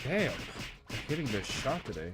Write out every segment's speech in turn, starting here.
Damn, getting this shot today.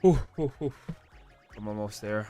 Whew, whew, whew. I'm almost there.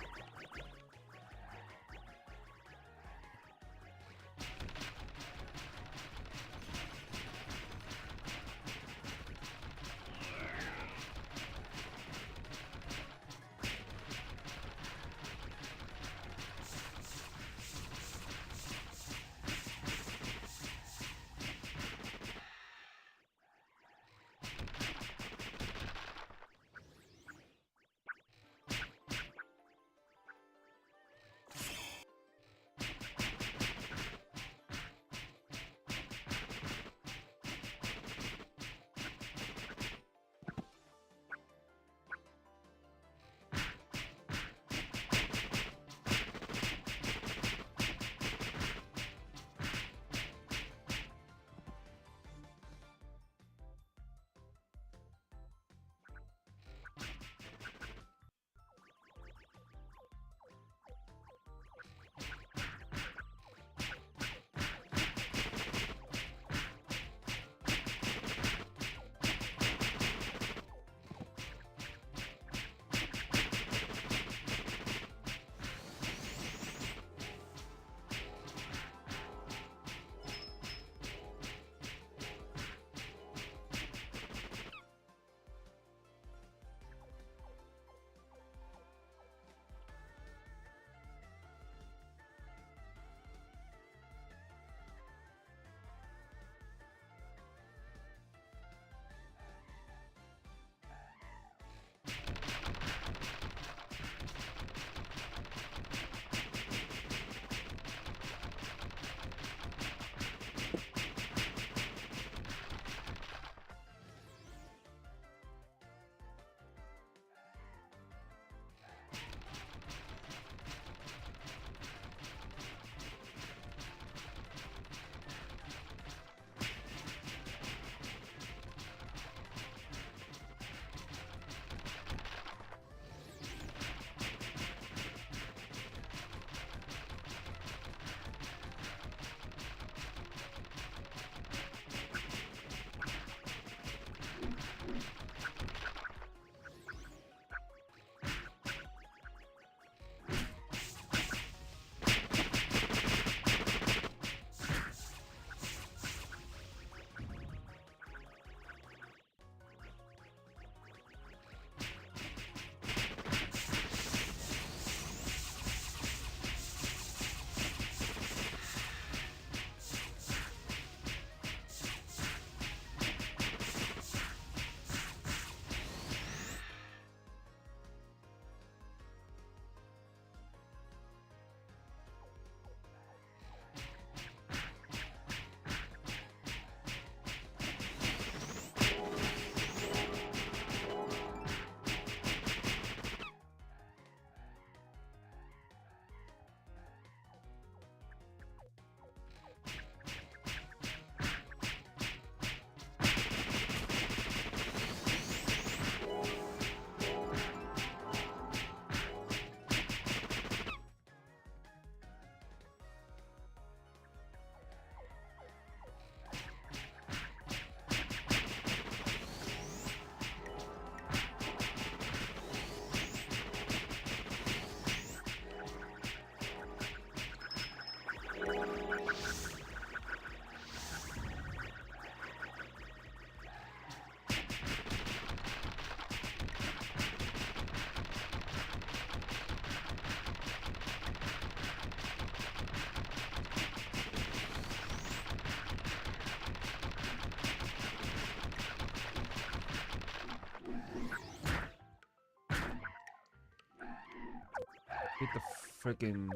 Hit the freaking.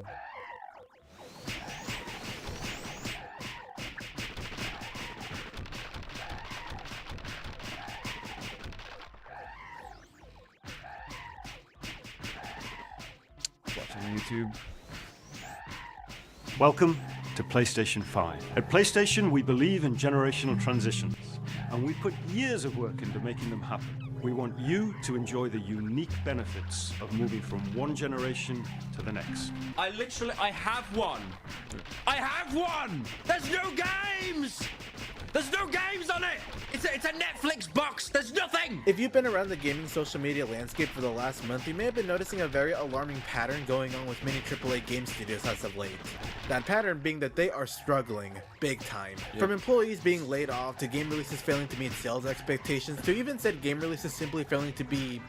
Watching YouTube. Welcome to PlayStation 5. At PlayStation, we believe in generational transitions, and we put years of work into making them happen. We want you to enjoy the unique benefits of moving from one generation to the next. I have one. I have one! There's no games! There's no games on it! It's a Netflix box! There's nothing! If you've been around the gaming social media landscape for the last month, you may have been noticing a very alarming pattern going on with many AAA game studios as of late. That pattern being that they are struggling, big time. From employees being laid off, to game releases failing to meet sales expectations, to even said game releases simply failing to be,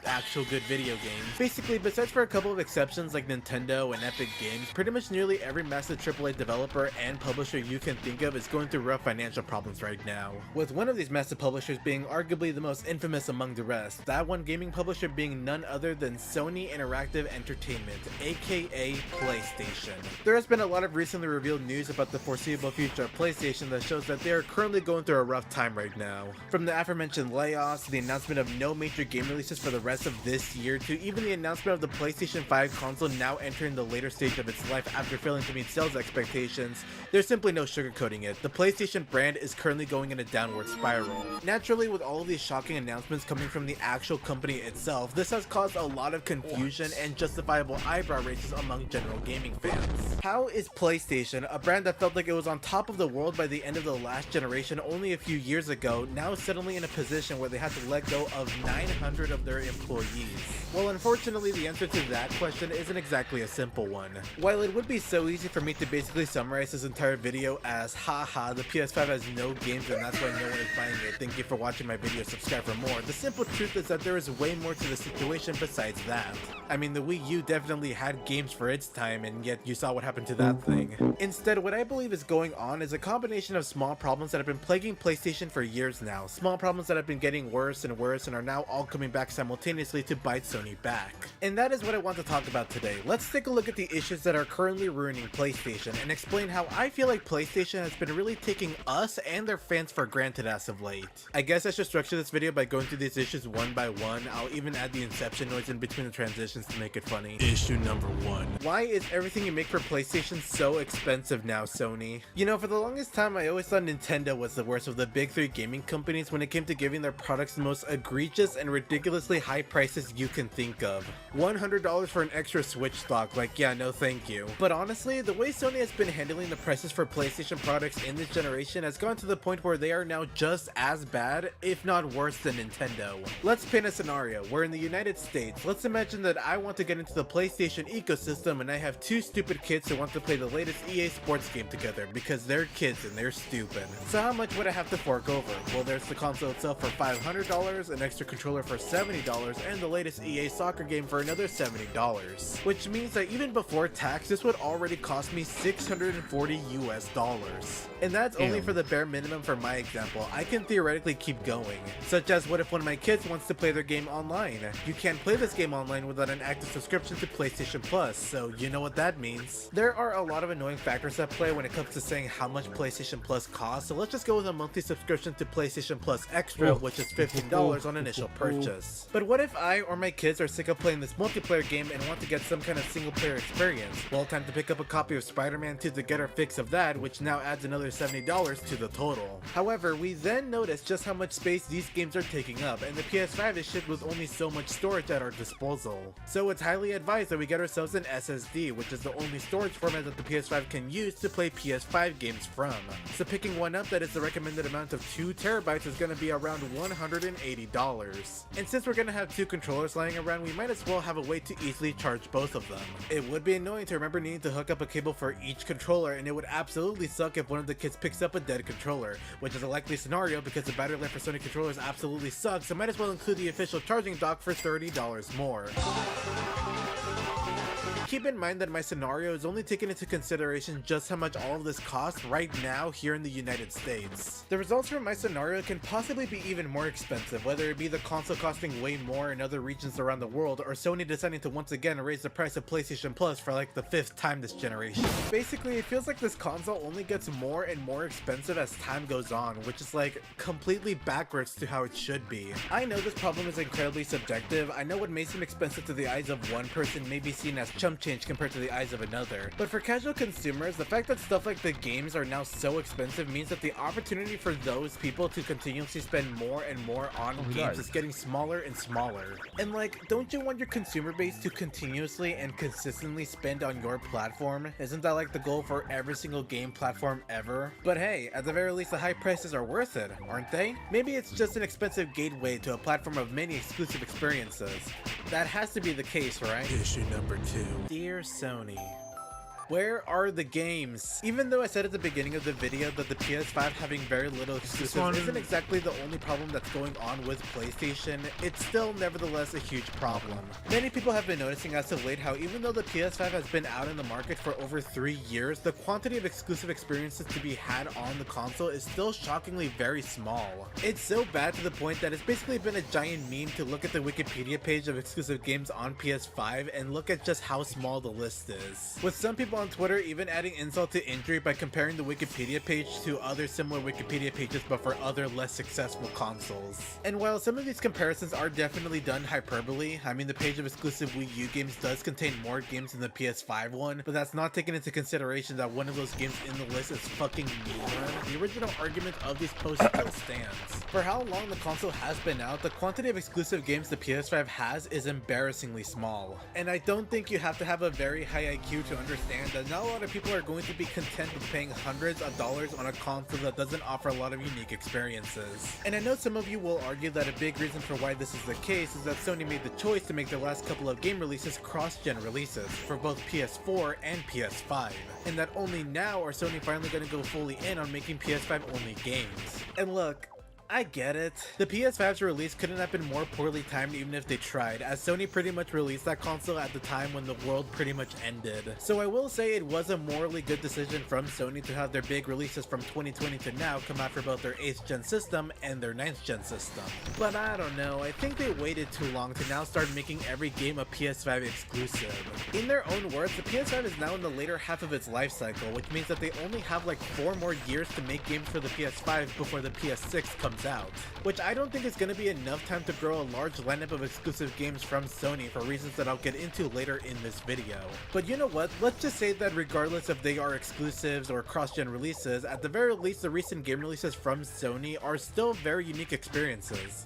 actual good video games. Basically, besides for a couple of exceptions like Nintendo and Epic Games, pretty much nearly every massive AAA developer and publisher you can think of is going through rough financial problems right now. With one of these massive publishers being arguably the most infamous among the rest, that one gaming publisher being none other than Sony Interactive Entertainment, aka PlayStation. There has been a lot of recently revealed news about the foreseeable future of PlayStation that shows that they are currently going through a rough time right now. From the aforementioned layoffs, to the announcement of no major game releases for the rest of this year, to even the announcement of the PlayStation 5 console now entering the later stage of its life after failing to meet sales expectations, there's simply no sugarcoating it. The PlayStation brand is currently going in a downward spiral. Naturally, with all of these shocking announcements coming from the actual company itself, this has caused a lot of confusion and justifiable eyebrow raises among general gaming fans. How is PlayStation, a brand that felt like it was on top of the world by the end of the last generation only a few years ago, now suddenly in a position where they had to let go of 900 of their employees? Well, unfortunately, the answer to that question isn't exactly a simple one. While it would be so easy for me to basically summarize this entire video as, haha, the PS5 has no games and that's why no one is buying it, thank you for watching my video, subscribe for more, the simple truth is that there is way more to the situation besides that. I mean, the Wii U definitely had games for its time, and yet you saw what happened to that thing. Instead, what I believe is going on is a combination of small problems that have been plaguing PlayStation for years now. Small problems that have been getting worse and worse and are now all coming back simultaneously to bite Sony back. And that is what I want to talk about today. Let's take a look at the issues that are currently ruining PlayStation and explain how I feel like PlayStation has been really taking us and their fans for granted as of late. I guess I should structure this video by going through these issues one by one. I'll even add the Inception noise in between the transitions to make it funny. Issue number 1. Why is everything you make for PlayStation so expensive now, Sony? For the longest time I always thought Nintendo was the worst of the big 3 gaming companies when it came to giving their products the most egregious and ridiculously high prices you can think of. $100 for an extra Switch stock, like, yeah, no thank you. But honestly, the way Sony has been handling the prices for PlayStation products in this generation has gone to the point where they are now just as bad, if not worse than Nintendo. Let's paint a scenario where in the United States, let's imagine that I want to get into the PlayStation ecosystem and I have 2 stupid kids who want to play the latest EA Sports game together because they're kids and they're stupid. So how much would I have to fork over? Well, there's the console itself for $500, an extra controller for $70, and the latest EA soccer game for another $70. Which means that even before tax, this would already cost me $640 US. And that's only for the bare minimum for my example. I can theoretically keep going. Such as, what if one of my kids wants to play their game online? You can't play this game online without an active subscription to PlayStation Plus, so you know what that means. There are a lot of annoying factors at play when it comes to saying how much PlayStation Plus costs, so let's just go with a monthly subscription to PlayStation Plus Extra, which is $15 on initial purchase. But what if I or my kids are sick of playing this multiplayer game and want to get some kind of single player experience? Well, time to pick up a copy of Spider-Man 2 to get our fix of that, which now adds another $70 to the total. However, we then notice just how much space these games are taking up, and the PS5 is shipped with only so much storage at our disposal. So it's highly advised that we get ourselves an SSD, which is the only storage format that the PS5 can use to play PS5 games from. So picking one up that is the recommended amount of 2 terabytes is going to be around $180. And since we're going to have 2 controllers lying around, we might as well have a way to easily charge both of them. It would be annoying to remember needing to hook up a cable for each controller, and it would absolutely suck if one of the kids picks up a dead controller, which is a likely scenario because the battery life for Sony controllers absolutely sucks, so might as well include the official charging dock for $30 more. Keep in mind that my scenario is only taking into consideration just how much all of this costs right now here in the United States. The results from my scenario can possibly be even more expensive, whether it be the console costing way more in other regions around the world, or Sony deciding to once again raise the price of PlayStation Plus for like the 5th time this generation. Basically, it feels like this console only gets more and more expensive as time goes on, which is like completely backwards to how it should be. I know this problem is incredibly subjective. I know what may seem expensive to the eyes of one person may be seen as chump change compared to the eyes of another. But for casual consumers, the fact that stuff like the games are now so expensive means that the opportunity for those people to continuously spend more and more on games is getting smaller and smaller. And like, don't you want your consumer base to continuously and consistently spend on your platform? Isn't that like the goal for every single game platform ever? But hey, at the very least the high prices are worth it, aren't they? Maybe it's just an expensive gateway to a platform of many exclusive experiences. That has to be the case, right? Issue number 2. Dear Sony, where are the games? Even though I said at the beginning of the video that the PS5 having very little exclusives isn't exactly the only problem that's going on with PlayStation, it's still nevertheless a huge problem. Many people have been noticing as of late how even though the PS5 has been out in the market for over 3 years, the quantity of exclusive experiences to be had on the console is still shockingly very small. It's so bad to the point that it's basically been a giant meme to look at the Wikipedia page of exclusive games on PS5 and look at just how small the list is. With some people on Twitter even adding insult to injury by comparing the Wikipedia page to other similar Wikipedia pages but for other less successful consoles. And while some of these comparisons are definitely done hyperbole, I mean the page of exclusive Wii U games does contain more games than the PS5 one, but that's not taking into consideration that one of those games in the list is fucking Mulan. The original argument of these posts still stands. For how long the console has been out, the quantity of exclusive games the PS5 has is embarrassingly small. And I don't think you have to have a very high IQ to understand that not a lot of people are going to be content with paying hundreds of dollars on a console that doesn't offer a lot of unique experiences. And I know some of you will argue that a big reason for why this is the case is that Sony made the choice to make their last couple of game releases cross-gen releases for both PS4 and PS5, and that only now are Sony finally going to go fully in on making PS5 only games. And look, I get it. The PS5's release couldn't have been more poorly timed even if they tried, as Sony pretty much released that console at the time when the world pretty much ended. So I will say it was a morally good decision from Sony to have their big releases from 2020 to now come out for both their 8th gen system and their 9th gen system. But I don't know, I think they waited too long to now start making every game a PS5 exclusive. In their own words, the PS5 is now in the later half of its life cycle, which means that they only have like 4 more years to make games for the PS5 before the PS6 comes out, which I don't think is going to be enough time to grow a large lineup of exclusive games from Sony for reasons that I'll get into later in this video. But you know what, let's just say that regardless if they are exclusives or cross-gen releases, at the very least the recent game releases from Sony are still very unique experiences.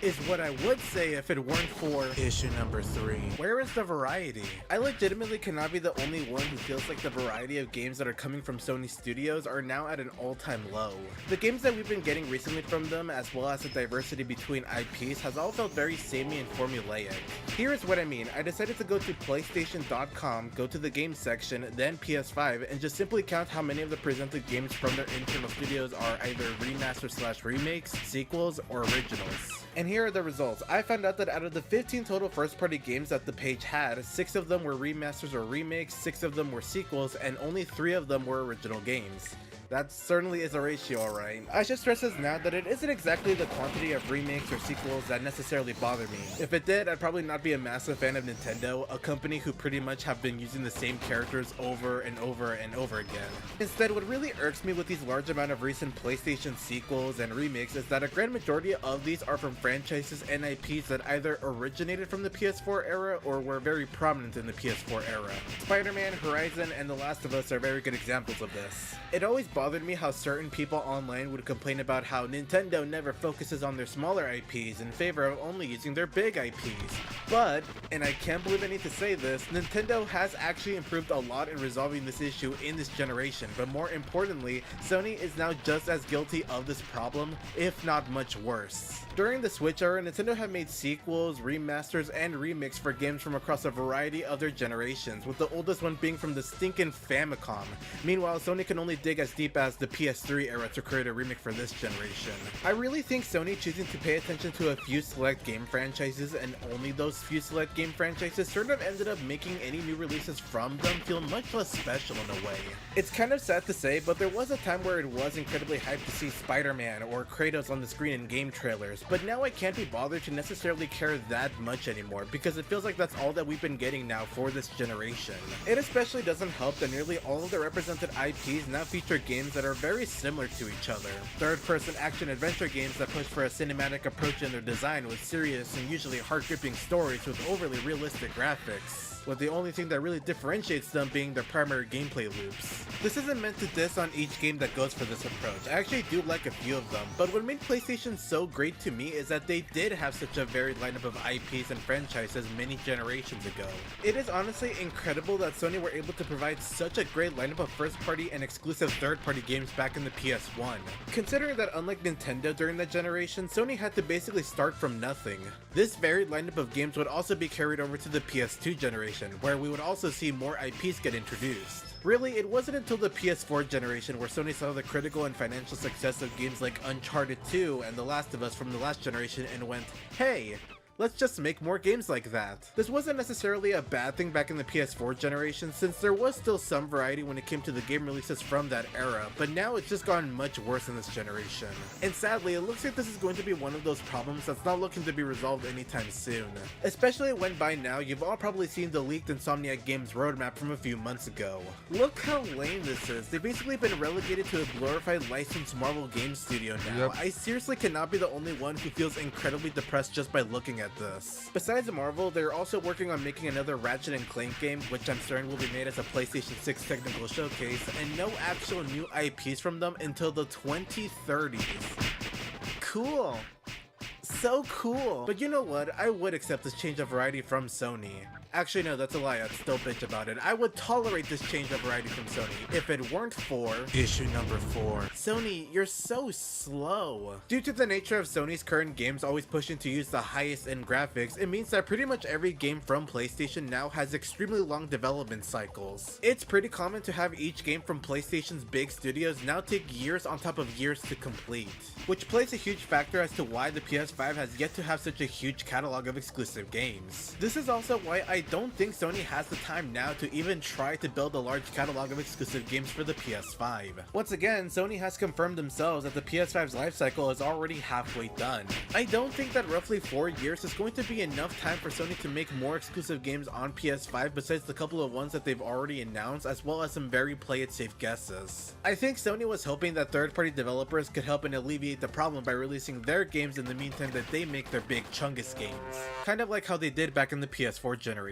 Is what I would say if it weren't for issue number 3. Where is the variety? I legitimately cannot be the only one who feels like the variety of games that are coming from Sony Studios are now at an all-time low. The games that we've been getting recently from them, as well as the diversity between IPs, has all felt very samey and formulaic. Here is what I mean. I decided to go to PlayStation.com, go to the games section, then PS5, and just simply count how many of the presented games from their internal studios are either remasters/remakes, sequels, or originals. And here are the results. I found out that out of the 15 total first-party games that the page had, 6 of them were remasters or remakes, 6 of them were sequels, and only 3 of them were original games. That certainly is a ratio, alright. I should stress this now that it isn't exactly the quantity of remakes or sequels that necessarily bother me. If it did, I'd probably not be a massive fan of Nintendo, a company who pretty much have been using the same characters over and over and over again. Instead, what really irks me with these large amount of recent PlayStation sequels and remakes is that a grand majority of these are from franchises and IPs that either originated from the PS4 era or were very prominent in the PS4 era. Spider-Man, Horizon, and The Last of Us are very good examples of this. It always bothered me how certain people online would complain about how Nintendo never focuses on their smaller IPs in favor of only using their big IPs. But, and I can't believe I need to say this, Nintendo has actually improved a lot in resolving this issue in this generation, but more importantly, Sony is now just as guilty of this problem, if not much worse. During the Switch era, Nintendo have made sequels, remasters, and remakes for games from across a variety of their generations, with the oldest one being from the stinking Famicom. Meanwhile, Sony can only dig as deep cheap as the PS3 era to create a remake for this generation. I really think Sony choosing to pay attention to a few select game franchises and only those few select game franchises sort of ended up making any new releases from them feel much less special in a way. It's kind of sad to say, but there was a time where it was incredibly hyped to see Spider-Man or Kratos on the screen in game trailers, but now I can't be bothered to necessarily care that much anymore because it feels like that's all that we've been getting now for this generation. It especially doesn't help that nearly all of the represented IPs now feature games that are very similar to each other. Third-person action-adventure games that push for a cinematic approach in their design with serious and usually heart-gripping stories with overly realistic graphics, with the only thing that really differentiates them being their primary gameplay loops. This isn't meant to diss on each game that goes for this approach. I actually do like a few of them, but what made PlayStation so great to me is that they did have such a varied lineup of IPs and franchises many generations ago. It is honestly incredible that Sony were able to provide such a great lineup of first-party and exclusive third-party games back in the PS1. Considering that unlike Nintendo during that generation, Sony had to basically start from nothing. This varied lineup of games would also be carried over to the PS2 generation, where we would also see more IPs get introduced. Really, it wasn't until the PS4 generation where Sony saw the critical and financial success of games like Uncharted 2 and The Last of Us from the last generation and went, hey, let's just make more games like that. This wasn't necessarily a bad thing back in the PS4 generation since there was still some variety when it came to the game releases from that era, but now it's just gotten much worse in this generation. And sadly, it looks like this is going to be one of those problems that's not looking to be resolved anytime soon. Especially when by now you've all probably seen the leaked Insomniac Games roadmap from a few months ago. Look how lame this is. They've basically been relegated to a glorified licensed Marvel game studio now. Yep. I seriously cannot be the only one who feels incredibly depressed just by looking at this. Besides Marvel, they're also working on making another Ratchet and Clank game, which I'm certain will be made as a PlayStation 6 technical showcase, and no actual new IPs from them until the 2030s. Cool. So cool. But you know what? I would accept this change of variety from Sony. Actually, no, that's a lie. I'd still bitch about it. I would tolerate this change of variety from Sony if it weren't for issue number 4. Sony, you're so slow. Due to the nature of Sony's current games always pushing to use the highest end graphics, it means that pretty much every game from PlayStation now has extremely long development cycles. It's pretty common to have each game from PlayStation's big studios now take years on top of years to complete, which plays a huge factor as to why the PS5 has yet to have such a huge catalog of exclusive games. This is also why I don't think Sony has the time now to even try to build a large catalog of exclusive games for the PS5. Once again, Sony has confirmed themselves that the PS5's lifecycle is already halfway done. I don't think that roughly 4 years is going to be enough time for Sony to make more exclusive games on PS5 besides the couple of ones that they've already announced, as well as some very play it safe guesses. I think Sony was hoping that third-party developers could help and alleviate the problem by releasing their games in the meantime that they make their big chungus games. Kind of like how they did back in the PS4 generation.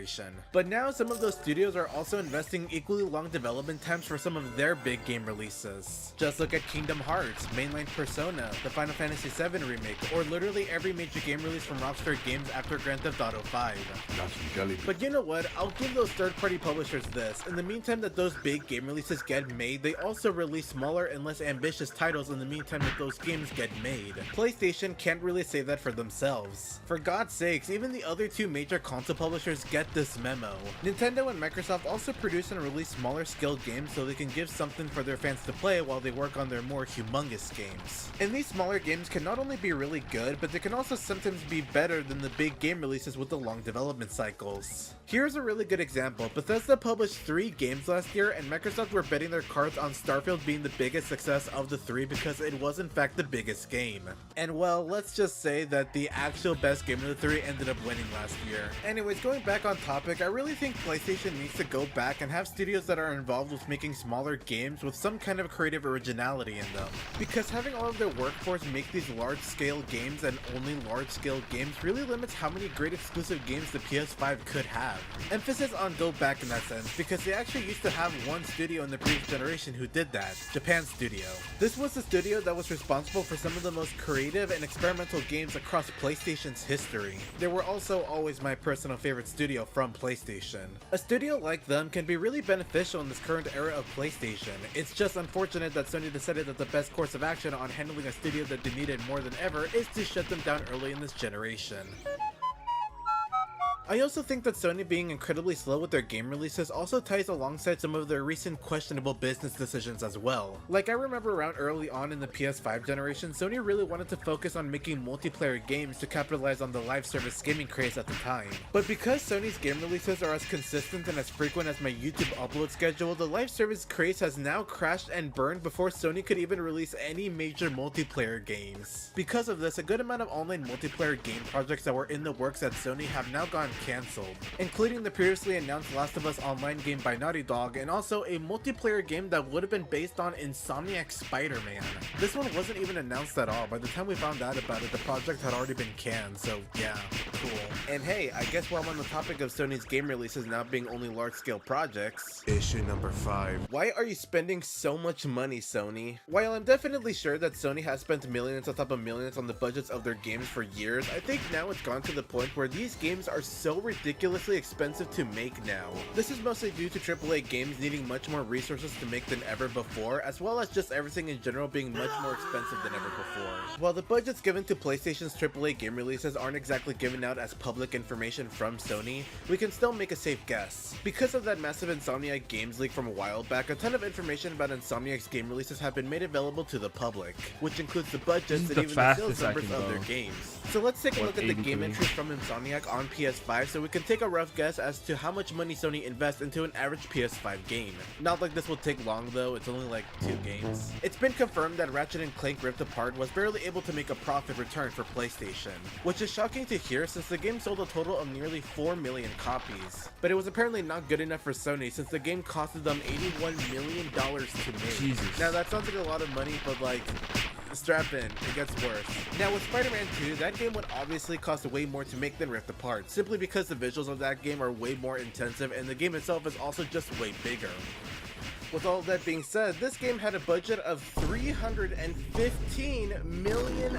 But now some of those studios are also investing equally long development times for some of their big game releases. Just look at Kingdom Hearts, mainline Persona, the Final Fantasy VII remake, or literally every major game release from Rockstar Games after Grand Theft Auto 5. But you know what, I'll give those third-party publishers this. In the meantime that those big game releases get made, they also release smaller and less ambitious titles in the meantime that those games get made. PlayStation can't really say that for themselves. For God's sakes, even the other two major console publishers get this memo. Nintendo and Microsoft also produce and release smaller scale games so they can give something for their fans to play while they work on their more humongous games. And these smaller games can not only be really good, but they can also sometimes be better than the big game releases with the long development cycles. Here's a really good example. Bethesda published 3 games last year, and Microsoft were betting their cards on Starfield being the biggest success of the 3 because it was in fact the biggest game. And well, let's just say that the actual best game of the 3 ended up winning last year. Anyways, going back on topic, I really think PlayStation needs to go back and have studios that are involved with making smaller games with some kind of creative originality in them. Because having all of their workforce make these large-scale games and only large-scale games really limits how many great exclusive games the PS5 could have. Emphasis on go back in that sense, because they actually used to have one studio in the previous generation who did that, Japan Studio. This was the studio that was responsible for some of the most creative and experimental games across PlayStation's history. They were also always my personal favorite studio from PlayStation. A studio like them can be really beneficial in this current era of PlayStation. It's just unfortunate that Sony decided that the best course of action on handling a studio that they needed more than ever is to shut them down early in this generation. I also think that Sony being incredibly slow with their game releases also ties alongside some of their recent questionable business decisions as well. Like, I remember around early on in the PS5 generation, Sony really wanted to focus on making multiplayer games to capitalize on the live service gaming craze at the time. But because Sony's game releases are as consistent and as frequent as my YouTube upload schedule, the live service craze has now crashed and burned before Sony could even release any major multiplayer games. Because of this, a good amount of online multiplayer game projects that were in the works at Sony have now gone cancelled, including the previously announced Last of Us Online game by Naughty Dog, and also a multiplayer game that would have been based on Insomniac's Spider-Man. This one wasn't even announced at all. By the time we found out about it, the project had already been canned, so yeah, cool. And hey, I guess while I'm on the topic of Sony's game releases now being only large-scale projects, issue number 5. Why are you spending so much money, Sony? While I'm definitely sure that Sony has spent millions on top of millions on the budgets of their games for years, I think now it's gone to the point where these games are so ridiculously expensive to make now. This is mostly due to AAA games needing much more resources to make than ever before, as well as just everything in general being much more expensive than ever before. While the budgets given to PlayStation's AAA game releases aren't exactly given out as public information from Sony, we can still make a safe guess. Because of that massive Insomniac Games leak from a while back, a ton of information about Insomniac's game releases have been made available to the public, which includes the budgets and even the sales numbers of their games. So let's take a look at the game entries from Insomniac on PS5 so we can take a rough guess as to how much money Sony invests into an average PS5 game. Not like this will take long though, it's only like 2 games. It's been confirmed that Ratchet & Clank Rift Apart was barely able to make a profit return for PlayStation, which is shocking to hear since the game sold a total of nearly 4 million copies. But it was apparently not good enough for Sony since the game costed them $81 million to make. Jesus. Now that sounds like a lot of money, but like, strap in, it gets worse. Now with Spider-Man 2, that game would obviously cost way more to make than Rift Apart, simply because the visuals of that game are way more intensive and the game itself is also just way bigger. With all that being said, this game had a budget of $315 million.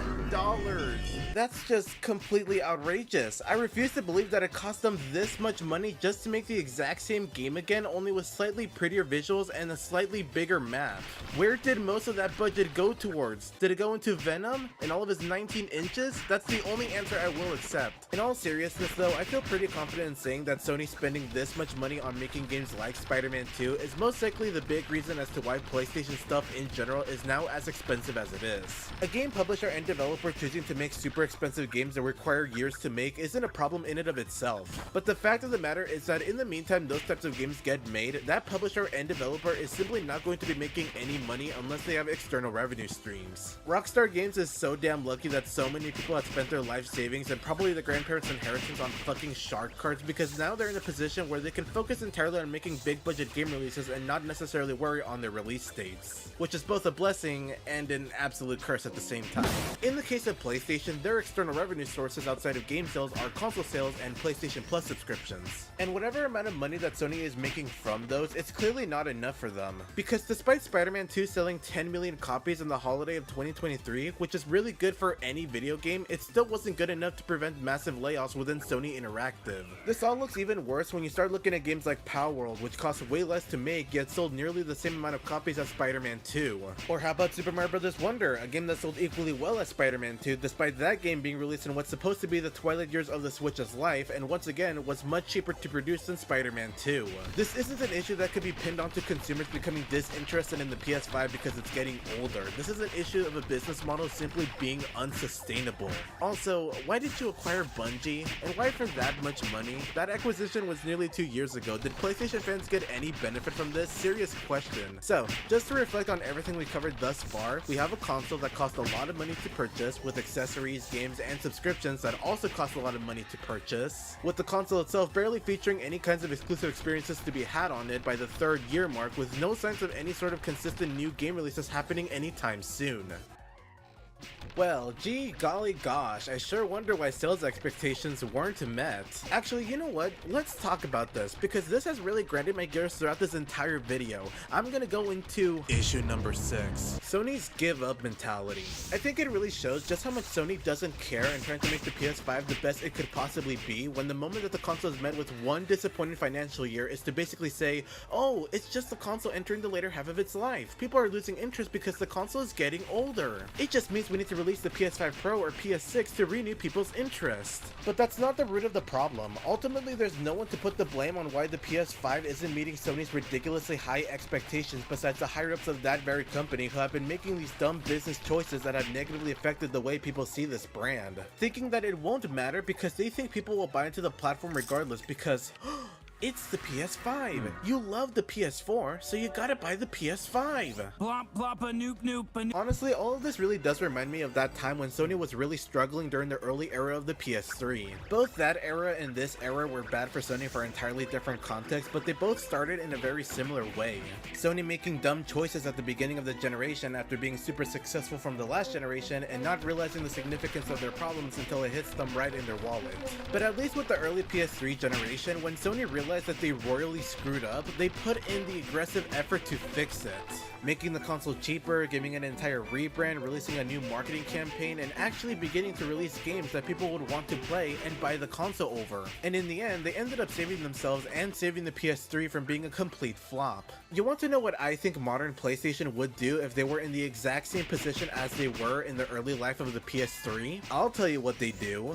That's just completely outrageous. I refuse to believe that it cost them this much money just to make the exact same game again, only with slightly prettier visuals and a slightly bigger map. Where did most of that budget go towards? Did it go into Venom and all of his 19 inches? That's the only answer I will accept. In all seriousness though, I feel pretty confident in saying that Sony spending this much money on making games like Spider-Man 2 is most likely the big reason as to why PlayStation stuff in general is now as expensive as it is. A game publisher and developer choosing to make super expensive games that require years to make isn't a problem in and of itself, but the fact of the matter is that in the meantime those types of games get made, that publisher and developer is simply not going to be making any money unless they have external revenue streams. Rockstar Games is so damn lucky that so many people have spent their life savings and probably the grandparents' inheritance on fucking shark cards, because now they're in a position where they can focus entirely on making big budget game releases and not necessarily worry on their release dates, which is both a blessing and an absolute curse at the same time. In the case of PlayStation, their external revenue sources outside of game sales are console sales and PlayStation Plus subscriptions. And whatever amount of money that Sony is making from those, it's clearly not enough for them. Because despite Spider-Man 2 selling 10 million copies in the holiday of 2023, which is really good for any video game, it still wasn't good enough to prevent massive layoffs within Sony Interactive. This all looks even worse when you start looking at games like Palworld, which cost way less to make yet sold nearly the same amount of copies as Spider-Man 2. Or how about Super Mario Bros. Wonder, a game that sold equally well as Spider-Man 2, despite that game being released in what's supposed to be the twilight years of the Switch's life, and once again was much cheaper to produce than Spider-Man 2. This isn't an issue that could be pinned onto consumers becoming disinterested in the PS5 because it's getting older. This is an issue of a business model simply being unsustainable. Also, why did you acquire Bungie? And why for that much money? That acquisition was nearly 2 years ago. Did PlayStation fans get any benefit from this? Serious question. So, just to reflect on everything we covered thus far, we have a console that cost a lot of money to purchase, with accessories, games, and subscriptions that also cost a lot of money to purchase, with the console itself barely featuring any kinds of exclusive experiences to be had on it by the 3rd year mark, with no signs of any sort of consistent new game releases happening anytime soon. Well, gee golly gosh, I sure wonder why sales expectations weren't met. Actually, you know what? Let's talk about this, because this has really grinded my gears throughout this entire video. I'm gonna go into issue number 6. Sony's give up mentality. I think it really shows just how much Sony doesn't care in trying to make the PS5 the best it could possibly be, when the moment that the console is met with one disappointing financial year is to basically say, oh, it's just the console entering the later half of its life. People are losing interest because the console is getting older. It just means we need to release the PS5 Pro or PS6 to renew people's interest. But that's not the root of the problem. Ultimately, there's no one to put the blame on why the PS5 isn't meeting Sony's ridiculously high expectations besides the higher-ups of that very company who have been making these dumb business choices that have negatively affected the way people see this brand. Thinking that it won't matter because they think people will buy into the platform regardless because it's the PS5. You love the PS4, so you gotta buy the PS5. Plop, plop, a noop, noop, a noop. Honestly, all of this really does remind me of that time when Sony was really struggling during the early era of the PS3. Both that era and this era were bad for Sony for entirely different contexts, but they both started in a very similar way. Sony making dumb choices at the beginning of the generation after being super successful from the last generation and not realizing the significance of their problems until it hits them right in their wallet. But at least with the early PS3 generation, when Sony realized that they royally screwed up, they put in the aggressive effort to fix it. Making the console cheaper, giving it an entire rebrand, releasing a new marketing campaign, and actually beginning to release games that people would want to play and buy the console over. And in the end, they ended up saving themselves and saving the PS3 from being a complete flop. You want to know what I think modern PlayStation would do if they were in the exact same position as they were in the early life of the PS3? I'll tell you what they do.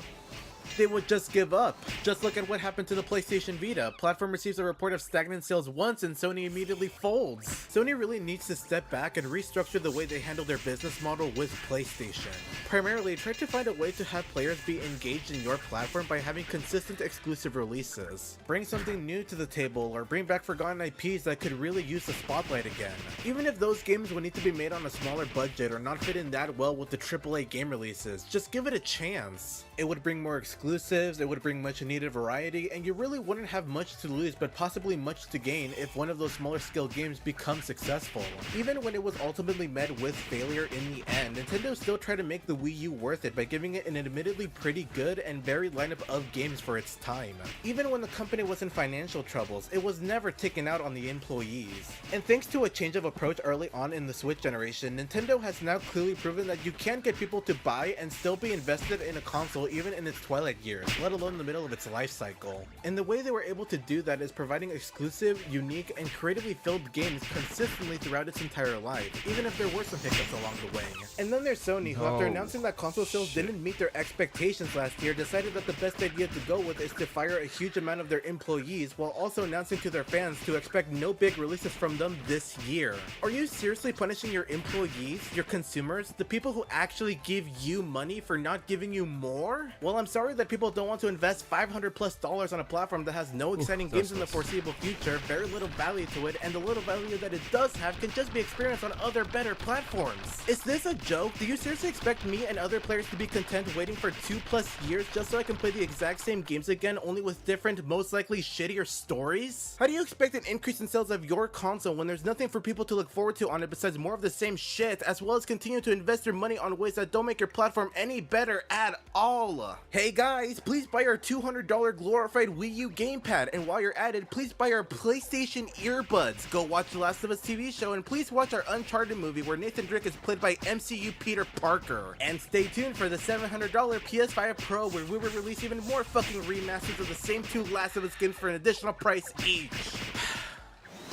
They would just give up. Just look at what happened to the PlayStation Vita. Platform receives a report of stagnant sales once and Sony immediately folds. Sony really needs to step back and restructure the way they handle their business model with PlayStation. Primarily, try to find a way to have players be engaged in your platform by having consistent exclusive releases. Bring something new to the table or bring back forgotten IPs that could really use the spotlight again. Even if those games would need to be made on a smaller budget or not fit in that well with the AAA game releases, just give it a chance. It would bring more exclusives, it would bring much needed variety, and you really wouldn't have much to lose but possibly much to gain if one of those smaller scale games becomes successful. Even when it was ultimately met with failure in the end, Nintendo still tried to make the Wii U worth it by giving it an admittedly pretty good and varied lineup of games for its time. Even when the company was in financial troubles, it was never taken out on the employees. And thanks to a change of approach early on in the Switch generation, Nintendo has now clearly proven that you can get people to buy and still be invested in a console even in its twilight years, let alone the middle of its life cycle. And the way they were able to do that is providing exclusive, unique, and creatively filled games consistently throughout its entire life, even if there were some hiccups along the way. And then there's Sony, who after announcing that console sales didn't meet their expectations last year, decided that the best idea to go with is to fire a huge amount of their employees while also announcing to their fans to expect no big releases from them this year. Are you seriously punishing your employees, your consumers, the people who actually give you money for not giving you more? Well, I'm sorry that people don't want to invest $500+ on a platform that has no exciting games in the foreseeable future, very little value to it, and the little value that it does have can just be experienced on other better platforms. Is this a joke? Do you seriously expect me and other players to be content waiting for 2+ years just so I can play the exact same games again, only with different, most likely shittier stories? How do you expect an increase in sales of your console when there's nothing for people to look forward to on it besides more of the same shit, as well as continue to invest your money on ways that don't make your platform any better at all? Hey guys, please buy our $200 glorified Wii U gamepad, and while you're at it, please buy our PlayStation earbuds. Go watch The Last of Us TV show, and please watch our Uncharted movie where Nathan Drake is played by MCU Peter Parker. And stay tuned for the $700 PS5 Pro, where we will release even more fucking remasters of the same two Last of Us games for an additional price each.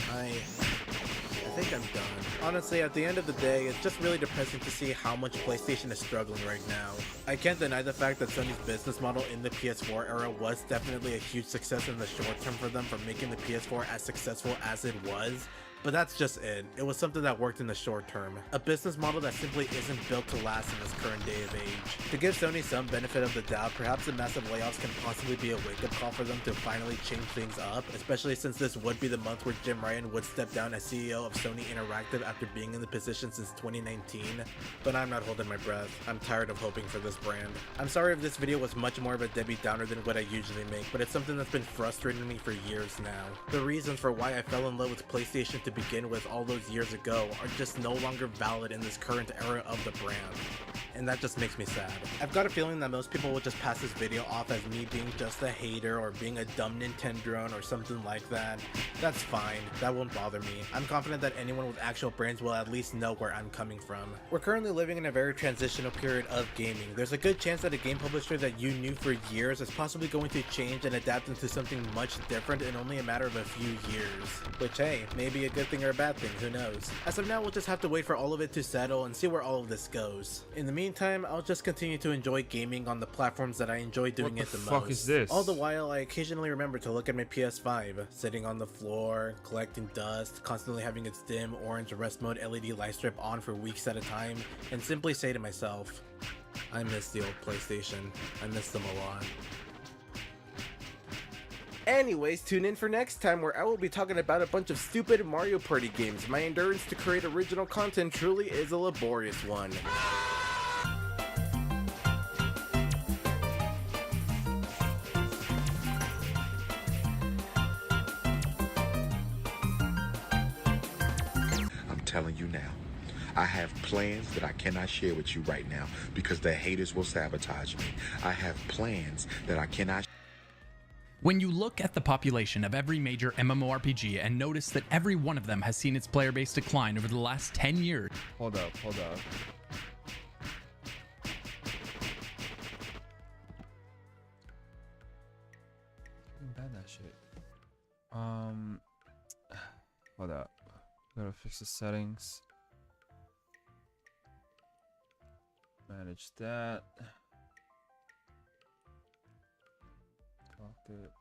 I think I'm done. Honestly, at the end of the day, it's just really depressing to see how much PlayStation is struggling right now. I can't deny the fact that Sony's business model in the PS4 era was definitely a huge success in the short term for them for making the PS4 as successful as it was. But that's just it. It was something that worked in the short term. A business model that simply isn't built to last in this current day of age. To give Sony some benefit of the doubt, perhaps the massive layoffs can possibly be a wake-up call for them to finally change things up, especially since this would be the month where Jim Ryan would step down as CEO of Sony Interactive after being in the position since 2019. But I'm not holding my breath. I'm tired of hoping for this brand. I'm sorry if this video was much more of a Debbie Downer than what I usually make, but it's something that's been frustrating me for years now. The reasons for why I fell in love with PlayStation to begin with all those years ago are just no longer valid in this current era of the brand. And that just makes me sad. I've got a feeling that most people will just pass this video off as me being just a hater or being a dumb Nintendo drone or something like that. That's fine, that won't bother me. I'm confident that anyone with actual brains will at least know where I'm coming from. We're currently living in a very transitional period of gaming. There's a good chance that a game publisher that you knew for years is possibly going to change and adapt into something much different in only a matter of a few years. Which hey, may be a good good thing or a bad thing, who knows. As of now, we'll just have to wait for all of it to settle and see where all of this goes. In the meantime, I'll just continue to enjoy gaming on the platforms that I enjoy doing it the most. What the fuck is this? All the while, I occasionally remember to look at my PS5, sitting on the floor, collecting dust, constantly having its dim orange rest mode LED light strip on for weeks at a time, and simply say to myself, I miss the old PlayStation. I miss them a lot. Anyways, tune in for next time where I will be talking about a bunch of stupid Mario Party games. My endurance to create original content truly is a laborious one. I'm telling you now, I have plans that I cannot share with you right now because the haters will sabotage me. I have plans that I cannot. When you look at the population of every major MMORPG and notice that every one of them has seen its player base decline over the last 10 years. Hold up. Bad that shit. Hold up. Gotta fix the settings. Manage that. Talked it.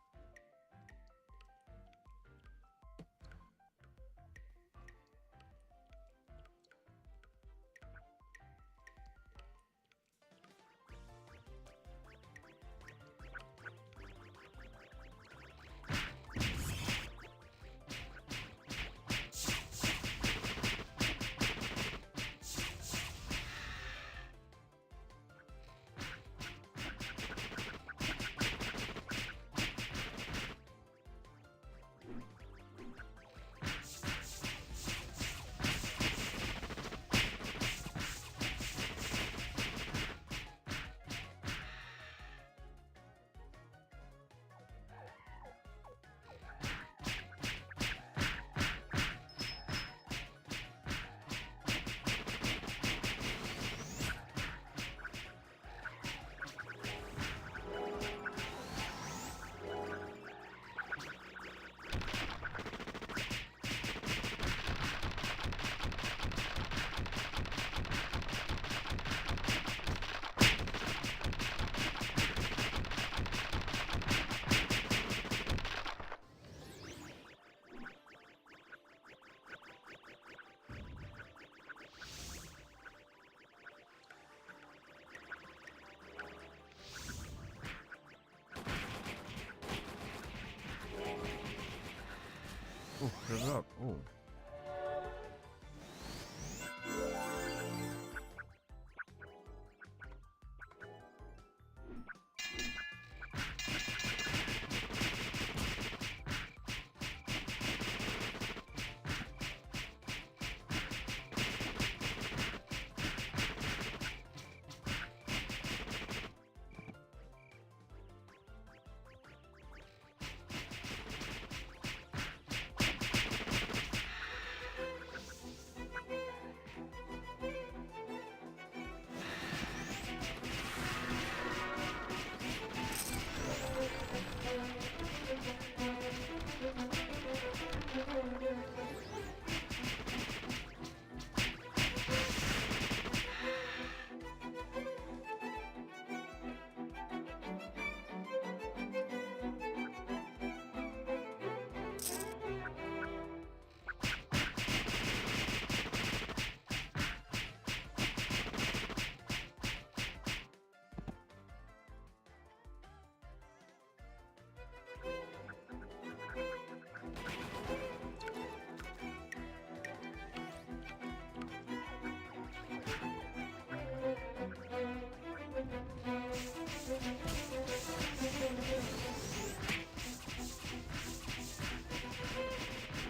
Oh, put it up. Oh.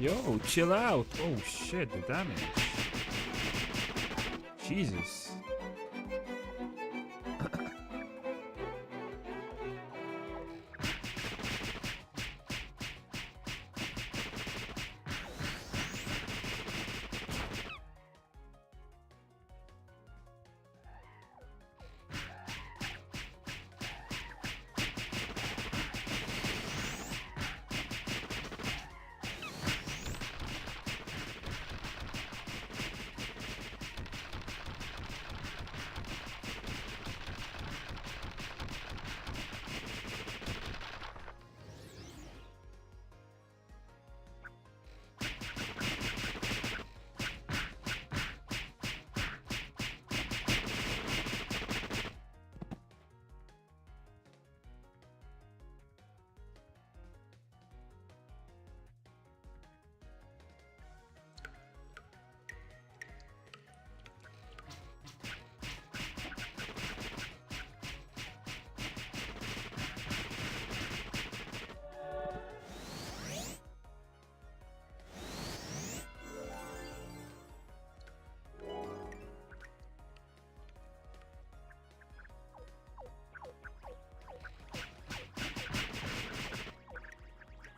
Yo, chill out. Oh shit, the damage. Jesus.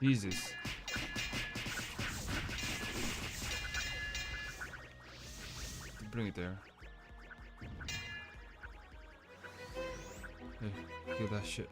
Jesus. Bring it there. Hey, kill that shit.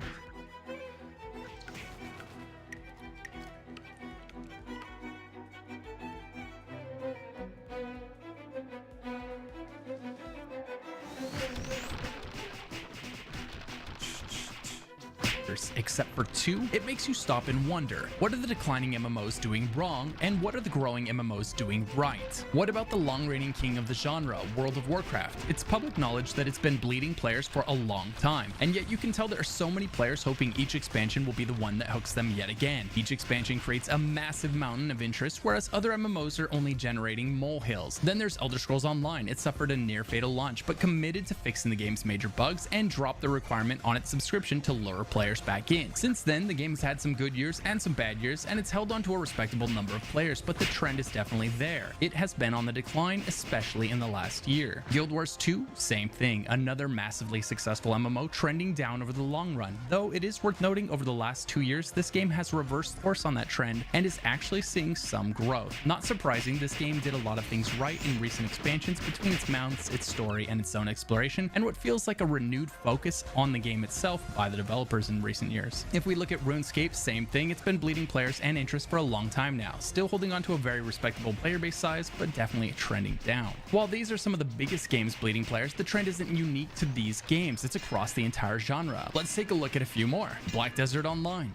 Except for 2, it makes you stop and wonder, what are the declining MMOs doing wrong, and what are the growing MMOs doing right? What about the long-reigning king of the genre, World of Warcraft? It's public knowledge that it's been bleeding players for a long time, and yet you can tell there are so many players hoping each expansion will be the one that hooks them yet again. Each expansion creates a massive mountain of interest, whereas other MMOs are only generating molehills. Then there's Elder Scrolls Online. It suffered a near-fatal launch, but committed to fixing the game's major bugs and dropped the requirement on its subscription to lure players back in. Since then, the game's had some good years and some bad years, and it's held on to a respectable number of players, but the trend is definitely there. It has been on the decline, especially in the last year. Guild Wars 2, same thing, another massively successful MMO trending down over the long run. Though it is worth noting, over the last 2 years, this game has reversed course on that trend and is actually seeing some growth. Not surprising, this game did a lot of things right in recent expansions between its mounts, its story, and its zone exploration, and what feels like a renewed focus on the game itself by the developers in recent years. If we look at RuneScape, same thing, it's been bleeding players and interest for a long time now, still holding on to a very respectable player base size, but definitely trending down. While these are some of the biggest games bleeding players, the trend isn't unique to these games, it's across the entire genre. Let's take a look at a few more. Black Desert Online,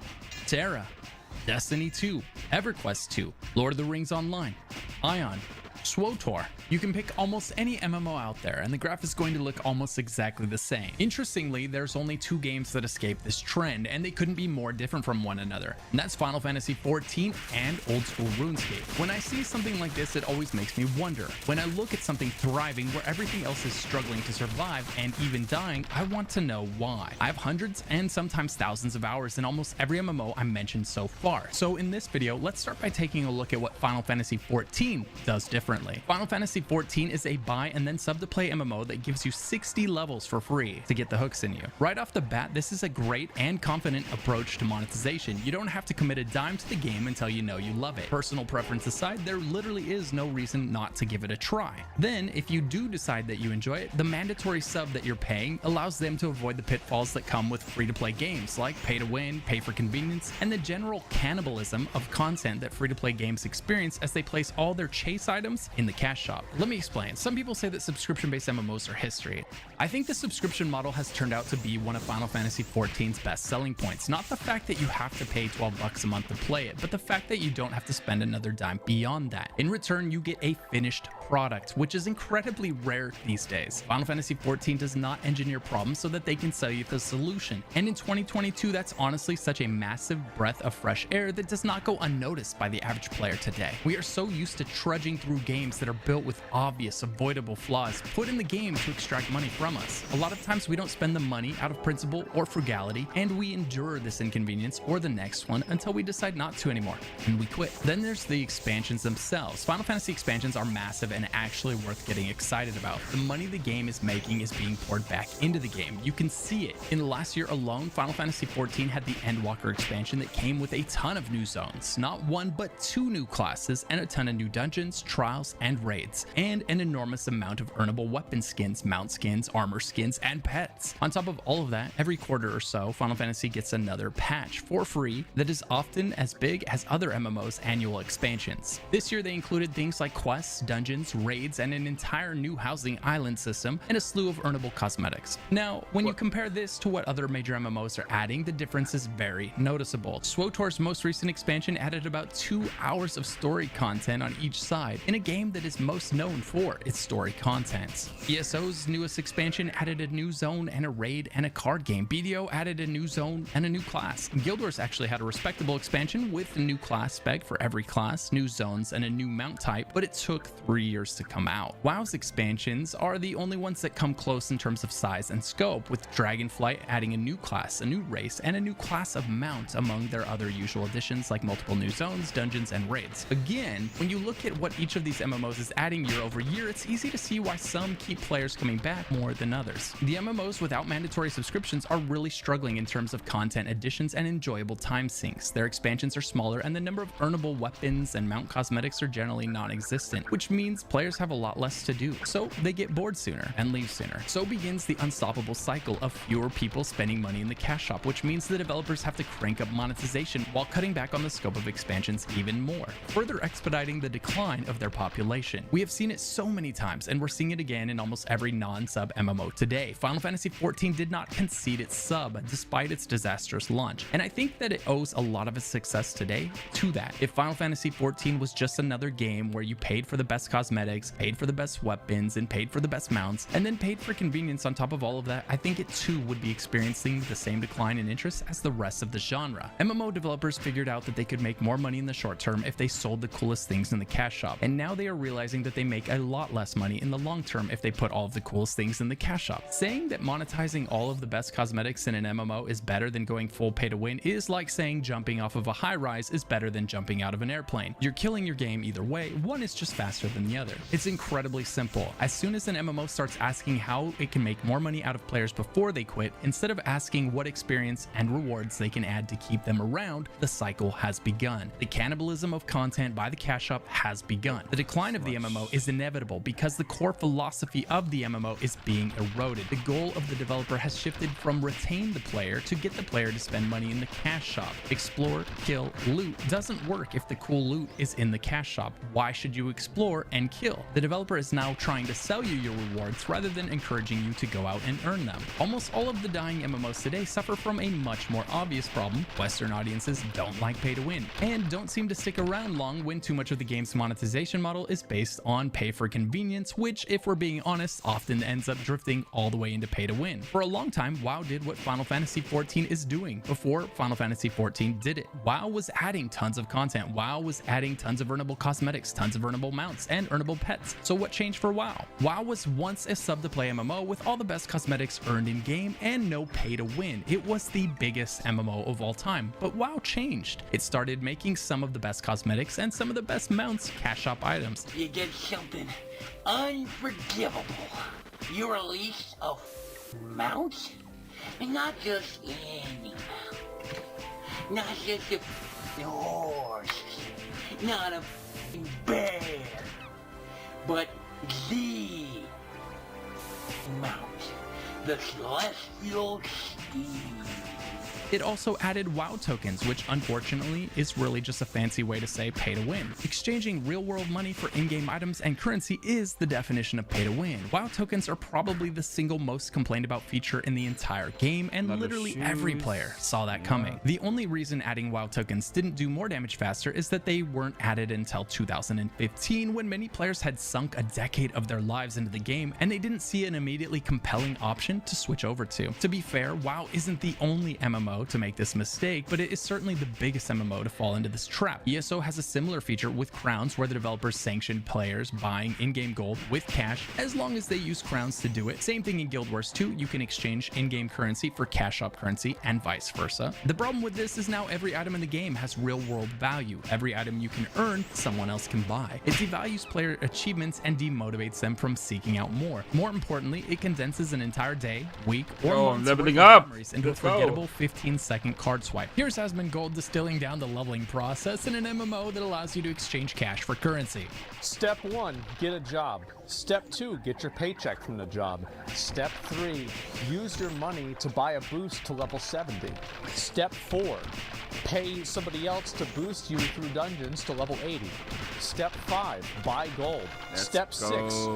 Terra, Destiny 2, EverQuest 2, Lord of the Rings Online, Ion, SWTOR. You can pick almost any MMO out there, and the graph is going to look almost exactly the same. Interestingly, there's only 2 games that escape this trend, and they couldn't be more different from one another, and that's Final Fantasy XIV and old school RuneScape. When I see something like this, it always makes me wonder. When I look at something thriving where everything else is struggling to survive and even dying, I want to know why. I have hundreds and sometimes thousands of hours in almost every MMO I mentioned so far. So in this video, let's start by taking a look at what Final Fantasy XIV does differently. Final Fantasy XIV is a buy and then sub to play MMO that gives you 60 levels for free to get the hooks in you. Right off the bat, this is a great and confident approach to monetization. You don't have to commit a dime to the game until you know you love it. Personal preference aside, there literally is no reason not to give it a try. Then, if you do decide that you enjoy it, the mandatory sub that you're paying allows them to avoid the pitfalls that come with free-to-play games like pay to win, pay for convenience, and the general cannibalism of content that free-to-play games experience as they place all their chase items in the cash shop. Let me explain. Some people say that subscription-based MMOs are history. I think the subscription model has turned out to be one of Final Fantasy XIV's best selling points. Not the fact that you have to pay $12 a month to play it, but the fact that you don't have to spend another dime beyond that. In return, you get a finished product, which is incredibly rare these days. Final Fantasy XIV does not engineer problems so that they can sell you the solution. And in 2022, that's honestly such a massive breath of fresh air that does not go unnoticed by the average player today. We are so used to trudging through games that are built with obvious, avoidable flaws put in the game to extract money from us. A lot of times we don't spend the money out of principle or frugality, and we endure this inconvenience or the next one until we decide not to anymore, and we quit. Then there's the expansions themselves. Final Fantasy expansions are massive and actually worth getting excited about. The money the game is making is being poured back into the game. You can see it. In the last year alone, Final Fantasy XIV had the Endwalker expansion that came with a ton of new zones, not one but 2 new classes, and a ton of new dungeons, trials, and raids, and an enormous amount of earnable weapon skins, mount skins, armor skins, and pets. On top of all of that, every quarter or so, Final Fantasy gets another patch for free that is often as big as other MMOs' annual expansions. This year they included things like quests, dungeons, raids, and an entire new housing island system, and a slew of earnable cosmetics. Now, when you compare this to what other major MMOs are adding, the difference is very noticeable. SWTOR's most recent expansion added about 2 hours of story content on each side, in a game that is most known for its story content. ESO's newest expansion added a new zone and a raid and a card game. BDO added a new zone and a new class. Guild Wars actually had a respectable expansion with a new class spec for every class, new zones, and a new mount type, but it took 3 years to come out. WoW's expansions are the only ones that come close in terms of size and scope, with Dragonflight adding a new class, a new race, and a new class of mount among their other usual additions like multiple new zones, dungeons, and raids. Again, when you look at what each of these these MMOs is adding year over year, it's easy to see why some keep players coming back more than others. The MMOs without mandatory subscriptions are really struggling in terms of content additions and enjoyable time sinks. Their expansions are smaller and the number of earnable weapons and mount cosmetics are generally non-existent, which means players have a lot less to do, so they get bored sooner and leave sooner. So begins the unstoppable cycle of fewer people spending money in the cash shop, which means the developers have to crank up monetization while cutting back on the scope of expansions even more, further expediting the decline of their population. We have seen it so many times, and we're seeing it again in almost every non-sub MMO today. Final Fantasy XIV did not concede its sub despite its disastrous launch, and I think that it owes a lot of its success today to that. If Final Fantasy XIV was just another game where you paid for the best cosmetics, paid for the best weapons, and paid for the best mounts, and then paid for convenience on top of all of that, I think it too would be experiencing the same decline in interest as the rest of the genre. MMO developers figured out that they could make more money in the short term if they sold the coolest things in the cash shop, and now they are realizing that they make a lot less money in the long term if they put all of the coolest things in the cash shop. Saying that monetizing all of the best cosmetics in an MMO is better than going full pay to win is like saying jumping off of a high rise is better than jumping out of an airplane. You're killing your game either way, one is just faster than the other. It's incredibly simple. As soon as an MMO starts asking how it can make more money out of players before they quit, instead of asking what experience and rewards they can add to keep them around, the cycle has begun. The cannibalism of content by the cash shop has begun. The decline of the MMO is inevitable because the core philosophy of the MMO is being eroded. The goal of the developer has shifted from retain the player to get the player to spend money in the cash shop. Explore, kill, loot doesn't work if the cool loot is in the cash shop. Why should you explore and kill? The developer is now trying to sell you your rewards rather than encouraging you to go out and earn them. Almost all of the dying MMOs today suffer from a much more obvious problem. Western audiences don't like pay to win and don't seem to stick around long when too much of the game's monetization model is based on pay for convenience, which, if we're being honest, often ends up drifting all the way into pay to win. For a long time, WoW did what Final Fantasy XIV is doing before Final Fantasy XIV did it. WoW was adding tons of content. WoW was adding tons of earnable cosmetics, tons of earnable mounts, and earnable pets. So what changed for WoW? WoW was once a sub-to-play MMO with all the best cosmetics earned in-game and no pay to win. It was the biggest MMO of all time, but WoW changed. It started making some of the best cosmetics and some of the best mounts cash shop items. You did something unforgivable. You released a mount? And not just any mount. Not just a horse. Not a bear. But the mount. The Celestial Steed. It also added WoW tokens, which unfortunately is really just a fancy way to say pay to win. Exchanging real-world money for in-game items and currency is the definition of pay to win. WoW tokens are probably the single most complained about feature in the entire game, and literally every player saw that coming. The only reason adding WoW tokens didn't do more damage faster is that they weren't added until 2015, when many players had sunk a decade of their lives into the game, and they didn't see an immediately compelling option to switch over to. To be fair, WoW isn't the only MMO to make this mistake, but it is certainly the biggest MMO to fall into this trap. ESO has a similar feature with crowns, where the developers sanction players buying in-game gold with cash as long as they use crowns to do it. Same thing in Guild Wars 2, you can exchange in-game currency for cash shop currency and vice versa. The problem with this is now every item in the game has real-world value. Every item you can earn, someone else can buy. It devalues player achievements and demotivates them from seeking out more. More importantly, it condenses an entire day, week, or month's leveling worth of up. memories into a Let's go. forgettable 15-second card swipe. Here's Asmon Gold distilling down the leveling process in an MMO that allows you to exchange cash for currency. Step 1, get a job. Step 2, get your paycheck from the job. Step 3, use your money to buy a boost to level 70. Step 4, pay somebody else to boost you through dungeons to level 80. Step 5, buy gold. Step 6,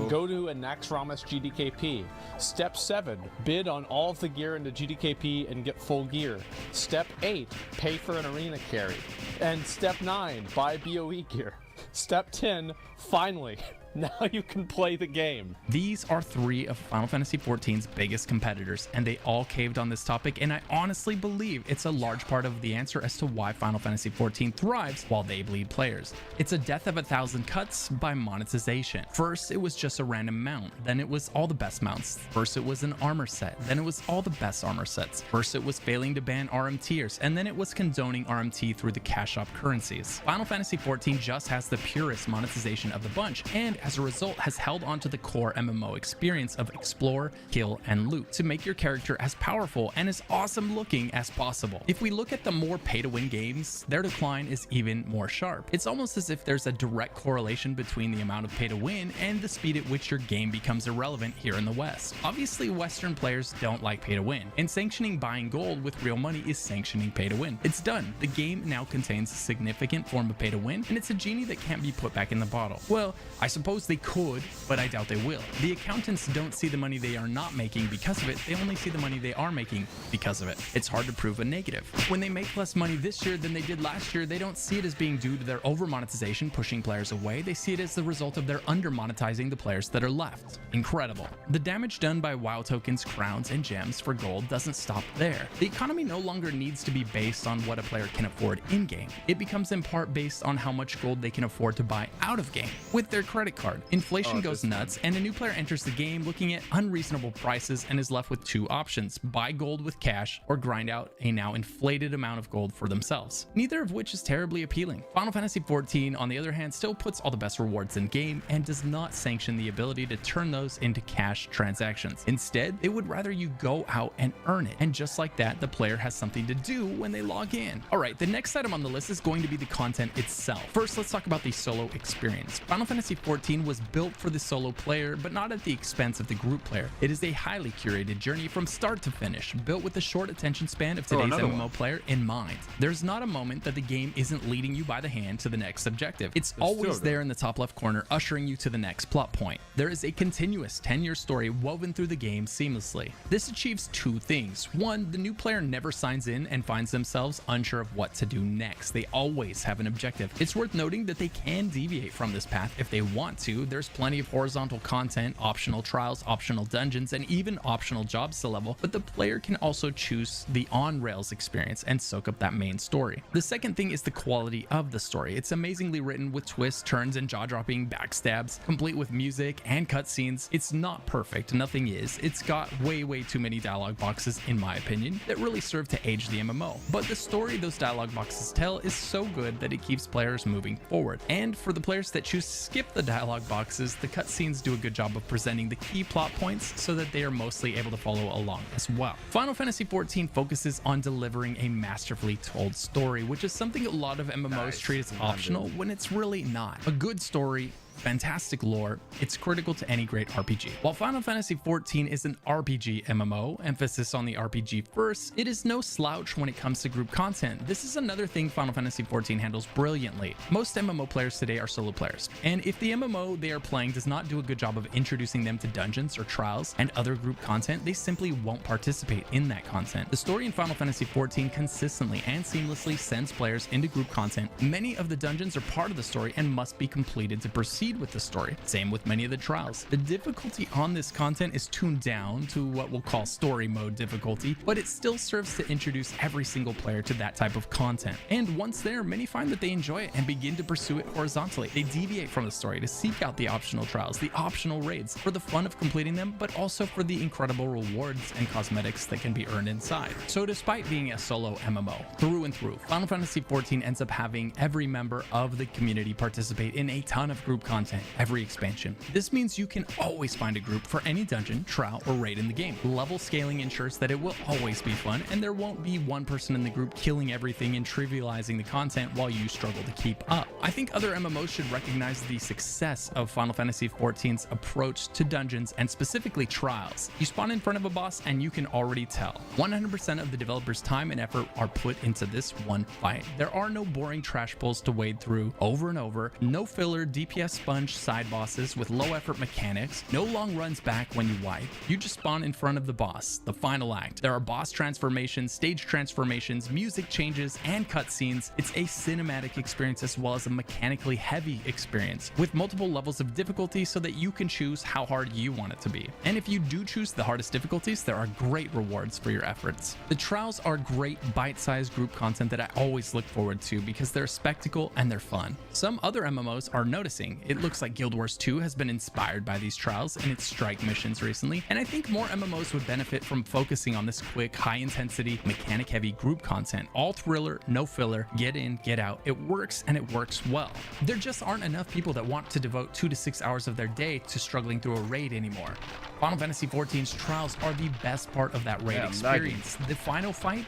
go to a Naxxramas GDKP. Step 7, bid on all of the gear into GDKP and get full gear. Step 8, pay for an arena carry. And Step 9, buy BOE gear. Step 10, finally, Now you can play the game. These are 3 of Final Fantasy XIV's biggest competitors, and they all caved on this topic, and I honestly believe it's a large part of the answer as to why Final Fantasy XIV thrives while they bleed players. It's a death of 1,000 cuts by monetization. First, it was just a random mount, then it was all the best mounts. First, it was an armor set, then it was all the best armor sets. First, it was failing to ban RMTers, and then it was condoning RMT through the cash shop currencies. Final Fantasy XIV just has the purest monetization of the bunch, and as a result has held onto the core MMO experience of explore, kill, and loot to make your character as powerful and as awesome looking as possible. If we look at the more pay-to-win games, their decline is even more sharp. It's almost as if there's a direct correlation between the amount of pay-to-win and the speed at which your game becomes irrelevant here in the West. Obviously, Western players don't like pay-to-win, and sanctioning buying gold with real money is sanctioning pay-to-win. It's done. The game now contains a significant form of pay-to-win, and it's a genie that can't be put back in the bottle. Well, I suppose they could, but I doubt they will. The accountants don't see the money they are not making because of it, they only see the money they are making because of it. It's hard to prove a negative. When they make less money this year than they did last year, they don't see it as being due to their over-monetization pushing players away, they see it as the result of their under-monetizing the players that are left. Incredible. The damage done by WoW tokens, crowns, and gems for gold doesn't stop there. The economy no longer needs to be based on what a player can afford in-game. It becomes in part based on how much gold they can afford to buy out of game with their credit card. Inflation goes nuts, and a new player enters the game looking at unreasonable prices and is left with 2 options: buy gold with cash or grind out a now inflated amount of gold for themselves, neither of which is terribly appealing. Final Fantasy XIV, on the other hand, still puts all the best rewards in game and does not sanction the ability to turn those into cash transactions. Instead, they would rather you go out and earn it, and just like that, the player has something to do when they log in. Alright, the next item on the list is going to be the content itself. First, let's talk about the solo experience. Final Fantasy XIV was built for the solo player, but not at the expense of the group player. It is a highly curated journey from start to finish, built with the short attention span of today's MMO player in mind. There's not a moment that the game isn't leading you by the hand to the next objective. It's always there in the top left corner, ushering you to the next plot point. There is a continuous 10-year story woven through the game seamlessly. This achieves 2 things. One, the new player never signs in and finds themselves unsure of what to do next. They always have an objective. It's worth noting that they can deviate from this path if they want to. There's plenty of horizontal content, optional trials, optional dungeons, and even optional jobs to level, but the player can also choose the on-rails experience and soak up that main story. The second thing is the quality of the story. It's amazingly written with twists, turns, and jaw-dropping backstabs, complete with music and cutscenes. It's not perfect, nothing is. It's got way too many dialogue boxes, in my opinion, that really serve to age the MMO. But the story those dialogue boxes tell is so good that it keeps players moving forward. And for the players that choose to skip the dialogue boxes, the cutscenes do a good job of presenting the key plot points so that they are mostly able to follow along as well. Final Fantasy XIV focuses on delivering a masterfully told story, which is something a lot of MMOs treat as optional when it's really not. A good story, fantastic lore, it's critical to any great RPG. While Final Fantasy XIV is an RPG MMO, emphasis on the RPG first, it is no slouch when it comes to group content. This is another thing Final Fantasy XIV handles brilliantly. Most MMO players today are solo players, and if the MMO they are playing does not do a good job of introducing them to dungeons or trials and other group content, they simply won't participate in that content. The story in Final Fantasy XIV consistently and seamlessly sends players into group content. Many of the dungeons are part of the story and must be completed to proceed with the story. Same with many of the trials. The difficulty on this content is tuned down to what we'll call story mode difficulty, but it still serves to introduce every single player to that type of content. And once there, many find that they enjoy it and begin to pursue it horizontally. They deviate from the story to seek out the optional trials, the optional raids, for the fun of completing them, but also for the incredible rewards and cosmetics that can be earned inside. So despite being a solo MMO, through and through, Final Fantasy XIV ends up having every member of the community participate in a ton of group content every expansion. This means you can always find a group for any dungeon, trial, or raid in the game. Level scaling ensures that it will always be fun, and there won't be one person in the group killing everything and trivializing the content while you struggle to keep up. I think other MMOs should recognize the success of Final Fantasy XIV's approach to dungeons and specifically trials. You spawn in front of a boss and you can already tell 100% of the developers' time and effort are put into this one fight. There are no boring trash pulls to wade through over and over, no filler DPS sponge side bosses with low effort mechanics, no long runs back when you wipe. You just spawn in front of the boss, the final act. There are boss transformations, stage transformations, music changes, and cutscenes. It's a cinematic experience as well as a mechanically heavy experience with multiple levels of difficulty so that you can choose how hard you want it to be. And if you do choose the hardest difficulties, there are great rewards for your efforts. The trials are great bite-sized group content that I always look forward to because they're a spectacle and they're fun. Some other MMOs are noticing. It looks like Guild Wars 2 has been inspired by these trials and its strike missions recently, and I think more MMOs would benefit from focusing on this quick, high-intensity, mechanic-heavy group content. All thriller, no filler, get in, get out. It works and it works well. There just aren't enough people that want to devote 2 to 6 hours of their day to struggling through a raid anymore. Final Fantasy XIV's trials are the best part of that raid experience. The final fight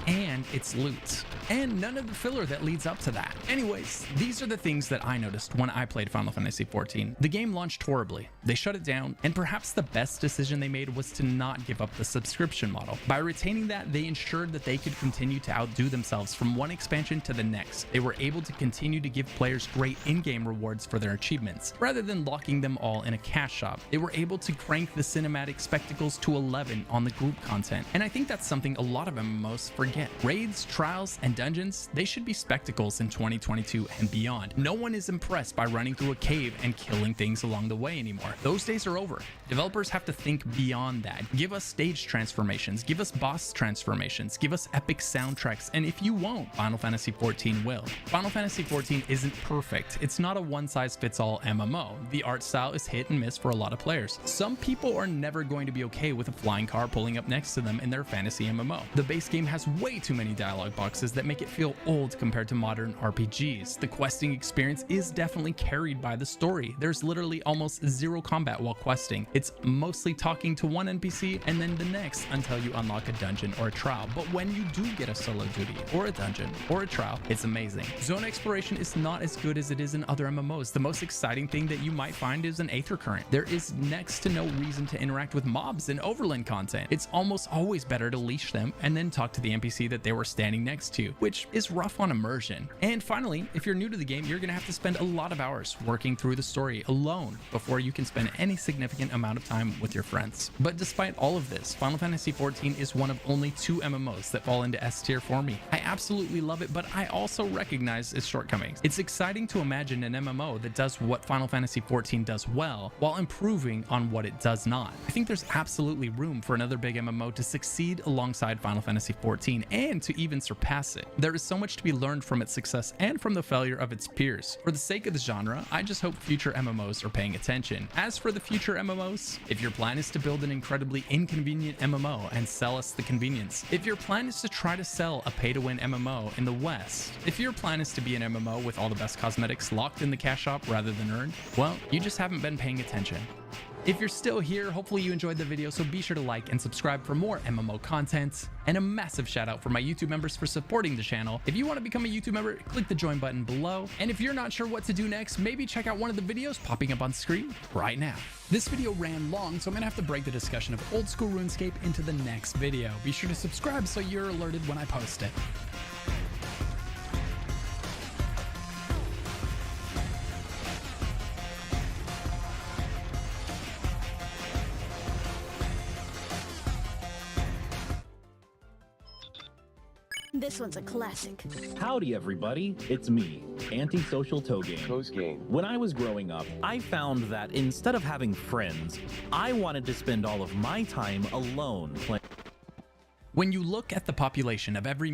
and its loot. And none of the filler that leads up to that. Anyways, these are the things that I noticed when I played Final Fantasy XIV. The game launched horribly. They shut it down, and perhaps the best decision they made was to not give up the subscription model. By retaining that, they ensured that they could continue to outdo themselves from one expansion to the next. They were able to continue to give players great in-game rewards for their achievements, rather than locking them all in a cash shop. They were able to crank the cinematic spectacles to 11 on the group content, and I think that's something a lot of MMOs forget. Raids, trials, and dungeons, they should be spectacles in 2022 and beyond. No one is impressed by running through a cave and killing things along the way anymore. Those days are over. Developers have to think beyond that. Give us stage transformations, give us boss transformations, give us epic soundtracks, and if you won't, Final Fantasy XIV will. Final Fantasy XIV isn't perfect. It's not a one-size-fits-all MMO. The art style is hit and miss for a lot of players. Some people are never going to be okay with a flying car pulling up next to them in their fantasy MMO. The base game has way too many dialogue boxes that make it feel old compared to modern RPGs. The questing experience is definitely carried by the story. There's literally almost zero combat while questing. It's mostly talking to one NPC and then the next until you unlock a dungeon or a trial. But when you do get a solo duty or a dungeon or a trial, it's amazing. Zone exploration is not as good as it is in other MMOs. The most exciting thing that you might find is an Aether Current. There is next to no reason to interact with mobs in Overland content. It's almost always better to leash them and then talk to the NPC that they were standing next to, which is rough on immersion. And finally, if you're new to the game, you're gonna have to spend a lot of hours working through the story alone before you can spend any significant amount of time with your friends. But despite all of this, Final Fantasy XIV is one of only 2 MMOs that fall into S tier for me. I absolutely love it, but I also recognize its shortcomings. It's exciting to imagine an MMO that does what Final Fantasy XIV does well while improving on what it does not. I think there's absolutely room for another big MMO to succeed alongside Final Fantasy XIV and to even surpass it. There is so much to be learned from its success and from the failure of its peers. For the sake of the genre, I just hope future MMOs are paying attention. As for the future MMOs, if your plan is to build an incredibly inconvenient MMO and sell us the convenience, if your plan is to try to sell a pay-to-win MMO in the West, if your plan is to be an MMO with all the best cosmetics locked in the cash shop rather than earned, well, you just haven't been paying attention. If you're still here, hopefully you enjoyed the video, so be sure to like and subscribe for more MMO content. And a massive shout out for my YouTube members for supporting the channel. If you want to become a YouTube member, click the join button below. And if you're not sure what to do next, maybe check out one of the videos popping up on screen right now. This video ran long, so I'm gonna have to break the discussion of old school RuneScape into the next video. Be sure to subscribe so you're alerted when I post it. This one's a classic. Howdy everybody, it's me, Antisocial Toegame. When I was growing up, I found that instead of having friends, I wanted to spend all of my time alone playing. When you look at the population of every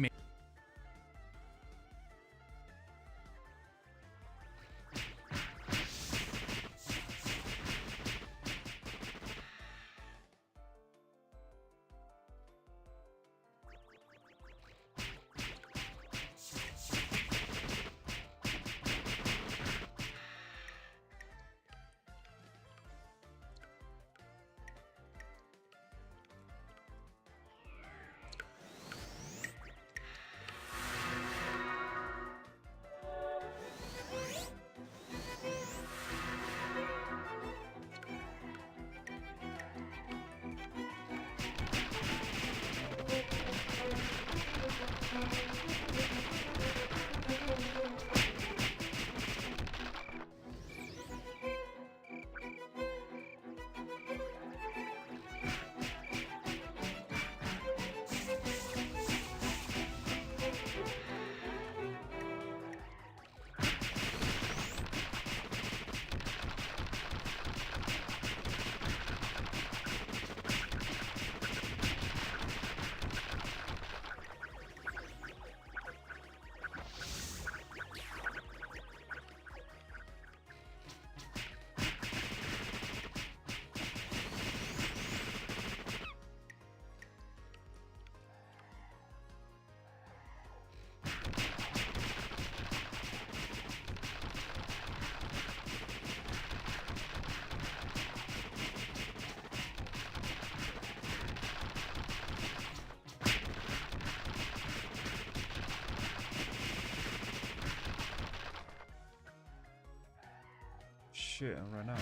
shit and run out.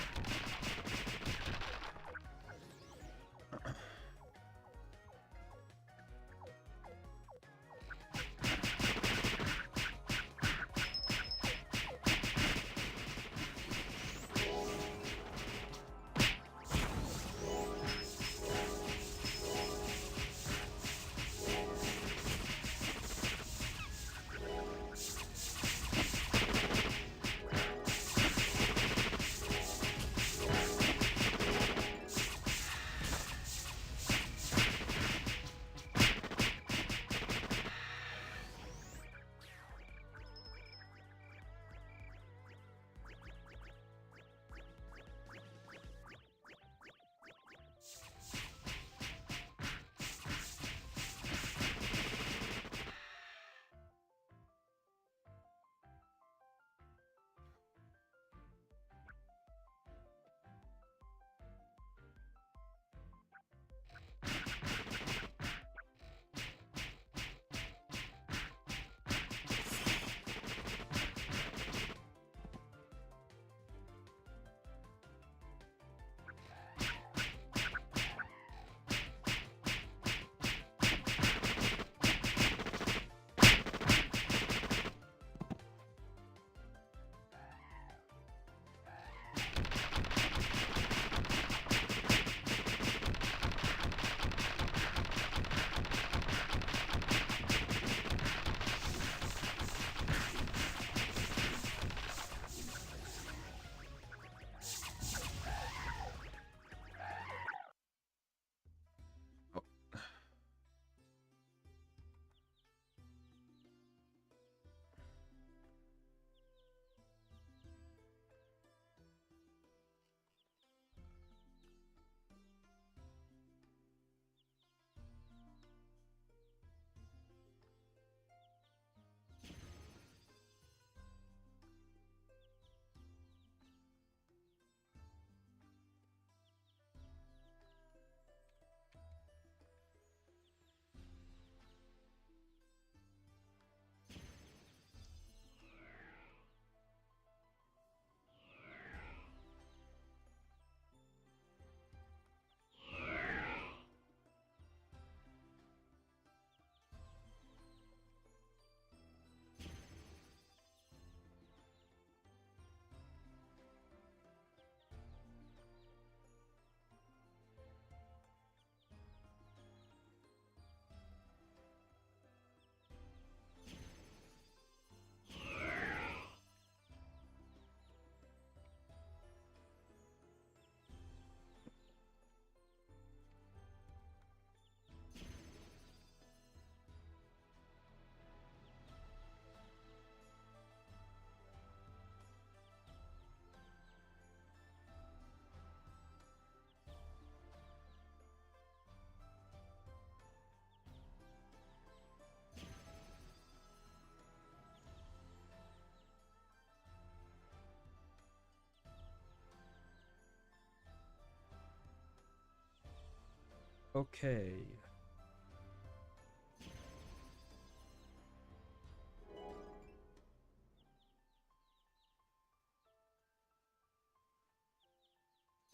Okay.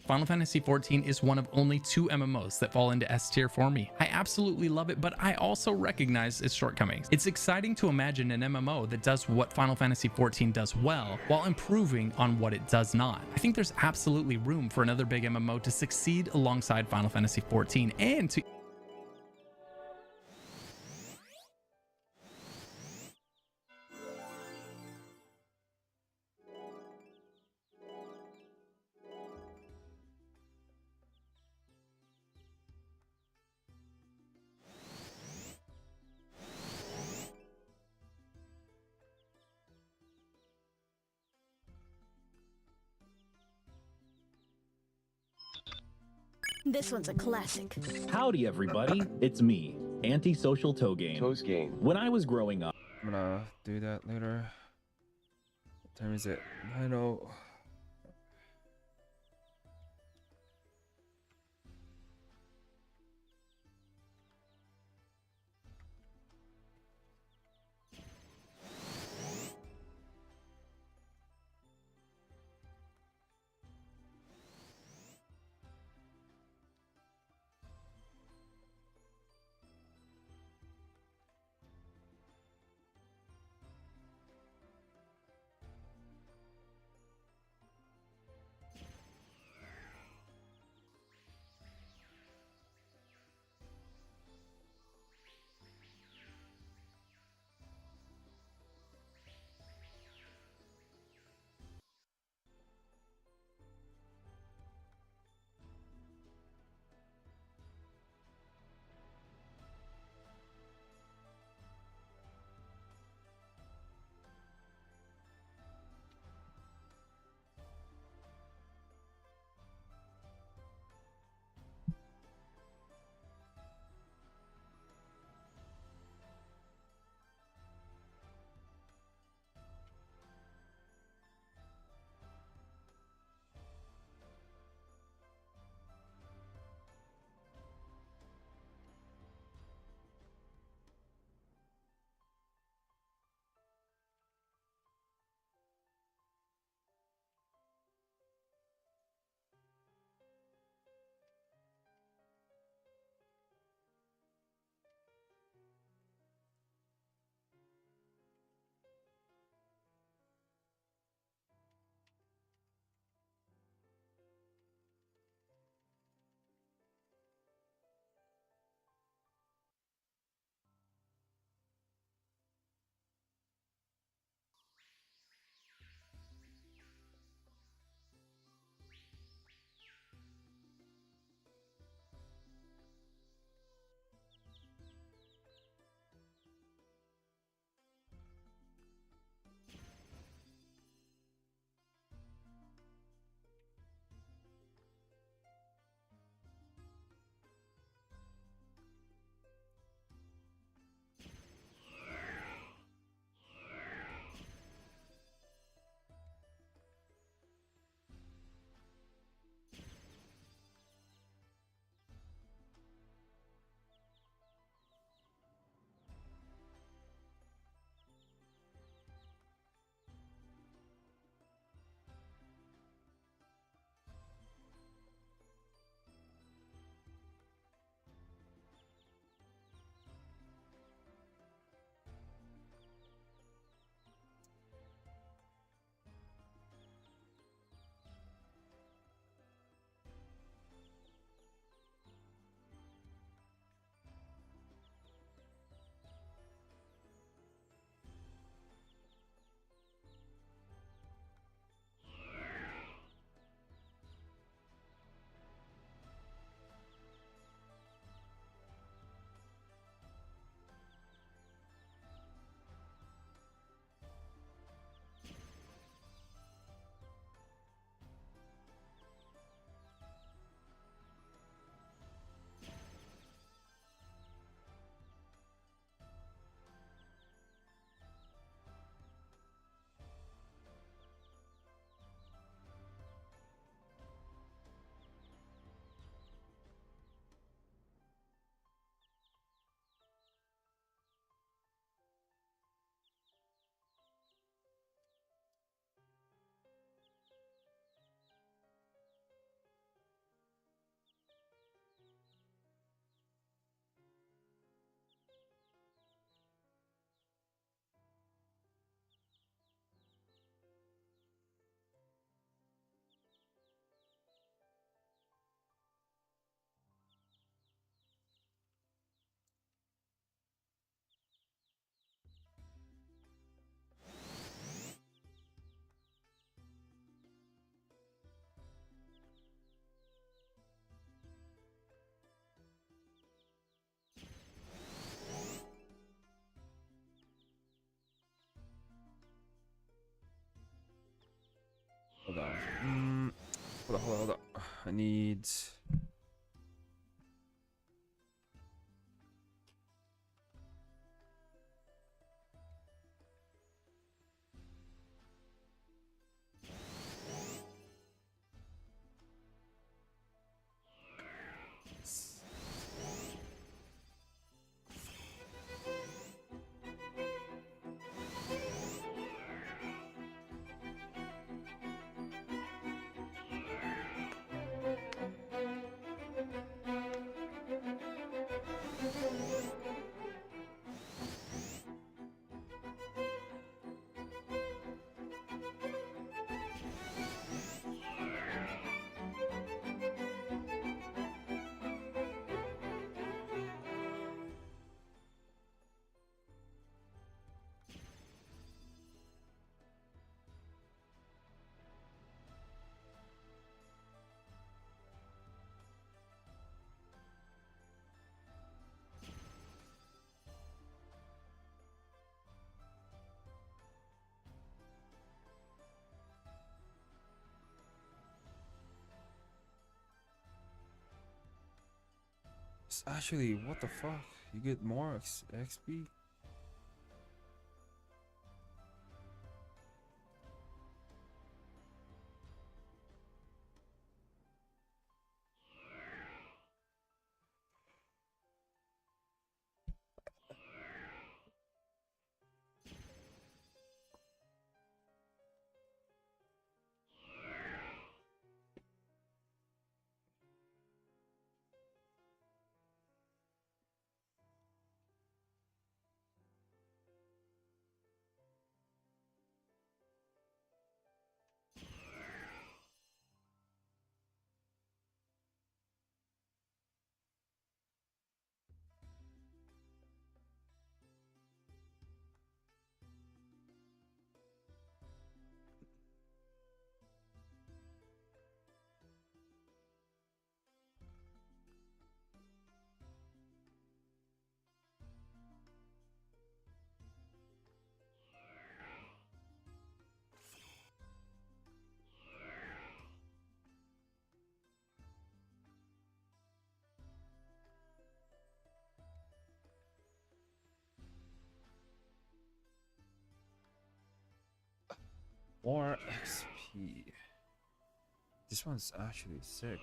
Final Fantasy XIV is one of only 2 MMOs that fall into S tier for me. I absolutely love it, but I also recognize its shortcomings. It's exciting to imagine an MMO that does what Final Fantasy XIV does well, while improving on what it does not. I think there's absolutely room for another big MMO to succeed alongside Final Fantasy XIV and to This one's a classic. Howdy, everybody. It's me, Antisocial Toe Game. When I was growing up, I'm gonna do that later. What time is it? 9:00. Hold on. Hold on. I need. Actually, what the fuck? You get more XP? More XP. This one's actually sick.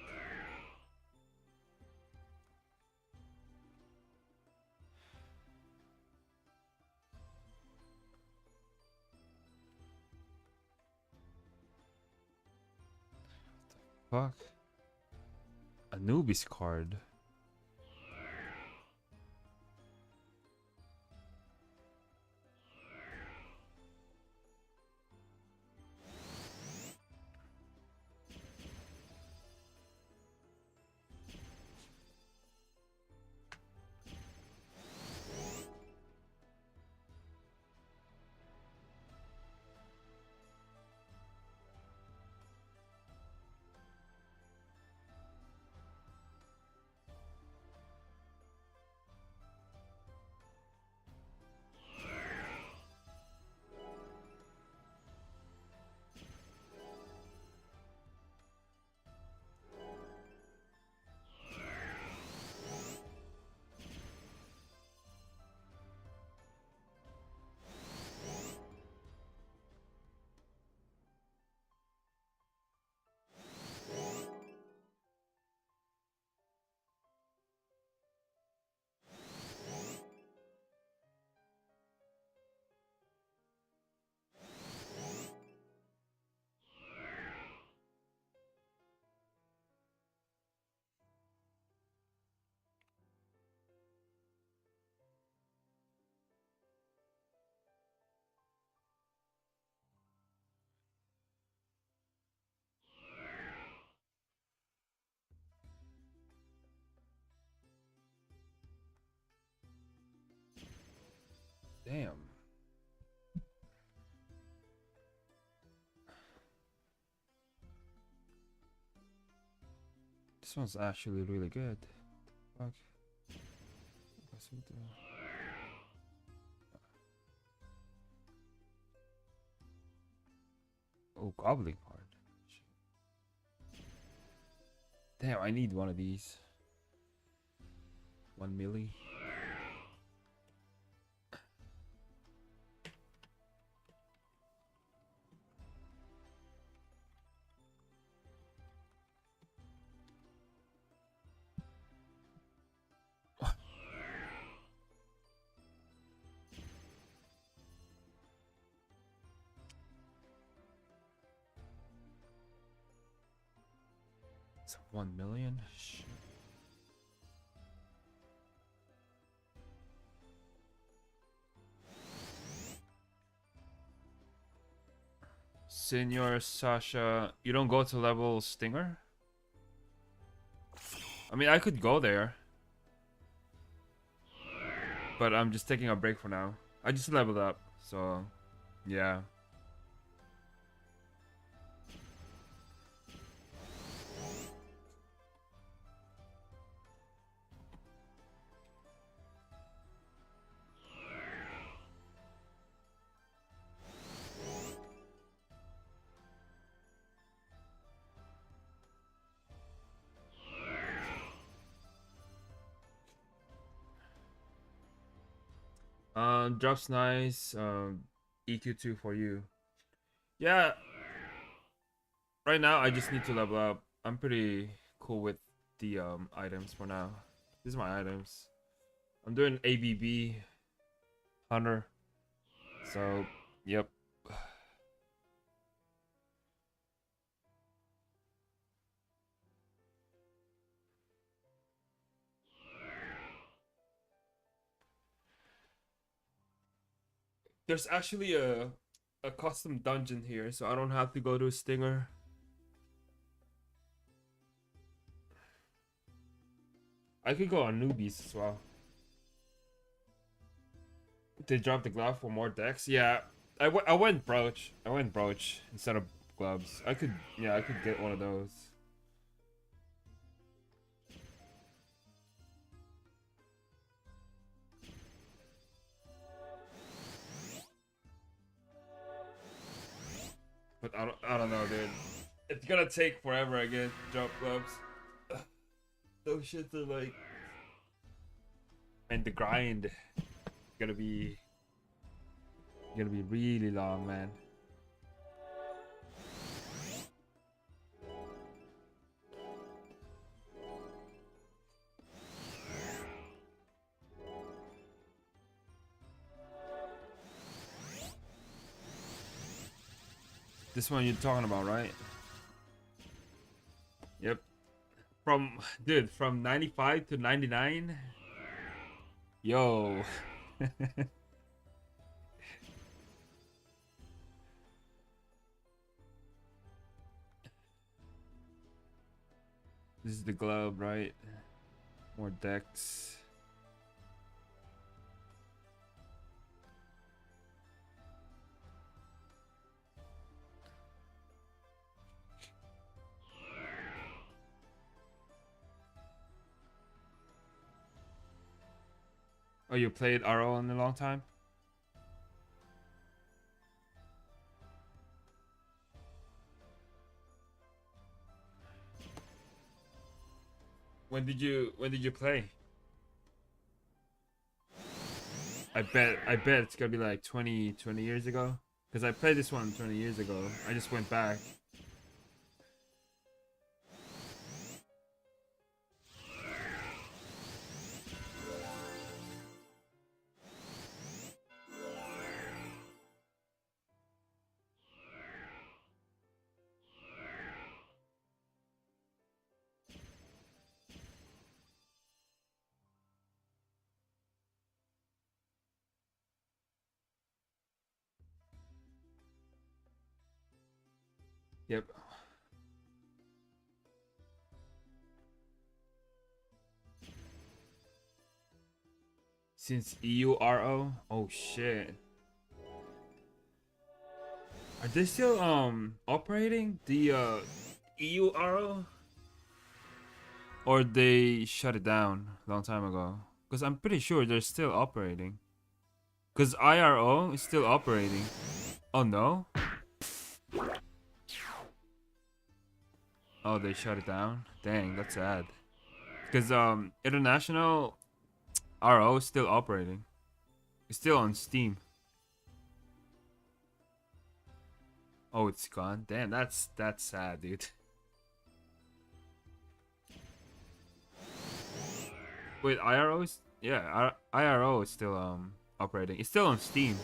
Fuck. Anubis card. Damn. This one's actually really good. Fuck. What's with the... Oh, goblin card. Damn, I need one of these. 1 milli. It's 1 million. Shit. Senor Sasha, you don't go to level Stinger? I mean, I could go there. But I'm just taking a break for now. I just leveled up, so yeah. Drops nice. EQ2 for you. Yeah. Right now, I just need to level up. I'm pretty cool with the items for now. These are my items. I'm doing ABB Hunter. So, yep. There's actually a custom dungeon here, so I don't have to go to a Stinger. I could go on newbies as well. They dropped the glove for more decks. Yeah, I went brooch. I went brooch instead of gloves. I could get one of those. But I don't know, dude. It's gonna take forever again. Drop gloves. Those shits are like, and the grind gonna be really long, man. This one you're talking about, right? Yep. From 95 to 99. Yo. This is the glove, right? More decks. Oh, you played RO in a long time? When did you play? I bet it's gonna be like 20 years ago. Because I played this one 20 years ago. I just went back. Yep. Since EURO? Oh shit. Are they still operating the EURO? Or they shut it down a long time ago? Because I'm pretty sure they're still operating. Because IRO is still operating. Oh no? Oh, they shut it down. Dang, that's sad. Because international RO is still operating. It's still on Steam. Oh, it's gone. Damn, that's sad, dude. Wait, IRO is IRO is still operating. It's still on Steam.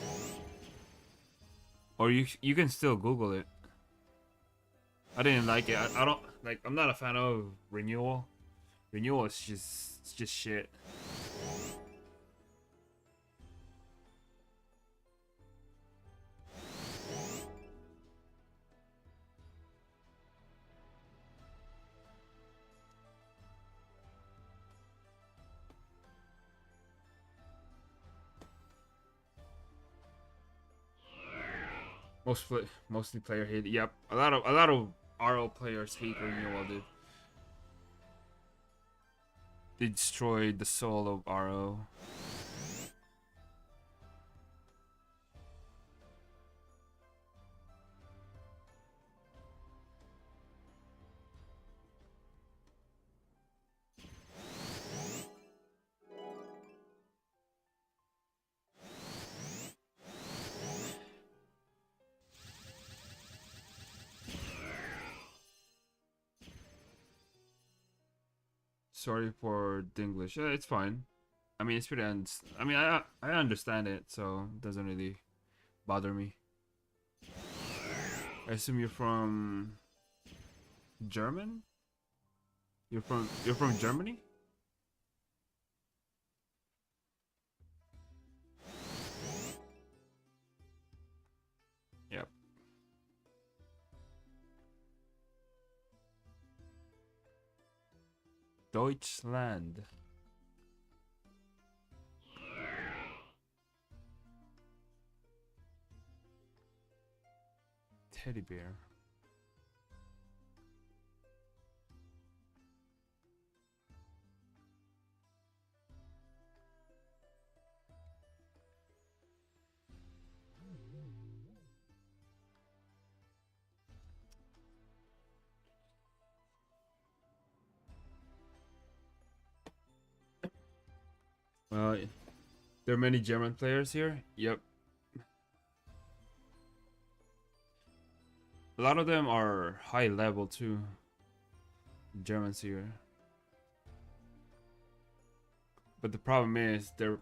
Or you can still Google it. I didn't like it. I don't like. I'm not a fan of renewal. Renewal is just shit. Mostly player hate. Yep, a lot of RO players hate renewal, dude. They destroyed the soul of RO. Sorry for Dinglish. It's fine. I mean, it's pretty. I mean, I understand it, so it doesn't really bother me. I assume you're from German. You're from Germany. Yep. Deutschland. Teddy bear. Well, there are many German players here. Yep. A lot of them are high level too. Germans here. But the problem is their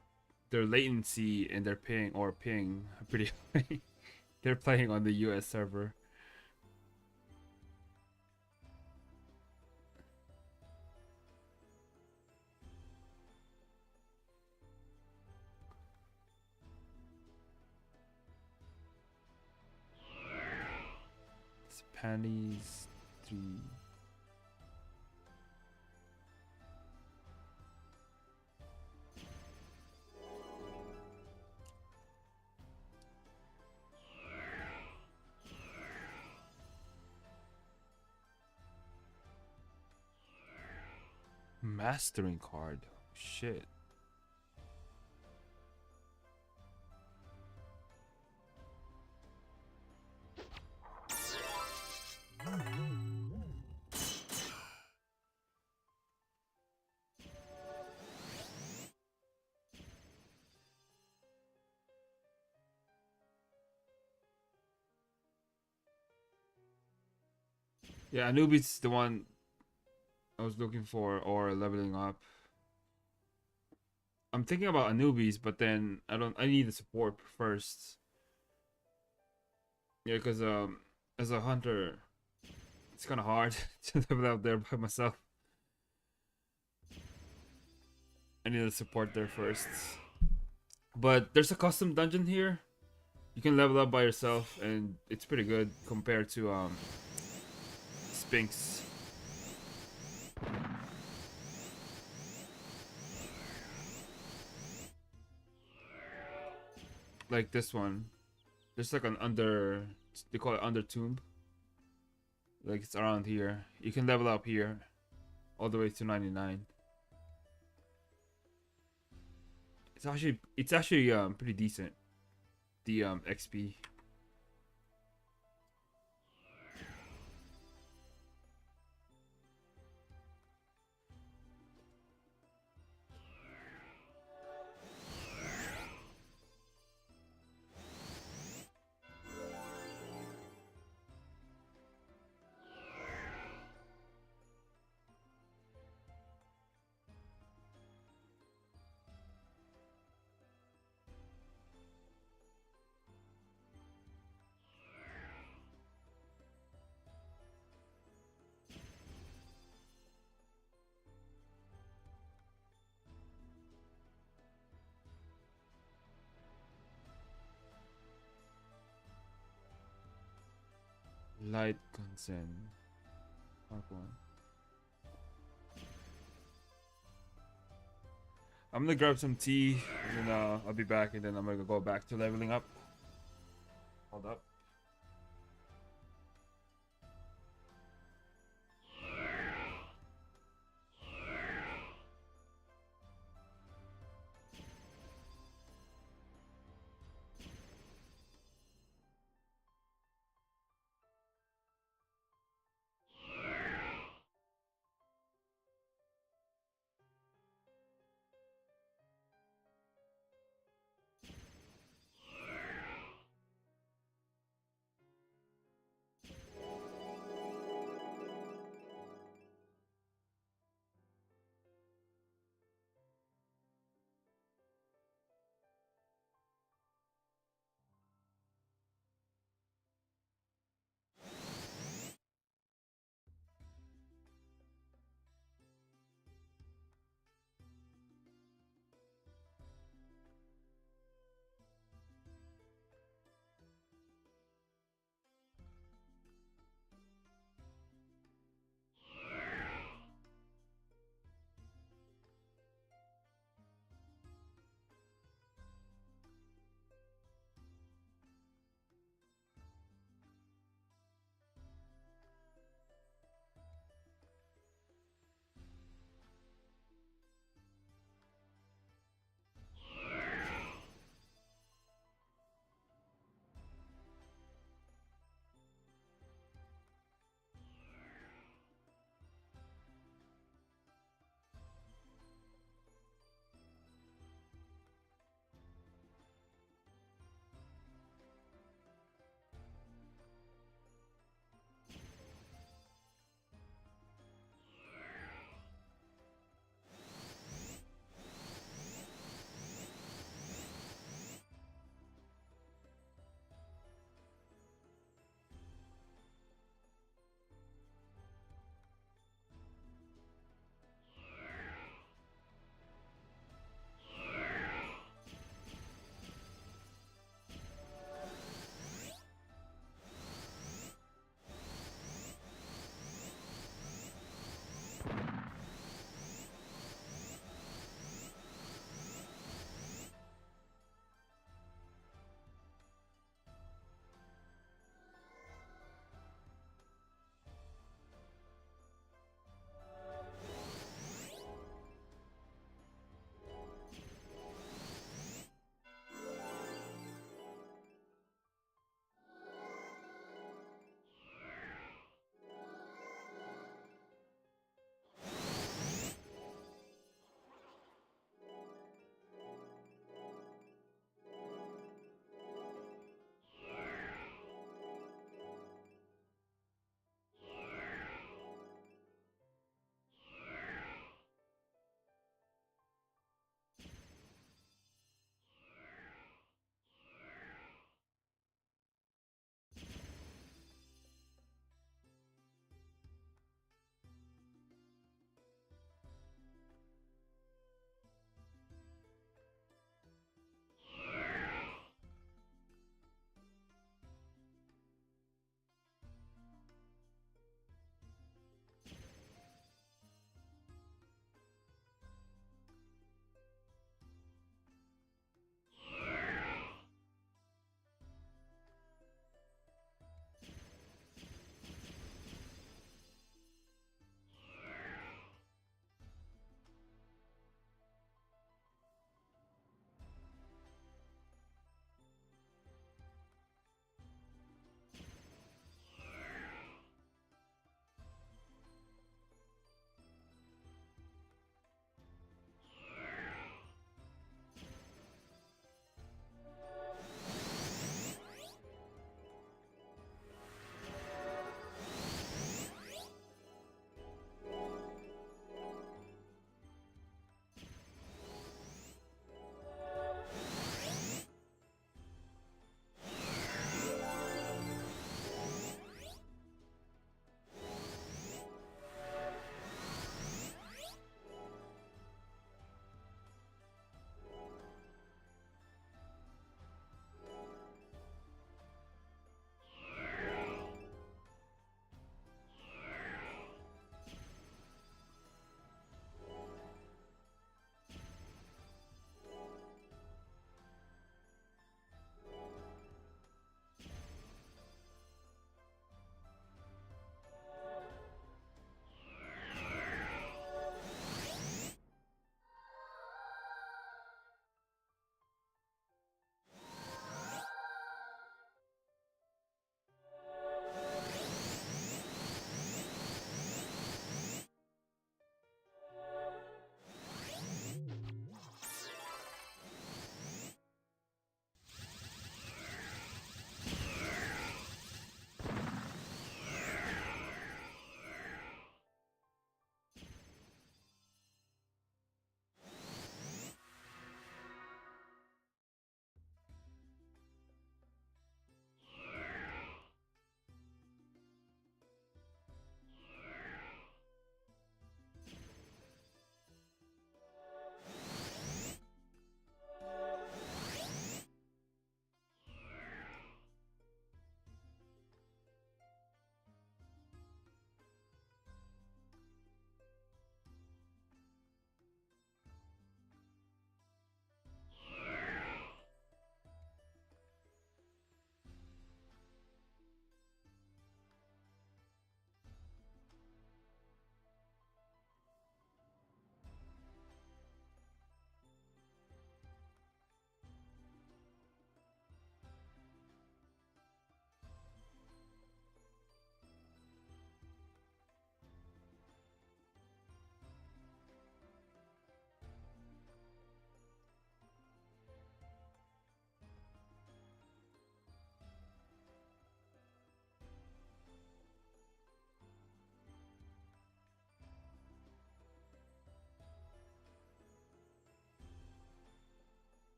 latency and their ping are pretty high. They're playing on the US server. Spanish 3. Mastering card. Shit. Yeah, Anubis the one I was looking for, or leveling up. I'm thinking about Anubis, but then I need the support first. Yeah, because as a hunter, it's kind of hard to level out there by myself. I need the support there first. But there's a custom dungeon here. You can level up by yourself, and it's pretty good compared to Sphinx. Like this one. There's like an they call it under tomb. Like it's around here. You can level up here all the way to 99. It's actually pretty decent. The XP. Light consent. Mark 1. I'm gonna grab some tea and then I'll be back and then I'm gonna go back to leveling up. Hold up.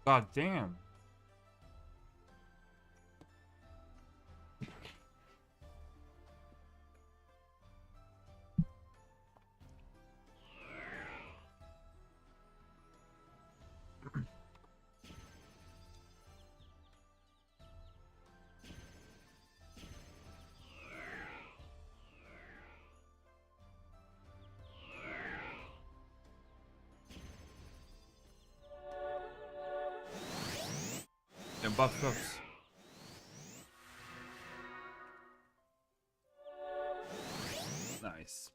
God damn. And buff cups. Nice.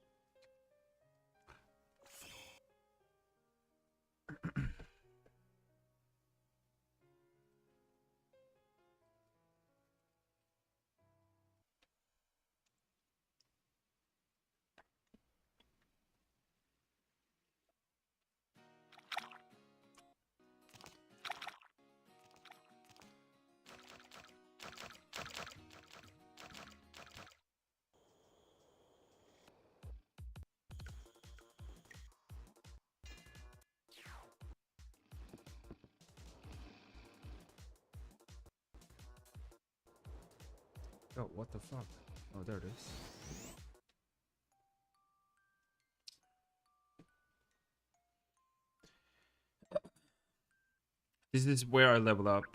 Oh, what the fuck? Oh, there it is. This is where I level up.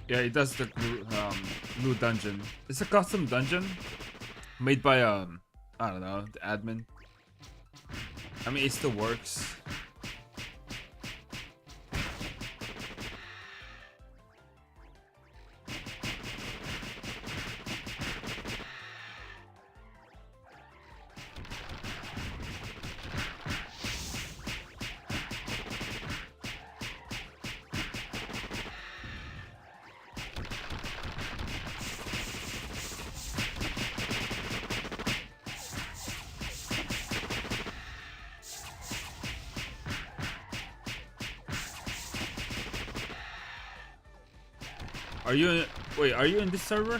Yeah, it does the new dungeon. It's a custom dungeon made by I don't know, the admin. I mean, it still works. Are you in, wait, are you in this server?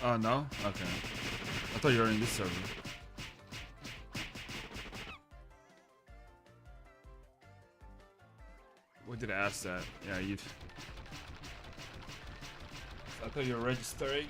Oh no? Okay. I thought you were in this server. What did I ask that? Yeah, you. I thought you were registering.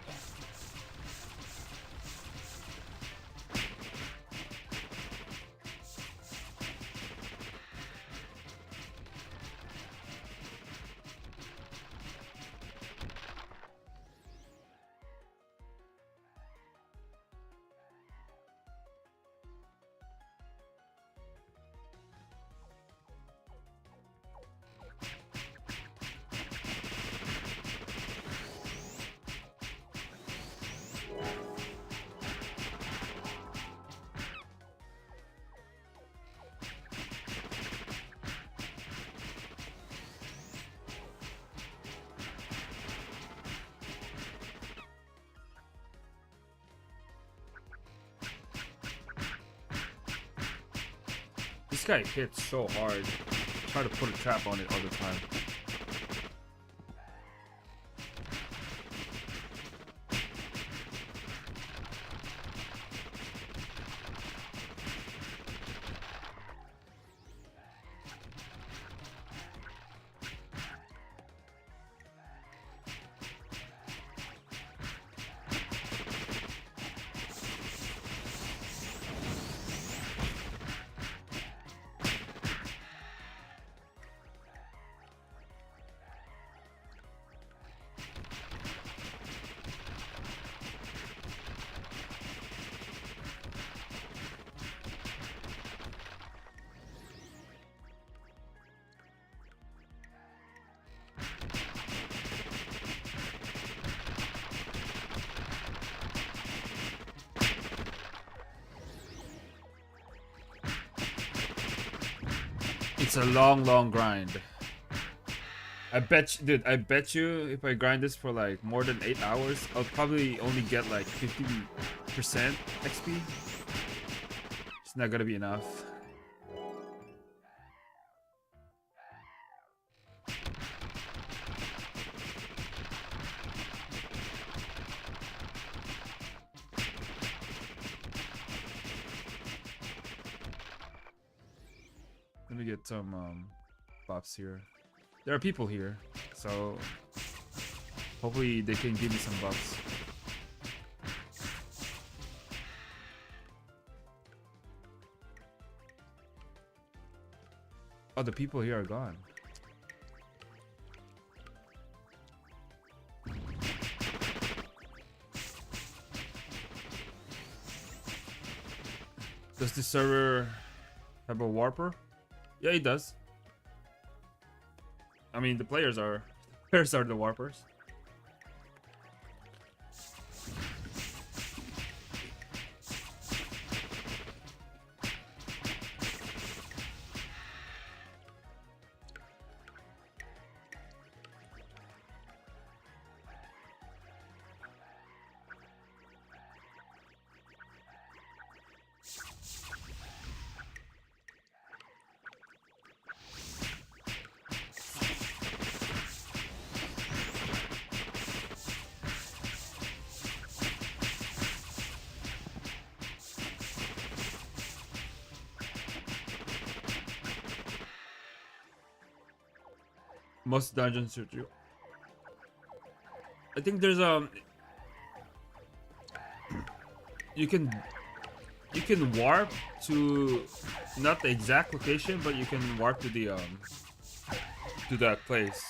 This guy hits so hard. Try to put a trap on it all the time. It's a long grind. I bet you if I grind this for like more than 8 hours, I'll probably only get like 50% XP. It's not gonna be enough. Let me get some buffs here. There are people here, so hopefully they can give me some buffs. Oh, the people here are gone. Does the server have a warper? Yeah, it does. I mean, the players are the warpers. Most dungeons shoot you. I think there's you can warp to not the exact location, but you can warp to the to that place.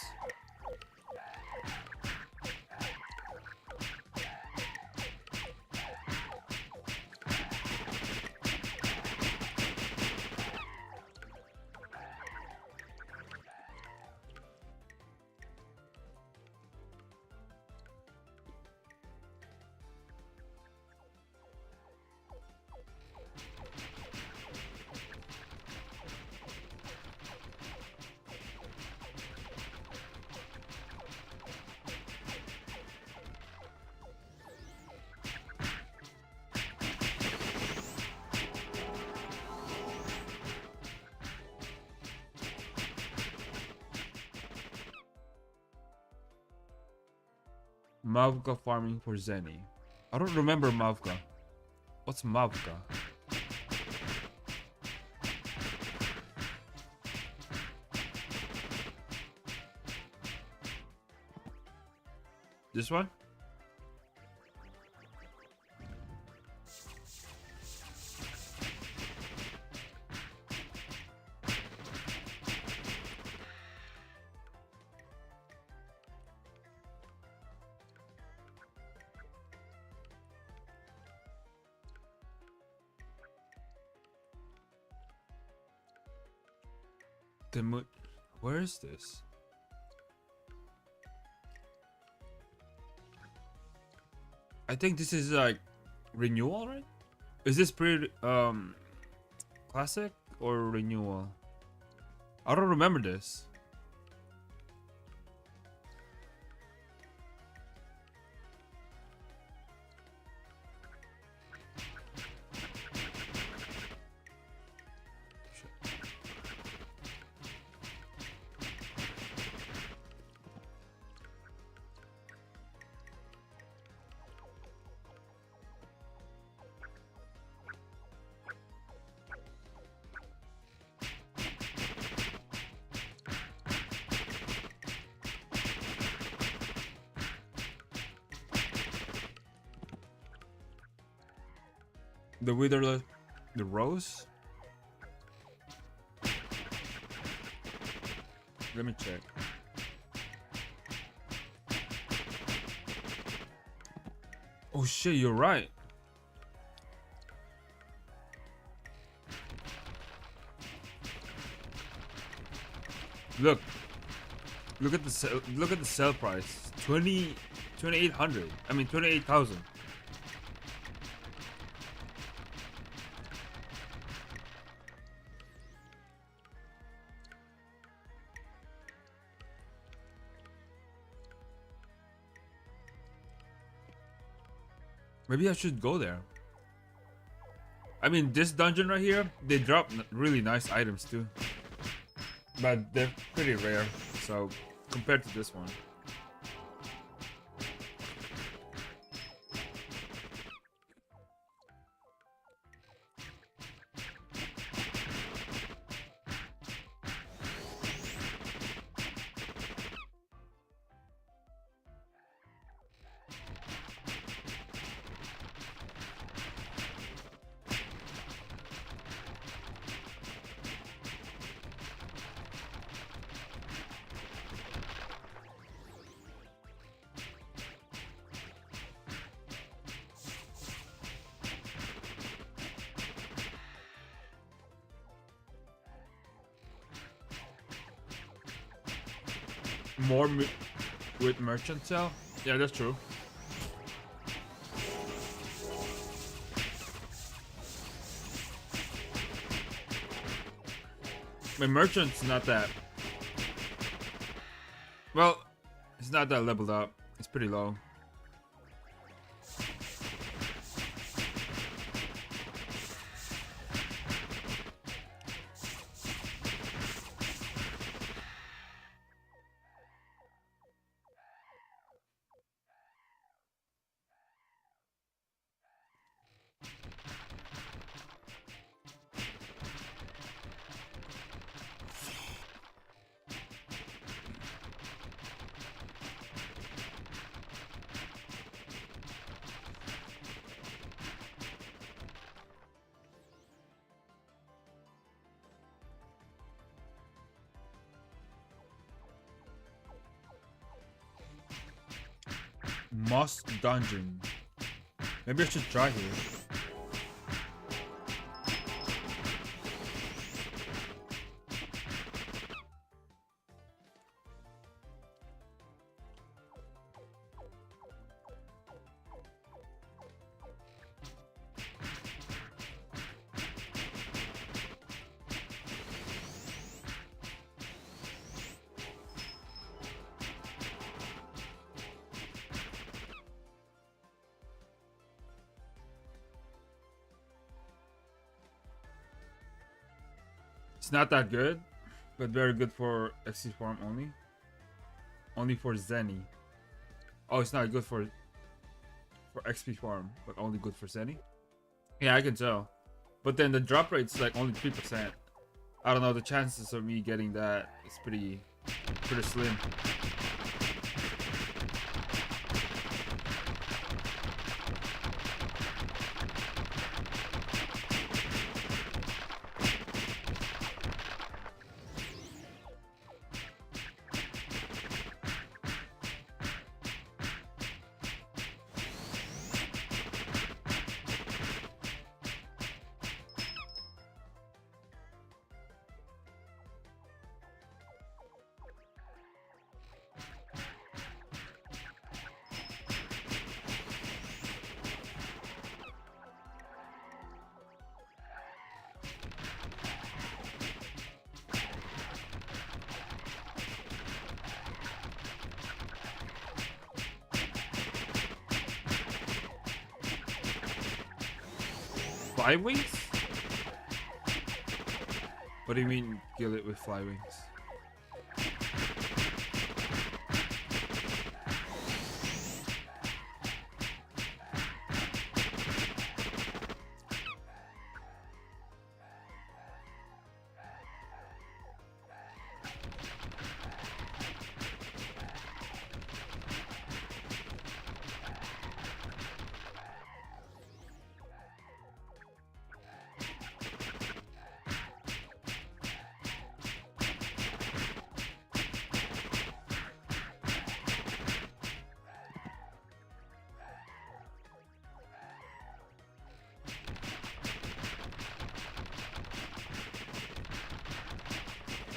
Mavka farming for Zenny. I don't remember Mavka. What's Mavka? This one? Where is this? I think this is like renewal, right? Is this classic or renewal? I don't remember this. The wither, the rose. Let me check. Oh shit, you're right. Look at the sell price. 2,800. I mean 28,000. Maybe I should go there. I mean, this dungeon right here, they drop really nice items too. But they're pretty rare, so compared to this one. More with merchant sell? Yeah, that's true. My merchant's not that. Well, it's not that leveled up. It's pretty low. Moss dungeon. Maybe I should try here. It's not that good, but very good for XC farm only. Only for Zenny. Oh, it's not good for XP farm, but only good for Zenny. Yeah, I can tell. But then the drop rate's like only 3%. I don't know, the chances of me getting that is pretty slim. Fly wings? What do you mean kill it with fly wings?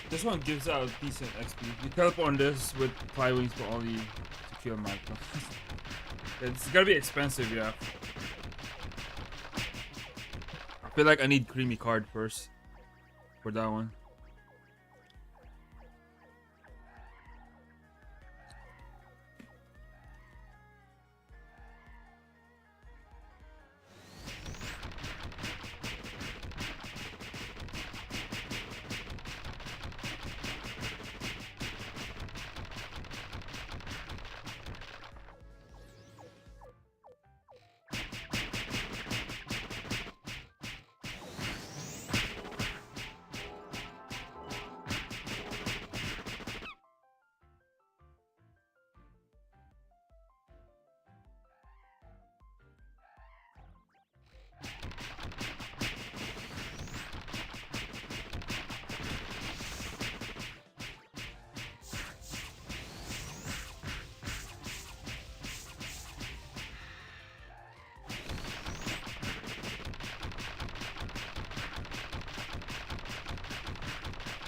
This one gives out decent XP. You teleport on this with fly wings for only to kill Marco. It's gotta be expensive, yeah. I feel like I need creamy card first for that one.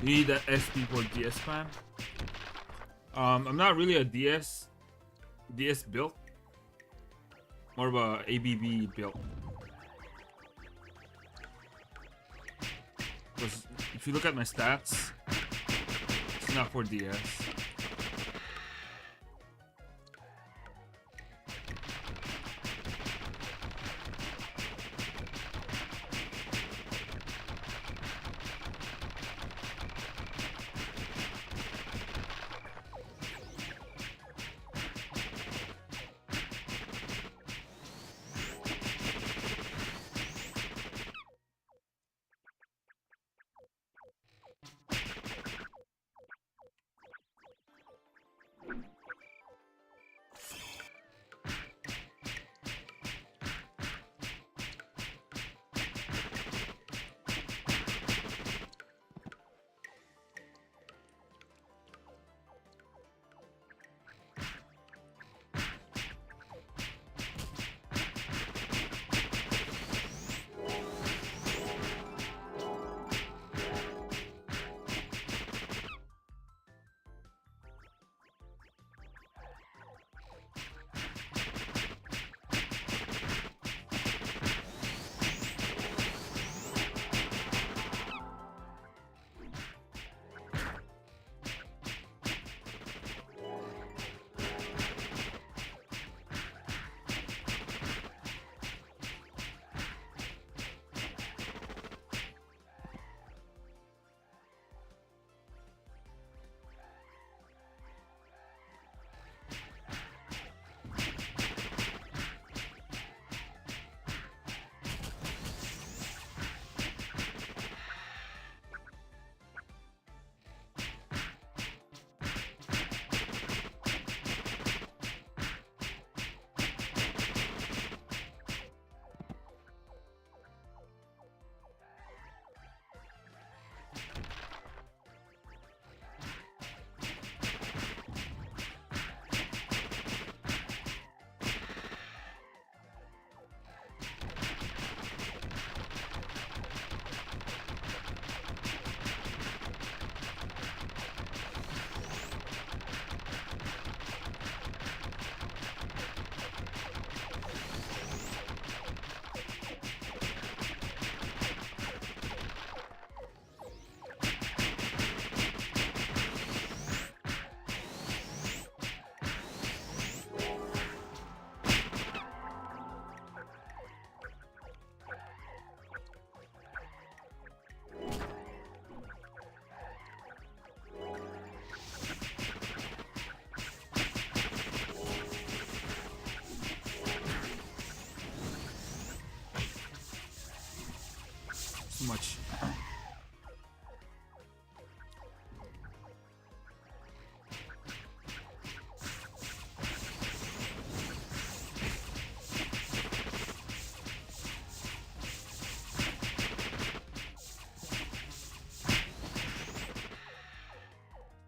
You need that SP for DS plan. I'm not really a DS build. More of a ABB build. Because if you look at my stats, it's not for DS.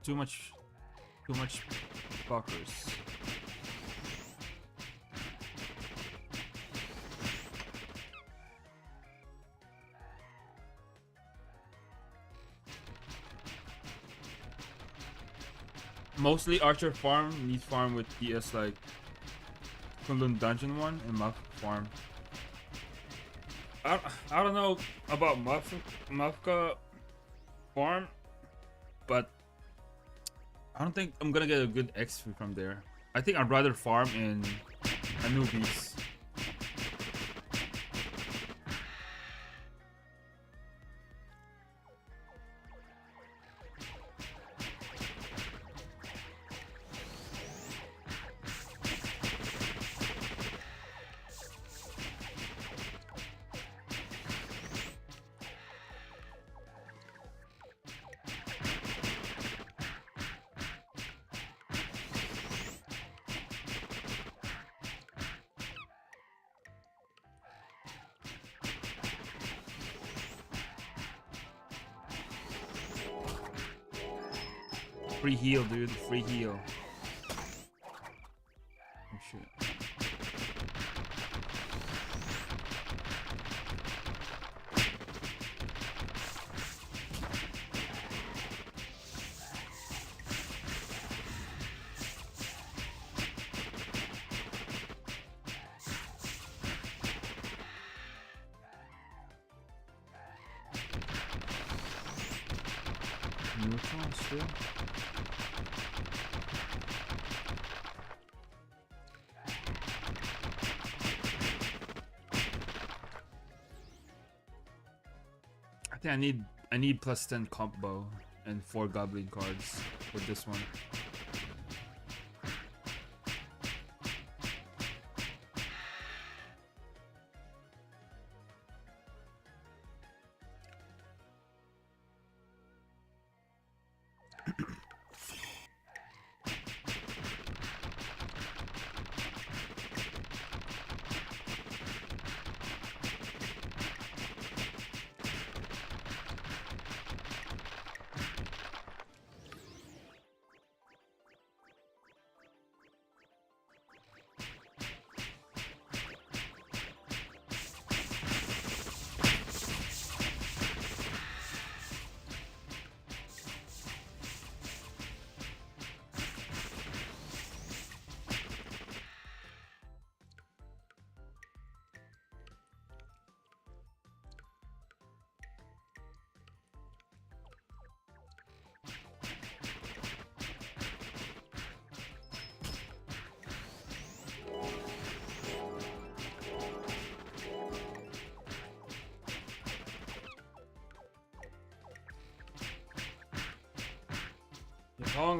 Too much. Too much blockers. Mostly Archer farm needs farm with DS like Kunlun Dungeon 1 and Muff farm. I don't know about Mufka farm, but I don't think I'm gonna get a good XP from there. I think I'd rather farm in Anubis. Free heal, dude. Free heal. Oh shit. neutral still. I think I need plus 10 combo and 4 goblin cards with this one.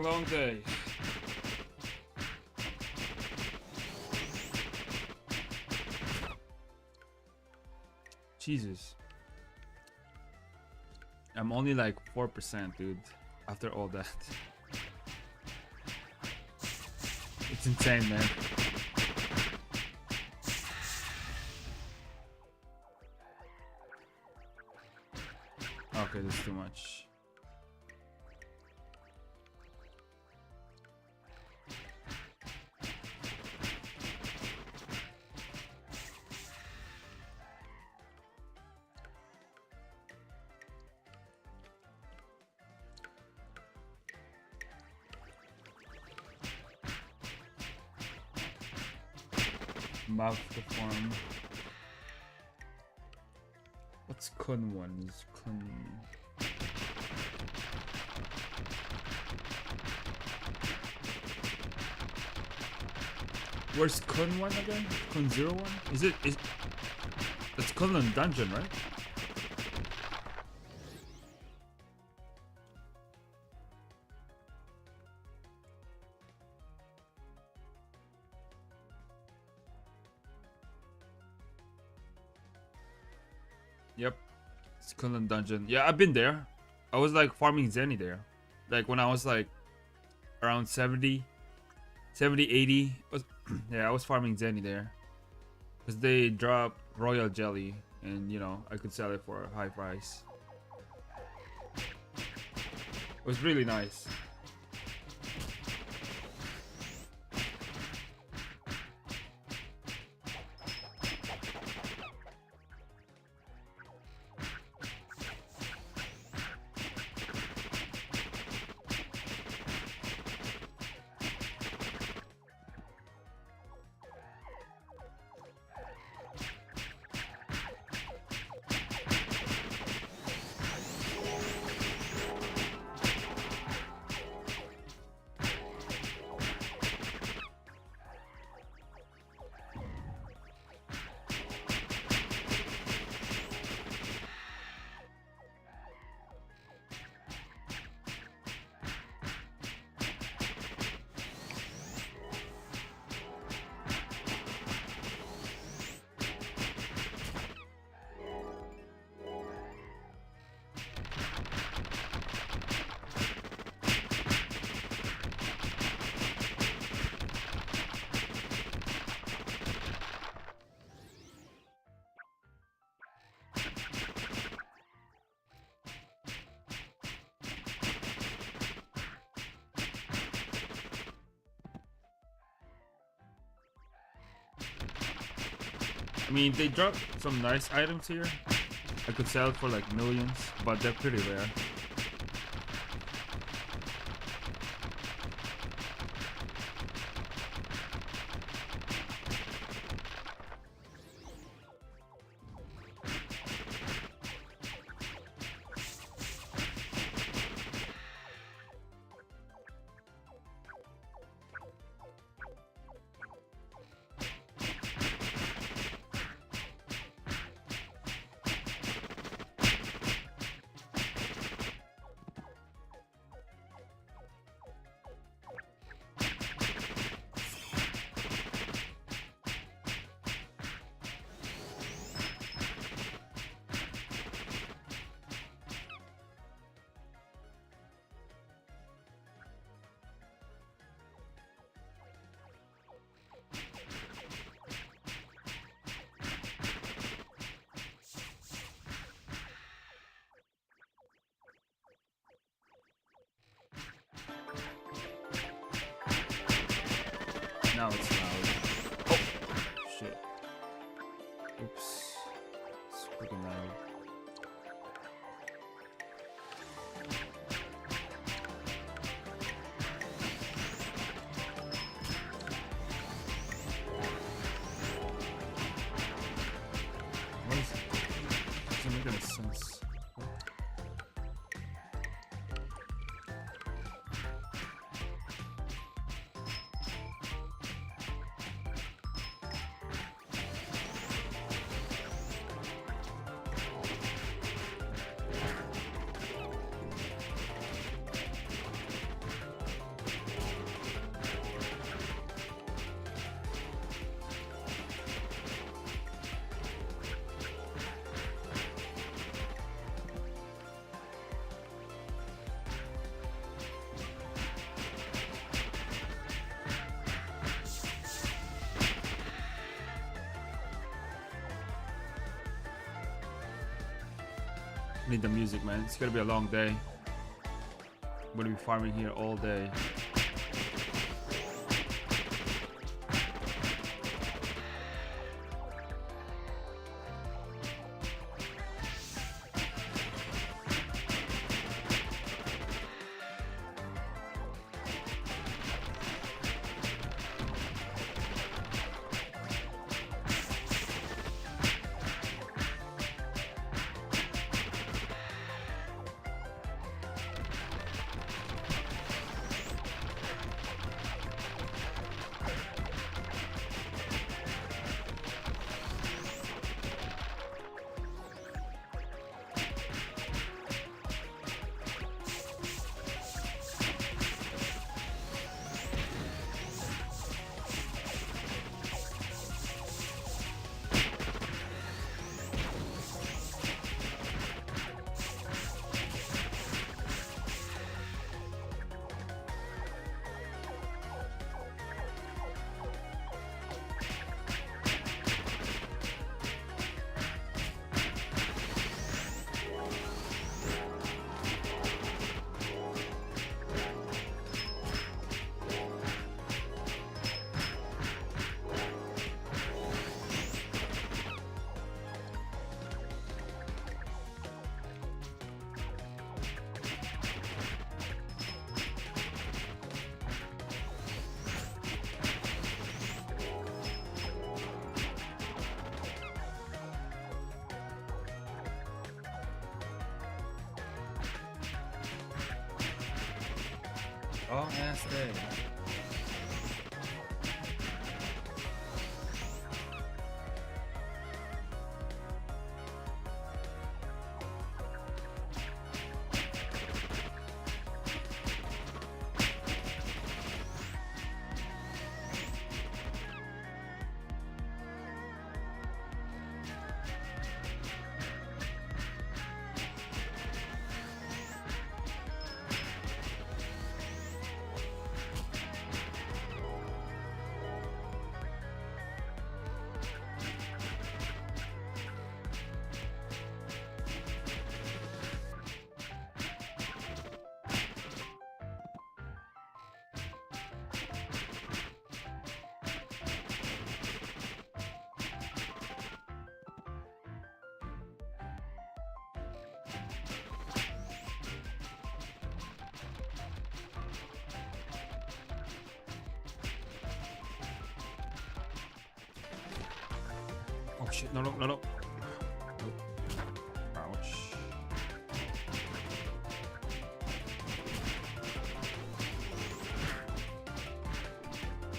Long day. Jesus. I'm only like 4%, dude. After all that. It's insane, man. Okay, this is too much. Mouth to form. What's Kun one? Is Kun? Where's Kun one again? Kun 01? Is it's Kunlun Dungeon, right? Yep, it's Kunlun Dungeon. Yeah, I've been there. I was like farming Zenny there. Like when I was like around 70, 80. Yeah, I was farming Zenny there. Because they dropped Royal Jelly and you know, I could sell it for a high price. It was really nice. I mean, they dropped some nice items here. I could sell for like millions, but they're pretty rare. now it's loud. Oh shit. Oops. It's freaking loud. What is it? Doesn't make any sense. I need the music, man. It's gonna be a long day. I'm gonna be farming here all day. Long ass day. Oh shit, no, no, no, no. Ouch.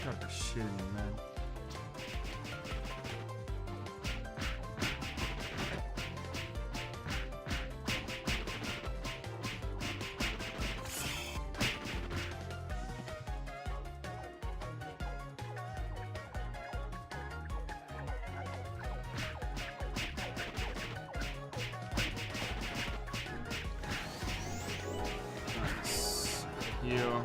God, they're shitting me, man. Heal.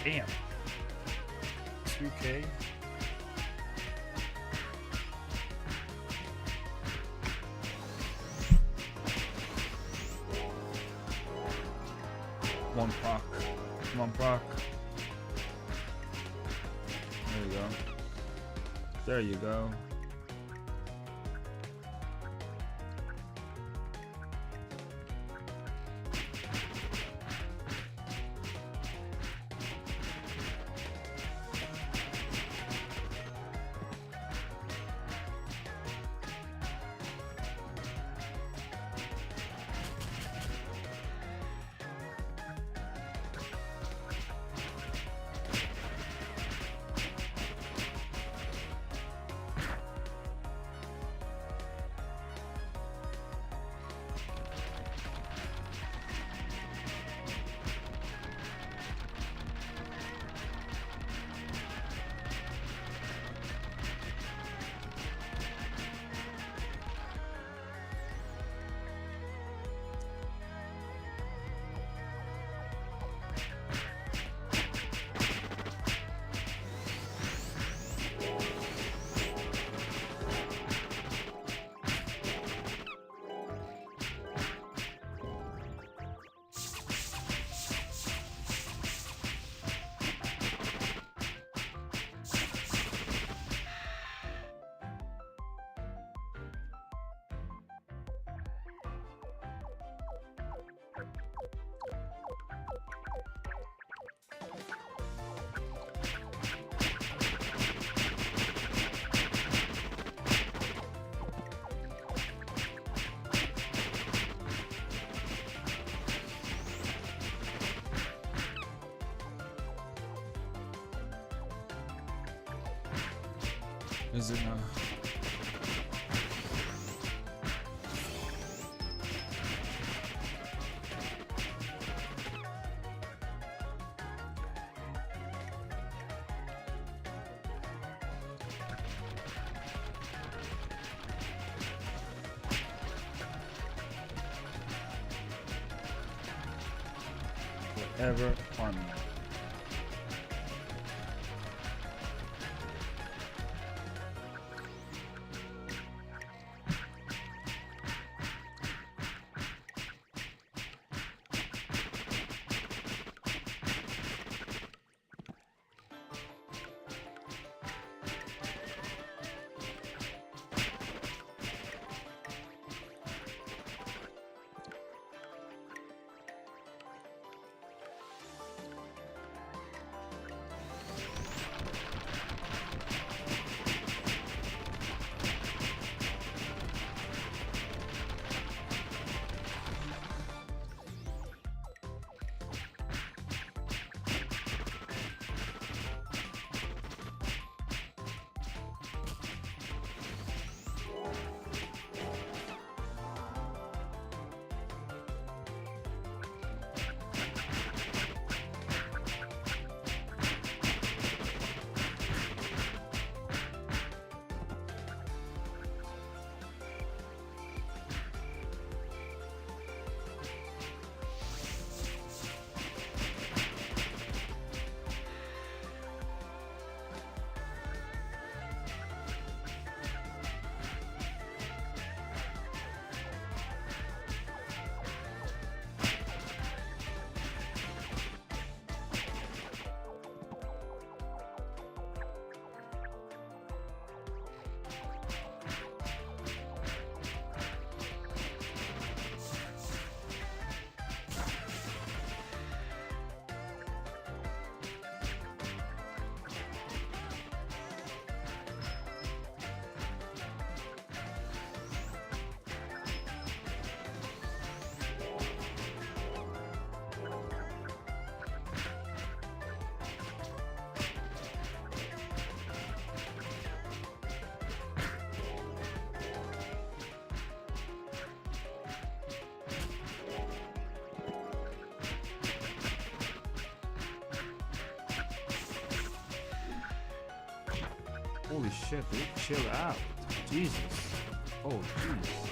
Damn. 2K. One proc. One proc. There you go. There you go. Is it now? Whatever army. Holy shit, dude. Chill out. Jesus. Oh, jeez.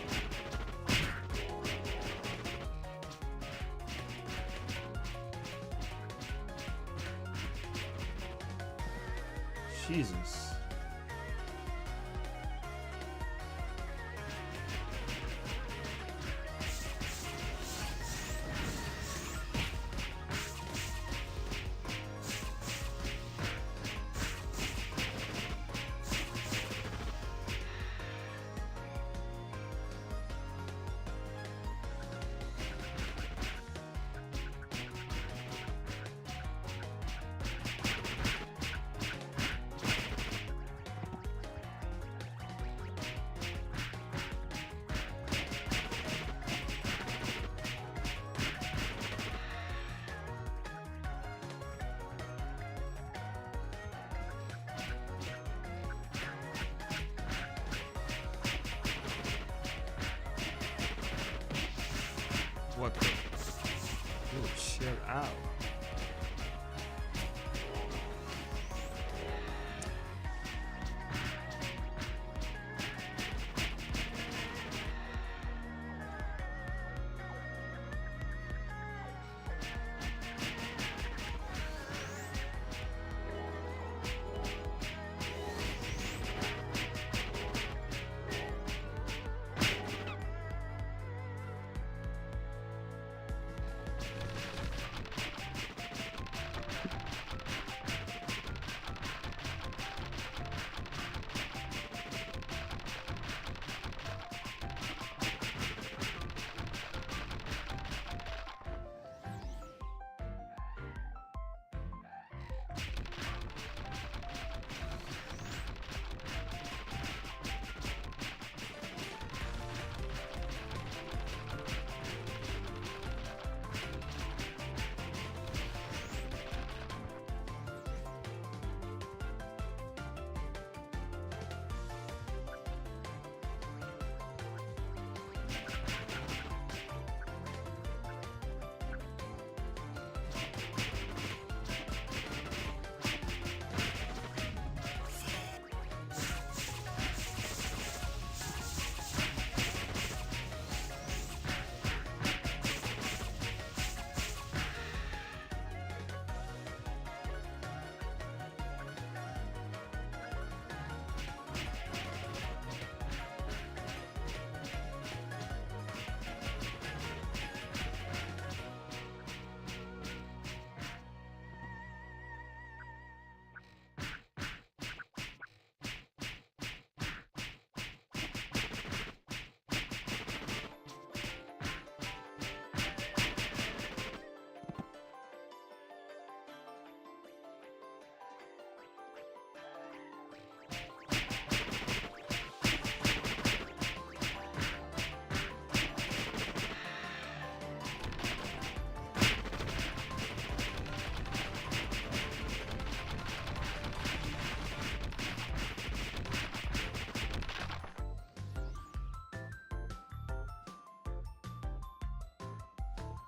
Jesus. What the? Yo, chill out.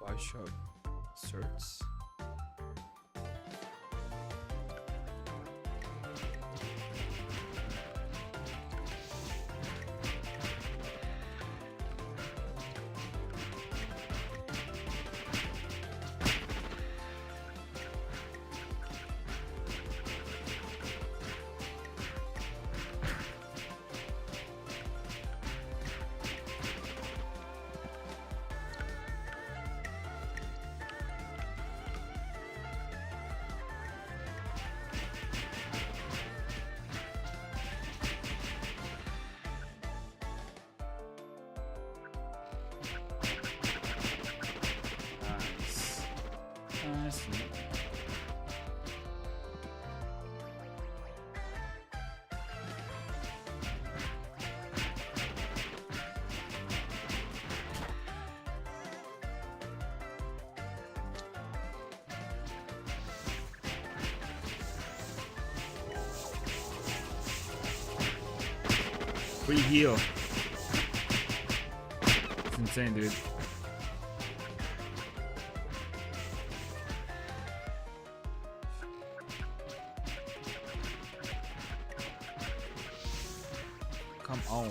Bioshock certs. Nice. Nice. Free heal. It's insane, dude. Come on.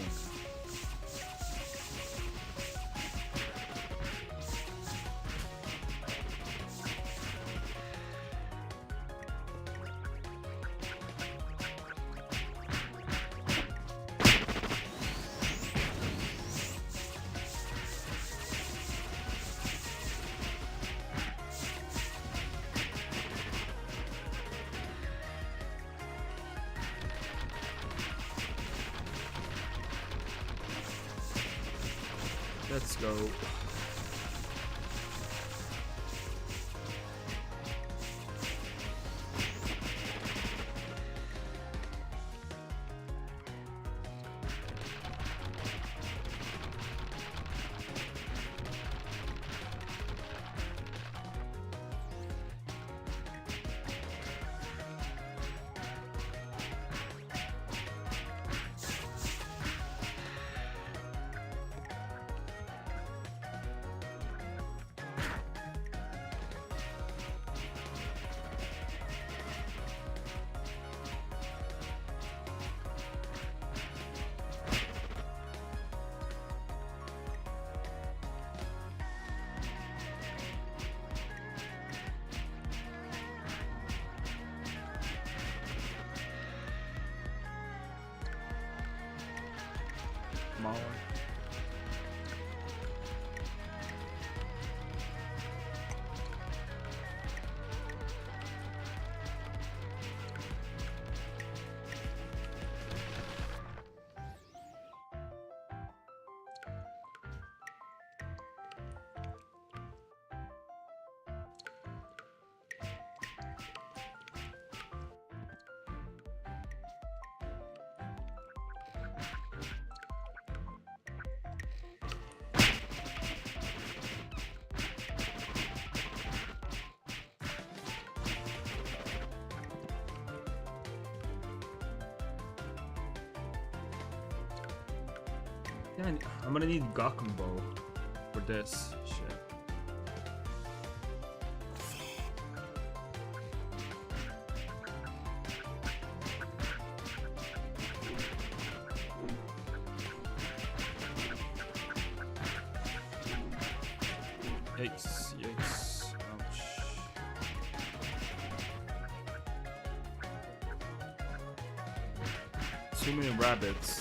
Let's go. Come on. Yeah, I'm gonna need Gakumbo for this shit. Yikes, yikes, ouch. Too many rabbits.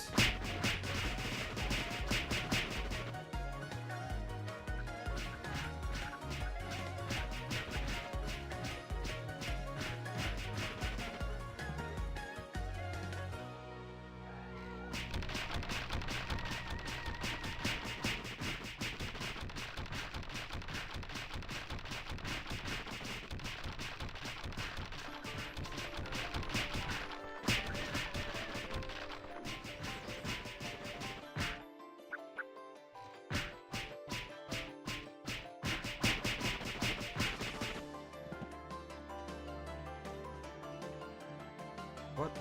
What?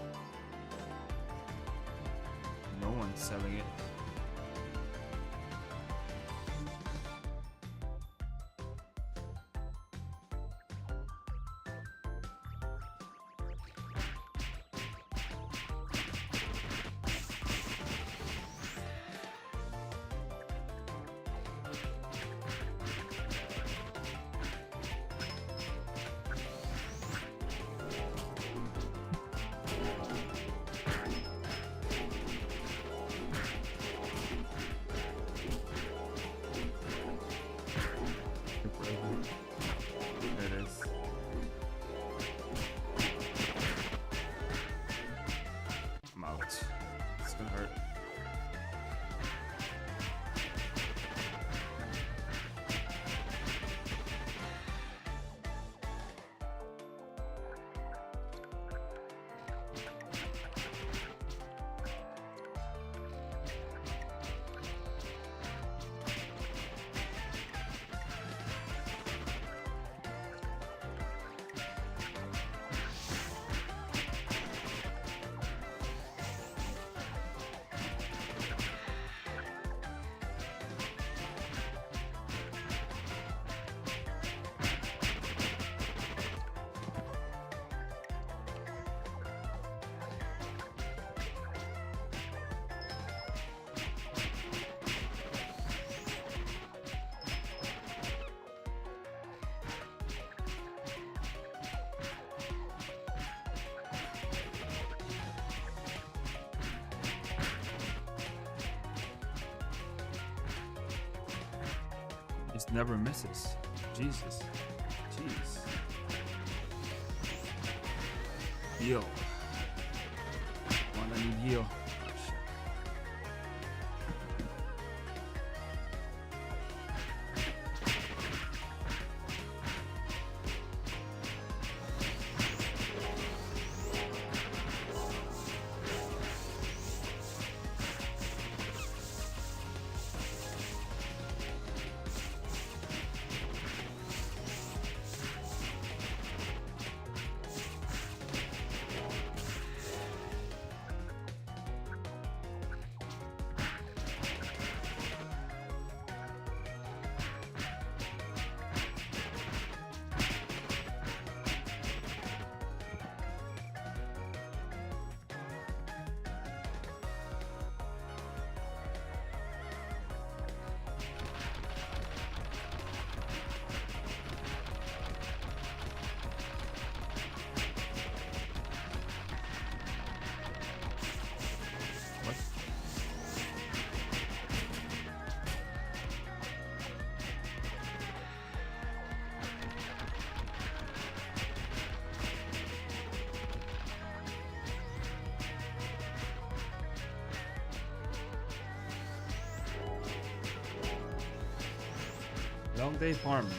No one's selling it. There it is. I'm out. It's gonna hurt. Just never misses. Jesus. Jeez. Heal. One, I need heal. Long day farming.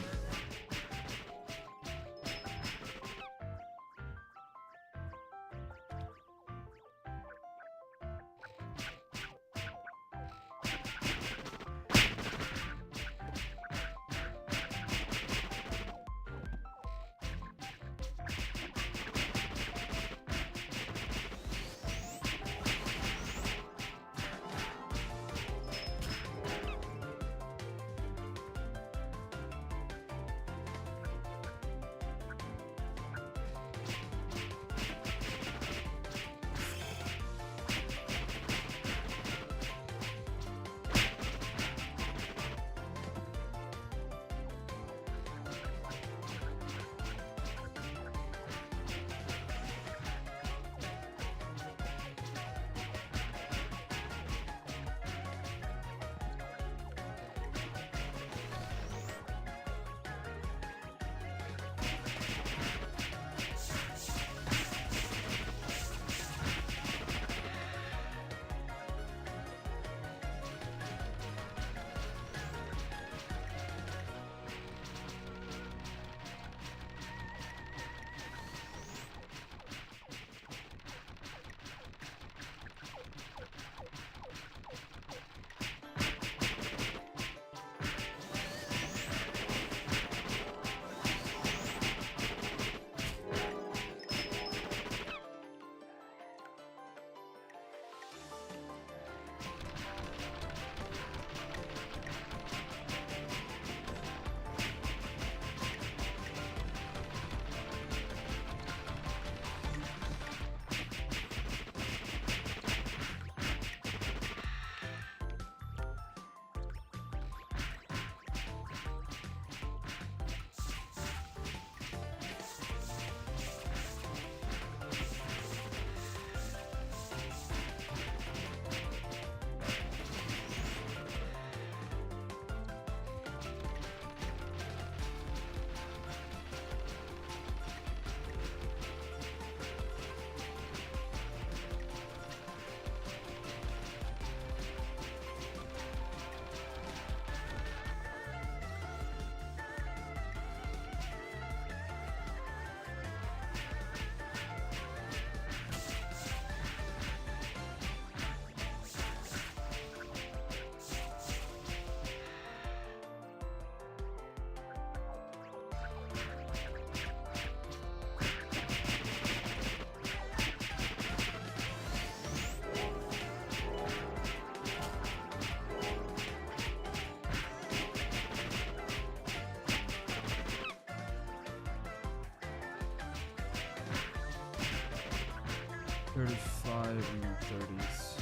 And 30s.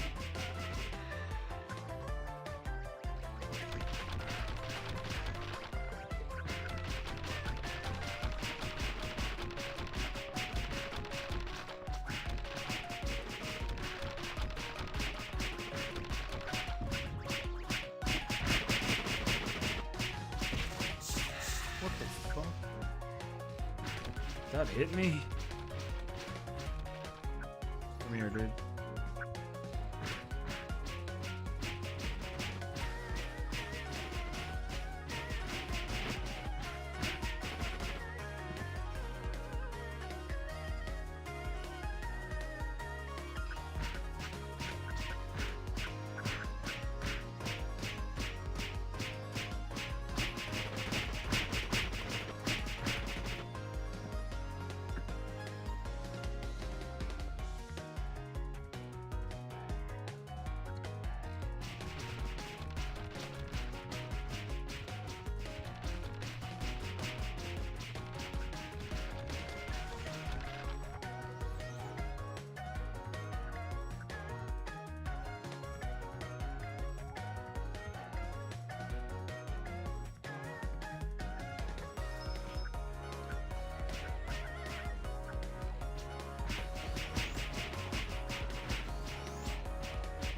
What the fuck? That hit me? Come here, dude.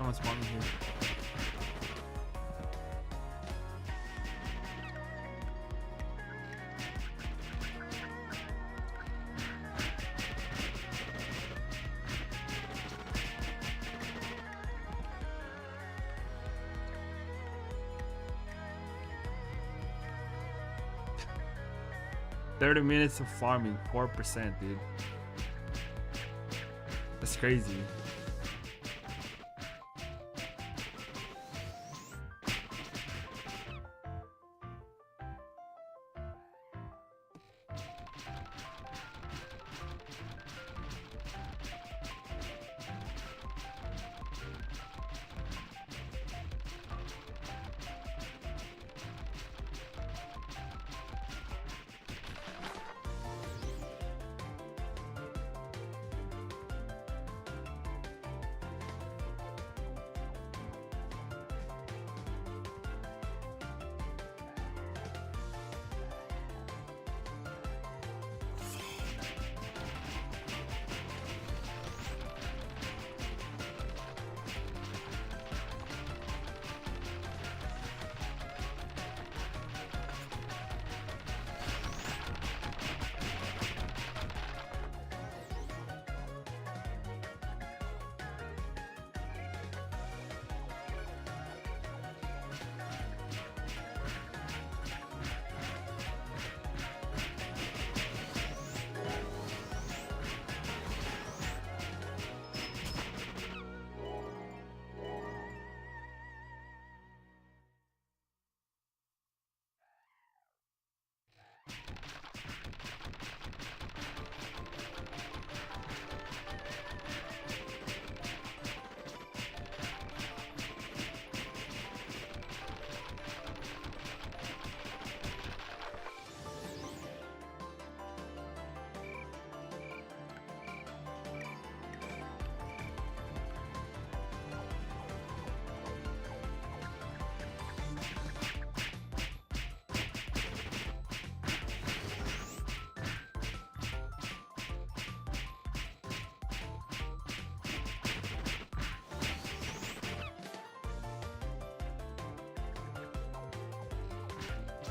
Someone's spawning here. 30 minutes of farming, 4%, dude. That's crazy.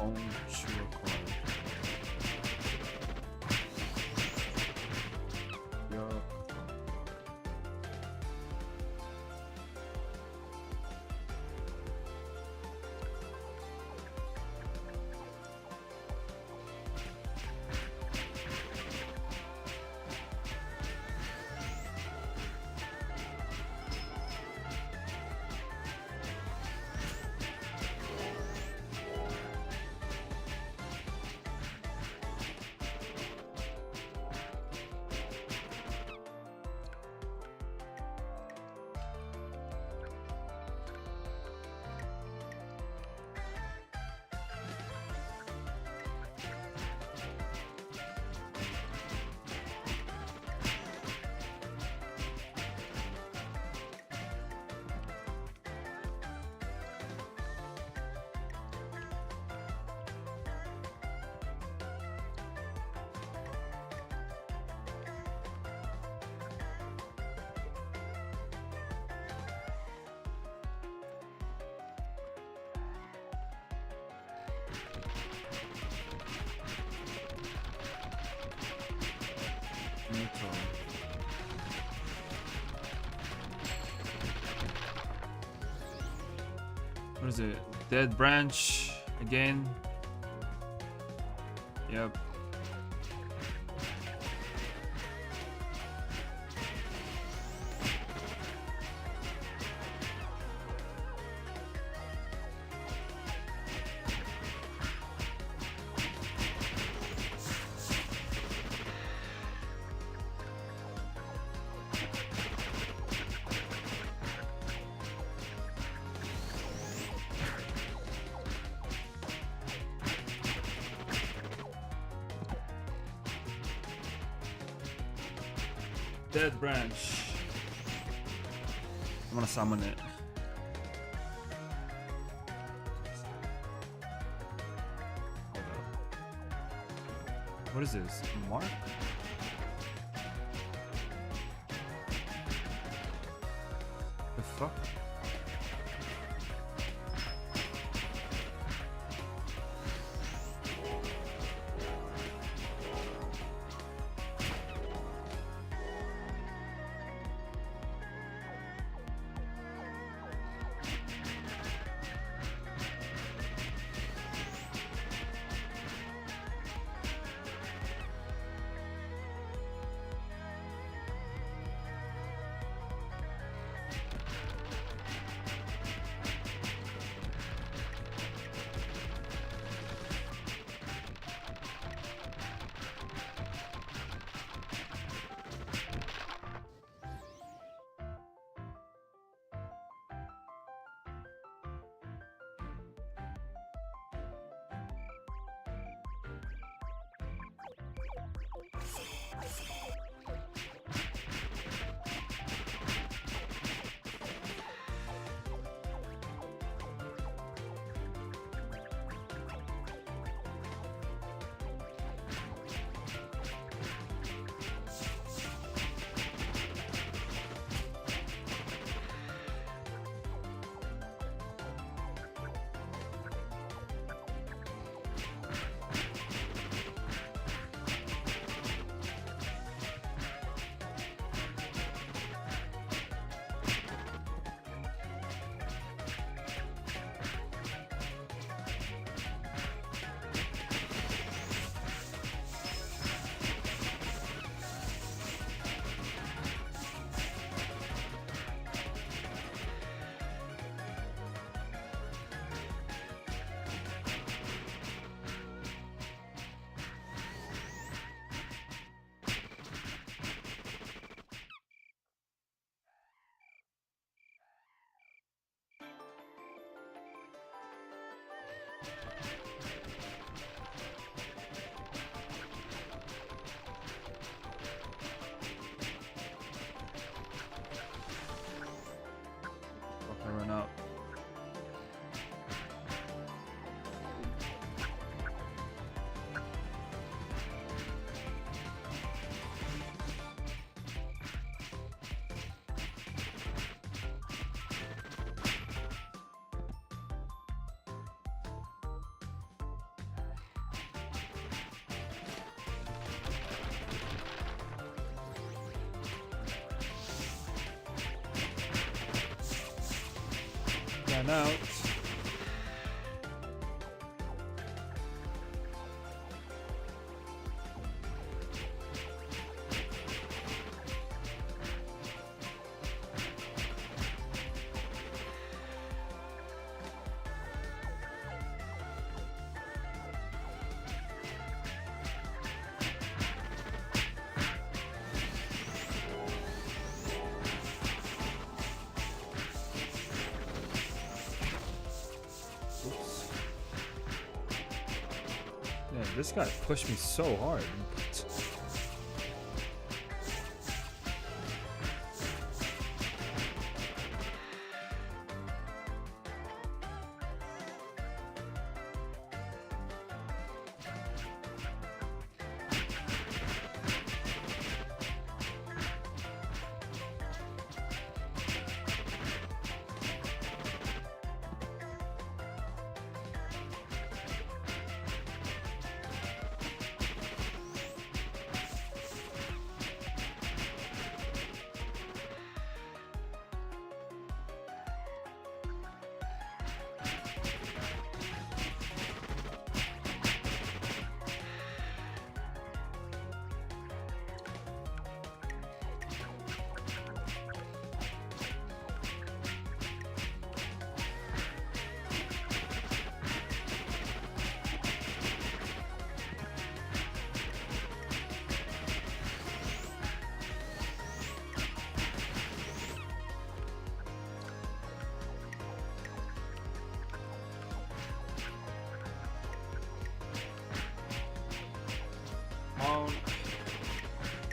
Own sure card. Yup. Neutral. What is it? Dead branch again. Yep. Dead branch. I'm gonna summon it. Hold up. What is this? Mark? The fuck? I run out. Ran out. Man, this guy pushed me so hard.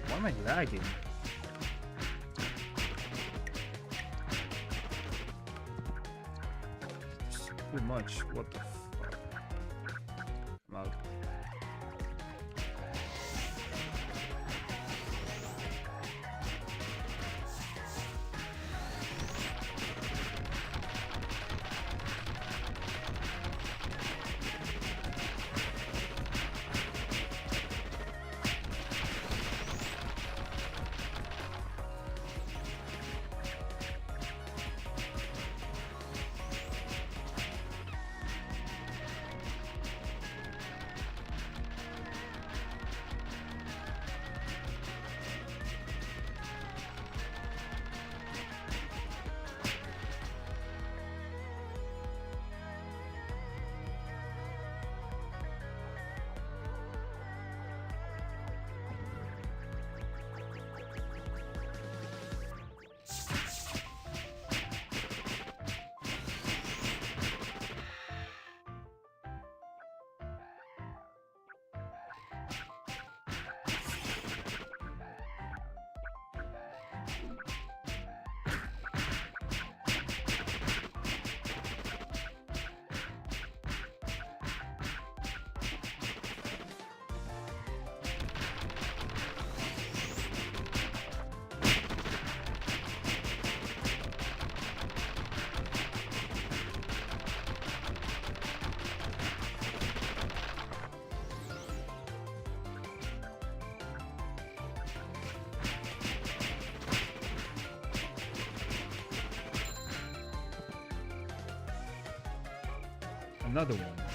Why am I lagging? It's too much. What the fuck? I'm out. another one.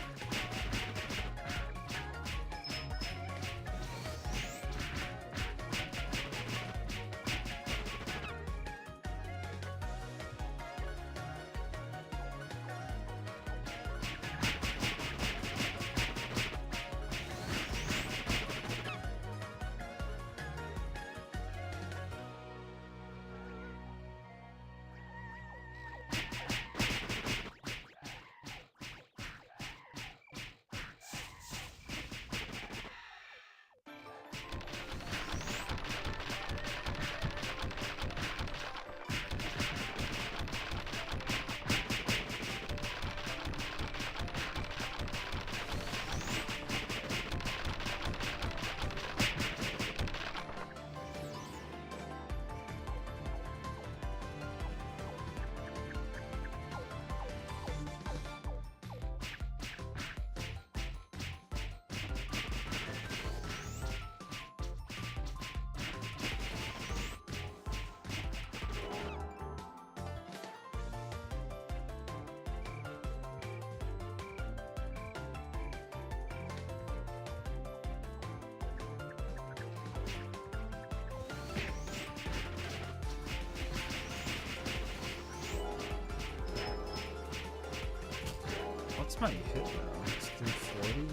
What's my hit now? It's 340?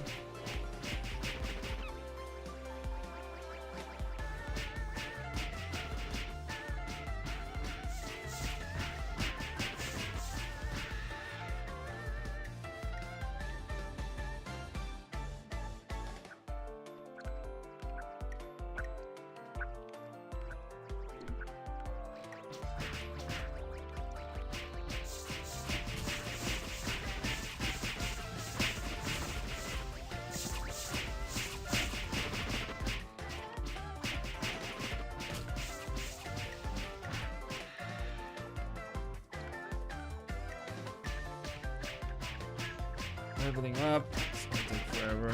Leveling up. It's gonna take forever.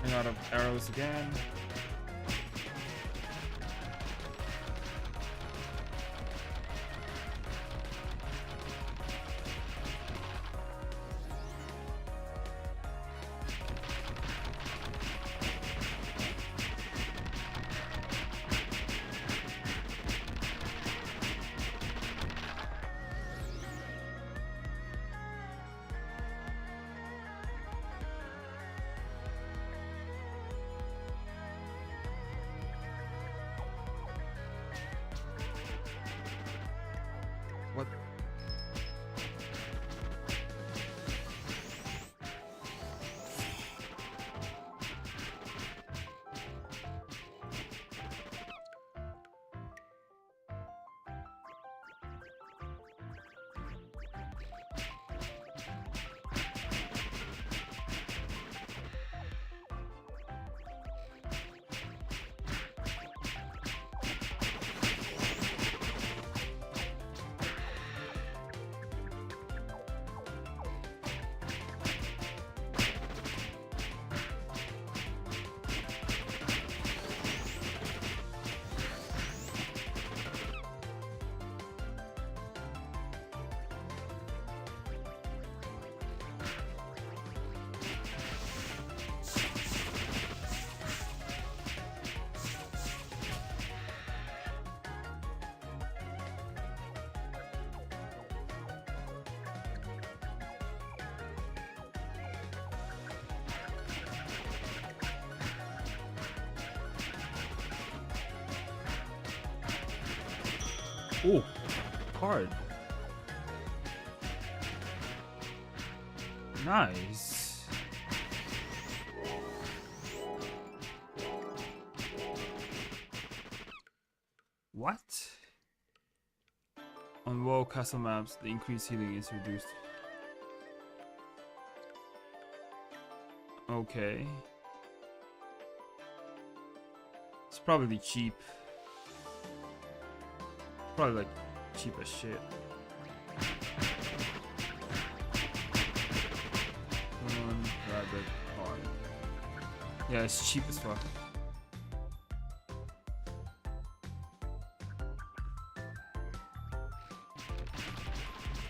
Running out of arrows again. Oh, card. Nice. What? On wall castle maps, the increased healing is reduced. Okay. It's probably cheap. Probably like cheap as shit. Rabbit card. Yeah, it's cheap as fuck.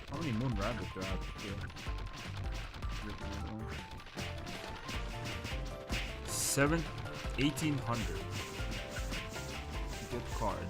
How many moon rabbit do I have to kill? 1800. Good card.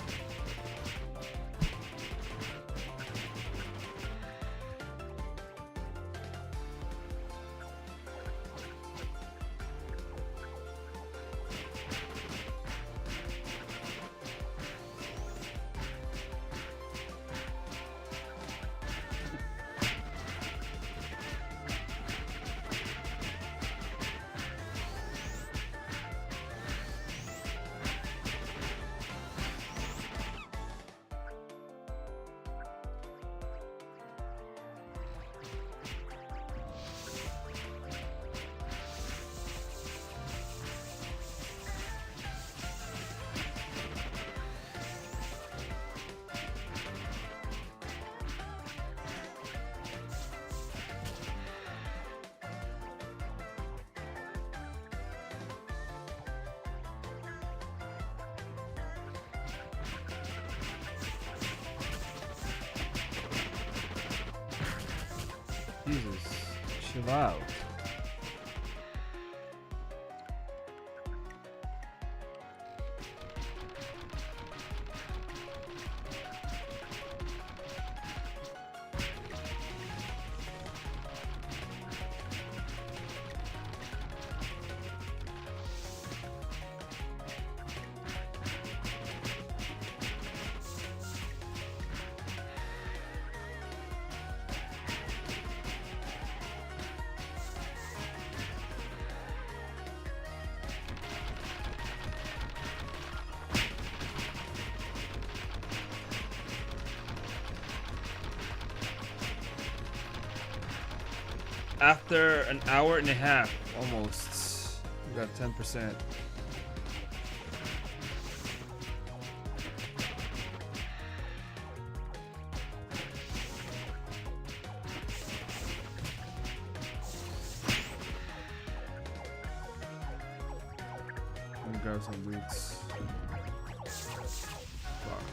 Jesus, chill out. After an hour and a half, almost, we got 10%. Let me grab some boots. Fuck.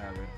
Have it.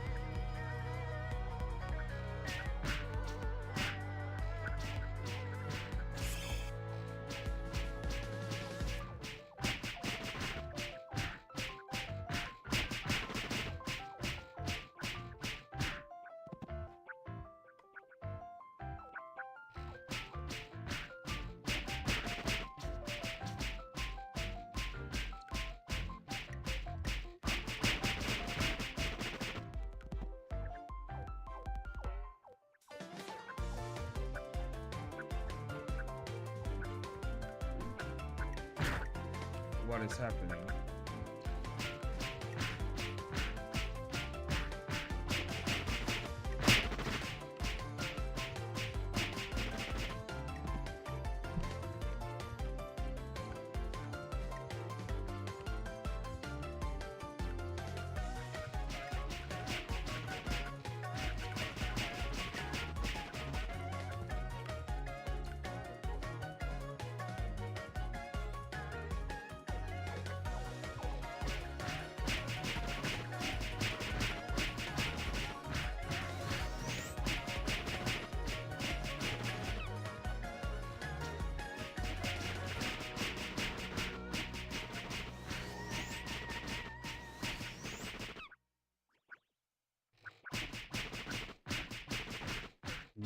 What is happening?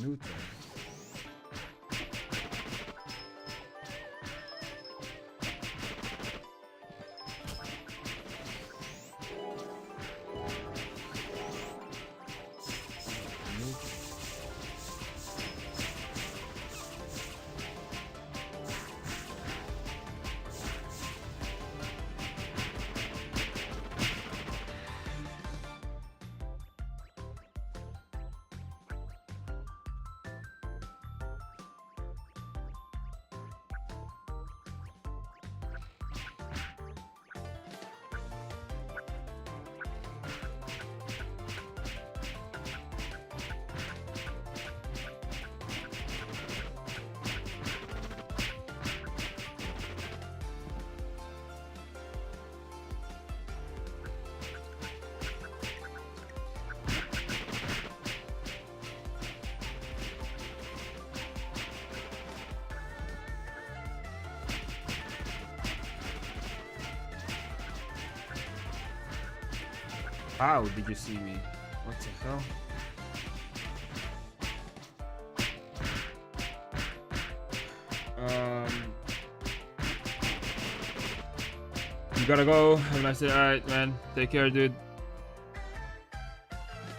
Neutral. How did you see me? What the hell? You gotta go. Have a nice day. Alright, man. Take care, dude.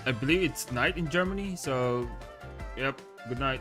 I believe it's night in Germany, so yep, good night.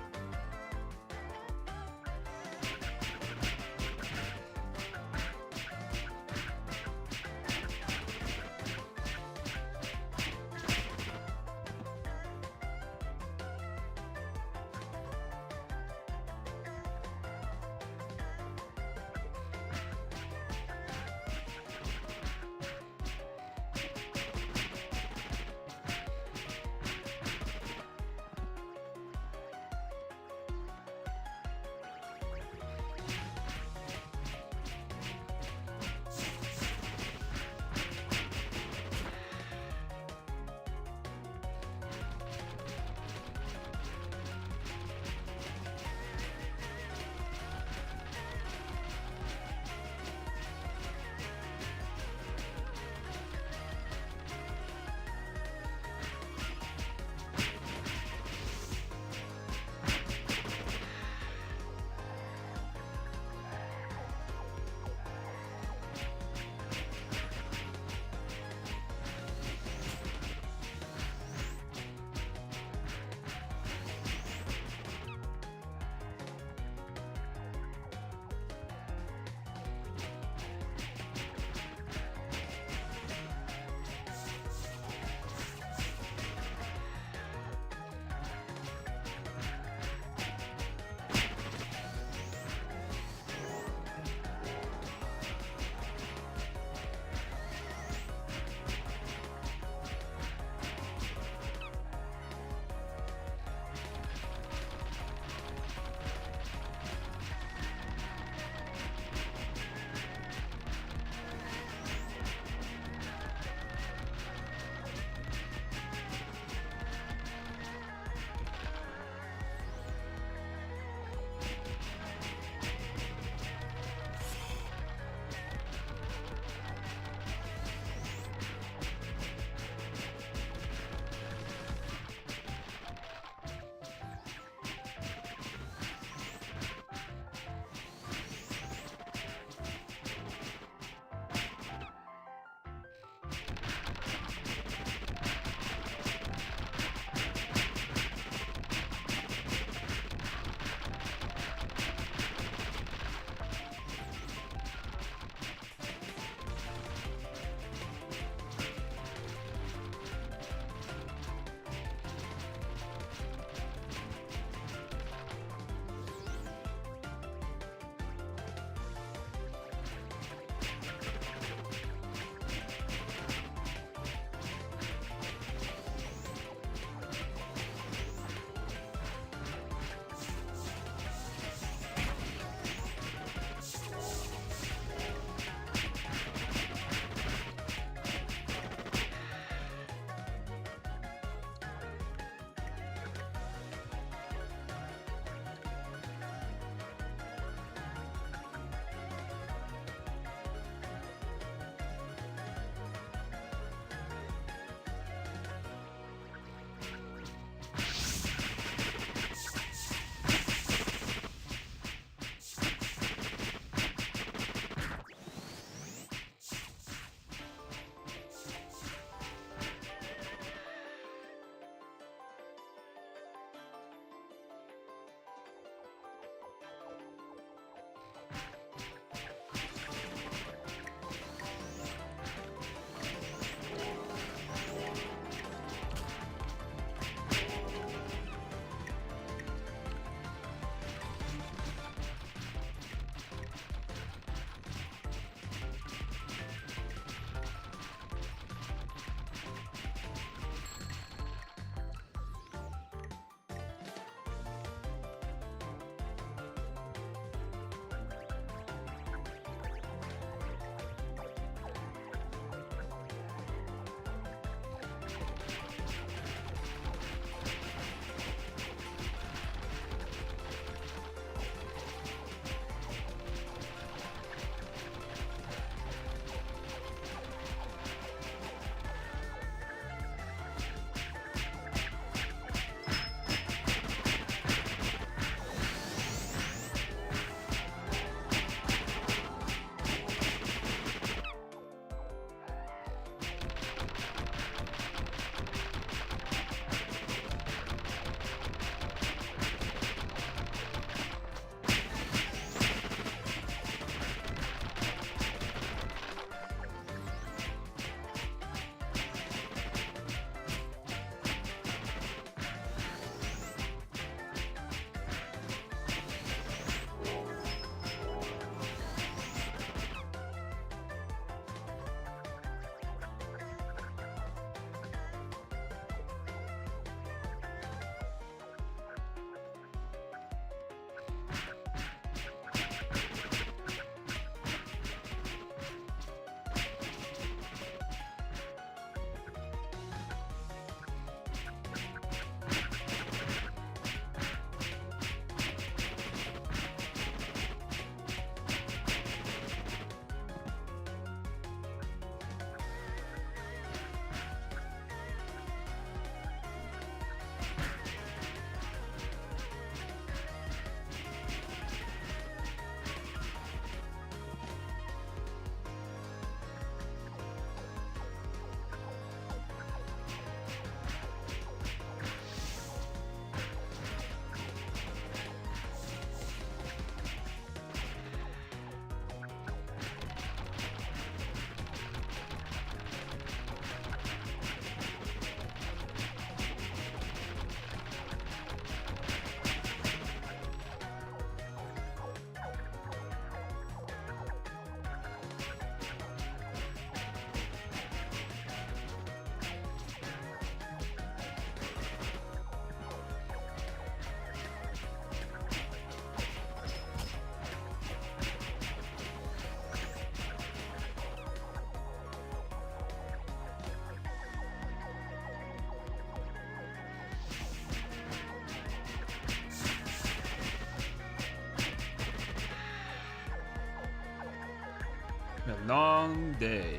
A long day.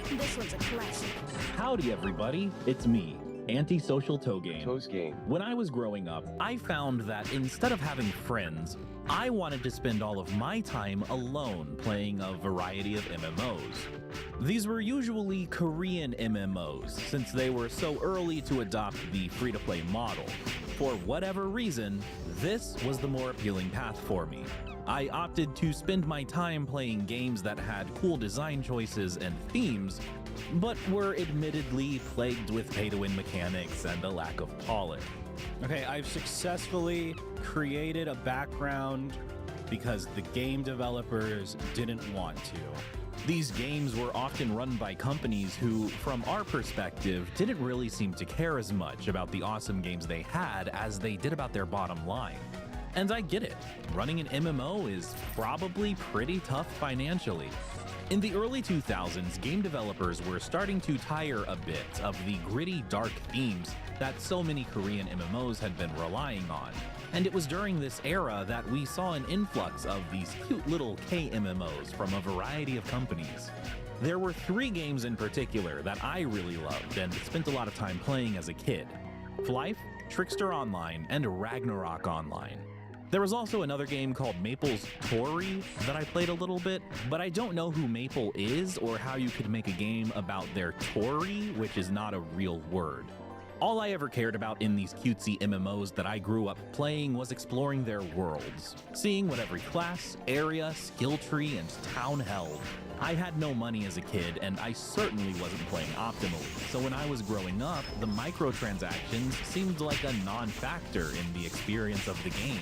This one's a classic. Howdy, everybody. It's me, Antisocial Toegame. When I was growing up, I found that instead of having friends, I wanted to spend all of my time alone playing a variety of MMOs. These were usually Korean MMOs, since they were so early to adopt the free-to-play model. For whatever reason, this was the more appealing path for me. I opted to spend my time playing games that had cool design choices and themes, but were admittedly plagued with pay-to-win mechanics and a lack of polish. Okay, I've successfully created a background because the game developers didn't want to. These games were often run by companies who, from our perspective, didn't really seem to care as much about the awesome games they had as they did about their bottom line. And I get it, running an MMO is probably pretty tough financially. In the early 2000s, game developers were starting to tire a bit of the gritty, dark themes that so many Korean MMOs had been relying on. And it was during this era that we saw an influx of these cute little K-MMOs from a variety of companies. There were 3 games in particular that I really loved and spent a lot of time playing as a kid: Flife, Trickster Online, and Ragnarok Online. There was also another game called Maple's Tori that I played a little bit, but I don't know who Maple is or how you could make a game about their Tori, which is not a real word. All I ever cared about in these cutesy MMOs that I grew up playing was exploring their worlds, seeing what every class, area, skill tree, and town held. I had no money as a kid, and I certainly wasn't playing optimally, so when I was growing up, the microtransactions seemed like a non-factor in the experience of the game.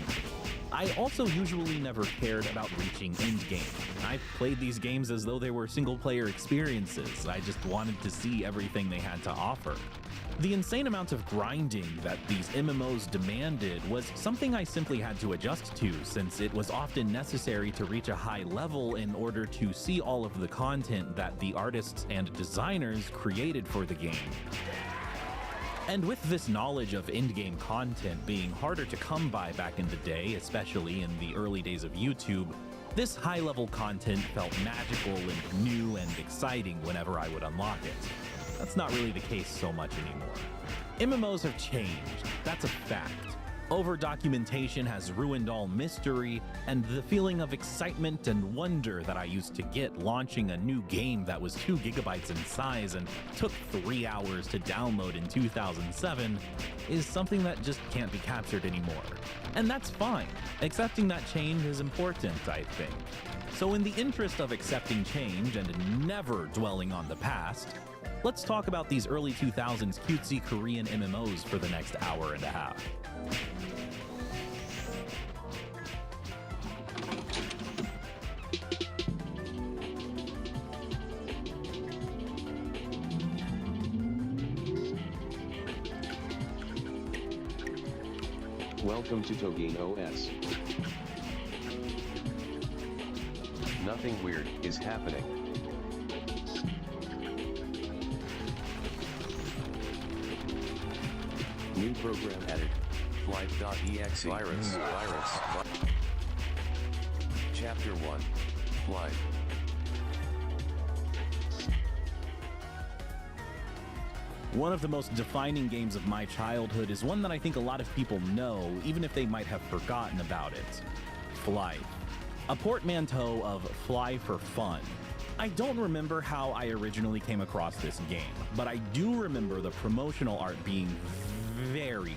I also usually never cared about reaching endgame. I played these games as though they were single-player experiences. I just wanted to see everything they had to offer. The insane amount of grinding that these MMOs demanded was something I simply had to adjust to, since it was often necessary to reach a high level in order to see all of the content that the artists and designers created for the game. And with this knowledge of endgame content being harder to come by back in the day, especially in the early days of YouTube, this high-level content felt magical and new and exciting whenever I would unlock it. That's not really the case so much anymore. MMOs have changed, that's a fact. Over-documentation has ruined all mystery, and the feeling of excitement and wonder that I used to get launching a new game that was 2 gigabytes in size and took 3 hours to download in 2007 is something that just can't be captured anymore. And that's fine. Accepting that change is important, I think. So in the interest of accepting change and never dwelling on the past, let's talk about these early 2000s cutesy Korean MMOs for the next hour and a half. Welcome to Togeen OS. Nothing weird is happening. New program added. Life.exe. Virus. Chapter 1. Life. One of the most defining games of my childhood is one that I think a lot of people know, even if they might have forgotten about it. Fly. A portmanteau of fly for fun. I don't remember how I originally came across this game, but I do remember the promotional art being very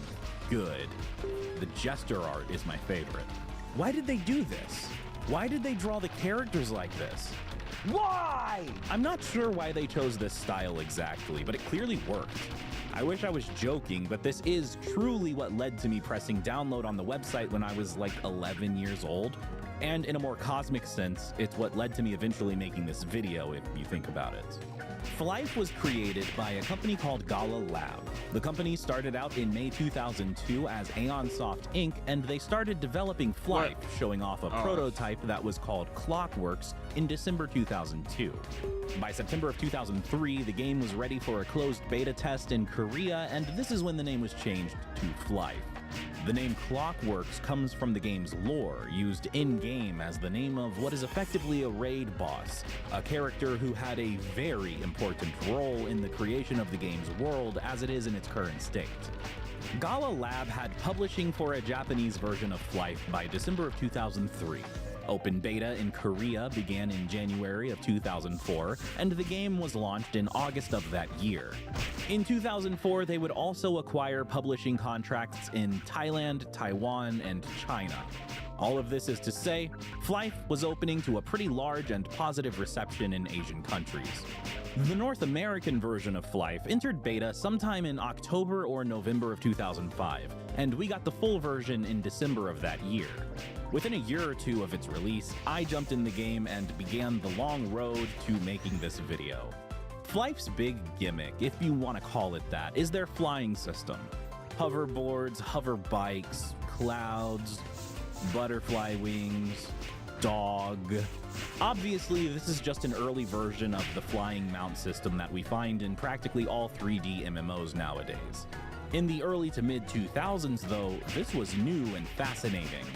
good. The gesture art is my favorite. Why did they do this? Why did they draw the characters like this? Why? I'm not sure why they chose this style exactly, but it clearly worked. I wish I was joking, but this is truly what led to me pressing download on the website when I was like 11 years old. And in a more cosmic sense, it's what led to me eventually making this video, if you think about it. Flife was created by a company called Gala Lab. The company started out in May 2002 as Aeon Soft Inc., and they started developing Flife, showing off a prototype that was called Clockworks in December 2002. By September of 2003, the game was ready for a closed beta test in Korea, and this is when the name was changed to Flife. The name Clockworks comes from the game's lore, used in-game as the name of what is effectively a raid boss, a character who had a very important role in the creation of the game's world as it is in its current state. Gala Lab had publishing for a Japanese version of Flife by December of 2003. Open beta in Korea began in January of 2004, and the game was launched in August of that year. In 2004, they would also acquire publishing contracts in Thailand, Taiwan, and China. All of this is to say, Flife was opening to a pretty large and positive reception in Asian countries. The North American version of Flife entered beta sometime in October or November of 2005, and we got the full version in December of that year. Within a year or two of its release, I jumped in the game and began the long road to making this video. Flife's big gimmick, if you want to call it that, is their flying system. Hoverboards, hover bikes, clouds, butterfly wings, dog. Obviously, this is just an early version of the flying mount system that we find in practically all 3D MMOs nowadays. In the early to mid 2000s, though, this was new and fascinating.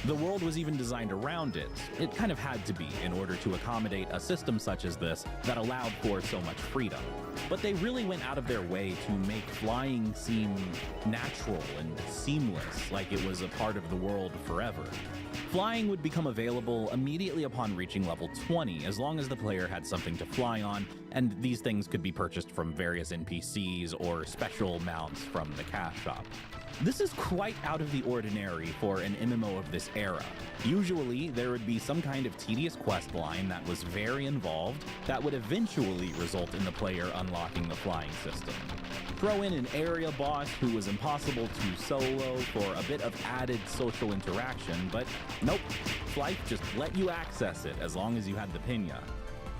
The world was even designed around it. It kind of had to be in order to accommodate a system such as this that allowed for so much freedom. But they really went out of their way to make flying seem natural and seamless, like it was a part of the world forever. Flying would become available immediately upon reaching level 20, as long as the player had something to fly on, and these things could be purchased from various NPCs or special mounts from the cash shop. This is quite out of the ordinary for an MMO of this era. Usually, there would be some kind of tedious quest line that was very involved that would eventually result in the player unlocking the flying system. Throw in an area boss who was impossible to solo for a bit of added social interaction, but nope, Flife just let you access it as long as you had the pinya.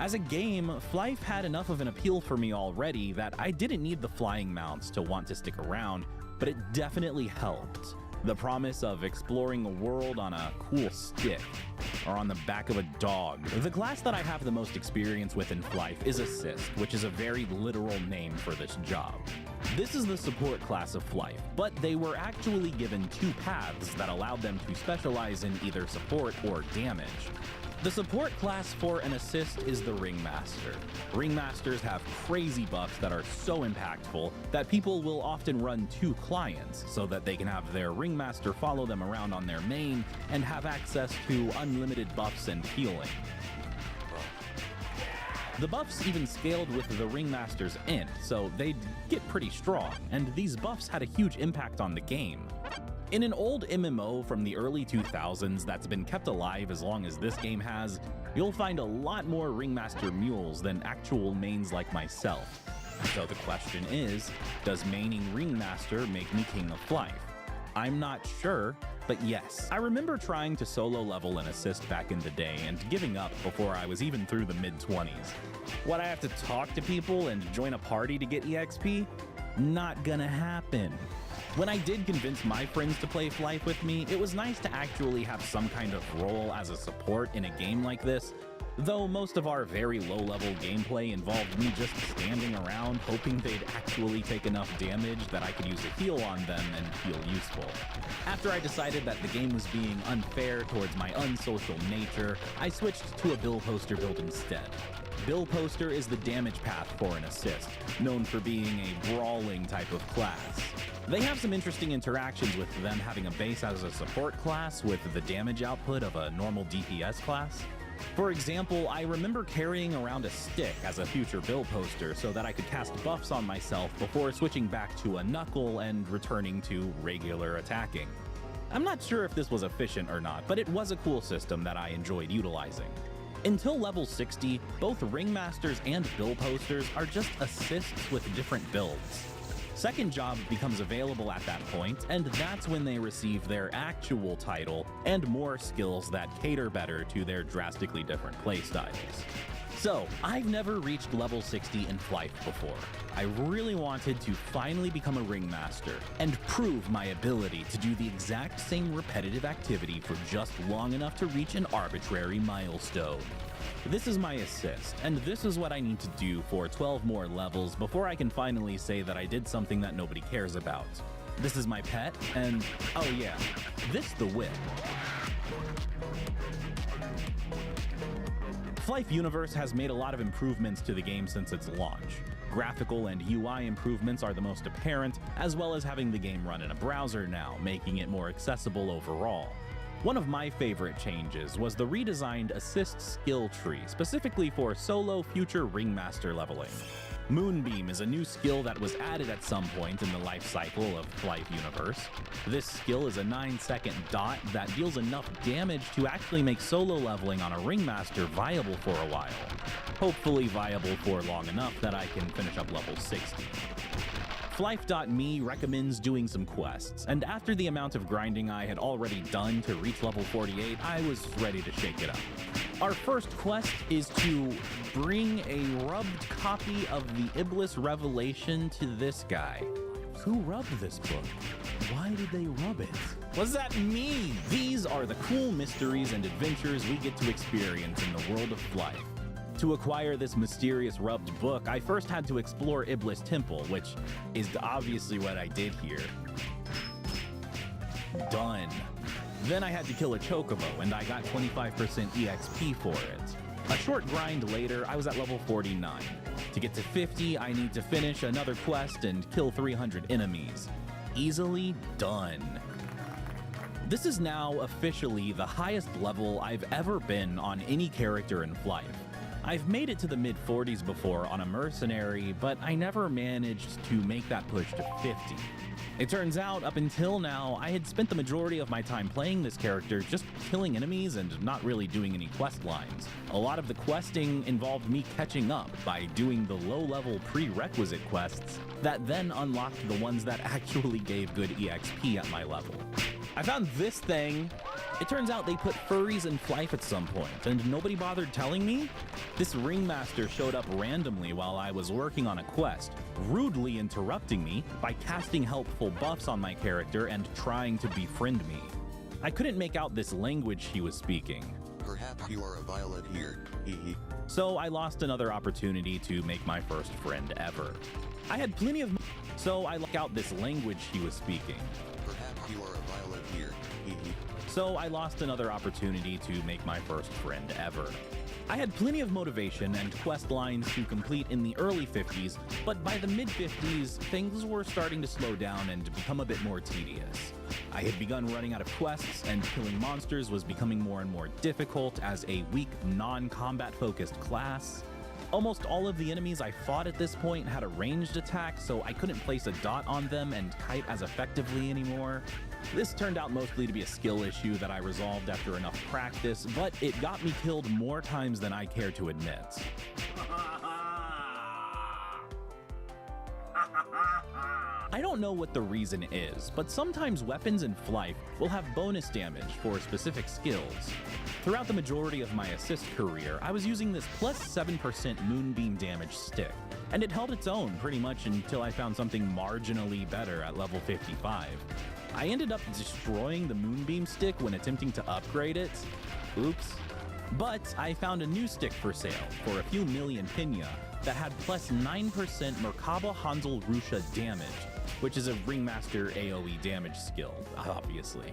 As a game, Flife had enough of an appeal for me already that I didn't need the flying mounts to want to stick around, but it definitely helped. The promise of exploring a world on a cool stick, or on the back of a dog. The class that I have the most experience with in Flife is Assist, which is a very literal name for this job. This is the support class of Flife, but they were actually given two paths that allowed them to specialize in either support or damage. The support class for an assist is the Ringmaster. Ringmasters have crazy buffs that are so impactful that people will often run two clients so that they can have their Ringmaster follow them around on their main and have access to unlimited buffs and healing. The buffs even scaled with the Ringmaster's int, so they'd get pretty strong, and these buffs had a huge impact on the game. In an old MMO from the early 2000s that's been kept alive as long as this game has, you'll find a lot more Ringmaster mules than actual mains like myself. So the question is, does maining Ringmaster make me King of Flife? I'm not sure, but yes. I remember trying to solo level an assist back in the day and giving up before I was even through the mid-20s. What, I have to talk to people and join a party to get EXP? Not gonna happen. When I did convince my friends to play Flife with me, it was nice to actually have some kind of role as a support in a game like this, though most of our very low-level gameplay involved me just standing around hoping they'd actually take enough damage that I could use a heal on them and feel useful. After I decided that the game was being unfair towards my unsocial nature, I switched to a Bill Poster build instead. Bill Poster is the damage path for an assist, known for being a brawling type of class. They have some interesting interactions with them having a base as a support class with the damage output of a normal DPS class. For example, I remember carrying around a stick as a future Bill Poster so that I could cast buffs on myself before switching back to a knuckle and returning to regular attacking. I'm not sure if this was efficient or not, but it was a cool system that I enjoyed utilizing. Until level 60, both Ringmasters and Bill Posters are just assists with different builds. Second job becomes available at that point, and that's when they receive their actual title and more skills that cater better to their drastically different playstyles. So, I've never reached level 60 in Flife before. I really wanted to finally become a ringmaster and prove my ability to do the exact same repetitive activity for just long enough to reach an arbitrary milestone. This is my assist, and this is what I need to do for 12 more levels before I can finally say that I did something that nobody cares about. This is my pet, and oh yeah, this the whip. Flife Universe has made a lot of improvements to the game since its launch. Graphical and UI improvements are the most apparent, as well as having the game run in a browser now, making it more accessible overall. One of my favorite changes was the redesigned assist skill tree, specifically for solo future ringmaster leveling. Moonbeam is a new skill that was added at some point in the life cycle of Flife Universe. This skill is a 9-second dot that deals enough damage to actually make solo leveling on a ringmaster viable for a while. Hopefully viable for long enough that I can finish up level 60. Flife.me recommends doing some quests, and after the amount of grinding I had already done to reach level 48, I was ready to shake it up. Our first quest is to bring a rubbed copy of the Iblis Revelation to this guy. Who rubbed this book? Why did they rub it? What does that mean? These are the cool mysteries and adventures we get to experience in the world of Flife. To acquire this mysterious rubbed book, I first had to explore Iblis Temple, which is obviously what I did here. Done. Then I had to kill a chocobo, and I got 25% EXP for it. A short grind later, I was at level 49. To get to 50, I need to finish another quest and kill 300 enemies. Easily done. This is now officially the highest level I've ever been on any character in Flife. I've made it to the mid-40s before on a mercenary, but I never managed to make that push to 50. It turns out, up until now, I had spent the majority of my time playing this character just killing enemies and not really doing any quest lines. A lot of the questing involved me catching up by doing the low-level prerequisite quests that then unlocked the ones that actually gave good EXP at my level. I found this thing. It turns out they put furries in Flife at some point, and nobody bothered telling me? This ringmaster showed up randomly while I was working on a quest, rudely interrupting me by casting helpful buffs on my character and trying to befriend me. I couldn't make out this language he was speaking. Perhaps you are a violet here, hee. So I lost another opportunity to make my first friend ever. I had plenty of so I looked out this language he was speaking. Perhaps you are a violet here, hee. So I lost another opportunity to make my first friend ever. I had plenty of motivation and quest lines to complete in the early 50s, but by the mid-50s, things were starting to slow down and become a bit more tedious. I had begun running out of quests, and killing monsters was becoming more and more difficult as a weak, non-combat focused class. Almost all of the enemies I fought at this point had a ranged attack, so I couldn't place a dot on them and kite as effectively anymore. This turned out mostly to be a skill issue that I resolved after enough practice, but it got me killed more times than I care to admit. I don't know what the reason is, but sometimes weapons in Flife will have bonus damage for specific skills. Throughout the majority of my assist career, I was using this plus 7% Moonbeam damage stick, and it held its own pretty much until I found something marginally better at level 55. I ended up destroying the Moonbeam stick when attempting to upgrade it. Oops. But I found a new stick for sale for a few million pinya that had plus 9% Merkaba Hansel Rusha damage, which is a Ringmaster AoE damage skill, obviously.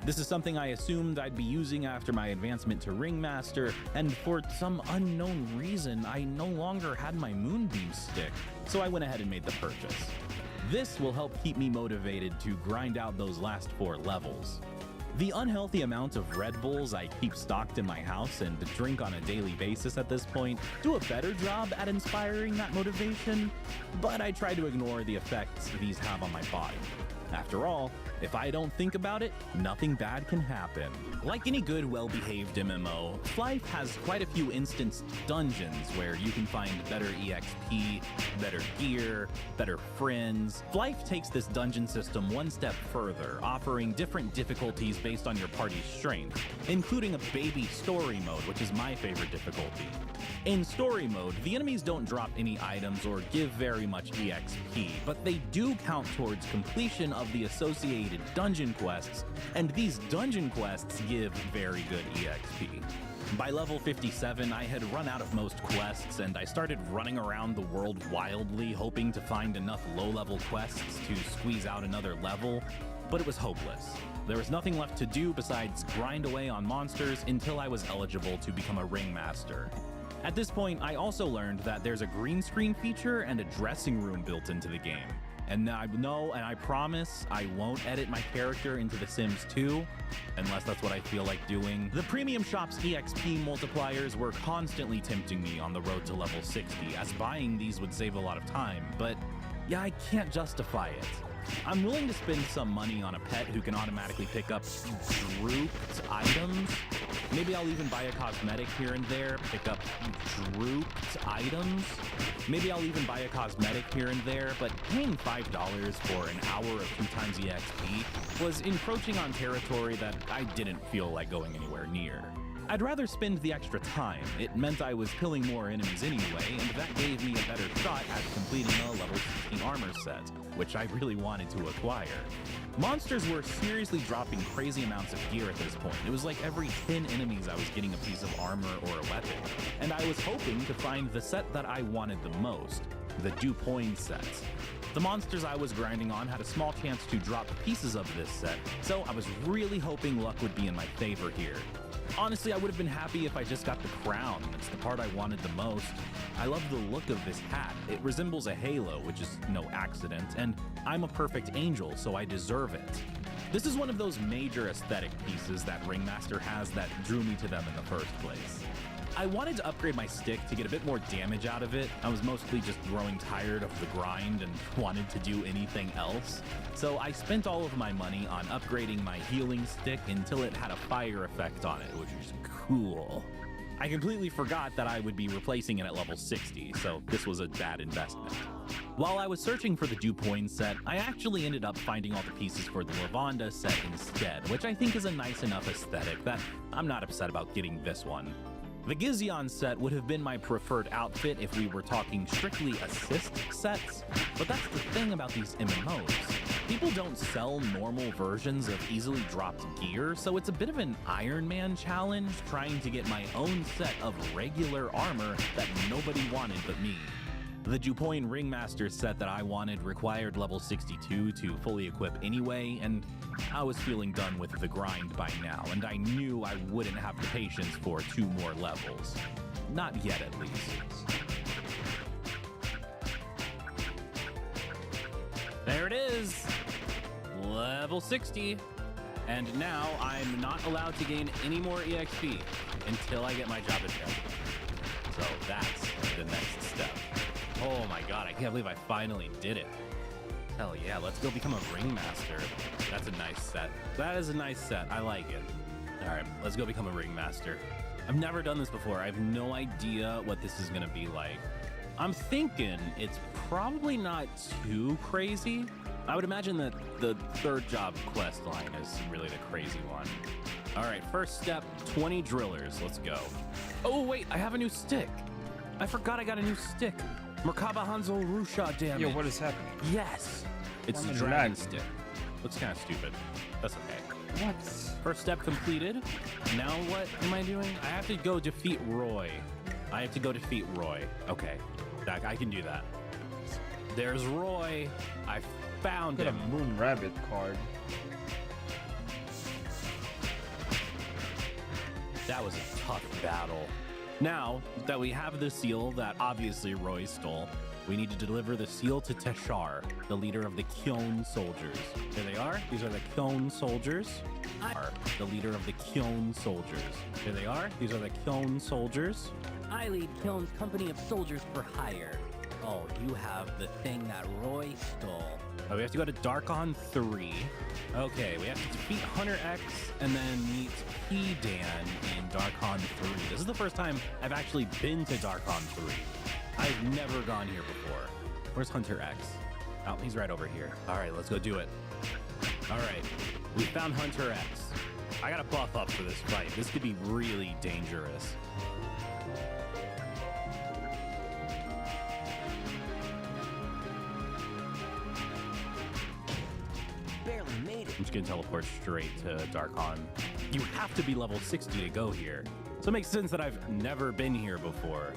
This is something I assumed I'd be using after my advancement to Ringmaster, and for some unknown reason, I no longer had my Moonbeam stick, so I went ahead and made the purchase. This will help keep me motivated to grind out those last 4 levels. The unhealthy amount of Red Bulls I keep stocked in my house and drink on a daily basis at this point do a better job at inspiring that motivation, but I try to ignore the effects these have on my body. After all, if I don't think about it, nothing bad can happen. Like any good, well-behaved MMO, Flife has quite a few instanced dungeons where you can find better EXP, better gear, better friends. Flife takes this dungeon system one step further, offering different difficulties based on your party's strength, including a baby story mode, which is my favorite difficulty. In story mode, the enemies don't drop any items or give very much EXP, but they do count towards completion of the associated dungeon quests, and these dungeon quests give very good EXP. By level 57, I had run out of most quests, and I started running around the world wildly, hoping to find enough low-level quests to squeeze out another level, but it was hopeless. There was nothing left to do besides grind away on monsters until I was eligible to become a ringmaster. At this point, I also learned that there's a green screen feature and a dressing room built into the game. And I know, and I promise, I won't edit my character into The Sims 2, unless that's what I feel like doing. The premium shop's EXP multipliers were constantly tempting me on the road to level 60, as buying these would save a lot of time, but yeah, I can't justify it. I'm willing to spend some money on a pet who can automatically pick up drooped items. Maybe I'll even buy a cosmetic here and there, pick up drooped items. Maybe I'll even buy a cosmetic here and there, but paying $5 for an hour of 2 times EXP was encroaching on territory that I didn't feel like going anywhere near. I'd rather spend the extra time. It meant I was killing more enemies anyway, and that gave me a better shot at completing a level 16 armor set, which I really wanted to acquire. Monsters were seriously dropping crazy amounts of gear at this point. It was like every 10 enemies I was getting a piece of armor or a weapon, and I was hoping to find the set that I wanted the most, the Dupoin set. The monsters I was grinding on had a small chance to drop pieces of this set, so I was really hoping luck would be in my favor here. Honestly, I would have been happy if I just got the crown. It's the part I wanted the most. I love the look of this hat. It resembles a halo, which is no accident, and I'm a perfect angel, so I deserve it. This is one of those major aesthetic pieces that Ringmaster has that drew me to them in the first place. I wanted to upgrade my stick to get a bit more damage out of it. I was mostly just growing tired of the grind and wanted to do anything else. So I spent all of my money on upgrading my healing stick until it had a fire effect on it, which was cool. I completely forgot that I would be replacing it at level 60, so this was a bad investment. While I was searching for the Dupoin set, I actually ended up finding all the pieces for the Lavanda set instead, which I think is a nice enough aesthetic that I'm not upset about getting this one. The Gizion set would have been my preferred outfit if we were talking strictly assist sets, but that's the thing about these MMOs. People don't sell normal versions of easily dropped gear, so it's a bit of an Iron Man challenge trying to get my own set of regular armor that nobody wanted but me. The Dupoin Ringmaster set that I wanted required level 62 to fully equip anyway, and I was feeling done with the grind by now, and I knew I wouldn't have the patience for 2 more levels. Not yet, at least. There it is! Level 60. And now I'm not allowed to gain any more EXP until I get my job objective. So that's the next step. Oh my god, I can't believe I finally did it. Hell yeah, let's go become a ringmaster. That's a nice set. That is a nice set. I like it. Alright, let's go become a ringmaster. I've never done this before. I have no idea what this is gonna be like. I'm thinking it's probably not too crazy. I would imagine that the 3rd job quest line is really the crazy one. Alright, first step, 20 drillers. Let's go. Oh wait, I have a new stick. I forgot I got a new stick. Merkaba Hanzo Rusha, damn it. Yo, what is happening? Yes! It's a dragon stick. Looks kind of stupid. That's okay. What? First step completed. Now what am I doing? I have to go defeat Roy. Okay. I can do that. There's Roy. I found him. Got a Moon Rabbit card. That was a tough battle. Now that we have the seal that obviously Roy stole, we need to deliver the seal to Teshar, the leader of the Kyon soldiers. Here they are. These are the Kyon soldiers. The leader of the Kyon soldiers. Here they are. These are the Kyon soldiers. I lead Kyon's company of soldiers for hire. Oh, you have the thing that Roy stole. Oh, we have to go to Darkon 3. Okay, we have to defeat Hunter X and then meet P-Dan in Darkon 3. This is the first time I've actually been to Darkon 3. I've never gone here before. Where's Hunter X? Oh, he's right over here. All right, let's go do it. All right, we found Hunter X. I gotta buff up for this fight. This could be really dangerous. Barely made it. I'm just gonna teleport straight to Darkon. You have to be level 60 to go here. So it makes sense that I've never been here before.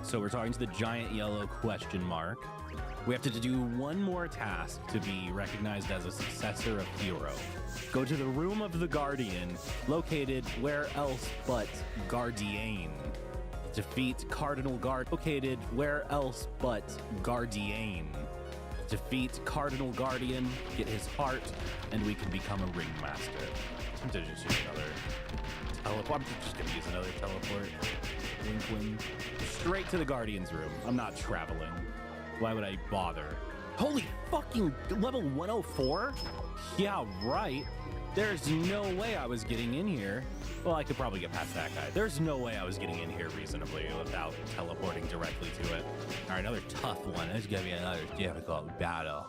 So we're talking to the giant yellow question mark. We have to do one more task to be recognized as a successor of Hero. Go to the Room of the Guardian, located where else but Guardian. Defeat Cardinal Guard, located where else but Guardian. Defeat Cardinal Guardian, get his heart, and we can become a Ringmaster. I'm gonna just use another teleport. I'm just gonna use another teleport. Wink, wink. Straight to the Guardian's room. I'm not traveling. Why would I bother? Holy fucking level 104? Yeah, right. There's no way I was getting in here. Well, I could probably get past that guy. There's no way I was getting in here reasonably without teleporting directly to it. All right, another tough one. This is gonna be another difficult battle.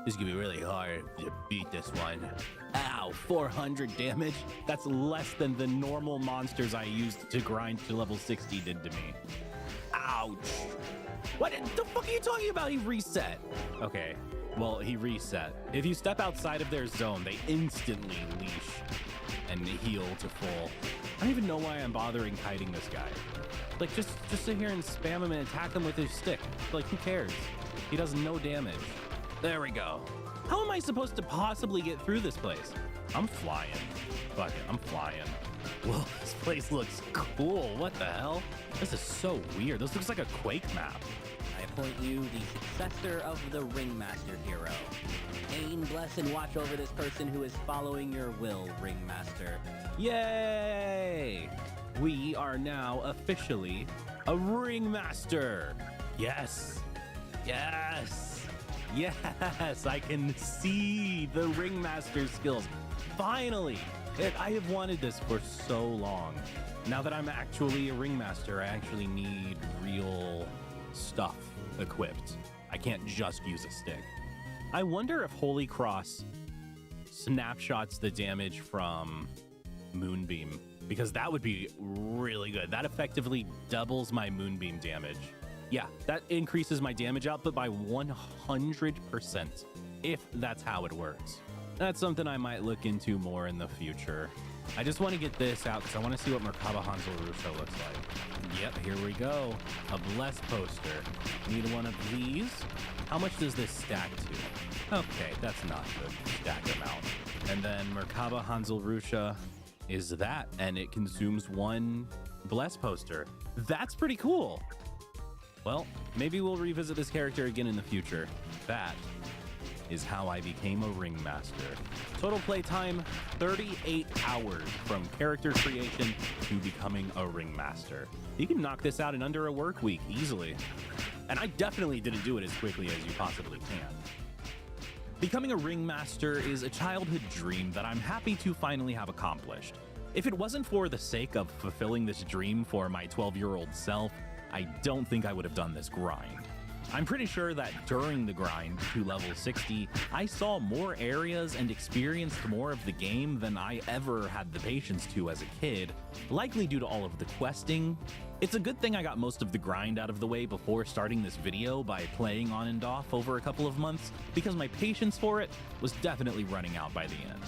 This is gonna be really hard to beat this one. Ow, 400 damage? That's less than the normal monsters I used to grind to level 60 did to me. Ouch. What the fuck are you talking about? He reset. Okay, well, he reset. If you step outside of their zone, they instantly leash and heal to full. I don't even know why I'm bothering kiting this guy. Like, just sit here and spam him and attack him with his stick. Like, who cares? He does no damage. There we go. How am I supposed to possibly get through this place? I'm flying. Fuck it, I'm flying. Whoa, this place looks cool. What the hell? This is so weird. This looks like a Quake map. I appoint you the successor of the Ringmaster Hero. Aim, bless, and watch over this person who is following your will, Ringmaster. Yay! We are now officially a Ringmaster. Yes. Yes. Yes, I can see the Ringmaster skills. Finally! I have wanted this for so long. Now that I'm actually a Ringmaster, I actually need real stuff equipped. I can't just use a stick. I wonder if Holy Cross snapshots the damage from Moonbeam, because that would be really good. That effectively doubles my Moonbeam damage. Yeah, that increases my damage output by 100%, if that's how it works. That's something I might look into more in the future. I just want to get this out because I want to see what Merkaba Hansel Rusho looks like. Yep, here we go. A Bless poster. Need one of these. How much does this stack to? Okay, that's not the stack amount. And then Merkaba Hansel Rusha is that, and it consumes one Bless poster. That's pretty cool. Well, maybe we'll revisit this character again in the future. That is how I became a Ringmaster. Total playtime, 38 hours from character creation to becoming a Ringmaster. You can knock this out in under a work week easily. And I definitely didn't do it as quickly as you possibly can. Becoming a Ringmaster is a childhood dream that I'm happy to finally have accomplished. If it wasn't for the sake of fulfilling this dream for my 12-year-old self, I don't think I would have done this grind. I'm pretty sure that during the grind to level 60, I saw more areas and experienced more of the game than I ever had the patience to as a kid, likely due to all of the questing. It's a good thing I got most of the grind out of the way before starting this video by playing on and off over a couple of months, because my patience for it was definitely running out by the end.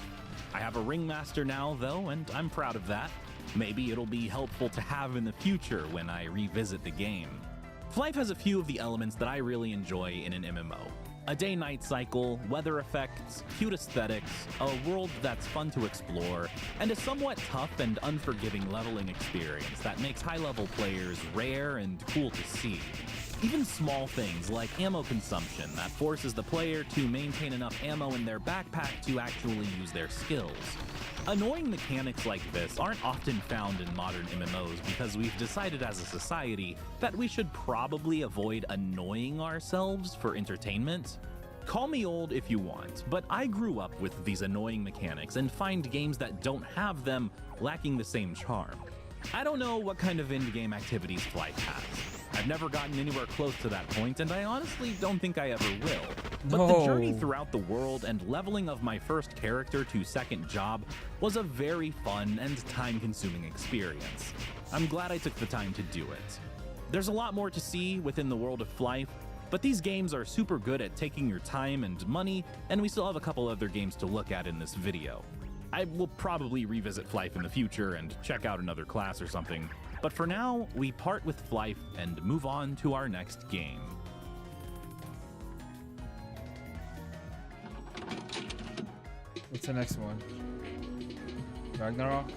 I have a Ringmaster now, though, and I'm proud of that. Maybe it'll be helpful to have in the future when I revisit the game. Life has a few of the elements that I really enjoy in an MMO. A day-night cycle, weather effects, cute aesthetics, a world that's fun to explore, and a somewhat tough and unforgiving leveling experience that makes high-level players rare and cool to see. Even small things like ammo consumption that forces the player to maintain enough ammo in their backpack to actually use their skills. Annoying mechanics like this aren't often found in modern MMOs because we've decided as a society that we should probably avoid annoying ourselves for entertainment. Call me old if you want, but I grew up with these annoying mechanics and find games that don't have them lacking the same charm. I don't know what kind of in-game activities Flight has. I've never gotten anywhere close to that point, and I honestly don't think I ever will. But the journey throughout the world and leveling of my first character to second job was a very fun and time-consuming experience. I'm glad I took the time to do it. There's a lot more to see within the world of Flife, but these games are super good at taking your time and money, and we still have a couple other games to look at in this video. I will probably revisit Flife in the future and check out another class or something, but for now, we part with Flife and move on to our next game. What's the next one? Ragnarok?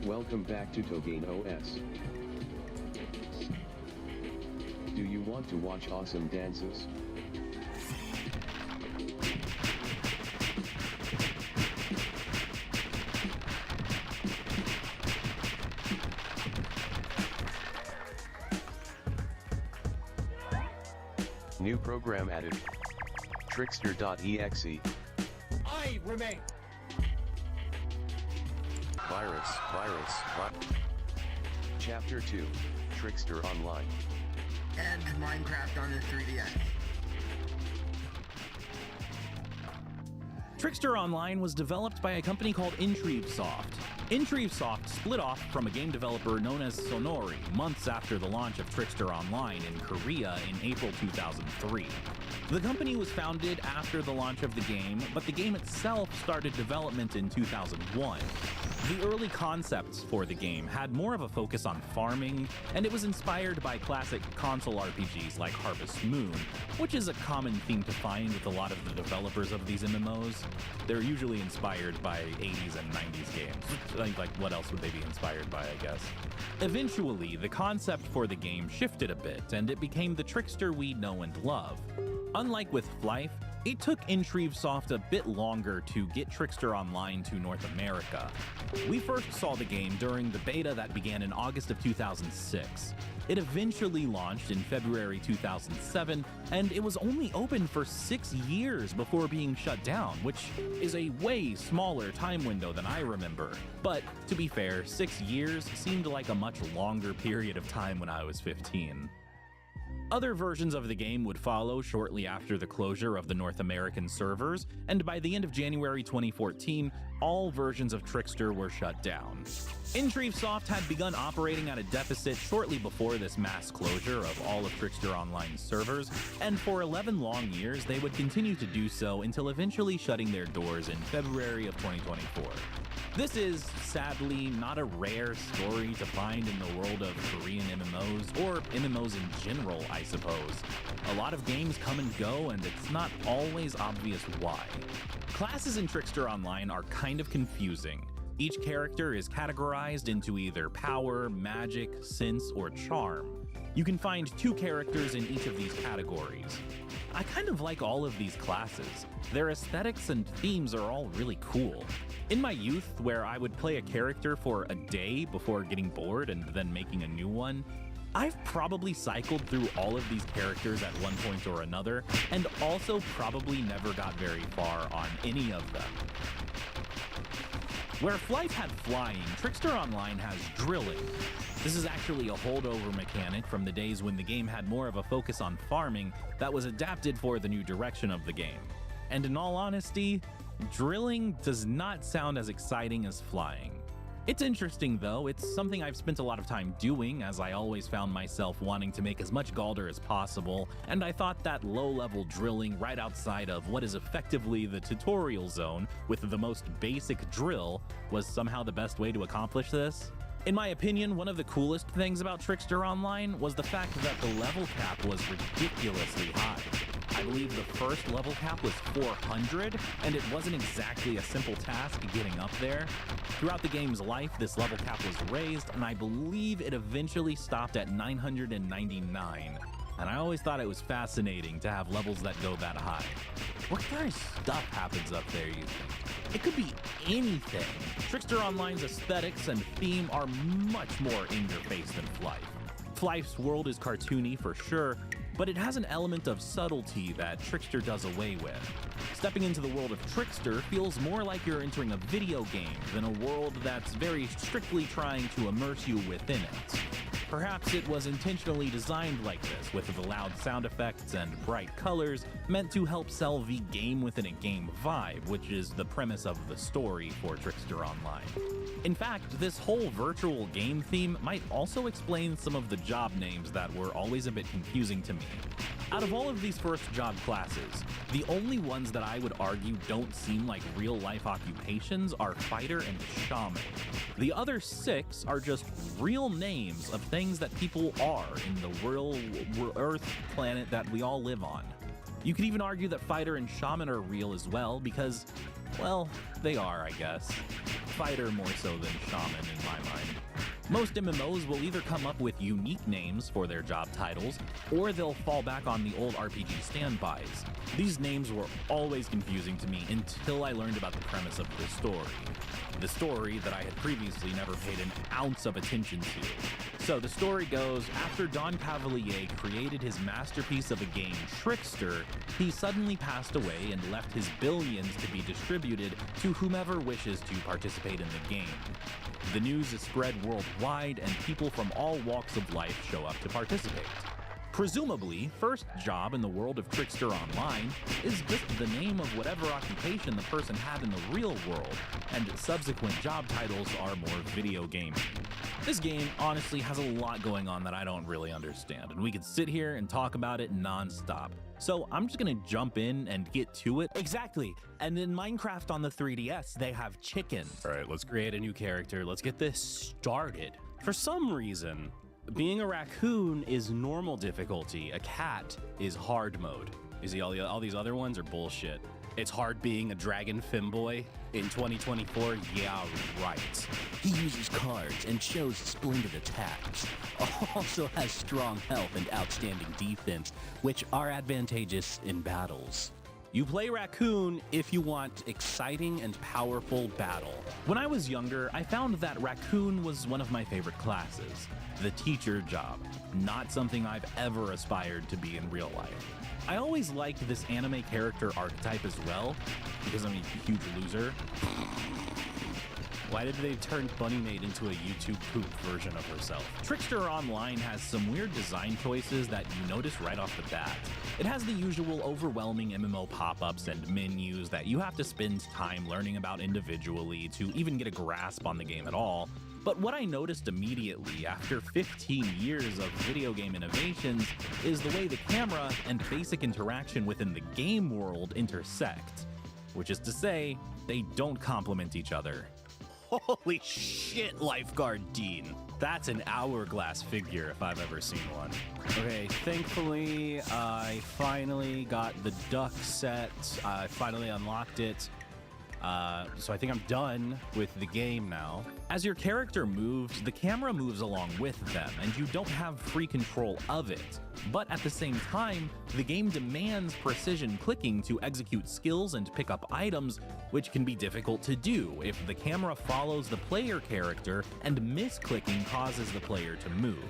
Welcome back to Togain OS. Do you want to watch awesome dances? New program added. Trickster.exe. I remain. Virus. Chapter 2, Trickster Online. And Minecraft on the 3DS. Trickster Online was developed by a company called Intrivesoft. Intrivesoft split off from a game developer known as Sonori months after the launch of Trickster Online in Korea in April 2003. The company was founded after the launch of the game, but the game itself started development in 2001. The early concepts for the game had more of a focus on farming, and it was inspired by classic console RPGs like Harvest Moon, which is a common theme to find with a lot of the developers of these MMOs. They're usually inspired by 80s and 90s games. Like what else would they be inspired by, I guess? Eventually, the concept for the game shifted a bit, and it became the Trickster we know and love. Unlike with Flife, it took Intrivesoft a bit longer to get Trickster Online to North America. We first saw the game during the beta that began in August of 2006. It eventually launched in February 2007, and it was only open for 6 years before being shut down, which is a way smaller time window than I remember. But to be fair, 6 years seemed like a much longer period of time when I was 15. Other versions of the game would follow shortly after the closure of the North American servers, and by the end of January 2014, all versions of Trickster were shut down. Intrivesoft had begun operating at a deficit shortly before this mass closure of all of Trickster Online's servers, and for 11 long years they would continue to do so until eventually shutting their doors in February of 2024. This is, sadly, not a rare story to find in the world of Korean MMOs, or MMOs in general, I suppose. A lot of games come and go, and it's not always obvious why. Classes in Trickster Online are kind of confusing. Each character is categorized into either power, magic, sense, or charm. You can find 2 characters in each of these categories. I kind of like all of these classes. Their aesthetics and themes are all really cool. In my youth, where I would play a character for a day before getting bored and then making a new one, I've probably cycled through all of these characters at one point or another, and also probably never got very far on any of them. Where Flife had flying, Trickster Online has drilling. This is actually a holdover mechanic from the days when the game had more of a focus on farming that was adapted for the new direction of the game. And in all honesty, drilling does not sound as exciting as flying. It's interesting though, it's something I've spent a lot of time doing, as I always found myself wanting to make as much Galder as possible, and I thought that low-level drilling right outside of what is effectively the tutorial zone with the most basic drill was somehow the best way to accomplish this. In my opinion, one of the coolest things about Trickster Online was the fact that the level cap was ridiculously high. I believe the first level cap was 400, and it wasn't exactly a simple task getting up there. Throughout the game's life, this level cap was raised, and I believe it eventually stopped at 999. And I always thought it was fascinating to have levels that go that high. What kind of stuff happens up there, you think? It could be anything. Trickster Online's aesthetics and theme are much more in your face than Flyff. Flyff's world is cartoony for sure, but it has an element of subtlety that Trickster does away with. Stepping into the world of Trickster feels more like you're entering a video game than a world that's very strictly trying to immerse you within it. Perhaps it was intentionally designed like this, with the loud sound effects and bright colors, meant to help sell the game within a game vibe, which is the premise of the story for Trickster Online. In fact, this whole virtual game theme might also explain some of the job names that were always a bit confusing to me. Out of all of these first job classes, the only ones that I would argue don't seem like real-life occupations are fighter and shaman. The other 6 are just real names of things that people are in the real Earth planet that we all live on. You could even argue that fighter and shaman are real as well because, well, they are, I guess. Fighter more so than shaman in my mind. Most MMOs will either come up with unique names for their job titles, or they'll fall back on the old RPG standbys. These names were always confusing to me until I learned about the premise of the story. The story that I had previously never paid an ounce of attention to. So the story goes, after Don Cavalier created his masterpiece of a game, Trickster, he suddenly passed away and left his billions to be distributed to whomever wishes to participate in the game. The news is spread worldwide, and people from all walks of life show up to participate. Presumably, first job in the world of Trickster Online is just the name of whatever occupation the person had in the real world, and subsequent job titles are more video gaming. This game honestly has a lot going on that I don't really understand, and we could sit here and talk about it non-stop. So I'm just gonna jump in and get to it. Exactly, and in Minecraft on the 3DS, they have chicken. All right, let's create a new character. Let's get this started. For some reason, being a raccoon is normal difficulty. A cat is hard mode. You see all these other ones are bullshit. It's hard being a dragon femboy in 2024? Yeah, right. He uses cards and shows splendid attacks. Also has strong health and outstanding defense, which are advantageous in battles. You play Raccoon if you want exciting and powerful battle. When I was younger, I found that Raccoon was one of my favorite classes. The teacher job, not something I've ever aspired to be in real life. I always liked this anime character archetype as well, because I'm a huge loser. Why did they turn Bunnymaid into a YouTube poop version of herself? Trickster Online has some weird design choices that you notice right off the bat. It has the usual overwhelming MMO pop-ups and menus that you have to spend time learning about individually to even get a grasp on the game at all. But what I noticed immediately after 15 years of video game innovations is the way the camera and basic interaction within the game world intersect. Which is to say, they don't complement each other. Holy shit, Lifeguard Dean. That's an hourglass figure if I've ever seen one. Okay, thankfully, I finally got the duck set. I finally unlocked it. So I think I'm done with the game now. As your character moves, the camera moves along with them, and you don't have free control of it. But at the same time, the game demands precision clicking to execute skills and pick up items, which can be difficult to do if the camera follows the player character and misclicking causes the player to move.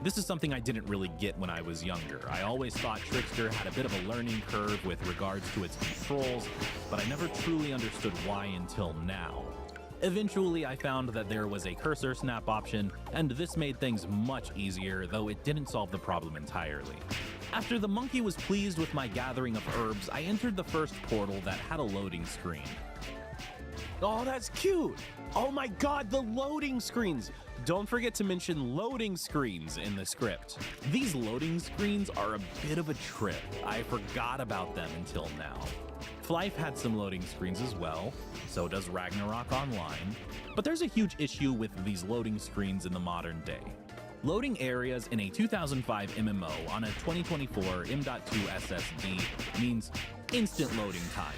This is something I didn't really get when I was younger. I always thought Trickster had a bit of a learning curve with regards to its controls, but I never truly understood why until now. Eventually, I found that there was a cursor snap option, and this made things much easier, though it didn't solve the problem entirely. After the monkey was pleased with my gathering of herbs, I entered the first portal that had a loading screen. Oh, that's cute! Oh my god, the loading screens! Don't forget to mention loading screens in the script. These loading screens are a bit of a trip. I forgot about them until now. Flyff had some loading screens as well, so does Ragnarok Online, but there's a huge issue with these loading screens in the modern day. Loading areas in a 2005 MMO on a 2024 M.2 SSD means instant loading times.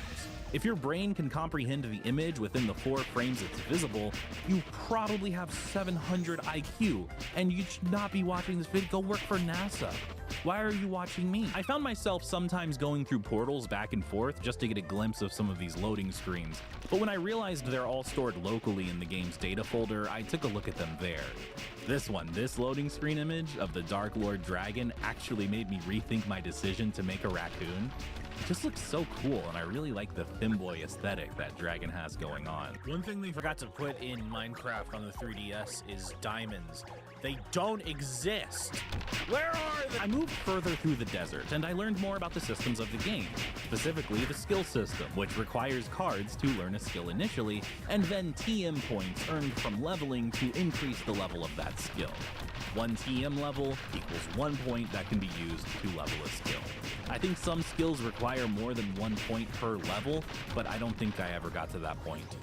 If your brain can comprehend the image within the 4 frames it's visible, you probably have 700 IQ, and you should not be watching this video. Go work for NASA. Why are you watching me? I found myself sometimes going through portals back and forth just to get a glimpse of some of these loading screens, but when I realized they're all stored locally in the game's data folder, I took a look at them there. This loading screen image of the Dark Lord Dragon actually made me rethink my decision to make a raccoon. It just looks so cool, and I really like the femboy aesthetic that Dragon has going on. One thing they forgot to put in Minecraft on the 3DS is diamonds. They don't exist. Where are they? I moved further through the desert, and I learned more about the systems of the game, specifically the skill system, which requires cards to learn a skill initially, and then TM points earned from leveling to increase the level of that skill. 1 TM level equals 1 point that can be used to level a skill. I think some skills require more than 1 point per level, but I don't think I ever got to that point.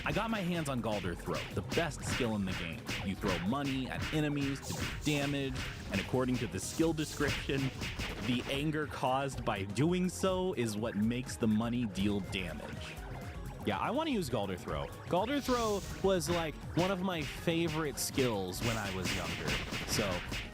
I got my hands on Galder Throw, the best skill in the game. You throw money at enemies to do damage, and according to the skill description, the anger caused by doing so is what makes the money deal damage. Yeah, I want to use Galder Throw. Galder Throw was like one of my favorite skills when I was younger, so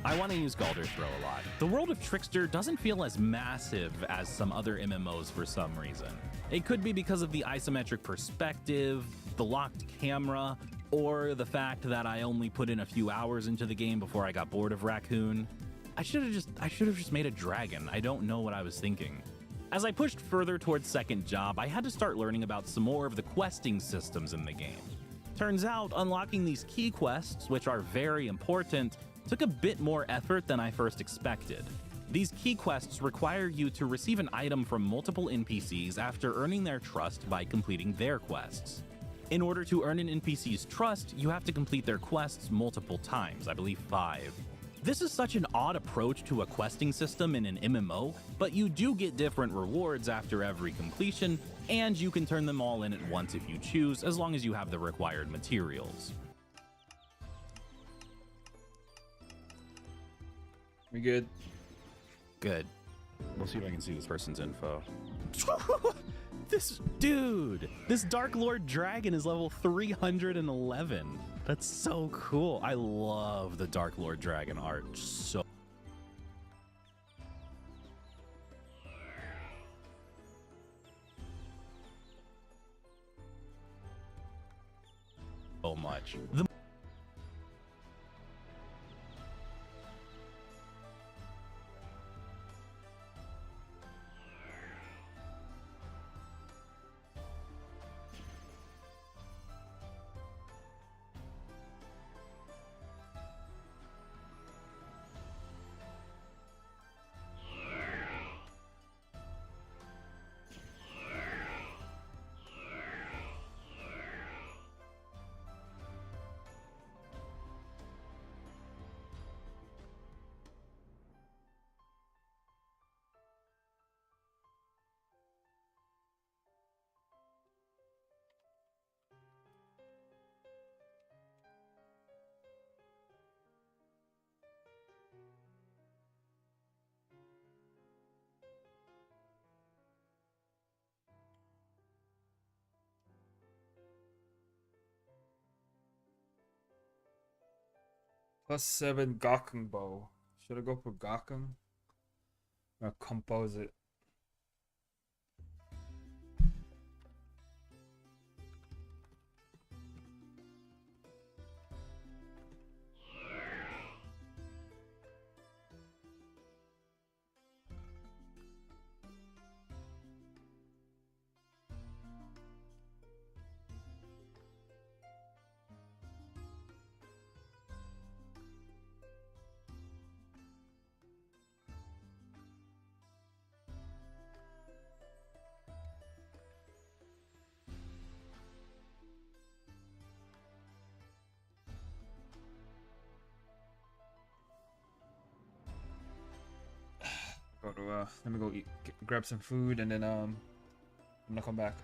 I want to use Galder Throw a lot. The world of Trickster doesn't feel as massive as some other MMOs for some reason. It could be because of the isometric perspective, the locked camera, or the fact that I only put in a few hours into the game before I got bored of Raccoon. I should have just made a dragon. I don't know what I was thinking. As I pushed further towards second job, I had to start learning about some more of the questing systems in the game. Turns out, unlocking these key quests, which are very important, took a bit more effort than I first expected. These key quests require you to receive an item from multiple NPCs after earning their trust by completing their quests. In order to earn an NPC's trust, you have to complete their quests multiple times, I believe 5. This is such an odd approach to a questing system in an MMO, but you do get different rewards after every completion, and you can turn them all in at once if you choose, as long as you have the required materials. We good? Good. We'll see if I can see this person's info. This Dark Lord Dragon is level 311. That's so cool. I love the Dark Lord Dragon art so much. +7 Gakeng bow. Should I go for Gakeng? Or composite? Go to let me go eat, grab some food, and then I'm gonna come back.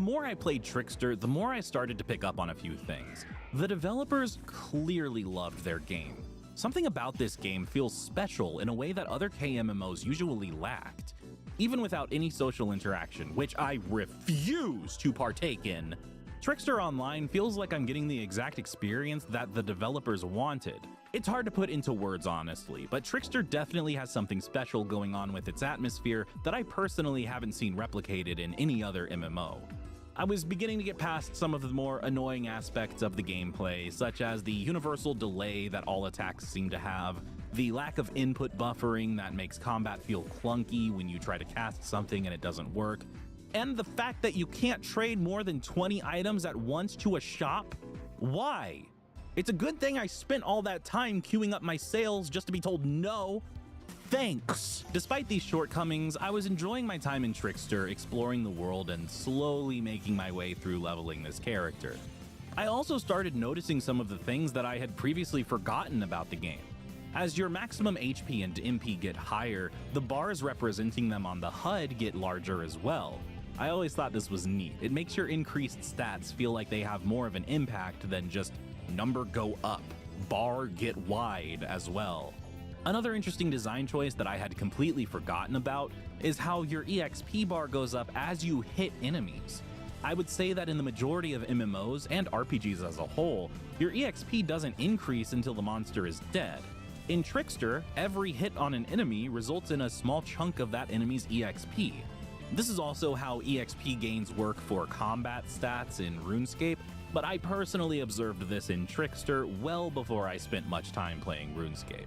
more I played Trickster, the more I started to pick up on a few things. The developers clearly loved their game. Something about this game feels special in a way that other KMMOs usually lacked. Even without any social interaction, which I refuse to partake in, Trickster Online feels like I'm getting the exact experience that the developers wanted. It's hard to put into words, honestly, but Trickster definitely has something special going on with its atmosphere that I personally haven't seen replicated in any other MMO. I was beginning to get past some of the more annoying aspects of the gameplay, such as the universal delay that all attacks seem to have, the lack of input buffering that makes combat feel clunky when you try to cast something and it doesn't work, and the fact that you can't trade more than 20 items at once to a shop? Why? It's a good thing I spent all that time queuing up my sales just to be told no. Thanks. Despite these shortcomings, I was enjoying my time in Trickster, exploring the world and slowly making my way through leveling this character. I also started noticing some of the things that I had previously forgotten about the game. As your maximum HP and MP get higher, the bars representing them on the HUD get larger as well. I always thought this was neat. It makes your increased stats feel like they have more of an impact than just number go up, bar get wide as well. Another interesting design choice that I had completely forgotten about is how your EXP bar goes up as you hit enemies. I would say that in the majority of MMOs and RPGs as a whole, your EXP doesn't increase until the monster is dead. In Trickster, every hit on an enemy results in a small chunk of that enemy's EXP. This is also how EXP gains work for combat stats in RuneScape, but I personally observed this in Trickster well before I spent much time playing RuneScape.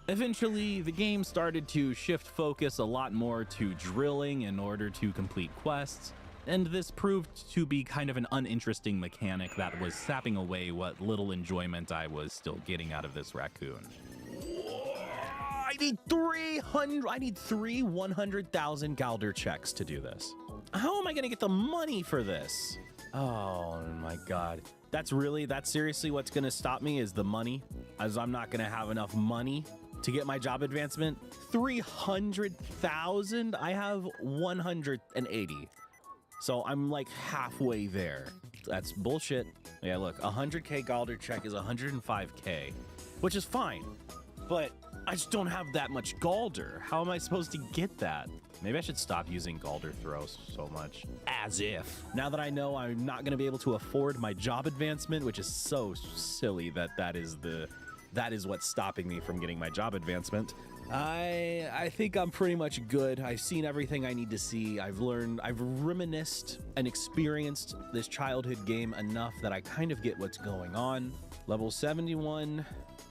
Eventually, the game started to shift focus a lot more to drilling in order to complete quests, and this proved to be kind of an uninteresting mechanic that was sapping away what little enjoyment I was still getting out of this raccoon. I need three 100,000 Galder checks to do this. How am I gonna get the money for this? Oh my god. That's seriously what's gonna stop me is the money, as I'm not gonna have enough money to get my job advancement. 300,000? I have 180. So I'm like halfway there. That's bullshit. Yeah, look, 100k Galder check is 105k, which is fine, but I just don't have that much Galder. How am I supposed to get that? Maybe I should stop using Galder throws so much. As if. Now that I know I'm not going to be able to afford my job advancement, which is so silly that is what's stopping me from getting my job advancement. I think I'm pretty much good. I've seen everything I need to see. I've reminisced and experienced this childhood game enough that I kind of get what's going on. Level 71,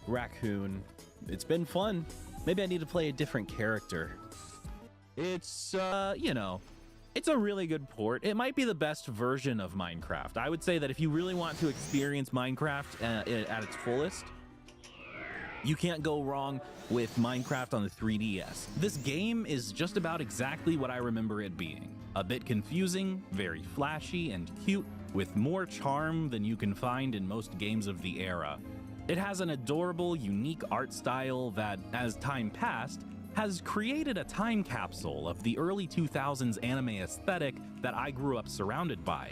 Raccoon. It's been fun. Maybe I need to play a different character. It's, it's a really good port. It might be the best version of Minecraft. I would say that if you really want to experience Minecraft at its fullest, you can't go wrong with Minecraft on the 3DS. This game is just about exactly what I remember it being. A bit confusing, very flashy and cute, with more charm than you can find in most games of the era. It has an adorable, unique art style that, as time passed, has created a time capsule of the early 2000s anime aesthetic that I grew up surrounded by.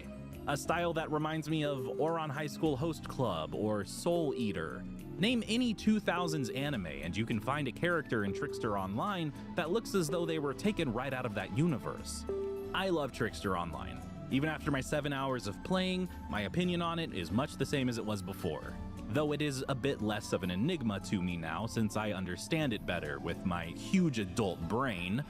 A style that reminds me of Ouran High School Host Club or Soul Eater. Name any 2000s anime and you can find a character in Trickster Online that looks as though they were taken right out of that universe. I love Trickster Online. Even after my 7 hours of playing, my opinion on it is much the same as it was before. Though it is a bit less of an enigma to me now since I understand it better with my huge adult brain,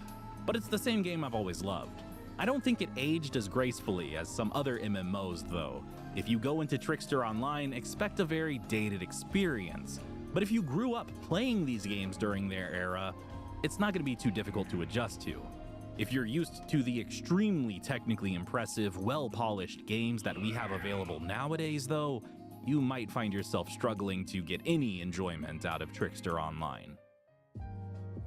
but it's the same game I've always loved. I don't think it aged as gracefully as some other MMOs though. If you go into Trickster Online, expect a very dated experience. But if you grew up playing these games during their era, it's not going to be too difficult to adjust to. If you're used to the extremely technically impressive, well-polished games that we have available nowadays though, you might find yourself struggling to get any enjoyment out of Trickster Online.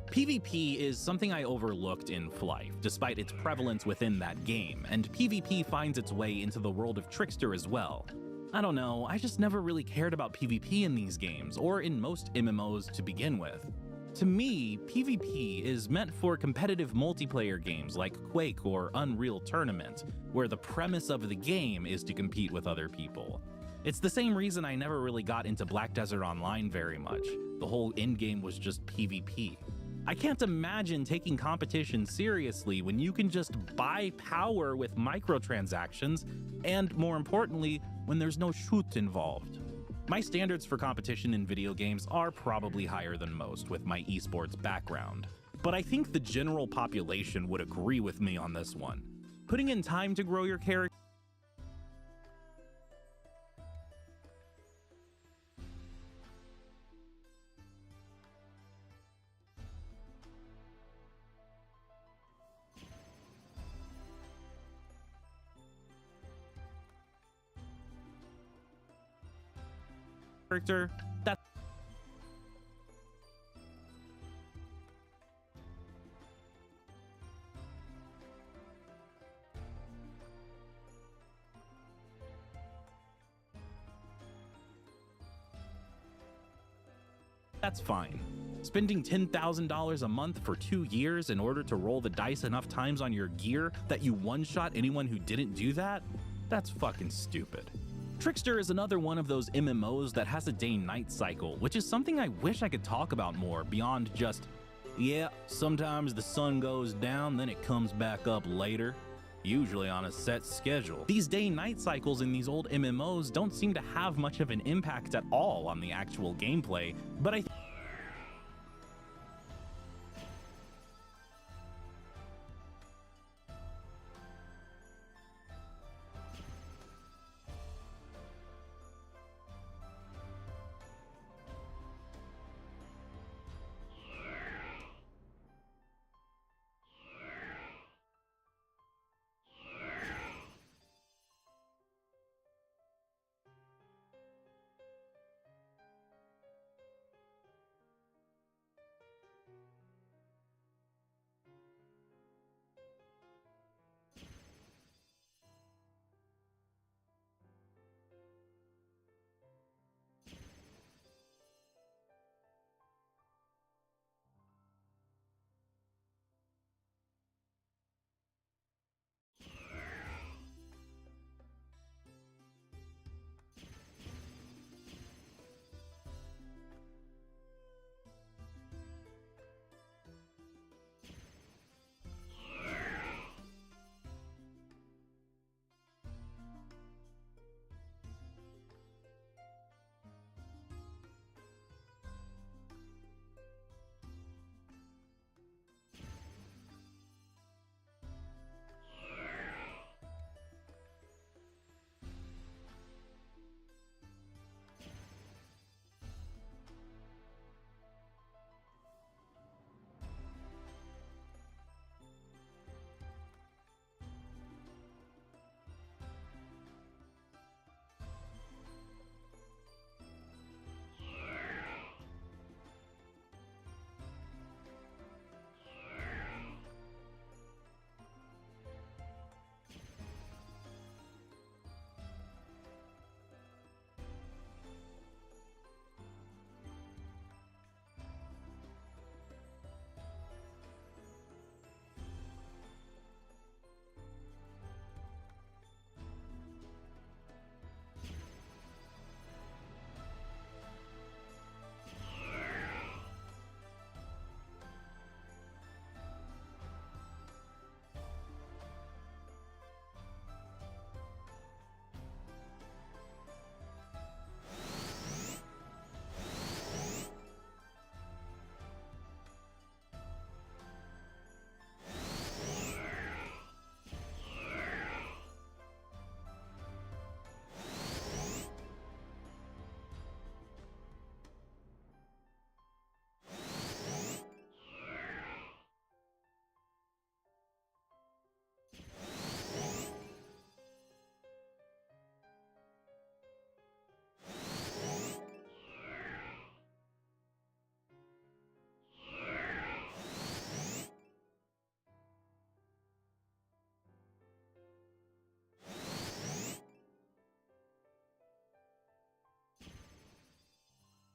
PvP is something I overlooked in Flife, despite its prevalence within that game, and PvP finds its way into the world of Trickster as well. I don't know, I just never really cared about PvP in these games, or in most MMOs to begin with. To me, PvP is meant for competitive multiplayer games like Quake or Unreal Tournament, where the premise of the game is to compete with other people. It's the same reason I never really got into Black Desert Online very much. The whole endgame was just PvP. I can't imagine taking competition seriously when you can just buy power with microtransactions, and more importantly, when there's no shoot involved. My standards for competition in video games are probably higher than most with my esports background, but I think the general population would agree with me on this one. Putting in time to grow your character that's fine. Spending $10,000 a month for 2 years in order to roll the dice enough times on your gear that you one-shot anyone who didn't do that? That's fucking stupid. Trickster is another one of those MMOs that has a day-night cycle, which is something I wish I could talk about more beyond just, yeah, sometimes the sun goes down, then it comes back up later, usually on a set schedule. These day-night cycles in these old MMOs don't seem to have much of an impact at all on the actual gameplay, but I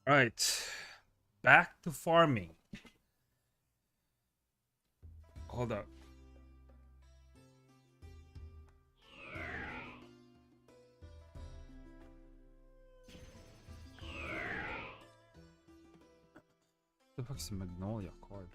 Right, back to farming. hold up. The fuck's the Magnolia card?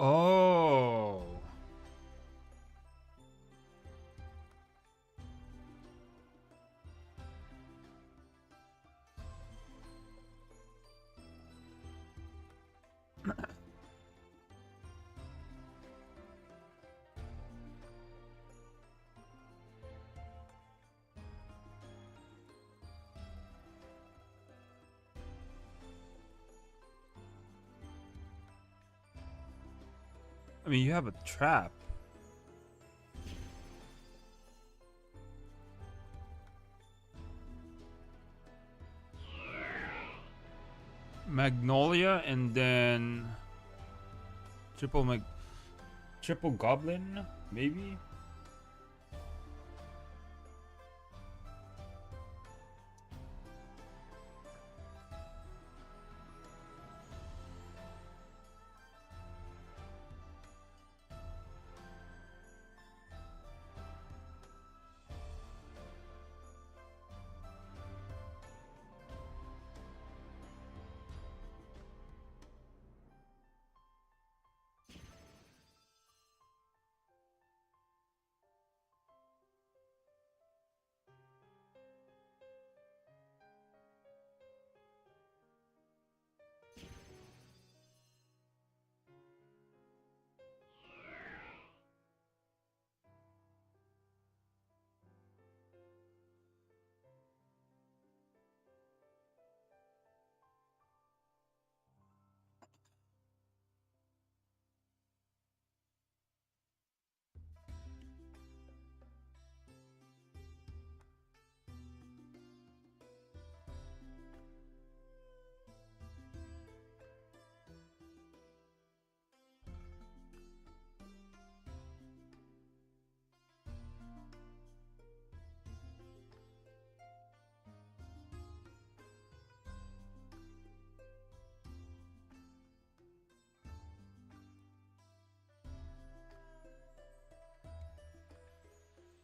Oh. I mean, you have a trap. Magnolia and then triple goblin, maybe?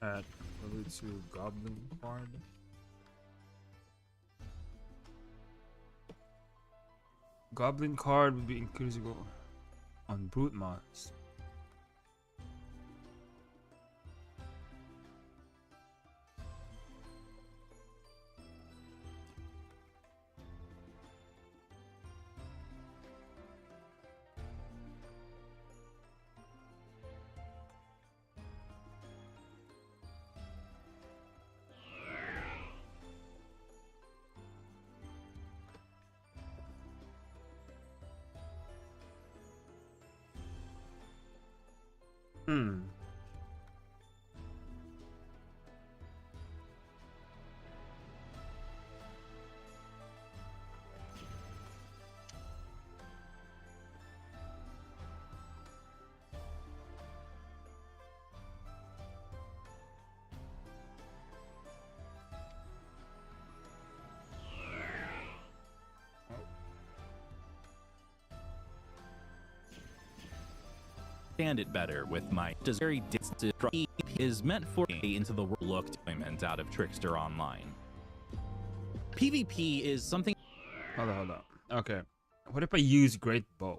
At level 2 goblin card. Goblin card would be increasable on brute mods. Hmm. Understand it better with my very is meant for into the world look deployment out of Trickster Online. PvP is something. Hold on. Okay. What if I use Great Bow?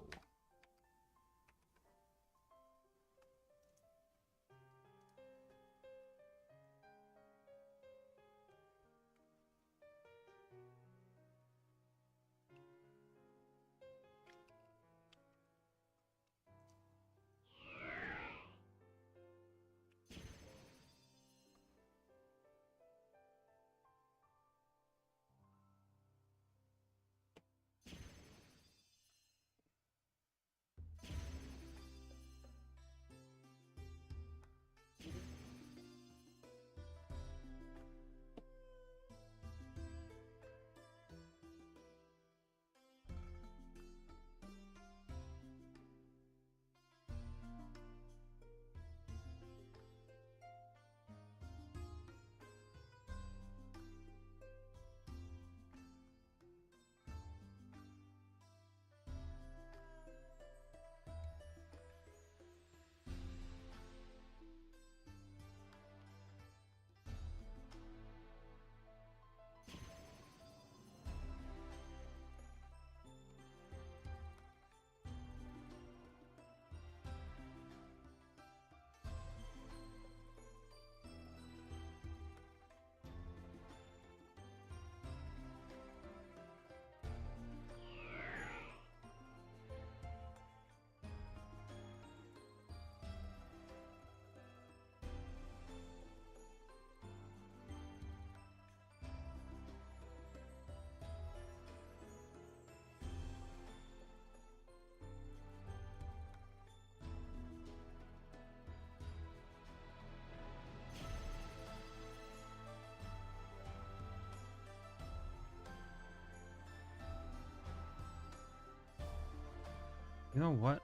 You know what?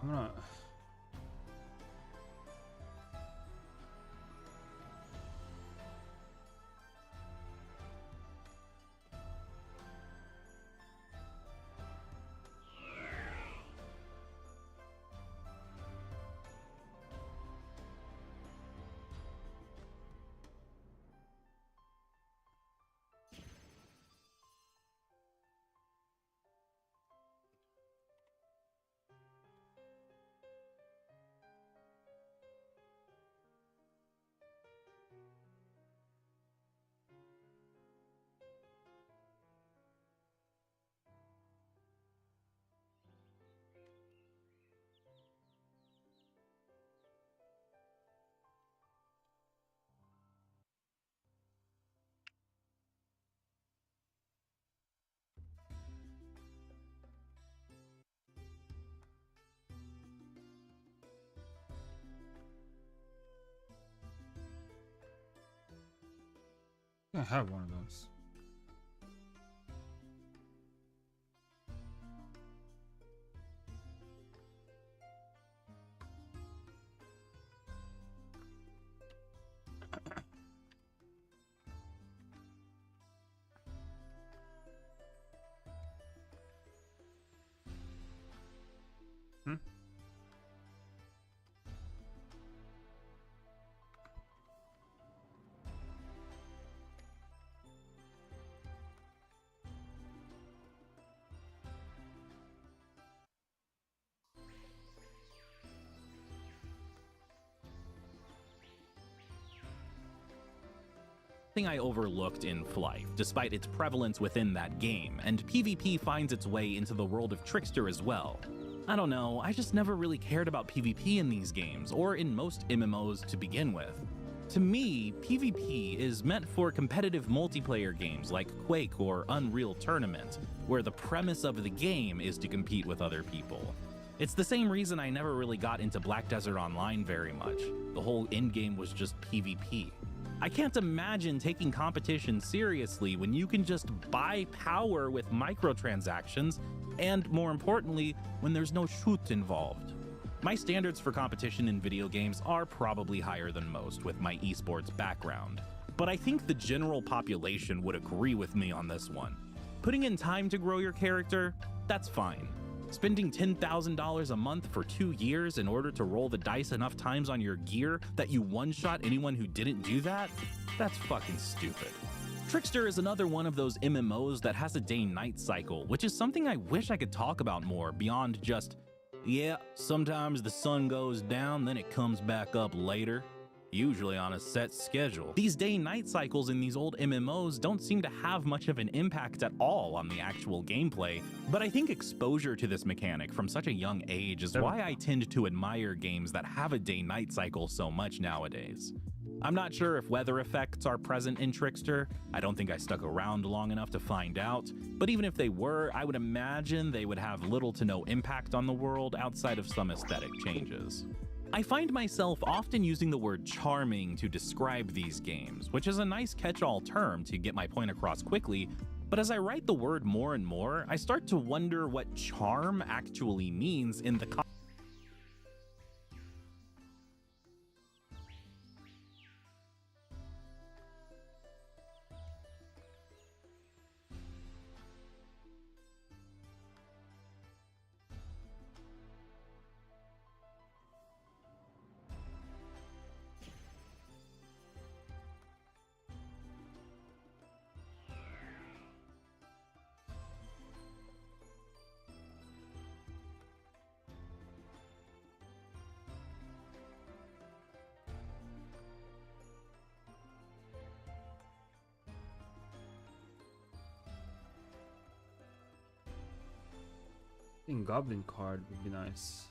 I'm gonna. I have one of those. Hmm? Thing I overlooked in Flight, despite its prevalence within that game, and PvP finds its way into the world of Trickster as well. I don't know, I just never really cared about PvP in these games, or in most MMOs to begin with. To me, PvP is meant for competitive multiplayer games like Quake or Unreal Tournament, where the premise of the game is to compete with other people. It's the same reason I never really got into Black Desert Online very much. The whole endgame was just PvP. I can't imagine taking competition seriously when you can just buy power with microtransactions, and more importantly, when there's no shoot involved. My standards for competition in video games are probably higher than most with my esports background, but I think the general population would agree with me on this one. Putting in time to grow your character, that's fine. Spending $10,000 a month for 2 years in order to roll the dice enough times on your gear that you one-shot anyone who didn't do that? That's fucking stupid. Trickster is another one of those MMOs that has a day-night cycle, which is something I wish I could talk about more beyond just, yeah, sometimes the sun goes down, then it comes back up later. Usually on a set schedule. These day-night cycles in these old MMOs don't seem to have much of an impact at all on the actual gameplay, but I think exposure to this mechanic from such a young age is why I tend to admire games that have a day-night cycle so much nowadays. I'm not sure if weather effects are present in Trickster. I don't think I stuck around long enough to find out, but even if they were, I would imagine they would have little to no impact on the world outside of some aesthetic changes. I find myself often using the word charming to describe these games, which is a nice catch-all term to get my point across quickly, but as I write the word more and more, I start to wonder what charm actually means in the I think Goblin card would be nice.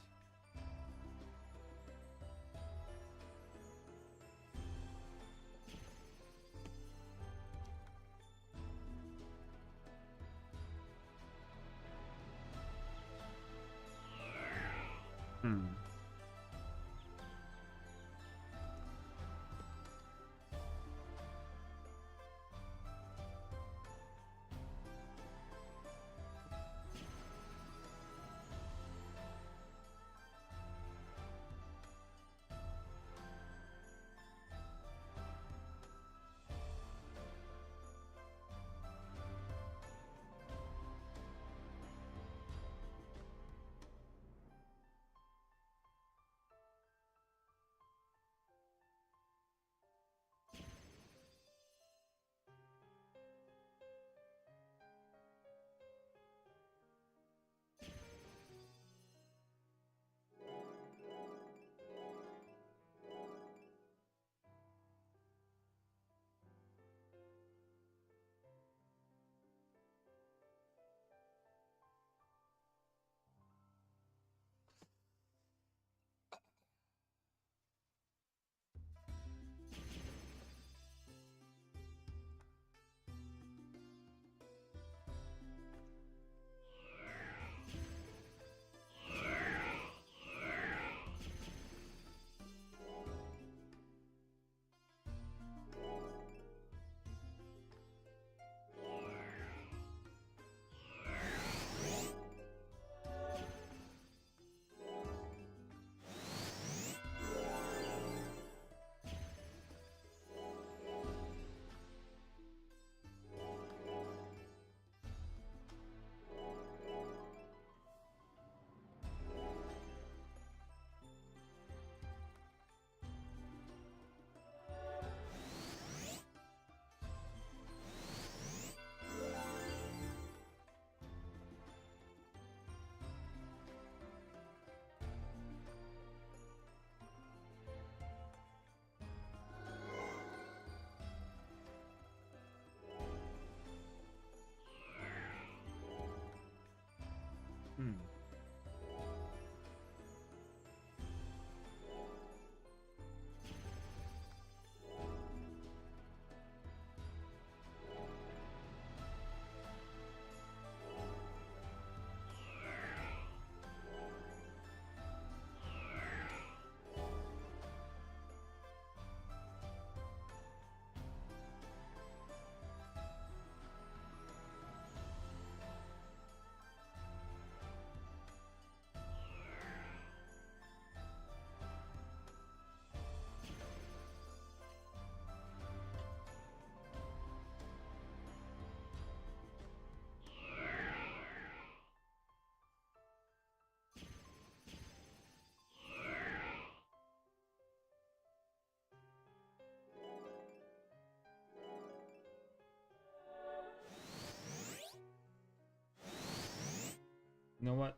You know what?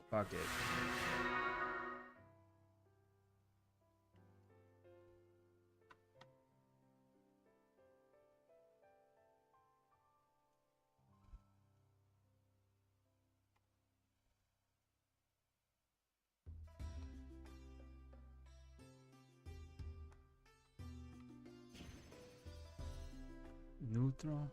Fuck it. Neutral.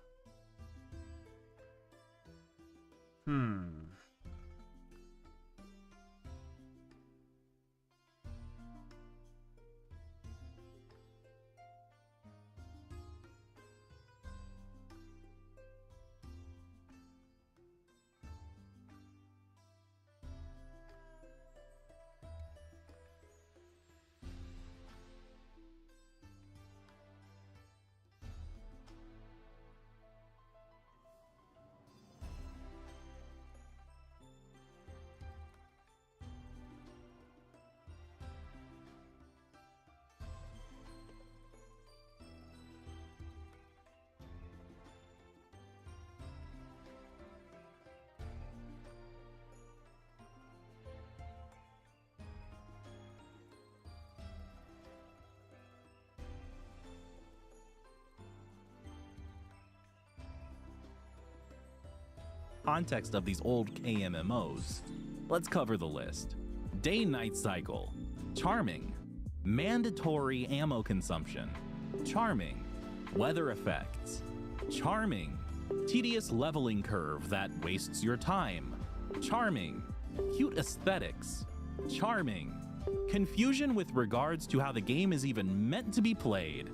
Context of these old KMMOs. Let's cover the list. Day-night cycle. Charming. Mandatory ammo consumption. Charming. Weather effects. Charming. Tedious leveling curve that wastes your time. Charming. Cute aesthetics. Charming. Confusion with regards to how the game is even meant to be played.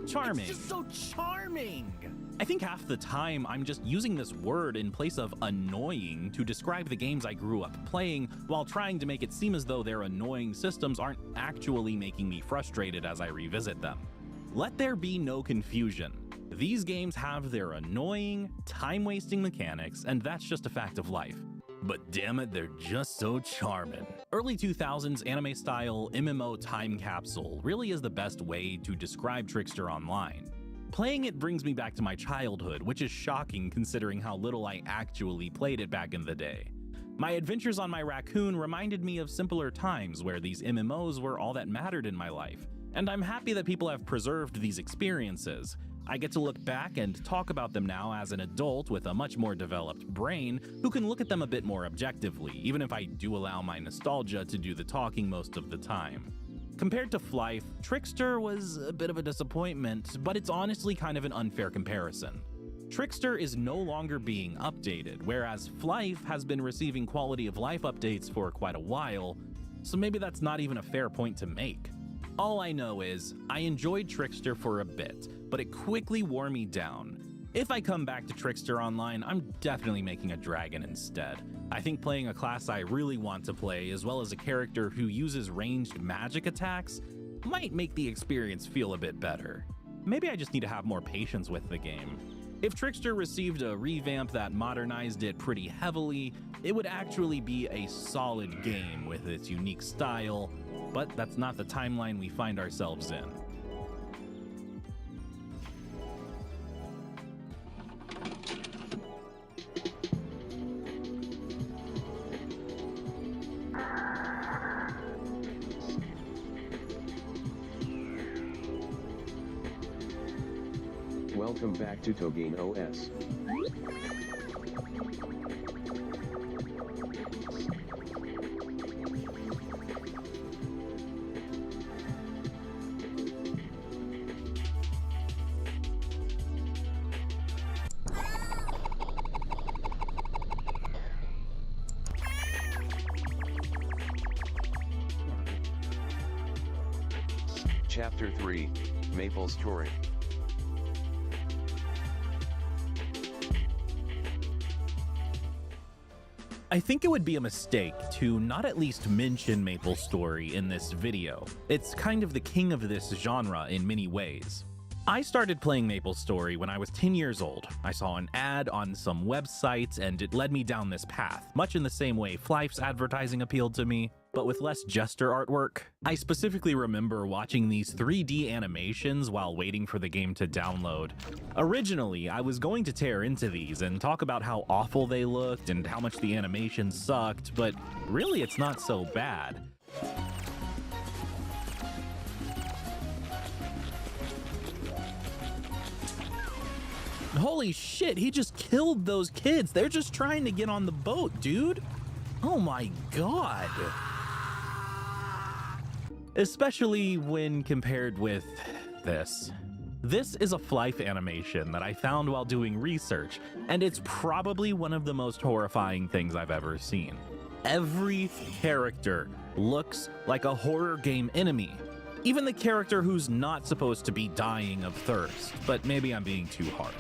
Charming. It's just so charming! I think half the time I'm just using this word in place of annoying to describe the games I grew up playing while trying to make it seem as though their annoying systems aren't actually making me frustrated as I revisit them. Let there be no confusion. These games have their annoying, time-wasting mechanics, and that's just a fact of life. But damn it, they're just so charming. Early 2000s anime-style MMO time capsule really is the best way to describe Trickster Online. Playing it brings me back to my childhood, which is shocking considering how little I actually played it back in the day. My adventures on my raccoon reminded me of simpler times where these MMOs were all that mattered in my life, and I'm happy that people have preserved these experiences. I get to look back and talk about them now as an adult with a much more developed brain who can look at them a bit more objectively, even if I do allow my nostalgia to do the talking most of the time. Compared to Flife, Trickster was a bit of a disappointment, but it's honestly kind of an unfair comparison. Trickster is no longer being updated, whereas Flife has been receiving quality of life updates for quite a while, so maybe that's not even a fair point to make. All I know is, I enjoyed Trickster for a bit, but it quickly wore me down. If I come back to Trickster Online, I'm definitely making a dragon instead. I think playing a class I really want to play, as well as a character who uses ranged magic attacks, might make the experience feel a bit better. Maybe I just need to have more patience with the game. If Trickster received a revamp that modernized it pretty heavily, it would actually be a solid game with its unique style, but that's not the timeline we find ourselves in. Welcome back to Togane OS. Chapter 3, Maple Story. I think it would be a mistake to not at least mention MapleStory in this video. It's kind of the king of this genre in many ways. I started playing MapleStory when I was 10 years old. I saw an ad on some website and it led me down this path, much in the same way Flife's advertising appealed to me. but with less gesture artwork. I specifically remember watching these 3D animations while waiting for the game to download. Originally, I was going to tear into these and talk about how awful they looked and how much the animation sucked, but really it's not so bad. Holy shit, he just killed those kids. They're just trying to get on the boat, dude. Oh my god. Especially when compared with this. This is a Flife animation that I found while doing research, and it's probably one of the most horrifying things I've ever seen. Every character looks like a horror game enemy. Even the character who's not supposed to be dying of thirst, but maybe I'm being too harsh.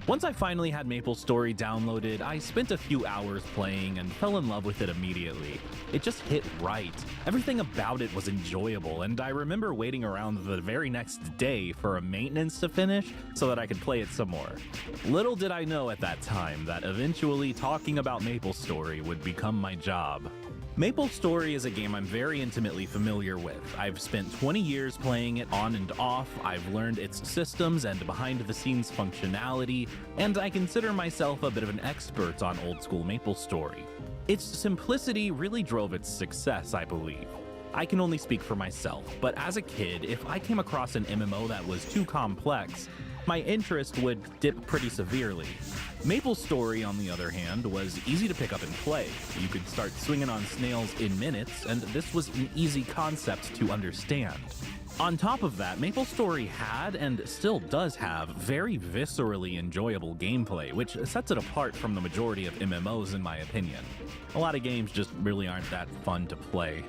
Once I finally had MapleStory downloaded, I spent a few hours playing and fell in love with it immediately. It just hit right. Everything about it was enjoyable, and I remember waiting around the very next day for a maintenance to finish so that I could play it some more. Little did I know at that time that eventually talking about MapleStory would become my job. MapleStory is a game I'm very intimately familiar with. I've spent 20 years playing it on and off, I've learned its systems and behind-the-scenes functionality, and I consider myself a bit of an expert on old-school MapleStory. Its simplicity really drove its success, I believe. I can only speak for myself, but as a kid, if I came across an MMO that was too complex, my interest would dip pretty severely. MapleStory, on the other hand, was easy to pick up and play. You could start swinging on snails in minutes, and this was an easy concept to understand. On top of that, MapleStory had, and still does have, very viscerally enjoyable gameplay, which sets it apart from the majority of MMOs in my opinion. A lot of games just really aren't that fun to play.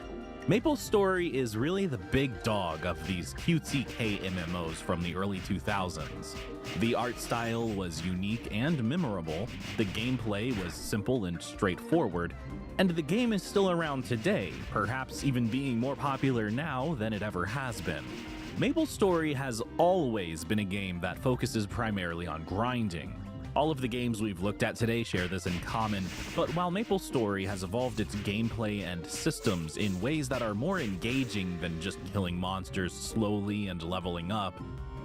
MapleStory is really the big dog of these cutesy MMOs from the early 2000s. The art style was unique and memorable, the gameplay was simple and straightforward, and the game is still around today, perhaps even being more popular now than it ever has been. MapleStory has always been a game that focuses primarily on grinding. All of the games we've looked at today share this in common, but while MapleStory has evolved its gameplay and systems in ways that are more engaging than just killing monsters slowly and leveling up,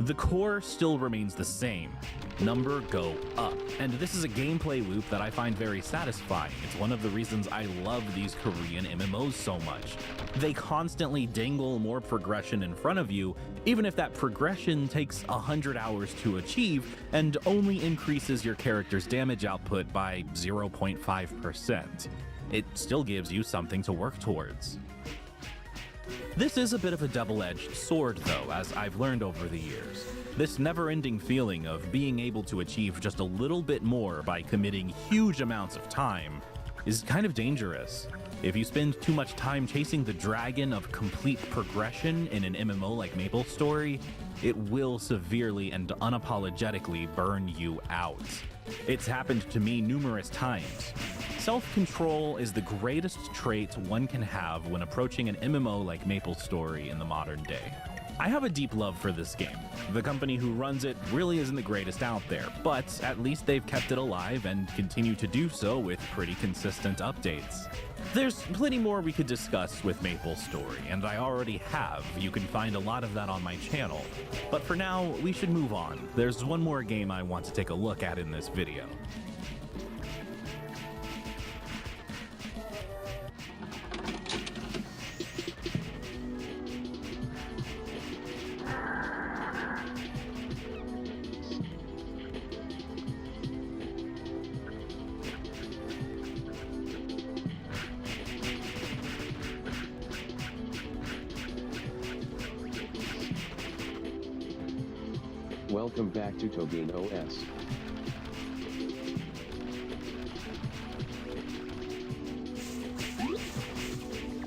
the core still remains the same. Number go up. And this is a gameplay loop that I find very satisfying. It's one of the reasons I love these Korean MMOs so much. They constantly dangle more progression in front of you, even if that progression takes 100 hours to achieve and only increases your character's damage output by 0.5%. It still gives you something to work towards. This is a bit of a double-edged sword, though, as I've learned over the years. This never-ending feeling of being able to achieve just a little bit more by committing huge amounts of time is kind of dangerous. If you spend too much time chasing the dragon of complete progression in an MMO like MapleStory, it will severely and unapologetically burn you out. It's happened to me numerous times. Self-control is the greatest trait one can have when approaching an MMO like MapleStory in the modern day. I have a deep love for this game. The company who runs it really isn't the greatest out there, but at least they've kept it alive and continue to do so with pretty consistent updates. There's plenty more we could discuss with MapleStory, and I already have. You can find a lot of that on my channel. But for now, we should move on. There's one more game I want to take a look at in this video. Welcome back to Togane OS.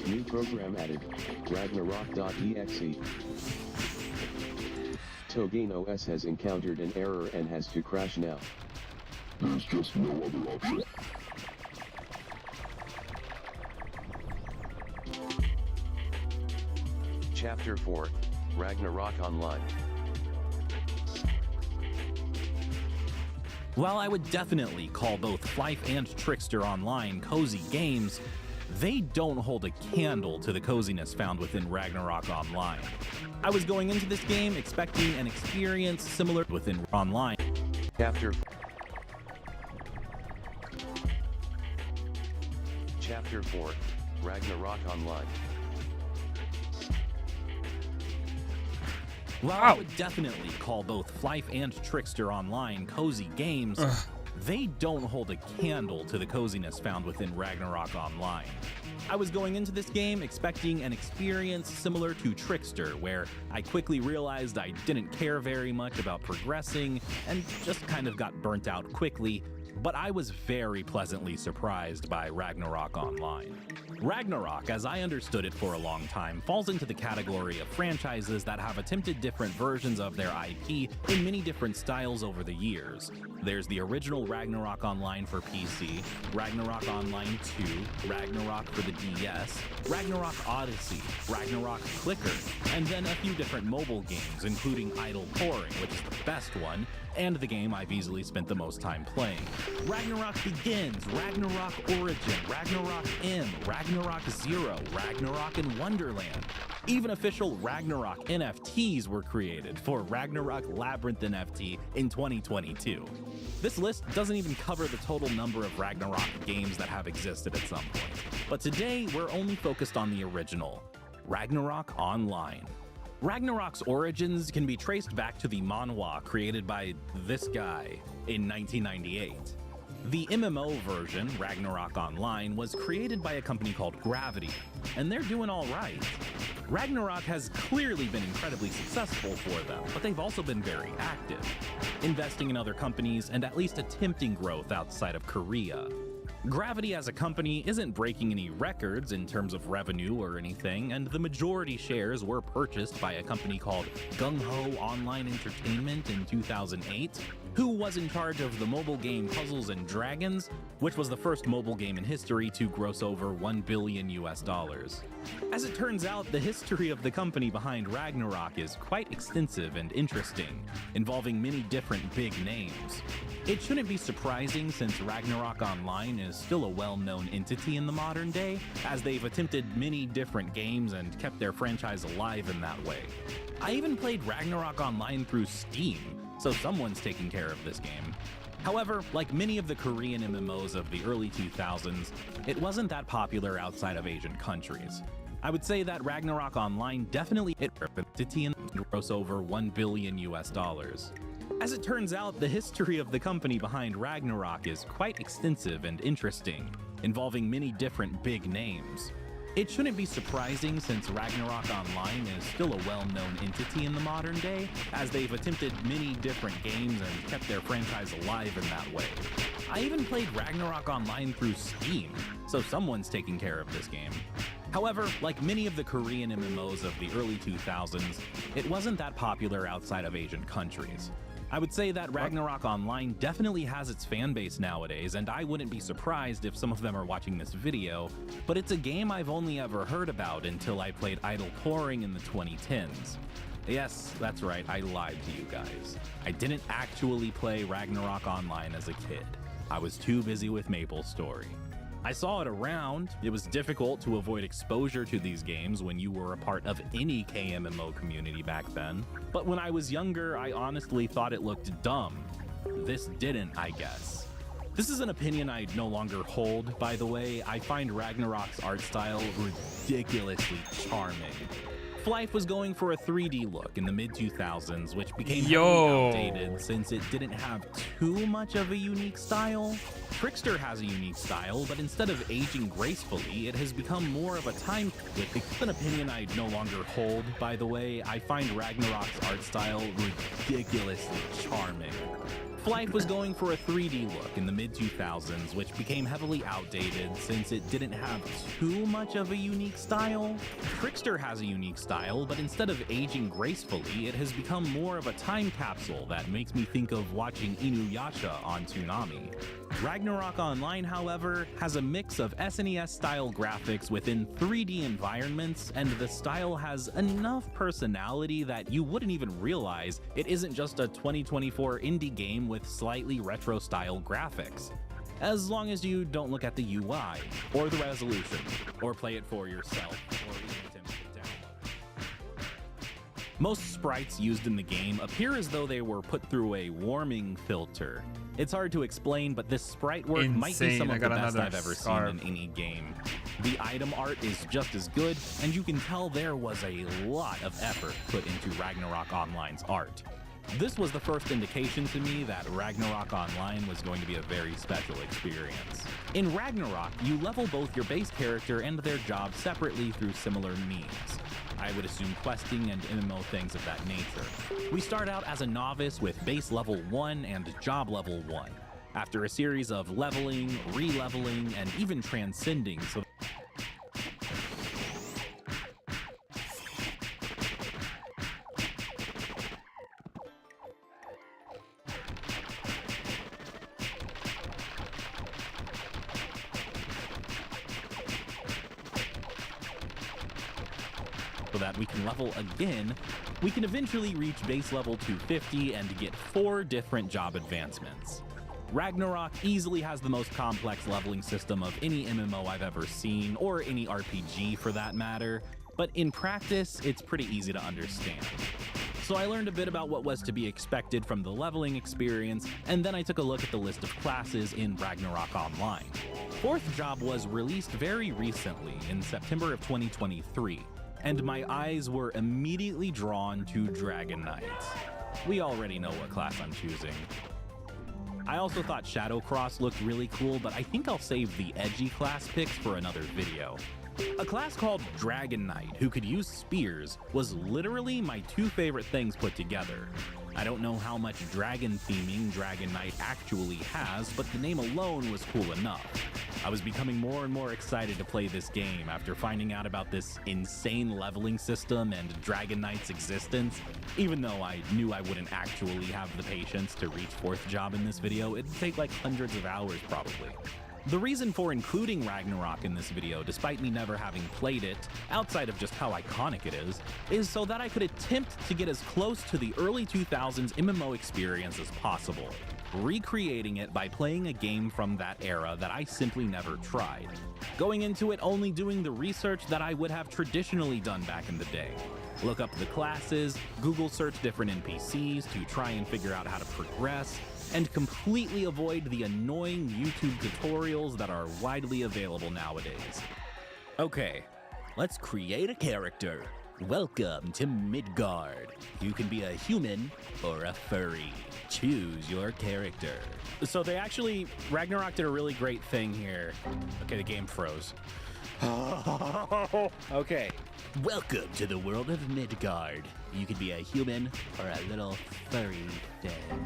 New program added, Ragnarok.exe. Togane OS has encountered an error and has to crash now. There's just no other option. Chapter 4, Ragnarok Online. While I would definitely call both Flife and Trickster Online cozy games, they don't hold a candle to the coziness found within Ragnarok Online. I was going into this game expecting an experience similar within Online. Chapter 4, Ragnarok Online. While I would definitely call both Flife and Trickster Online cozy games, they don't hold a candle to the coziness found within Ragnarok Online. I was going into this game expecting an experience similar to Trickster, where I quickly realized I didn't care very much about progressing and just kind of got burnt out quickly, but I was very pleasantly surprised by Ragnarok Online. Ragnarok, as I understood it for a long time, falls into the category of franchises that have attempted different versions of their IP in many different styles over the years. There's the original Ragnarok Online for PC, Ragnarok Online 2, Ragnarok for the DS, Ragnarok Odyssey, Ragnarok Clicker, and then a few different mobile games, including Idle Pouring, which is the best one, and the game I've easily spent the most time playing. Ragnarok Begins, Ragnarok Origin, Ragnarok M, Ragnarok Zero, Ragnarok in Wonderland. Even official Ragnarok NFTs were created for Ragnarok Labyrinth NFT in 2022. This list doesn't even cover the total number of Ragnarok games that have existed at some point. But today, we're only focused on the original, Ragnarok Online. Ragnarok's origins can be traced back to the manhwa created by this guy in 1998. The MMO version, Ragnarok Online, was created by a company called Gravity, and they're doing all right. Ragnarok has clearly been incredibly successful for them, but they've also been very active, investing in other companies and at least attempting growth outside of Korea. Gravity as a company isn't breaking any records in terms of revenue or anything, and the majority shares were purchased by a company called Gung Ho Online Entertainment in 2008, who was in charge of the mobile game Puzzles and Dragons, which was the first mobile game in history to gross over $1 billion US. As it turns out, the history of the company behind Ragnarok is quite extensive and interesting, involving many different big names. It shouldn't be surprising since Ragnarok Online is still a well-known entity in the modern day, as they've attempted many different games and kept their franchise alive in that way. I even played Ragnarok Online through Steam, so someone's taking care of this game. However, like many of the Korean MMOs of the early 2000s, it wasn't that popular outside of Asian countries. I would say that Ragnarok Online definitely hit entity and gross over $1 billion US. As it turns out, the history of the company behind Ragnarok is quite extensive and interesting, involving many different big names. It shouldn't be surprising since Ragnarok Online is still a well-known entity in the modern day, as they've attempted many different games and kept their franchise alive in that way. I even played Ragnarok Online through Steam, so someone's taking care of this game. However, like many of the Korean MMOs of the early 2000s, it wasn't that popular outside of Asian countries. I would say that Ragnarok Online definitely has its fan base nowadays, and I wouldn't be surprised if some of them are watching this video, but it's a game I've only ever heard about until I played Idle Pouring in the 2010s. Yes, that's right, I lied to you guys. I didn't actually play Ragnarok Online as a kid. I was too busy with MapleStory. I saw it around. It was difficult to avoid exposure to these games when you were a part of any KMMO community back then. But when I was younger, I honestly thought it looked dumb. This didn't, I guess. This is an opinion I no longer hold, by the way. I find Ragnarok's art style ridiculously charming. Flife was going for a 3D look in the mid-2000s, which became heavily outdated since it didn't have too much of a unique style. Trickster has a unique style, but instead of aging gracefully, it has become more of a time with an opinion I no longer hold, by the way. I find Ragnarok's art style ridiculously charming. Flife was going for a 3D look in the mid-2000s, which became heavily outdated since it didn't have too much of a unique style. Trickster has a unique style, but instead of aging gracefully, it has become more of a time capsule that makes me think of watching Inuyasha on Toonami. Ragnarok Online, however, has a mix of SNES-style graphics within 3D environments, and the style has enough personality that you wouldn't even realize it isn't just a 2024 indie game with slightly retro-style graphics. as long as you don't look at the UI, or the resolution, or play it for yourself, or even attempt to download it. Most sprites used in the game appear as though they were put through a warming filter. It's hard to explain, but this sprite work might be some of the best I've ever seen in any game. The item art is just as good, and you can tell there was a lot of effort put into Ragnarok Online's art. This was the first indication to me that Ragnarok Online was going to be a very special experience. In Ragnarok, you level both your base character and their job separately through similar means. I would assume questing and MMO things of that nature. We start out as a novice with base level 1 and job level 1. After a series of leveling, re-leveling, and even transcending, so that we can level again, we can eventually reach base level 250 and get 4 different job advancements. Ragnarok easily has the most complex leveling system of any MMO I've ever seen, or any RPG for that matter, but in practice, it's pretty easy to understand. So I learned a bit about what was to be expected from the leveling experience, and then I took a look at the list of classes in Ragnarok Online. 4th job was released very recently, in September of 2023, and my eyes were immediately drawn to Dragon Knight. We already know what class I'm choosing. I also thought Shadowcross looked really cool, but I think I'll save the edgy class picks for another video. A class called Dragon Knight, who could use spears, was literally my 2 favorite things put together. I don't know how much dragon theming Dragon Knight actually has, but the name alone was cool enough. I was becoming more and more excited to play this game after finding out about this insane leveling system and Dragon Knight's existence. Even though I knew I wouldn't actually have the patience to reach 4th job in this video, it'd take like hundreds of hours probably. The reason for including Ragnarok in this video, despite me never having played it, outside of just how iconic it is so that I could attempt to get as close to the early 2000s MMO experience as possible, recreating it by playing a game from that era that I simply never tried. Going into it only doing the research that I would have traditionally done back in the day. Look up the classes, Google search different NPCs to try and figure out how to progress, and completely avoid the annoying YouTube tutorials that are widely available nowadays. Okay, let's create a character. Welcome to Midgard. You can be a human or a furry. Choose your character. So Ragnarok did a really great thing here. Okay, the game froze. Okay. Welcome to the world of Midgard. You can be a human or a little furry thing.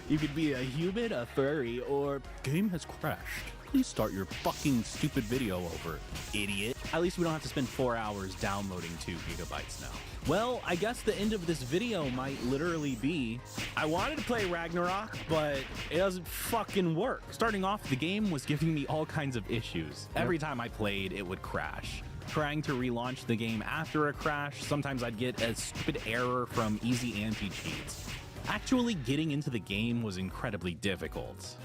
You could be a human, a furry, or game has crashed. Please start your fucking stupid video over, idiot. At least we don't have to spend 4 hours downloading 2 gigabytes now. Well, I guess the end of this video might literally be, I wanted to play Ragnarok, but it doesn't fucking work. Starting off, the game was giving me all kinds of issues. Every time I played, it would crash. Trying to relaunch the game after a crash, sometimes I'd get a stupid error from easy anti-cheats. Actually getting into the game was incredibly difficult.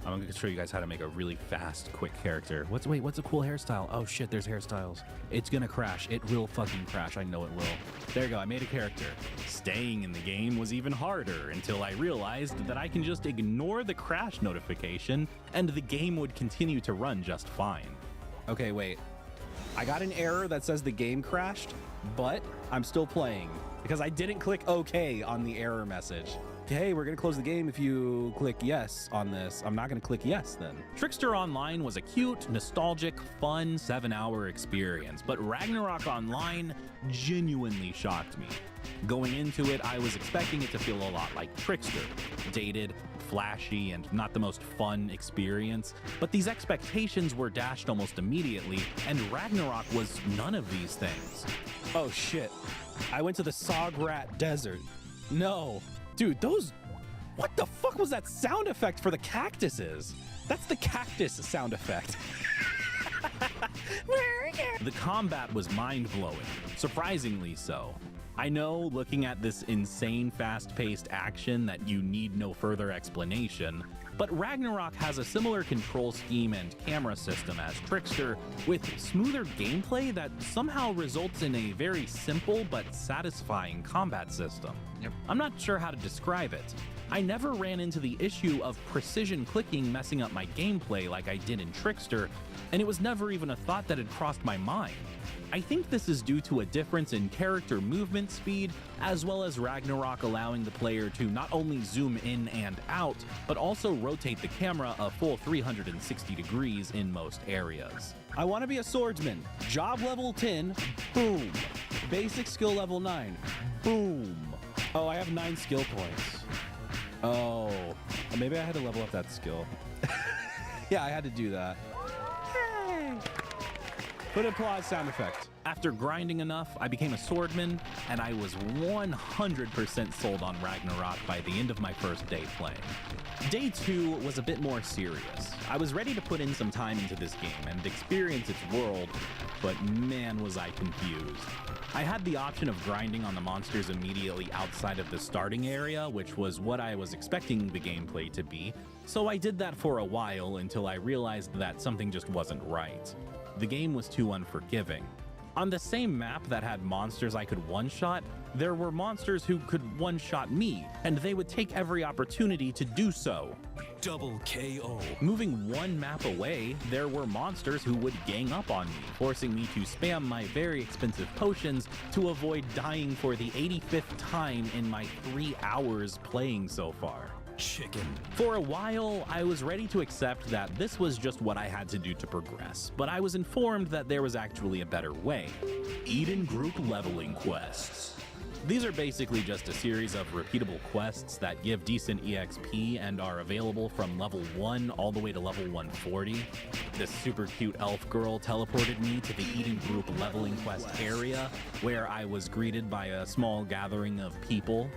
I'm gonna show you guys how to make a really fast, quick character. What's a cool hairstyle? Oh shit, there's hairstyles. It's gonna crash. It will fucking crash. I know it will. There you go, I made a character. Staying in the game was even harder until I realized that I can just ignore the crash notification and the game would continue to run just fine. Okay, wait. I got an error that says the game crashed, but I'm still playing because I didn't click OK on the error message. Hey, we're gonna close the game if you click yes on this. I'm not gonna click yes then. Trickster Online was a cute, nostalgic, fun 7-hour experience, but Ragnarok Online genuinely shocked me. Going into it, I was expecting it to feel a lot like Trickster, dated, flashy, and not the most fun experience, but these expectations were dashed almost immediately, and Ragnarok was none of these things. Oh shit, I went to the Sograt Desert. No. Dude, what the fuck was that sound effect for the cactuses? That's the cactus sound effect. The combat was mind-blowing, surprisingly so. I know, looking at this insane fast-paced action that you need no further explanation, but Ragnarok has a similar control scheme and camera system as Trickster, with smoother gameplay that somehow results in a very simple but satisfying combat system. I'm not sure how to describe it. I never ran into the issue of precision clicking messing up my gameplay like I did in Trickster, and it was never even a thought that had crossed my mind. I think this is due to a difference in character movement speed, as well as Ragnarok allowing the player to not only zoom in and out, but also rotate the camera a full 360 degrees in most areas. I want to be a swordsman. Job level 10, boom. Basic skill level 9, boom. Oh, I have 9 skill points. Oh, maybe I had to level up that skill. Yeah, I had to do that. Put applause sound effect. After grinding enough, I became a swordman, and I was 100% sold on Ragnarok by the end of my first day playing. Day 2 was a bit more serious. I was ready to put in some time into this game and experience its world, but man was I confused. I had the option of grinding on the monsters immediately outside of the starting area, which was what I was expecting the gameplay to be, so I did that for a while until I realized that something just wasn't right. The game was too unforgiving. On the same map that had monsters I could one-shot, there were monsters who could one-shot me, and they would take every opportunity to do so. Double KO. Moving one map away, there were monsters who would gang up on me, forcing me to spam my very expensive potions to avoid dying for the 85th time in my 3 hours playing so far. Chicken. For a while, I was ready to accept that this was just what I had to do to progress, but I was informed that there was actually a better way. Eden Group Leveling Quests. These are basically just a series of repeatable quests that give decent EXP and are available from level 1 all the way to level 140. This super cute elf girl teleported me to the Eden Group Leveling Quest area, where I was greeted by a small gathering of people.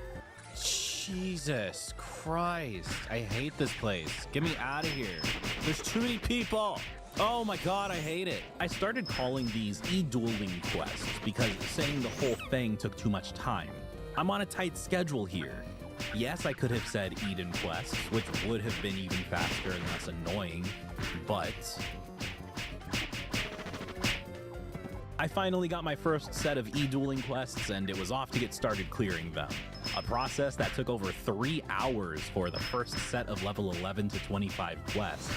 Jesus Christ. I hate this place. Get me out of here. There's too many people. Oh my god, I hate it. I started calling these e-dueling quests because saying the whole thing took too much time. I'm on a tight schedule here. Yes, I could have said Eden quests, which would have been even faster and less annoying, but I finally got my first set of e-dueling quests, and it was off to get started clearing them. A process that took over 3 hours for the first set of level 11 to 25 quests.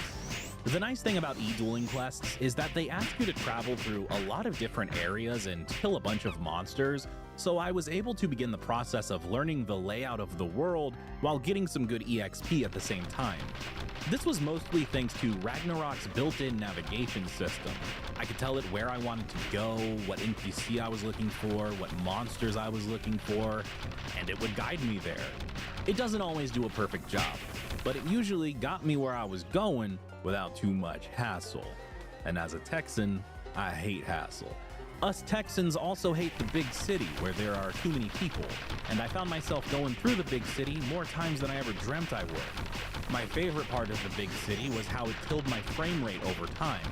The nice thing about e-dueling quests is that they ask you to travel through a lot of different areas and kill a bunch of monsters, so I was able to begin the process of learning the layout of the world while getting some good EXP at the same time. This was mostly thanks to Ragnarok's built-in navigation system. I could tell it where I wanted to go, what NPC I was looking for, what monsters I was looking for, and it would guide me there. It doesn't always do a perfect job, but it usually got me where I was going without too much hassle. And as a Texan, I hate hassle. Us Texans also hate the big city where there are too many people, and I found myself going through the big city more times than I ever dreamt I would. My favorite part of the big city was how it killed my frame rate over time.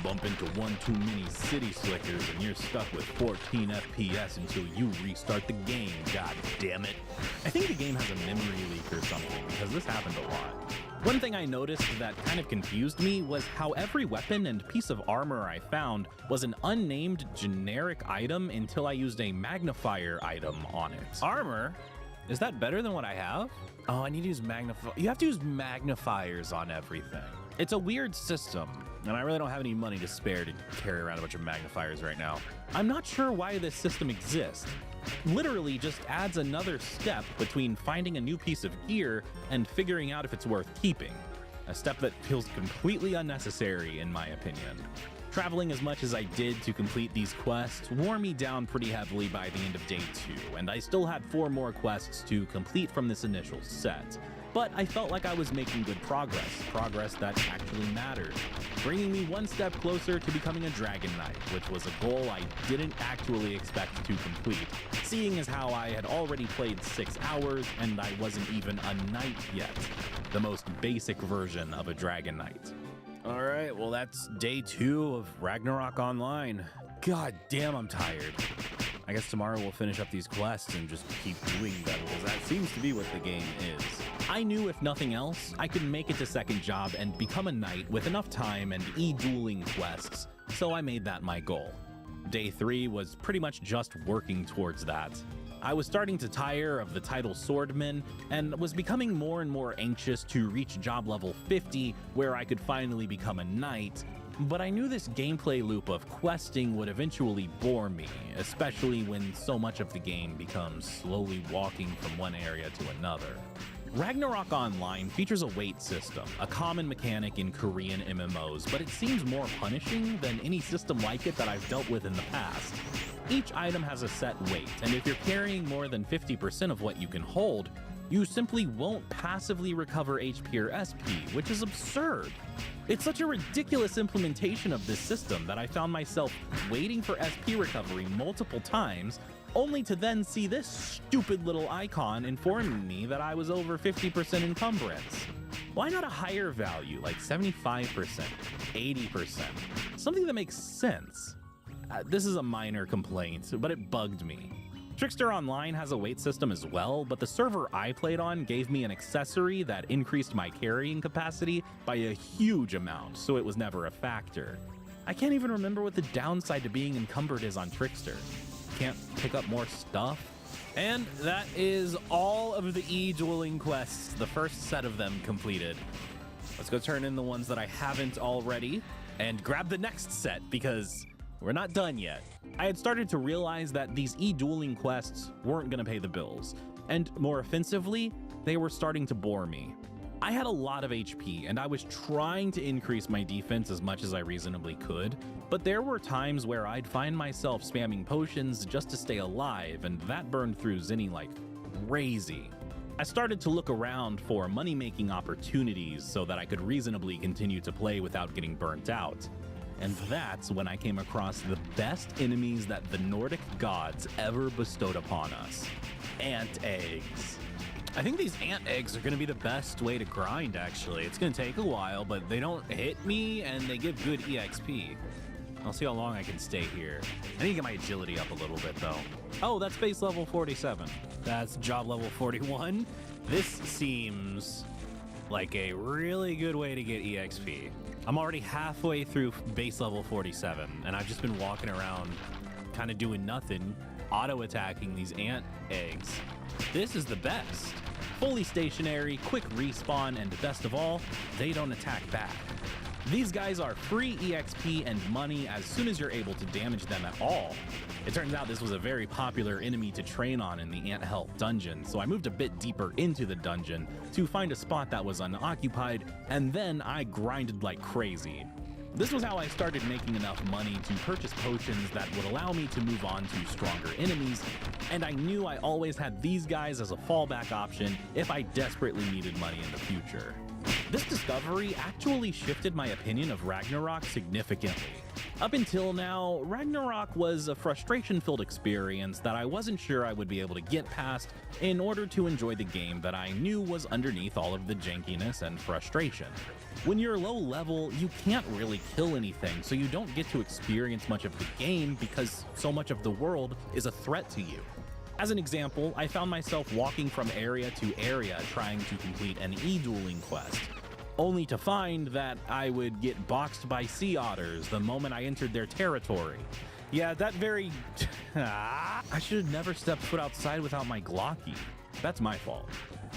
Bump into one too many city slickers and you're stuck with 14 FPS until you restart the game, god damn it. I think the game has a memory leak or something, because this happened a lot. One thing I noticed that kind of confused me was how every weapon and piece of armor I found was an unnamed generic item until I used a magnifier item on it. Armor? Is that better than what I have? Oh, I need to use you have to use magnifiers on everything. It's a weird system, and I really don't have any money to spare to carry around a bunch of magnifiers right now. I'm not sure why this system exists. Literally just adds another step between finding a new piece of gear and figuring out if it's worth keeping. A step that feels completely unnecessary in my opinion. Traveling as much as I did to complete these quests wore me down pretty heavily by the end of day 2, and I still had 4 more quests to complete from this initial set. But I felt like I was making good progress that actually mattered, bringing me one step closer to becoming a Dragon Knight, which was a goal I didn't actually expect to complete, seeing as how I had already played 6 hours and I wasn't even a knight yet, the most basic version of a Dragon Knight. All right, well, that's day 2 of Ragnarok Online. God damn, I'm tired. I guess tomorrow we'll finish up these quests and just keep doing them, because that seems to be what the game is. I knew if nothing else, I could make it to second job and become a knight with enough time and e-dueling quests, so I made that my goal. Day 3 was pretty much just working towards that. I was starting to tire of the title Swordman and was becoming more and more anxious to reach job level 50 where I could finally become a knight, but I knew this gameplay loop of questing would eventually bore me, especially when so much of the game becomes slowly walking from one area to another. Ragnarok Online features a weight system, a common mechanic in Korean MMOs, but it seems more punishing than any system like it that I've dealt with in the past. Each item has a set weight, and if you're carrying more than 50% of what you can hold, you simply won't passively recover HP or SP, which is absurd. It's such a ridiculous implementation of this system that I found myself waiting for SP recovery multiple times, only to then see this stupid little icon informing me that I was over 50% encumbrance. Why not a higher value, like 75%, 80%? Something that makes sense. This is a minor complaint, but it bugged me. Trickster Online has a weight system as well, but the server I played on gave me an accessory that increased my carrying capacity by a huge amount, so it was never a factor. I can't even remember what the downside to being encumbered is on Trickster. Can't pick up more stuff. And that is all of the e-dueling quests, the first set of them completed. Let's go turn in the ones that I haven't already and grab the next set because we're not done yet. I had started to realize that these e-dueling quests weren't going to pay the bills, and more offensively, they were starting to bore me. I had a lot of HP, and I was trying to increase my defense as much as I reasonably could, but there were times where I'd find myself spamming potions just to stay alive, and that burned through Zinni like crazy. I started to look around for money-making opportunities so that I could reasonably continue to play without getting burnt out. And that's when I came across the best enemies that the Nordic gods ever bestowed upon us. Ant eggs. I think these ant eggs are going to be the best way to grind, actually. It's going to take a while, but they don't hit me, and they give good EXP. I'll see how long I can stay here. I need to get my agility up a little bit, though. Oh, that's base level 47. That's job level 41. This seems like a really good way to get EXP. I'm already halfway through base level 47, and I've just been walking around kind of doing nothing, auto-attacking these ant eggs. This is the best. Fully stationary, quick respawn, and best of all, they don't attack back. These guys are free EXP and money as soon as you're able to damage them at all. It turns out this was a very popular enemy to train on in the Ant Health dungeon, so I moved a bit deeper into the dungeon to find a spot that was unoccupied, and then I grinded like crazy. This was how I started making enough money to purchase potions that would allow me to move on to stronger enemies, and I knew I always had these guys as a fallback option if I desperately needed money in the future. This discovery actually shifted my opinion of Ragnarok significantly. Up until now, Ragnarok was a frustration-filled experience that I wasn't sure I would be able to get past in order to enjoy the game that I knew was underneath all of the jankiness and frustration. When you're low level, you can't really kill anything, so you don't get to experience much of the game because so much of the world is a threat to you. As an example, I found myself walking from area to area trying to complete an e-dueling quest, only to find that I would get boxed by sea otters the moment I entered their territory. Yeah, that very... I should have never stepped foot outside without my Glocky. That's my fault.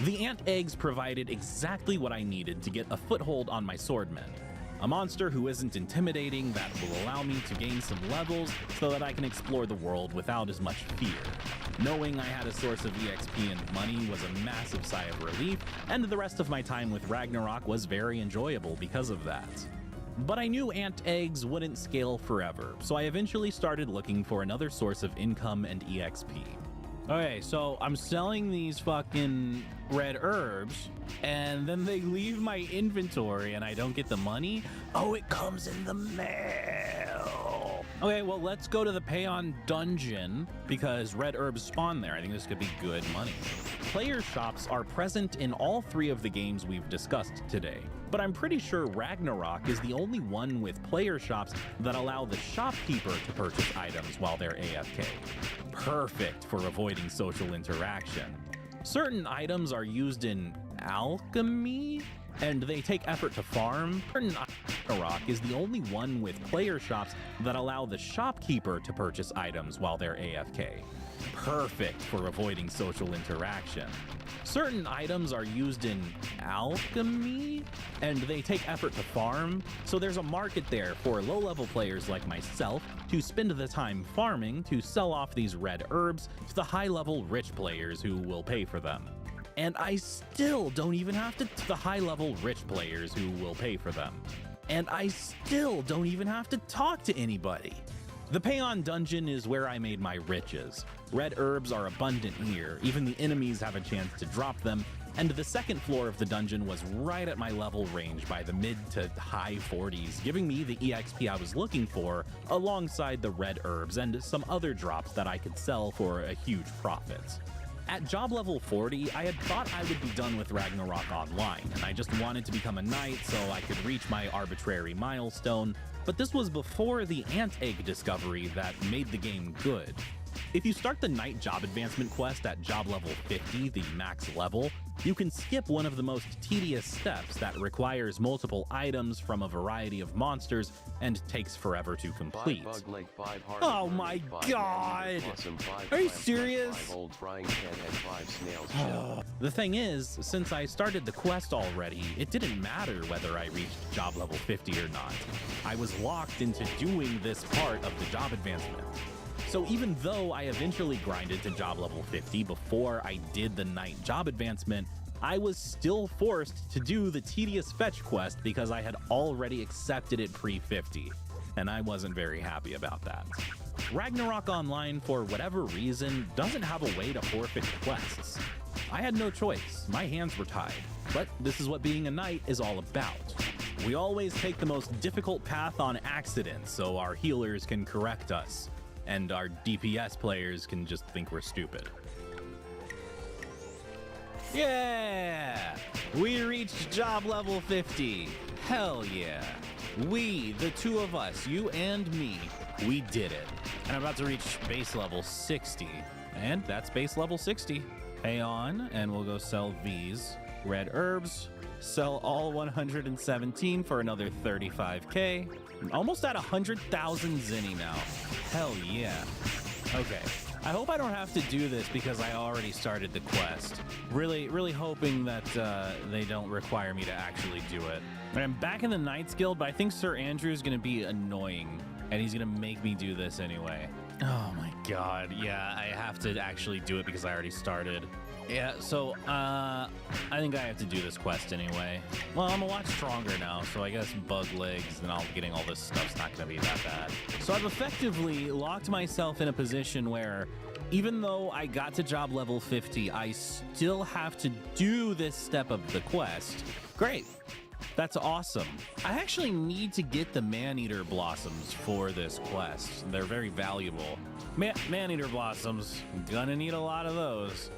The ant eggs provided exactly what I needed to get a foothold on my swordman. A monster who isn't intimidating that will allow me to gain some levels so that I can explore the world without as much fear. Knowing I had a source of EXP and money was a massive sigh of relief, and the rest of my time with Ragnarok was very enjoyable because of that. But I knew ant eggs wouldn't scale forever, so I eventually started looking for another source of income and EXP. Okay, so I'm selling these fucking red herbs, and then they leave my inventory and I don't get the money? Oh, it comes in the mail. Okay, well, let's go to the Payon dungeon because red herbs spawn there. I think this could be good money. Player shops are present in all 3 of the games we've discussed today. but I'm pretty sure Ragnarok is the only one with player shops that allow the shopkeeper to purchase items while they're AFK. Perfect for avoiding social interaction. Certain items are used in alchemy, and they take effort to farm. Ragnarok is the only one with player shops that allow the shopkeeper to purchase items while they're AFK. Perfect for avoiding social interaction. Certain items are used in alchemy, and they take effort to farm, so there's a market there for low-level players like myself to spend the time farming to sell off these red herbs to the high-level rich players who will pay for them. And I still don't even have to the high-level rich players who will pay for them. And I still don't even have to talk to anybody. The Payon dungeon is where I made my riches. Red herbs are abundant here, even the enemies have a chance to drop them, and the second floor of the dungeon was right at my level range by the mid to high 40s, giving me the EXP I was looking for alongside the red herbs and some other drops that I could sell for a huge profit. At job level 40, I had thought I would be done with Ragnarok Online, and I just wanted to become a knight so I could reach my arbitrary milestone, but this was before the ant egg discovery that made the game good. If you start the Knight Job Advancement quest at job level 50, the max level, you can skip one of the most tedious steps that requires multiple items from a variety of monsters and takes forever to complete. Oh my god! Are you serious? The thing is, since I started the quest already, it didn't matter whether I reached job level 50 or not. I was locked into doing this part of the job advancement. So even though I eventually grinded to job level 50 before I did the Knight Job Advancement, I was still forced to do the tedious fetch quest because I had already accepted it pre-50, and I wasn't very happy about that. Ragnarok Online, for whatever reason, doesn't have a way to forfeit quests. I had no choice, my hands were tied, but this is what being a knight is all about. We always take the most difficult path on accident so our healers can correct us, and our DPS players can just think we're stupid. Yeah! We reached job level 50. Hell yeah. We, the two of us, you and me, we did it. And I'm about to reach base level 60. And that's base level 60. Pay on, and we'll go sell these red herbs. Sell all 117 for another 35k. I'm almost at 100,000 zenny now. Hell yeah. Okay. I hope I don't have to do this because I already started the quest. Really hoping that they don't require me to actually do it. I'm back in the Knights Guild, but I think Sir Andrew's gonna be annoying, and he's gonna make me do this anyway. Oh my god, yeah, I have to actually do it because I already started. Yeah, so, I think I have to do this quest anyway. Well, I'm a lot stronger now, so I guess bug legs and all getting all this stuff's not gonna be that bad. So I've effectively locked myself in a position where, even though I got to job level 50, I still have to do this step of the quest. Great. That's awesome. I actually need to get the Man-Eater Blossoms for this quest. They're very valuable. Man-Eater Blossoms, gonna need a lot of those.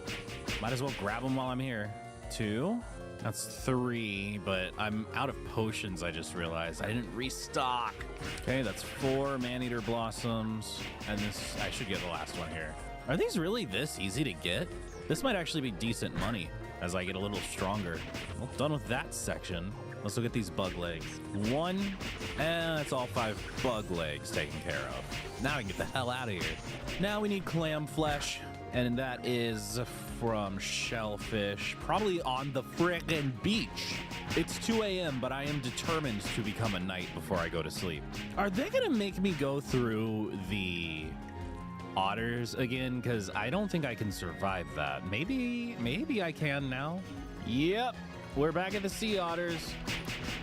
Might as well grab them while I'm here. 2, that's 3, but I'm out of potions, I just realized. I didn't restock. Okay, that's 4 Man-Eater Blossoms, and this, I should get the last one here. Are these really this easy to get? This might actually be decent money as I get a little stronger. Well, done with that section. Let's look at these bug legs. 1, and that's all 5 bug legs taken care of. Now we can get the hell out of here. Now we need clam flesh, and that is from shellfish, probably on the frickin' beach. It's 2 a.m., but I am determined to become a knight before I go to sleep. Are they gonna make me go through the otters again? Because I don't think I can survive that. Maybe I can now. Yep, we're back at the sea otters.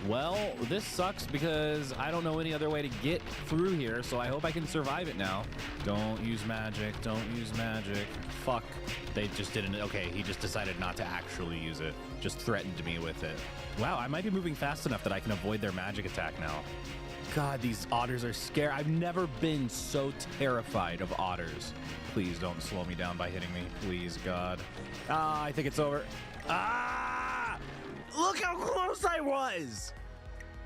Well, this sucks because I don't know any other way to get through here, so I hope I can survive it now. Don't use magic, don't use magic. Fuck, they just didn't. Okay, he just decided not to actually use it. Just threatened me with it. Wow, I might be moving fast enough that I can avoid their magic attack now. God, these otters are scary. I've never been so terrified of otters. Please don't slow me down by hitting me. Please, God. Ah, I think it's over. Ah! Look how close I was!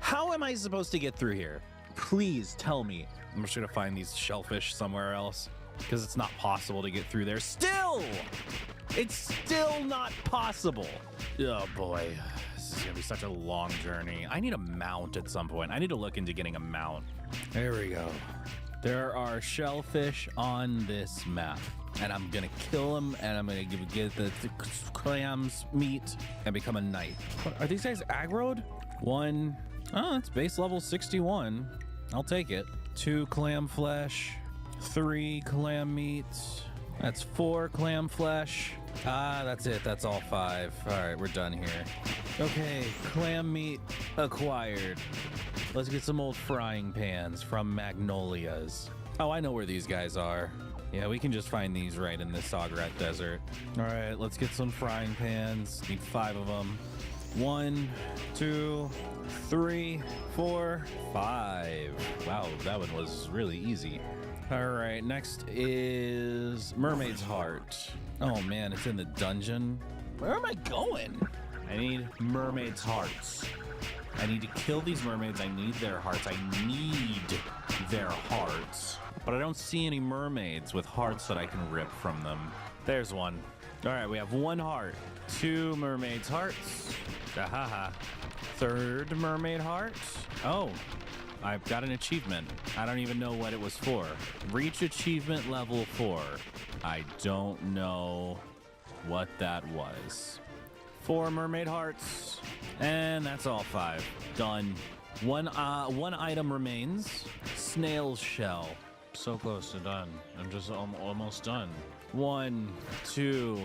How am I supposed to get through here? Please tell me. I'm just gonna find these shellfish somewhere else because it's not possible to get through there. Still! It's still not possible. Oh boy, this is gonna be such a long journey. I need a mount at some point. I need to look into getting a mount. There we go. There are shellfish on this map, and I'm gonna kill them, and I'm gonna get the clams meat and become a knight. What, are these guys aggroed? One, oh, it's base level 61. I'll take it. 2 clam flesh, 3 clam meat. That's 4 clam flesh. Ah, that's it. That's all 5. All right, we're done here. Okay, clam meat acquired. Let's get some old frying pans from Magnolia's. Oh, I know where these guys are. Yeah, we can just find these right in this Sograt Desert. All right, let's get some frying pans. Need 5 of them. 1, 2, 3, 4, 5. Wow, that one was really easy. All right, next is Mermaid's Heart. Oh man, it's in the dungeon. Where am I going? I need Mermaid's Hearts. I need to kill these mermaids. I need their hearts. I need their hearts. But I don't see any mermaids with hearts that I can rip from them. There's one. All right, we have 1 heart. 2 mermaids' hearts. Ahaha. 3rd mermaid heart. Oh, I've got an achievement. I don't even know what it was for. Reach achievement level 4. I don't know what that was. 4 mermaid hearts. And that's all 5. Done. One item remains. Snail's shell. So close to done. I'm just almost done. 1, 2,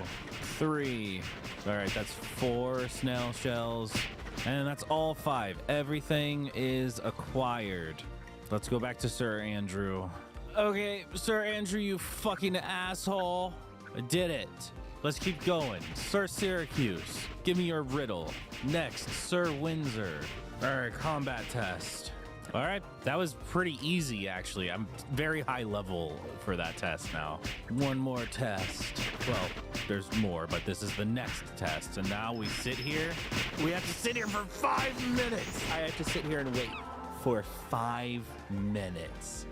3. All right, that's 4 snail shells. And that's all 5. Everything is acquired. Let's go back to Sir Andrew. Okay, Sir Andrew, you fucking asshole. I did it. Let's keep going. Sir Syracuse, give me your riddle. Next, Sir Windsor. All right, combat test. All right, that was pretty easy, actually. I'm very high level for that test now. One more test. Well, there's more, but this is the next test. And now we sit here. We have to sit here for 5 minutes. I have to sit here and wait for 5 minutes.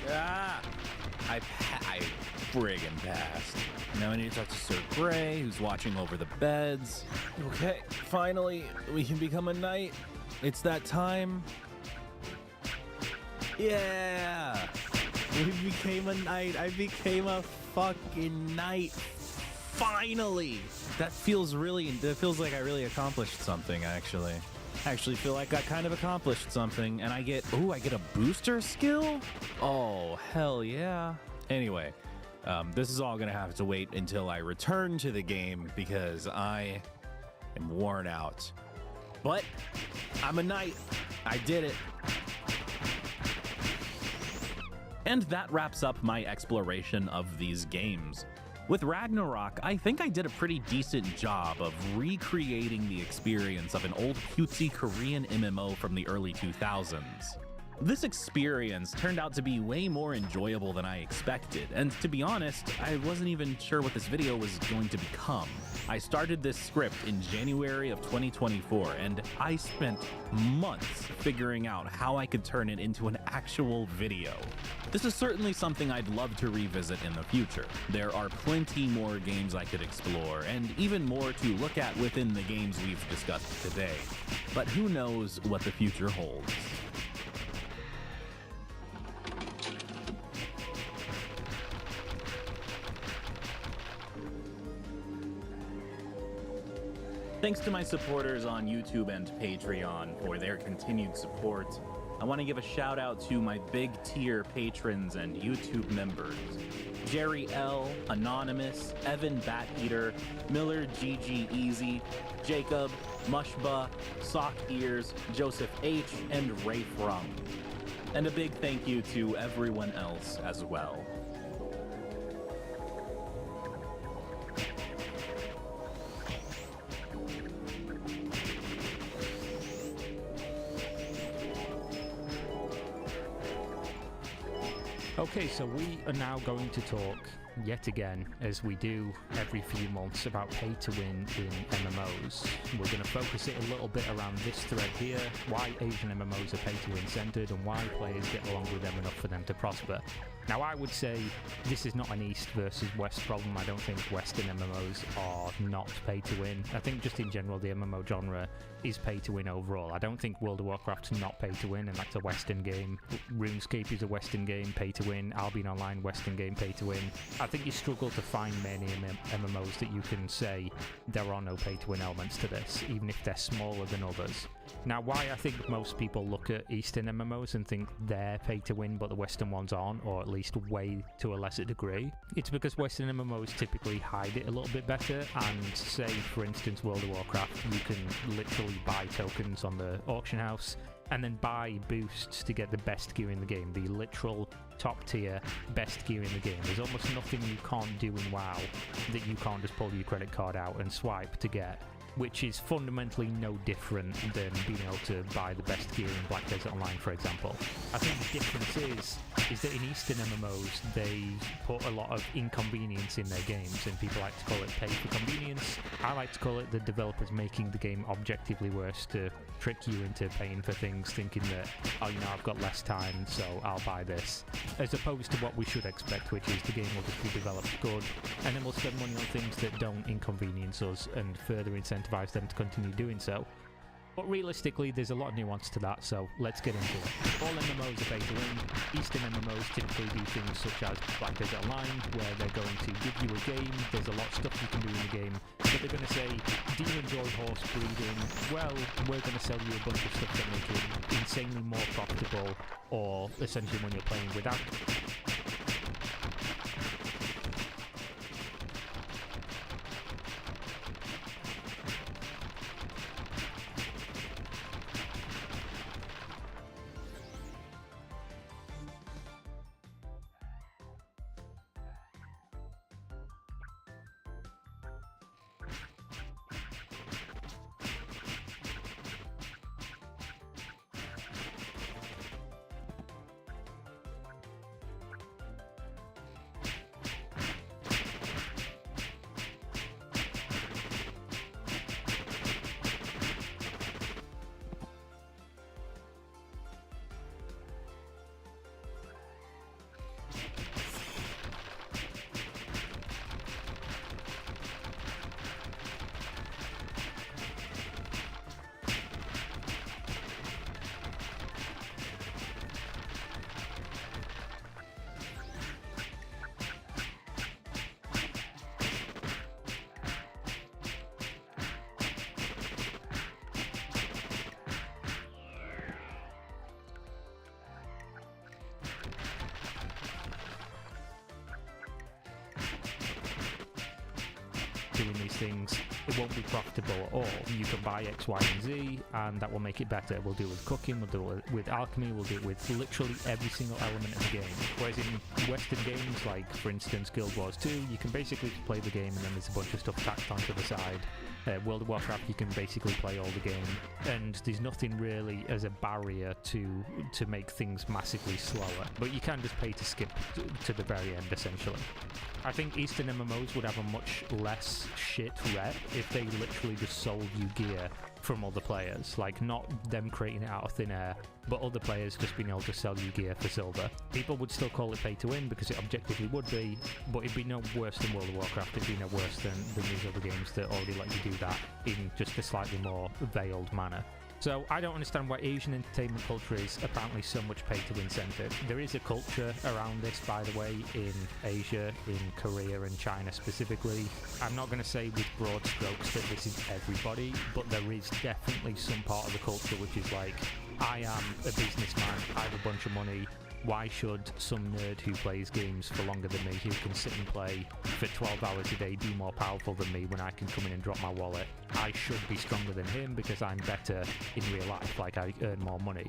Ah! I friggin' passed. Now I need to talk to Sir Gray, who's watching over the beds. Okay, finally, we can become a knight. It's that time. Yeah! We became a knight. I became a fucking knight. Finally! That feels like I really accomplished something, actually. I actually feel like I kind of accomplished something, and I get a booster skill? Oh, hell yeah. Anyway, this is all gonna have to wait until I return to the game because I am worn out. But I'm a knight. I did it. And that wraps up my exploration of these games. With Ragnarok, I think I did a pretty decent job of recreating the experience of an old cutesy Korean MMO from the early 2000s. This experience turned out to be way more enjoyable than I expected, and to be honest, I wasn't even sure what this video was going to become. I started this script in January of 2024, and I spent months figuring out how I could turn it into an actual video. This is certainly something I'd love to revisit in the future. There are plenty more games I could explore, and even more to look at within the games we've discussed today. But who knows what the future holds. Thanks to my supporters on YouTube and Patreon for their continued support. I want to give a shout out to my big tier patrons and YouTube members. Jerry L, Anonymous, Evan Bat Eater, Miller GG Easy, Jacob, Mushba, Sock Ears, Joseph H, and Ray Frum. And a big thank you to everyone else as well. Okay, so we are now going to talk yet again, as we do every few months, about pay to win in MMOs. We're going to focus it a little bit around this thread here, why Asian MMOs are pay to win centered and why players get along with them enough for them to prosper. Now, I would say this is not an East versus West problem. I don't think Western MMOs are not pay to win. I think just in general, the MMO genre is pay to win overall. I don't think World of Warcraft's not pay to win, and that's a Western game. RuneScape is a Western game, pay to win. Albion Online, Western game, pay to win. I think you struggle to find many MMOs that you can say there are no pay to win elements to this, even if they're smaller than others. Now, why I think most people look at Eastern MMOs and think they're pay to win, but the Western ones aren't, or at least way to a lesser degree, it's because Western MMOs typically hide it a little bit better, and say, for instance, World of Warcraft, you can literally buy tokens on the auction house and then buy boosts to get the best gear in the game, the literal top tier best gear in the game. There's almost nothing you can't do in WoW that you can't just pull your credit card out and swipe to get, which is fundamentally no different than being able to buy the best gear in Black Desert Online, for example. I think the difference is that in Eastern MMOs, they put a lot of inconvenience in their games, and people like to call it pay for convenience. I like to call it the developers making the game objectively worse to trick you into paying for things, thinking that, oh, you know, I've got less time, so I'll buy this. As opposed to what we should expect, which is the game will just be developed good, and then we'll spend money on things that don't inconvenience us and further incentivize them to continue doing so. But realistically, there's a lot of nuance to that, so let's get into it. All MMOs are pay to win. Eastern MMOs typically do things such as Black Desert Online, where they're going to give you a game, there's a lot of stuff you can do in the game, but they're going to say, do you enjoy horse breeding? Well, we're going to sell you a bunch of stuff that make it insanely more profitable, or essentially when you're playing without. Doing these things, it won't be profitable at all. You can buy X, Y, and Z, and that will make it better. We'll do it with cooking, we'll do it with alchemy, we'll do it with literally every single element of the game. Whereas in Western games, like for instance Guild Wars 2, you can basically just play the game and then there's a bunch of stuff tacked onto the side. World of Warcraft, you can basically play all the game, and there's nothing really as a barrier to make things massively slower. But you can just pay to skip to the very end, essentially. I think Eastern MMOs would have a much less shit rep if they literally just sold you gear from other players, like not them creating it out of thin air, but other players just being able to sell you gear for silver. People would still call it pay to win because it objectively would be, but it'd be no worse than World of Warcraft, it'd be no worse than these other games that already let you do that in just a slightly more veiled manner. So I don't understand why Asian entertainment culture is apparently so much pay-to-win centered. There is a culture around this, by the way, in Asia, in Korea and China specifically. I'm not going to say with broad strokes that this is everybody, but there is definitely some part of the culture which is like, I am a businessman, I have a bunch of money, why should some nerd who plays games for longer than me, who can sit and play for 12 hours a day, be more powerful than me when I can come in and drop my wallet? I should be stronger than him because I'm better in real life, like I earn more money.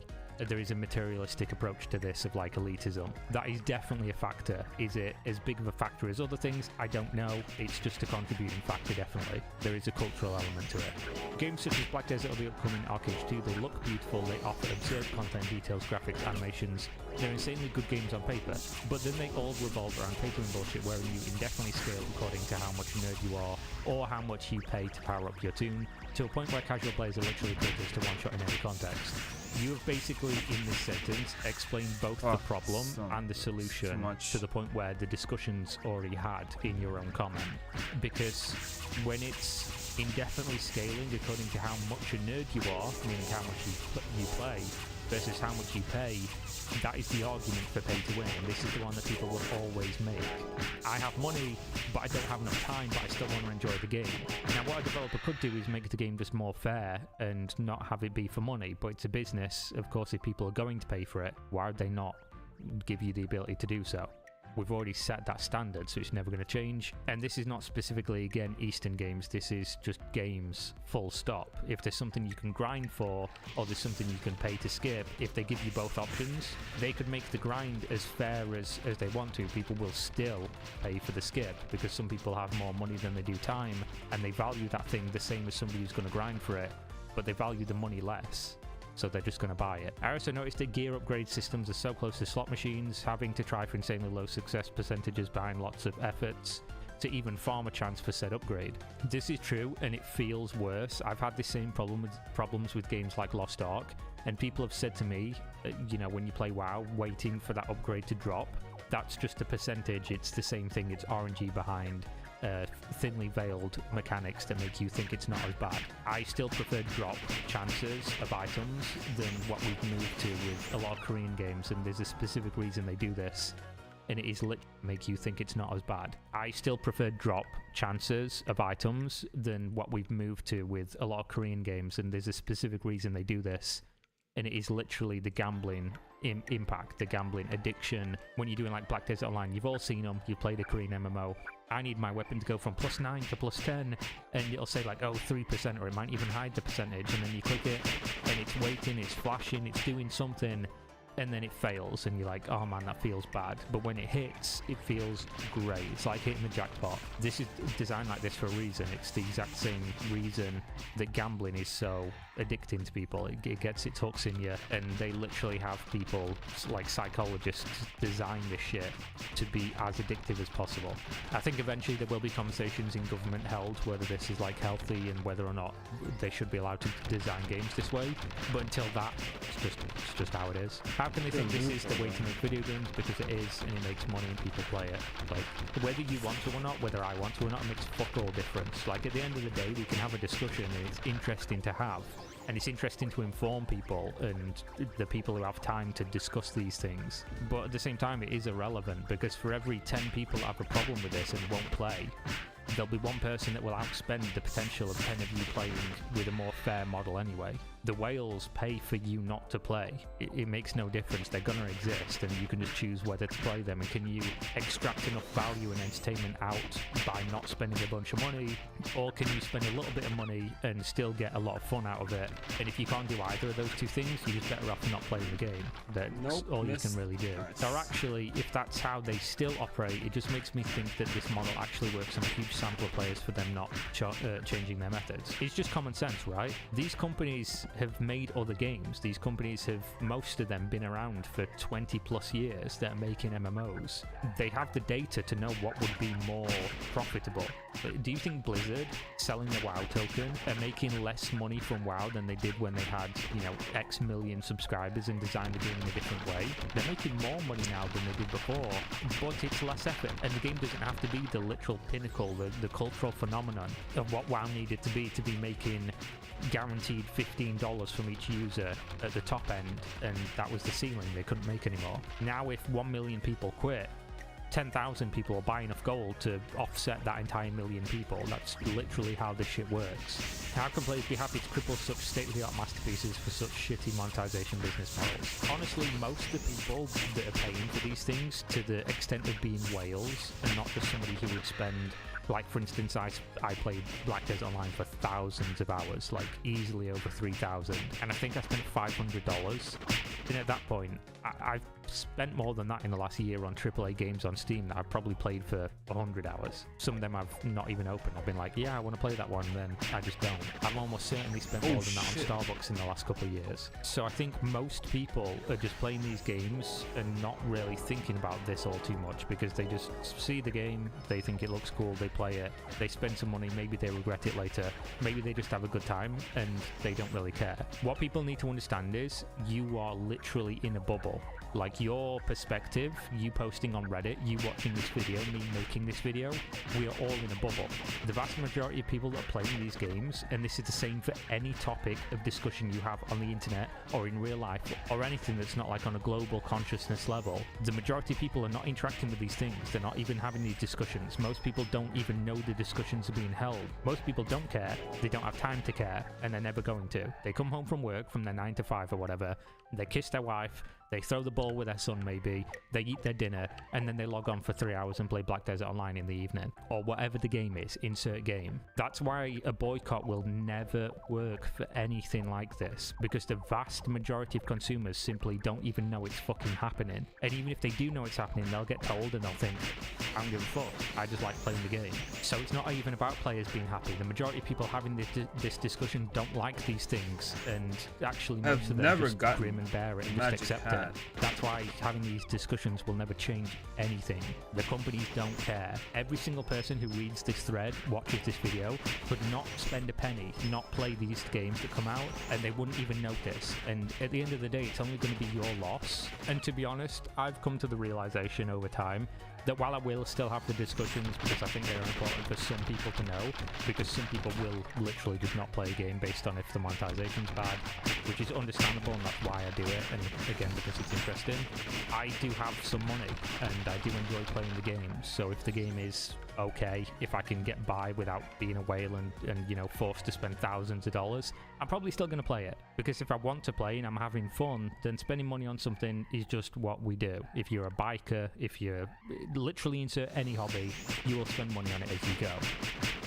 There is a materialistic approach to this of like elitism. That is definitely a factor. Is it as big of a factor as other things? I don't know. It's just a contributing factor, definitely. There is a cultural element to it. Games such as Black Desert or the upcoming Arcade 2, they look beautiful, they offer absurd content, details, graphics, animations, They're insanely good games on paper, but then they all revolve around pay-to-win bullshit where you indefinitely scale according to how much nerd you are or how much you pay to power up your toon, to a point where casual players are literally privileged to one-shot in any context. You have basically, in this sentence, explained both the problem and the solution to the point where the discussion's already had in your own comment. Because when it's indefinitely scaling according to how much a nerd you are, meaning how much you play, versus how much you pay, that is the argument for pay to win, and this is the one that people will always make. I have money, but I don't have enough time, but I still want to enjoy the game. Now, what a developer could do is make the game just more fair and not have it be for money, but it's a business. Of course, if people are going to pay for it, why would they not give you the ability to do so? We've already set that standard, so it's never going to change. And this is not specifically, again, Eastern games. This is just games, full stop. If there's something you can grind for, or there's something you can pay to skip, if they give you both options, they could make the grind as fair as they want to. People will still pay for the skip, because some people have more money than they do time, and they value that thing the same as somebody who's going to grind for it, but they value the money less. So they're just going to buy it. I also noticed that gear upgrade systems are so close to slot machines, having to try for insanely low success percentages behind lots of efforts to even farm a chance for said upgrade. This is true, and it feels worse. I've had the same problems with games like Lost Ark, and people have said to me, when you play WoW, waiting for that upgrade to drop, that's just a percentage. It's the same thing. It's RNG behind thinly veiled mechanics that make you think it's not as bad. I still prefer drop chances of items than what we've moved to with a lot of Korean games, and there's a specific reason they do this, and it is literally make you think it's not as bad. I still prefer drop chances of items than what we've moved to with a lot of Korean games, and there's a specific reason they do this, and it is literally the gambling impact, the gambling addiction. When you're doing like Black Desert Online, you've all seen them, you've played a Korean MMO. I need my weapon to go from +9 to +10, and it'll say like, 3%, or it might even hide the percentage, and then you click it, and it's waiting, it's flashing, it's doing something, and then it fails, and you're like, oh man, that feels bad. But when it hits, it feels great. It's like hitting the jackpot. This is designed like this for a reason. It's the exact same reason that gambling is so addicting to people. It gets its hooks in you, and they literally have people, like psychologists, design this shit to be as addictive as possible. I think eventually there will be conversations in government held whether this is like healthy and whether or not they should be allowed to design games this way. But until that, it's just how it is. How can they think this is the way to make video games? Because it is, and it makes money and people play it. Like, whether you want to or not, whether I want to or not, it makes fuck all difference. Like, at the end of the day, we can have a discussion, and it's interesting to have. And it's interesting to inform people and the people who have time to discuss these things. But at the same time, it is irrelevant, because for every 10 people that have a problem with this and won't play, there'll be one person that will outspend the potential of 10 of you playing with a more fair model anyway. The whales pay for you not to play. It makes no difference. They're going to exist, and you can just choose whether to play them. And can you extract enough value and entertainment out by not spending a bunch of money? Or can you spend a little bit of money and still get a lot of fun out of it? And if you can't do either of those two things, you're just better off not playing the game. That's all you can really do. Or actually, if that's how they still operate, it just makes me think that this model actually works on a huge sample of players for them not changing their methods. It's just common sense, right? These companies have made other games. These companies have, most of them, been around for 20 plus years that are making MMOs. They have the data to know what would be more profitable. Do you think Blizzard, selling the WoW token, are making less money from WoW than they did when they had, X million subscribers and designed the game in a different way? They're making more money now than they did before, but it's less effort, and the game doesn't have to be the literal pinnacle, the cultural phenomenon of what WoW needed to be making guaranteed $15 from each user at the top end, and that was the ceiling. They couldn't make anymore. Now if 1 million people quit, 10,000 people will buy enough gold to offset that entire million people. That's literally how this shit works. How can players be happy to cripple such state-of-the-art masterpieces for such shitty monetization business models? Honestly, most of the people that are paying for these things, to the extent of being whales, and not just somebody who would spend, like for instance, I played Black Desert Online for thousands of hours, like easily over 3,000, and I think I spent $500. And at that point, I've spent more than that in the last year on AAA games on Steam that I've probably played for 100 hours. Some of them I've not even opened. I've been like, yeah, I want to play that one, then I just don't. I've almost certainly spent more than that on Starbucks in the last couple of years. So I think most people are just playing these games and not really thinking about this all too much, because they just see the game, they think it looks cool, they play it, they spend some money, maybe they regret it later, maybe they just have a good time and they don't really care. What people need to understand is you are literally in a bubble. Like, your perspective, you posting on Reddit, you watching this video, me making this video, we are all in a bubble. The vast majority of people that are playing these games, and this is the same for any topic of discussion you have on the internet or in real life or anything that's not like on a global consciousness level, the majority of people are not interacting with these things. They're not even having these discussions. Most people don't even know the discussions are being held. Most people don't care, they don't have time to care, and they're never going to. They come home from work, from their 9 to 5 or whatever, they kiss their wife, they throw the ball with their son maybe, they eat their dinner, and then they log on for 3 hours and play Black Desert Online in the evening. Or whatever the game is, insert game. That's why a boycott will never work for anything like this, because the vast majority of consumers simply don't even know it's fucking happening. And even if they do know it's happening, they'll get told and they'll think, I don't give a fuck, I just like playing the game. So it's not even about players being happy. The majority of people having this discussion don't like these things, and actually most of them just grim and bear it and just accept it. That's why having these discussions will never change anything. The companies don't care. Every single person who reads this thread, watches this video, could not spend a penny, not play these games that come out, and they wouldn't even notice. And at the end of the day, it's only going to be your loss. And to be honest, I've come to the realization over time that while I will still have the discussions, because I think they're important for some people to know, because some people will literally just not play a game based on if the monetization's bad, which is understandable, and that's why I do it, and again, because it's interesting. I do have some money, and I do enjoy playing the game, so if the game is okay, if I can get by without being a whale and you know, forced to spend thousands of dollars, I'm probably still going to play it. Because if I want to play and I'm having fun, then spending money on something is just what we do. If you're a biker, if you're literally insert any hobby, you will spend money on it as you go.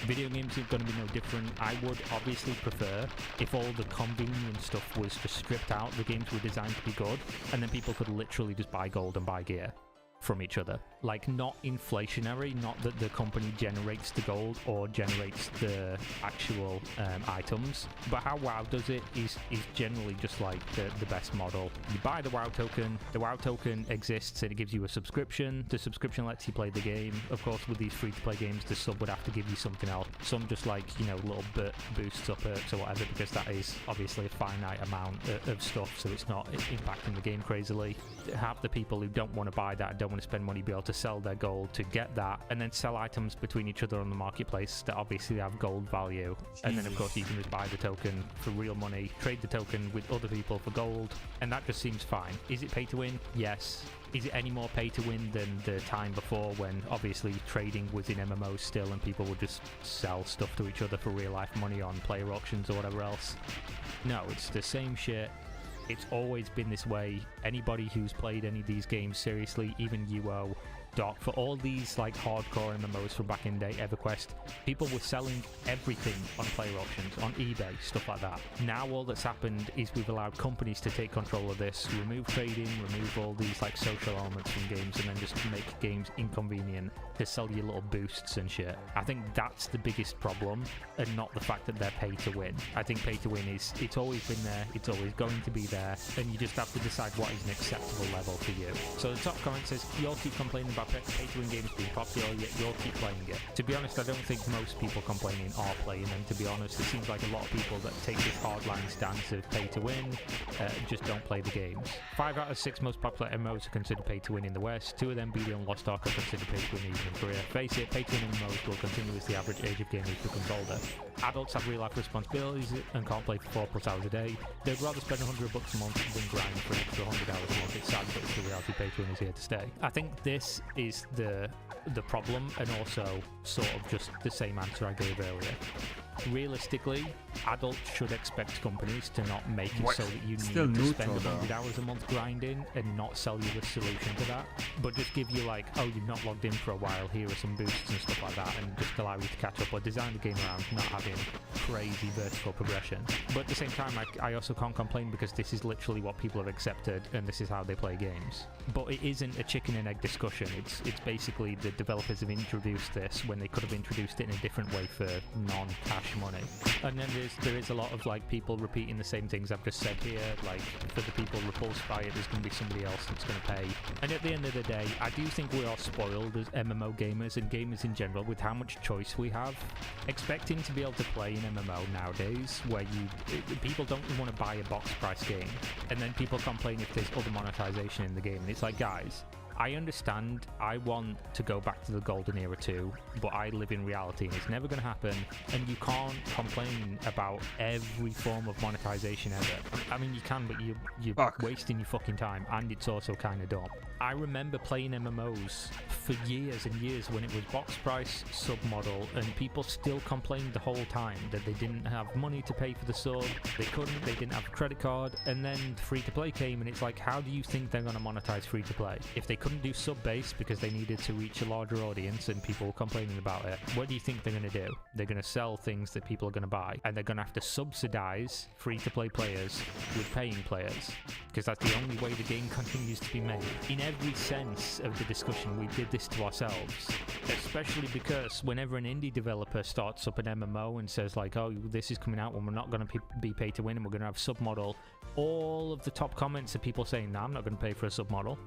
Video games are going to be no different. I would obviously prefer if all the convenient stuff was just stripped out, the games were designed to be good, and then people could literally just buy gold and buy gear from each other. Like, not inflationary, not that the company generates the gold or generates the actual items, but how WoW does it is generally just like the best model. You buy the WoW token exists and it gives you a subscription. The subscription lets you play the game. Of course, with these free-to-play games, the sub would have to give you something else. Some just like, you know, little boosts or perks or whatever, because that is obviously a finite amount of stuff, so it's not impacting the game crazily. Have the people who don't want to buy that, don't want to spend money, be able to sell their gold to get that, and then sell items between each other on the marketplace that obviously have gold value. And then of course you can just buy the token for real money, trade the token with other people for gold, and that just seems fine. Is it pay to win? Yes. Is it any more pay to win than the time before, when obviously trading was in MMOs still and people would just sell stuff to each other for real life money on player auctions or whatever else? No, it's the same shit. It's always been this way. Anybody who's played any of these games seriously, even UO, Doc, for all these like hardcore MMOs from back in the day, EverQuest, people were selling everything on player auctions, on eBay, stuff like that. Now all that's happened is we've allowed companies to take control of this, remove trading, remove all these like social elements from games, and then just make games inconvenient to sell you little boosts and shit. I think that's the biggest problem, and not the fact that they're pay to win. I think pay to win it's always been there, it's always going to be there, and you just have to decide what is an acceptable level for you. So the top comment says, you all keep complaining about pay to win games being popular, yet you all keep playing it. To be honest, I don't think most people complaining are playing them, to be honest. It seems like a lot of people that take this hardline stance of pay to win just don't play the games. 5 out of 6 most popular MMOs are considered pay to win in the West. 2 of them, BD and Lost Ark, are considered pay to win even in Korea. Face it, pay to win MMOs will continue as the average age of gamers becomes older. Adults have real life responsibilities and can't play for 4+ hours a day. They'd rather spend $100 a month than grind for an extra 100 hours a month. It's sad, but it's the reality. Pay to win is here to stay. I think this is the problem, and also sort of just the same answer I gave earlier. realistically, adults should expect companies to not make it What? so that you Still need to spend neutral, 100 though. hours a month grinding and not sell you the solution to that, but just give you like, oh, you've not logged in for a while, here are some boosts and stuff like that, and just allow you to catch up or design the game around not having crazy vertical progression. But at the same time, I also can't complain because this is literally what people have accepted and this is how they play games. But it isn't a chicken and egg discussion. It's basically the developers have introduced this when they could have introduced it in a different way for non-cash money. And then there is a lot of like people repeating the same things I've just said here. Like for the people repulsed by it, there's going to be somebody else that's going to pay. And at the end of the day, I do think we are spoiled as MMO gamers and gamers in general with how much choice we have. Expecting to be able to play an MMO nowadays, where people don't want to buy a box price game, and then people complain if there's other monetization in the game. And it's like, guys, I understand I want to go back to the golden era too, but I live in reality and it's never going to happen, and you can't complain about every form of monetization ever. I mean, you can, but you're wasting your fucking time, and it's also kind of dumb. I remember playing MMOs for years and years when it was box price, sub model, and people still complained the whole time that they didn't have money to pay for the sub, they didn't have a credit card, and then free to play came, and it's like, how do you think they're going to monetize free to play? If they couldn't do sub base because they needed to reach a larger audience and people were complaining about it, what do you think they're going to do? They're going to sell things that people are going to buy, and they're going to have to subsidize free to play players with paying players, because that's the only way the game continues to be made. In every sense of the discussion, we did this to ourselves, especially because whenever an indie developer starts up an MMO and says like, oh, this is coming out when we're not going to be pay to win and we're going to have submodel, all of the top comments are people saying, no, I'm not going to pay for a submodel.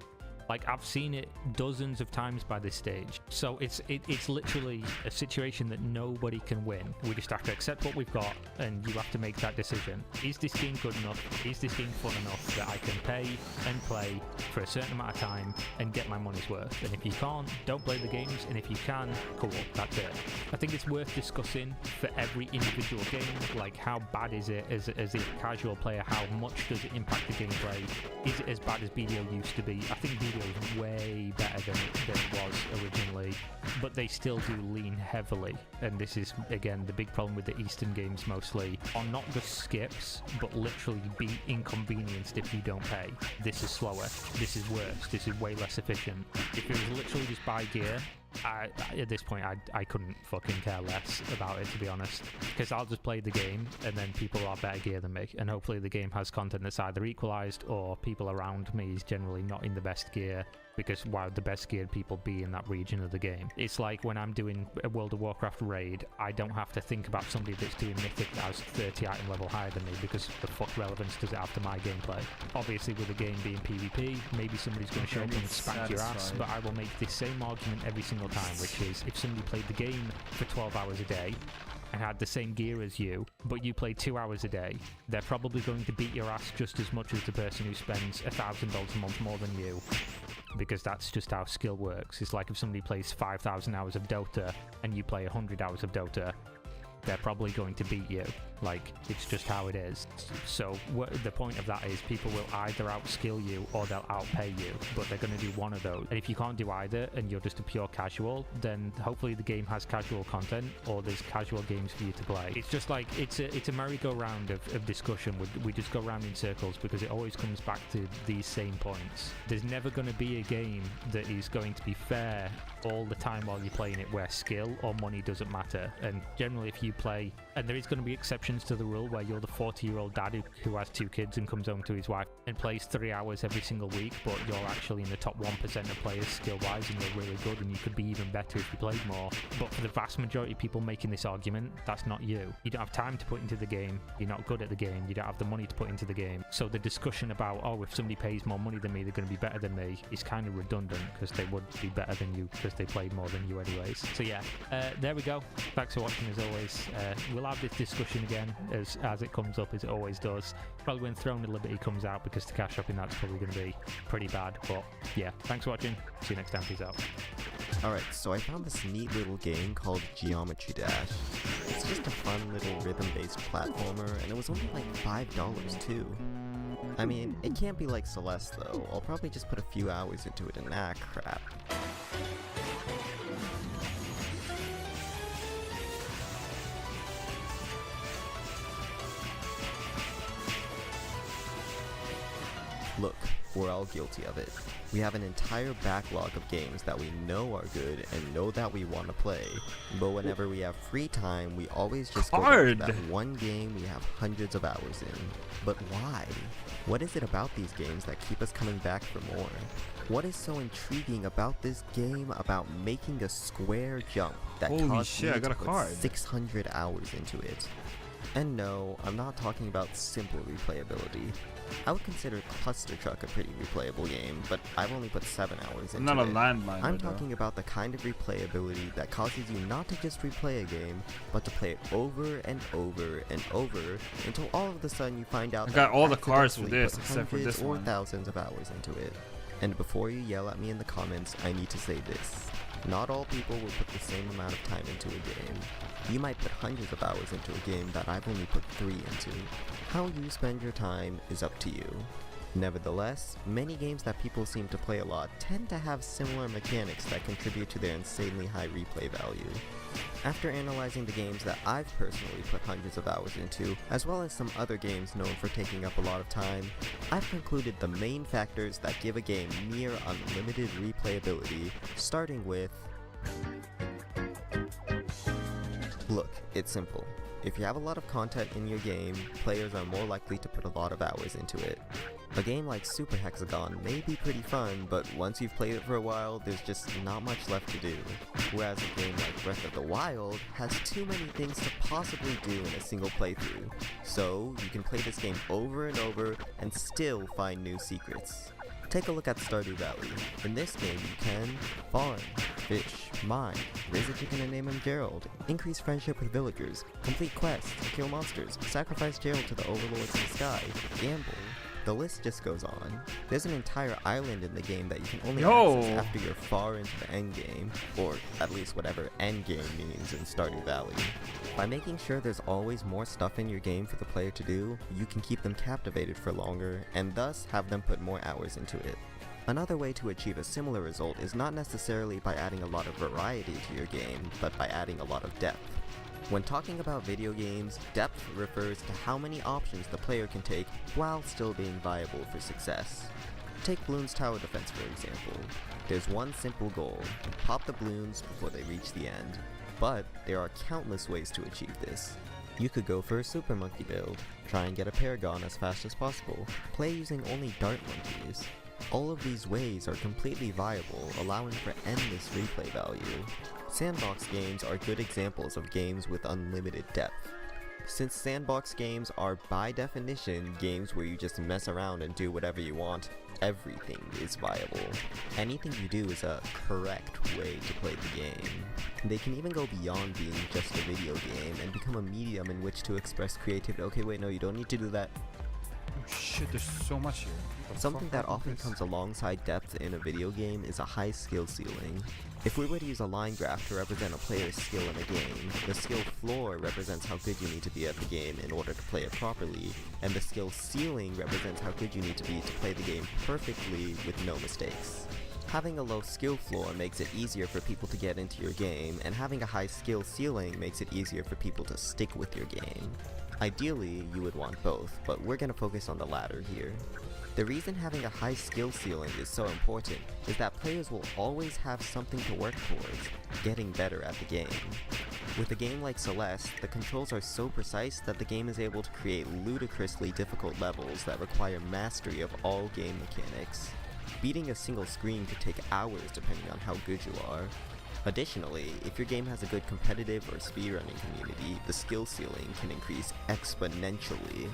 Like, I've seen it dozens of times by this stage. So it's literally a situation that nobody can win. We just have to accept what we've got, and you have to make that decision. Is this game good enough? Is this game fun enough that I can pay and play for a certain amount of time and get my money's worth? And if you can't, don't play the games, and if you can, cool, that's it. I think it's worth discussing for every individual game, like how bad is it as a casual player? How much does it impact the gameplay? Is it as bad as BDO used to be? I think BDO is way better than it was originally, but they still do lean heavily, and this is again the big problem with the Eastern games mostly, are not just skips but literally be inconvenienced if you don't pay. This is slower, this is worse, this is way less efficient. If it was literally just buy gear, at this point I couldn't fucking care less about it, to be honest, because I'll just play the game and then people are better gear than me, and hopefully the game has content that's either equalized or people around me is generally not in the best gear, because why would the best geared people be in that region of the game? It's like when I'm doing a World of Warcraft raid, I don't have to think about somebody that's doing Mythic that has 30 item level higher than me, because the fuck relevance does it have to my gameplay? Obviously with the game being PvP, maybe somebody's going to show up and spank your ass, but I will make this same argument every single time, which is if somebody played the game for 12 hours a day and had the same gear as you, but you play 2 hours a day, they're probably going to beat your ass just as much as the person who spends $1,000 a month more than you, because that's just how skill works. It's like if somebody plays 5,000 hours of Dota and you play 100 hours of Dota, they're probably going to beat you. Like, it's just how it is. So the point of that is people will either outskill you or they'll outpay you, but they're going to do one of those. And if you can't do either and you're just a pure casual, then hopefully the game has casual content or there's casual games for you to play. It's just like, it's a merry-go-round of discussion. We just go round in circles because it always comes back to these same points. There's never going to be a game that is going to be fair all the time while you're playing it where skill or money doesn't matter. And generally if you play, and there is going to be exceptions to the rule where you're the 40-year-old dad who has 2 kids and comes home to his wife and plays 3 hours every single week, but you're actually in the top 1% of players skill-wise and you're really good and you could be even better if you played more. But for the vast majority of people making this argument, that's not you. You don't have time to put into the game, you're not good at the game, you don't have the money to put into the game. So the discussion about, oh, if somebody pays more money than me, they're going to be better than me, is kind of redundant, because they would be better than you because they played more than you anyways. So yeah, there we go. Thanks for watching as always. We'll have this discussion again as it comes up, as it always does. Probably when Throne of Liberty comes out, because the cash shopping that's probably going to be pretty bad. But yeah, thanks for watching. See you next time. Peace out. Alright, so I found this neat little game called Geometry Dash. It's just a fun little rhythm-based platformer, and it was only like $5 too. I mean, it can't be like Celeste though. I'll probably just put a few hours into it and crap. we're all guilty of it. We have an entire backlog of games that we know are good and know that we want to play, but whenever we have free time, we always just go back to that one game we have hundreds of hours in. But why? What is it about these games that keep us coming back for more? What is so intriguing about this game about making a square jump that caused me to put 600 hours into it? And no, I'm not talking about simple replayability. I would consider Cluster Truck a pretty replayable game, but I've only put 7 hours into it. Not a landmine. I'm talking about the kind of replayability that causes you not to just replay a game, but to play it over and over and over until all of a sudden you find out I that got all the you cars for accidentally this put except for hundreds this or one. thousands of hours into it. And before you yell at me in the comments, I need to say this. Not all people will put the same amount of time into a game. You might put hundreds of hours into a game that I've only put 3 into. How you spend your time is up to you. Nevertheless, many games that people seem to play a lot tend to have similar mechanics that contribute to their insanely high replay value. After analyzing the games that I've personally put hundreds of hours into, as well as some other games known for taking up a lot of time, I've concluded the main factors that give a game near unlimited replayability, starting with... Look, it's simple. If you have a lot of content in your game, players are more likely to put a lot of hours into it. A game like Super Hexagon may be pretty fun, but once you've played it for a while, there's just not much left to do. Whereas a game like Breath of the Wild has too many things to possibly do in a single playthrough. So, you can play this game over and over and still find new secrets. Take a look at Stardew Valley. In this game you can farm, fish, mine, raise a chicken and name him Gerald, increase friendship with villagers, complete quests, kill monsters, sacrifice Gerald to the overlords in the sky, gamble. The list just goes on. There's an entire island in the game that you can only access after you're far into the endgame, or at least whatever endgame means in Stardew Valley. By making sure there's always more stuff in your game for the player to do, you can keep them captivated for longer, and thus have them put more hours into it. Another way to achieve a similar result is not necessarily by adding a lot of variety to your game, but by adding a lot of depth. When talking about video games, depth refers to how many options the player can take while still being viable for success. Take Bloons Tower Defense for example. There's one simple goal: pop the balloons before they reach the end. But there are countless ways to achieve this. You could go for a Super Monkey build, try and get a Paragon as fast as possible, play using only Dart Monkeys. All of these ways are completely viable, allowing for endless replay value. Sandbox games are good examples of games with unlimited depth. Since sandbox games are by definition games where you just mess around and do whatever you want, everything is viable. Anything you do is a correct way to play the game. They can even go beyond being just a video game and become a medium in which to express creativity. Okay, wait, no, you don't need to do that. Oh shit, there's so much here. Something that often comes alongside depth in a video game is a high skill ceiling. If we were to use a line graph to represent a player's skill in a game, the skill floor represents how good you need to be at the game in order to play it properly, and the skill ceiling represents how good you need to be to play the game perfectly with no mistakes. Having a low skill floor makes it easier for people to get into your game, and having a high skill ceiling makes it easier for people to stick with your game. Ideally, you would want both, but we're going to focus on the latter here. The reason having a high skill ceiling is so important is that players will always have something to work towards, getting better at the game. With a game like Celeste, the controls are so precise that the game is able to create ludicrously difficult levels that require mastery of all game mechanics. Beating a single screen could take hours depending on how good you are. Additionally, if your game has a good competitive or speedrunning community, the skill ceiling can increase exponentially.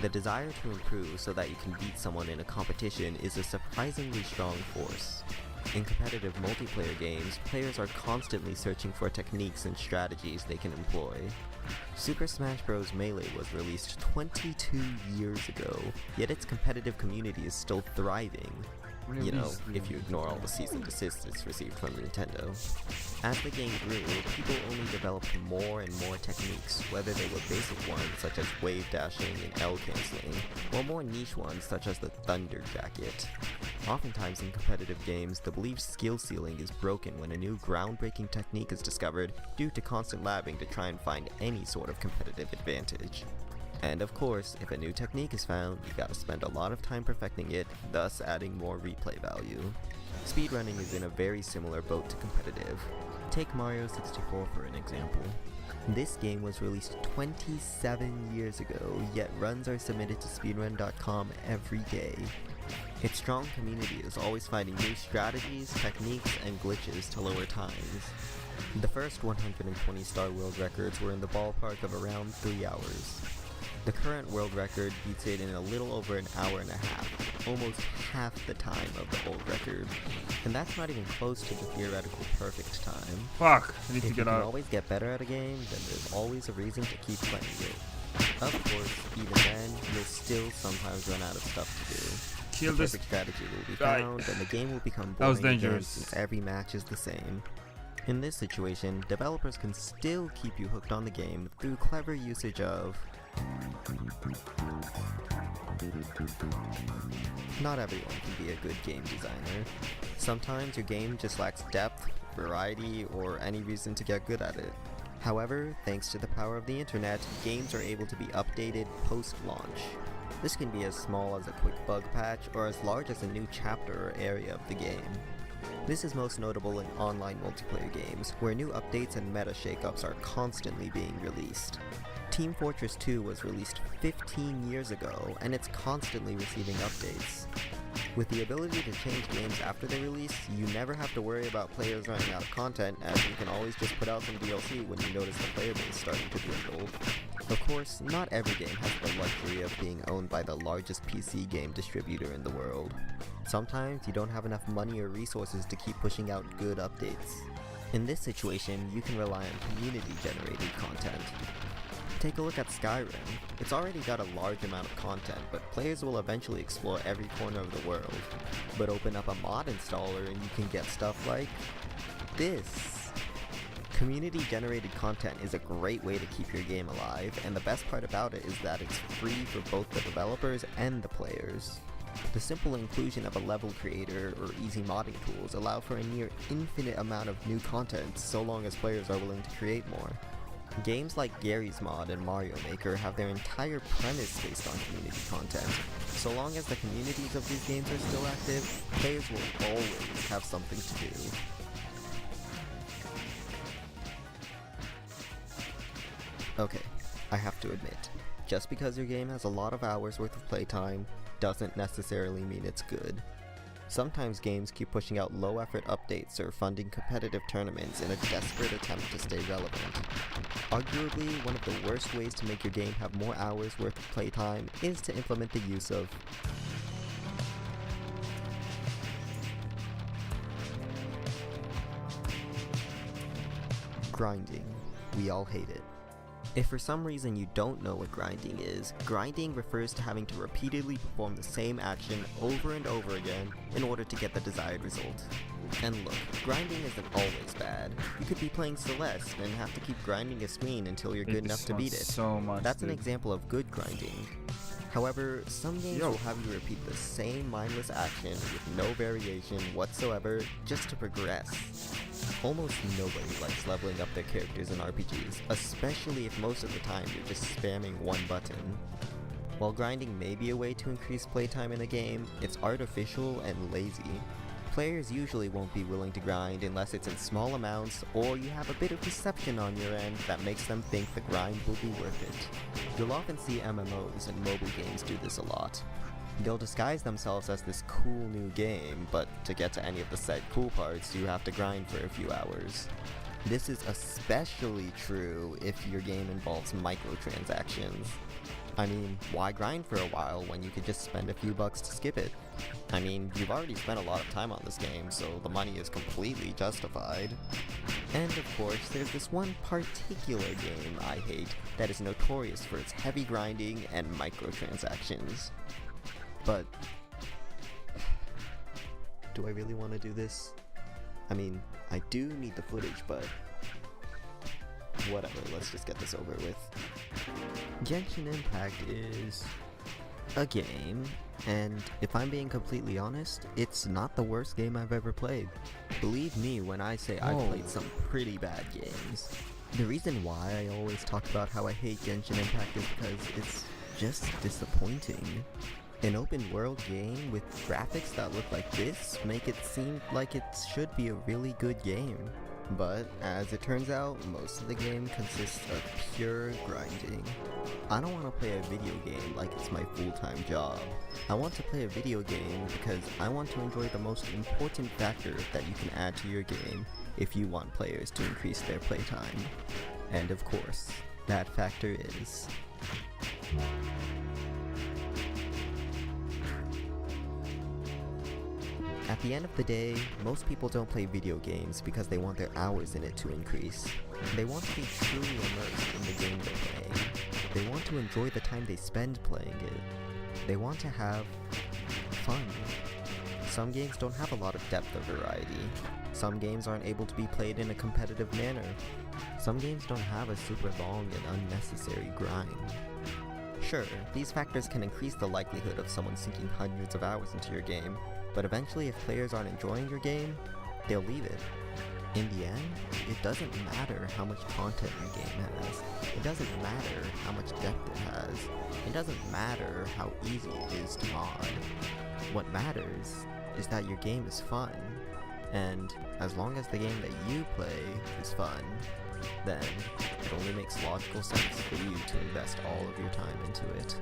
The desire to improve so that you can beat someone in a competition is a surprisingly strong force. In competitive multiplayer games, players are constantly searching for techniques and strategies they can employ. Super Smash Bros. Melee was released 22 years ago, yet its competitive community is still thriving. You know, if you ignore all the cease and desist it's received from Nintendo. As the game grew, people only developed more and more techniques, whether they were basic ones such as wave dashing and L cancelling, or more niche ones such as the Thunder Jacket. Oftentimes in competitive games, the believed skill ceiling is broken when a new groundbreaking technique is discovered due to constant labbing to try and find any sort of competitive advantage. And of course, if a new technique is found, you gotta spend a lot of time perfecting it, thus adding more replay value. Speedrunning is in a very similar boat to competitive. Take Mario 64 for an example. This game was released 27 years ago, yet runs are submitted to speedrun.com every day. Its strong community is always finding new strategies, techniques, and glitches to lower times. The first 120-star world records were in the ballpark of around 3 hours. The current world record beats it in a little over an hour and a half, almost half the time of the old record. And that's not even close to the theoretical perfect time. Fuck, I need to If you get can out. always get better at a game, then there's always a reason to keep playing it. Of course, even then, you'll still sometimes run out of stuff to do. Kill The this perfect strategy will be guy. found, and the game will become That was boring again dangerous. since every match is the same. In this situation, developers can still keep you hooked on the game through clever usage of... Not everyone can be a good game designer. Sometimes your game just lacks depth, variety, or any reason to get good at it. However, thanks to the power of the internet, games are able to be updated post-launch. This can be as small as a quick bug patch, or as large as a new chapter or area of the game. This is most notable in online multiplayer games, where new updates and meta shakeups are constantly being released. Team Fortress 2 was released 15 years ago, and it's constantly receiving updates. With the ability to change games after their release, you never have to worry about players running out of content, as you can always just put out some DLC when you notice the player base starting to dwindle. Of course, not every game has the luxury of being owned by the largest PC game distributor in the world. Sometimes you don't have enough money or resources to keep pushing out good updates. In this situation, you can rely on community-generated content. Take a look at Skyrim. It's already got a large amount of content, but players will eventually explore every corner of the world. But open up a mod installer and you can get stuff like this. Community-generated content is a great way to keep your game alive, and the best part about it is that it's free for both the developers and the players. The simple inclusion of a level creator or easy modding tools allow for a near infinite amount of new content, so long as players are willing to create more. Games like Gary's Mod and Mario Maker have their entire premise based on community content. So long as the communities of these games are still active, players will always have something to do. Okay, I have to admit, just because your game has a lot of hours worth of playtime doesn't necessarily mean it's good. Sometimes games keep pushing out low-effort updates or funding competitive tournaments in a desperate attempt to stay relevant. Arguably, one of the worst ways to make your game have more hours worth of playtime is to implement the use of grinding. We all hate it. If for some reason you don't know what grinding is, grinding refers to having to repeatedly perform the same action over and over again in order to get the desired result. And look, grinding isn't always bad. You could be playing Celeste and have to keep grinding a screen until you're good enough to beat it. So much, That's dude. an example of good grinding. However, some games will have you repeat the same mindless action with no variation whatsoever just to progress. Almost nobody likes leveling up their characters in RPGs, especially if most of the time you're just spamming one button. While grinding may be a way to increase playtime in a game, it's artificial and lazy. Players usually won't be willing to grind unless it's in small amounts, or you have a bit of deception on your end that makes them think the grind will be worth it. You'll often see MMOs and mobile games do this a lot. They'll disguise themselves as this cool new game, but to get to any of the said cool parts, you have to grind for a few hours. This is especially true if your game involves microtransactions. I mean, why grind for a while when you could just spend a few bucks to skip it? I mean, you've already spent a lot of time on this game, so the money is completely justified. And of course, there's this one particular game I hate that is notorious for its heavy grinding and microtransactions. But do I really want to do this? I mean, I do need the footage, but whatever, let's just get this over with. Genshin Impact is a game, and if I'm being completely honest, it's not the worst game I've ever played. Believe me when I say I've played some pretty bad games. The reason why I always talk about how I hate Genshin Impact is because it's just disappointing. An open world game with graphics that look like this make it seem like it should be a really good game. But as it turns out, most of the game consists of pure grinding. I don't want to play a video game like it's my full-time job. I want to play a video game because I want to enjoy the most important factor that you can add to your game if you want players to increase their playtime. And of course, that factor is... At the end of the day, most people don't play video games because they want their hours in it to increase. They want to be truly immersed in the game they're playing. They want to enjoy the time they spend playing it. They want to have fun. Some games don't have a lot of depth or variety. Some games aren't able to be played in a competitive manner. Some games don't have a super long and unnecessary grind. Sure, these factors can increase the likelihood of someone sinking hundreds of hours into your game, but eventually if players aren't enjoying your game, they'll leave it. In the end, it doesn't matter how much content your game has. It doesn't matter how much depth it has. It doesn't matter how easy it is to mod. What matters is that your game is fun. And as long as the game that you play is fun, then it only makes logical sense for you to invest all of your time into it.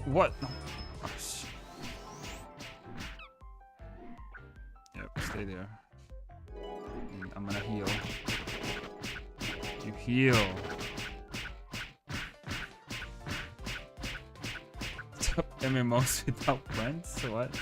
What? No. Oh, shit. Yep, stay there. I'm gonna heal. You heal. MMOs without friends? What?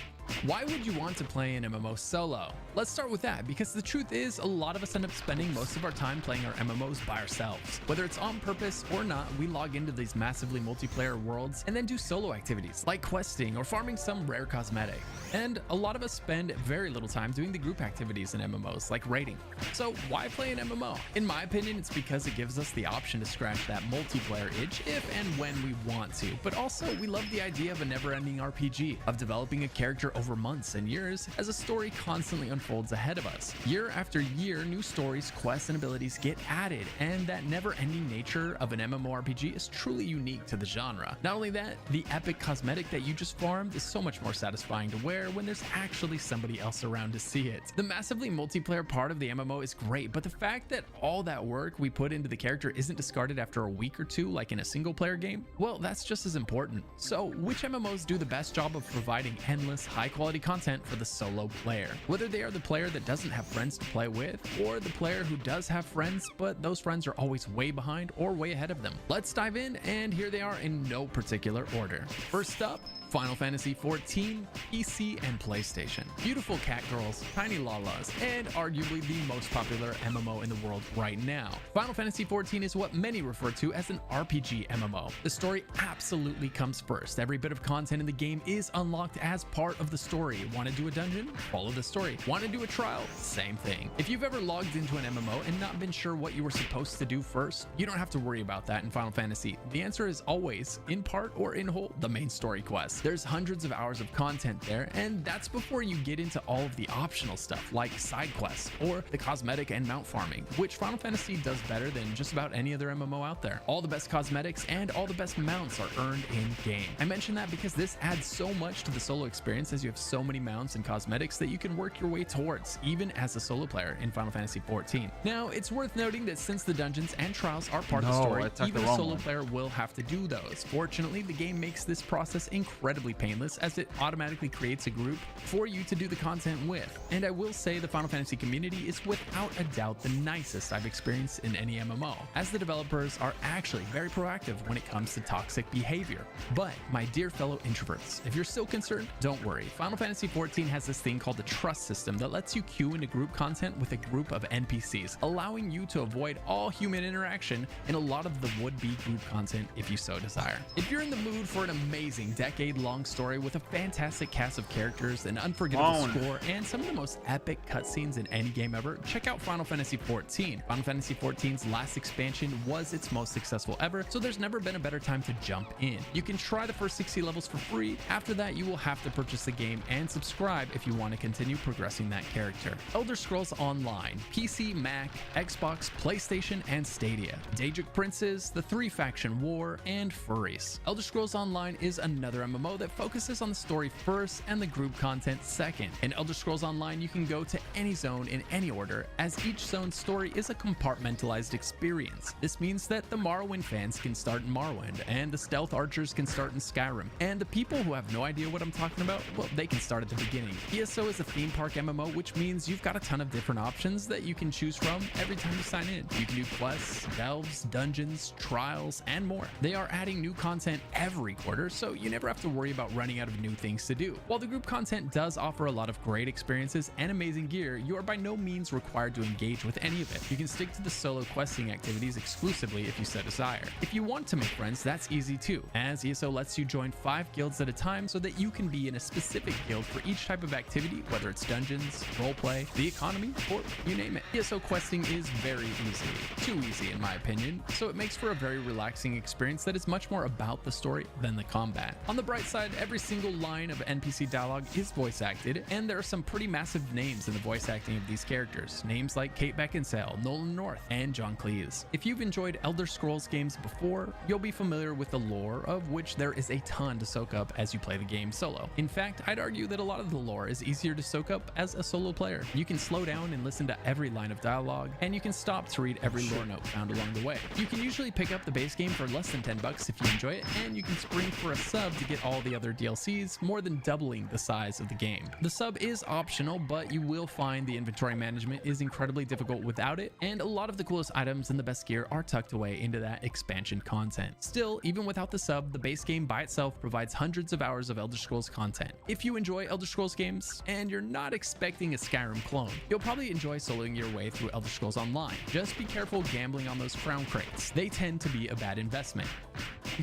Why would you want to play an MMO solo? Let's start with that, because the truth is a lot of us end up spending most of our time playing our MMOs by ourselves. Whether it's on purpose or not, we log into these massively multiplayer worlds and then do solo activities like questing or farming some rare cosmetic. And a lot of us spend very little time doing the group activities in MMOs like raiding. So why play an MMO? In my opinion, it's because it gives us the option to scratch that multiplayer itch if and when we want to. But also, we love the idea of a never-ending RPG, of developing a character over months and years as a story constantly unfolds ahead of us. Year after year, new stories, quests, and abilities get added, and that never-ending nature of an MMORPG is truly unique to the genre. Not only that, the epic cosmetic that you just farmed is so much more satisfying to wear when there's actually somebody else around to see it. The massively multiplayer part of the MMO is great, but the fact that all that work we put into the character isn't discarded after a week or two like in a single-player game, well, that's just as important. So, which MMOs do the best job of providing endless, high-quality content for the solo player? Whether they are the player that doesn't have friends to play with, or the player who does have friends, but those friends are always way behind or way ahead of them. Let's dive in, and here they are in no particular order. First up, Final Fantasy XIV, PC, and PlayStation. Beautiful cat girls, tiny lalas, and arguably the most popular MMO in the world right now. Final Fantasy XIV is what many refer to as an RPG MMO. The story absolutely comes first. Every bit of content in the game is unlocked as part of the story. Want to do a dungeon? Follow the story. Want to do a trial? Same thing. If you've ever logged into an MMO and not been sure what you were supposed to do first, you don't have to worry about that in Final Fantasy. The answer is always, in part or in whole, the main story quest. There's hundreds of hours of content there, and that's before you get into all of the optional stuff like side quests or the cosmetic and mount farming, which Final Fantasy does better than just about any other MMO out there. All the best cosmetics and all the best mounts are earned in-game. I mention that because this adds so much to the solo experience, as you have so many mounts and cosmetics that you can work your way towards, even as a solo player in Final Fantasy XIV. Now, it's worth noting that since the dungeons and trials are part of the story, even a solo player will have to do those. Fortunately, the game makes this process incredibly painless, as it automatically creates a group for you to do the content with. And I will say the Final Fantasy community is without a doubt the nicest I've experienced in any MMO, as the developers are actually very proactive when it comes to toxic behavior. But my dear fellow introverts, if you're still concerned, don't worry. Final Fantasy XIV has this thing called the trust system that lets you queue into group content with a group of NPCs, allowing you to avoid all human interaction in a lot of the would-be group content if you so desire. If you're in the mood for an amazing decade decade-long story with a fantastic cast of characters, an unforgettable score, and some of the most epic cutscenes in any game ever, check out Final Fantasy XIV. Final Fantasy XIV's last expansion was its most successful ever, so there's never been a better time to jump in. You can try the first 60 levels for free. After that, you will have to purchase the game and subscribe if you want to continue progressing that character. Elder Scrolls Online, PC, Mac, Xbox, PlayStation, and Stadia. Daedric Princes, the 3-faction war, and furries. Elder Scrolls Online is another MMO that focuses on the story first and the group content second. In Elder Scrolls Online, you can go to any zone in any order, as each zone's story is a compartmentalized experience. This means that the Morrowind fans can start in Morrowind, and the stealth archers can start in Skyrim, and the people who have no idea what I'm talking about, well, they can start at the beginning. ESO is a theme park MMO, which means you've got a ton of different options that you can choose from every time you sign in. You can do quests, delves, dungeons, trials, and more. They are adding new content every quarter, so you never have to worry about running out of new things to do. While the group content does offer a lot of great experiences and amazing gear, you are by no means required to engage with any of it. You can stick to the solo questing activities exclusively if you so desire. If you want to make friends, that's easy too, as ESO lets you join 5 guilds at a time so that you can be in a specific guild for each type of activity, whether it's dungeons, roleplay, the economy, or you name it. ESO questing is very easy. Too easy in my opinion, so it makes for a very relaxing experience that is much more about the story than the combat. On the bright side, every single line of NPC dialogue is voice acted, and there are some pretty massive names in the voice acting of these characters. Names like Kate Beckinsale, Nolan North, and John Cleese. If you've enjoyed Elder Scrolls games before, you'll be familiar with the lore, of which there is a ton to soak up as you play the game solo. In fact, I'd argue that a lot of the lore is easier to soak up as a solo player. You can slow down and listen to every line of dialogue, and you can stop to read every lore note found along the way. You can usually pick up the base game for less than $10 if you enjoy it, and you can spring for a sub to get all the other DLCs, more than doubling the size of the game. The sub is optional, but you will find the inventory management is incredibly difficult without it, and a lot of the coolest items and the best gear are tucked away into that expansion content. Still, even without the sub, the base game by itself provides hundreds of hours of Elder Scrolls content. If you enjoy Elder Scrolls games, and you're not expecting a Skyrim clone, you'll probably enjoy soloing your way through Elder Scrolls Online. Just be careful gambling on those crown crates. They tend to be a bad investment.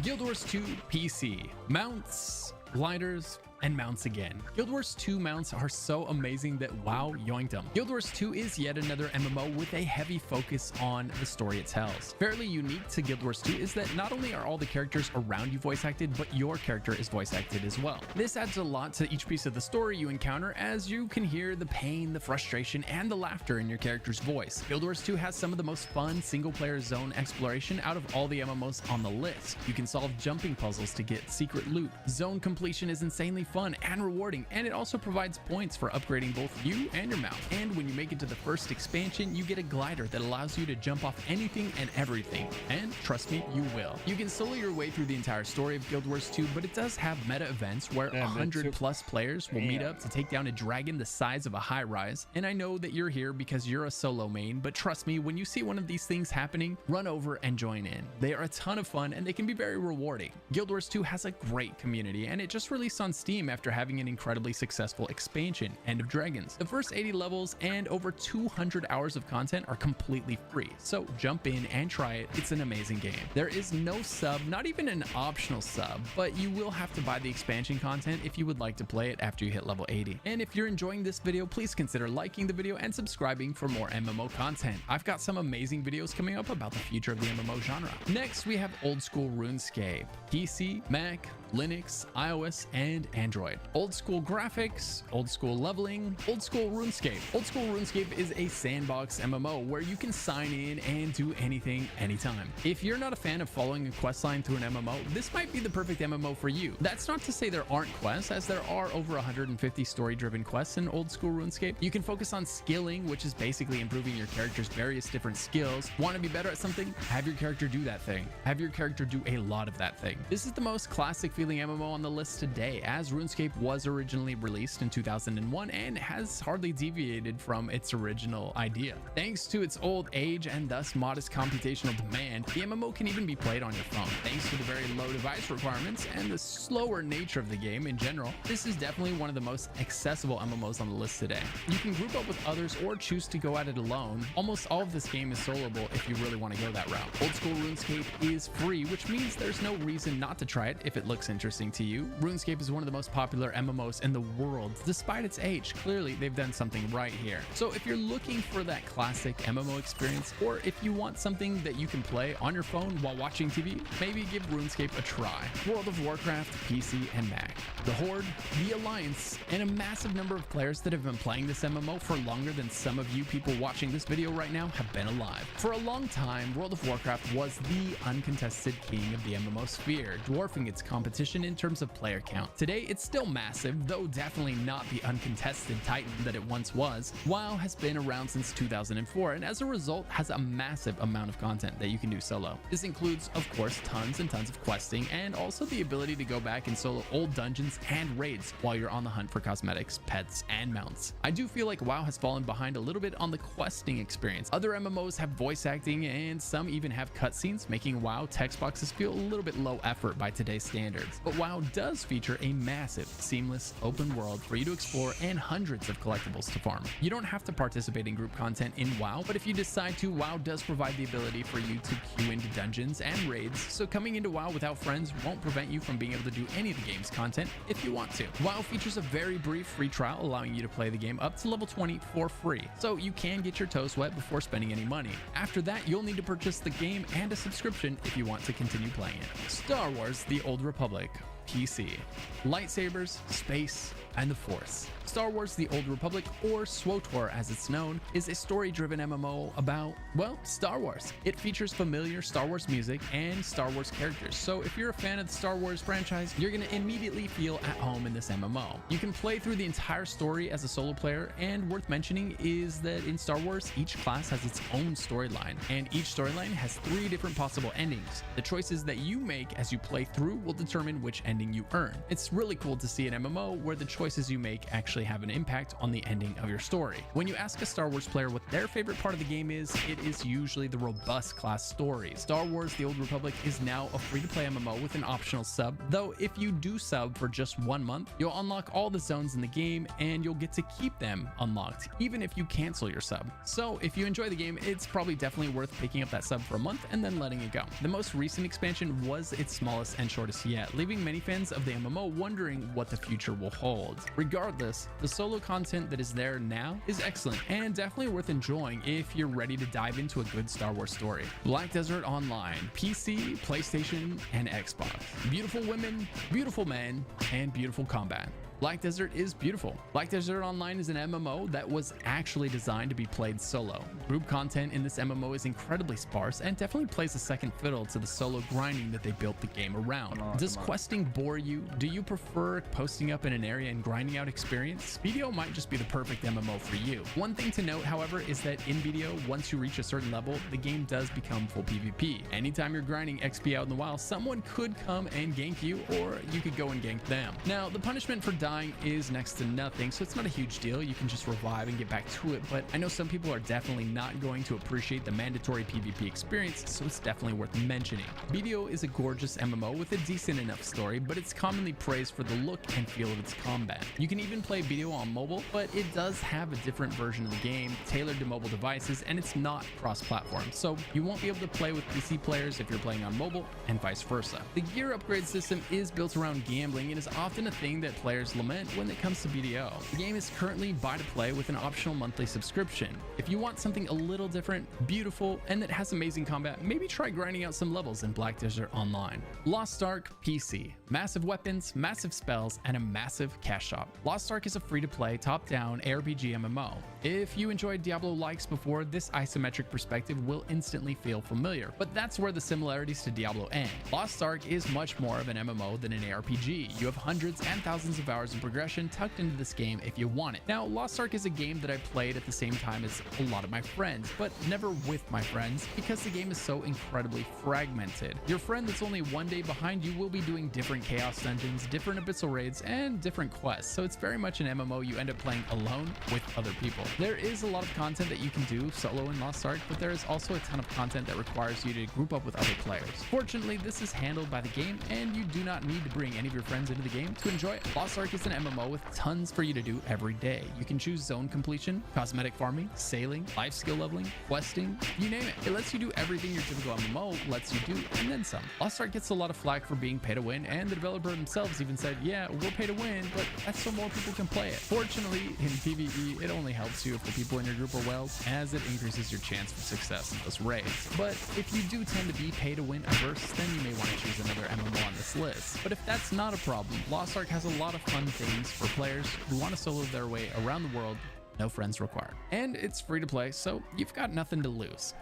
Guild Wars 2 PC. Mounts, gliders, and mounts again. Guild Wars 2 mounts are so amazing that wow, yoinked them. Guild Wars 2 is yet another MMO with a heavy focus on the story it tells. Fairly unique to Guild Wars 2 is that not only are all the characters around you voice acted, but your character is voice acted as well. This adds a lot to each piece of the story you encounter, as you can hear the pain, the frustration, and the laughter in your character's voice. Guild Wars 2 has some of the most fun single-player zone exploration out of all the MMOs on the list. You can solve jumping puzzles to get secret loot. Zone completion is insanely fun and rewarding, and it also provides points for upgrading both you and your mount. And when you make it to the first expansion, you get a glider that allows you to jump off anything and everything. And trust me, you will. You can solo your way through the entire story of Guild Wars 2, but it does have meta events where 100+ players will meet up to take down a dragon the size of a high rise. And I know that you're here because you're a solo main, but trust me, when you see one of these things happening, run over and join in. They are a ton of fun and they can be very rewarding. Guild Wars 2 has a great community, and it just released on Steam after having an incredibly successful expansion, End of Dragons. The first 80 levels and over 200 hours of content are completely free, so jump in and try it. It's an amazing game. There is no sub, not even an optional sub, but you will have to buy the expansion content if you would like to play it after you hit level 80. And if you're enjoying this video, please consider liking the video and subscribing for more MMO content. I've got some amazing videos coming up about the future of the MMO genre. Next, we have Old School RuneScape. PC, Mac, Linux, iOS, and Android. Old school graphics, old school leveling, old school RuneScape. Old school RuneScape is a sandbox MMO where you can sign in and do anything, anytime. If you're not a fan of following a questline through an MMO, this might be the perfect MMO for you. That's not to say there aren't quests, as there are over 150 story-driven quests in old school RuneScape. You can focus on skilling, which is basically improving your character's various different skills. Want to be better at something? Have your character do that thing. Have your character do a lot of that thing. This is the most classic feeling MMO on the list today, as RuneScape was originally released in 2001 and has hardly deviated from its original idea. Thanks to its old age and thus modest computational demand, the MMO can even be played on your phone. Thanks to the very low device requirements and the slower nature of the game in general, this is definitely one of the most accessible MMOs on the list today. You can group up with others or choose to go at it alone. Almost all of this game is soloable if you really want to go that route. Old school RuneScape is free, which means there's no reason not to try it if it looks looks interesting to you. RuneScape is one of the most popular MMOs in the world, despite its age. Clearly, they've done something right here. So if you're looking for that classic MMO experience, or if you want something that you can play on your phone while watching TV, maybe give RuneScape a try. World of Warcraft, PC, and Mac. The Horde, the Alliance, and a massive number of players that have been playing this MMO for longer than some of you people watching this video right now have been alive. For a long time, World of Warcraft was the uncontested king of the MMO sphere, dwarfing its competition in terms of player count. Today, it's still massive, though definitely not the uncontested titan that it once was. WoW has been around since 2004, and as a result has a massive amount of content that you can do solo. This includes, of course, tons and tons of questing, and also the ability to go back and solo old dungeons and raids while you're on the hunt for cosmetics, pets, and mounts. I do feel like WoW has fallen behind a little bit on the questing experience. Other MMOs have voice acting, and some even have cutscenes, making WoW text boxes feel a little bit low effort by today's standards. But WoW does feature a massive, seamless, open world for you to explore and hundreds of collectibles to farm. You don't have to participate in group content in WoW, but if you decide to, WoW does provide the ability for you to queue into dungeons and raids, so coming into WoW without friends won't prevent you from being able to do any of the game's content if you want to. WoW features a very brief free trial, allowing you to play the game up to level 20 for free, so you can get your toes wet before spending any money. After that, you'll need to purchase the game and a subscription if you want to continue playing it. Star Wars: The Old Republic, PC. Lightsabers, space, and the Force. Star Wars: The Old Republic, or SWTOR as it's known, is a story-driven MMO about, well, Star Wars. It features familiar Star Wars music and Star Wars characters, so if you're a fan of the Star Wars franchise, you're gonna immediately feel at home in this MMO. You can play through the entire story as a solo player, and worth mentioning is that in Star Wars, each class has its own storyline, and each storyline has 3 different possible endings. The choices that you make as you play through will determine which ending you earn. It's really cool to see an MMO where the choices you make actually have an impact on the ending of your story. When you ask a Star Wars player what their favorite part of the game is, it is usually the robust class stories. Star Wars: The Old Republic is now a free-to-play MMO with an optional sub, though if you do sub for just 1 month, you'll unlock all the zones in the game and you'll get to keep them unlocked, even if you cancel your sub. So if you enjoy the game, it's probably definitely worth picking up that sub for a month and then letting it go. The most recent expansion was its smallest and shortest yet, leaving many fans of the MMO wondering what the future will hold. Regardless, the solo content that is there now is excellent and definitely worth enjoying if you're ready to dive into a good Star Wars story. Black Desert Online, PC, PlayStation, and Xbox. Beautiful women, beautiful men, and beautiful combat. Black Desert is beautiful. Black Desert Online is an MMO that was actually designed to be played solo. Group content in this MMO is incredibly sparse and definitely plays a second fiddle to the solo grinding that they built the game around. Does questing bore you? Do you prefer posting up in an area and grinding out experience? BDO might just be the perfect MMO for you. One thing to note, however, is that in BDO, once you reach a certain level, the game does become full PvP. Anytime you're grinding XP out in the wild, someone could come and gank you, or you could go and gank them. Now, the punishment for dying is next to nothing, so it's not a huge deal. You can just revive and get back to it, but I know some people are definitely not going to appreciate the mandatory PvP experience, so it's definitely worth mentioning. BDO is a gorgeous MMO with a decent enough story, but it's commonly praised for the look and feel of its combat. You can even play BDO on mobile, but it does have a different version of the game tailored to mobile devices, and it's not cross-platform, so you won't be able to play with PC players if you're playing on mobile, and vice versa. The gear upgrade system is built around gambling and is often a thing that players lament when it comes to BDO. The game is currently buy to play with an optional monthly subscription. If you want something a little different, beautiful, and that has amazing combat, maybe try grinding out some levels in Black Desert Online. Lost Ark PC. Massive weapons, massive spells, and a massive cash shop. Lost Ark is a free-to-play, top-down ARPG MMO. If you enjoyed Diablo-likes before, this isometric perspective will instantly feel familiar, but that's where the similarities to Diablo end. Lost Ark is much more of an MMO than an ARPG. You have hundreds and thousands of hours of progression tucked into this game if you want it. Now, Lost Ark is a game that I played at the same time as a lot of my friends, but never with my friends because the game is so incredibly fragmented. Your friend that's only one day behind you will be doing different chaos dungeons, different abyssal raids, and different quests, so it's very much an MMO you end up playing alone with other people. There is a lot of content that you can do solo in Lost Ark, but there is also a ton of content that requires you to group up with other players. Fortunately, this is handled by the game, and you do not need to bring any of your friends into the game to enjoy it. Lost Ark is an MMO with tons for you to do every day. You can choose zone completion, cosmetic farming, sailing, life skill leveling, questing, you name it. It lets you do everything your typical MMO lets you do, and then some. Lost Ark gets a lot of flack for being pay to win, and the developer themselves even said, yeah, we're pay to win, but that's so more people can play it. Fortunately, in PvE, it only helps you if the people in your group are well, as it increases your chance for success in those raids. But if you do tend to be pay to win averse, then you may want to choose another MMO on this list. But if that's not a problem, Lost Ark has a lot of fun things for players who want to solo their way around the world, no friends required. And it's free to play, so you've got nothing to lose.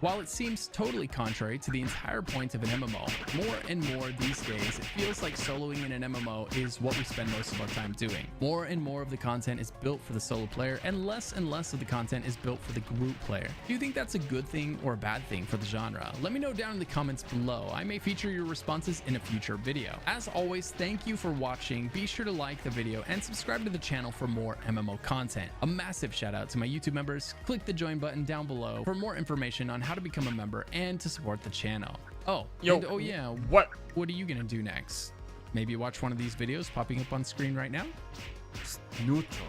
While it seems totally contrary to the entire point of an MMO, more and more these days it feels like soloing in an MMO is what we spend most of our time doing. More and more of the content is built for the solo player, and less of the content is built for the group player. Do you think that's a good thing or a bad thing for the genre? Let me know down in the comments below. I may feature your responses in a future video. As always, thank you for watching. Be sure to like the video and subscribe to the channel for more MMO content. A massive shout out to my YouTube members. Click the join button down below for more information on how to become a member and to support the channel. Oh, yo, and oh yeah, what are you gonna do next? Maybe watch one of these videos popping up on screen right now? It's neutral.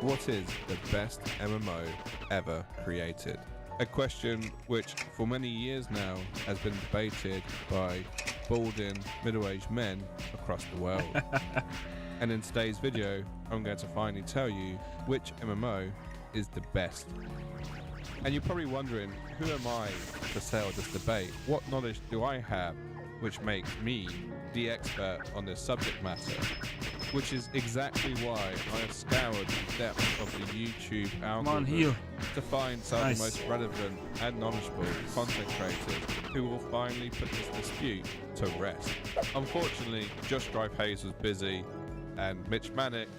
What is the best MMO ever created? A question which for many years now has been debated by balding middle-aged men across the world. And in today's video, I'm going to finally tell you which MMO is the best. And you're probably wondering, who am I to settle this debate? What knowledge do I have which makes me the expert on this subject matter? Which is exactly why I have scoured the depths of the YouTube algorithm to find some of the most relevant and knowledgeable content creators who will finally put this dispute to rest. Unfortunately, Just Drive Hayes was busy, and Mitch Mannix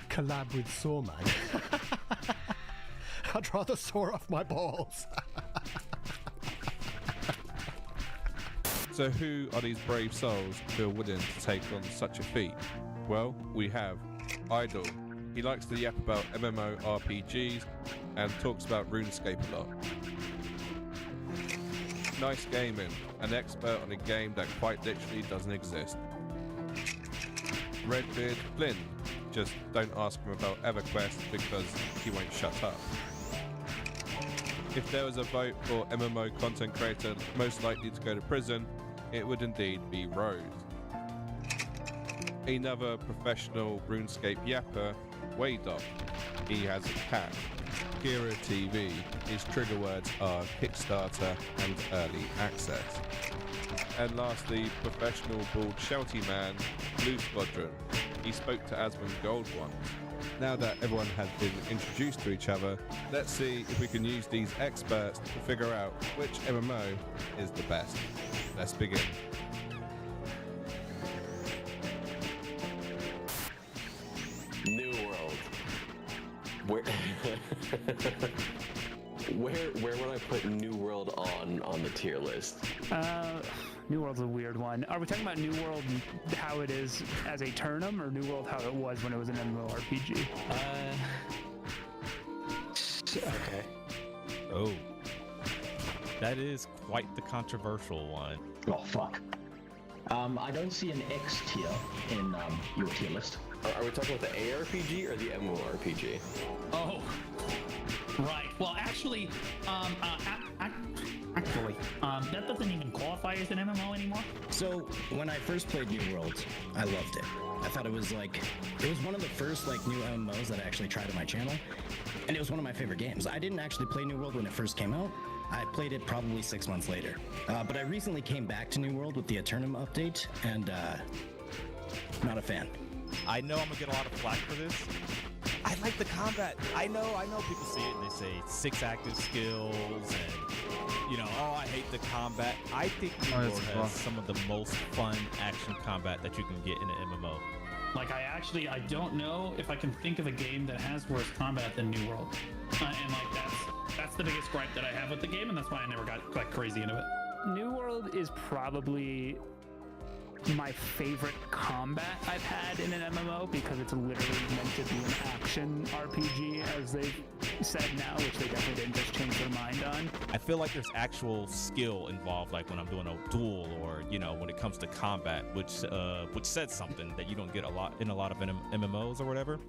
collab with Sawman. I'd rather saw off my balls. So who are these brave souls who are willing to take on such a feat? Well, we have Idol. He likes to yap about MMORPGs and talks about RuneScape a lot. Nice Gaming, an expert on a game that quite literally doesn't exist. Redbeard Flynn, just don't ask him about EverQuest because he won't shut up. If there was a vote for MMO content creator most likely to go to prison, it would indeed be Rose. Another professional RuneScape yapper, Waydop. He has a cat. Kira TV. His trigger words are Kickstarter and early access. And lastly, professional bald shouty man, Blue Squadron. He spoke to Asmund Gold once. Now that everyone has been introduced to each other, let's see if we can use these experts to figure out which MMO is the best. Let's begin. New World. Where would I put New World on the tier list? New World's a weird one. Are we talking about New World how it is as a Turnum, or New World how it was when it was an MMORPG? Okay. Oh. That is quite the controversial one. Oh, fuck. I don't see an X tier in your tier list. Are we talking about the ARPG or the MMORPG? Oh. Right. Well, actually, that doesn't even qualify as an MMO anymore. So when I first played New World, I loved it. I thought it was one of the first new MMOs that I actually tried on my channel, and it was one of my favorite games. I didn't actually play New World when it first came out. I played it probably 6 months later. But I recently came back to New World with the Eternum update, and not a fan. I know I'm gonna get a lot of flack for this. I like like the combat. I know people see it and they say 6 active skills and, you know, oh, I hate the combat. I think New World has some of the most fun action combat that you can get in an MMO. Like, I don't know if I can think of a game that has worse combat than New World. And like, that's the biggest gripe that I have with the game, and that's why I never got like crazy into it. New World is probably my favorite combat I've had in an MMO because it's literally meant to be an action RPG, as they've said now, which they definitely didn't just change their mind on. I feel like there's actual skill involved, like when I'm doing a duel, or you know, when it comes to combat, which says something that you don't get a lot of MMOs or whatever.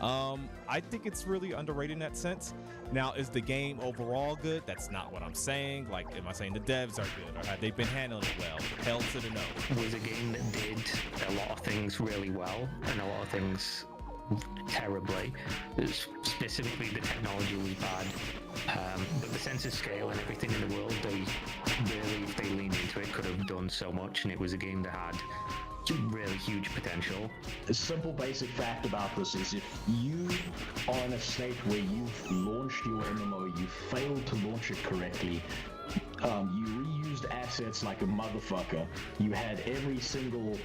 I think it's really underrated in that sense. Now, is the game overall good? That's not what I'm saying. Like, am I saying the devs are good, or have they been handling it well? Hell to the no. It was a game that did a lot of things really well and a lot of things terribly. Specifically, the technology was bad, but the sense of scale and everything in the world, they really, if they leaned into it, could have done so much. And it was a game that had really huge potential. A simple basic fact about this is if you are in a state where you've launched your MMO, you failed to launch it correctly, you reused assets like a motherfucker, you had every single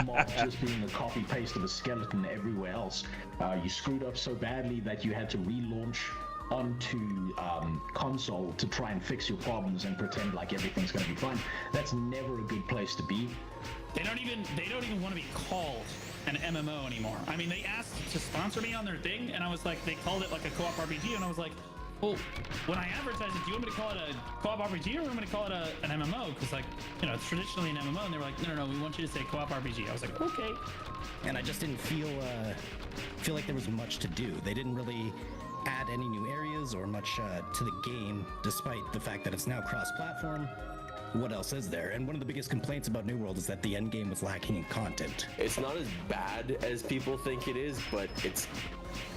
mob just being a copy paste of a skeleton everywhere else, you screwed up so badly that you had to relaunch onto console to try and fix your problems and pretend like everything's going to be fine. That's never a good place to be. They don't even want to be called an MMO anymore. I mean, they asked to sponsor me on their thing, and I was like, they called it like a co-op RPG, and I was like, well, when I advertise it, do you want me to call it a co-op RPG, or do you want me to call it an MMO? Because, like, you know, it's traditionally an MMO, and they were like, no, we want you to say co-op RPG. I was like, okay. And I just didn't feel like there was much to do. They didn't really add any new areas or much to the game, despite the fact that it's now cross-platform. What else is there? And one of the biggest complaints about New World is that the end game was lacking in content. It's not as bad as people think it is, but it's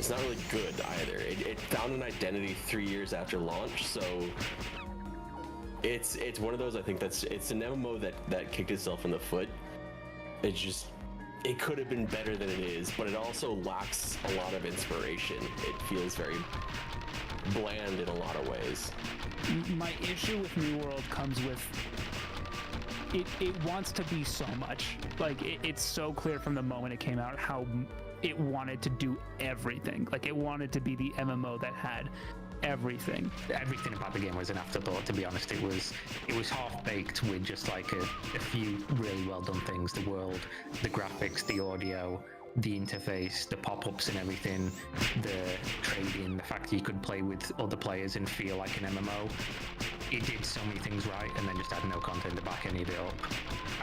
not really good either. It found an identity 3 years after launch, so it's one of those, I think it's an MMO that kicked itself in the foot. It could have been better than it is, but it also lacks a lot of inspiration. It feels very bland in a lot of ways. My issue with New World comes with it wants to be so much. Like, it's so clear from the moment it came out how it wanted to do everything. Like, it wanted to be the MMO that had everything. Everything about the game was an afterthought, to be honest. It was half-baked with just like a few really well done things. The world, the graphics, the audio, the interface, the pop-ups and everything, the trading, the fact that you could play with other players and feel like an MMO. It did so many things right and then just had no content to back any of it up.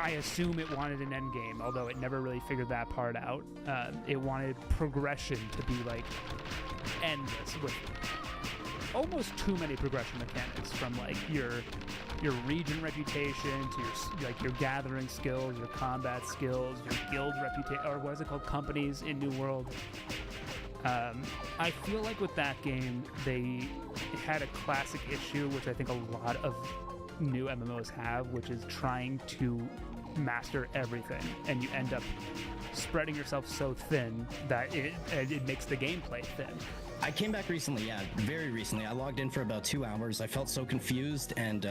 I assume it wanted an end game, although it never really figured that part out. It wanted progression to be like endless, with almost too many progression mechanics, from like your region reputation to your gathering skills, your combat skills, your guild reputation, or what is it called, companies in New World. I feel like with that game, they had a classic issue, which I think a lot of new MMOs have, which is trying to master everything, and you end up spreading yourself so thin that it makes the gameplay thin. I came back recently, very recently. I logged in for about 2 hours. I felt so confused, and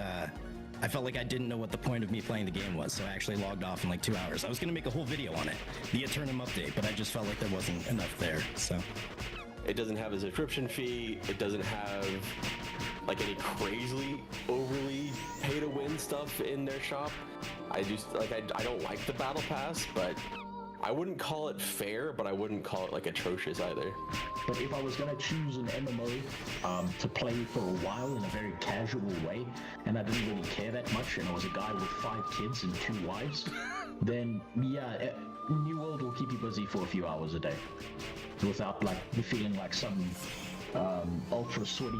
I felt like I didn't know what the point of me playing the game was, so I actually logged off in like 2 hours. I was going to make a whole video on it, the Eternum update, but I just felt like there wasn't enough there, so. It doesn't have a subscription fee. It doesn't have like any crazily overly pay-to-win stuff in their shop. I don't like the battle pass, but I wouldn't call it fair, but I wouldn't call it like atrocious either. But if I was going to choose an MMO to play for a while in a very casual way, and I didn't really care that much, and I was a guy with 5 kids and 2 wives, then yeah, New World will keep you busy for a few hours a day, without like feeling like some ultra sweaty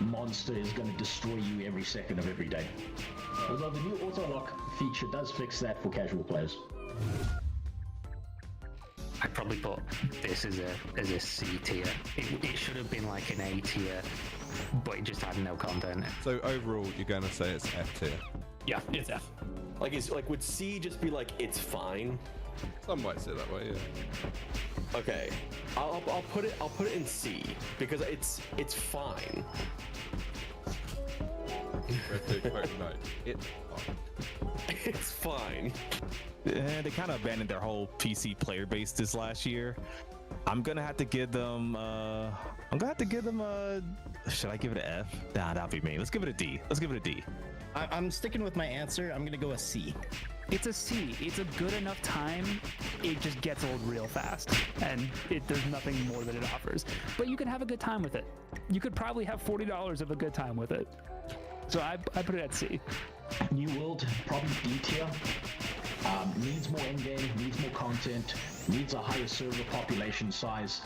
monster is going to destroy you every second of every day. Although the new auto-lock feature does fix that for casual players. I'd probably put this as a C tier. It should have been like an A tier, but it just had no content. So overall, you're going to say it's F tier? Yeah, it's F. Would C just be like, it's fine? Some might say that way, yeah. Okay, I'll put it in C because it's fine. It's fine. They kind of abandoned their whole PC player base this last year. I'm gonna have to give them. Should I give it an F? Nah, that'll be me. Let's give it a D. I'm sticking with my answer. I'm gonna go a C. It's a C. It's a good enough time. It just gets old real fast, and there's nothing more that it offers. But you can have a good time with it. You could probably have $40 of a good time with it. So I put it at C. New World, probably D tier. Needs more endgame, needs more content, needs a higher server population size.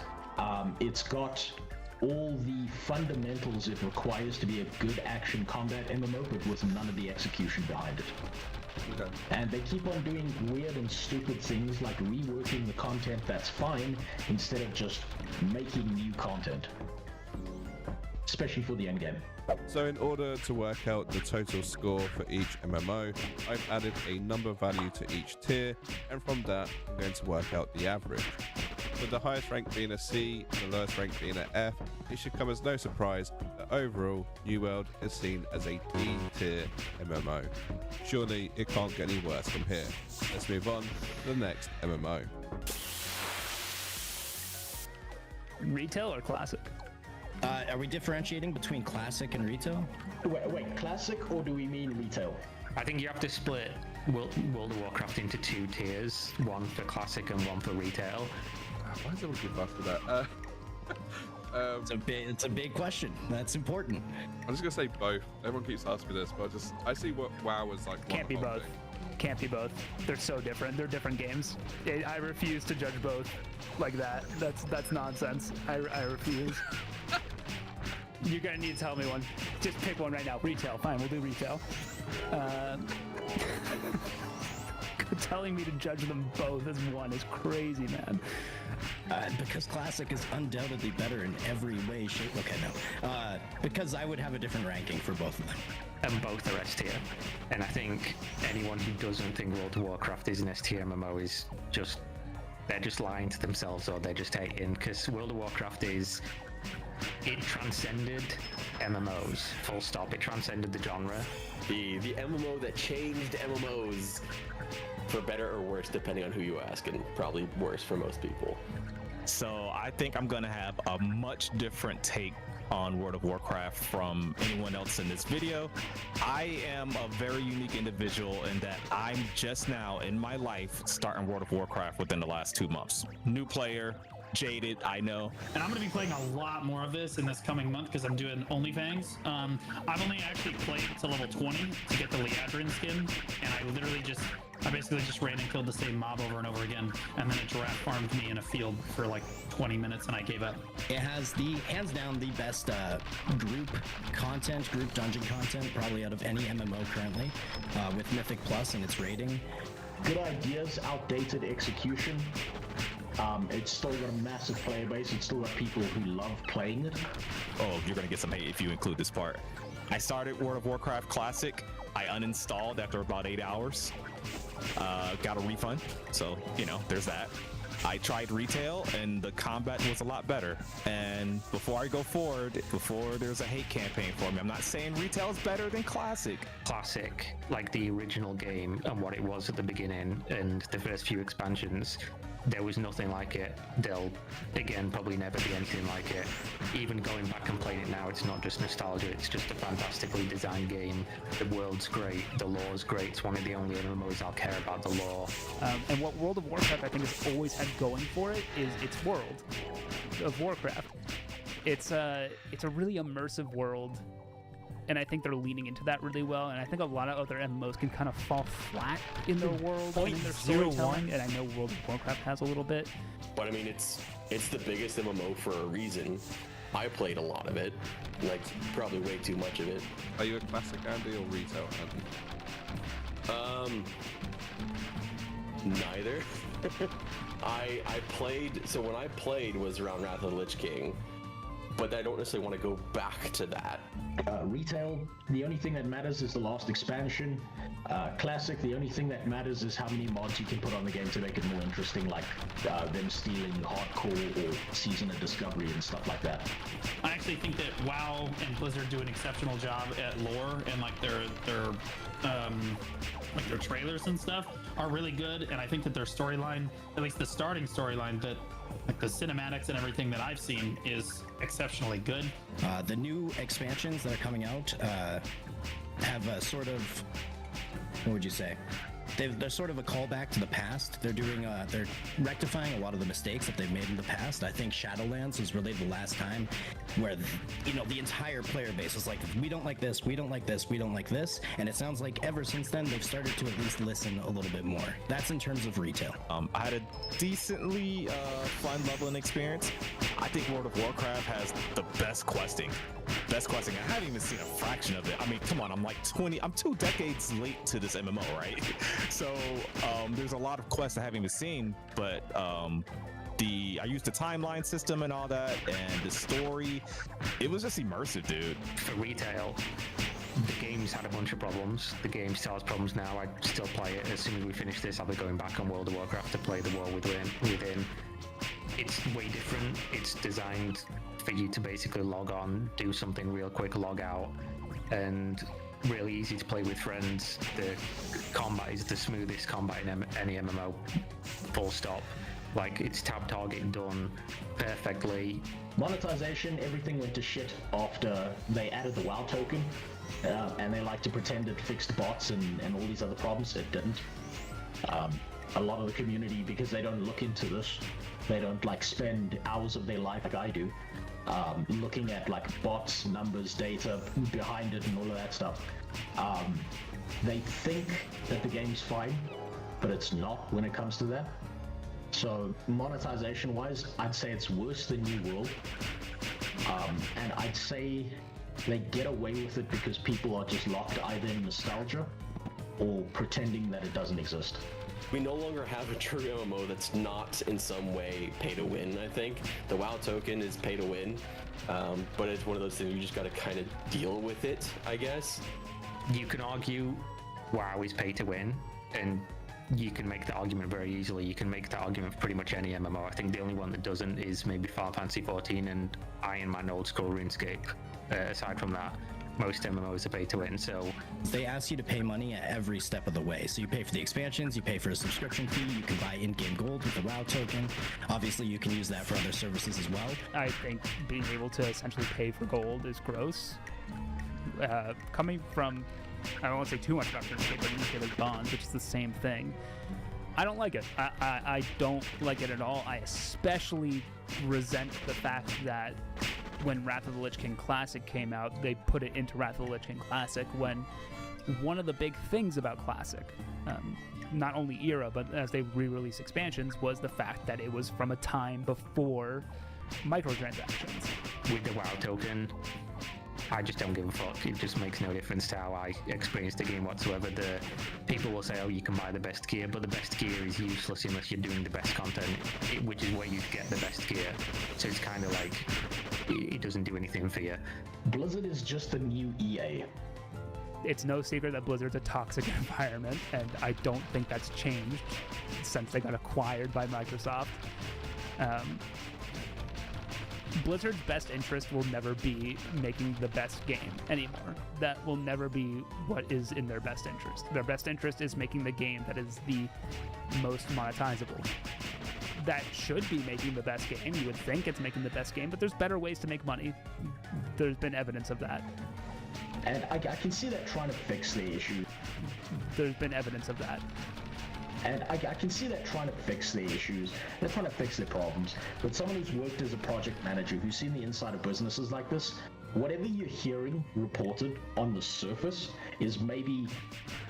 It's got all the fundamentals it requires to be a good action combat MMO, but with none of the execution behind it. Okay. And they keep on doing weird and stupid things like reworking the content that's fine instead of just making new content. Especially for the endgame. So in order to work out the total score for each MMO, I've added a number value to each tier, and from that I'm going to work out the average. With the highest rank being a C and the lowest rank being an F, it should come as no surprise that overall New World is seen as a D tier MMO. Surely it can't get any worse from here. Let's move on to the next MMO. Retail or classic? Are we differentiating between classic and retail? Wait, classic or do we mean retail? I think you have to split World of Warcraft into two tiers, one for classic and one for retail. Why is everyone keep after that? It's a big question. That's important. I'm just gonna say both. Everyone keeps asking me this, but I see what WoW was like. Can't be both. Can't be both. They're so different. They're different games. I refuse to judge both like that. That's nonsense. I refuse. You're gonna need to tell me one. Just pick one right now. Retail. Fine, we'll do retail. Telling me to judge them both as one is crazy, man. Because classic is undoubtedly better in every way, shape. Okay, no. Because I would have a different ranking for both of them. And both are S tier. And I think anyone who doesn't think World of Warcraft is an S tier MMO is just, they're just lying to themselves, or they're just hating, because World of Warcraft it transcended MMOs, full stop. It transcended the genre. The MMO that changed MMOs for better or worse, depending on who you ask, and probably worse for most people. So I think I'm gonna have a much different take on World of Warcraft from anyone else in this video. I am a very unique individual in that I'm just now in my life starting World of Warcraft within the last 2 months. New player, jaded, I know. And I'm going to be playing a lot more of this in this coming month because I'm doing OnlyFans. I've only actually played to level 20 to get the Liadrin skin, and I basically just ran and killed the same mob over and over again, and then a giraffe farmed me in a field for like 20 minutes and I gave up. It has hands down the best group dungeon content, probably out of any MMO currently, with Mythic Plus and its rating. Good ideas, outdated execution. It's still got a massive player base. It's still got people who love playing it. Oh, you're gonna get some hate if you include this part. I started World of Warcraft Classic. I uninstalled after about 8 hours. Got a refund, so there's that. I tried retail and the combat was a lot better. And before I go forward, before there's a hate campaign for me, I'm not saying retail is better than classic. Classic, like the original game and what it was at the beginning and the first few expansions, there was nothing like it. There'll, again, probably never be anything like it. Even going back and playing it now, it's not just nostalgia, it's just a fantastically designed game. The world's great, the lore's great, it's one of the only MMOs I'll care about the lore. And what World of Warcraft, I think, has always had going for it is its world of Warcraft. It's a really immersive world, and I think they're leaning into that really well, and I think a lot of other MMOs can kind of fall flat in their world and in their storytelling, and I know World of Warcraft has a little bit. But I mean, it's the biggest MMO for a reason. I played a lot of it, like probably way too much of it. Are you a classic Andy or retail Andy? Neither. I played, so when I played was around Wrath of the Lich King. but I don't necessarily want to go back to that. Retail, the only thing that matters is the last expansion. Classic, the only thing that matters is how many mods you can put on the game to make it more interesting, like them stealing hardcore or season of discovery and stuff like that. I actually think that WoW and Blizzard do an exceptional job at lore, and like their trailers and stuff are really good. And I think that their storyline, at least the starting storyline, that like the cinematics and everything that I've seen, is exceptionally good. The new expansions that are coming out have a sort of, what would you say? They're sort of a callback to the past. They're rectifying a lot of the mistakes that they've made in the past. I think Shadowlands was really the last time where, the entire player base was like, we don't like this, we don't like this, we don't like this. And it sounds like ever since then, they've started to at least listen a little bit more. That's in terms of retail. I had a decently fun leveling experience. I think World of Warcraft has the best questing. I haven't even seen a fraction of it. I mean, come on, I'm 2 decades late to this MMO, right? So there's a lot of quests I haven't even seen, but I used the timeline system and all that, and the story, it was just immersive, dude. For retail, the game's had a bunch of problems. The game still has problems now. I still play it. As soon as we finish this, I'll be going back on World of Warcraft to play the world within. It's way different. It's designed for you to basically log on, do something real quick, log out, and really easy to play with friends. The combat is the smoothest combat in any MMO, full stop. Like, it's tab targeting done perfectly. Monetization, everything went to shit after they added the WoW token, and they like to pretend it fixed bots and all these other problems. It didn't. A lot of the community, because they don't look into this, they don't spend hours of their life like I do, looking at bots, numbers, data behind it and all of that stuff. They think that the game's fine, but it's not when it comes to that. So monetization wise, I'd say it's worse than New World. And I'd say they get away with it because people are just locked either in nostalgia or pretending that it doesn't exist. We no longer have a true MMO that's not in some way pay to win, I think. The WoW token is pay to win, but it's one of those things you just gotta kind of deal with it, I guess. You can argue WoW is pay to win, and you can make the argument very easily. You can make the argument for pretty much any MMO. I think the only one that doesn't is maybe Final Fantasy XIV and Iron Man old school RuneScape. Aside from that, most MMOs are pay to win, so they ask you to pay money at every step of the way. So you pay for the expansions, you pay for a subscription fee, you can buy in-game gold with the WoW token. Obviously you can use that for other services as well. I think being able to essentially pay for gold is gross. Coming from, I don't want to say too much about RuneScape, but RuneScape like Bonds, which is the same thing. I don't like it. I don't like it at all. I especially resent the fact that when Wrath of the Lich King Classic came out, they put it into Wrath of the Lich King Classic, when one of the big things about Classic, not only era, but as they re-release expansions, was the fact that it was from a time before microtransactions. With the WoW token, I just don't give a fuck. It just makes no difference to how I experience the game whatsoever. The people will say, oh, you can buy the best gear, but the best gear is useless unless you're doing the best content, which is where you get the best gear. So it's kind of like, it doesn't do anything for you. Blizzard is just the new EA. It's no secret that Blizzard's a toxic environment, and I don't think that's changed since they got acquired by Microsoft. Blizzard's best interest will never be making the best game anymore. That will never be what is in their best interest. Their best interest is making the game that is the most monetizable. That should be making the best game. You would think it's making the best game, but there's better ways to make money. There's been evidence of that. And I can see that trying to fix the issue. There's been evidence of that. And I can see that trying to fix their issues, they're trying to fix their problems. But someone who's worked as a project manager, who's seen the inside of businesses like this, whatever you're hearing reported on the surface is maybe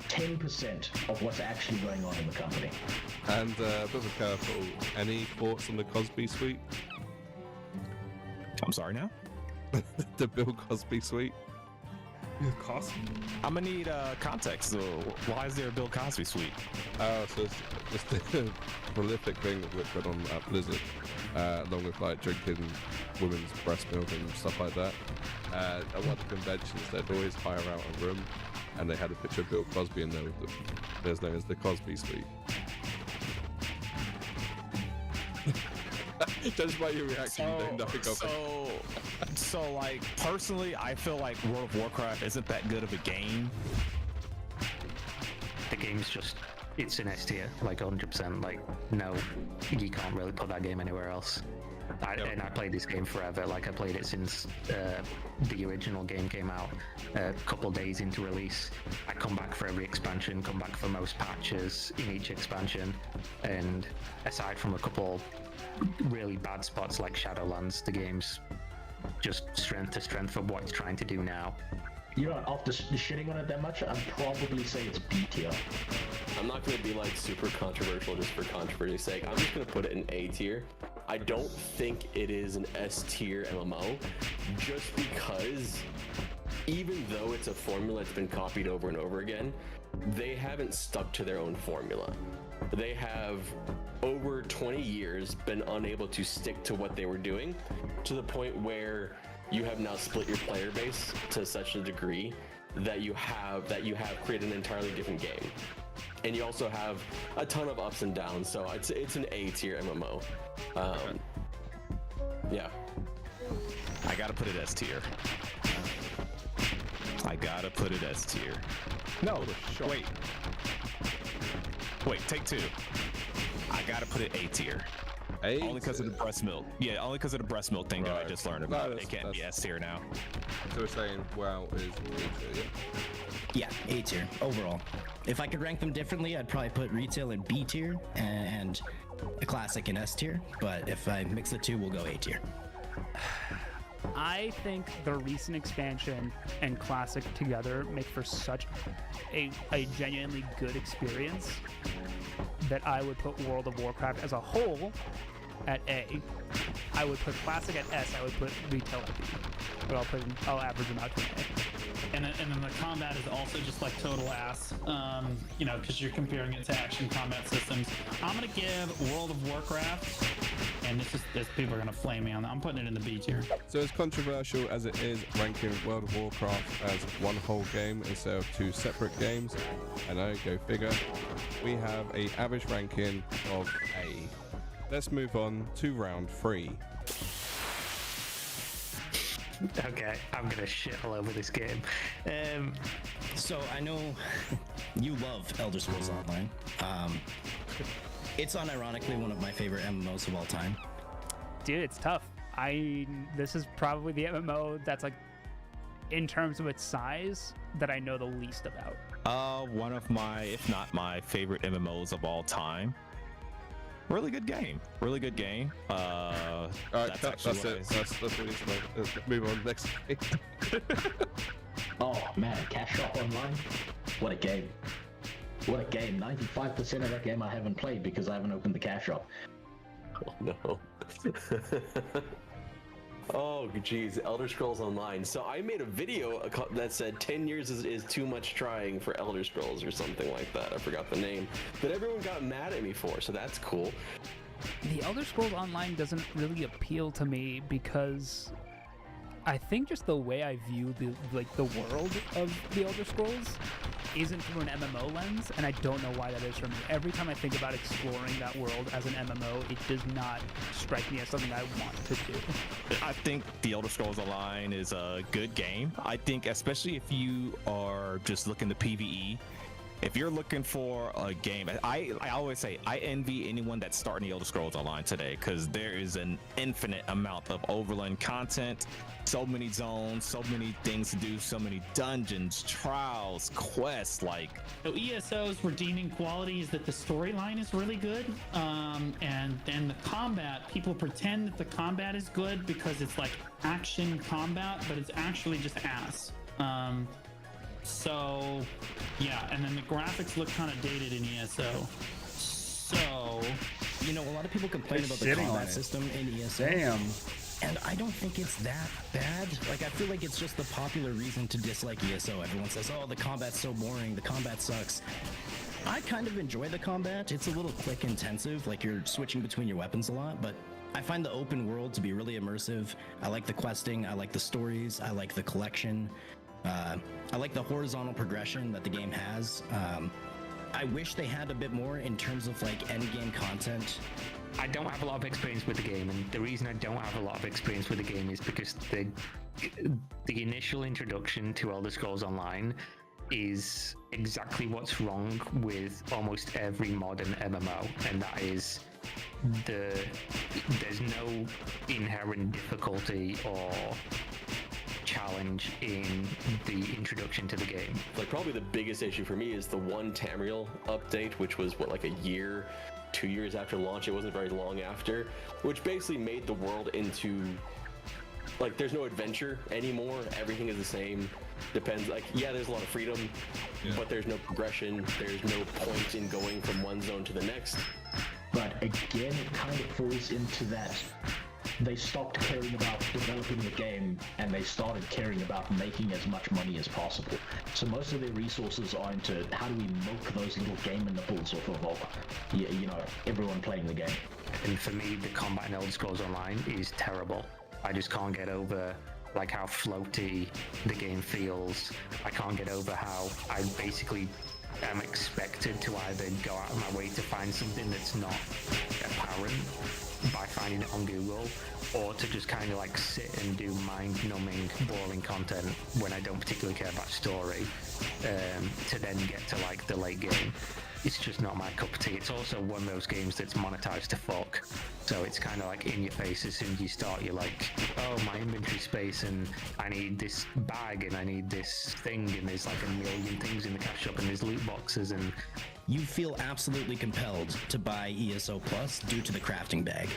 10% of what's actually going on in the company. And a bit of a curveball, any thoughts on the Cosby suite? I'm sorry now? The Bill Cosby suite? Cosby? I'm gonna need context. So why is there a Bill Cosby suite? So it's just a prolific thing that went on at Blizzard. along with like drinking women's breast milk and stuff like that. At one of the conventions, they'd always hire out a room, and they had a picture of Bill Cosby in there with them. There's known as the Cosby Suite. Judged by your reaction, you know nothing of it. So like personally, I feel like World of Warcraft isn't that good of a game. The game's just, it's an S tier, like 100%. Like, no, you can't really put that game anywhere else. And I played this game forever. Like, I played it since the original game came out, a couple days into release. I come back for every expansion, come back for most patches in each expansion, and aside from a couple really bad spots like Shadowlands, the game's just strength to strength for what it's trying to do now. You know, after shitting on it that much, I'd probably say it's B tier. I'm not going to be like super controversial just for controversy's sake. I'm just going to put it in A tier. I don't think it is an S tier MMO, just because even though it's a formula that's been copied over and over again, they haven't stuck to their own formula. They have over 20 years been unable to stick to what they were doing, to the point where you have now split your player base to such a degree that you have created an entirely different game. And you also have a ton of ups and downs, so it's an A tier MMO. Yeah. I gotta put it S tier. I gotta put it S tier. No, wait, take two. I gotta put it A tier. Only because of the breast milk. Yeah, only because of the breast milk thing that I just learned about. It can't be S tier now. So we're saying WoW is A tier, Yeah, A tier overall. If I could rank them differently, I'd probably put retail in B tier and a classic in S tier. But if I mix the two, we'll go A tier. I think the recent expansion and classic together make for such a genuinely good experience that I would put World of Warcraft as a whole at A. I would put classic at S. I would put retail at B. But I'll average them out to an A. And then the combat is also just like total ass, you know, because you're comparing it to action combat systems. I'm gonna give World of Warcraft, and this people are gonna flame me on that. I'm putting it in the B tier. So as controversial as it is ranking World of Warcraft as one whole game instead of two separate games, I know, go figure, we have a average ranking of A. Let's move on to round 3. Okay, I'm gonna shit all over this game. So I know you love Elder Scrolls Online. It's unironically one of my favorite MMOs of all time. Dude, it's tough. This is probably the MMO that's like, in terms of its size, that I know the least about. One of my, if not my favorite MMOs of all time. Really good game. Really good game. Alright, that's it. That's really smart. Let's move on next game. Oh man, Cash Shop Online. What a game. What a game. 95% of that game I haven't played because I haven't opened the Cash Shop. Oh no. Oh geez, Elder Scrolls Online. So I made a video that said 10 years is too much trying for Elder Scrolls or something like that. I forgot the name. That everyone got mad at me for, so that's cool. The Elder Scrolls Online doesn't really appeal to me because I think just the way I view the world of the Elder Scrolls isn't through an MMO lens, and I don't know why that is for me. Every time I think about exploring that world as an MMO, it does not strike me as something I want to do. I think the Elder Scrolls Online is a good game. I think especially if you are just looking to PvE, if you're looking for a game, I always say I envy anyone that's starting the Elder Scrolls Online today, because there is an infinite amount of overland content, so many zones, so many things to do, so many dungeons, trials, quests. Like, so ESO's redeeming quality is that the storyline is really good, and then the combat, people pretend that the combat is good because it's like action combat, but it's actually just ass. So yeah, and then the graphics look kind of dated in ESO. So, you know, a lot of people complain about the combat system in ESO. Damn. And I don't think it's that bad. Like, I feel like it's just the popular reason to dislike ESO. Everyone says, oh, the combat's so boring, the combat sucks. I kind of enjoy the combat. It's a little click intensive, like you're switching between your weapons a lot, but I find the open world to be really immersive. I like the questing, I like the stories, I like the collection. I like the horizontal progression that the game has. I wish they had a bit more in terms of like end game content. I don't have a lot of experience with the game, and the reason I don't have a lot of experience with the game is because the initial introduction to Elder Scrolls Online is exactly what's wrong with almost every modern MMO, and that is there's no inherent difficulty or challenge in the introduction to the game. Like, probably the biggest issue for me is the one Tamriel update, which was what, like a year, 2 years after launch. It wasn't very long after, which basically made the world into like there's no adventure anymore. Everything is the same. Depends, like, yeah, there's a lot of freedom, but there's no progression. There's no point in going from one zone to the next. But again, it kind of falls into that they stopped caring about developing the game and they started caring about making as much money as possible. So most of their resources are into how do we milk those little gamer nipples off of, you know, everyone playing the game. And for me, the combat in Elder Scrolls Online is terrible. I just can't get over like how floaty the game feels. I can't get over how I basically am expected to either go out of my way to find something that's not apparent by finding it on Google, or to just kind of like sit and do mind-numbing, boring content when I don't particularly care about story, to then get to like the late game. It's just not my cup of tea. It's also one of those games that's monetized to fuck. So it's kind of like in your face as soon as you start. You're like, oh, my inventory space, and I need this bag, and I need this thing, and there's like a million things in the cash shop, and there's loot boxes, and you feel absolutely compelled to buy ESO Plus due to the crafting bag.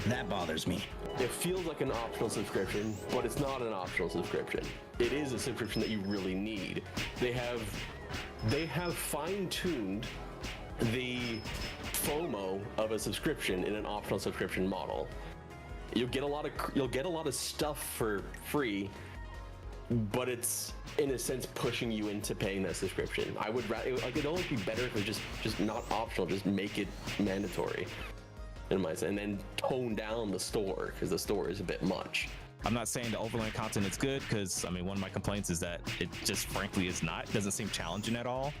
That bothers me. It feels like an optional subscription, but it's not an optional subscription. It is a subscription that you really need. They have fine-tuned the FOMO of a subscription in an optional subscription model. You'll get a lot of stuff for free, but it's in a sense pushing you into paying that subscription. I would rather, like, it'd always be better if it was just not optional, just make it mandatory in my sense, and then tone down the store, because the store is a bit much. I'm not saying the overland content is good, because I mean, one of my complaints is that it just frankly is not. It doesn't seem challenging at all.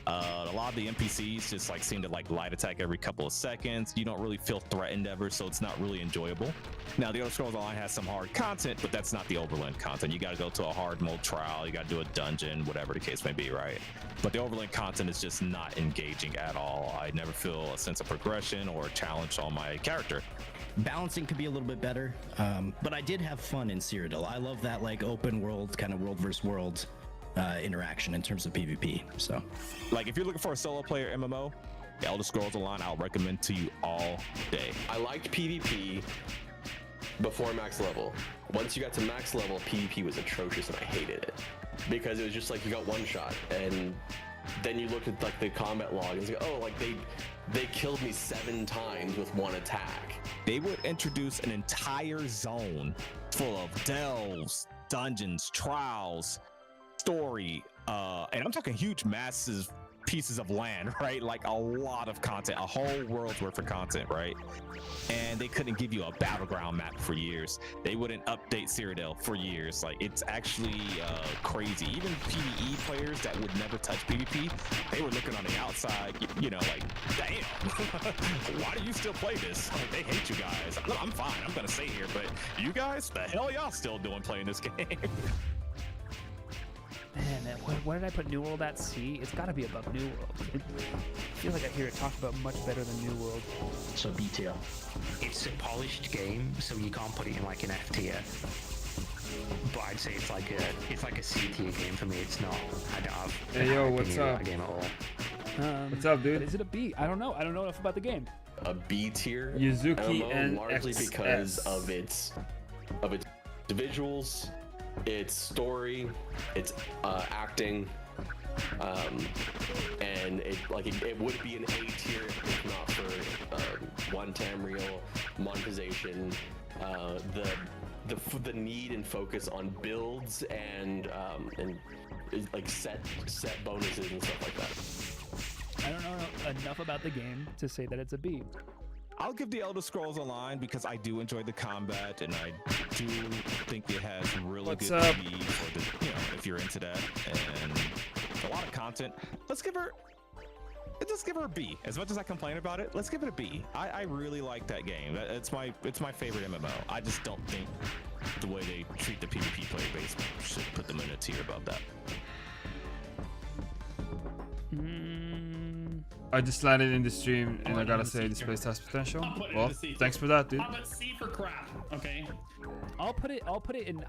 A lot of the NPCs just like seem to like light attack every couple of seconds. You don't really feel threatened ever, so it's not really enjoyable. Now, the Elder Scrolls Online has some hard content, but that's not the overland content. You got to go to a hard mode trial, you got to do a dungeon, whatever the case may be, right? But the overland content is just not engaging at all. I never feel a sense of progression or a challenge on my character. Balancing could be a little bit better, but I did have fun in Cyrodiil. I love that like open world, kind of world versus world interaction in terms of PvP. So, like, if you're looking for a solo player MMO, Elder Scrolls Online, I'll recommend to you all day. I liked PvP before max level. Once you got to max level, PvP was atrocious and I hated it, because it was just like you got one shot, and then you look at like the combat log and it's like, oh, like they killed me 7 times with one attack. They would introduce an entire zone full of delves, dungeons, trials, story, and I'm talking huge, massive pieces of land, right? Like a lot of content, a whole world's worth of content, right? And they couldn't give you a battleground map for years. They wouldn't update Cyrodiil for years. Like, it's actually crazy. Even PvE players that would never touch PvP, they were looking on the outside, you know, like, damn, why do you still play this? Like, they hate you guys. I'm fine, I'm gonna stay here, but you guys, the hell y'all still doing playing this game? Man, where did I put New World at? C? It's got to be above New World. I feel like I hear it talked about much better than New World. So B tier. It's a polished game, so you can't put it in like an F tier. But I'd say it's like a C tier game for me. It's not. I don't have. Hey yo, what's up? Game at all. What's up, dude? Is it a B? I don't know. I don't know enough about the game. A B tier. Yuzuki MMO, and largely XS. because of its visuals, its story, its acting, and it would be an A tier if not for one Tamriel monetization, the need and focus on builds and like set bonuses and stuff like that. I don't know enough about the game to say that it's a B. I'll give the Elder Scrolls Online because I do enjoy the combat and I do think it has really What's good up? PvE for the, if you're into that, and a lot of content. Let's give her a B. As much as I complain about it, let's give it a B. I really like that game. It's my favorite MMO. I just don't think the way they treat the PvP player base should put them in a tier above that. I just landed in the stream and I gotta say this place has potential. Well, thanks for that, dude. How about C for crap? Okay. I'll put it in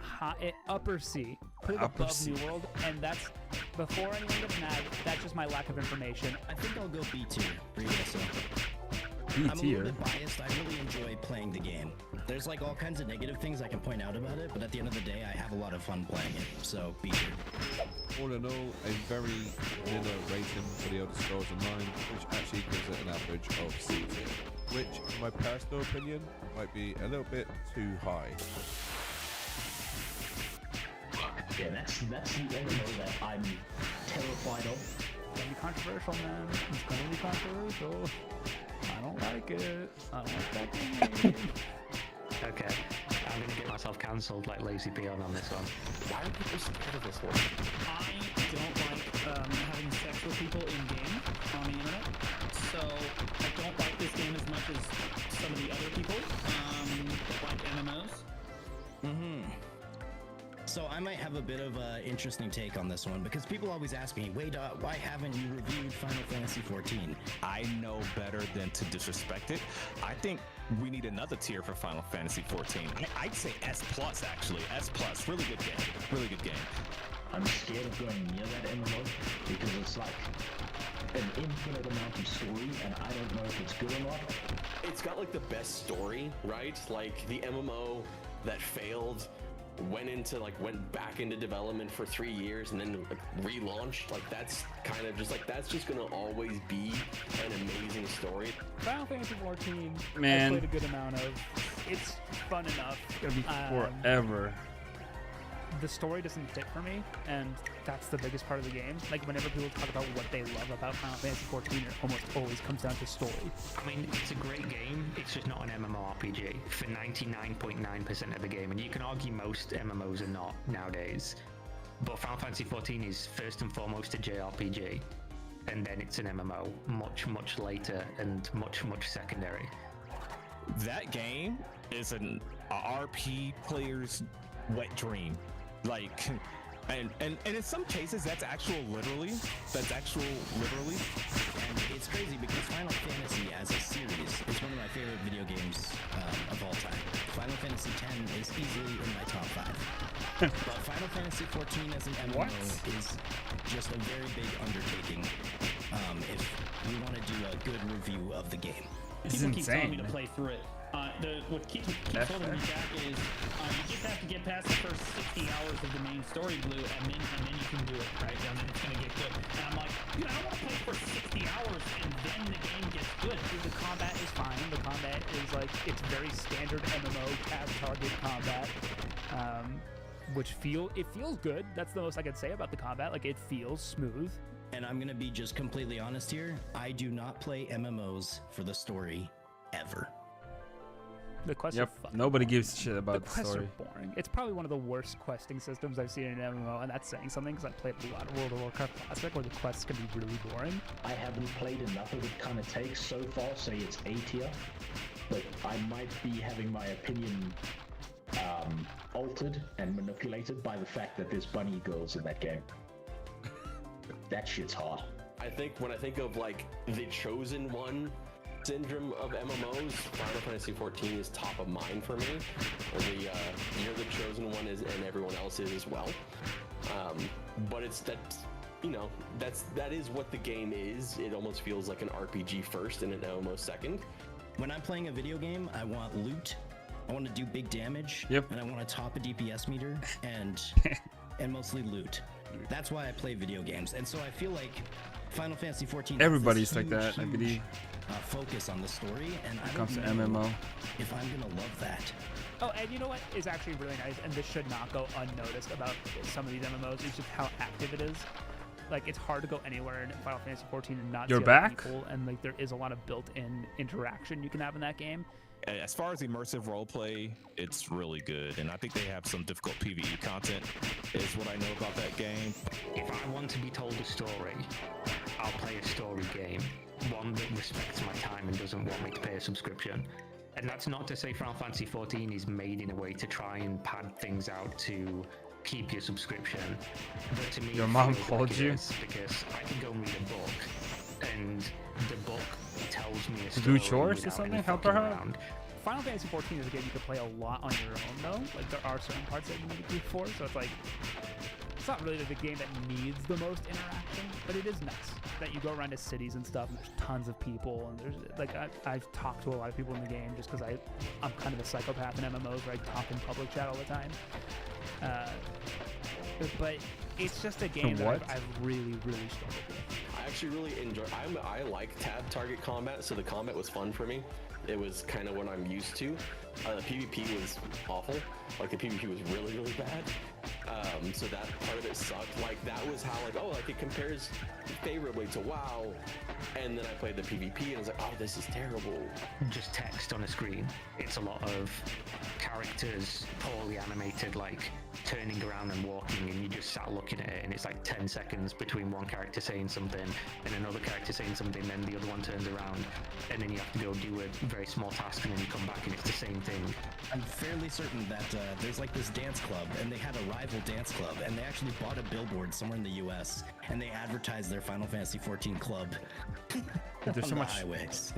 upper C. Put it Upper above C. New World, and that's before anyone gets mad. That's just my lack of information. I think I'll go B tier for you, so. B I'm a little tier. bit biased. I really enjoy playing the game. There's like all kinds of negative things I can point out about it, but at the end of the day, I have a lot of fun playing it. So B tier. All in all, a very vanilla rating for the Elder Scrolls Online, which actually gives it an average of C tier, which, in my personal opinion, might be a little bit too high. Yeah, that's the MMO that I'm terrified of. It's gonna be controversial, man. It's gonna be controversial. I don't like it. I don't like that game. Okay, I'm gonna get myself cancelled like Lazy Payon on this one. Why are people scared of this one? I don't like having sex with people in game on the internet, so I don't like this game as much as some of the other people that like MMOs. So I might have a bit of an interesting take on this one because people always ask me, wait, why haven't you reviewed Final Fantasy XIV? I know better than to disrespect it. I think we need another tier for Final Fantasy XIV. I'd say S+, actually. S+. Really good game. Really good game. I'm scared of going near that MMO because it's like an infinite amount of story, and I don't know if it's good or not. It's got like the best story, right? Like the MMO that failed went back into development for 3 years and then relaunched. Like that's kind of just like that's just gonna always be an amazing story. Final Fantasy XIV. Man. I played a good amount of. It's fun enough. It's gonna be forever. The story doesn't fit for me, and that's the biggest part of the game. Like whenever people talk about what they love about Final Fantasy XIV, it almost always comes down to story. I mean, it's a great game. It's just not an MMORPG for 99.9% of the game, and you can argue most MMOs are not nowadays. But Final Fantasy XIV is first and foremost a JRPG, and then it's an MMO much later and much secondary. That game is an RP player's wet dream. Like, and in some cases that's actual literally. And it's crazy because Final Fantasy as a series is one of my favorite video games of all time. Final Fantasy X is easily in my top 5. But Final Fantasy XIV as an MMO is just a very big undertaking if we want to do a good review of the game. People keep telling me to play through it. What keeps holding me back is you just have to get past the first 60 hours of the main story, Blue, and then you can do it, right? And then it's gonna get good. And I'm like, dude, I don't want to play for 60 hours and then the game gets good. Dude, the combat is fine. The combat is like it's very standard MMO tab target combat, which feels good. That's the most I could say about the combat. Like it feels smooth. And I'm gonna be just completely honest here. I do not play MMOs for the story ever. The quests are fun. Nobody gives a shit about the quests story. are boring. It's probably one of the worst questing systems I've seen in an MMO, and that's saying something because I played a lot of World of Warcraft Classic where the quests can be really boring. I haven't played enough of it kind of takes so far, say it's A tier, but I might be having my opinion altered and manipulated by the fact that there's bunny girls in that game. That shit's hard. I think when I think of like the chosen one syndrome of MMOs, Final Fantasy XIV is top of mind for me. You're the chosen one and everyone else is as well. But that is what the game is. It almost feels like an RPG first and an MMO second. When I'm playing a video game, I want loot. I want to do big damage. Yep. And I want to top a DPS meter and mostly loot. That's why I play video games. And so I feel like Final Fantasy XIV. Everybody's like that, I believe. Focus on the story, and I comes don't to know MMO. if I'm gonna love that. Oh, and you know what is actually really nice, and this should not go unnoticed about some of these MMOs, is just how active it is. like it's hard to go anywhere in Final Fantasy 14 and not You're see other back? people, and like there is a lot of built-in interaction you can have in that game. As far as immersive roleplay, it's really good, and I think they have some difficult PvE content, is what I know about that game. If I want to be told a story, I'll play a story game, one that respects my time and doesn't want me to pay a subscription. And that's not to say Final Fantasy XIV is made in a way to try and pad things out to keep your subscription. But to me, Your it mom feels called like it you? is, because I can go and read a book, and the book tells me a story. Do chores or without something? any Help her fucking out? around. Final Fantasy 14 is a game you can play a lot on your own, though. Like, there are certain parts that you need to do for, so it's like, it's not really the game that needs the most interaction, but it is nice that you go around to cities and stuff, and there's tons of people, and there's, like, I've talked to a lot of people in the game just because I'm kind of a psychopath in MMOs where I talk in public chat all the time. But it's just a game that I've really, really struggled with. I actually really enjoy. I like tab target combat, so the combat was fun for me. It was kind of what I'm used to. The PvP was awful. Like the PvP was really, really bad. So that part of it sucked. Like that was how like it compares favorably to WoW. And then I played the PvP and I was like, oh, this is terrible. Just text on a screen. It's a lot of characters poorly animated, like turning around and walking, and you just sat looking at it, and it's like 10 seconds between one character saying something and another character saying something, then the other one turns around, and then you have to go do a very small task, and then you come back and it's the same thing. I'm fairly certain that there's like this dance club, and they had a rival dance club, and they actually bought a billboard somewhere in the US, and they advertised their Final Fantasy 14 club. There's on so the much highways.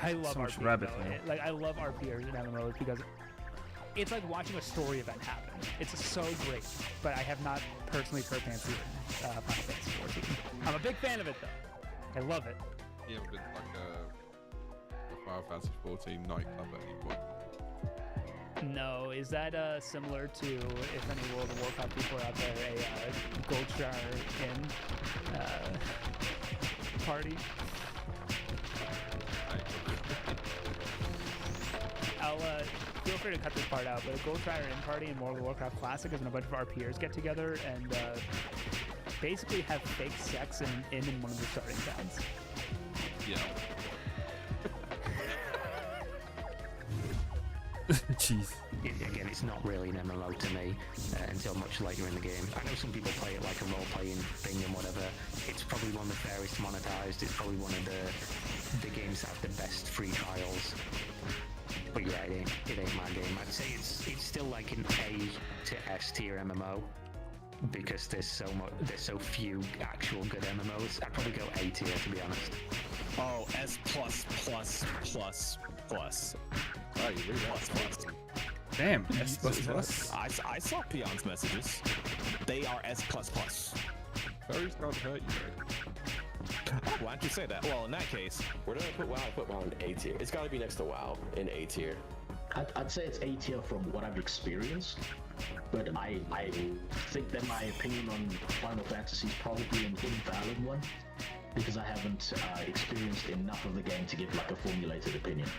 I love So much RPers, rabbit though. hole. Like, I love RPers and MMOs because it's like watching a story event happen. It's so great, but I have not personally fancy Final Fantasy 14. I'm a big fan of it, though. I love it. You ever been to like a Final Fantasy 14 nightclub at any point? No, is that similar to, if any World of Warcraft people are out there, a Goldshire Inn party? I'll feel free to cut this part out, but a Goldshire Inn party in World of Warcraft Classic is when a bunch of our peers get together and basically have fake sex in one of the starting towns. Yeah. Jeez. Again, it's not really an MMO to me until much later in the game. I know some people play it like a role-playing thing and whatever. It's probably one of the fairest monetized. It's probably one of the games that have the best free trials. But yeah, it ain't my game. I'd say it's still like an A to S tier MMO because there's so few actual good MMOs. I'd probably go A tier to be honest. Oh, S plus plus plus plus. Oh, you really plus. Damn, S++. I saw Payon's messages. They are S++. Fairies can't hurt you, Oh, why'd you say that? Well, in that case, Where did I put WoW? I put WoW in A tier. It's got to be next to WoW in A tier. I'd say it's A tier from what I've experienced, but I think that my opinion on Final Fantasy is probably an invalid one because I haven't experienced enough of the game to give like a formulated opinion.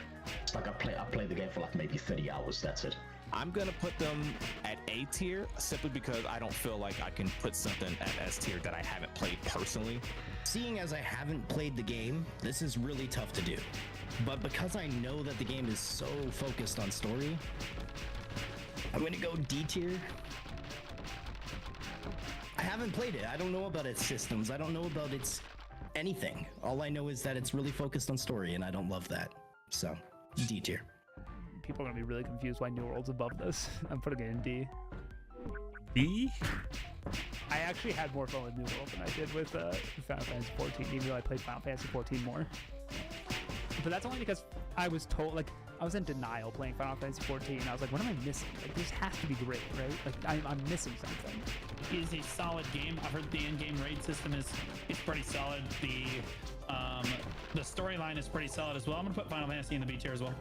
It's like I play the game for like maybe 30 hours. That's it. I'm gonna put them at A tier simply because I don't feel like I can put something at S tier that I haven't played personally. Seeing as I haven't played the game, this is really tough to do. But because I know that the game is so focused on story, I'm gonna go D tier. I haven't played it. I don't know about its systems. I don't know about its anything. All I know is that it's really focused on story, and I don't love that. So, D tier. People are going to be really confused why New World's above this. I'm putting it in D. D? I actually had more fun with New World than I did with Final Fantasy 14, even though I played Final Fantasy 14 more. But that's only because I was told, like, I was in denial playing Final Fantasy 14. I was like, what am I missing? Like, this has to be great, right? Like, I'm missing something. It is a solid game. I've heard the in-game raid system is pretty solid. The storyline is pretty solid as well. I'm gonna put Final Fantasy in the B tier as well.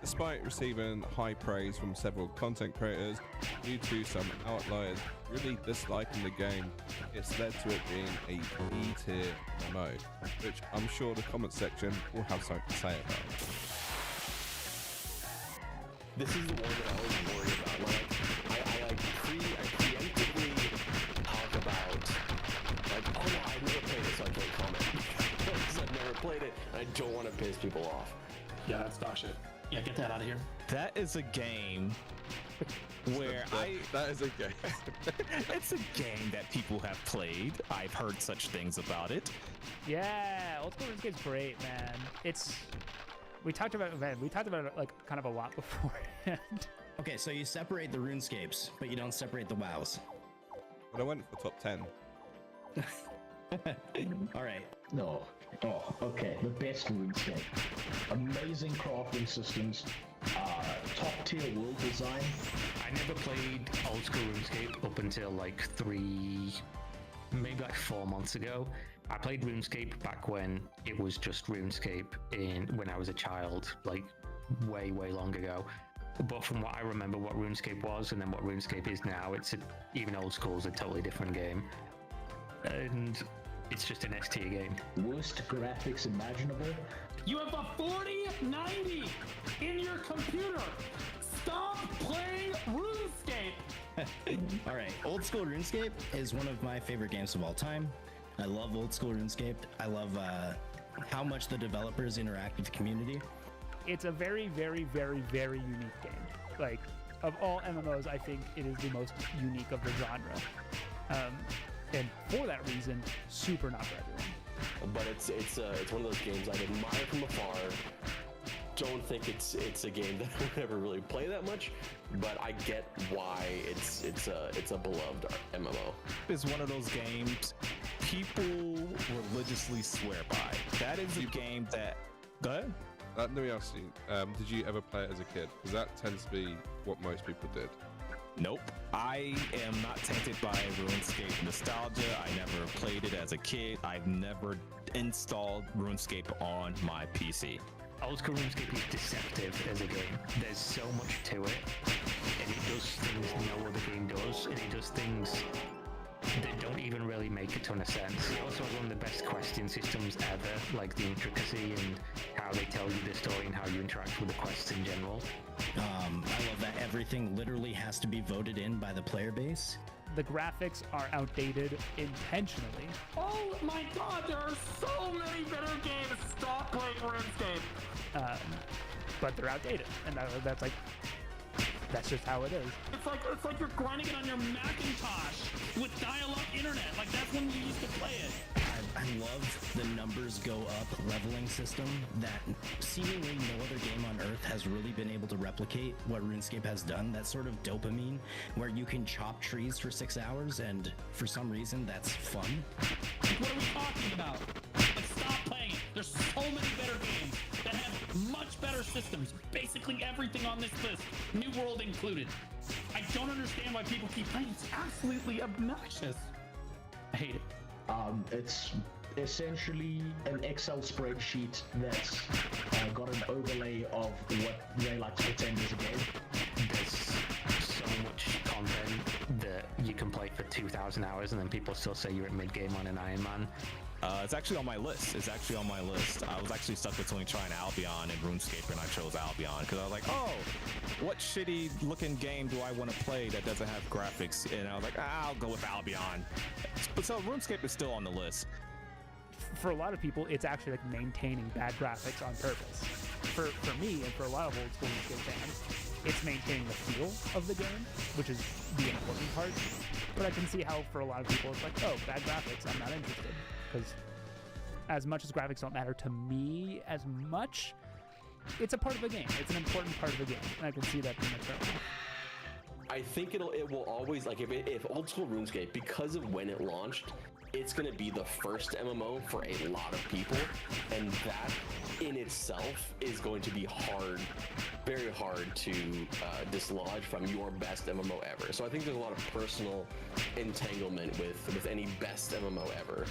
Despite receiving high praise from several content creators, due to some outliers really disliking the game, it's led to it being a B-tier MMO, which I'm sure the comment section will have something to say about. This is the one that I was worried about. Like, I preemptively talk about, like, oh don't want to piss people off. Yeah, that's dog shit. Yeah, get that out of here. That is a game where that is a game. It's a game that people have played. I've heard such things about it. Yeah, Old School RuneScape's great, man. We talked about it like kind of a lot beforehand. Okay, so you separate the RuneScapes, but you don't separate the WoWs. But I went for top 10. All right. No. Oh, okay. The best RuneScape. Amazing crafting systems. Top tier world design. I never played Old School RuneScape up until like 4 months ago. I played RuneScape back when it was just RuneScape when I was a child, like way long ago. But from what I remember what RuneScape was and then what RuneScape is now, even Old School is a totally different game. And it's just an S tier game. Worst graphics imaginable. You have a 4090 in your computer. Stop playing RuneScape. All right, Old School RuneScape is one of my favorite games of all time. I love Old School RuneScape. I love how much the developers interact with the community. It's a very unique game. Like, of all MMOs, I think it is the most unique of the genre. And for that reason, super not for everyone. But it's one of those games I admire from afar. Don't think it's a game that I would ever really play that much, but I get why it's a beloved MMO. It's one of those games people religiously swear by. That is a game that. Go ahead. Let me ask you, did you ever play it as a kid? Because that tends to be what most people did. Nope. I am not tainted by RuneScape nostalgia. I never played it as a kid. I've never installed RuneScape on my PC. Old School RuneScape is deceptive as a game. There's so much to it, and it does things no other game does, and it does things that don't even really make a ton of sense. It also has one of the best question systems ever, like the intricacy and how they tell you the story and how you interact with the quests in general. I love that everything literally has to be voted in by the player base. The graphics are outdated intentionally. Oh my god, there are so many better games. Stop playing RuneScape. But they're outdated, and that's just how it is. It's like you're grinding it on your Macintosh with dial-up internet. Like that's when you used to play it. I love the numbers go up leveling system that seemingly no other game on Earth has really been able to replicate what RuneScape has done. That sort of dopamine where you can chop trees for 6 hours and for some reason that's fun. What are we talking about? Like stop playing it. There's so many better games that have much better systems. Basically everything on this list, New World included. I don't understand why people keep playing. It's absolutely obnoxious. I hate it. It's essentially an Excel spreadsheet that's got an overlay of what they like to pretend is a game. There's so much content that you can play for 2,000 hours and then people still say you're at mid-game on an Iron Man. It's actually on my list. I was actually stuck between trying Albion and RuneScape, and I chose Albion because I was like, oh, what shitty looking game do I want to play that doesn't have graphics? And I was like, I'll go with Albion. But so RuneScape is still on the list. For a lot of people, it's actually like maintaining bad graphics on purpose. For me and for a lot of Old School RuneScape fans, it's maintaining the feel of the game, which is the important part. But I can see how for a lot of people it's like, oh, bad graphics, I'm not interested. Because as much as graphics don't matter to me as much, it's a part of the game. It's an important part of the game, and I can see that being a turn off. I think it will always, like, if Old School RuneScape, because of when it launched, it's going to be the first MMO for a lot of people, and that in itself is going to be hard, very hard to dislodge from your best MMO ever. So I think there's a lot of personal entanglement with any best MMO ever.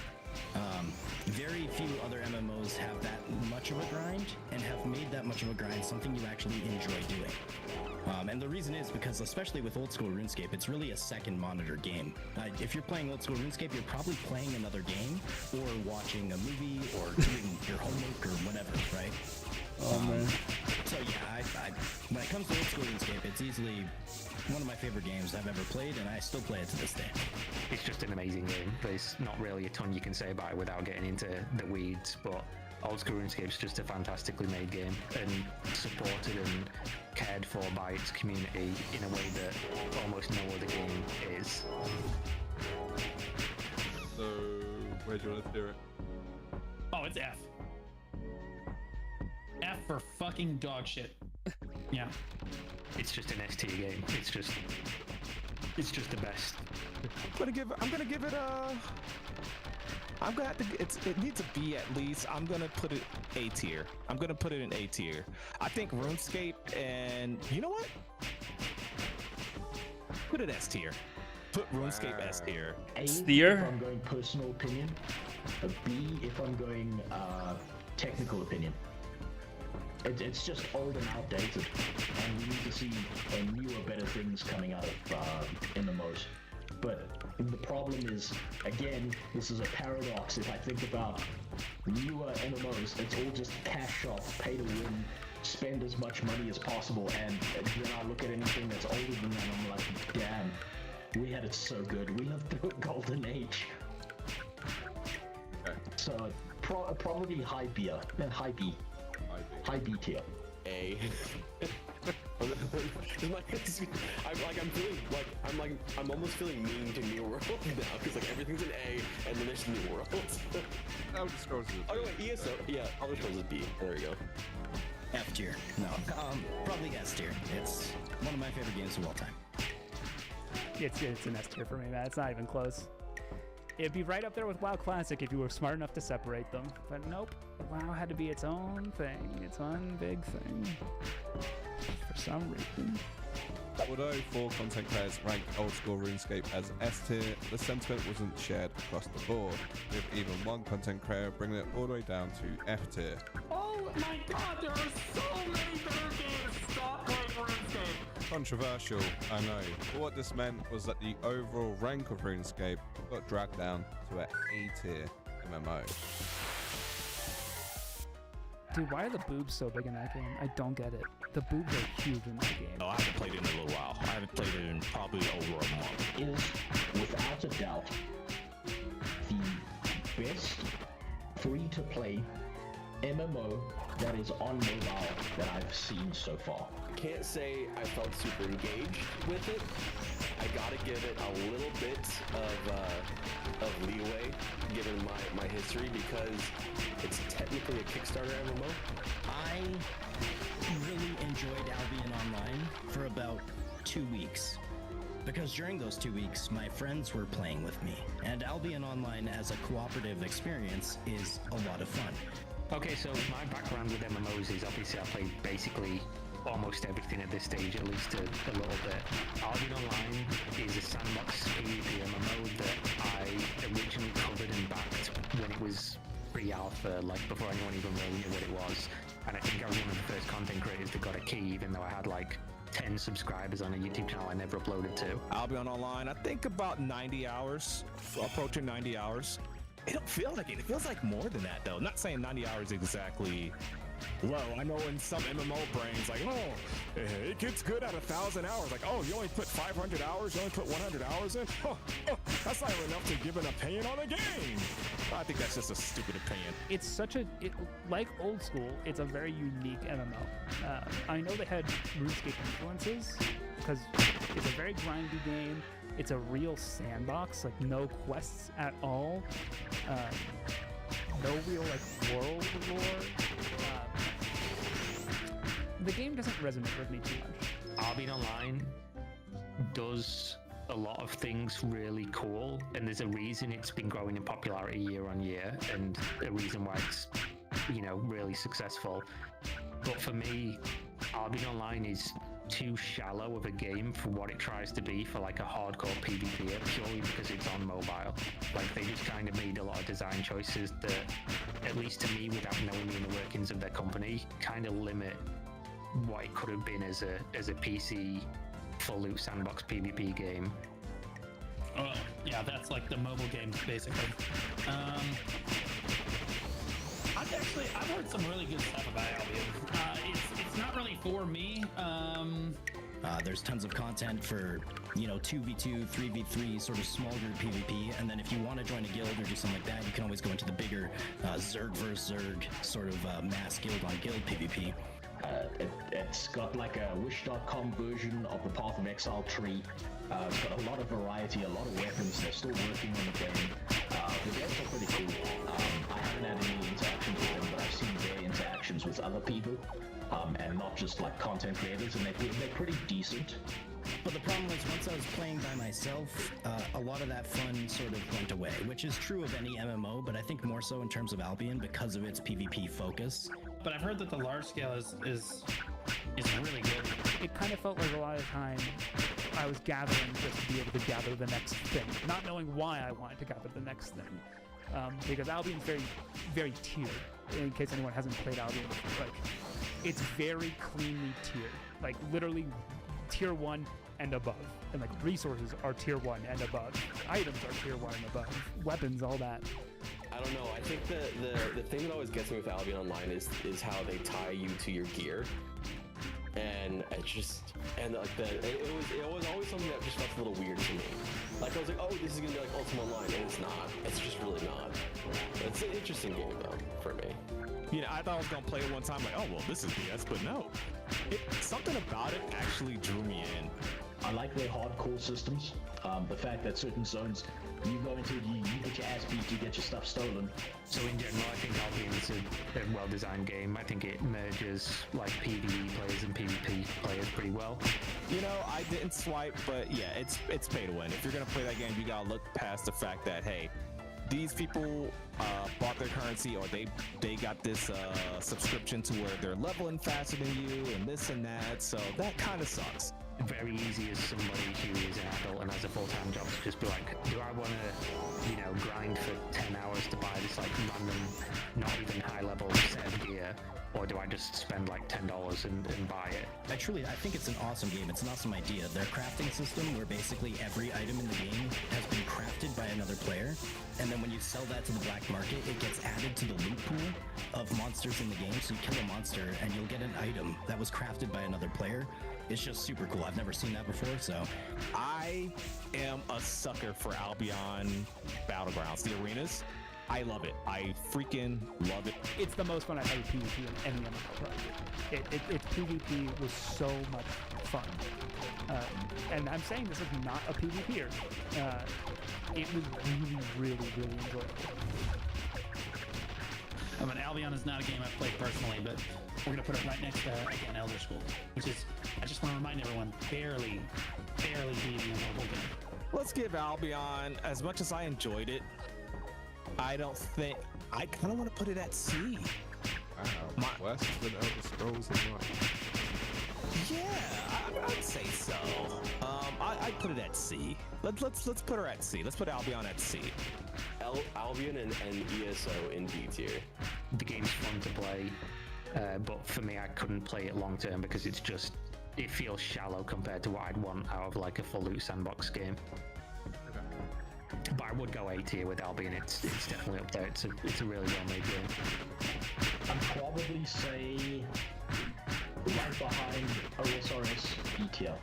Very few other MMOs have that much of a grind and have made that much of a grind something you actually enjoy doing. And the reason is because, especially with Old School RuneScape, it's really a second monitor game. If you're playing Old School RuneScape, you're probably playing another game or watching a movie or doing your homework or whatever, right? Oh, man. So yeah, when it comes to Old School RuneScape, it's easily one of my favorite games I've ever played, and I still play it to this day. It's just an amazing game. There's not really a ton you can say about it without getting into the weeds, but Old School RuneScape's just a fantastically made game and supported and cared for by its community in a way that almost no other game is. So, where do you want to do it? Oh, it's F. F for fucking dog shit. Yeah. It's just an S tier game. It's just the best. I'm gonna give it a. I'm gonna have to. It needs a B at least. I'm gonna put it A tier. I'm gonna put it in A tier. I think RuneScape, and you know what? Put it S tier. Put RuneScape S tier. A Steer? if I'm going personal opinion. A B if I'm going technical opinion. It's just old and outdated, and we need to see newer, better things coming out of MMOs. But the problem is, again, this is a paradox. If I think about newer MMOs, it's all just cash shop, pay to win, spend as much money as possible, and then I look at anything that's older than that, and I'm like, damn, we had it so good. We lived through a golden age. Okay. So probably high B tier. A. I'm almost feeling mean to New World now because like everything's an A and then there's New World. Elder Scrolls is a B. Oh wait, ESO. Yeah, Elder Scrolls is B. There we go. F tier. No, probably S tier. It's one of my favorite games of all time. It's an S tier for me, man. It's not even close. It'd be right up there with WoW Classic if you were smart enough to separate them. But nope, WoW had to be its own thing, its own big thing. For some reason. Although 4 content creators ranked Old School RuneScape as S tier, the sentiment wasn't shared across the board, with even one content creator bringing it all the way down to F tier. Oh my god, there are so many better games! Stop playing RuneScape! Controversial, I know, but what this meant was that the overall rank of RuneScape got dragged down to an A tier MMO. Dude, why are the boobs so big in that game? I don't get it. The boobs are huge in that game. No, I haven't played it in a little while. I haven't played it in probably over a month. Is, without a doubt, the best free-to-play MMO that is on mobile that I've seen so far. Can't say I felt super engaged with it. I gotta give it a little bit of leeway given my history because it's technically a Kickstarter MMO. I really enjoyed Albion Online for about 2 weeks. Because during those 2 weeks, my friends were playing with me, and Albion Online as a cooperative experience is a lot of fun. Okay, so my background with MMOs is obviously I played basically almost everything at this stage, at least a little bit. Albion Online is a sandbox PvP MMO that I originally covered and backed when it was pre-alpha, like before anyone even really knew what it was. And I think I was one of the first content creators that got a key, even though I had like 10 subscribers on a YouTube channel I never uploaded to. Albion Online, I think about 90 hours, approaching 90 hours. It don't feel like it. It feels like more than that, though. Not saying 90 hours exactly. Well, I know in some MMO brains, like, oh, it gets good at 1,000 hours. Like, oh, you only put 500 hours, you only put 100 hours in? Oh, that's not even enough to give an opinion on a game. I think that's just a stupid opinion. It's such a, like Old School, it's a very unique MMO. I know they had RuneScape influences, because it's a very grindy game. It's a real sandbox, like no quests at all. No real like world lore. The game doesn't resonate with me too much. Albion Online does a lot of things really cool, and there's a reason it's been growing in popularity year on year, and a reason why it's, you know, really successful. But for me, Albion Online is too shallow of a game for what it tries to be for like a hardcore PvP, purely because it's on mobile. Like they just kind of made a lot of design choices that, at least to me, without knowing the inner workings of their company, kind of limit what it could have been as a PC full loot sandbox PvP game. Yeah, that's like the mobile games basically. I've heard some really good stuff about Albion. It's not really for me. There's tons of content for, 2v2, 3v3, sort of small group PvP, and then if you want to join a guild or do something like that, you can always go into the bigger Zerg vs. Zerg sort of mass guild on guild PvP. It's got like a Wish.com version of the Path of Exile tree. It's got a lot of variety, a lot of weapons. They're still working on the game. The devs are pretty cool. I haven't had any interactions with them, but I've seen their interactions with other people, and not just like content creators, and they're pretty decent. But the problem was, once I was playing by myself, a lot of that fun sort of went away, which is true of any MMO, but I think more so in terms of Albion because of its PvP focus. But I've heard that the large scale is really good. It kind of felt like a lot of the time I was gathering just to be able to gather the next thing, not knowing why I wanted to gather the next thing. Because Albion's very, very tiered. In case anyone hasn't played Albion, like it's very cleanly tiered. Like literally tier 1 and above. And like resources are tier 1 and above. Items are tier 1 and above. Weapons, all that. I don't know. I think the thing that always gets me with Albion Online is how they tie you to your gear, and it was always something that just felt a little weird to me. Like I was like, oh, this is gonna be like Ultima Online, and it's not. It's just really not. It's an interesting game though for me. I thought I was gonna play it one time, like, oh well, this is BS, but no, something about it actually drew me in. I like their hardcore systems. The fact that certain zones you go into, you get your ass beat, you get your stuff stolen. So in general, I think Albion's a well-designed game. I think it merges like PvE players and PvP players pretty well. I didn't swipe, but yeah, it's pay to win. If you're gonna play that game, you gotta look past the fact that, hey, these people bought their currency, or they got this subscription to where they're leveling faster than you and this and that, so that kind of sucks. Very easy as somebody who is an adult and has a full-time job to just be like, do I want to, grind for 10 hours to buy this like random, not even high-level set of gear, or do I just spend like $10 and buy it? I think it's an awesome game. It's an awesome idea. Their crafting system, where basically every item in the game has been crafted by another player, and then when you sell that to the black market, it gets added to the loot pool of monsters in the game. So you kill a monster and you'll get an item that was crafted by another player. It's just super cool. I've never seen that before, so. I am a sucker for Albion Battlegrounds, the arenas. I love it. I freaking love it. It's the most fun I've had with PvP in any MMO project. Its PvP was so much fun. And I'm saying this is not a PvPer. It was really, really, really enjoyable. Albion is not a game I've played personally, but we're going to put it right next to, again, Elder Scrolls, which is, I just want to remind everyone, barely beating a mobile game. Let's give Albion, as much as I enjoyed it, I kind of want to put it at C. Wow, worse than Elder Scrolls Online. Yeah, I'd say so. I'd put it at C. Let's put her at C. Let's put Albion at C. Albion and ESO in B tier. The game's fun to play, but for me, I couldn't play it long term because it feels shallow compared to what I'd want out of like a full loot sandbox game. But I would go A tier with Albion. It's definitely up there. It's a really well made game. I'd probably say right behind OSRS B tier.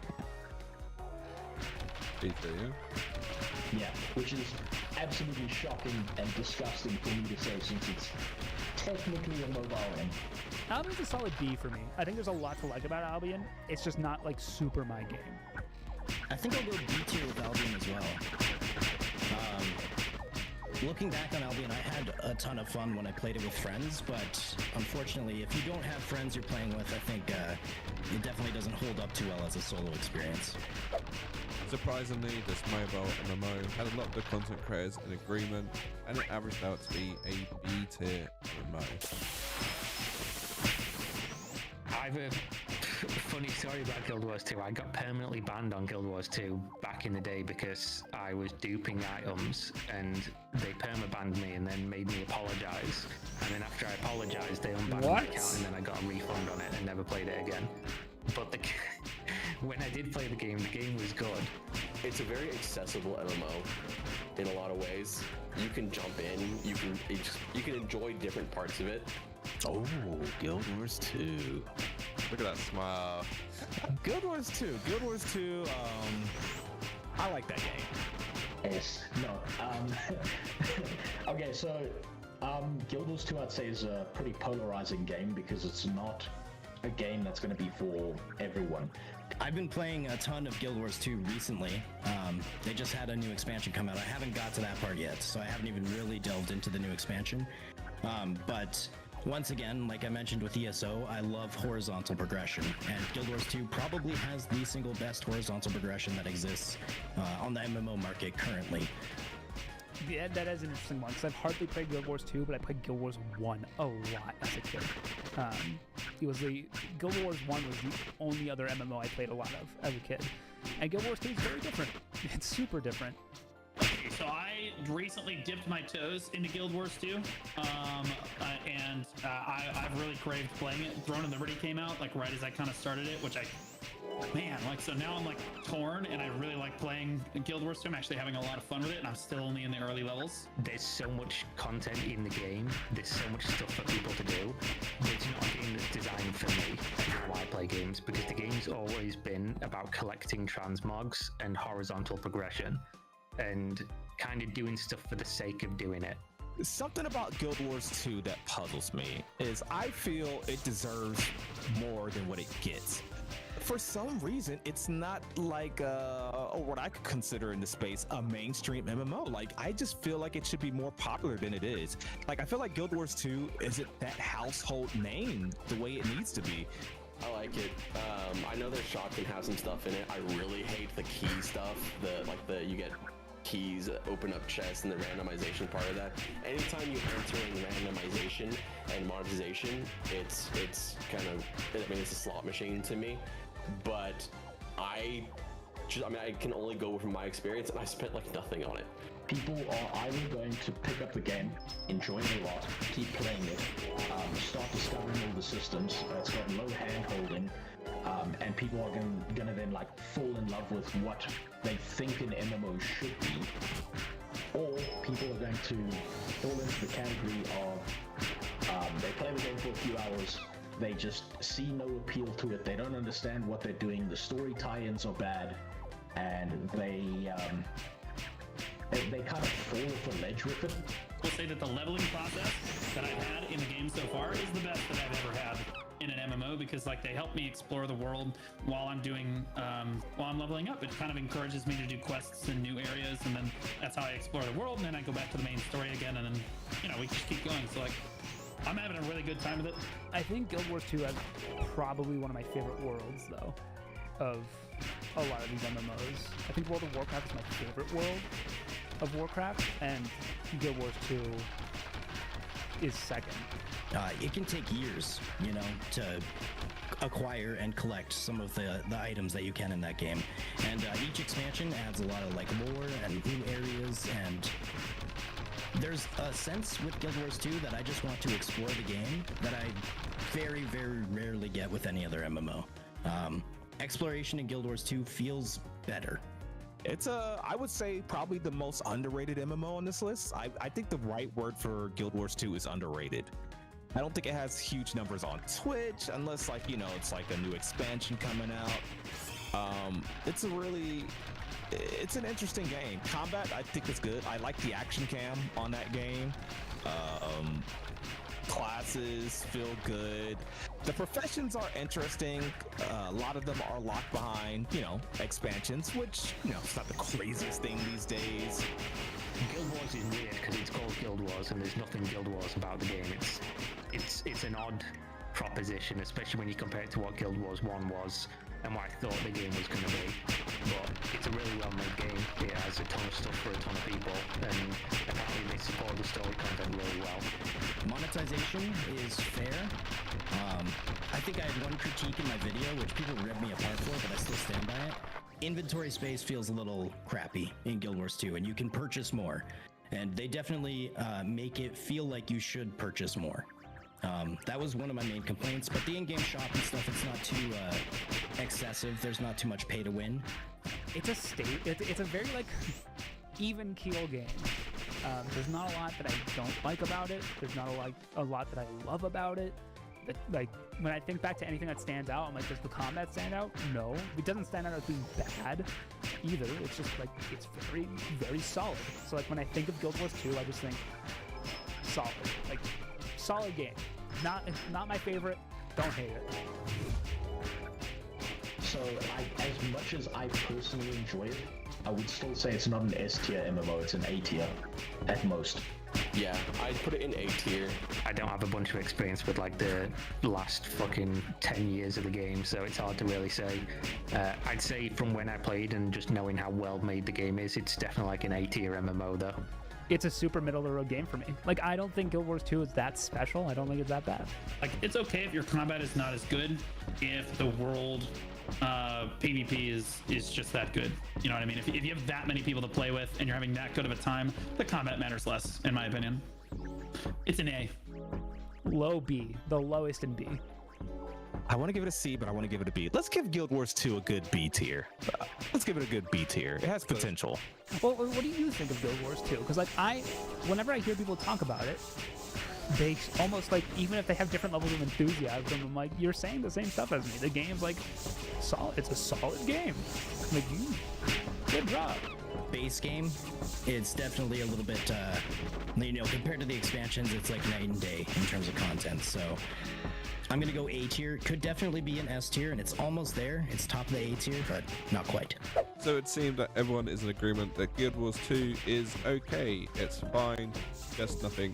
B tier, yeah? Yeah, which is absolutely shocking and disgusting for me to say, since it's technically a mobile game. Albion's a solid B for me. I think there's a lot to like about Albion. It's just not like super my game. I think I'll go B tier with Albion as well. Looking back on Albion, I had a ton of fun when I played it with friends, but unfortunately, if you don't have friends you're playing with, I think it definitely doesn't hold up too well as a solo experience. Surprisingly, this mobile MMO had a lot of the content creators in agreement, and it averaged out to be a B tier MMO. I have a funny story about Guild Wars 2. I got permanently banned on Guild Wars 2 back in the day because I was duping items, and they perma-banned me and then made me apologize. And then after I apologized, they unbanned my account, and then I got a refund on it and never played it again. But when I did play the game was good. It's a very accessible MMO in a lot of ways. You can jump in, you can enjoy different parts of it. Oh, Guild Wars 2. Look at that smile. Guild Wars 2. Guild Wars 2. I like that game. Yes. No. Okay, so Guild Wars 2 I'd say is a pretty polarizing game because it's not a game that's going to be for everyone. I've been playing a ton of Guild Wars 2 recently. They just had a new expansion come out. I haven't got to that part yet, so I haven't even really delved into the new expansion. But once again, like I mentioned with ESO, I love horizontal progression, and Guild Wars 2 probably has the single best horizontal progression that exists on the MMO market currently. Yeah, that is an interesting one, because I've hardly played Guild Wars 2, but I played Guild Wars 1 a lot as a kid. Guild Wars 1 was the only other MMO I played a lot of as a kid. And Guild Wars 2 is very different. It's super different. Okay, so I recently dipped my toes into Guild Wars 2, and I've really craved playing it. Throne of Liberty came out, like, right as I kind of started it, which so now I'm, like, torn, and I really like playing Guild Wars 2. I'm actually having a lot of fun with it, and I'm still only in the early levels. There's so much content in the game. There's so much stuff for people to do. It's not a game that's designed for me and how I play games, because the game's always been about collecting transmogs and horizontal progression and kind of doing stuff for the sake of doing it. Something about Guild Wars 2 that puzzles me is I feel it deserves more than what it gets. For some reason, it's not like what I could consider in the space a mainstream MMO. Like, I just feel like it should be more popular than it is. Like, I feel like Guild Wars 2 isn't that household name the way it needs to be. I like it. I know their shop can have some stuff in it. I really hate the key stuff. You get keys, open up chests, and the randomization part of that. Anytime you enter in randomization and monetization, it's kind of, it's a slot machine to me. But I can only go from my experience, and I spent like nothing on it. People are either going to pick up the game, enjoy it a lot, keep playing it, start discovering all the systems. It's got low hand holding, and people are gonna then like fall in love with what they think an MMO should be. Or people are going to fall into the category of they play the game for a few hours, they just see no appeal to it, they don't understand what they're doing, the story tie-ins are bad, and they kind of fall off the ledge with it. I will say that the leveling process that I've had in the game so far is the best that I've ever had in an MMO, because like they help me explore the world while I'm leveling up. It kind of encourages me to do quests in new areas, and then that's how I explore the world, and then I go back to the main story again, and then we just keep going. So like, I'm having a really good time with it. I think Guild Wars 2 has probably one of my favorite worlds, though, of a lot of these MMOs. I think World of Warcraft is my favorite world of Warcraft, and Guild Wars 2 is second. It can take years, to acquire and collect some of the items that you can in that game. And each expansion adds a lot of like lore and new areas, and there's a sense with Guild Wars 2 that I just want to explore the game that I very, very rarely get with any other MMO. Exploration in Guild Wars 2 feels better. It's I would say probably the most underrated MMO on this list. I think the right word for Guild Wars 2 is underrated. I don't think it has huge numbers on Twitch unless like, it's like a new expansion coming out. It's an interesting game. Combat, I think is good. I like the action cam on that game. Classes feel good. The professions are interesting. A lot of them are locked behind, expansions, which, it's not the craziest thing these days. Guild Wars is weird because it's called Guild Wars and there's nothing Guild Wars about the game. It's an odd proposition, especially when you compare it to what Guild Wars 1 was and what I thought the game was going to be. But it's a really well-made game. It has a ton of stuff for a ton of people, and apparently they support the story content really well. Monetization is fair. I think I had one critique in my video, which people ripped me apart for, but I still stand by it. Inventory space feels a little crappy in Guild Wars 2, and you can purchase more. And they definitely make it feel like you should purchase more. That was one of my main complaints, but the in-game shop and stuff, it's not too excessive. There's not too much pay to win. It's a very like even keel game. There's not a lot that I don't like about it. There's not a lot that I love about it. like when I think back to anything that stands out, I'm like, does the combat stand out? No, it doesn't stand out as being bad either. It's just like it's very, very solid. So like when I think of Guild Wars 2, I just think solid, like solid game. Not my favorite. Don't hate it. So, as much as I personally enjoy it, I would still say it's not an S tier MMO, it's an A tier at most. Yeah, I'd put it in A tier. I don't have a bunch of experience with like the last fucking 10 years of the game, so it's hard to really say. I'd say from when I played and just knowing how well made the game is, it's definitely like an A tier MMO though. It's a super middle of the road game for me. Like, I don't think Guild Wars 2 is that special. I don't think it's that bad. Like, it's okay if your combat is not as good, if the world PvP is just that good. You know what I mean? If you have that many people to play with and you're having that good of a time, the combat matters less, in my opinion. It's an A. Low B, the lowest in B. I want to give it a C, but I want to give it a B. Let's give Guild Wars 2 a good B tier. Let's give it a good B tier. It has potential. Well, what do you think of Guild Wars 2? Because like whenever I hear people talk about it, they almost like, even if they have different levels of enthusiasm, I'm like, you're saying the same stuff as me. The game's like solid. It's a solid game. Like, good job. Base game, it's definitely a little bit, compared to the expansions, it's like night and day in terms of content. So I'm gonna go A tier. Could definitely be an S tier, and it's almost there. It's top of the A tier, but not quite. So it seemed that everyone is in agreement that Guild Wars 2 is okay. It's fine, just nothing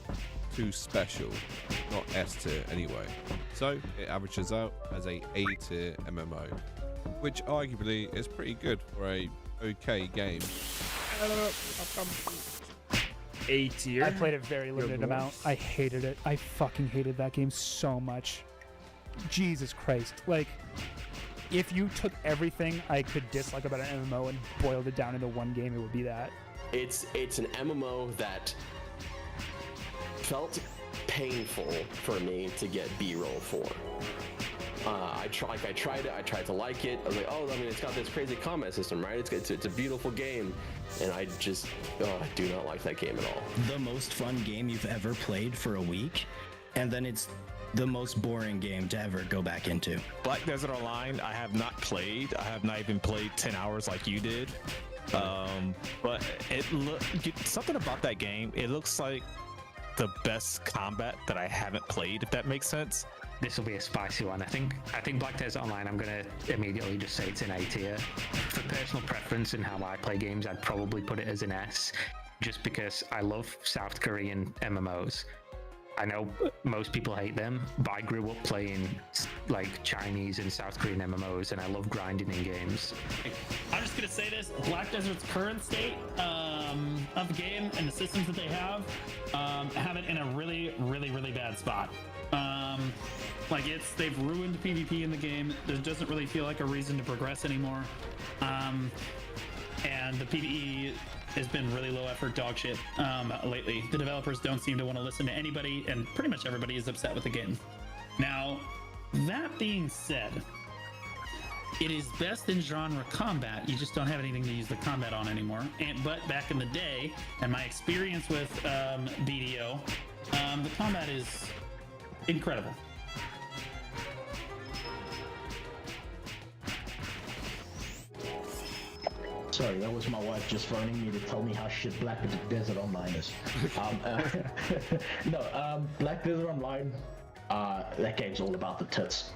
too special. Not S tier anyway. So it averages out as a A tier MMO, which arguably is pretty good for a okay game. A tier. I played a very limited amount. I hated it. I fucking hated that game so much. Jesus Christ. Like, if you took everything I could dislike about an MMO and boiled it down into one game, it would be that. It's an MMO that felt painful for me to get B-roll for. I tried it. I tried to like it. I was like, it's got this crazy combat system, right? It's a beautiful game, and I just I do not like that game at all. The most fun game you've ever played for a week, and then it's the most boring game to ever go back into. Black Desert Online, I have not played. I have not even played 10 hours like you did. But something about that game, it looks like the best combat that I haven't played, if that makes sense. This will be a spicy one. I think Black Desert Online, I'm going to immediately just say it's an A tier. For personal preference and how I play games, I'd probably put it as an S, just because I love South Korean MMOs. I know most people hate them, but I grew up playing like Chinese and South Korean MMOs, and I love grinding in games. I'm just gonna say this: Black Desert's current state of the game and the systems that they have it in a really, really, really bad spot. They've ruined PvP in the game. There doesn't really feel like a reason to progress anymore. And the PvE has been really low effort dog shit lately. The developers don't seem to want to listen to anybody, and pretty much everybody is upset with the game. Now, that being said, it is best in genre combat. You just don't have anything to use the combat on anymore. But back in the day, and my experience with BDO, the combat is incredible. Sorry, that was my wife just phoning me to tell me how shit Black Desert Online is. Black Desert Online, that game's all about the tits.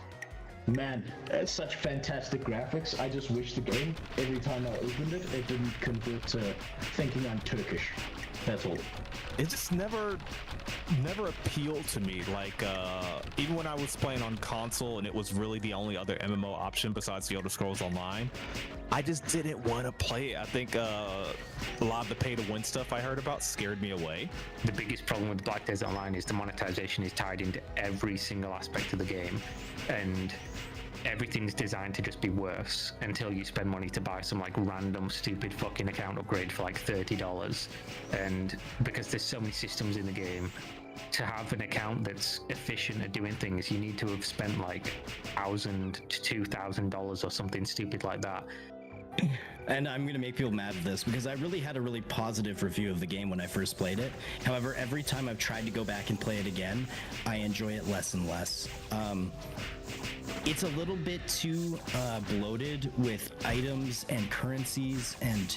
Man, it's such fantastic graphics. I just wish the game, every time I opened it, it didn't convert to thinking I'm Turkish. That's all. It just never appealed to me. Like, even when I was playing on console and it was really the only other MMO option besides the Elder Scrolls Online, I just didn't want to play it. I think a lot of the pay-to-win stuff I heard about scared me away. The biggest problem with Black Desert Online is the monetization is tied into every single aspect of the game, and everything's designed to just be worse until you spend money to buy some like random stupid fucking account upgrade for like $30. And because there's so many systems in the game, to have an account that's efficient at doing things, you need to have spent like $1,000 to $2,000 or something stupid like that. And I'm gonna make people mad at this because I really had a really positive review of the game when I first played it. However, every time I've tried to go back and play it again, I enjoy it less and less. It's a little bit too bloated with items and currencies and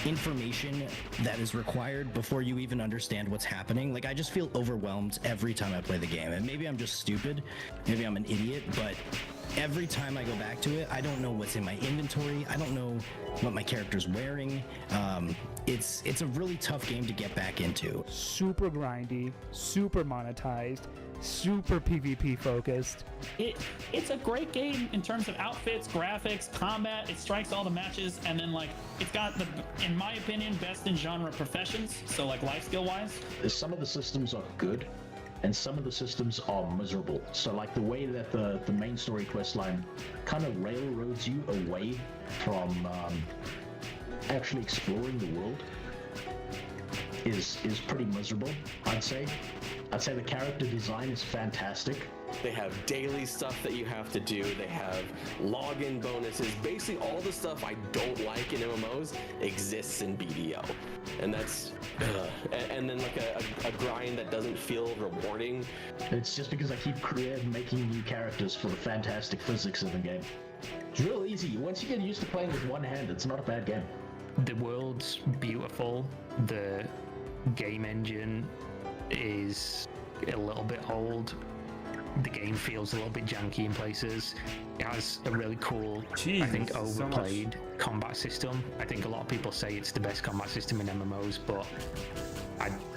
information that is required before you even understand what's happening. Like, I just feel overwhelmed every time I play the game. And maybe I'm just stupid, maybe I'm an idiot, but every time I go back to it, I don't know what's in my inventory. I don't know what my character's wearing. It's a really tough game to get back into. Super grindy, super monetized, super PvP focused. It's a great game in terms of outfits, graphics, combat. It strikes all the matches, and then like it's got the, in my opinion, best in genre professions. So like life skill wise, Some of the systems are good, and some of the systems are miserable. So like the way that the main story quest line kind of railroads you away from actually exploring the world is pretty miserable, I'd say. I'd say the character design is fantastic. They have daily stuff that you have to do. They have login bonuses. Basically, all the stuff I don't like in MMOs exists in BDO, and that's and then like a grind that doesn't feel rewarding. It's just because I keep making new characters for the fantastic physics of the game. It's real easy. Once you get used to playing with one hand, it's not a bad game. The world's beautiful. The game engine is a little bit old. The game feels a little bit janky in places. It has a really cool, I think, overplayed combat system. I think a lot of people say it's the best combat system in MMOs, but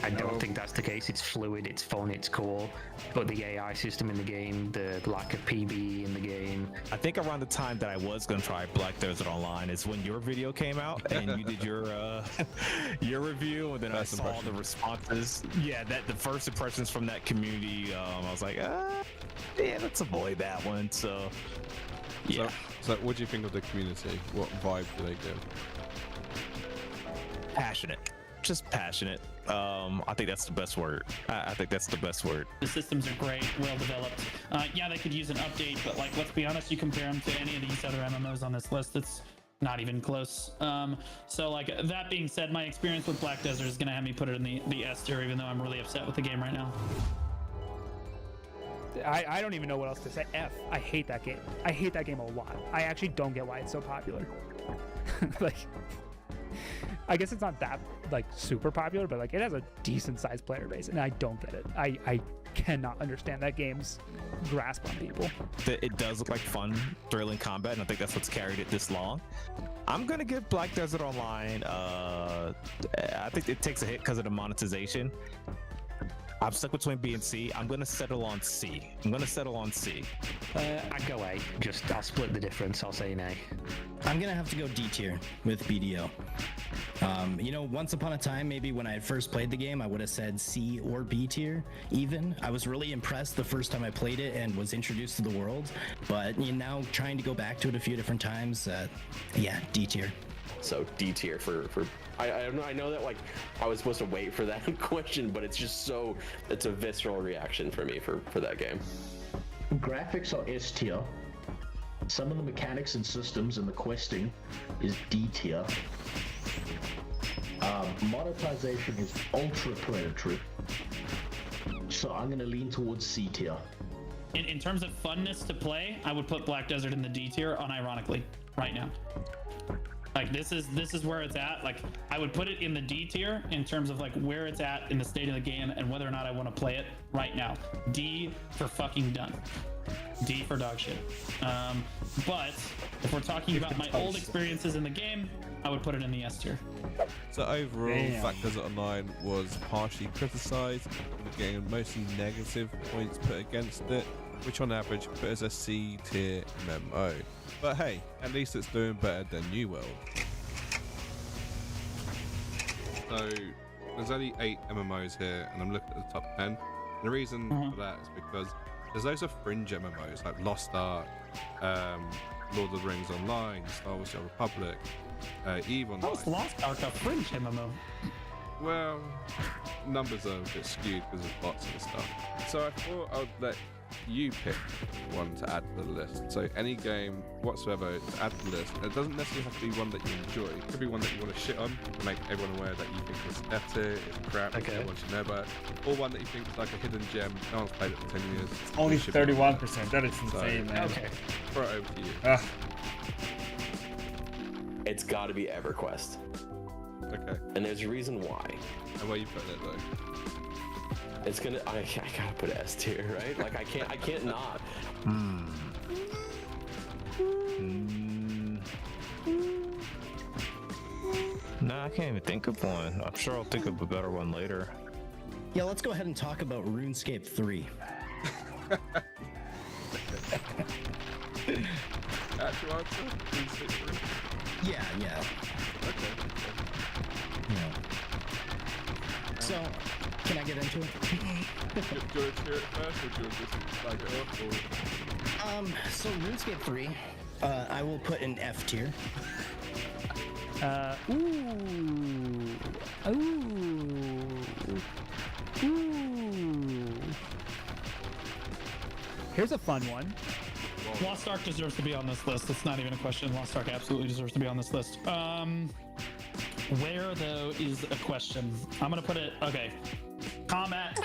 I don't think that's the case. It's fluid, it's fun, it's cool. But the AI system in the game, the lack of PB in the game. I think around the time that I was gonna try Black Desert Online is when your video came out and you did your your review, and then I saw the responses. Yeah, that the first impressions from that community, I was like, yeah, let's avoid that one. So, yeah. So what do you think of the community? What vibe do they give? Passionate, just passionate. I think that's the best word. I think that's the best word. the systems are great, well developed. Yeah, they could use an update, but like, let's be honest, you compare them to any of these other MMOs on this list, it's not even close. So like, that being said, my experience with Black Desert is gonna have me put it in the S tier, even though I'm really upset with the game right now. I don't even know what else to say. F. I hate that game. I hate that game a lot. I actually don't get why it's so popular. Like, I guess it's not that like super popular, but like it has a decent sized player base, and I don't get it. I cannot understand that game's grasp on people. It does look like fun, thrilling combat, and I think that's what's carried it this long. I'm gonna give Black Desert Online. I think it takes a hit because of the monetization. I'm stuck between B and C. I'm gonna settle on C. I'd go A. I'll split the difference. I'll say an A. I'm gonna have to go D tier with BDO. You know, once upon a time, maybe when I had first played the game, I would have said C or B tier even. I was really impressed the first time I played it and was introduced to the world, but you know, now trying to go back to it a few different times, yeah, D tier. So D tier for I know that like I was supposed to wait for that question, but it's just so, it's a visceral reaction for me for that game. Graphics are S tier. Some of the mechanics and systems and the questing is D tier. Monetization is ultra predatory. So I'm gonna lean towards C tier. In terms of funness to play, I would put Black Desert in the D tier, unironically, right now. Like, this is where it's at. Like, I would put it in the D tier in terms of like where it's at in the state of the game and whether or not I want to play it right now. D for fucking done. D for dog shit. But if we're talking about my old experiences in the game, I would put it in the S tier. So overall, Black Desert Online was partially criticised, with getting mostly negative points put against it, which on average put as a C tier MMO. But hey, at least it's doing better than New World. So there's only 8 MMOs here, and I'm looking at the top 10. And the reason for that is because there's loads of fringe MMOs like Lost Ark, Lord of the Rings Online, Star Wars: The Old Republic, EVE Online. How is Lost Ark a fringe MMO? Well, numbers are a bit skewed because of bots and stuff. So I thought I would let you pick one to add to the list. So any game whatsoever to add to the list. It doesn't necessarily have to be one that you enjoy. It could be one that you want to shit on to make everyone aware that you think is F tier, it's crap, everyone should know about it. Or one that you think is like a hidden gem, no one's played it for 10 years. Only It should be 31%. That is insane, so, man. Okay. Throw it over to you. It's got to be EverQuest. Okay. And there's a reason why. And where you put it though? It's gonna. I gotta put S tier, right? Like I can't not. Nah, I can't even think of one. I'm sure I'll think of a better one later. Yeah, let's go ahead and talk about RuneScape 3. Actual answer? RuneScape 3? Yeah. Okay. Yeah. So, can I get into it? Do you want to hear it first, or do you want to just like it off? Or... So RuneScape 3, I will put in F tier. Here's a fun one. Lost Ark deserves to be on this list. It's not even a question. Lost Ark absolutely deserves to be on this list. Where though is a question. I'm gonna put it. Okay, combat.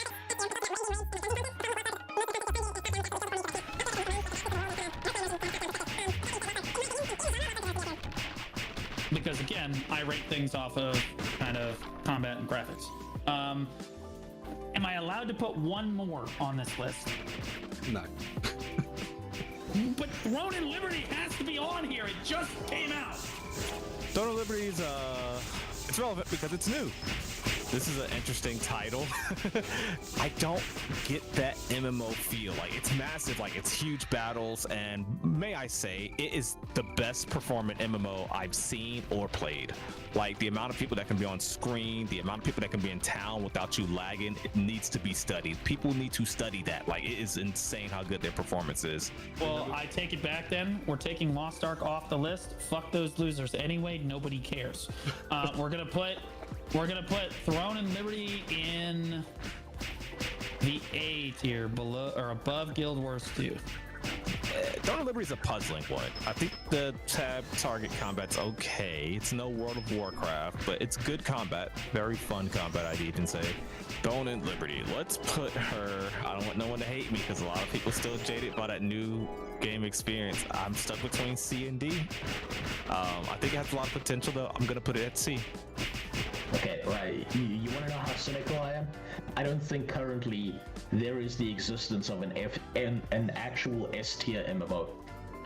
Because again, I rate things off of kind of combat and graphics. Am I allowed to put one more on this list? No. But Throne and Liberty has to be on here. It just came out. Throne of Liberty is it's relevant because it's new. This is an interesting title. I don't get that MMO feel. Like, it's massive, like it's huge battles, and may I say, it is the best performing MMO I've seen or played. Like, the amount of people that can be on screen, the amount of people that can be in town without you lagging, it needs to be studied. People need to study that. Like, it is insane how good their performance is. Well, I take it back then. We're taking Lost Ark off the list. Fuck those losers. Anyway, nobody cares. We're gonna put Throne and Liberty in the A tier, below or above Guild Wars 2. Throne of Liberty is a puzzling one. I think the tab target combat's okay. It's no World of Warcraft, but it's good combat. Very fun combat, I'd even say. Throne and Liberty. Let's put her... I don't want no one to hate me because a lot of people still jaded by that new game experience. I'm stuck between C and D. I think it has a lot of potential, though. I'm going to put it at C. Okay, right. You want to know how cynical I am? I don't think currently there is the existence of an actual S tier MMO.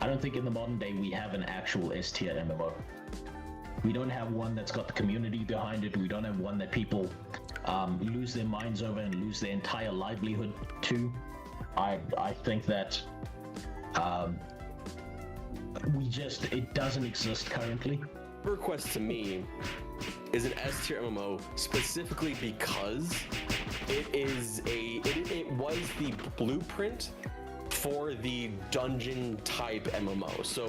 I don't think in the modern day we have an actual S tier MMO. We don't have one that's got the community behind it. We don't have one that people lose their minds over and lose their entire livelihood to. I think that it doesn't exist currently. EverQuest to me is an S tier MMO specifically because it was the blueprint for the dungeon type MMO. So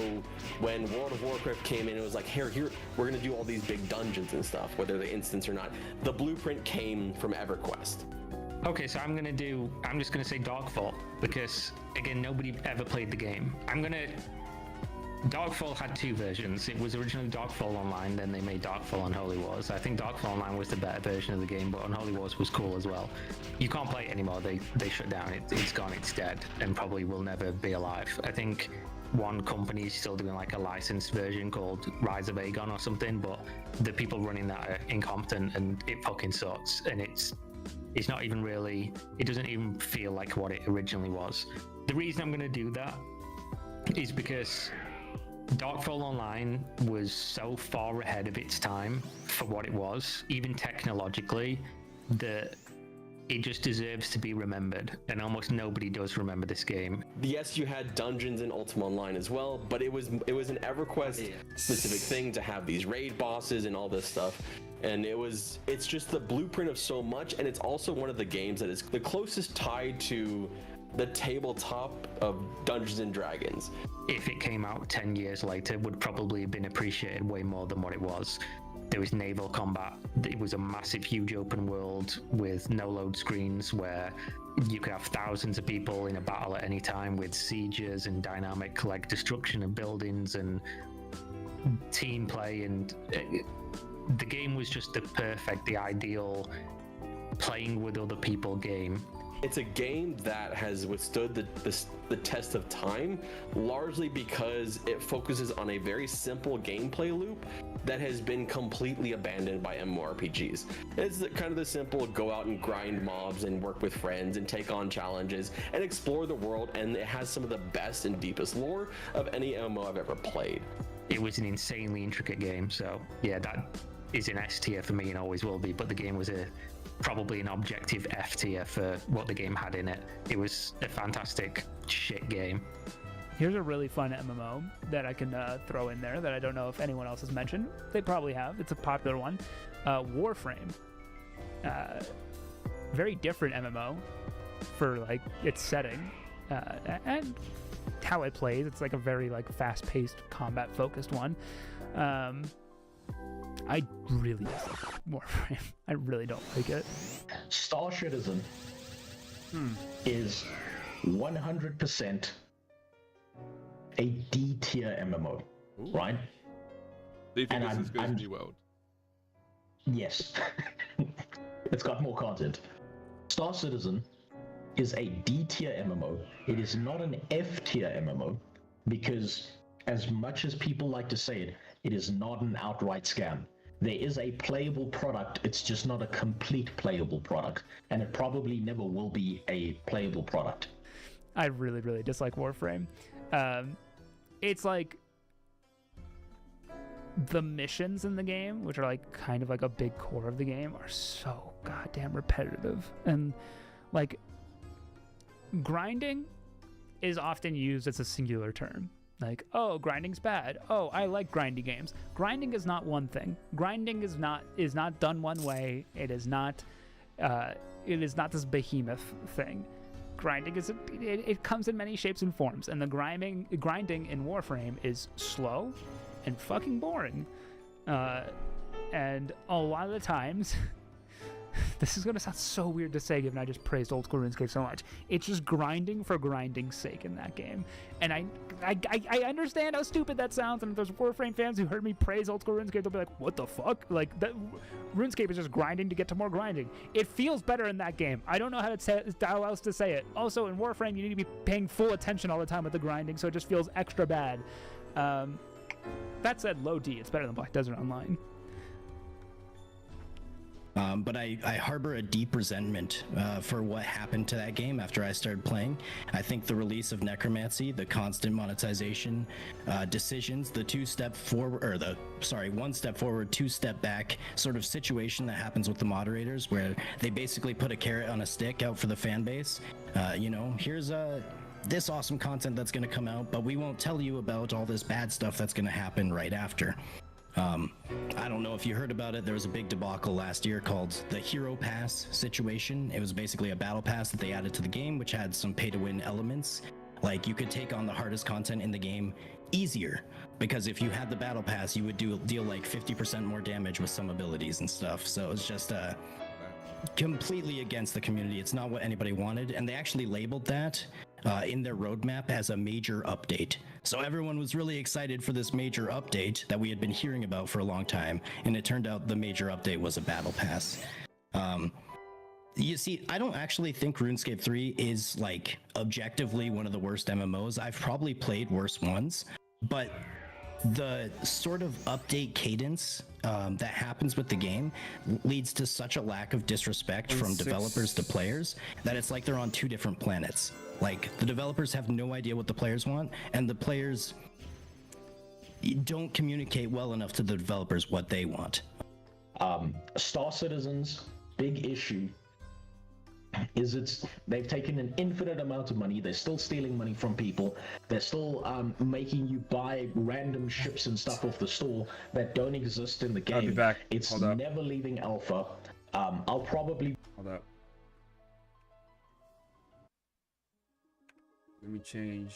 when World of Warcraft came in, it was like, here, we're gonna do all these big dungeons and stuff, whether they're instance or not. The blueprint came from EverQuest. Okay, so I'm just gonna say Dogfall, because again, nobody ever played the game. Dogfall had two versions. It was originally Dogfall Online, then they made Dogfall Unholy Wars. I think Dogfall Online was the better version of the game, but Unholy Wars was cool as well. You can't play it anymore. They shut down. It's gone. It's dead, and probably will never be alive. I think one company is still doing like a licensed version called Rise of Aegon or something, but the people running that are incompetent, and it fucking sucks. And it's not even really. It doesn't even feel like what it originally was. The reason I'm going to do that is because Darkfall Online was so far ahead of its time for what it was, even technologically, that it just deserves to be remembered, and almost nobody does remember this game. Yes, you had dungeons in Ultima Online as well, but it was an EverQuest specific thing to have these raid bosses and all this stuff. And it's just the blueprint of so much, and it's also one of the games that is the closest tied to the tabletop of Dungeons and Dragons. If it came out 10 years later, would probably have been appreciated way more than what it was. There was naval combat. It was a massive, huge open world with no load screens where you could have thousands of people in a battle at any time with sieges and dynamic like destruction of buildings and team play. And the game was just the ideal playing with other people game. It's a game that has withstood the test of time, largely because it focuses on a very simple gameplay loop that has been completely abandoned by MMORPGs. It's kind of the simple go out and grind mobs and work with friends and take on challenges and explore the world, and it has some of the best and deepest lore of any MMO I've ever played. It was an insanely intricate game, so yeah, that is an S tier for me and always will be, but the game was probably an objective F tier for what the game had in it. It was a fantastic shit game. Here's a really fun MMO that I can throw in there that I don't know if anyone else has mentioned. They probably have. It's a popular one. Warframe. Very different MMO for like its setting and how it plays. It's like a very like fast-paced, combat-focused one. I really dislike Warframe. I really don't like it. Star Citizen is 100% a D tier MMO, right? Do you think this is as good as New World? Yes. It's got more content. Star Citizen is a D tier MMO. It is not an F tier MMO because, as much as people like to say it, it is not an outright scam. There is a playable product, it's just not a complete playable product, and it probably never will be a playable product. I really, really dislike Warframe. It's like the missions in the game, which are like kind of like a big core of the game, are so goddamn repetitive. And like grinding is often used as a singular term. Like, oh, grinding's bad. Oh, I like grindy games. Grinding is not one thing. Grinding is not done one way. It is not this behemoth thing. Grinding it comes in many shapes and forms, and the grinding in Warframe is slow and fucking boring. And a lot of the times, this is gonna sound so weird to say given I just praised old school RuneScape so much. It's just grinding for grinding's sake in that game. And I understand how stupid that sounds, and if there's Warframe fans who heard me praise old school RuneScape, they'll be like, what the fuck? Like, that RuneScape is just grinding to get to more grinding. It feels better in that game. I don't know how else to say it. Also, in Warframe, you need to be paying full attention all the time with the grinding, so it just feels extra bad. That said, low D, it's better than Black Desert Online. But I harbor a deep resentment for what happened to that game after I started playing. I think the release of Necromancy, the constant monetization decisions, the one step forward, two step back sort of situation that happens with the moderators, where they basically put a carrot on a stick out for the fan base. Here's this awesome content that's going to come out, but we won't tell you about all this bad stuff that's going to happen right after. I don't know if you heard about it. There was a big debacle last year called the Hero Pass situation. It was basically a battle pass that they added to the game, which had some pay-to-win elements. Like, you could take on the hardest content in the game easier, because if you had the battle pass, you would deal like 50% more damage with some abilities and stuff. So it's just completely against the community. It's not what anybody wanted, and they actually labeled that in their roadmap as a major update. So everyone was really excited for this major update that we had been hearing about for a long time, and it turned out the major update was a battle pass. You see, I don't actually think RuneScape 3 is like objectively one of the worst MMOs. I've probably played worse ones, but the sort of update cadence that happens with the game leads to such a lack of disrespect from developers to players that it's like they're on two different planets. Like, the developers have no idea what the players want, and the players don't communicate well enough to the developers what they want. Star Citizen's big issue is they've taken an infinite amount of money. They're still stealing money from people. They're still making you buy random ships and stuff off the store that don't exist in the game. I'll be back. It's never leaving alpha. I'll probably Hold up. Let me change.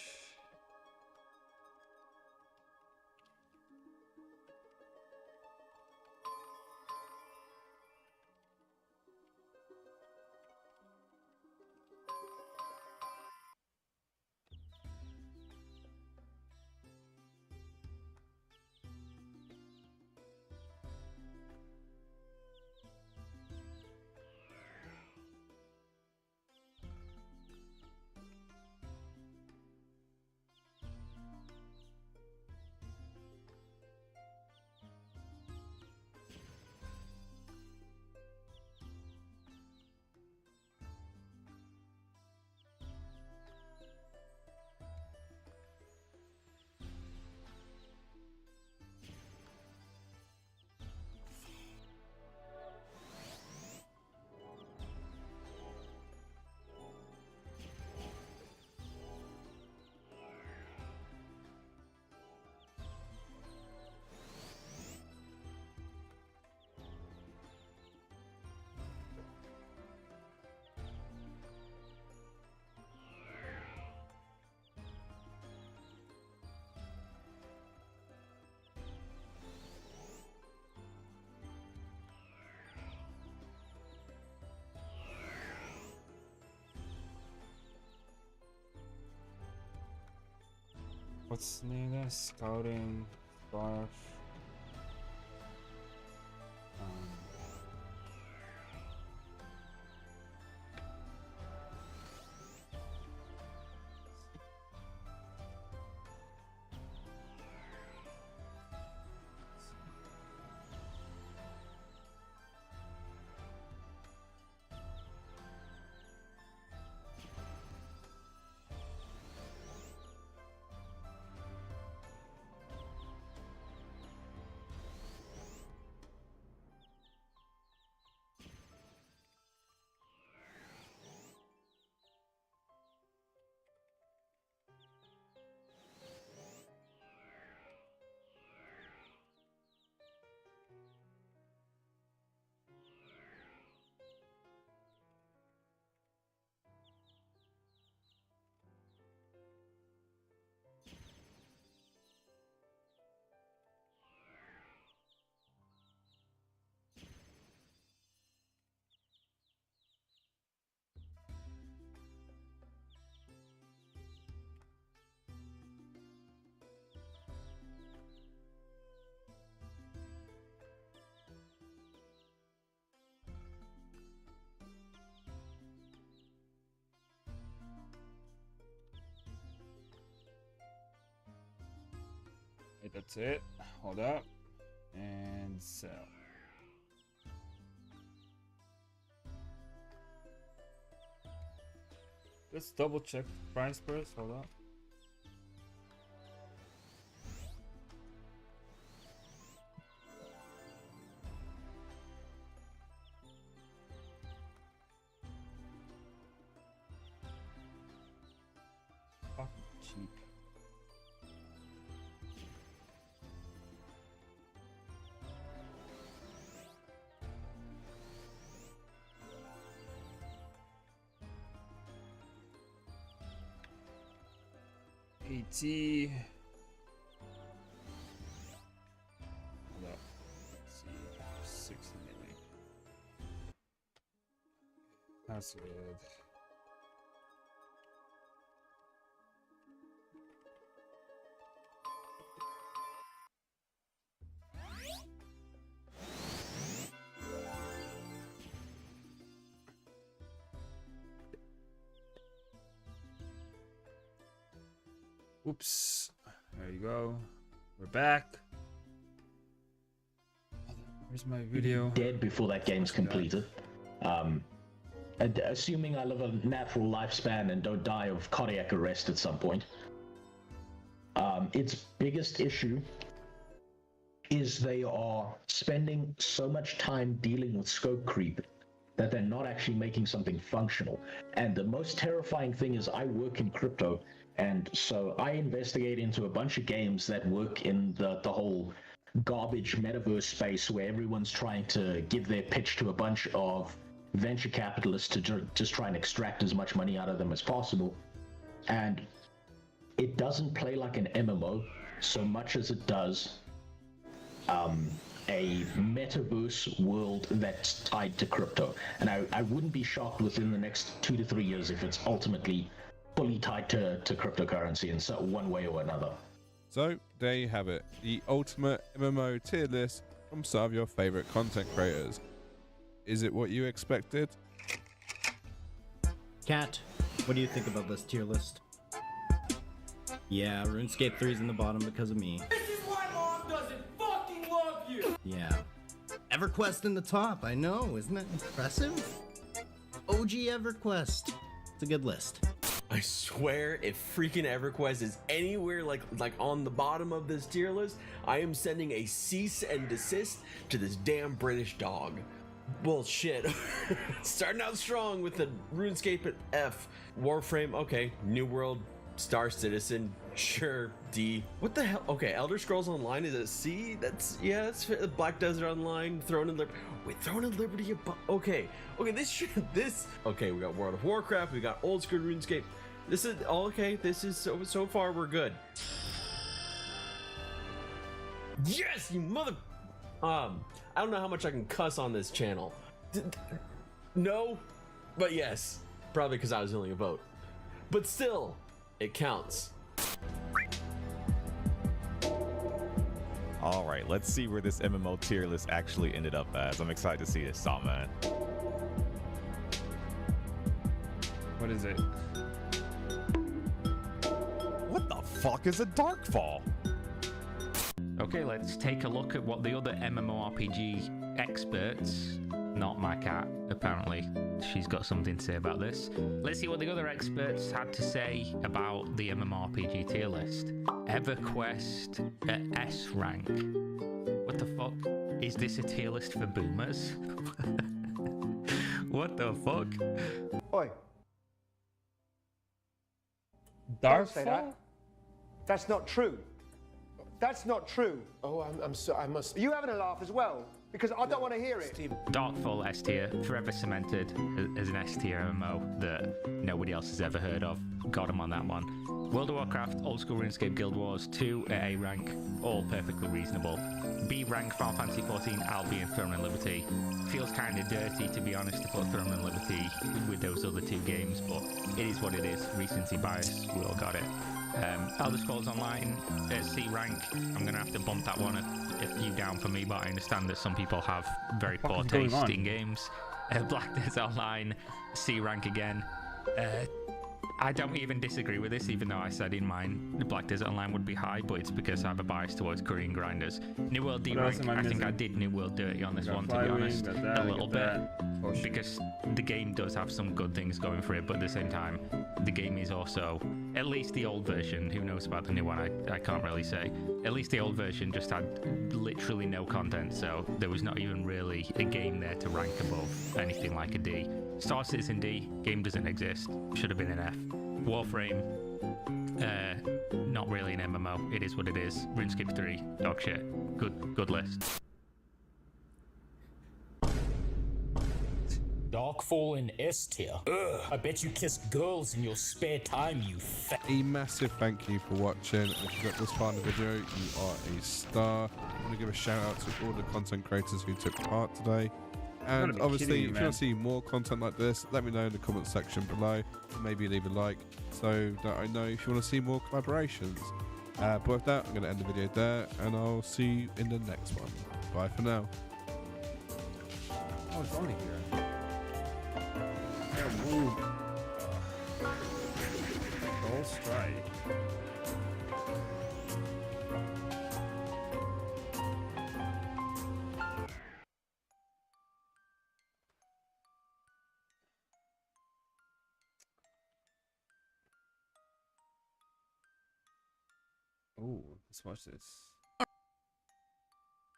What's the name there? Scouting, Scarf. Okay, that's it. Hold up. And sell. Let's double check the price first. Hold up. Fucking cheap. AT. Hold up. Let's see. 60 million. That's good. Oops. There you go. We're back. Where's my video? Dead before that game's completed. Assuming I live a natural lifespan and don't die of cardiac arrest at some point. Its biggest issue is they are spending so much time dealing with scope creep that they're not actually making something functional. And the most terrifying thing is I work in crypto, and so I investigate into a bunch of games that work in the whole garbage metaverse space where everyone's trying to give their pitch to a bunch of venture capitalists to just try and extract as much money out of them as possible. And it doesn't play like an MMO so much as it does a metaverse world that's tied to crypto. And I wouldn't be shocked within the next 2 to 3 years if it's ultimately fully tied to cryptocurrency in some one way or another. So there you have it, the ultimate MMO tier list from some of your favorite content creators. Is it what you expected? Cat, what do you think about this tier list? Yeah, RuneScape 3's in the bottom because of me. This is why Mom doesn't fucking love you! Yeah. EverQuest in the top, I know, isn't that impressive? OG EverQuest. It's a good list. I swear, if freaking EverQuest is anywhere like on the bottom of this tier list, I am sending a cease and desist to this damn British dog. Bullshit. Starting out strong with the RuneScape at F. Warframe, okay. New World, Star Citizen, sure. D. What the hell? Okay, Elder Scrolls Online is a C? That's Black Desert Online, Throne and Liberty. Wait, Throne and Liberty okay, okay, we got World of Warcraft, we got old school RuneScape. This is all okay. This is so far we're good. Yes, you mother. I don't know how much I can cuss on this channel. No, but yes, probably because I was only a vote. But still, it counts. All right, let's see where this MMO tier list actually ended up as. I'm excited to see this, Saw Man. What is it? What the fuck is a Darkfall? Okay, let's take a look at what the other MMORPG experts, not my cat, apparently, she's got something to say about this. Let's see what the other experts had to say about the MMORPG tier list. EverQuest at S rank. What the fuck? Is this a tier list for boomers? What the fuck? Oi. Dark Say that. That's not true. That's not true. Oh, I'm sorry. I must. Are you having a laugh as well? Because I don't want to hear it. Darkfall S tier, forever cemented as an S tier MMO that nobody else has ever heard of. Got him on that one. World of Warcraft, Old School RuneScape, Guild Wars 2 at A rank, all perfectly reasonable. B rank, Final Fantasy 14, Albion, Throne and Liberty. Feels kind of dirty, to be honest, to put Throne and Liberty with those other two games, but it is what it is. Recency bias, we all got it. Elder Scrolls Online at C rank. I'm going to have to bump that one a few down for me, but I understand that some people have very poor taste in games. Black Desert Online, C rank again. I don't even disagree with this, even though I said in mine the Black Desert Online would be high, but it's because I have a bias towards Korean grinders. New World D rank, I think I did New World dirty on this one, to be honest, a little bit, because the game does have some good things going for it, but at the same time, the game is also, at least the old version, who knows about the new one, I can't really say, at least the old version just had literally no content, so there was not even really a game there to rank above anything like a D. Star Citizen D, game doesn't exist, should have been an F. Warframe, not really an MMO, it is what it is. RuneScape 3, dog shit. Good list. Darkfall in S tier. Ugh, I bet you kiss girls in your spare time, you fat. A massive thank you for watching. If you got this far in the video, you are a star. I want to give a shout out to all the content creators who took part today. And obviously, if you want to see more content like this, let me know in the comment section below. Maybe leave a like so that I know if you want to see more collaborations. But with that, I'm going to end the video there, and I'll see you in the next one. Bye for now. Oh, it's only here. Move. Don't strike. Oh, let's watch this.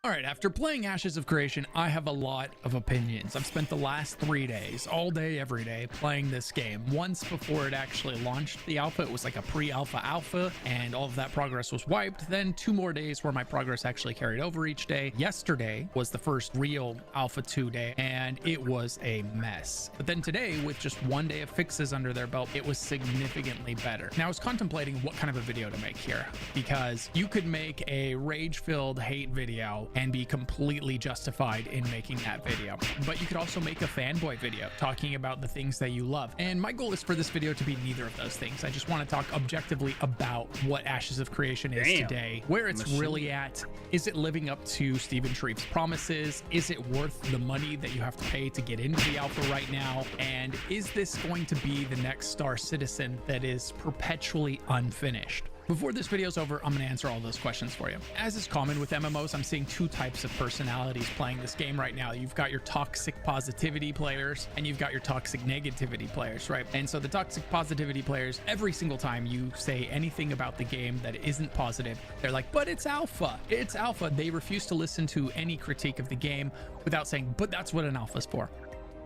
All right, after playing Ashes of Creation, I have a lot of opinions. I've spent the last 3 days, all day, every day, playing this game. Once before it actually launched the alpha, it was like a pre-alpha alpha, and all of that progress was wiped. Then 2 more days where my progress actually carried over each day. Yesterday was the first real Alpha 2 day, and it was a mess. But then today, with just 1 day of fixes under their belt, it was significantly better. Now, I was contemplating what kind of a video to make here, because you could make a rage-filled hate video and be completely justified in making that video. But you could also make a fanboy video talking about the things that you love. And my goal is for this video to be neither of those things. I just want to talk objectively about what Ashes of Creation is today, where it's really at. Is it living up to Stephen Shreve's promises? Is it worth the money that you have to pay to get into the alpha right now? And is this going to be the next Star Citizen that is perpetually unfinished? Before this video's over, I'm going to answer all those questions for you. As is common with MMOs, I'm seeing 2 types of personalities playing this game right now. You've got your toxic positivity players and you've got your toxic negativity players, right? And so the toxic positivity players, every single time you say anything about the game that isn't positive, they're like, but it's alpha. It's alpha. They refuse to listen to any critique of the game without saying, but that's what an alpha's for.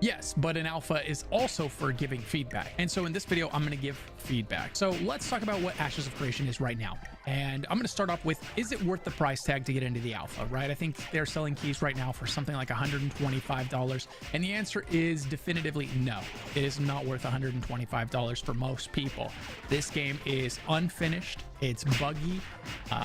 Yes, but an alpha is also for giving feedback. And so in this video, I'm going to give feedback. So let's talk about what Ashes of Creation is right now. And I'm going to start off with, is it worth the price tag to get into the alpha, right? I think they're selling keys right now for something like $125. And the answer is definitively no. It is not worth $125 for most people. This game is unfinished. It's buggy.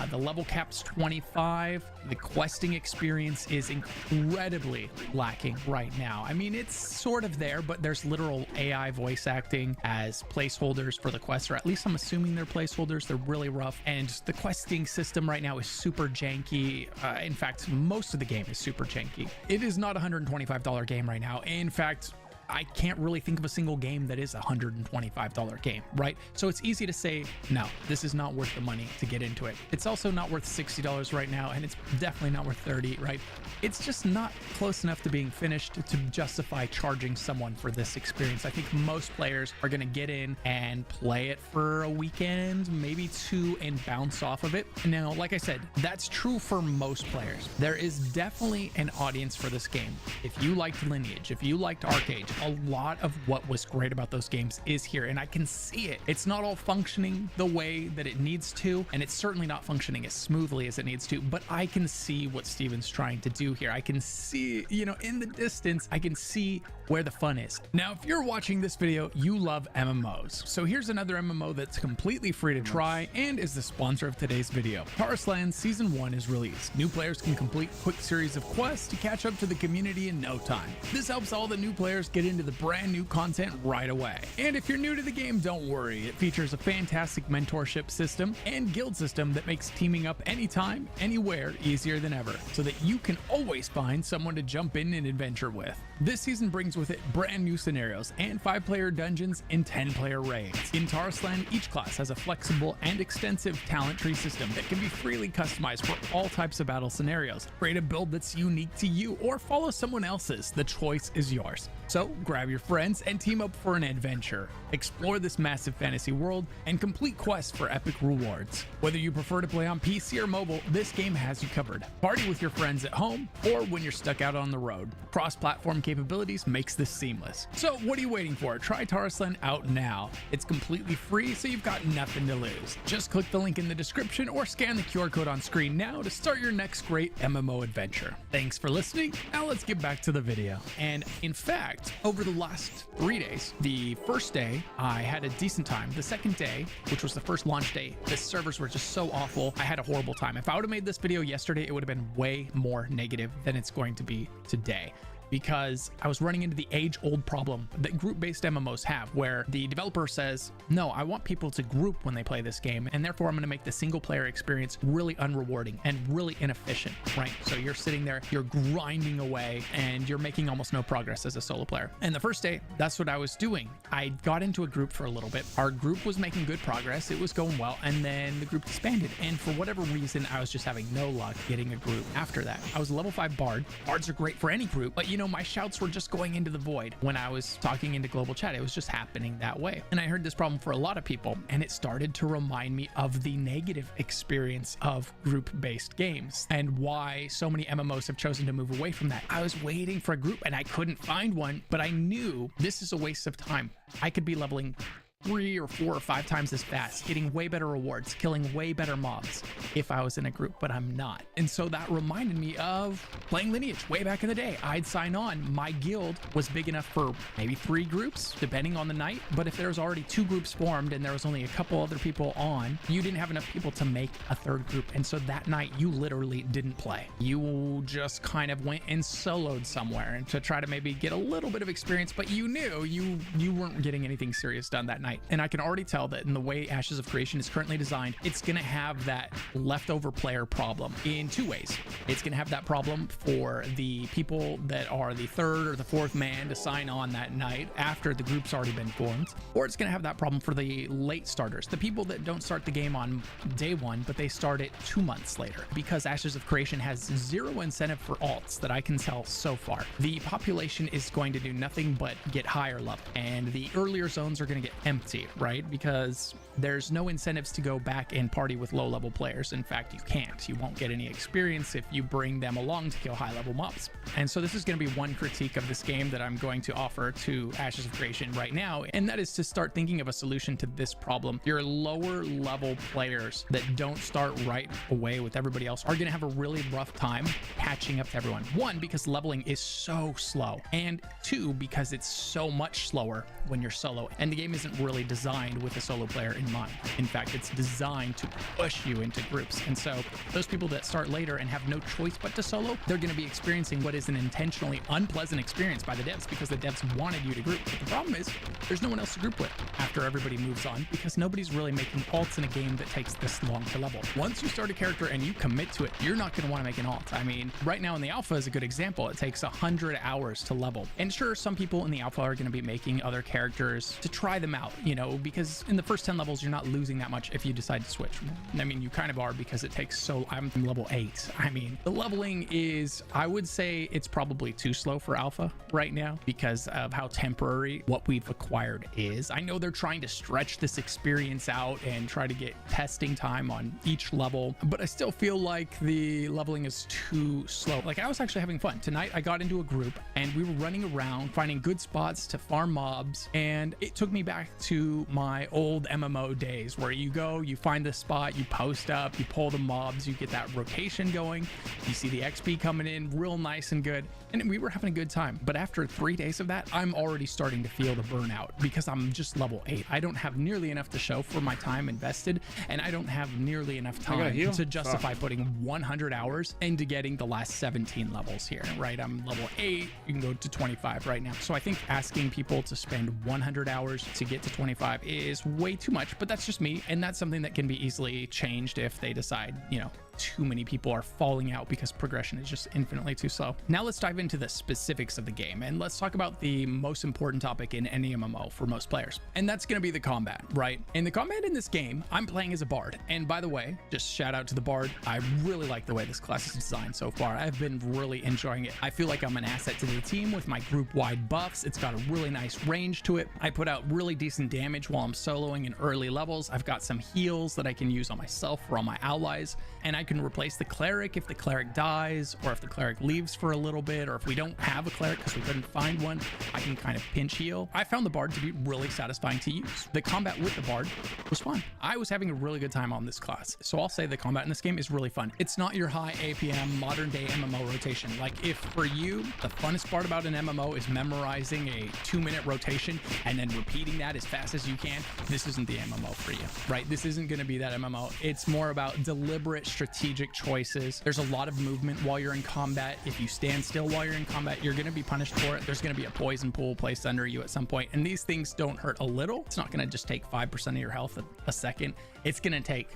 The level cap's 25. The questing experience is incredibly lacking right now. I mean, it's sort of there, but there's literal AI voice acting as placeholders for the quests, or at least I'm assuming they're placeholders. They're really rough. And mind, the questing system right now is super janky. In fact, most of the game is super janky. It is not a $125 game right now. In fact, I can't really think of a single game that is a $125 game, right? So it's easy to say, no, this is not worth the money to get into it. It's also not worth $60 right now, and it's definitely not worth $30, right? It's just not close enough to being finished to justify charging someone for this experience. I think most players are going to get in and play it for a weekend, maybe two, and bounce off of it. Now, like I said, that's true for most players. There is definitely an audience for this game. If you liked Lineage, if you liked Arcade, a lot of what was great about those games is here, and I can see it. It's not all functioning the way that it needs to, and it's certainly not functioning as smoothly as it needs to, but I can see what Steven's trying to do here. I can see, you know, in the distance, I can see where the fun is. Now, if you're watching this video, you love MMOs. So here's another MMO that's completely free to try and is the sponsor of today's video. Tarsland Season 1 is released. New players can complete a quick series of quests to catch up to the community in no time. This helps all the new players get into the brand new content right away. And if you're new to the game, don't worry. It features a fantastic mentorship system and guild system that makes teaming up anytime, anywhere easier than ever, so that you can always find someone to jump in and adventure with. This season brings with it brand new scenarios and 5-player dungeons and 10-player raids. In Tarsland, each class has a flexible and extensive talent tree system that can be freely customized for all types of battle scenarios. Create a build that's unique to you or follow someone else's. The choice is yours. So grab your friends and team up for an adventure. Explore this massive fantasy world and complete quests for epic rewards. Whether you prefer to play on PC or mobile, this game has you covered. Party with your friends at home or when you're stuck out on the road. Cross-platform capabilities makes this seamless. So what are you waiting for? Try Tarsland out now. It's completely free, so you've got nothing to lose. Just click the link in the description or scan the QR code on screen now to start your next great MMO adventure. Thanks for listening. Now let's get back to the video. And in fact, over the last 3 days, the first day I had a decent time. The second day, which was the first launch day, the servers were just so awful. I had a horrible time. If I would have made this video yesterday, it would have been way more negative than it's going to be today, because I was running into the age-old problem that group-based MMOs have, where the developer says, no, I want people to group when they play this game, and therefore I'm going to make the single-player experience really unrewarding and really inefficient, right? So you're sitting there, you're grinding away, and you're making almost no progress as a solo player. And the first day, that's what I was doing. I got into a group for a little bit. Our group was making good progress, it was going well, and then the group disbanded, and for whatever reason, I was just having no luck getting a group after that. I was a level 5 bard. Bards are great for any group, but you know, my shouts were just going into the void when I was talking into global chat. It was just happening that way. And I heard this problem for a lot of people, and it started to remind me of the negative experience of group-based games and why so many MMOs have chosen to move away from that. I was waiting for a group and I couldn't find one, but I knew this is a waste of time. I could be leveling 3 or 4 or 5 times as fast, getting way better rewards, killing way better mobs if I was in a group, but I'm not. And so that reminded me of playing Lineage way back in the day. I'd sign on. My guild was big enough for maybe 3 groups, depending on the night. But if there was already 2 groups formed and there was only a couple other people on, you didn't have enough people to make a 3rd group. And so that night, you literally didn't play. You just kind of went and soloed somewhere and to try to maybe get a little bit of experience, but you knew you weren't getting anything serious done that night. And I can already tell that in the way Ashes of Creation is currently designed, it's going to have that leftover player problem in 2 ways. It's going to have that problem for the people that are the 3rd or the 4th man to sign on that night after the group's already been formed, or it's going to have that problem for the late starters, the people that don't start the game on day 1, but they start it 2 months later, because Ashes of Creation has 0 incentive for alts that I can tell so far. The population is going to do nothing but get higher level, and the earlier zones are going to get empty, right? Because there's no incentives to go back and party with low-level players. In fact, you can't. You won't get any experience if you bring them along to kill high-level mobs. And so this is going to be one critique of this game that I'm going to offer to Ashes of Creation right now, and that is to start thinking of a solution to this problem. Your lower-level players that don't start right away with everybody else are going to have a really rough time catching up to everyone. 1, because leveling is so slow, and 2, because it's so much slower when you're solo, and the game isn't really designed with a solo player in mind. In fact, it's designed to push you into groups. And so those people that start later and have no choice but to solo, they're going to be experiencing what is an intentionally unpleasant experience by the devs because the devs wanted you to group. But the problem is there's no one else to group with after everybody moves on because nobody's really making alts in a game that takes this long to level. Once you start a character and you commit to it, you're not going to want to make an alt. I mean, right now in the alpha is a good example. It takes 100 hours to level. And sure, some people in the alpha are going to be making other characters to try them out, you know, because in the first 10 levels, you're not losing that much if you decide to switch. I mean, you kind of are because it takes so, I'm level 8. I mean, the leveling is, I would say it's probably too slow for alpha right now because of how temporary what we've acquired is. I know they're trying to stretch this experience out and try to get testing time on each level, but I still feel like the leveling is too slow. Like, I was actually having fun. Tonight, I got into a group and we were running around finding good spots to farm mobs, and it took me back to my old MMO days where you go, you find the spot, you post up, you pull the mobs, you get that rotation going, you see the XP coming in real nice and good, and we were having a good time. But after 3 days of that, I'm already starting to feel the burnout because I'm just level 8. I don't have nearly enough to show for my time invested, and I don't have nearly enough time to justify putting 100 hours into getting the last 17 levels here, right? I'm level 8, you can go to 25 right now. So I think asking people to spend 100 hours to get to 25 is way too much, but that's just me, and that's something that can be easily changed if they decide, you know, too many people are falling out because progression is just infinitely too slow. Now let's dive into the specifics of the game, and let's talk about the most important topic in any MMO for most players, and that's going to be the combat, right? And the combat in this game, I'm playing as a bard, and by the way, just shout out to the bard. I really like the way this class is designed so far. I've been really enjoying it. I feel like I'm an asset to the team with my group-wide buffs. It's got a really nice range to it. I put out really decent damage while I'm soloing in early levels. I've got some heals that I can use on myself or on my allies, and I can replace the cleric if the cleric dies, or if the cleric leaves for a little bit, or if we don't have a cleric because we couldn't find one, I can kind of pinch heal. I found the bard to be really satisfying to use. The combat with the bard was fun. I was having a really good time on this class, so I'll say the combat in this game is really fun. It's not your high APM modern day MMO rotation. Like, if for you the funnest part about an MMO is memorizing a 2-minute rotation and then repeating that as fast as you can, this isn't the MMO for you, right? This isn't going to be that MMO. It's more about deliberate strategic choices. There's a lot of movement while you're in combat. If you stand still while you're in combat, you're going to be punished for it. There's going to be a poison pool placed under you at some point, and these things don't hurt a little. It's not going to just take 5% of your health a second. It's going to take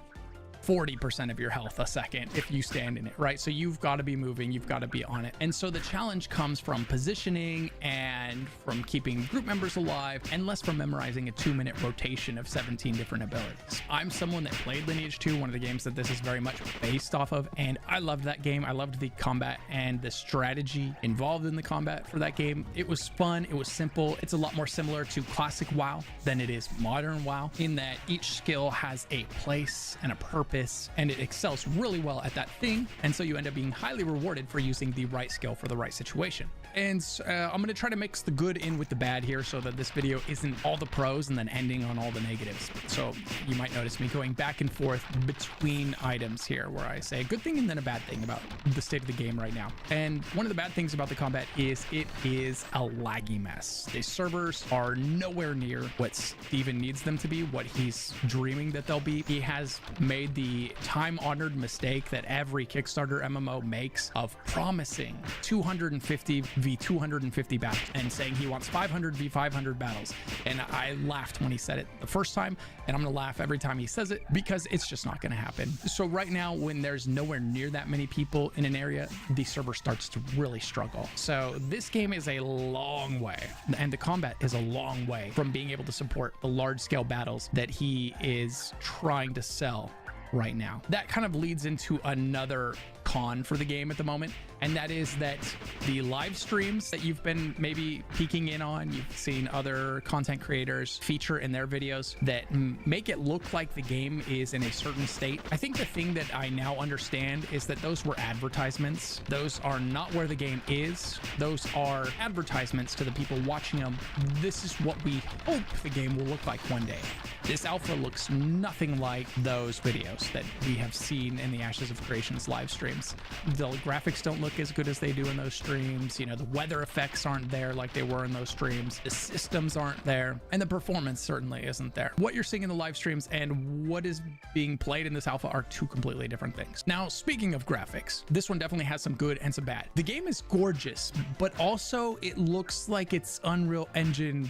40% of your health a second if you stand in it, right? So you've got to be moving, you've got to be on it. And so the challenge comes from positioning and from keeping group members alive, and less from memorizing a 2-minute rotation of 17 different abilities. I'm someone that played Lineage 2, one of the games that this is very much based off of, and I loved that game. I loved the combat and the strategy involved in the combat for that game. It was fun, it was simple. It's a lot more similar to classic WoW than it is modern WoW, in that each skill has a place and a purpose, and it excels really well at that thing, and so you end up being highly rewarded for using the right skill for the right situation. And I'm going to try to mix the good in with the bad here so that this video isn't all the pros and then ending on all the negatives. So you might notice me going back and forth between items here, where I say a good thing and then a bad thing about the state of the game right now. And one of the bad things about the combat is it is a laggy mess. The servers are nowhere near what Steven needs them to be, what he's dreaming that they'll be. He has made the time-honored mistake that every Kickstarter MMO makes of promising 250 v 250 battles and saying he wants 500 v 500 battles. And I laughed when he said it the first time, and I'm gonna laugh every time he says it because it's just not gonna happen. So right now, when there's nowhere near that many people in an area, the server starts to really struggle. So this game is a long way, and the combat is a long way from being able to support the large-scale battles that he is trying to sell right now. That kind of leads into another con for the game at the moment, and that is that the live streams that you've been maybe peeking in on, you've seen other content creators feature in their videos that make it look like the game is in a certain state. I think the thing that I now understand is that those were advertisements. Those are not where the game is. Those are advertisements to the people watching them. This is what we hope the game will look like one day. This alpha looks nothing like those videos that we have seen in the Ashes of Creation's live streams. The graphics don't look look as good as they do in those streams. You know, the weather effects aren't there like they were in those streams. The systems aren't there, and the performance certainly isn't there. What you're seeing in the live streams and what is being played in this alpha are two completely different things. Now, speaking of graphics, this one definitely has some good and some bad. The game is gorgeous, but also it looks like it's Unreal Engine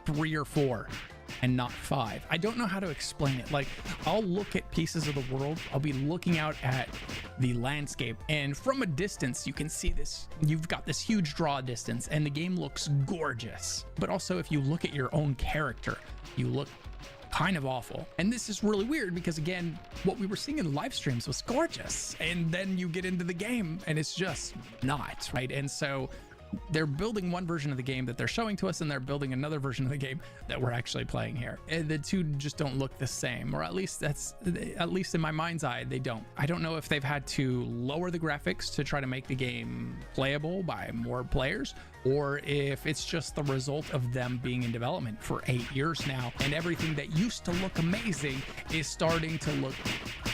3 or 4 and not 5. I don't know how to explain it. Like, I'll look at pieces of the world, I'll be looking out at the landscape, and from a distance you can see this, you've got this huge draw distance and the game looks gorgeous. But also if you look at your own character, you look kind of awful. And this is really weird because, again, what we were seeing in the live streams was gorgeous, and then you get into the game and it's just not, right? And so they're building one version of the game that they're showing to us, and they're building another version of the game that we're actually playing here. And the two just don't look the same, or at least in my mind's eye, they don't. I don't know if they've had to lower the graphics to try to make the game playable by more players, or if it's just the result of them being in development for 8 years now, and everything that used to look amazing is starting to look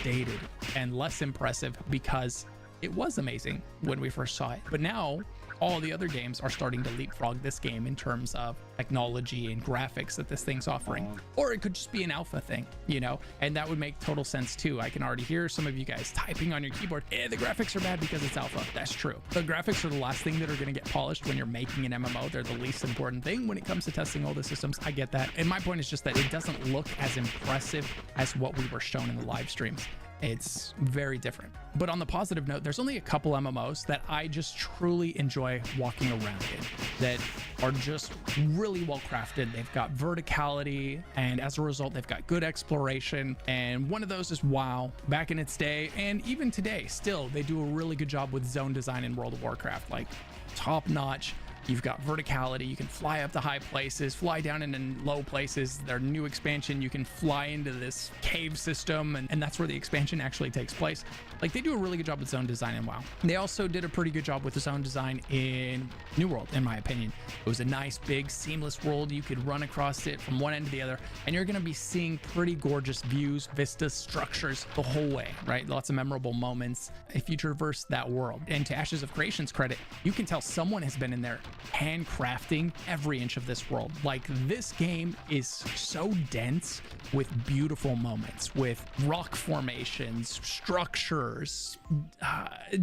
dated and less impressive because it was amazing when we first saw it. But now all the other games are starting to leapfrog this game in terms of technology and graphics that this thing's offering. Or it could just be an alpha thing, you know, and that would make total sense too. I can already hear some of you guys typing on your keyboard, the graphics are bad because it's alpha. That's true. The graphics are the last thing that are going to get polished when you're making an MMO. They're the least important thing when it comes to testing all the systems. I get that. And my point is just that it doesn't look as impressive as what we were shown in the live streams. It's very different. But on the positive note, there's only a couple MMOs that I just truly enjoy walking around in that are just really well crafted. They've got verticality, and as a result, they've got good exploration. And one of those is WoW. Back in its day, and even today, still, they do a really good job with zone design in World of Warcraft, like top notch. You've got verticality, you can fly up to high places, fly down in low places. Their new expansion, you can fly into this cave system, and that's where the expansion actually takes place. Like, they do a really good job with zone design in WoW. They also did a pretty good job with the zone design in New World, in my opinion. It was a nice, big, seamless world. You could run across it from one end to the other, and you're gonna be seeing pretty gorgeous views, vistas, structures the whole way, right? Lots of memorable moments if you traverse that world. And to Ashes of Creation's credit, you can tell someone has been in there handcrafting every inch of this world. Like, this game is so dense with beautiful moments, with rock formations, structures,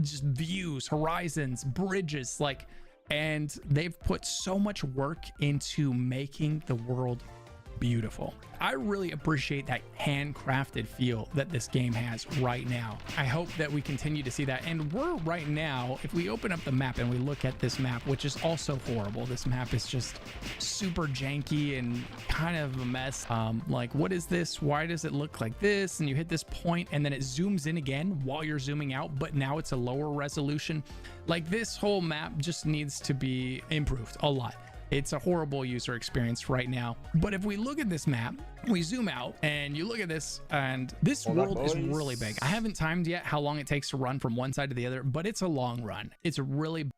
just views, horizons, bridges, like, and they've put so much work into making the world beautiful. I really appreciate that handcrafted feel that this game has right now. I hope that we continue to see that. And we're right now, if we open up the map and we look at this map, which is also horrible, this map is just super janky and kind of a mess. Like, what is this? Why does it look like this? And you hit this point and then it zooms in again while you're zooming out, but now it's a lower resolution. Like, this whole map just needs to be improved a lot. It's a horrible user experience right now. But if we look at this map, we zoom out and you look at this, and this world is really big. I haven't timed yet how long it takes to run from one side to the other, but it's a long run. It's a really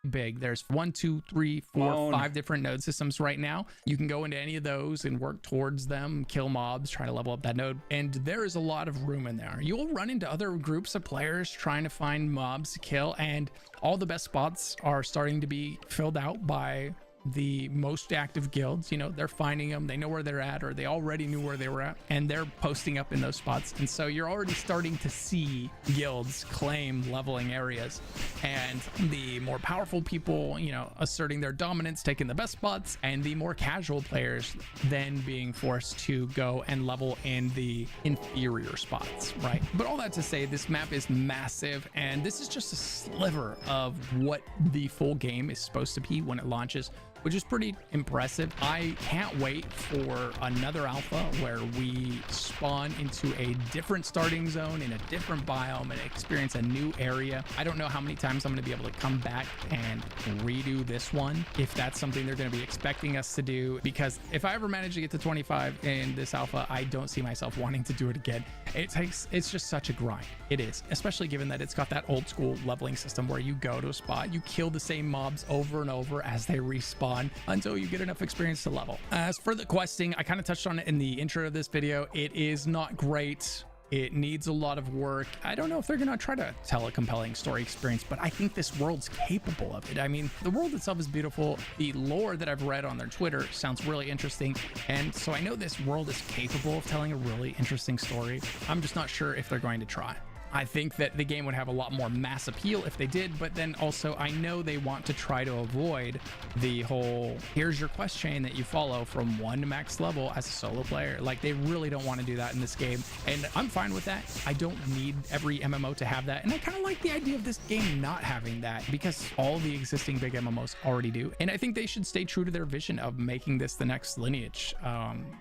big. There's 1, 2, 3, 4, 5 different node systems right now. You can go into any of those and work towards them, kill mobs, try to level up that node, and there is a lot of room in there. You'll run into other groups of players trying to find mobs to kill, and all the best spots are starting to be filled out by the most active guilds, you know, they're finding them, they know where they're at, or they already knew where they were at, and they're posting up in those spots. And so you're already starting to see guilds claim leveling areas, and the more powerful people, you know, asserting their dominance, taking the best spots, and the more casual players then being forced to go and level in the inferior spots, right? But all that to say, this map is massive, and this is just a sliver of what the full game is supposed to be when it launches, which is pretty impressive. I can't wait for another alpha where we spawn into a different starting zone in a different biome and experience a new area. I don't know how many times I'm going to be able to come back and redo this one, if that's something they're going to be expecting us to do, because if I ever manage to get to 25 in this alpha, I don't see myself wanting to do it again. It's just such a grind. It is, especially given that it's got that old school leveling system where you go to a spot, you kill the same mobs over and over as they respawn until you get enough experience to level. As for the questing, I kind of touched on it in the intro of this video. It is not great. It needs a lot of work. I don't know if they're gonna try to tell a compelling story experience, but I think this world's capable of it. I mean, the world itself is beautiful. The lore that I've read on their Twitter sounds really interesting. And so I know this world is capable of telling a really interesting story. I'm just not sure if they're going to try. I think that the game would have a lot more mass appeal if they did, but then also I know they want to try to avoid the whole, here's your quest chain that you follow from 1 to max level as a solo player. Like, they really don't want to do that in this game, and I'm fine with that. I don't need every MMO to have that, and I kind of like the idea of this game not having that, because all the existing big MMOs already do. And I think they should stay true to their vision of making this the next Lineage,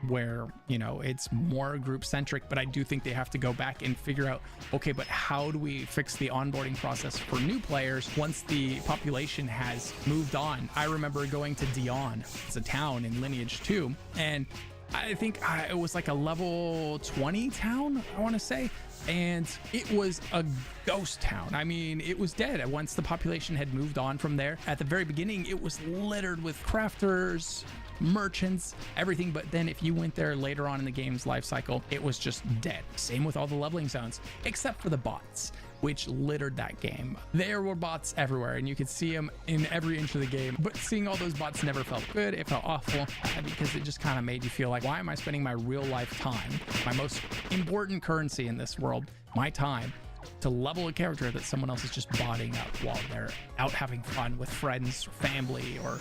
where, you know, it's more group centric, but I do think they have to go back and figure out, okay, but how do we fix the onboarding process for new players once the population has moved on? I remember going to Dion, it's a town in Lineage 2, and I think it was like a level 20 town, I want to say, and it was a ghost town. I mean, it was dead once the population had moved on from there. At the very beginning, it was littered with crafters, merchants, everything, but then if you went there later on in the game's life cycle, it was just dead. Same with all the leveling zones, except for the bots, which littered that game. There were bots everywhere, and you could see them in every inch of the game, but seeing all those bots never felt good. It felt awful, because it just kind of made you feel like, why am I spending my real life time, my most important currency in this world, my time, to level a character that someone else is just botting up while they're out having fun with friends or family or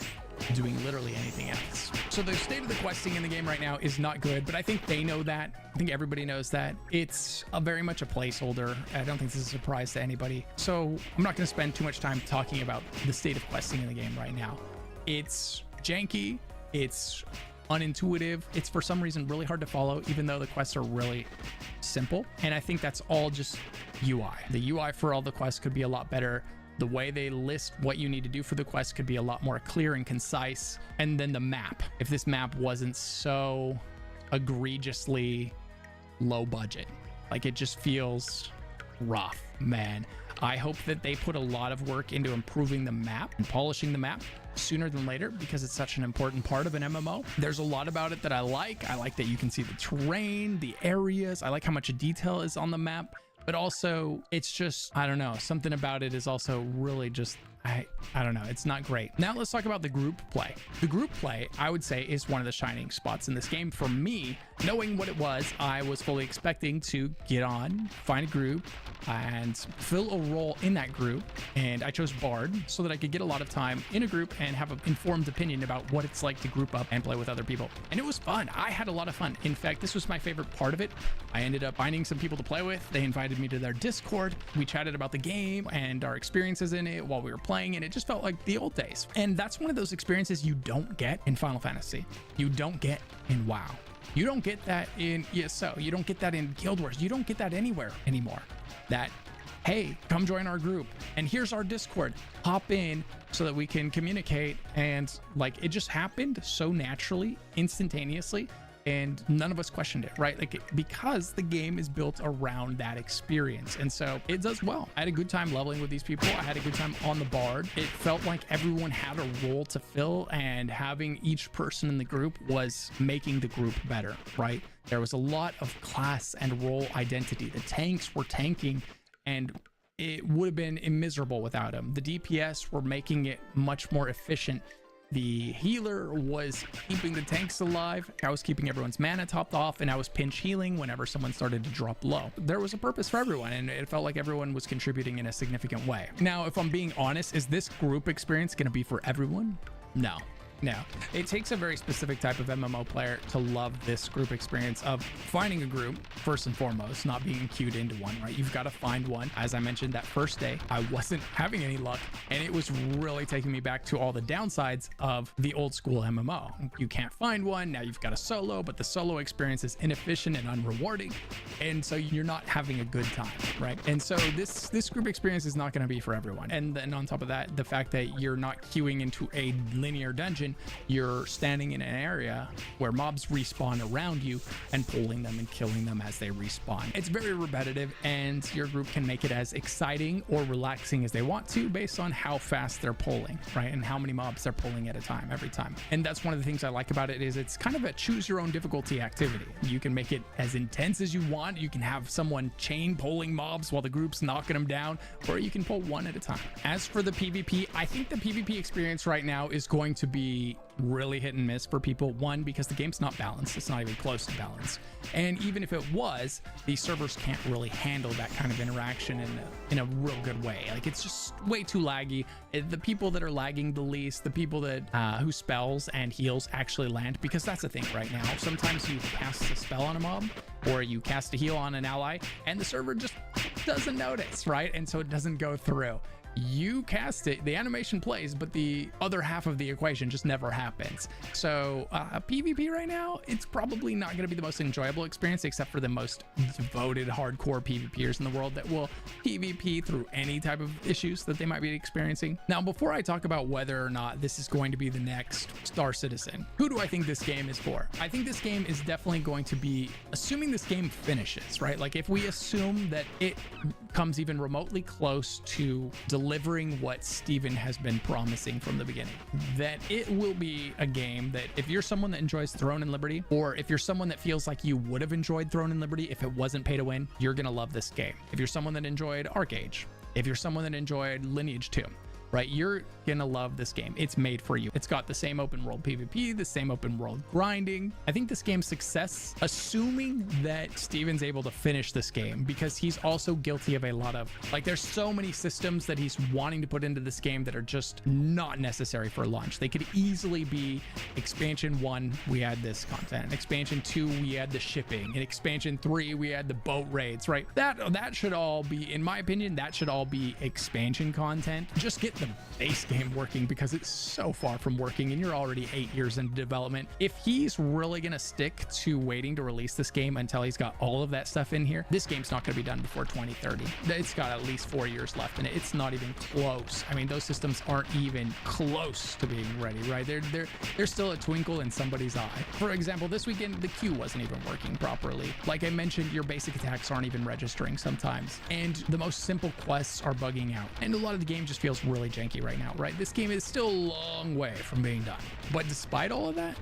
doing literally anything else. So the state of the questing in the game right now is not good, but I think they know that. I think everybody knows that. It's very much a placeholder. I don't think this is a surprise to anybody. So I'm not going to spend too much time talking about the state of questing in the game right now. It's janky. It's unintuitive. It's for some reason really hard to follow, even though the quests are really simple. And I think that's all just UI. The UI for all the quests could be a lot better. The way they list what you need to do for the quest could be a lot more clear and concise. And then the map, if this map wasn't so egregiously low budget, like, it just feels rough, man. I hope that they put a lot of work into improving the map and polishing the map sooner than later, because it's such an important part of an MMO. There's a lot about it that I like. I like that you can see the terrain, the areas. I like how much detail is on the map. But also, it's just, I don't know, something about it is also really just, I don't know, it's not great. Now let's talk about the group play. The group play, I would say, is one of the shining spots in this game. For me, knowing what it was, I was fully expecting to get on, find a group, and fill a role in that group. And I chose Bard so that I could get a lot of time in a group and have an informed opinion about what it's like to group up and play with other people. And it was fun. I had a lot of fun. In fact, this was my favorite part of it. I ended up finding some people to play with. They invited me to their Discord. We chatted about the game and our experiences in it while we were playing, and it just felt like the old days. And that's one of those experiences you don't get in Final Fantasy. You don't get in WoW. You don't get that in ESO. You don't get that in Guild Wars. You don't get that anywhere anymore. That, hey, come join our group, and here's our Discord. Hop in so that we can communicate. And like, it just happened so naturally, instantaneously, and none of us questioned it, right? Like, because the game is built around that experience, and so it does well. I had a good time leveling with these people. I had a good time on the Bard. It felt like everyone had a role to fill, and having each person in the group was making the group better, right? There was a lot of class and role identity. The tanks were tanking, and it would have been immiserable without them. The DPS were making it much more efficient. The healer was keeping the tanks alive. I was keeping everyone's mana topped off, and I was pinch healing whenever someone started to drop low. There was a purpose for everyone, and it felt like everyone was contributing in a significant way. Now, if I'm being honest, is this group experience going to be for everyone? No. No, it takes a very specific type of MMO player to love this group experience of finding a group, first and foremost, not being queued into one, right? You've got to find one. As I mentioned, that first day, I wasn't having any luck, and it was really taking me back to all the downsides of the old school MMO. You can't find one. Now you've got a solo, but the solo experience is inefficient and unrewarding, and so you're not having a good time, right? And so this group experience is not going to be for everyone. And then on top of that, the fact that you're not queuing into a linear dungeon, you're standing in an area where mobs respawn around you and pulling them and killing them as they respawn. It's very repetitive, and your group can make it as exciting or relaxing as they want to based on how fast they're pulling, right? And how many mobs they're pulling at a time every time. And that's one of the things I like about it, is it's kind of a choose your own difficulty activity. You can make it as intense as you want. You can have someone chain pulling mobs while the group's knocking them down, or you can pull one at a time. As for the PvP, I think the PvP experience right now is going to be really hit and miss for people. One, because the game's not balanced. It's not even close to balanced. And even if it was, the servers can't really handle that kind of interaction in a real good way. Like, it's just way too laggy. The people that are lagging the least, the people that who spells and heals actually land, because that's the thing right now. Sometimes you cast a spell on a mob, or you cast a heal on an ally, and the server just doesn't notice, right? And so it doesn't go through. You cast it, the animation plays, but the other half of the equation just never happens. So PvP right now, it's probably not going to be the most enjoyable experience, except for the most devoted hardcore PvPers in the world that will PvP through any type of issues that they might be experiencing. Now, before I talk about whether or not this is going to be the next Star Citizen, who do I think this game is for? I think this game is definitely going to be, assuming this game finishes, right? Like, if we assume that it comes even remotely close to delivering what Steven has been promising from the beginning, that it will be a game that if you're someone that enjoys Throne and Liberty, or if you're someone that feels like you would have enjoyed Throne and Liberty if it wasn't pay to win, you're gonna love this game. If you're someone that enjoyed Arcade, if you're someone that enjoyed Lineage 2, right, you're gonna love this game. It's made for you. It's got the same open world PvP, the same open world grinding. I think this game's success, assuming that Steven's able to finish this game, because he's also guilty of a lot of, like, there's so many systems that he's wanting to put into this game that are just not necessary for launch. They could easily be expansion 1, we had this content. Expansion 2, we had the shipping. In expansion 3, we had the boat raids, right? That should all be, in my opinion, that should all be expansion content. Just get the base game working, because it's so far from working, and you're already 8 years into development. If he's really gonna stick to waiting to release this game until he's got all of that stuff in here, this game's not gonna be done before 2030. It's got at least 4 years left in it. It's not even close. I mean, those systems aren't even close to being ready, right? They're still a twinkle in somebody's eye. For example, this weekend, the queue wasn't even working properly. Like I mentioned, your basic attacks aren't even registering sometimes, and the most simple quests are bugging out, and a lot of the game just feels really janky right now, right? This game is still a long way from being done, but despite all of that,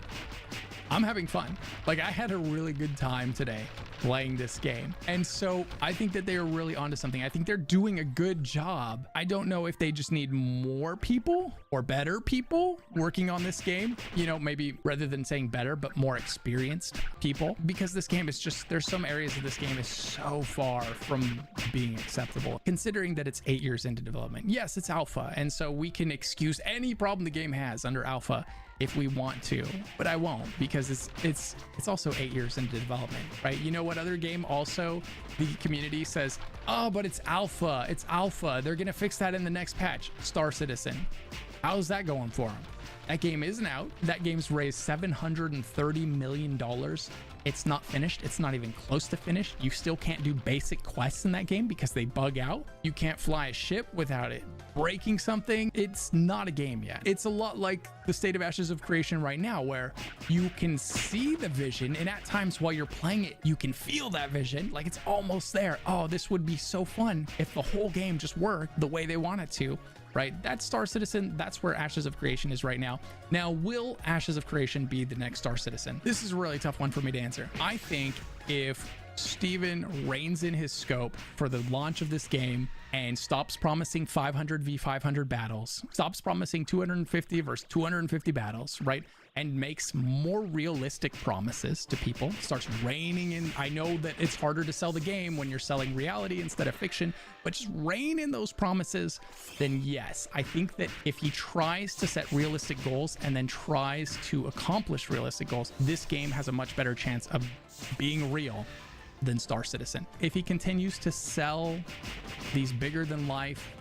I'm having fun. Like, I had a really good time today playing this game. And so I think that they are really onto something. I think they're doing a good job. I don't know if they just need more people or better people working on this game. You know, maybe rather than saying better, but more experienced people, because this game is just, there's some areas of this game is so far from being acceptable, considering that it's 8 years into development. Yes, it's alpha, and so we can excuse any problem the game has under alpha if we want to, but I won't, because it's also 8 years into development, right? You know what other game also the community says, oh, but it's alpha, they're gonna fix that in the next patch? Star Citizen. How's that going for them? That game isn't out. That game's raised $730 million. It's not finished. It's not even close to finished. You still can't do basic quests in that game because they bug out. You can't fly a ship without it breaking something. It's not a game yet. It's a lot like the state of Ashes of Creation right now, where you can see the vision, and at times while you're playing it, you can feel that vision, like it's almost there. Oh, this would be so fun if the whole game just worked the way they want it to. Right? That's Star Citizen. That's where Ashes of Creation is right now. Now, will Ashes of Creation be the next Star Citizen? This is a really tough one for me to answer. I think if Steven reins in his scope for the launch of this game and stops promising 500 v 500 battles, stops promising 250 versus 250 battles, right? And makes more realistic promises to people, starts reining in. I know that it's harder to sell the game when you're selling reality instead of fiction, but just rein in those promises, then yes, I think that if he tries to set realistic goals and then tries to accomplish realistic goals, this game has a much better chance of being real than Star Citizen. If he continues to sell these bigger than life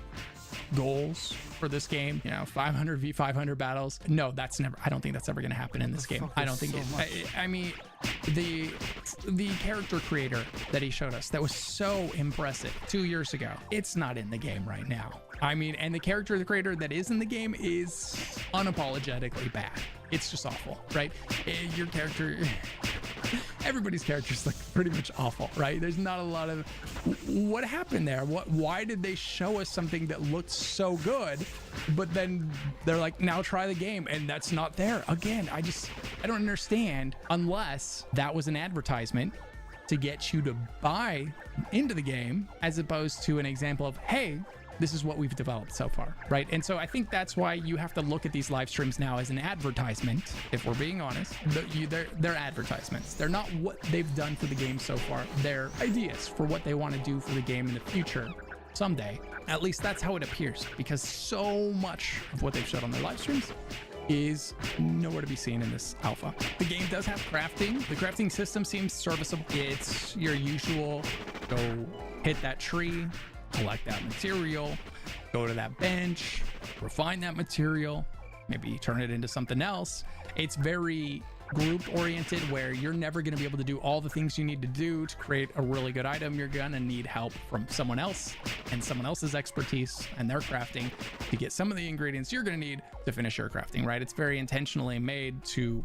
goals for this game, 500 v 500 battles, no, that's never, I don't think that's ever going to happen in this game. I don't think I mean, the character creator that he showed us that was so impressive 2 years ago, it's not in the game right now. I mean, and the character creator that is in the game is unapologetically bad. It's just awful, right? Your character, everybody's characters look pretty much awful, right? There's not a lot of, what happened there? Why did they show us something that looked so good, but then they're like, now try the game, and that's not there? Again, I don't understand, unless that was an advertisement to get you to buy into the game, as opposed to an example of, hey, this is what we've developed so far, right? And so I think that's why you have to look at these live streams now as an advertisement, if we're being honest. They're advertisements. They're not what they've done for the game so far. They're ideas for what they want to do for the game in the future, someday. At least that's how it appears, because so much of what they've showed on their live streams is nowhere to be seen in this alpha. The game does have crafting. The crafting system seems serviceable. It's your usual, go hit that tree, collect that material, go to that bench, refine that material, maybe turn it into something else. It's very group oriented, where you're never going to be able to do all the things you need to do to create a really good item. You're going to need help from someone else and someone else's expertise and their crafting to get some of the ingredients you're going to need to finish your crafting, right? It's very intentionally made to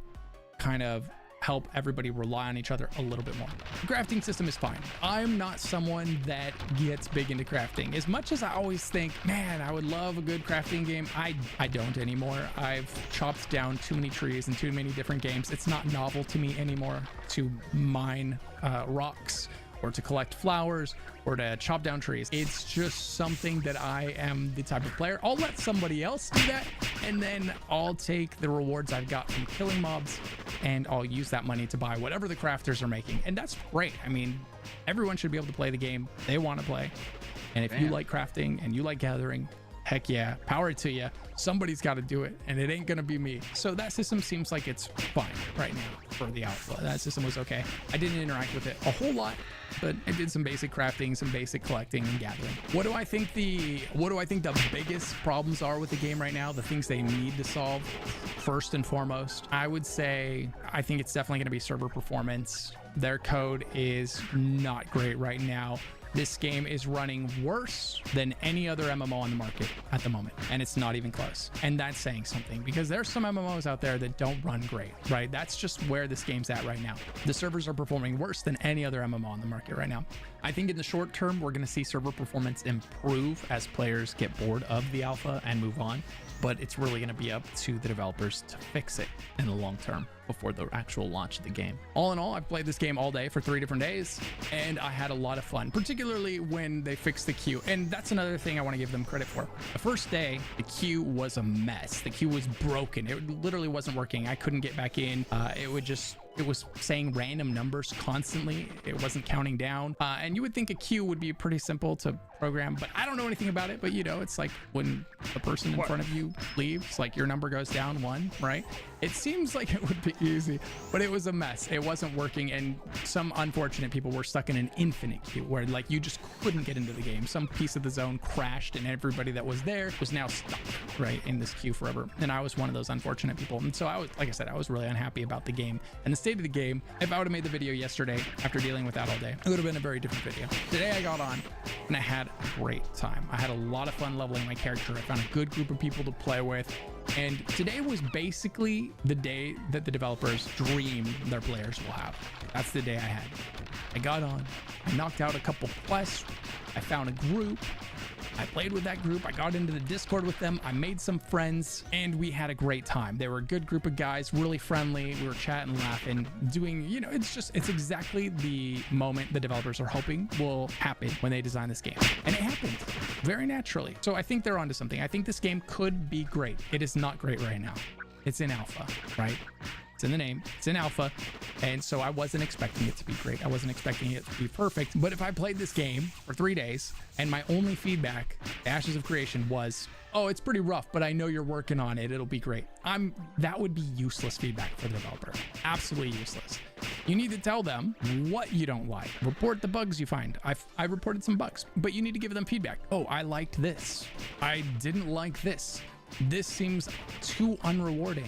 kind of help everybody rely on each other a little bit more. The crafting system is fine. I'm not someone that gets big into crafting. As much as I always think, man, I would love a good crafting game, I don't anymore. I've chopped down too many trees in too many different games. It's not novel to me anymore to mine rocks or to collect flowers or to chop down trees. It's just something that I am the type of player. I'll let somebody else do that, and then I'll take the rewards I've got from killing mobs and I'll use that money to buy whatever the crafters are making. And that's great. I mean, everyone should be able to play the game they want to play. And if you like crafting and you like gathering, heck yeah, power to you. Somebody's got to do it, and it ain't gonna be me. So that system seems like it's fine right now for the alpha. That system was okay. I didn't interact with it a whole lot, but I did some basic crafting, some basic collecting and gathering. What do I think the biggest problems are with the game right now? The things they need to solve first and foremost, I would say, I think it's definitely gonna be server performance. Their code is not great right now. This game is running worse than any other MMO on the market at the moment, and it's not even close. And that's saying something, because there's some MMOs out there that don't run great, right? That's just where this game's at right now. The servers are performing worse than any other MMO on the market right now. I think in the short term, we're going to see server performance improve as players get bored of the alpha and move on, but it's really going to be up to the developers to fix it in the long term before the actual launch of the game. All in all, I've played this game all day for 3 different days, and I had a lot of fun, particularly when they fixed the queue. And that's another thing I want to give them credit for. The first day, the queue was a mess. The queue was broken. It literally wasn't working. I couldn't get back in. It was saying random numbers constantly. It wasn't counting down. And you would think a queue would be pretty simple to program, but I don't know anything about it. But it's like when the person in front of you leaves, like your number goes down 1, right? It seems like it would be easy, but it was a mess. It wasn't working, and some unfortunate people were stuck in an infinite queue where like you just couldn't get into the game. Some piece of the zone crashed, and everybody that was there was now stuck right in this queue forever. And I was one of those unfortunate people. And so I was, like I said, I was really unhappy about the game and the state of the game. If I would have made the video yesterday after dealing with that all day, it would have been a very different video. Today I got on and I had a great time. I had a lot of fun leveling my character. I found a good group of people to play with. And today was basically the day that the developers dream their players will have. That's the day I had. I got on, I knocked out a couple quests, I found a group, I played with that group. I got into the Discord with them. I made some friends and we had a great time. They were a good group of guys, really friendly. We were chatting, laughing, doing, you know, it's exactly the moment the developers are hoping will happen when they design this game. And it happened very naturally. So I think they're onto something. I think this game could be great. It is not great right now. It's in alpha, right? It's in the name, it's in alpha, and so I wasn't expecting it to be great. I wasn't expecting it to be perfect. But if I played this game for 3 days and my only feedback, Ashes of Creation, was, oh, it's pretty rough, but I know you're working on it, it'll be great, that would be useless feedback for the developer. Absolutely useless. You need to tell them what you don't like. Report the bugs you find. I reported some bugs, but you need to give them feedback. Oh, I liked this. I didn't like this. This seems too unrewarding.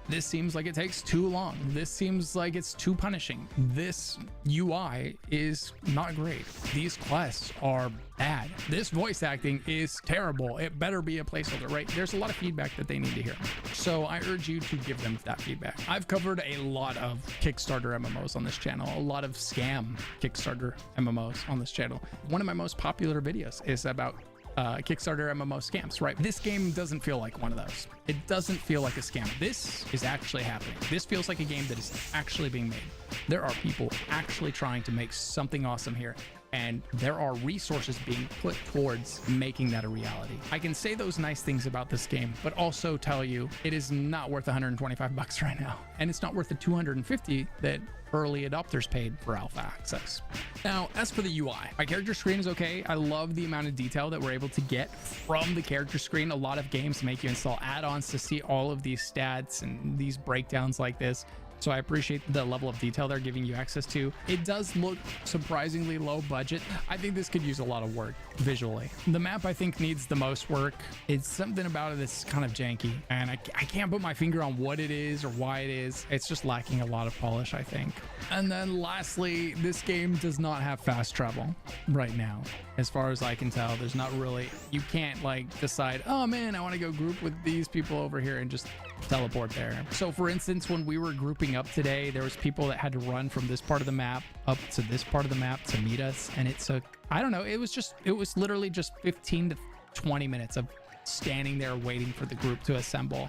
This seems like it takes too long. This seems like it's too punishing. This UI is not great. These quests are bad. This voice acting is terrible. It better be a placeholder, right? There's a lot of feedback that they need to hear. So I urge you to give them that feedback. I've covered a lot of Kickstarter MMOs on this channel, a lot of scam Kickstarter MMOs on this channel. One of my most popular videos is about Kickstarter MMO scams, right? This game doesn't feel like one of those. It doesn't feel like a scam. This is actually happening. This feels like a game that is actually being made. There are people actually trying to make something awesome here, and there are resources being put towards making that a reality. I can say those nice things about this game, but also tell you it is not worth 125 bucks right now, and it's not worth the 250 that early adopters paid for alpha access. Now, as for the UI, my character screen is okay. I love the amount of detail that we're able to get from the character screen. A lot of games make you install add-ons to see all of these stats and these breakdowns like this. So I appreciate the level of detail they're giving you access to. It does look surprisingly low budget. I think this could use a lot of work visually. The map, I think, needs the most work. It's something about it that's kind of janky, and I can't put my finger on what it is or why it is. It's just lacking a lot of polish, I think. And then lastly, this game does not have fast travel right now. As far as I can tell, there's not really, you can't like decide, oh man, I want to go group with these people over here and just teleport there. So for instance, when we were grouping up today, there was people that had to run from this part of the map up to this part of the map to meet us, and it took, I don't know, it was literally just 15 to 20 minutes of standing there waiting for the group to assemble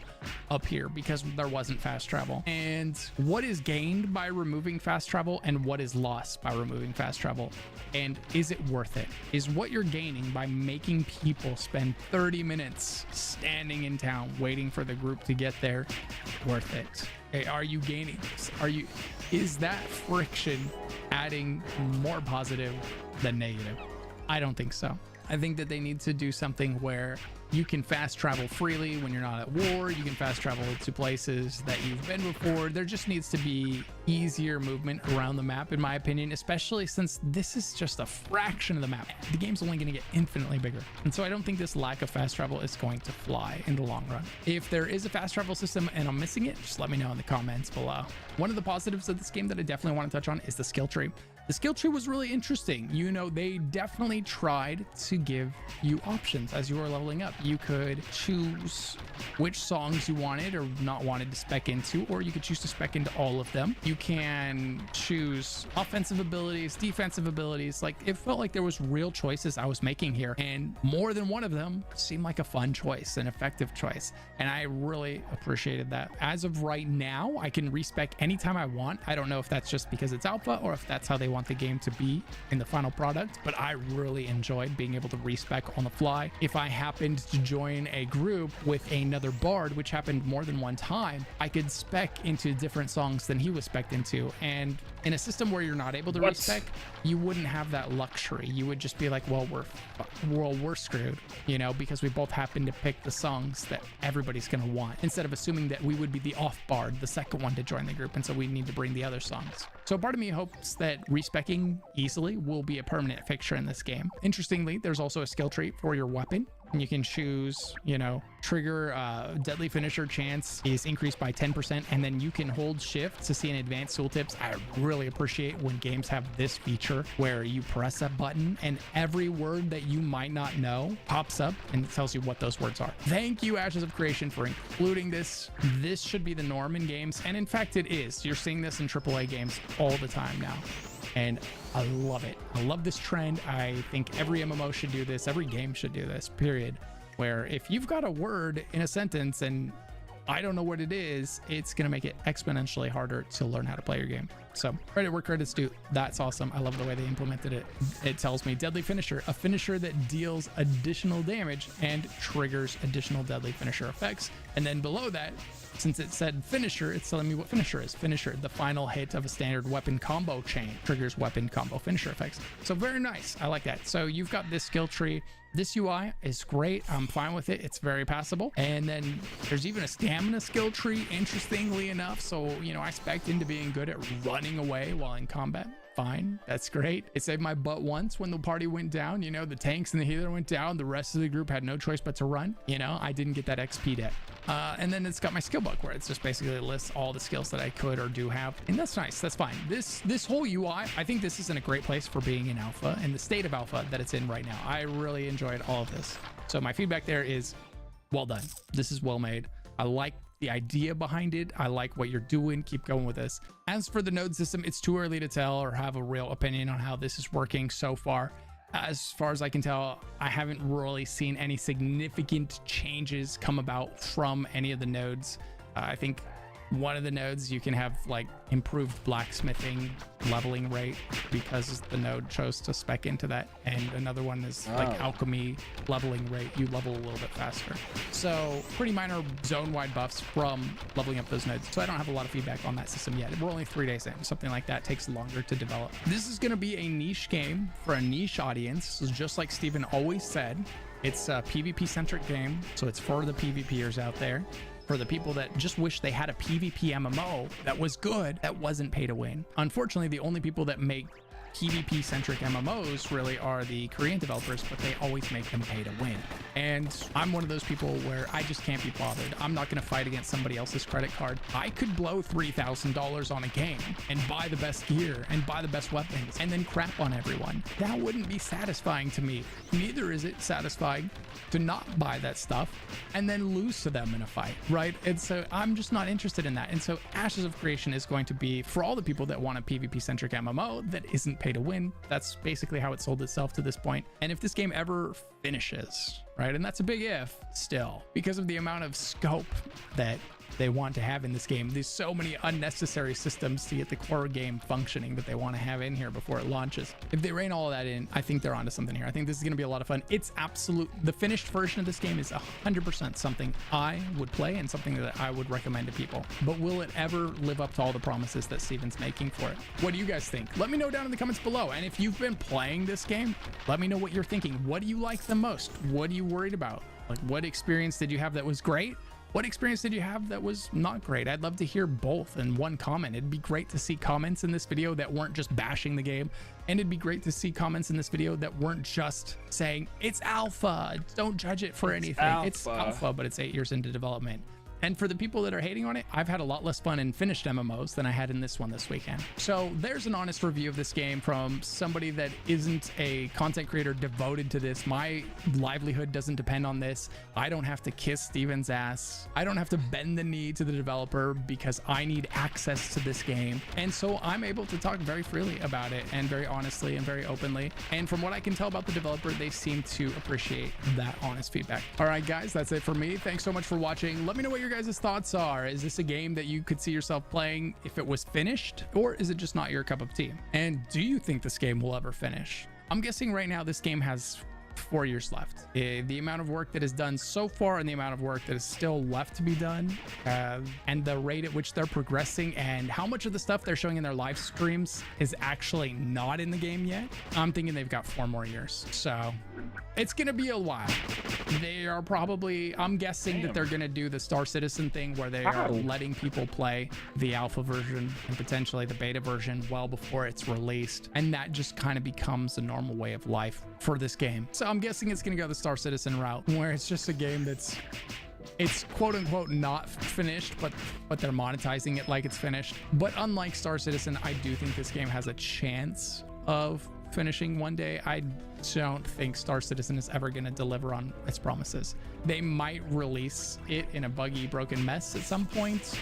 up here because there wasn't fast travel. And what is gained by removing fast travel and what is lost by removing fast travel, and is it worth it? Is what you're gaining by making people spend 30 minutes standing in town waiting for the group to get there worth it? Hey, are you gaining? Is that friction adding more positive than negative? I don't think so. I think that they need to do something where you can fast travel freely when you're not at war. You can fast travel to places that you've been before. There just needs to be easier movement around the map, in my opinion, especially since this is just a fraction of the map. The game's only going to get infinitely bigger. And so I don't think this lack of fast travel is going to fly in the long run. If there is a fast travel system and I'm missing it, just let me know in the comments below. One of the positives of this game that I definitely want to touch on is the skill tree. The skill tree was really interesting. You know, they definitely tried to give you options as you were leveling up. You could choose which songs you wanted or not wanted to spec into, or you could choose to spec into all of them. You can choose offensive abilities, defensive abilities. Like, it felt like there was real choices I was making here, and more than one of them seemed like a fun choice, an effective choice, and I really appreciated that. As of right now, I can respec anytime I want. I don't know if that's just because it's alpha or if that's how they want the game to be in the final product, but I really enjoyed being able to respec on the fly. If I happened to join a group with another bard, which happened more than one time, I could spec into different songs than he was spec'd into. And in a system where you're not able to respec, you wouldn't have that luxury. You would just be like, well, we're screwed, you know, because we both happen to pick the songs that everybody's gonna want, instead of assuming that we would be the off bard, the second one to join the group, and so we need to bring the other songs. So part of me hopes that respecing easily will be a permanent fixture in this game. Interestingly, there's also a skill tree for your weapon, and you can choose, you know, trigger deadly finisher chance is increased by 10%, and then you can hold shift to see an advanced tooltips. I really appreciate when games have this feature where you press a button and every word that you might not know pops up and it tells you what those words are. Thank you, Ashes of Creation, for including this. This should be the norm in games, and in fact it is. You're seeing this in AAA games all the time now. and I love it. I love this trend. I think every MMO should do this. Every game should do this, period. Where if you've got a word in a sentence and I don't know what it is, it's going to make it exponentially harder to learn how to play your game. So credit where credit's due. That's awesome. I love the way they implemented it. It tells me deadly finisher, a finisher that deals additional damage and triggers additional deadly finisher effects. And then below that, since it said finisher, it's telling me what finisher is. Finisher, the final hit of a standard weapon combo chain, triggers weapon combo finisher effects. So very nice. I like that. So you've got this skill tree. This UI is great. I'm fine with it. It's very passable. And then there's even a stamina skill tree, interestingly enough. So, you know, I spec'd into being good at running away while in combat. Fine, that's great. It saved my butt once when the party went down. You know, the tanks and the healer went down. The rest of the group had no choice but to run. You know, I didn't get that XP debt. And then it's got my skill book where it's just basically lists all the skills that I could or do have. And that's nice. That's fine. This whole UI, I think this isn't a great place for being in alpha and the state of alpha that it's in right now. I really enjoyed all of this. So my feedback there is well done. This is well made. I like the idea behind it. I like what you're doing. Keep going with this. As for the node system, it's too early to tell or have a real opinion on how this is working so far. As far as I can tell, I haven't really seen any significant changes come about from any of the nodes. I think one of the nodes you can have like improved blacksmithing leveling rate because the node chose to spec into that, and another one is like alchemy leveling rate. You level a little bit faster. So pretty minor zone-wide buffs from leveling up those nodes. So I don't have a lot of feedback on that system yet. We're only 3 days in. Something like that takes longer to develop. This is going to be a niche game for a niche audience. So just like Steven always said, it's a PvP centric game, so it's for the PvPers out there. For the people that just wish they had a PvP MMO that was good, that wasn't pay to win. Unfortunately, the only people that make PvP centric MMOs really are the Korean developers, but they always make them pay to win. And I'm one of those people where I just can't be bothered. I'm not going to fight against somebody else's credit card. I could blow $3,000 on a game and buy the best gear and buy the best weapons and then crap on everyone. That wouldn't be satisfying to me. Neither is it satisfying to not buy that stuff and then lose to them in a fight, right? And so I'm just not interested in that. And so Ashes of Creation is going to be for all the people that want a PvP centric MMO that isn't pay to win. That's basically how it sold itself to this point. And if this game ever finishes, right, and that's a big if still, because of the amount of scope that they want to have in this game. There's so many unnecessary systems to get the core game functioning that they want to have in here before it launches. If they rein all of that in, I think they're onto something here. I think this is going to be a lot of fun. It's the finished version of this game is 100% something I would play and something that I would recommend to people. But will it ever live up to all the promises that Steven's making for it? What do you guys think? Let me know down in the comments below. And if you've been playing this game, let me know what you're thinking. What do you like the most? What are you worried about? Like, what experience did you have that was great? What experience did you have that was not great? I'd love to hear both in one comment. It'd be great to see comments in this video that weren't just bashing the game. And it'd be great to see comments in this video that weren't just saying, it's alpha, don't judge it for anything. It's alpha, but it's 8 years into development. And for the people that are hating on it, I've had a lot less fun in finished MMOs than I had in this one this weekend. So there's an honest review of this game from somebody that isn't a content creator devoted to this. My livelihood doesn't depend on this. I don't have to kiss Steven's ass. I don't have to bend the knee to the developer because I need access to this game. And so I'm able to talk very freely about it and very honestly and very openly. And from what I can tell about the developer, they seem to appreciate that honest feedback. All right, guys, that's it for me. Thanks so much for watching. Let me know what your guys' thoughts are. Is this a game that you could see yourself playing if it was finished, or is it just not your cup of tea? And do you think this game will ever finish? I'm guessing right now this game has 4 years left. The amount of work that is done so far and the amount of work that is still left to be done, and the rate at which they're progressing and how much of the stuff they're showing in their live streams is actually not in the game yet, I'm thinking they've got 4 more years. So it's gonna be a while. They are probably, I'm guessing that they're gonna do the Star Citizen thing where they are letting people play the alpha version and potentially the beta version well before it's released, and that just kind of becomes a normal way of life for this game. So I'm guessing it's gonna go the Star Citizen route, where it's just a game that's, it's quote unquote not finished, but they're monetizing it like it's finished. But unlike Star Citizen, I do think this game has a chance of finishing one day. don't think Star Citizen is ever going to deliver on its promises. They might release it in a buggy, broken mess at some point,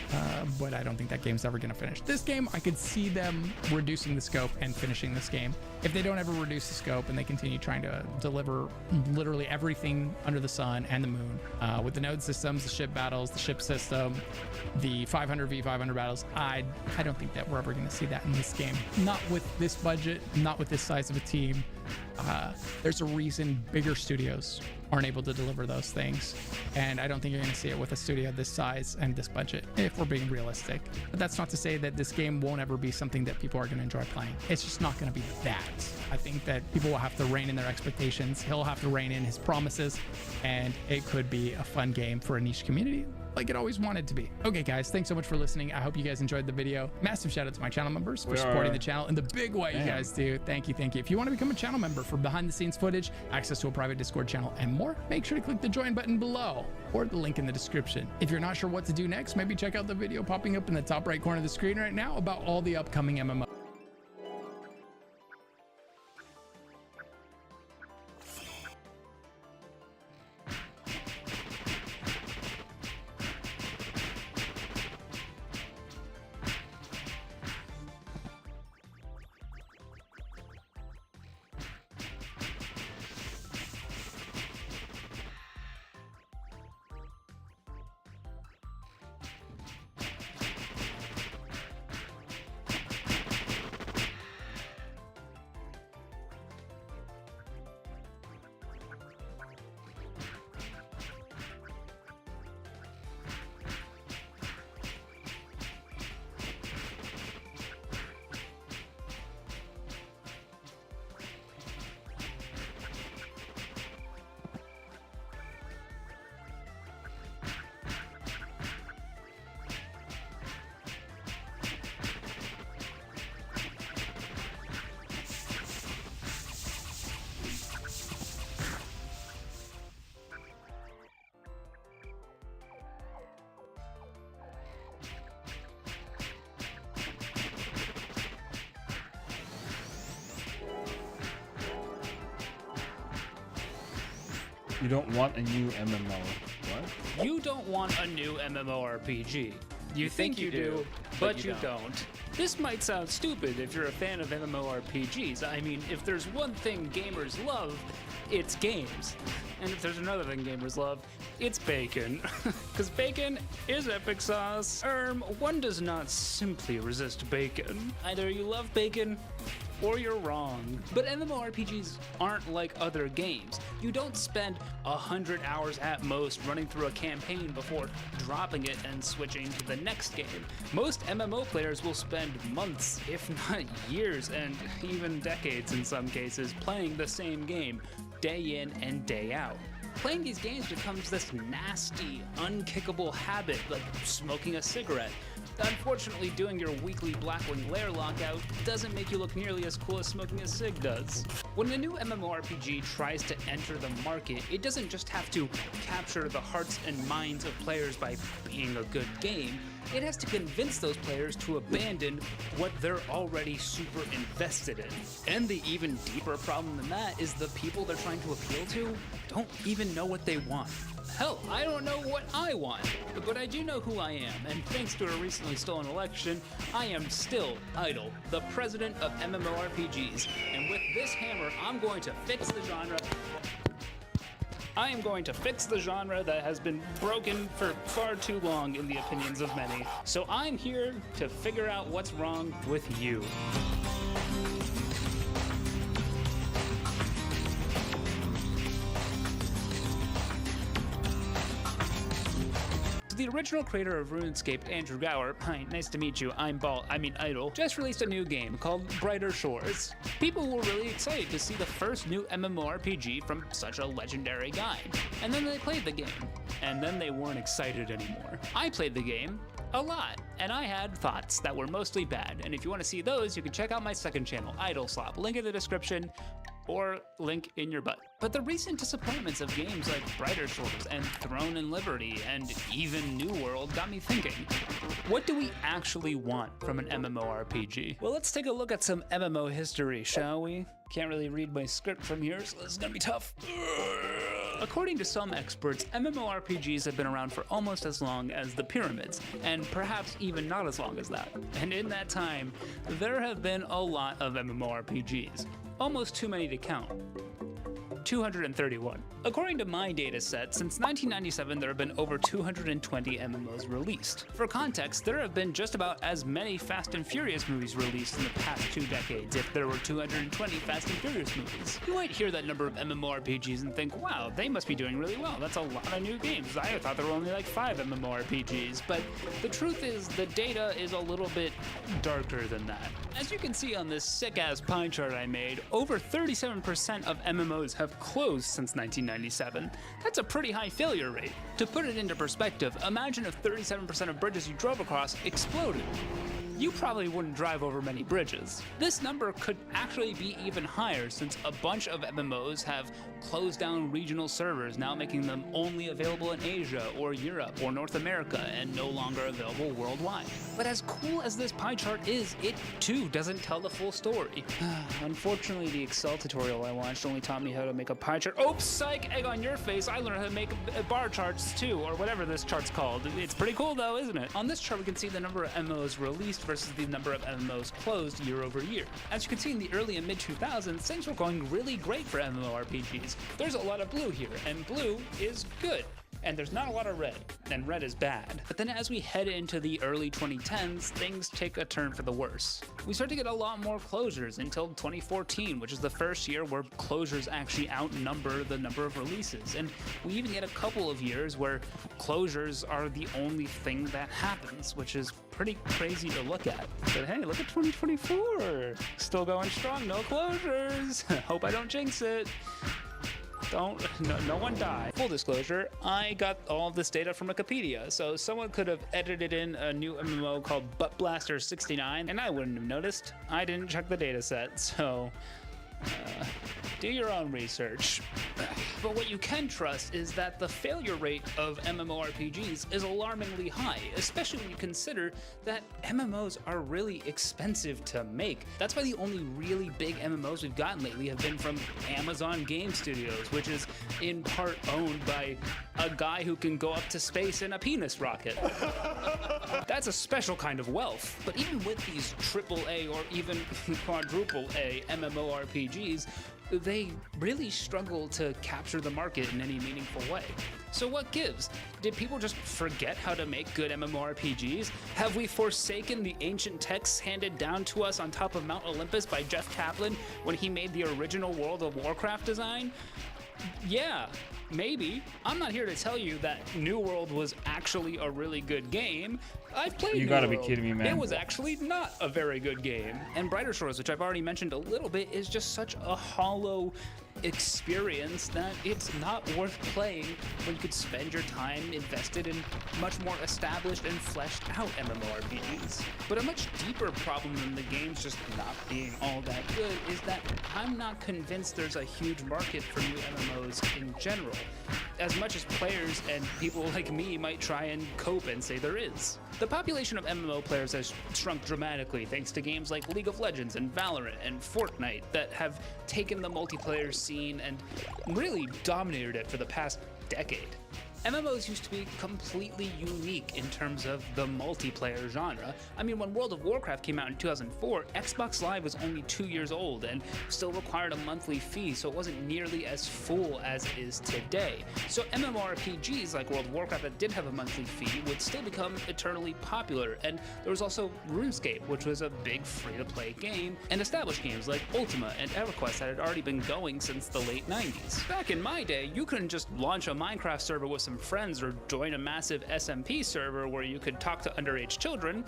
but I don't think that game's ever going to finish. This game, I could see them reducing the scope and finishing this game. If they don't ever reduce the scope and they continue trying to deliver literally everything under the sun and the moon, with the node systems, the ship battles, the ship system, the 500v500 battles, I don't think that we're ever going to see that in this game. Not with this budget, not with this size of a team. There's a reason bigger studios aren't able to deliver those things, and I don't think you're going to see it with a studio this size and this budget, if we're being realistic. But that's not to say that this game won't ever be something that people are going to enjoy playing. It's just not going to be that. I think that people will have to rein in their expectations. He'll have to rein in his promises, and it could be a fun game for a niche community like it always wanted to be. Okay, guys, thanks so much for listening. I hope you guys enjoyed the video. Massive shout out to my channel members for supporting the channel in the big way you guys do. Thank you, thank you. If you want to become a channel member for behind the scenes footage, access to a private Discord channel, and more, make sure to click the join button below or the link in the description. If you're not sure what to do next, maybe check out the video popping up in the top right corner of the screen right now about all the upcoming MMOs. You don't want a new MMO. What? You don't want a new MMORPG. You think you do, but you don't. This might sound stupid if you're a fan of MMORPGs. I mean, if there's one thing gamers love, it's games. And if there's another thing gamers love, it's bacon. Because bacon is epic sauce. One does not simply resist bacon. Either you love bacon, or you're wrong. But MMORPGs aren't like other games. You don't spend 100 hours at most running through a campaign before dropping it and switching to the next game. Most MMO players will spend months, if not years, and even decades in some cases, playing the same game, day in and day out. Playing these games becomes this nasty, unkickable habit, like smoking a cigarette. Unfortunately, doing your weekly Blackwing Lair lockout doesn't make you look nearly as cool as smoking a cig does. When a new MMORPG tries to enter the market, it doesn't just have to capture the hearts and minds of players by being a good game. It has to convince those players to abandon what they're already super invested in. And the even deeper problem than that is the people they're trying to appeal to don't even know what they want. Hell, I don't know what I want, but I do know who I am, and thanks to a recently stolen election, I am still Idle, the president of MMORPGs. And with this hammer, I'm going to fix the genre. I am going to fix the genre that has been broken for far too long in the opinions of many. So I'm here to figure out what's wrong with you. The original creator of RuneScape, Andrew Gower, hi, nice to meet you, I'm Idle, just released a new game called Brighter Shores. People were really excited to see the first new MMORPG from such a legendary guy. And then they played the game. And then they weren't excited anymore. I played the game a lot, and I had thoughts that were mostly bad. And if you want to see those, you can check out my second channel, Idle Slop, link in the description, or link in your butt. But the recent disappointments of games like Brighter Shores and Throne and Liberty and even New World got me thinking, what do we actually want from an MMORPG? Well, let's take a look at some MMO history, shall we? Can't really read my script from here, so this is gonna be tough. According to some experts, MMORPGs have been around for almost as long as the pyramids, and perhaps even not as long as that. And in that time, there have been a lot of MMORPGs. Almost too many to count. 231. According to my data set, since 1997 there have been over 220 MMOs released. For context, there have been just about as many Fast and Furious movies released in the past 2 decades if there were 220 Fast and Furious movies. You might hear that number of MMORPGs and think, wow, they must be doing really well. That's a lot of new games. I thought there were only like 5 MMORPGs, but the truth is the data is a little bit darker than that. As you can see on this sick-ass pie chart I made, over 37% of MMOs have closed since 1997. That's a pretty high failure rate. To put it into perspective, imagine if 37% of bridges you drove across exploded. You probably wouldn't drive over many bridges. This number could actually be even higher since a bunch of MMOs have closed down regional servers, now making them only available in Asia or Europe or North America and no longer available worldwide. But as cool as this pie chart is, it too doesn't tell the full story. Unfortunately, the Excel tutorial I watched only taught me how to make a pie chart. Oops, psych, egg on your face, I learned how to make bar charts too, or whatever this chart's called. It's pretty cool though, isn't it? On this chart we can see the number of MMOs released versus the number of MMOs closed year over year. As you can see in the early and mid 2000s, things were going really great for MMORPGs. There's a lot of blue here, and blue is good. And there's not a lot of red, and red is bad. But then as we head into the early 2010s, things take a turn for the worse. We start to get a lot more closures until 2014, which is the first year where closures actually outnumber the number of releases. And we even get a couple of years where closures are the only thing that happens, which is pretty crazy to look at. But hey, look at 2024. Still going strong, no closures. Hope I don't jinx it. No one die. Full disclosure, I got all of this data from Wikipedia, so someone could have edited in a new MMO called Butt Blaster 69, and I wouldn't have noticed. I didn't check the data set, so do your own research. But what you can trust is that the failure rate of MMORPGs is alarmingly high, especially when you consider that MMOs are really expensive to make. That's why the only really big MMOs we've gotten lately have been from Amazon Game Studios, which is in part owned by a guy who can go up to space in a penis rocket. That's a special kind of wealth. But even with these AAA or even quadruple A MMORPGs, they really struggle to capture the market in any meaningful way. So what gives? Did people just forget how to make good MMORPGs? Have we forsaken the ancient texts handed down to us on top of Mount Olympus by Jeff Kaplan when he made the original World of Warcraft design? Yeah, maybe. I'm not here to tell you that New World was actually a really good game. I've played New World. You gotta be kidding me, man. It was actually not a very good game. And Brighter Shores, which I've already mentioned a little bit, is just such a hollow experience that it's not worth playing when you could spend your time invested in much more established and fleshed out MMORPGs. But a much deeper problem than the games just not being all that good is that I'm not convinced there's a huge market for new MMOs in general, as much as players and people like me might try and cope and say there is. The population of MMO players has shrunk dramatically thanks to games like League of Legends and Valorant and Fortnite that have taken the multiplayer scene and really dominated it for the past decade. MMOs used to be completely unique in terms of the multiplayer genre. I mean, when World of Warcraft came out in 2004, Xbox Live was only 2 years old and still required a monthly fee, so it wasn't nearly as full as it is today. So MMORPGs like World of Warcraft that did have a monthly fee would still become eternally popular. And there was also RuneScape, which was a big free-to-play game, and established games like Ultima and EverQuest that had already been going since the late 90s. Back in my day, you couldn't just launch a Minecraft server with some friends or join a massive SMP server where you could talk to underage children.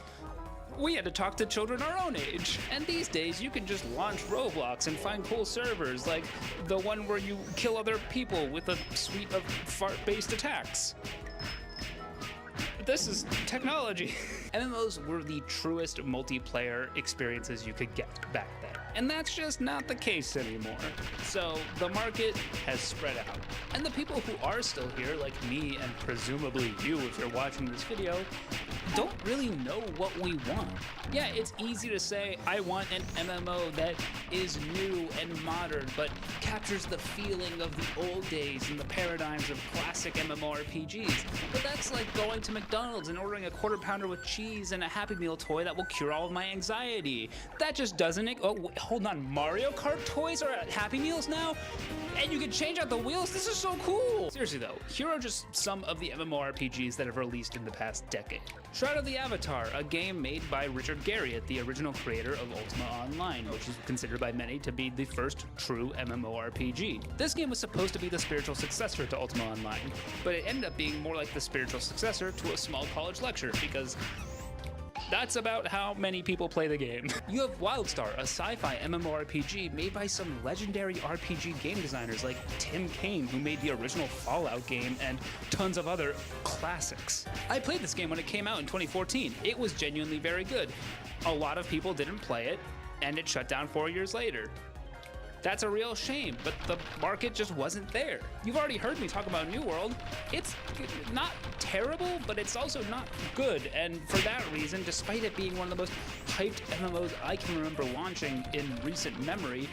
We had to talk to children our own age. And these days you can just launch Roblox and find cool servers like the one where you kill other people with a suite of fart-based attacks. This is technology. MMOs were the truest multiplayer experiences you could get back then. And that's just not the case anymore. So the market has spread out. And the people who are still here, like me and presumably you if you're watching this video, don't really know what we want. Yeah, it's easy to say, I want an MMO that is new and modern, but captures the feeling of the old days and the paradigms of classic MMORPGs. But that's like going to McDonald's and ordering a Quarter Pounder with cheese and a Happy Meal toy that will cure all of my anxiety. That just doesn't... Oh, wait, hold on, Mario Kart toys are at Happy Meals now? And you can change out the wheels? This is so cool! Seriously though, here are just some of the MMORPGs that have released in the past decade. Shroud of the Avatar, a game made by Richard Garriott, the original creator of Ultima Online, which is considered by many to be the first true MMORPG. This game was supposed to be the spiritual successor to Ultima Online, but it ended up being more like the spiritual successor to a small college lecture, because that's about how many people play the game. You have Wildstar, a sci-fi MMORPG made by some legendary RPG game designers like Tim Kaine, who made the original Fallout game and tons of other classics. I played this game when it came out in 2014. It was genuinely very good. A lot of people didn't play it, and it shut down 4 years later. That's a real shame, but the market just wasn't there. You've already heard me talk about New World. It's not terrible, but it's also not good, and for that reason, despite it being one of the most hyped MMOs I can remember launching in recent memory,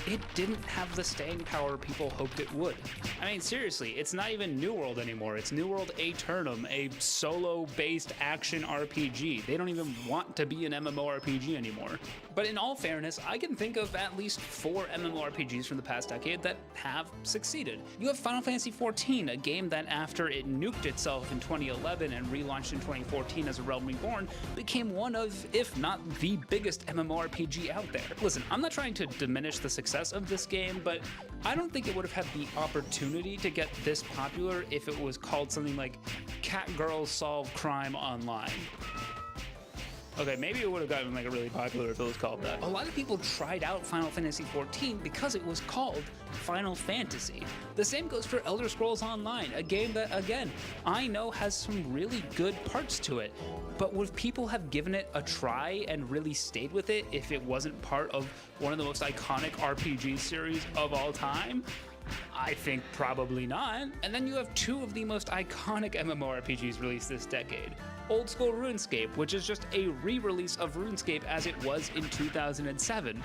it didn't have the staying power people hoped it would. I mean, seriously, it's not even New World anymore. It's New World Aeternum, a solo-based action RPG. They don't even want to be an MMORPG anymore. But in all fairness, I can think of at least 4 MMORPGs from the past decade that have succeeded. You have Final Fantasy XIV, a game that after it nuked itself in 2011 and relaunched in 2014 as A Realm Reborn, became one of, if not the biggest MMORPG out there. Listen, I'm not trying to diminish the success of this game, but I don't think it would have had the opportunity to get this popular if it was called something like Cat Girls Solve Crime Online. Okay, maybe it would have gotten like really popular if it was called that. A lot of people tried out Final Fantasy XIV because it was called Final Fantasy. The same goes for Elder Scrolls Online, a game that, again, I know has some really good parts to it. But would people have given it a try and really stayed with it if it wasn't part of one of the most iconic RPG series of all time? I think probably not. And then you have 2 of the most iconic MMORPGs released this decade. Old School RuneScape, which is just a re-release of RuneScape as it was in 2007.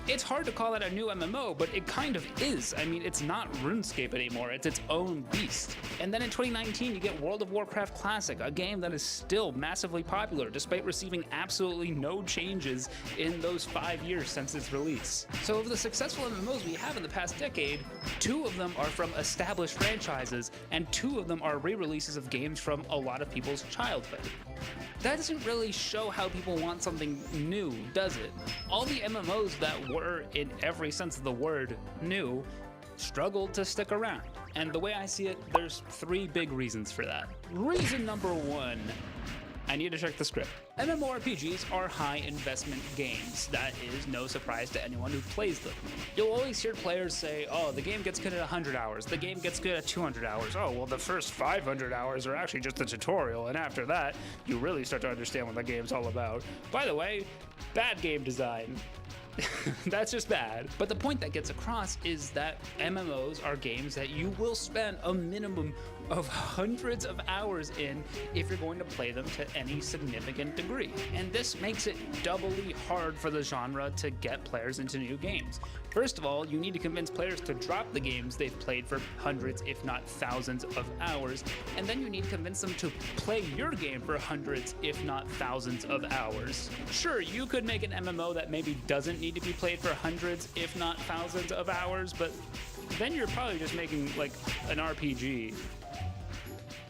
It's hard to call that a new MMO, but it kind of is. I mean, it's not RuneScape anymore, it's its own beast. And then in 2019, you get World of Warcraft Classic, a game that is still massively popular, despite receiving absolutely no changes in those 5 years since its release. So of the successful MMOs we have in the past decade, 2 of them are from established franchises, and 2 of them are re-releases of games from a lot of people's childhood. That doesn't really show how people want something new, does it? All the MMOs that were, in every sense of the word, new, struggled to stick around. And the way I see it, there's 3 big reasons for that. Reason number 1, I need to check the script. MMORPGs are high investment games. That is no surprise to anyone who plays them. You'll always hear players say, oh, the game gets good at 100 hours, the game gets good at 200 hours. Oh, well, the first 500 hours are actually just a tutorial, and after that, you really start to understand what the game's all about. By the way, bad game design. That's just bad. But the point that gets across is that MMOs are games that you will spend a minimum of hundreds of hours in if you're going to play them to any significant degree. And this makes it doubly hard for the genre to get players into new games. First of all, you need to convince players to drop the games they've played for hundreds, if not thousands of hours, and then you need to convince them to play your game for hundreds, if not thousands of hours. Sure, you could make an MMO that maybe doesn't need to be played for hundreds, if not thousands of hours, but then you're probably just making like an RPG.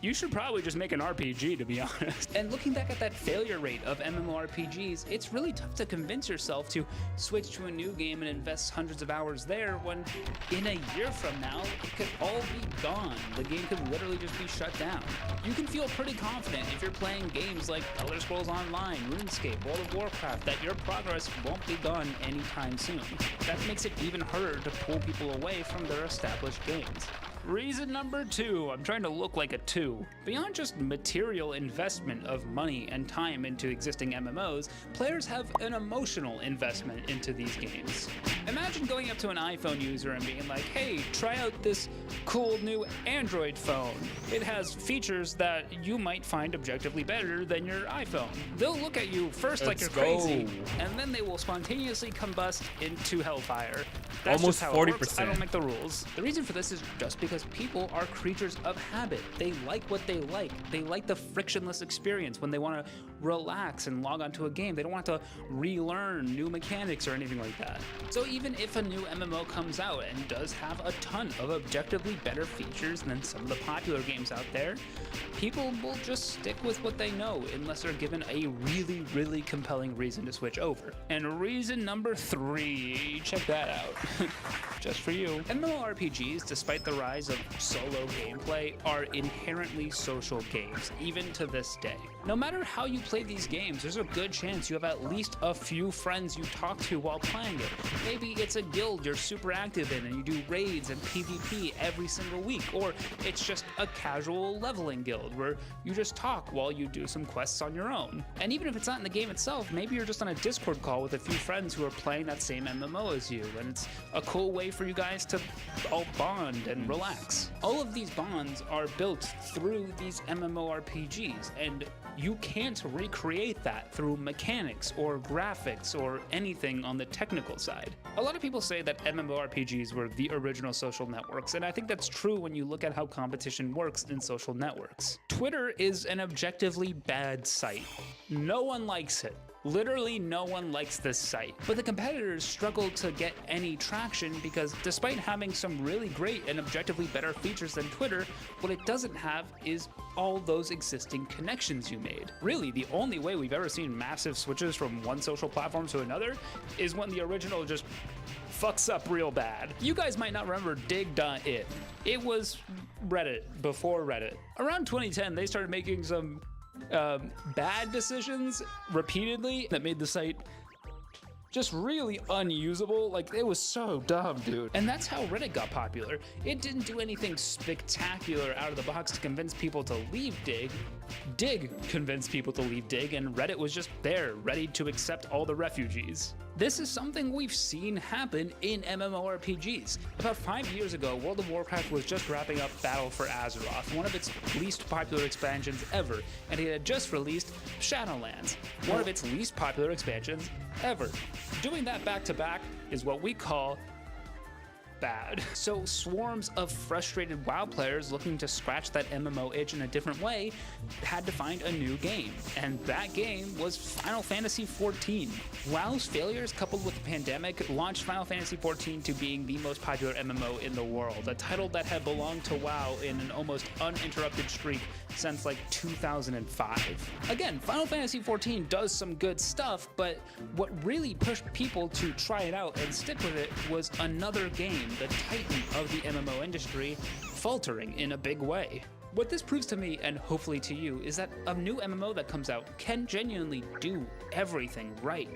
You should probably just make an RPG, to be honest. And looking back at that failure rate of MMORPGs, it's really tough to convince yourself to switch to a new game and invest hundreds of hours there when in a year from now, it could all be gone. The game could literally just be shut down. You can feel pretty confident if you're playing games like Elder Scrolls Online, RuneScape, World of Warcraft, that your progress won't be done anytime soon. That makes it even harder to pull people away from their established games. Reason number 2, I'm trying to look like a 2. Beyond just material investment of money and time into existing MMOs, players have an emotional investment into these games. Imagine going up to an iPhone user and being like, hey, try out this cool new Android phone. It has features that you might find objectively better than your iPhone. They'll look at you first like you're crazy, and then they will spontaneously combust into hellfire. That's Almost just how it 40%. works. I don't make the rules. The reason for this is just because people are creatures of habit. They like what they like. They like the frictionless experience when they want to relax and log onto a game. They don't want to relearn new mechanics or anything like that. So even if a new MMO comes out and does have a ton of objectively better features than some of the popular games out there, people will just stick with what they know unless they're given a really, really compelling reason to switch over. And reason number 3, check that out. Just for you. MMORPGs, despite the rise of solo gameplay, are inherently social games, even to this day. No matter how you play these games, there's a good chance you have at least a few friends you talk to while playing it. Maybe it's a guild you're super active in and you do raids and PvP every single week, or it's just a casual leveling guild where you just talk while you do some quests on your own. And even if it's not in the game itself, maybe you're just on a Discord call with a few friends who are playing that same MMO as you, and it's a cool way for you guys to all bond and relax. All of these bonds are built through these MMORPGs, and you can't recreate that through mechanics or graphics or anything on the technical side. A lot of people say that MMORPGs were the original social networks, and I think that's true when you look at how competition works in social networks. Twitter is an objectively bad site. No one likes it. Literally no one likes this site. But the competitors struggle to get any traction because despite having some really great and objectively better features than Twitter, what it doesn't have is all those existing connections you made. Really, the only way we've ever seen massive switches from one social platform to another is when the original just fucks up real bad. You guys might not remember dig.it. It was Reddit before Reddit. Around 2010, they started making some bad decisions repeatedly that made the site just really unusable. Like, it was so dumb, dude. And that's how Reddit got popular. It didn't do anything spectacular out of the box to convince people to leave Dig. Dig convinced people to leave Dig, and Reddit was just there, ready to accept all the refugees. This is something we've seen happen in MMORPGs. About 5 years ago, World of Warcraft was just wrapping up Battle for Azeroth, one of its least popular expansions ever, and it had just released Shadowlands, one of its least popular expansions ever. Doing that back to back is what we call bad. So swarms of frustrated WoW players looking to scratch that MMO itch in a different way had to find a new game, and that game was Final Fantasy XIV. WoW's failures coupled with the pandemic launched Final Fantasy XIV to being the most popular MMO in the world, a title that had belonged to WoW in an almost uninterrupted streak since like 2005. Again, Final Fantasy XIV does some good stuff, but what really pushed people to try it out and stick with it was another game, the titan of the MMO industry, faltering in a big way. What this proves to me, and hopefully to you, is that a new MMO that comes out can genuinely do everything right.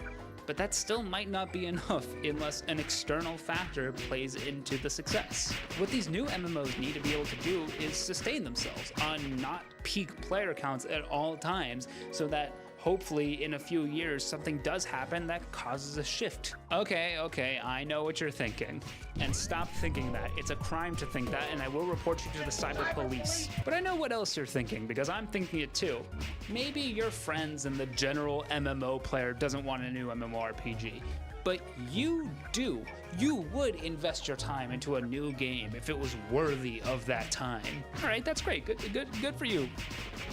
But that still might not be enough unless an external factor plays into the success. What these new MMOs need to be able to do is sustain themselves on not peak player counts at all times, so that hopefully in a few years something does happen that causes a shift. Okay, I know what you're thinking. And stop thinking that. It's a crime to think that, and I will report you to the cyber police. But I know what else you're thinking, because I'm thinking it too. Maybe your friends and the general MMO player doesn't want a new MMORPG, but you do. You would invest your time into a new game if it was worthy of that time. All right, that's great. Good for you.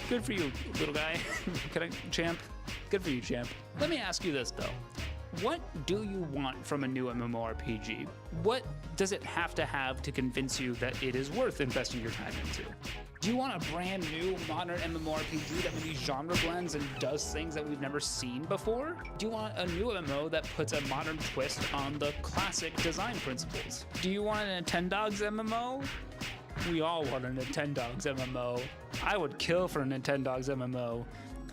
Good for you, little guy. Champ? Good for you, champ. Let me ask you this, though. What do you want from a new MMORPG? What does it have to convince you that it is worth investing your time into? Do you want a brand new modern MMORPG that maybe genre blends and does things that we've never seen before? Do you want a new MMO that puts a modern twist on the classic design principles? Do you want a Nintendogs MMO? We all want a Nintendogs MMO. I would kill for a Nintendogs MMO.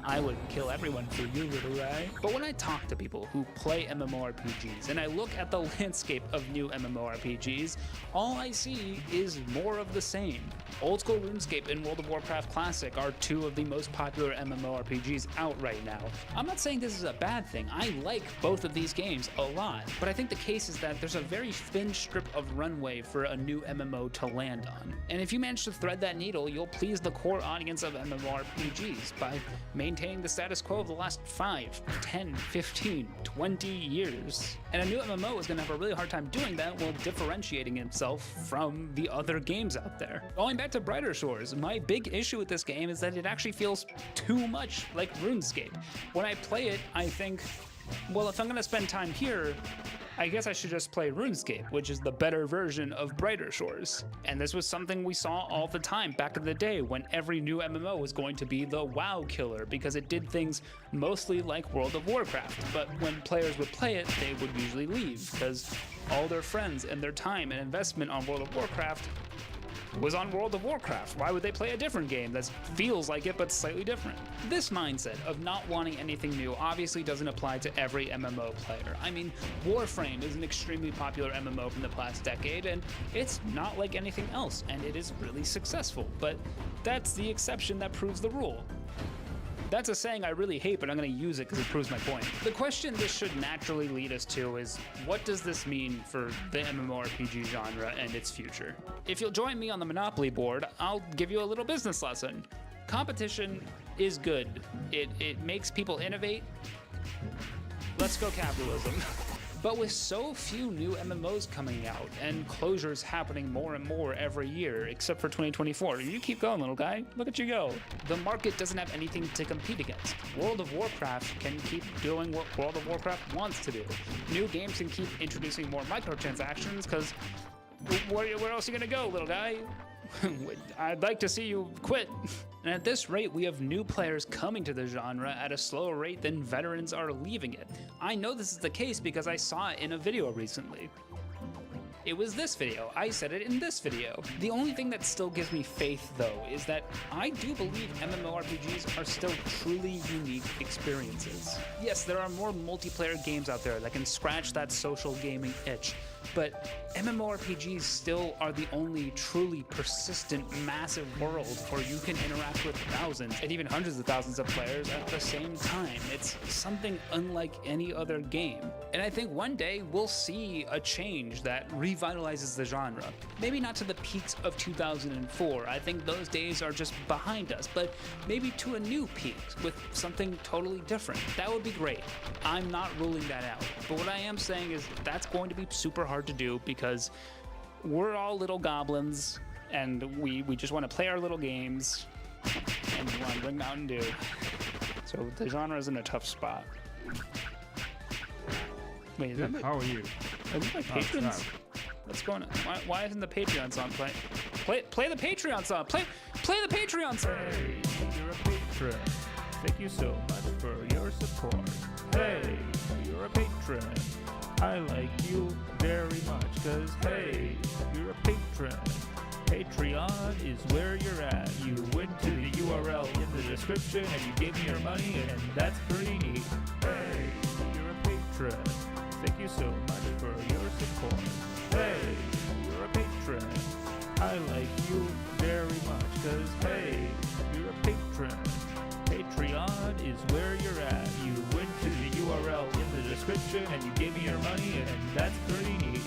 I would kill everyone for you, little guy. But when I talk to people who play MMORPGs and I look at the landscape of new MMORPGs, all I see is more of the same. Old School RuneScape and World of Warcraft Classic are two of the most popular MMORPGs out right now. I'm not saying this is a bad thing. I like both of these games a lot, but I think the case is that there's a very thin strip of runway for a new MMO to land on. And if you manage to thread that needle, you'll please the core audience of MMORPGs by maintaining the status quo of the last 5, 10, 15, 20 years. And a new MMO is going to have a really hard time doing that while differentiating itself from the other games out there. Going back to Brighter Shores, my big issue with this game is that it actually feels too much like RuneScape. When I play it, I think, well, if I'm going to spend time here, I guess I should just play RuneScape, which is the better version of Brighter Shores. And this was something we saw all the time back in the day when every new MMO was going to be the WoW killer because it did things mostly like World of Warcraft. But when players would play it, they would usually leave because all their friends and their time and investment on World of Warcraft was on World of Warcraft. Why would they play a different game that feels like it but slightly different? This mindset of not wanting anything new obviously doesn't apply to every MMO player. I mean, Warframe is an extremely popular MMO from the past decade, and it's not like anything else, and it is really successful, but that's the exception that proves the rule. That's a saying I really hate, but I'm going to use it because it proves my point. The question this should naturally lead us to is, what does this mean for the MMORPG genre and its future? If you'll join me on the Monopoly board, I'll give you a little business lesson. Competition is good. It makes people innovate. Let's go capitalism. But with so few new MMOs coming out and closures happening more and more every year, except for 2024, you keep going, little guy. Look at you go. The market doesn't have anything to compete against. World of Warcraft can keep doing what World of Warcraft wants to do. New games can keep introducing more microtransactions because where else are you gonna go, little guy? I'd like to see you quit. And at this rate, we have new players coming to the genre at a slower rate than veterans are leaving it. I know this is the case because I saw it in a video recently. It was this video. I said it in this video. The only thing that still gives me faith, though, is that I do believe MMORPGs are still truly unique experiences. Yes, there are more multiplayer games out there that can scratch that social gaming itch, but MMORPGs still are the only truly persistent, massive world where you can interact with thousands and even hundreds of thousands of players at the same time. It's something unlike any other game. And I think one day we'll see a change that revitalizes the genre. Maybe not to the peaks of 2004. I think those days are just behind us, but maybe to a new peak with something totally different. That would be great. I'm not ruling that out. But what I am saying is that's going to be super hard to do because we're all little goblins and we just want to play our little games and we want to drink Mountain Dew. So the genre is in a tough spot. Wait, is that How are you? Are these my patrons? What's going on? Why isn't the Patreon song playing? Play the Patreon song. Play the Patreon song. Hey, you're a patron. Thank you so much for your support. Hey, you're a patron. I like you very much, cause hey, you're a patron. Patreon is where you're at. You went to the URL in the description and you gave me your money, and that's pretty neat. Hey, you're a patron. Thank you so much for your support. Hey, you're a patron. I like you very much, cause hey, you're a patron. Patreon is where you're at. You went to the URL in the description and you gave me your money, and that's pretty neat.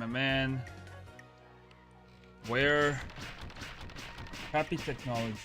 my man. Where? Happy Technology.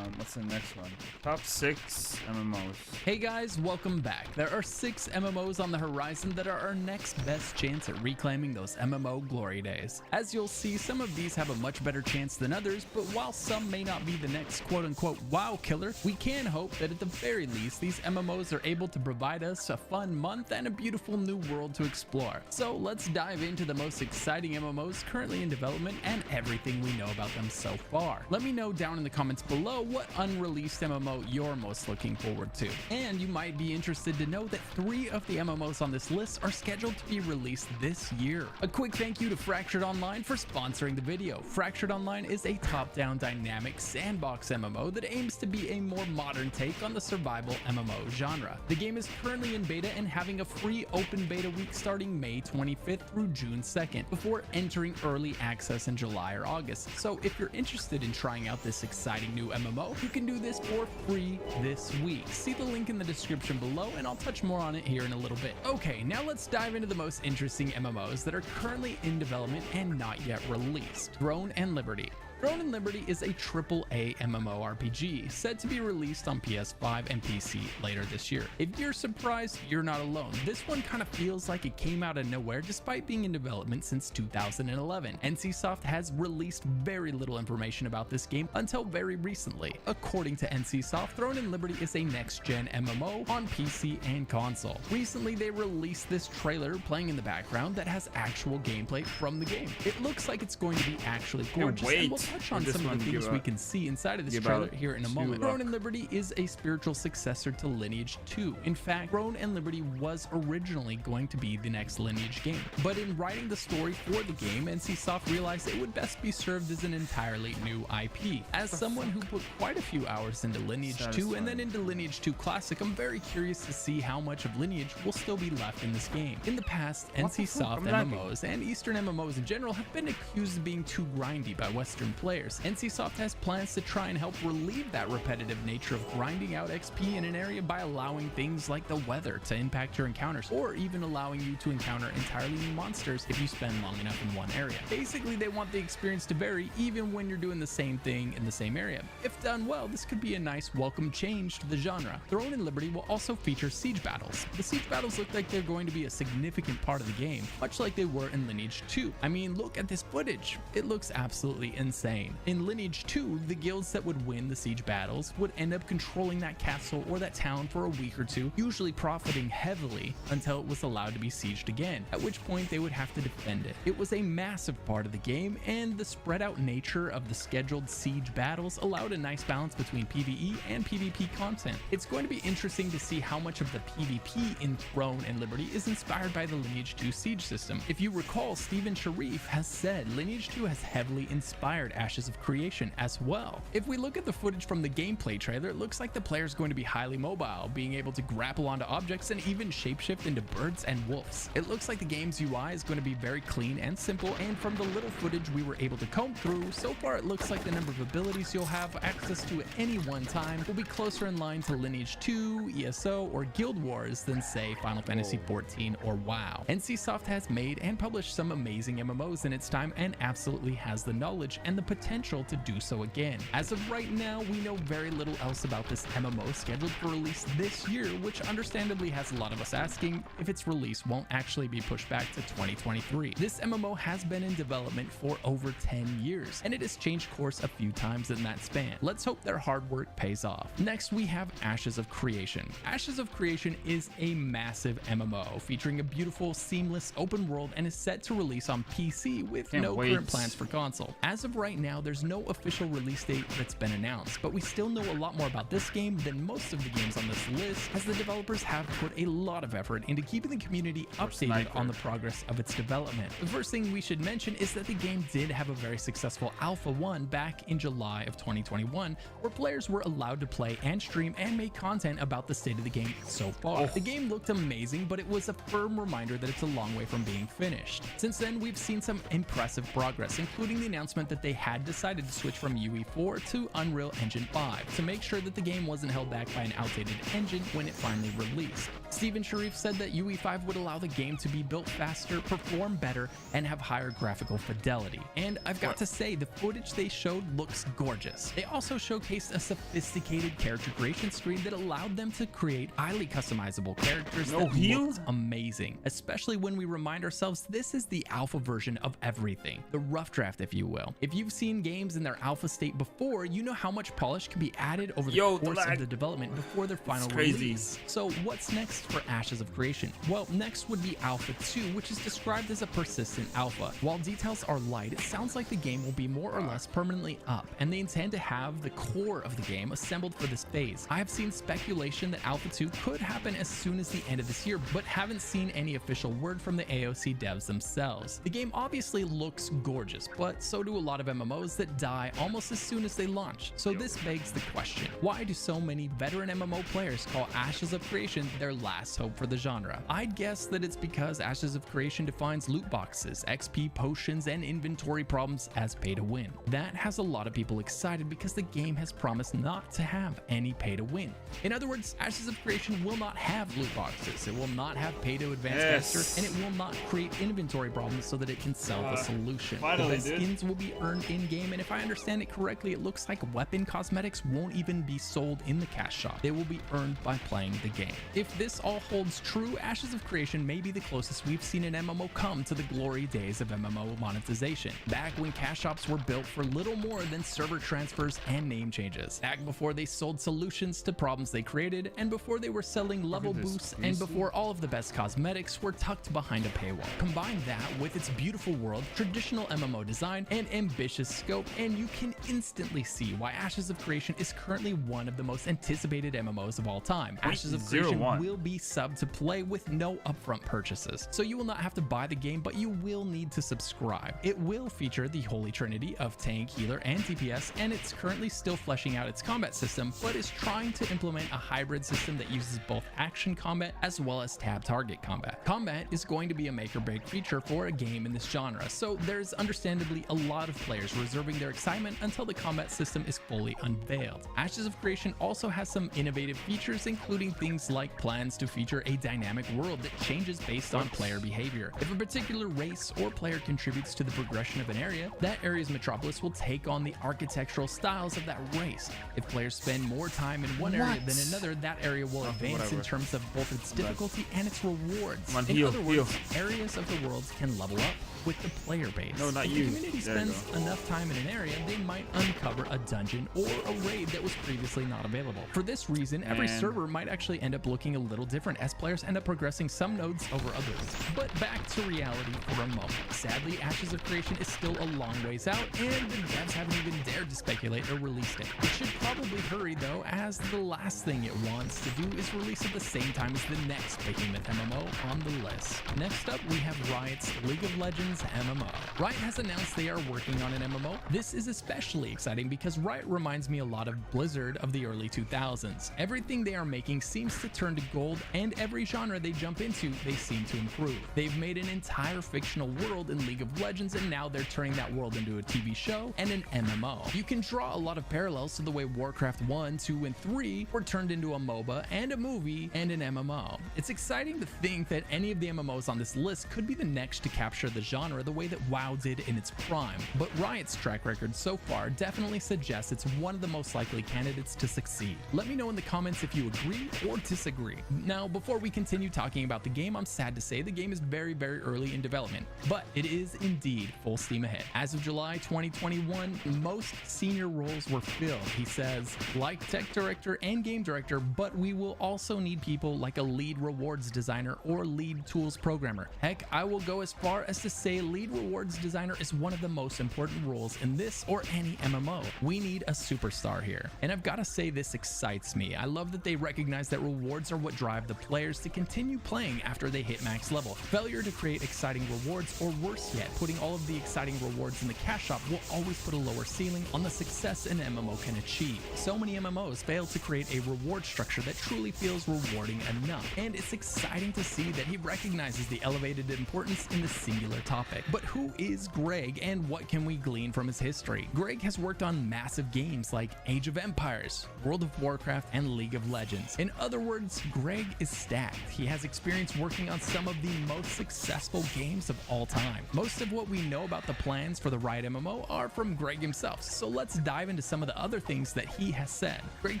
What's the next one? Top 6 MMOs. Hey guys, welcome back. There are 6 MMOs on the horizon that are our next best chance at reclaiming those MMO glory days. As you'll see, some of these have a much better chance than others, but while some may not be the next quote-unquote WoW killer, we can hope that at the very least, these MMOs are able to provide us a fun month and a beautiful new world to explore. So let's dive into the most exciting MMOs currently in development and everything we know about them so far. Let me know down in the comments below what unreleased MMO you're most looking forward to. And you might be interested to know that 3 of the MMOs on this list are scheduled to be released this year. A quick thank you to Fractured Online for sponsoring the video. Fractured Online is a top-down dynamic sandbox MMO that aims to be a more modern take on the survival MMO genre. The game is currently in beta and having a free open beta week starting May 25th through June 2nd, before entering early access in July or August. So if you're interested in trying out this exciting new MMO, you can do this for free this week. See the link in the description below and I'll touch more on it here in a little bit. Okay, now let's dive into the most interesting MMOs that are currently in development and not yet released. Throne and Liberty. Throne and Liberty is a AAA MMORPG set to be released on PS5 and PC later this year. If you're surprised, you're not alone. This one kind of feels like it came out of nowhere despite being in development since 2011. NCSoft has released very little information about this game until very recently. According to NCSoft, Throne and Liberty is a next-gen MMO on PC and console. Recently, they released this trailer playing in the background that has actual gameplay from the game. It looks like it's going to be actually gorgeous, and we'll touch on some of the things we can see inside of this trailer here in a moment. Throne and Liberty is a spiritual successor to Lineage 2. In fact, Throne and Liberty was originally going to be the next Lineage game, but in writing the story for the game, NCSoft realized it would best be served as an entirely new IP. As someone who put quite a few hours into Lineage 2 and then into Lineage 2 Classic, I'm very curious to see how much of Lineage will still be left in this game. In the past, NCSoft MMOs and Eastern MMOs in general have been accused of being too grindy by Western players. NCSoft has plans to try and help relieve that repetitive nature of grinding out XP in an area by allowing things like the weather to impact your encounters, or even allowing you to encounter entirely new monsters if you spend long enough in one area. Basically, they want the experience to vary even when you're doing the same thing in the same area. If done well, this could be a nice welcome change to the genre. Throne and Liberty will also feature siege battles. The siege battles look like they're going to be a significant part of the game, much like they were in Lineage 2. I mean, look at this footage. It looks absolutely insane. In Lineage 2, the guilds that would win the siege battles would end up controlling that castle or that town for a week or two, usually profiting heavily until it was allowed to be sieged again, at which point they would have to defend it. It was a massive part of the game, and the spread out nature of the scheduled siege battles allowed a nice balance between PvE and PvP content. It's going to be interesting to see how much of the PvP in Throne and Liberty is inspired by the Lineage 2 siege system. If you recall, Steven Sharif has said Lineage 2 has heavily inspired Ashes of Creation as well. If we look at the footage from the gameplay trailer, it looks like the player is going to be highly mobile, being able to grapple onto objects and even shapeshift into birds and wolves. It looks like the game's UI is going to be very clean and simple, and from the little footage we were able to comb through, so far it looks like the number of abilities you'll have access to at any one time will be closer in line to Lineage 2, ESO, or Guild Wars than, say, Final Fantasy XIV or WoW. NCSoft has made and published some amazing MMOs in its time and absolutely has the knowledge and the potential to do so again. As of right now, we know very little else about this MMO scheduled for release this year, which understandably has a lot of us asking if its release won't actually be pushed back to 2023. This MMO has been in development for over 10 years, and it has changed course a few times in that span. Let's hope their hard work pays off. Next, we have Ashes of Creation. Ashes of Creation is a massive MMO featuring a beautiful, seamless open world and is set to release on PC with no current plans for console. As of right now, there's no official release date that's been announced, but we still know a lot more about this game than most of the games on this list, as the developers have put a lot of effort into keeping the community updated on the progress of its development. The first thing we should mention is that the game did have a very successful Alpha 1 back in July of 2021, where players were allowed to play and stream and make content about the state of the game so far. The game looked amazing, but it was a firm reminder that it's a long way from being finished. Since then, we've seen some impressive progress, including the announcement that they had decided to switch from UE4 to Unreal Engine 5 to make sure that the game wasn't held back by an outdated engine when it finally released. Steven Sharif said that UE5 would allow the game to be built faster, perform better, and have higher graphical fidelity. And I've got to say, the footage they showed looks gorgeous. They also showcased a sophisticated character creation screen that allowed them to create highly customizable characters that looked amazing, especially when we remind ourselves this is the alpha version of everything, the rough draft, if you will. If you've seen games in their alpha state before, you know how much polish can be added over the course of the development before their final release. So what's next for Ashes of Creation? Well, next would be Alpha 2, which is described as a persistent alpha. While details are light, it sounds like the game will be more or less permanently up, and they intend to have the core of the game assembled for this phase. I have seen speculation that Alpha 2 could happen as soon as the end of this year, but haven't seen any official word from the AOC devs themselves. The game obviously looks gorgeous, but so do a lot of MMOs that die almost as soon as they launch. So this begs the question, why do so many veteran MMO players call Ashes of Creation their last hope for the genre? I'd guess that it's because Ashes of Creation defines loot boxes, XP potions, and inventory problems as pay to win. That has a lot of people excited because the game has promised not to have any pay to win. In other words, Ashes of Creation will not have loot boxes, it will not have pay to advance faster, and it will not create inventory problems so that it can sell the solution. The best skins will be earned in-game, and if I understand it correctly, it looks like weapon cosmetics won't even be sold in the cash shop. They will be earned by playing the game. If this all holds true, Ashes of Creation may be the closest we've seen an MMO come to the glory days of MMO monetization, back when cash shops were built for little more than server transfers and name changes, back before they sold solutions to problems they created, and before they were selling level boosts, and before all of the best cosmetics were tucked behind a paywall. Combine that with its beautiful world, traditional MMO design, and ambitious scope, and you can instantly see why Ashes of Creation is currently one of the most anticipated MMOs of all time. Ashes of Creation will be sub to play with no upfront purchases, so you will not have to buy the game, but you will need to subscribe. It will feature the holy trinity of tank, healer, and DPS, and it's currently still fleshing out its combat system, but is trying to implement a hybrid system that uses both action combat as well as tab target combat. Combat is going to be a make or break feature for a game in this genre, so there's understandably a lot of players reserving their excitement until the combat system is fully unveiled. Ashes of Creation also has some innovative features, including things like plans to feature a dynamic world that changes based on player behavior. If a particular race or player contributes to the progression of an area, that area's metropolis will take on the architectural styles of that race. If players spend more time in one area than another, that area will advance in terms of both its difficulty and its rewards. In other words, areas of the world can level up with the player base. No, not if you. the community spends enough time in an area, they might uncover a dungeon or a raid that was previously not available. For this reason, every server might actually end up looking a little different as players end up progressing some nodes over others. But back to reality for a moment. Sadly, Ashes of Creation is still a long ways out, and the devs haven't even dared to speculate a release date. It should probably hurry though, as the last thing it wants to do is release at the same time as the next behemoth MMO on the list. Next up, we have Riot's League of Legends MMO. Riot has announced they are working on an MMO. This is especially exciting because Riot reminds me a lot of Blizzard of the early 2000s. Everything they are making seems to turn to gold, and every genre they jump into, they seem to improve. They've made an entire fictional world in League of Legends, and now they're turning that world into a TV show and an MMO. You can draw a lot of parallels to the way Warcraft 1, 2, and 3 were turned into a MOBA and a movie and an MMO. It's exciting to think that any of the MMOs on this list could be the next to capture the genre the way that WoW did in its prime, but Riot's track record so far definitely suggests it's one of the most likely candidates to succeed. Let me know in the comments if you agree or disagree. Now, before we continue talking about the game, I'm sad to say the game is very early in development, but it is indeed full steam ahead. As of July 2021, most senior roles were filled. He says, like tech director and game director, but we will also need people like a lead rewards designer or lead tools programmer. Heck, I will go as far as to say lead rewards designer is one of the most important roles in this or any MMO. We need a superstar here. And I've got to say, this excites me. I love that they recognize that rewards are what drive the players to continue playing after they hit max level. Failure to create exciting rewards, or worse yet, putting all of the exciting rewards in the cash shop, will always put a lower ceiling on the success an MMO can achieve. So many MMOs fail to create a reward structure that truly feels rewarding enough, and it's exciting to see that he recognizes the elevated importance in the singular topic. topic. But who is Greg and what can we glean from his history? Greg has worked on massive games like Age of Empires, World of Warcraft, and League of Legends. In other words, Greg is stacked. He has experience working on some of the most successful games of all time. Most of what we know about the plans for the Riot MMO are from Greg himself, so let's dive into some of the other things that he has said. Greg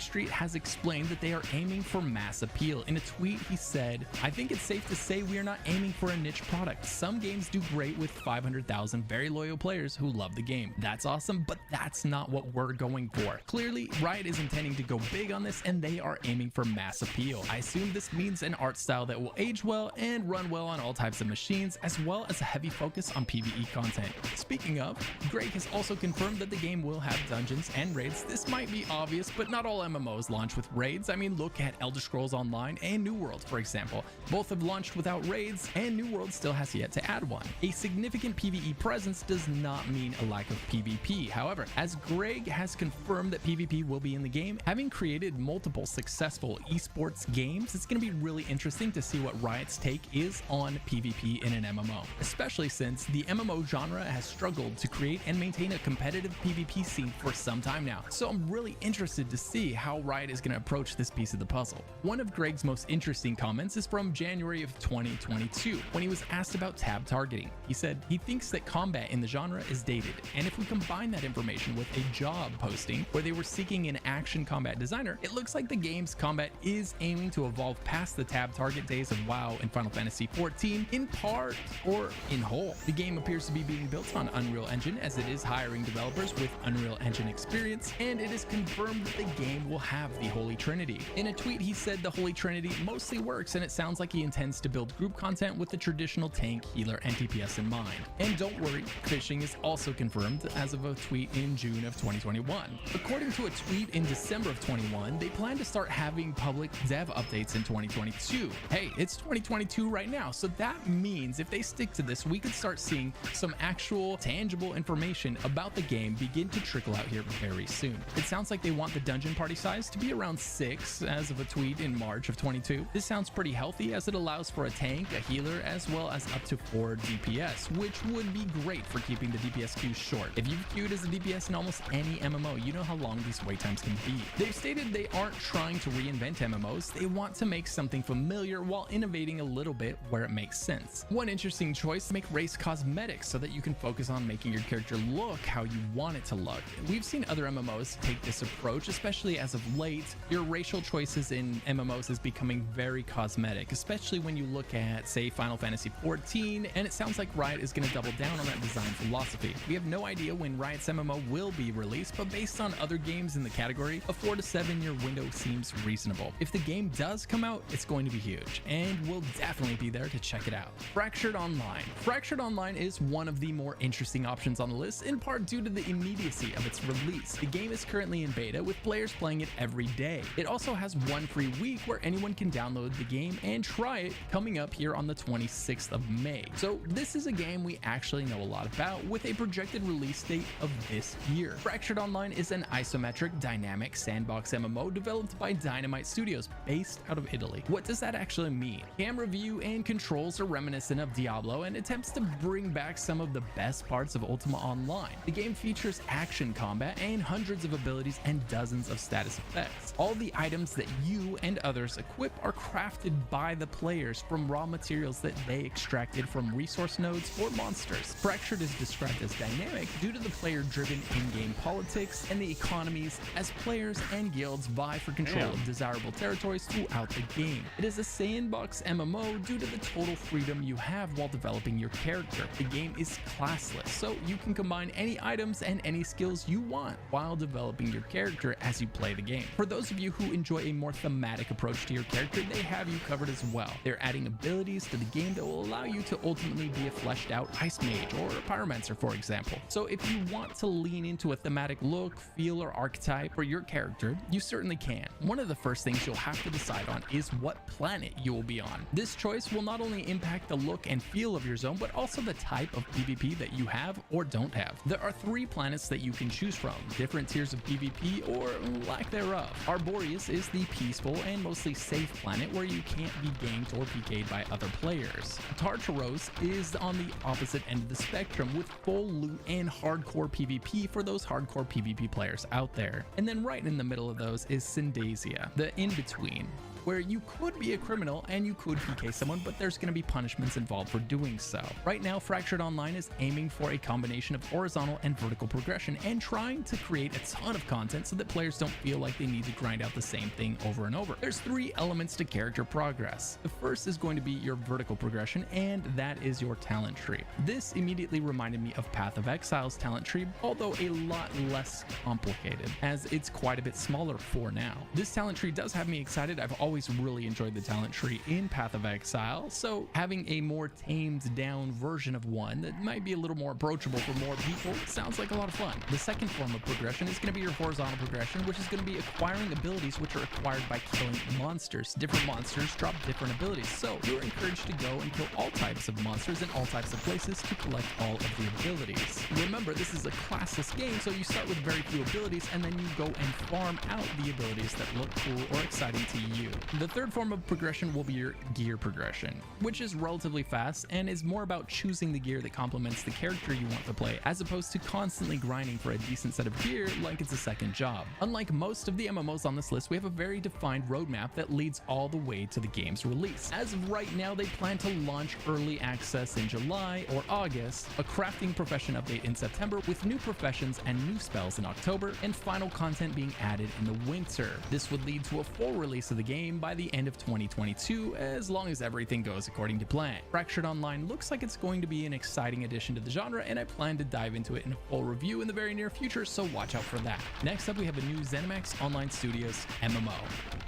Street has explained that they are aiming for mass appeal. In a tweet, he said, "I think it's safe to say we are not aiming for a niche product. Some games do great with 500,000 very loyal players who love the game. That's awesome, but that's not what we're going for. Clearly, Riot is intending to go big on this and they are aiming for mass appeal. I assume this means an art style that will age well and run well on all types of machines, as well as a heavy focus on PvE content." Speaking of, Greg has also confirmed that the game will have dungeons and raids. This might be obvious, but not all MMOs launch with raids. I mean, look at Elder Scrolls Online and New World, for example. Both have launched without raids, and New World still has yet to add one. A significant PvE presence does not mean a lack of PvP. However, as Greg has confirmed that PvP will be in the game, having created multiple successful esports games, it's going to be really interesting to see what Riot's take is on PvP in an MMO, especially since the MMO genre has struggled to create and maintain a competitive PvP scene for some time now. So I'm really interested to see how Riot is going to approach this piece of the puzzle. One of Greg's most interesting comments is from January of 2022, when he was asked about tab targeting. He said he thinks that combat in the genre is dated, and if we combine that information with a job posting where they were seeking an action combat designer, it looks like the game's combat is aiming to evolve past the tab target days of WoW and Final Fantasy XIV in part or in whole. The game appears to be being built on Unreal Engine, as it is hiring developers with Unreal Engine experience, and it is confirmed that the game will have the Holy Trinity. In a tweet, he said the Holy Trinity mostly works, and it sounds like he intends to build group content with the traditional tank, healer, and DPS in mind. And don't worry, fishing is also confirmed as of a tweet in June of 2021. According to a tweet in December of 21, they plan to start having public dev updates in 2022. Hey, it's 2022 right now, so that means if they stick to this, we could start seeing some actual tangible information about the game begin to trickle out here very soon. It sounds like they want the dungeon party size to be around 6 as of a tweet in March of 22. This sounds pretty healthy, as it allows for a tank, a healer, as well as up to 4 DPS, which would be great for keeping the DPS queues short. If you've queued as a DPS in almost any MMO, you know how long these wait times can be. They've stated they aren't trying to reinvent MMOs, they want to make something familiar while innovating a little bit where it makes sense. One interesting choice: make race cosmetics so that you can focus on making your character look how you want it to look. We've seen other MMOs take this approach, especially as of late. Your racial choices in MMOs is becoming very cosmetic, especially when you look at, say, Final Fantasy XIV, and it sounds like Riot is going to double down on that design philosophy. We have no idea when Riot's MMO will be released, but based on other games in the category, a 4 to 7 year window seems reasonable. If the game does come out, it's going to be huge, and we'll definitely be there to check it out. Fractured Online. Fractured Online is one of the more interesting options on the list, in part due to the immediacy of its release. The game is currently in beta, with players playing it every day. It also has one free week where anyone can download the game and try it, coming up here on the 26th of May. So this is a game we actually know a lot about, with a projected release date of this year. Fractured Online is an isometric dynamic sandbox MMO developed by Dynamite Studios, based out of Italy. What does that actually mean? Camera view and controls are reminiscent of Diablo and attempts to bring back some of the best parts of Ultima Online. The game features action combat and hundreds of abilities and dozens of status effects. All the items that you and others equip are crafted by the players from raw materials that they extracted from resource nodes or monsters. Fractured is described as dynamic due to the player-driven in-game politics and the economies, as players and guilds vie for control of desirable territories throughout the game. It is a sandbox MMO due to the total freedom you have while developing your character. The game is classless, so you can combine any items and any skills you want while developing your character as you play the game. For those of you who enjoy a more thematic approach to your character, they have you covered as well. They're adding abilities to the game that will allow you to ultimately be a fleshed out ice mage or a pyromancer, for example. So if you want to lean into a thematic look, feel, or archetype for your character, you certainly can. One of the first things you'll have to decide on is what planet you will be on. This choice will not only impact the look and feel of your zone, but also the type of PvP that you have or don't have. There are 3 planets that you can choose from, different tiers of PvP or lack thereof. Arboreus is the peaceful and mostly safe planet where you can't be ganked or PK'd by other players. Tartaros is on the opposite end of the spectrum with full loot and hardcore PvP for those hardcore PvP players out there. And then right in the middle of those is Syndasia, the in-between, where you could be a criminal and you could PK someone, but there's going to be punishments involved for doing so. Right now, Fractured Online is aiming for a combination of horizontal and vertical progression and trying to create a ton of content so that players don't feel like they need to grind out the same thing over and over. There's 3 elements to character progress. The first is going to be your vertical progression, and that is your talent tree. This immediately reminded me of Path of Exile's talent tree, although a lot less complicated, as it's quite a bit smaller for now. This talent tree does have me excited. I've always really enjoyed the talent tree in Path of Exile, so having a more tamed down version of one that might be a little more approachable for more people sounds like a lot of fun. The second form of progression is going to be your horizontal progression, which is going to be acquiring abilities which are acquired by killing monsters. Different monsters drop different abilities, so you're encouraged to go and kill all types of monsters in all types of places to collect all of the abilities. Remember, this is a classless game, so you start with very few abilities and then you go and farm out the abilities that look cool or exciting to you. The third form of progression will be your gear progression, which is relatively fast and is more about choosing the gear that complements the character you want to play, as opposed to constantly grinding for a decent set of gear like it's a second job. Unlike most of the MMOs on this list, we have a very defined roadmap that leads all the way to the game's release. As of right now, they plan to launch early access in July or August, a crafting profession update in September with new professions and new spells in October, and final content being added in the winter. This would lead to a full release of the game by the end of 2022, as long as everything goes according to plan. Fractured Online looks like it's going to be an exciting addition to the genre, and I plan to dive into it in a full review in the very near future, so watch out for that. Next up, we have a new ZeniMax Online Studios MMO.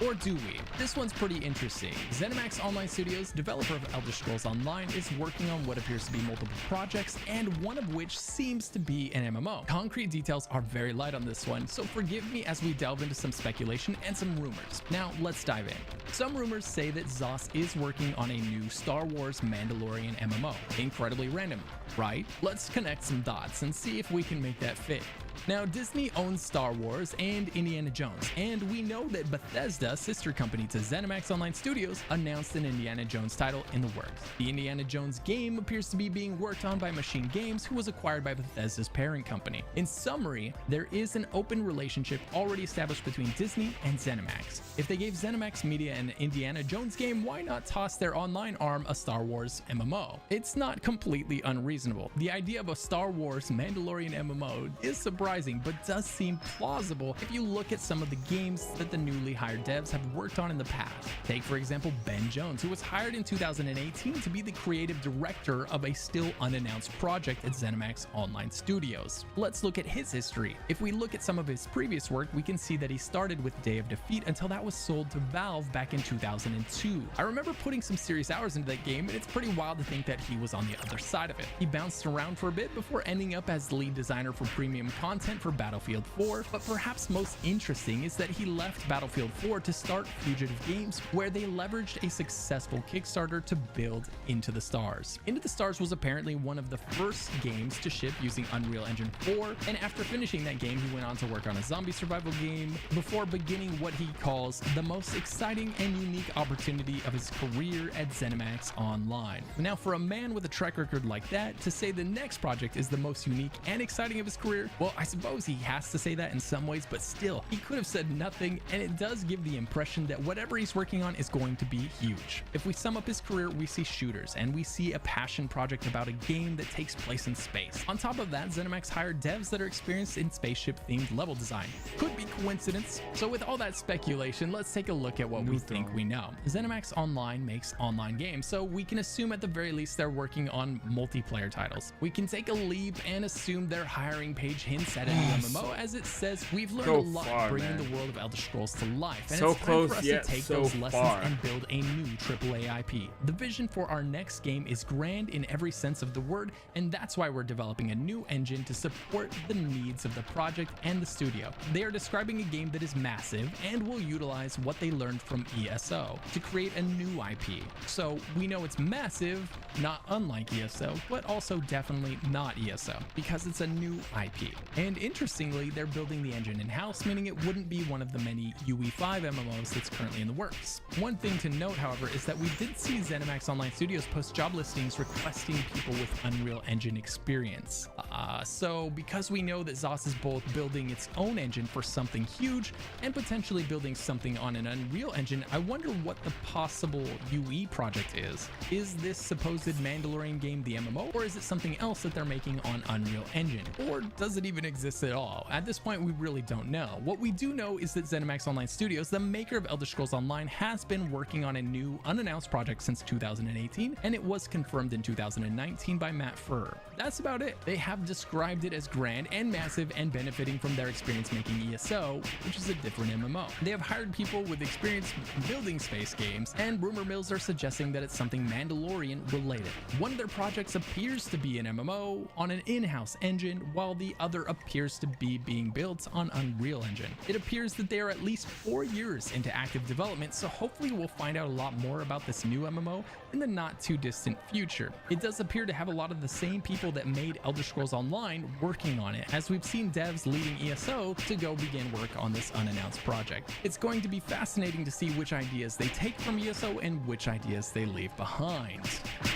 Or do we? This one's pretty interesting. ZeniMax Online Studios, developer of Elder Scrolls Online, is working on what appears to be multiple projects, and one of which seems to be an MMO. Concrete details are very light on this one, so forgive me as we delve into some speculation and some rumors. Now, let's dive in. Some rumors say that ZOS is working on a new Star Wars Mandalorian MMO. Incredibly random, right? Let's connect some dots and see if we can make that fit. Now, Disney owns Star Wars and Indiana Jones, and we know that Bethesda, sister company to ZeniMax Online Studios, announced an Indiana Jones title in the works. The Indiana Jones game appears to be being worked on by Machine Games, who was acquired by Bethesda's parent company. In summary, there is an open relationship already established between Disney and ZeniMax. If they gave ZeniMax Media an Indiana Jones game, why not toss their online arm a Star Wars MMO? It's not completely unreasonable. The idea of a Star Wars Mandalorian MMO is surprising, but does seem plausible if you look at some of the games that the newly hired devs have worked on in the past. Take, for example, Ben Jones, who was hired in 2018 to be the creative director of a still unannounced project at ZeniMax Online Studios. Let's look at his history. If we look at some of his previous work, we can see that he started with Day of Defeat until that was sold to Valve back in 2002. I remember putting some serious hours into that game, and it's pretty wild to think that he was on the other side of it. He bounced around for a bit before ending up as lead designer for premium content for Battlefield 4, but perhaps most interesting is that he left Battlefield 4 to start Fugitive Games, where they leveraged a successful Kickstarter to build Into the Stars. Into the Stars was apparently one of the first games to ship using Unreal Engine 4, and after finishing that game, he went on to work on a zombie survival game before beginning what he calls the most exciting and unique opportunity of his career at ZeniMax Online. Now, for a man with a track record like that, to say the next project is the most unique and exciting of his career, well, I suppose he has to say that in some ways, but still, he could have said nothing, and it does give the impression that whatever he's working on is going to be huge. If we sum up his career, we see shooters, and we see a passion project about a game that takes place in space. On top of that, ZeniMax hired devs that are experienced in spaceship-themed level design. Could be coincidence. So with all that speculation, let's take a look at what we think we know. ZeniMax Online makes online games, so we can assume at the very least they're working on multiplayer titles. We can take a leap and assume their hiring page hints at a new MMO, as it says we've learned a lot bringing the world of Elder Scrolls to life, and it's time for us to take those lessons and build a new AAA IP. The vision for our next game is grand in every sense of the word, and that's why we're developing a new engine to support the needs of the project and the studio. They are describing a game that is massive and will utilize what they learned from ESO to create a new IP. So we know it's massive, not unlike ESO, but also definitely not ESO, because it's a new IP. And interestingly, they're building the engine in-house, meaning it wouldn't be one of the many UE5 MMOs that's currently in the works. One thing to note, however, is that we did see ZeniMax Online Studios post job listings requesting people with Unreal Engine experience. So because we know that ZOS is both building its own engine for something huge and potentially building something on an Unreal Engine, I wonder what the possible UE project is. Is this supposed Mandalorian game the MMO, or is it something else that they're making on Unreal Engine? Or does it even exist at all? At this point, we really don't know. What we do know is that ZeniMax Online Studios, the maker of Elder Scrolls Online, has been working on a new unannounced project since 2018, and it was confirmed in 2019 by Matt Furr. That's about it. They have described it as grand and massive and benefiting from their experience making ESO, which is a different MMO. They have hired people with experience building space games, and rumor mills are suggesting that it's something Mandalorian related. One of their projects appears to be an MMO on an in-house engine, while the other appears to be being built on Unreal Engine. It appears that they are at least 4 years into active development, so hopefully we'll find out a lot more about this new MMO in the not too distant future. It does appear to have a lot of the same people that made Elder Scrolls Online working on it, as we've seen devs leaving ESO to go begin work on this unannounced project. It's going to be fascinating to see which ideas they take from ESO and which ideas they leave behind.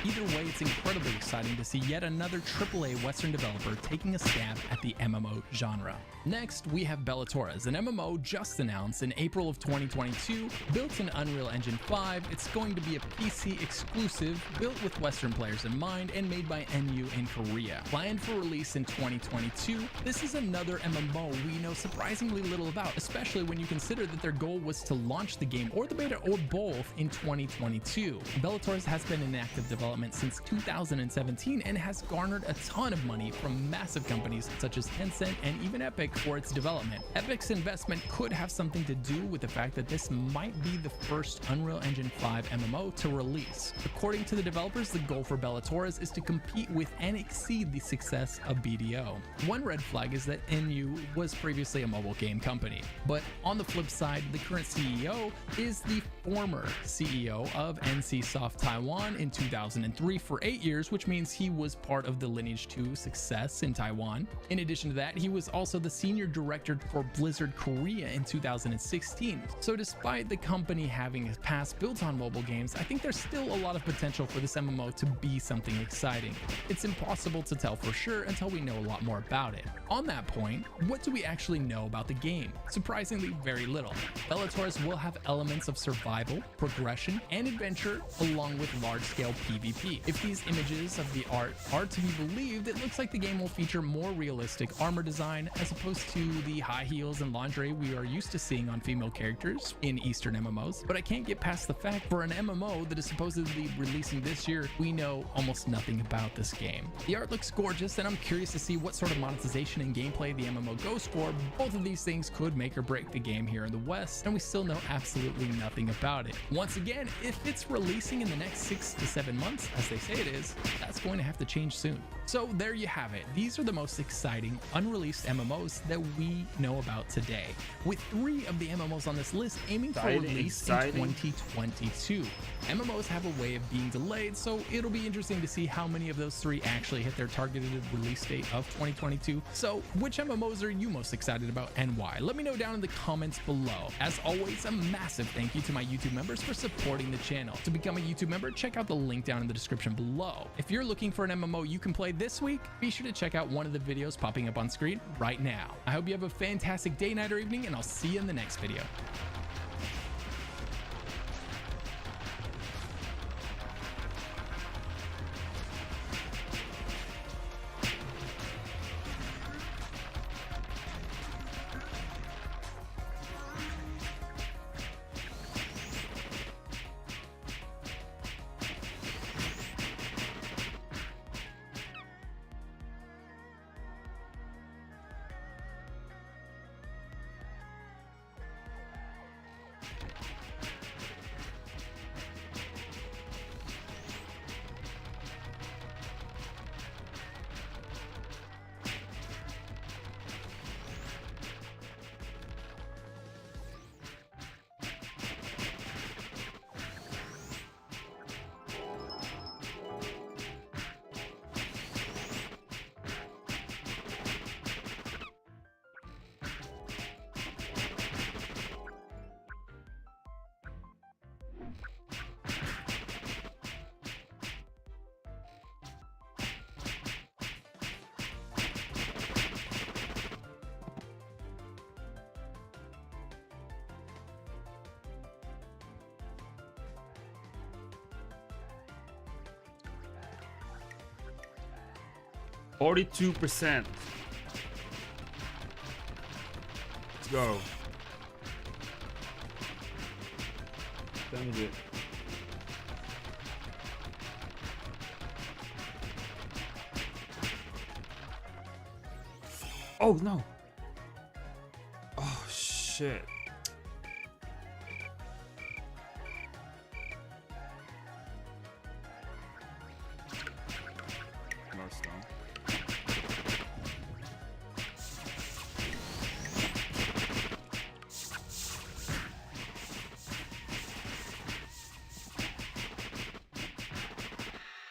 Either way, it's incredibly exciting to see yet another AAA Western developer taking a stab at the MMO genre. Next, we have Bellator's, an MMO just announced in April of 2022, built in Unreal Engine 5. It's going to be a PC exclusive, built with Western players in mind, and made by NU in Korea. Planned for release in 2022, this is another MMO we know surprisingly little about, especially when you consider that their goal was to launch the game or the beta or both in 2022. Bellator's has been in active development since 2017 and has garnered a ton of money from massive companies such as Tencent and even Epic for its development. Epic's investment could have something to do with the fact that this might be the first Unreal Engine 5 MMO to release. According to the developers, the goal for Bellator's is to compete with and exceed the success of BDO. One red flag is that NU was previously a mobile game company, but on the flip side, the current CEO is the former CEO of NCSoft Taiwan in 2003 for 8 years, which means he was part of the Lineage 2 success in Taiwan. In addition to that, he was also the senior director for Blizzard Korea in 2016. So despite the company having a past built on mobile games, I think there's still a lot of potential for this MMO to be something exciting. It's impossible to tell for sure until we know a lot more about it. On that point, what do we actually know about the game? Surprisingly, very little. Bellator's will have elements of survival, progression, and adventure, along with large-scale PvP. If these images of the art are to be believed, it looks like the game will feature more realistic armor design as opposed to the high heels and lingerie we are used to seeing on female characters in Eastern MMOs. But I can't get past the fact for an MMO that is supposedly releasing this year, we know almost nothing about this game. The art looks gorgeous, and I'm curious to see what sort of monetization and gameplay the MMO goes for. Both of these things could make or break the game here in the West, and we still know absolutely nothing about it. Once again, if it's releasing in the next 6 to 7 months, as they say it is, that's going to have to change soon. So there you have it. These are the most exciting unreleased MMOs that we know about today, with 3 of the MMOs on this list aiming for release in 2022. MMOs have a way of being delayed, so it'll be interesting to see how many of those 3 actually hit their targeted release date of 2022. So which MMOs are you most excited about and why? Let me know down in the comments below. As always, a massive thank you to my YouTube members for supporting the channel. To become a YouTube member, check out the link down in the description below. If you're looking for an MMO you can play this week, be sure to check out one of the videos popping up on screen right now. I hope you have a fantastic day, night, or evening, and I'll see you in the next video. 42%. Let's go. Send it. Oh no. Oh shit. No stone.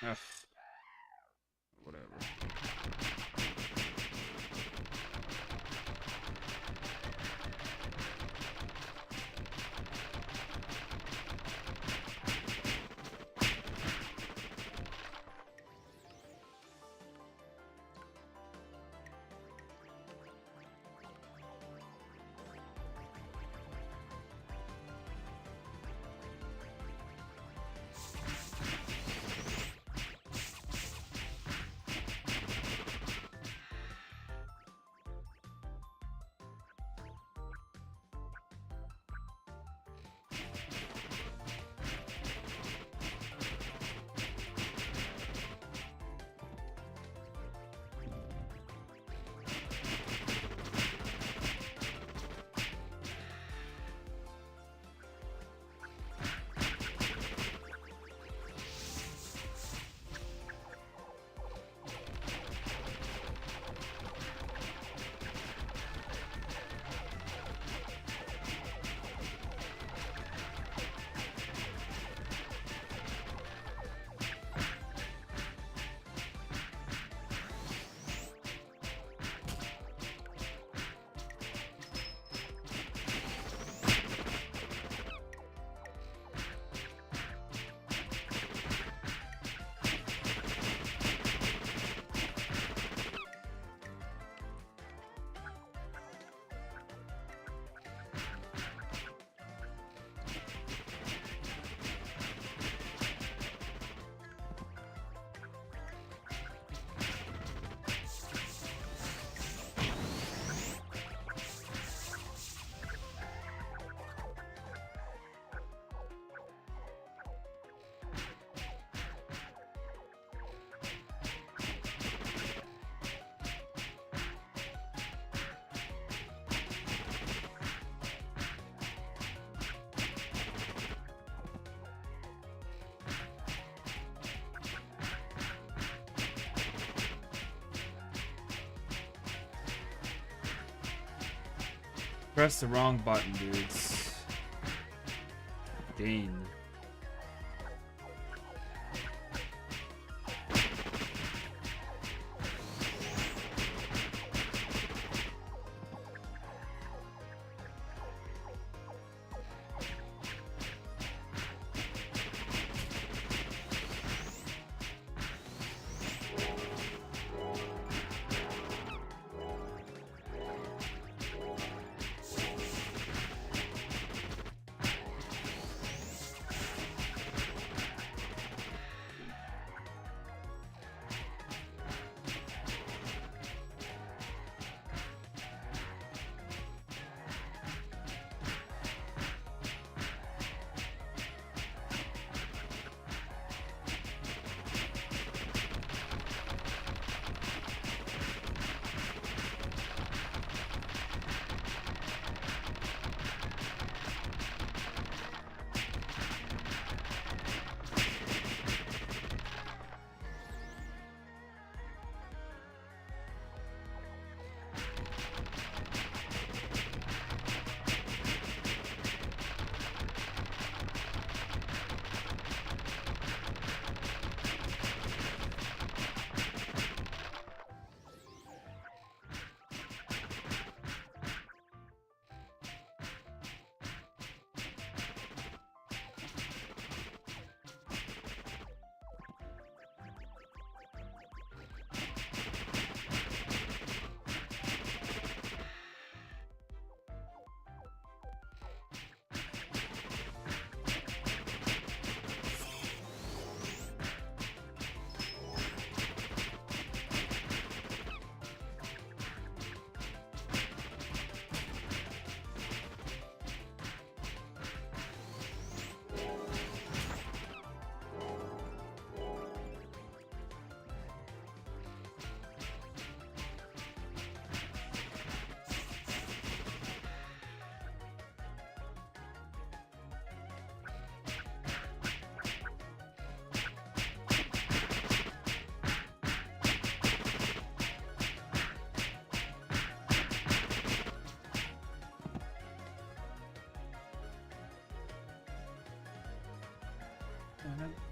Ugh. Whatever. Press the wrong button, dudes. Dane.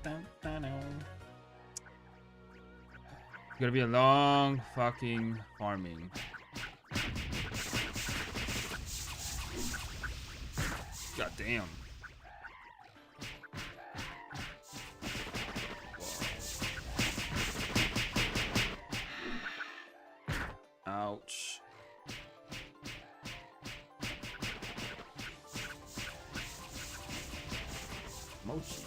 It's gonna be a long fucking farming. God damn. Ouch. Mochi.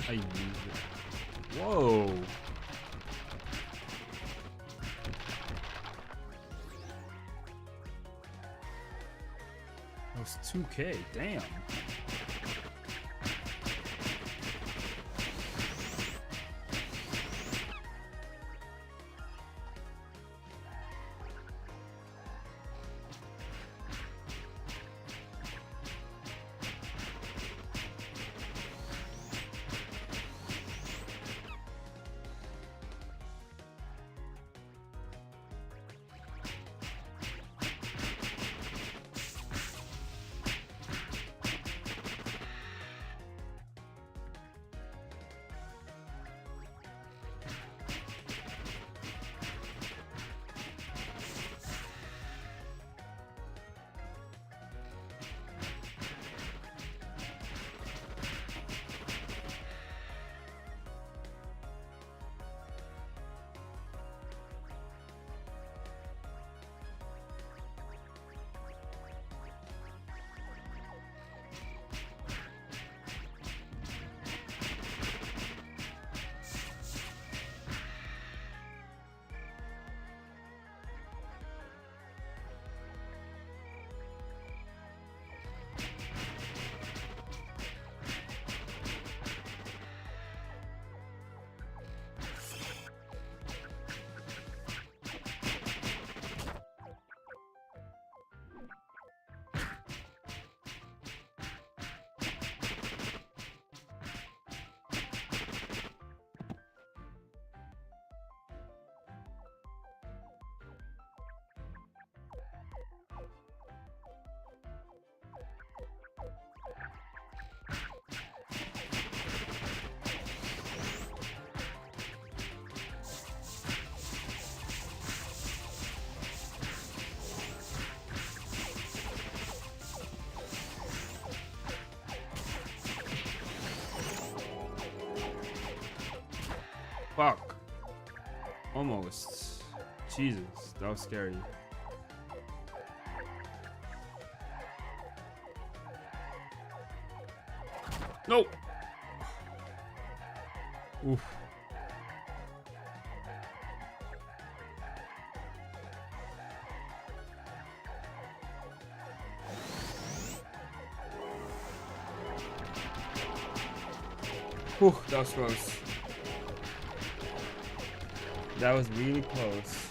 I use it. Whoa. That was 2K. Damn. Fuck. Almost. Jesus, that was scary. No. Oof. Whew, that was close. That was really close.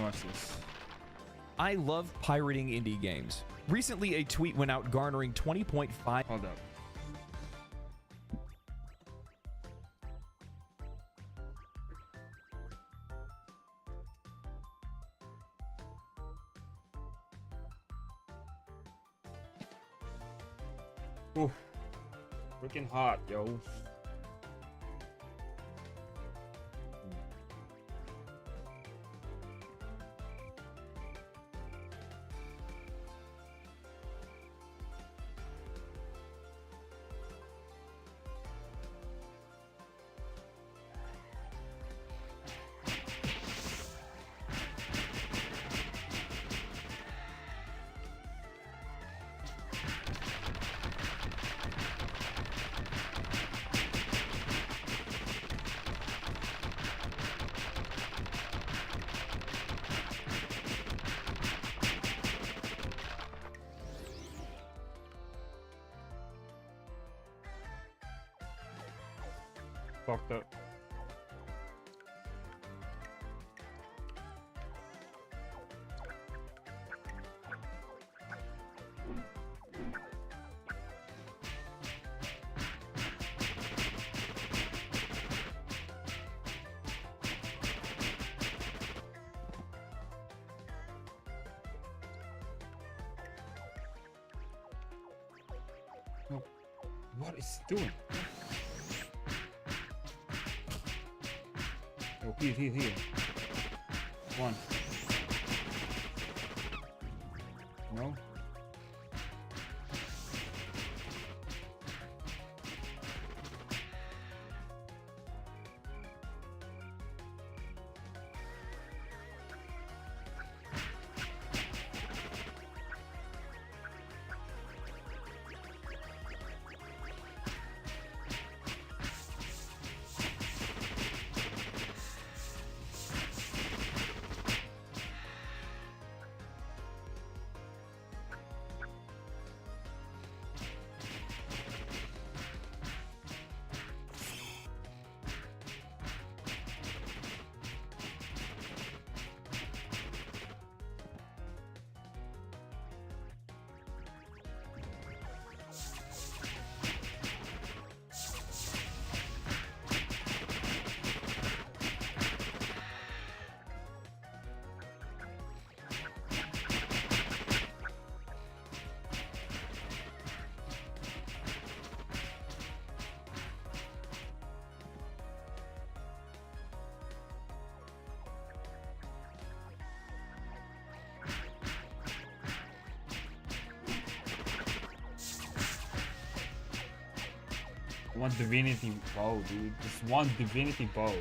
Watch this. I love pirating indie games. Recently, a tweet went out garnering 20.5. Hold up. Oof. Freaking hot, yo. Fucked up. No. What is it doing? Oh, here. One. No. One divinity bow, dude. Just one divinity bow.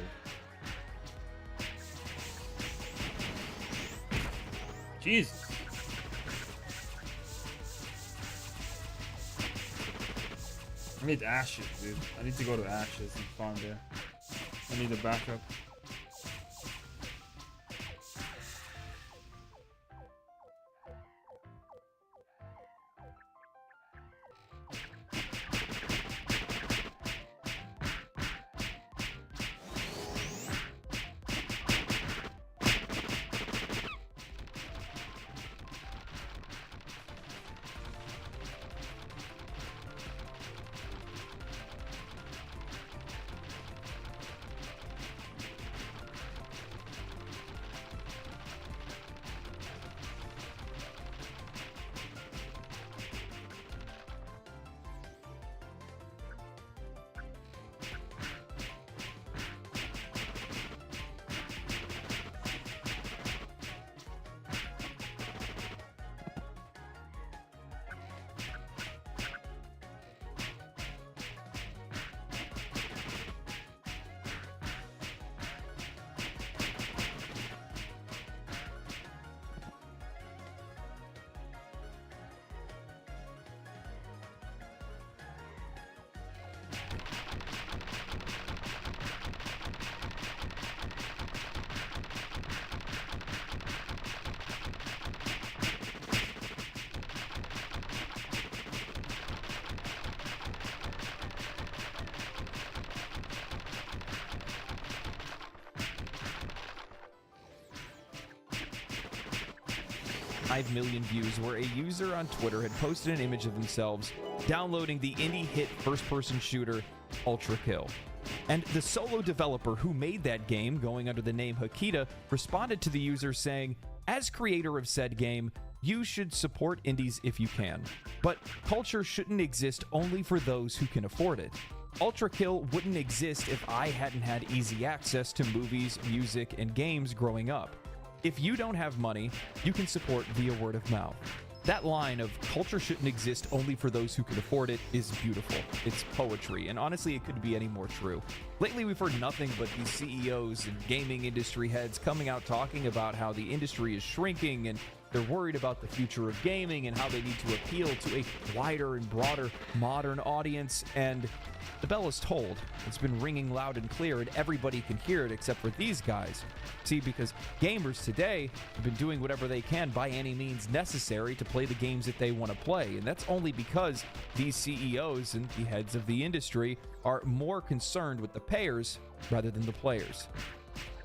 Jesus. I need ashes, dude. I need to go to ashes and farm there. I need a backup. 5 million views where a user on Twitter had posted an image of themselves downloading the indie hit first-person shooter Ultra Kill. And the solo developer who made that game, going under the name Hakita, responded to the user saying, "As creator of said game, you should support indies if you can. But culture shouldn't exist only for those who can afford it. Ultra Kill wouldn't exist if I hadn't had easy access to movies, music, and games growing up. If you don't have money, you can support via word of mouth." That line of "culture shouldn't exist only for those who can afford it" is beautiful. It's poetry, and honestly, it couldn't be any more true. Lately, we've heard nothing but these CEOs and gaming industry heads coming out talking about how the industry is shrinking and they're worried about the future of gaming and how they need to appeal to a wider and broader modern audience, and the bell is tolled. It's been ringing loud and clear, and everybody can hear it except for these guys. See, because gamers today have been doing whatever they can by any means necessary to play the games that they want to play, and that's only because these CEOs and the heads of the industry are more concerned with the payers rather than the players.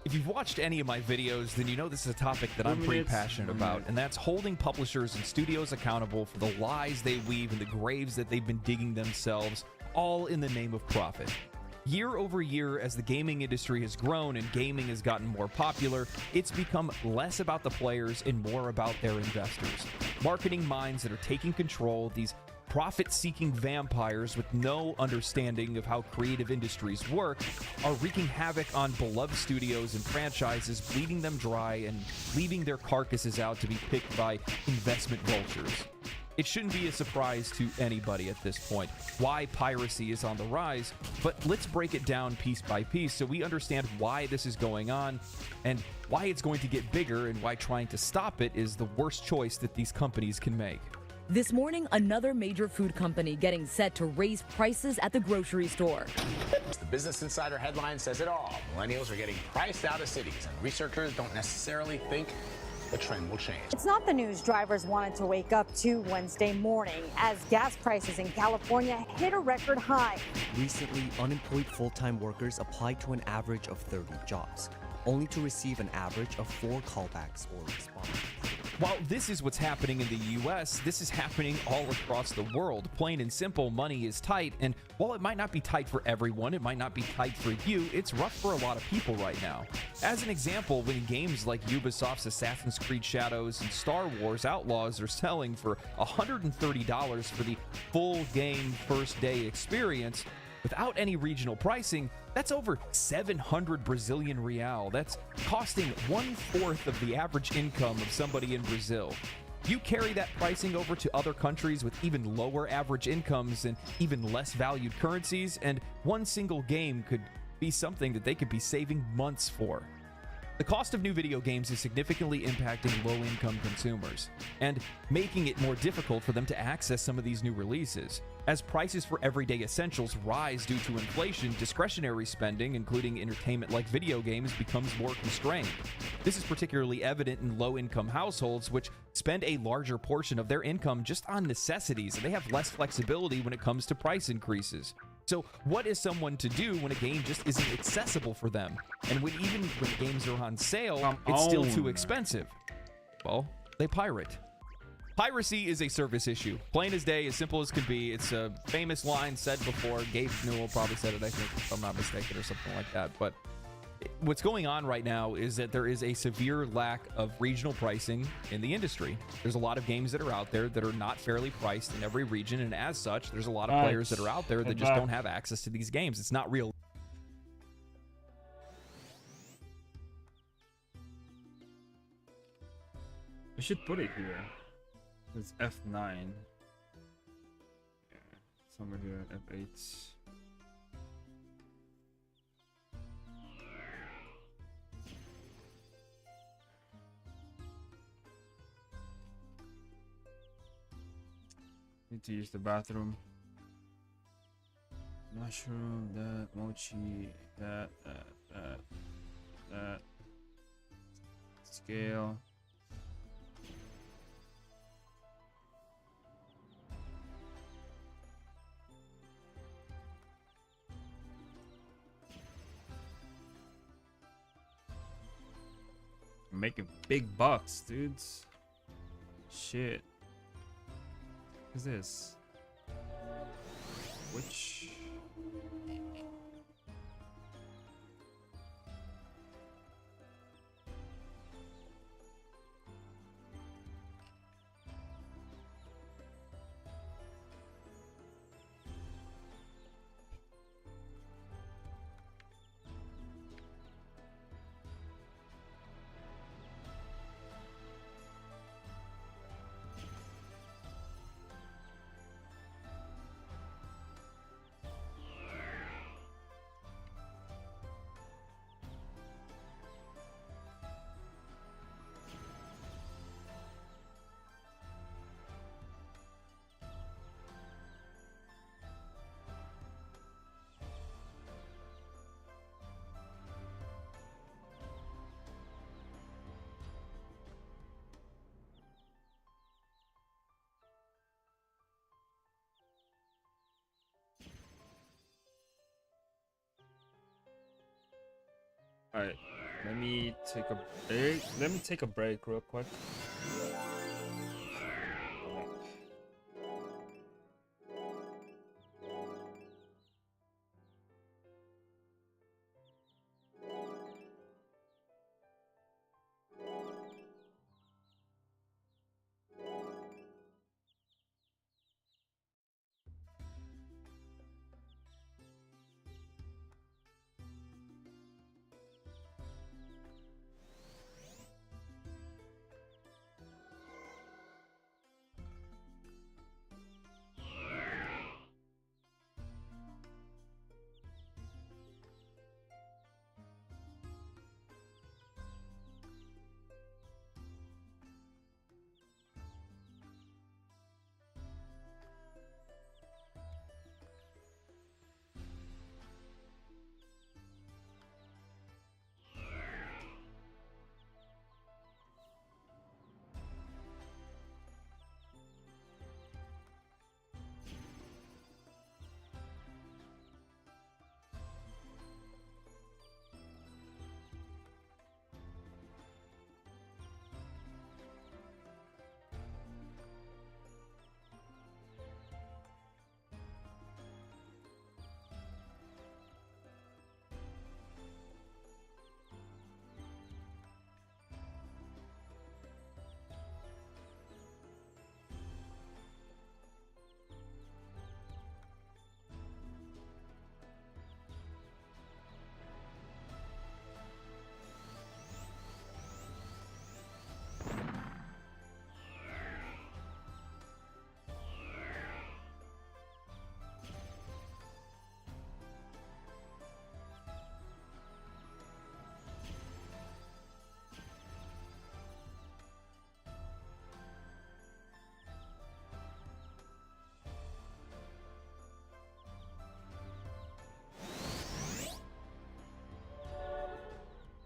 If you've watched any of my videos, then you know this is a topic that I'm pretty passionate about, and that's holding publishers and studios accountable for the lies they weave and the graves that they've been digging themselves, all in the name of profit. Year over year, as the gaming industry has grown and gaming has gotten more popular, it's become less about the players and more about their investors. Marketing minds that are taking control, these profit-seeking vampires with no understanding of how creative industries work, are wreaking havoc on beloved studios and franchises, bleeding them dry and leaving their carcasses out to be picked by investment vultures. It shouldn't be a surprise to anybody at this point why piracy is on the rise, but let's break it down piece by piece so we understand why this is going on and why it's going to get bigger and why trying to stop it is the worst choice that these companies can make. This morning, another major food company getting set to raise prices at the grocery store. The Business Insider headline says it all. Millennials are getting priced out of cities, and researchers don't necessarily think the trend will change. It's not the news drivers wanted to wake up to Wednesday morning as gas prices in California hit a record high. Recently, unemployed full-time workers applied to an average of 30 jobs, only to receive an average of 4 callbacks or responses. While this is what's happening in the US, this is happening all across the world. Plain and simple, money is tight, and while it might not be tight for everyone, it might not be tight for you, it's rough for a lot of people right now. As an example, when games like Ubisoft's Assassin's Creed Shadows and Star Wars Outlaws are selling for $130 for the full game first day experience, without any regional pricing, that's over 700 Brazilian real. That's costing 1/4 of the average income of somebody in Brazil. You carry that pricing over to other countries with even lower average incomes and even less valued currencies, and one single game could be something that they could be saving months for. The cost of new video games is significantly impacting low-income consumers and making it more difficult for them to access some of these new releases. As prices for everyday essentials rise due to inflation, discretionary spending, including entertainment like video games, becomes more constrained. This is particularly evident in low-income households, which spend a larger portion of their income just on necessities, and they have less flexibility when it comes to price increases. So what is someone to do when a game just isn't accessible for them? And even when games are on sale, it's still too expensive. Well, they pirate. Piracy is a service issue. Plain as day, as simple as can be. It's a famous line said before. Gabe Newell probably said it, I think, if I'm not mistaken, or something like that. But what's going on right now is that there is a severe lack of regional pricing in the industry. There's a lot of games that are out there that are not fairly priced in every region, and as such, there's a lot of players that are out there that just don't have access to these games. It's not real. I should put it here. It's F9. Yeah, somewhere here at F8. Need to use the bathroom. Mushroom, that, mochi, that. Scale. I'm making big bucks, dudes. shit. What is this? Which? All right, let me take a break. Let me take a break real quick.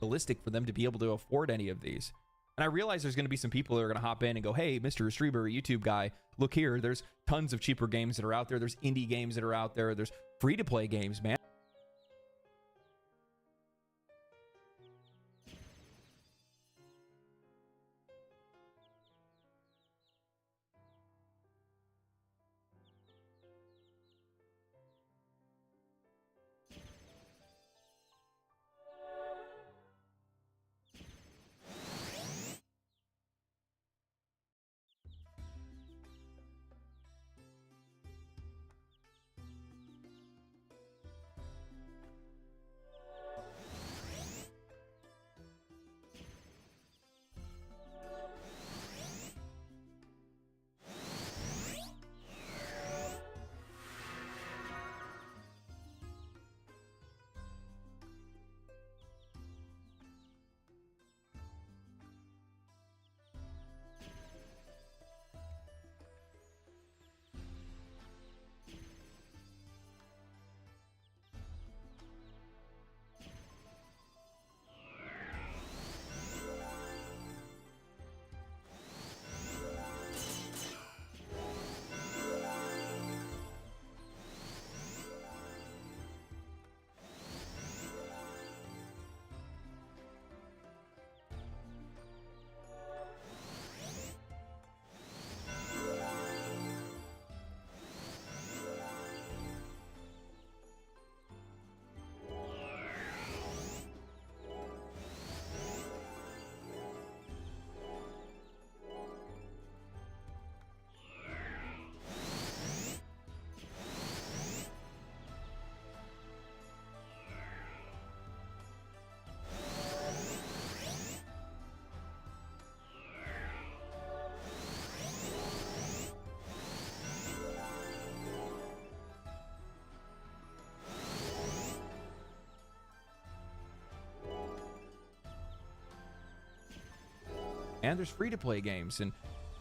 Realistic for them to be able to afford any of these. And I realize there's going to be some people that are going to hop in and go, hey, Mr. Streamer, YouTube guy, look here. There's tons of cheaper games that are out there. There's indie games that are out there. There's free-to-play games, man. and there's free-to-play games. And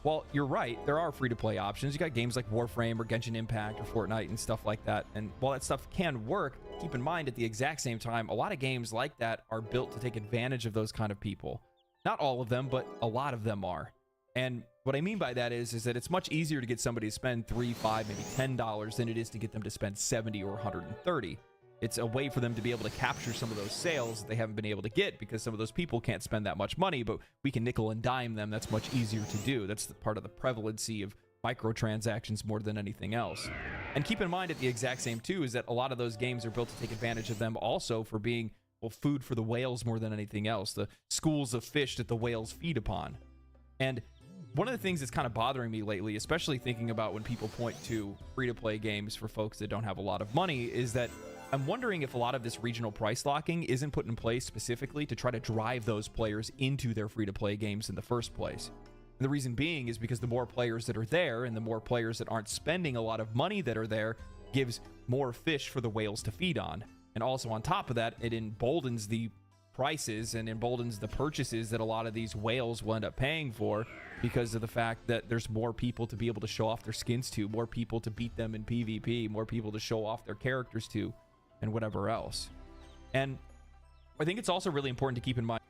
while you're right, there are free-to-play options. You got games like Warframe or Genshin Impact or Fortnite and stuff like that. And while that stuff can work, keep in mind at the exact same time, a lot of games like that are built to take advantage of those kind of people. Not all of them, but a lot of them are. And what I mean by that is that it's much easier to get somebody to spend $3, $5, maybe $10 than it is to get them to spend $70 or $130. It's a way for them to be able to capture some of those sales that they haven't been able to get because some of those people can't spend that much money, but we can nickel and dime them. That's much easier to do. That's the part of the prevalency of microtransactions more than anything else. And keep in mind at the exact same too is that a lot of those games are built to take advantage of them also for being, well, food for the whales more than anything else. The schools of fish that the whales feed upon. And one of the things that's kind of bothering me lately, especially thinking about when people point to free-to-play games for folks that don't have a lot of money, is that I'm wondering if a lot of this regional price locking isn't put in place specifically to try to drive those players into their free-to-play games in the first place. And the reason being is because the more players that are there and the more players that aren't spending a lot of money that are there gives more fish for the whales to feed on. And also on top of that, it emboldens the prices and emboldens the purchases that a lot of these whales will end up paying for because of the fact that there's more people to be able to show off their skins to, more people to beat them in PvP, more people to show off their characters to, and whatever else. And I think it's also really important to keep in mind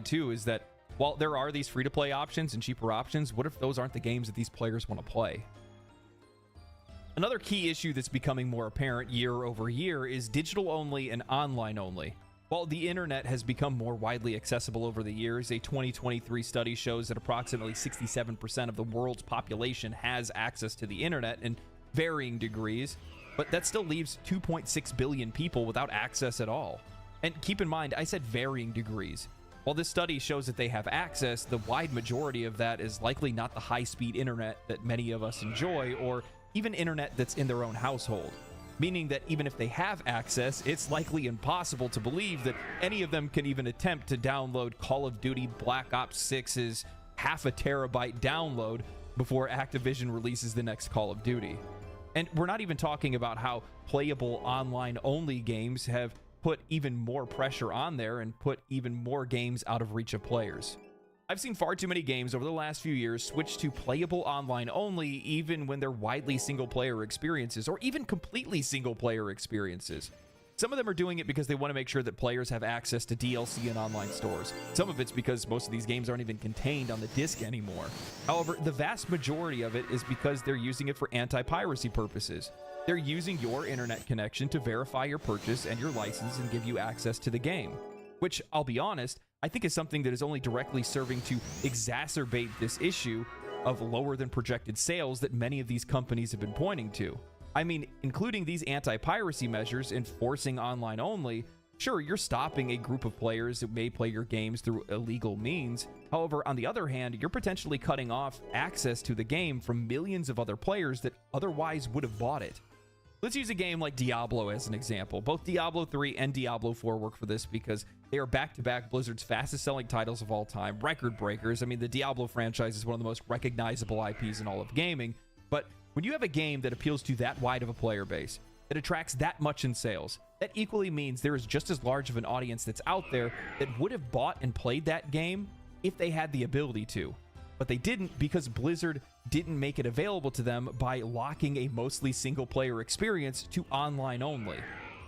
too is that while there are these free-to-play options and cheaper options, what if those aren't the games that these players want to play? Another key issue that's becoming more apparent year over year is digital only and online only. While the internet has become more widely accessible over the years, a 2023 study shows that approximately 67% of the world's population has access to the internet in varying degrees, but that still leaves 2.6 billion people without access at all. And keep in mind, I said varying degrees. While this study shows that they have access, the wide majority of that is likely not the high-speed internet that many of us enjoy, or even internet that's in their own household. Meaning that even if they have access, it's likely impossible to believe that any of them can even attempt to download Call of Duty Black Ops 6's half a terabyte download before Activision releases the next Call of Duty. And we're not even talking about how playable online-only games have put even more pressure on there and put even more games out of reach of players. I've seen far too many games over the last few years switch to playable online only, even when they're widely single-player experiences, or even completely single-player experiences. Some of them are doing it because they want to make sure that players have access to DLC in online stores. Some of it's because most of these games aren't even contained on the disc anymore. However, the vast majority of it is because they're using it for anti-piracy purposes. They're using your internet connection to verify your purchase and your license and give you access to the game. Which, I'll be honest, I think is something that is only directly serving to exacerbate this issue of lower than projected sales that many of these companies have been pointing to. I mean, including these anti-piracy measures and forcing online only, sure, you're stopping a group of players that may play your games through illegal means. However, on the other hand, you're potentially cutting off access to the game from millions of other players that otherwise would have bought it. Let's use a game like Diablo as an example. Both Diablo 3 and Diablo 4 work for this because they are back-to-back Blizzard's fastest-selling titles of all time, record breakers. I mean, the Diablo franchise is one of the most recognizable IPs in all of gaming, but when you have a game that appeals to that wide of a player base, that attracts that much in sales, that equally means there is just as large of an audience that's out there that would have bought and played that game if they had the ability to. But they didn't because Blizzard didn't make it available to them by locking a mostly single-player experience to online only.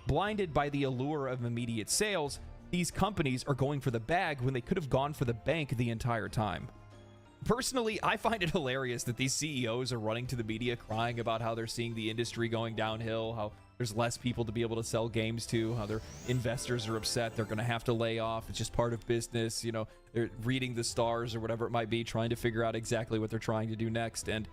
Blinded by the allure of immediate sales, these companies are going for the bag when they could have gone for the bank the entire time. Personally, I find it hilarious that these CEOs are running to the media crying about how they're seeing the industry going downhill, how there's less people to be able to sell games to, how their investors are upset, they're going to have to lay off, it's just part of business, you know, they're reading the stars or whatever it might be, trying to figure out exactly what they're trying to do next, and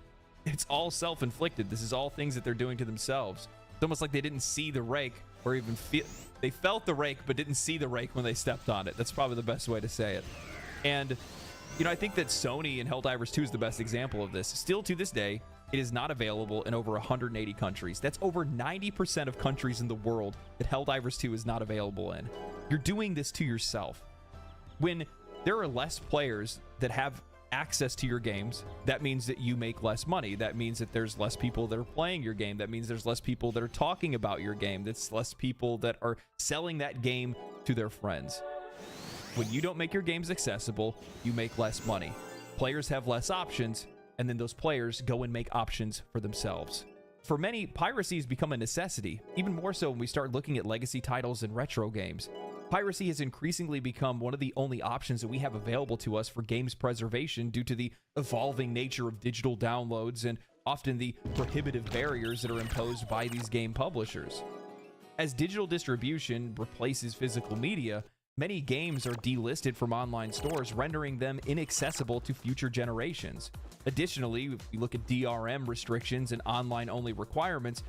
it's all self-inflicted. This is all things that they're doing to themselves. It's almost like they didn't see the rake, or even feel, they felt the rake but didn't see the rake when they stepped on it. That's probably the best way to say it. And you know, I think that Sony and Helldivers 2 is the best example of this. Still to this day, it is not available in over 180 countries. That's over 90% of countries in the world that Helldivers 2 is not available in. You're doing this to yourself. When there are less players that have access to your games, that means that you make less money. That means that there's less people that are playing your game. That means there's less people that are talking about your game. That's less people that are selling that game to their friends. When you don't make your games accessible, you make less money. Players have less options, and then those players go and make options for themselves. For many, piracy has become a necessity, even more so when we start looking at legacy titles and retro games. Piracy has increasingly become one of the only options that we have available to us for games preservation due to the evolving nature of digital downloads and often the prohibitive barriers that are imposed by these game publishers. As digital distribution replaces physical media, many games are delisted from online stores, rendering them inaccessible to future generations. Additionally, if you look at DRM restrictions and online-only requirements,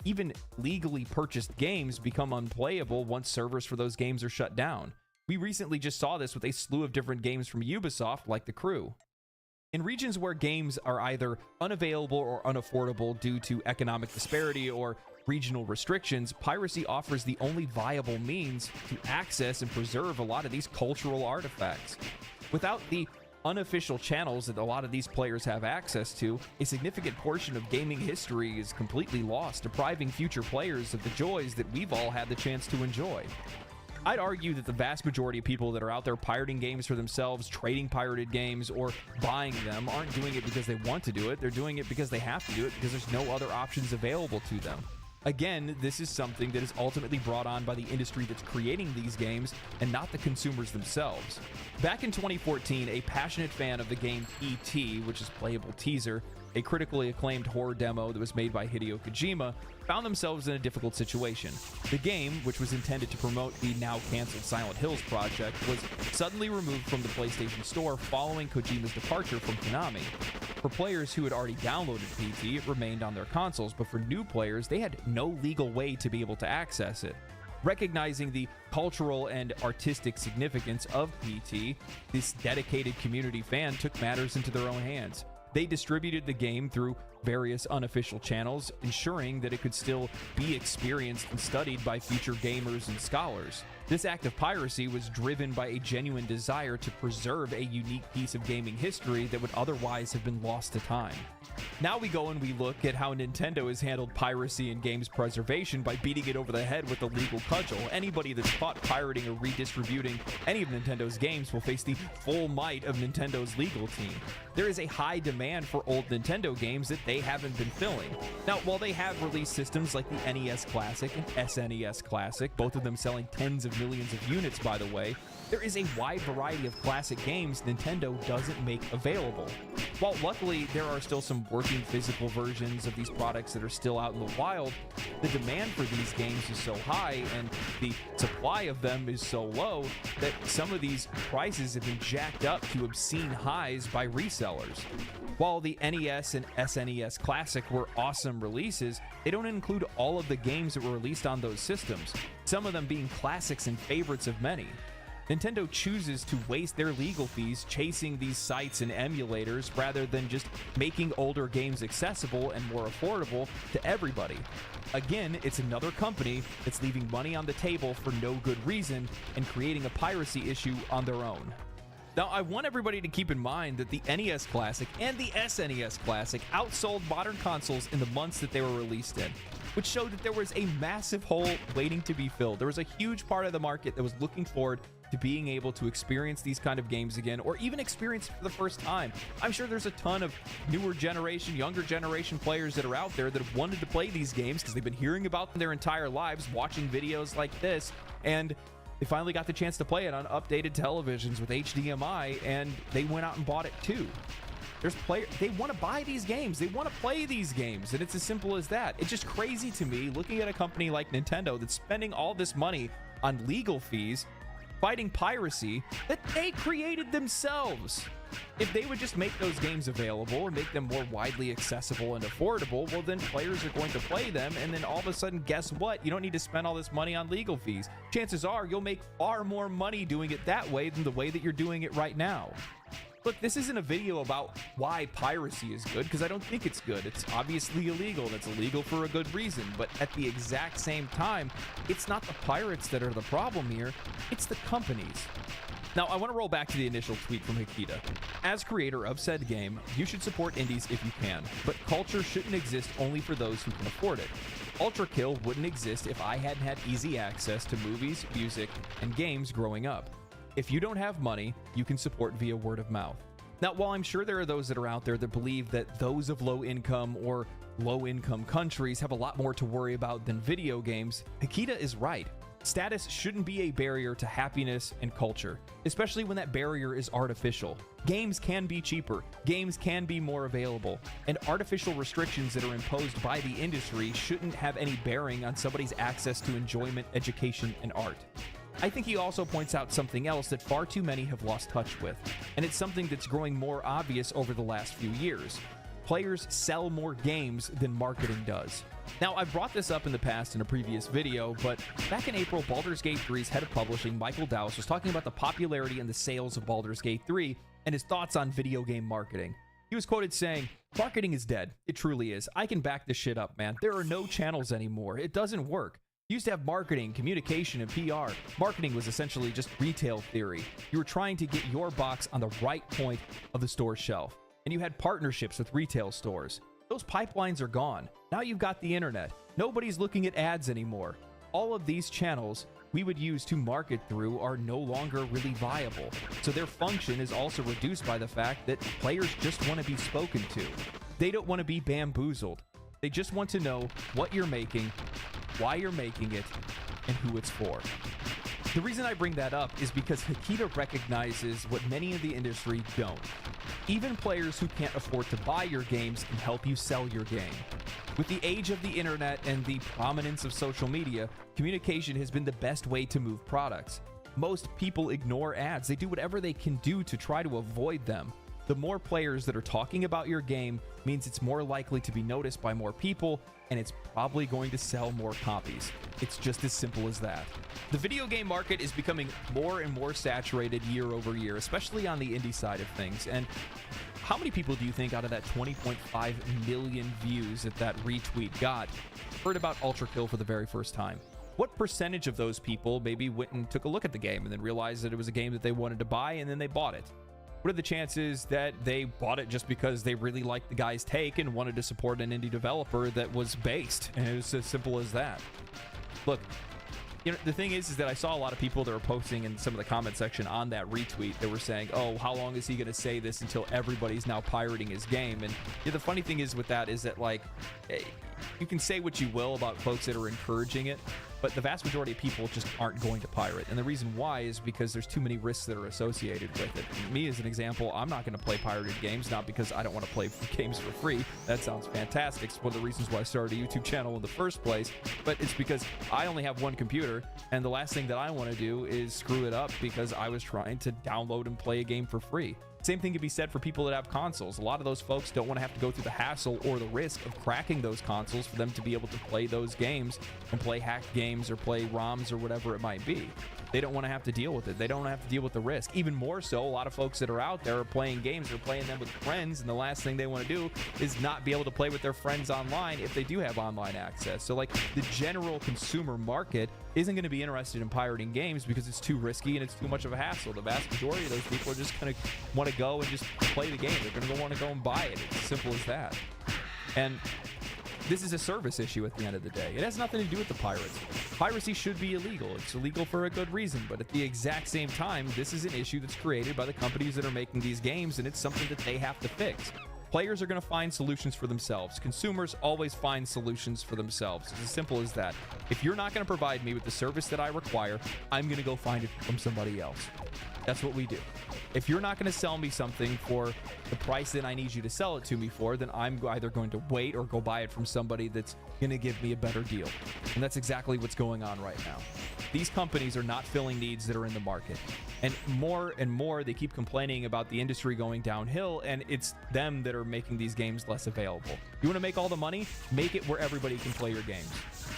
even legally purchased games become unplayable once servers for those games are shut down. We recently just saw this with a slew of different games from Ubisoft, like The Crew. In regions where games are either unavailable or unaffordable due to economic disparity or regional restrictions, piracy offers the only viable means to access and preserve a lot of these cultural artifacts. Without the unofficial channels that a lot of these players have access to, a significant portion of gaming history is completely lost, depriving future players of the joys that we've all had the chance to enjoy. I'd argue that the vast majority of people that are out there pirating games for themselves, trading pirated games, or buying them aren't doing it because they want to do it. They're doing it because they have to do it because there's no other options available to them. Again, this is something that is ultimately brought on by the industry that's creating these games and not the consumers themselves. Back in 2014, a passionate fan of the game E.T., which is Playable Teaser, a critically acclaimed horror demo that was made by Hideo Kojima, found themselves in a difficult situation. The game, which was intended to promote the now canceled Silent Hills project, was suddenly removed from the PlayStation Store following Kojima's departure from Konami. For players who had already downloaded PT, it remained on their consoles, but for new players, they had no legal way to be able to access it. Recognizing the cultural and artistic significance of PT, this dedicated community fan took matters into their own hands. They distributed the game through various unofficial channels, ensuring that it could still be experienced and studied by future gamers and scholars. This act of piracy was driven by a genuine desire to preserve a unique piece of gaming history that would otherwise have been lost to time. Now we go and we look at how Nintendo has handled piracy and games preservation by beating it over the head with a legal cudgel. Anybody that's caught pirating or redistributing any of Nintendo's games will face the full might of Nintendo's legal team. There is a high demand for old Nintendo games that they haven't been filling. Now, while they have released systems like the NES Classic and SNES Classic, both of them selling tens of millions of units by the way, there is a wide variety of classic games Nintendo doesn't make available. While luckily there are still some working physical versions of these products that are still out in the wild, the demand for these games is so high and the supply of them is so low that some of these prices have been jacked up to obscene highs by resellers. While the NES and SNES Classic were awesome releases, they don't include all of the games that were released on those systems, some of them being classics and favorites of many. Nintendo chooses to waste their legal fees chasing these sites and emulators rather than just making older games accessible and more affordable to everybody. Again, it's another company that's leaving money on the table for no good reason and creating a piracy issue on their own. Now, I want everybody to keep in mind that the NES Classic and the SNES Classic outsold modern consoles in the months that they were released in, which showed that there was a massive hole waiting to be filled. There was a huge part of the market that was looking forward to being able to experience these kind of games again, or even experience it for the first time. I'm sure there's a ton of newer generation, younger generation players that are out there that have wanted to play these games because they've been hearing about them their entire lives, watching videos like this, and they finally got the chance to play it on updated televisions with HDMI, and they went out and bought it too. There's players, they want to buy these games, they want to play these games, and it's as simple as that. It's just crazy to me looking at a company like Nintendo that's spending all this money on legal fees fighting piracy that they created themselves. If they would just make those games available and make them more widely accessible and affordable, well, then players are going to play them, and then all of a sudden, guess what? You don't need to spend all this money on legal fees. Chances are you'll make far more money doing it that way than the way that you're doing it right now. Look, this isn't a video about why piracy is good, because I don't think it's good. It's obviously illegal, and it's illegal for a good reason, but at the exact same time, it's not the pirates that are the problem here, it's the companies. Now, I want to roll back to the initial tweet from Hikita. As creator of said game, you should support indies if you can, but culture shouldn't exist only for those who can afford it. Ultra Kill wouldn't exist if I hadn't had easy access to movies, music, and games growing up. If you don't have money, you can support via word of mouth. Now, while I'm sure there are those that are out there that believe that those of low income or low income countries have a lot more to worry about than video games, Hikita is right. Status shouldn't be a barrier to happiness and culture, especially when that barrier is artificial. Games can be cheaper, games can be more available, and artificial restrictions that are imposed by the industry shouldn't have any bearing on somebody's access to enjoyment, education, and art. I think he also points out something else that far too many have lost touch with, and it's something that's growing more obvious over the last few years. Players sell more games than marketing does. Now, I've brought this up in the past in a previous video, but back in April, Baldur's Gate 3's head of publishing, Michael Dowse, was talking about the popularity and the sales of Baldur's Gate 3 and his thoughts on video game marketing. He was quoted saying, "Marketing is dead. It truly is. I can back this shit up, man. There are no channels anymore. It doesn't work. You used to have marketing, communication, and PR. Marketing was essentially just retail theory. You were trying to get your box on the right point of the store shelf, and you had partnerships with retail stores. Those pipelines are gone. Now you've got the internet. Nobody's looking at ads anymore. All of these channels we would use to market through are no longer really viable. So their function is also reduced by the fact that players just want to be spoken to. They don't want to be bamboozled. They just want to know what you're making, why you're making it, and who it's for." The reason I bring that up is because Hikita recognizes what many in the industry don't. Even players who can't afford to buy your games can help you sell your game. With the age of the internet and the prominence of social media, communication has been the best way to move products. Most people ignore ads. They do whatever they can do to try to avoid them. The more players that are talking about your game means it's more likely to be noticed by more people, and it's probably going to sell more copies. It's just as simple as that. The video game market is becoming more and more saturated year over year, especially on the indie side of things. And how many people do you think out of that 20.5 million views that retweet got heard about Ultra Kill for the very first time? what percentage of those people maybe went and took a look at the game and then realized that it was a game that they wanted to buy and then they bought it? What are the chances that they bought it just because they really liked the guy's take and wanted to support an indie developer that was based? And it was as simple as that. Look, you know, the thing is that I saw a lot of people that were posting in some of the comment section on that retweet that were saying, oh, how long is he going to say this until everybody's now pirating his game? And the funny thing is with that is that, like, you can say what you will about folks that are encouraging it, but the vast majority of people just aren't going to pirate. And the reason why is because there's too many risks that are associated with it. Me, as an example, I'm not going to play pirated games, not because I don't want to play games for free. That sounds fantastic. It's one of the reasons why I started a YouTube channel in the first place, but it's because I only have one computer, and the last thing that I want to do is screw it up because I was trying to download and play a game for free. Same thing can be said for people that have consoles. A lot of those folks don't want to have to go through the hassle or the risk of cracking those consoles for them to be able to play those games and play hacked games or play ROMs or whatever it might be. They don't want to have to deal with it. They don't want to have to deal with the risk. Even more so, a lot of folks that are out there are playing games, they're playing them with friends, and the last thing they want to do is not be able to play with their friends online if they do have online access. So, like, the general consumer market isn't going to be interested in pirating games because it's too risky and it's too much of a hassle. The vast majority of those people are just going to want to go and just play the game. They're going to want to go and buy it. It's as simple as that. And this is a service issue at the end of the day. It has nothing to do with the pirates. Piracy should be illegal. It's illegal for a good reason, but at the exact same time, this is an issue that's created by the companies that are making these games, and it's something that they have to fix. Players are going to find solutions for themselves. Consumers always find solutions for themselves. It's as simple as that. If you're not going to provide me with the service that I require, I'm going to go find it from somebody else. That's what we do. If you're not going to sell me something for the price that I need you to sell it to me for, then I'm either going to wait or go buy it from somebody that's going to give me a better deal. And that's exactly what's going on right now. These companies are not filling needs that are in the market. And more, they keep complaining about the industry going downhill, and it's them that are making these games less available. You want to make all the money? Make it where everybody can play your games.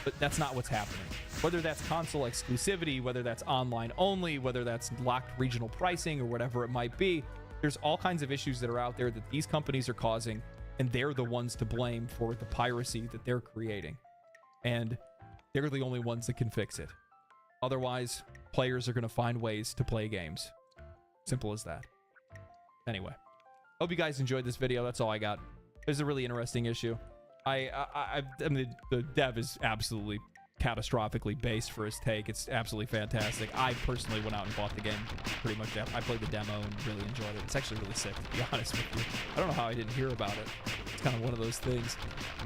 But that's not what's happening. Whether that's console exclusivity, whether that's online only, whether that's locked regional pricing or whatever it might be, there's all kinds of issues that are out there that these companies are causing, and they're the ones to blame for the piracy that they're creating. And they're the only ones that can fix it. Otherwise, players are going to find ways to play games. Simple as that. Anyway, hope you guys enjoyed this video. That's all I got. It's a really interesting issue. I mean, the dev is absolutely catastrophically based for his take. It's absolutely fantastic. I personally went out and bought the game pretty much. I played the demo and really enjoyed it. It's actually really sick, to be honest with you. I don't know how I didn't hear about it. It's kind of one of those things.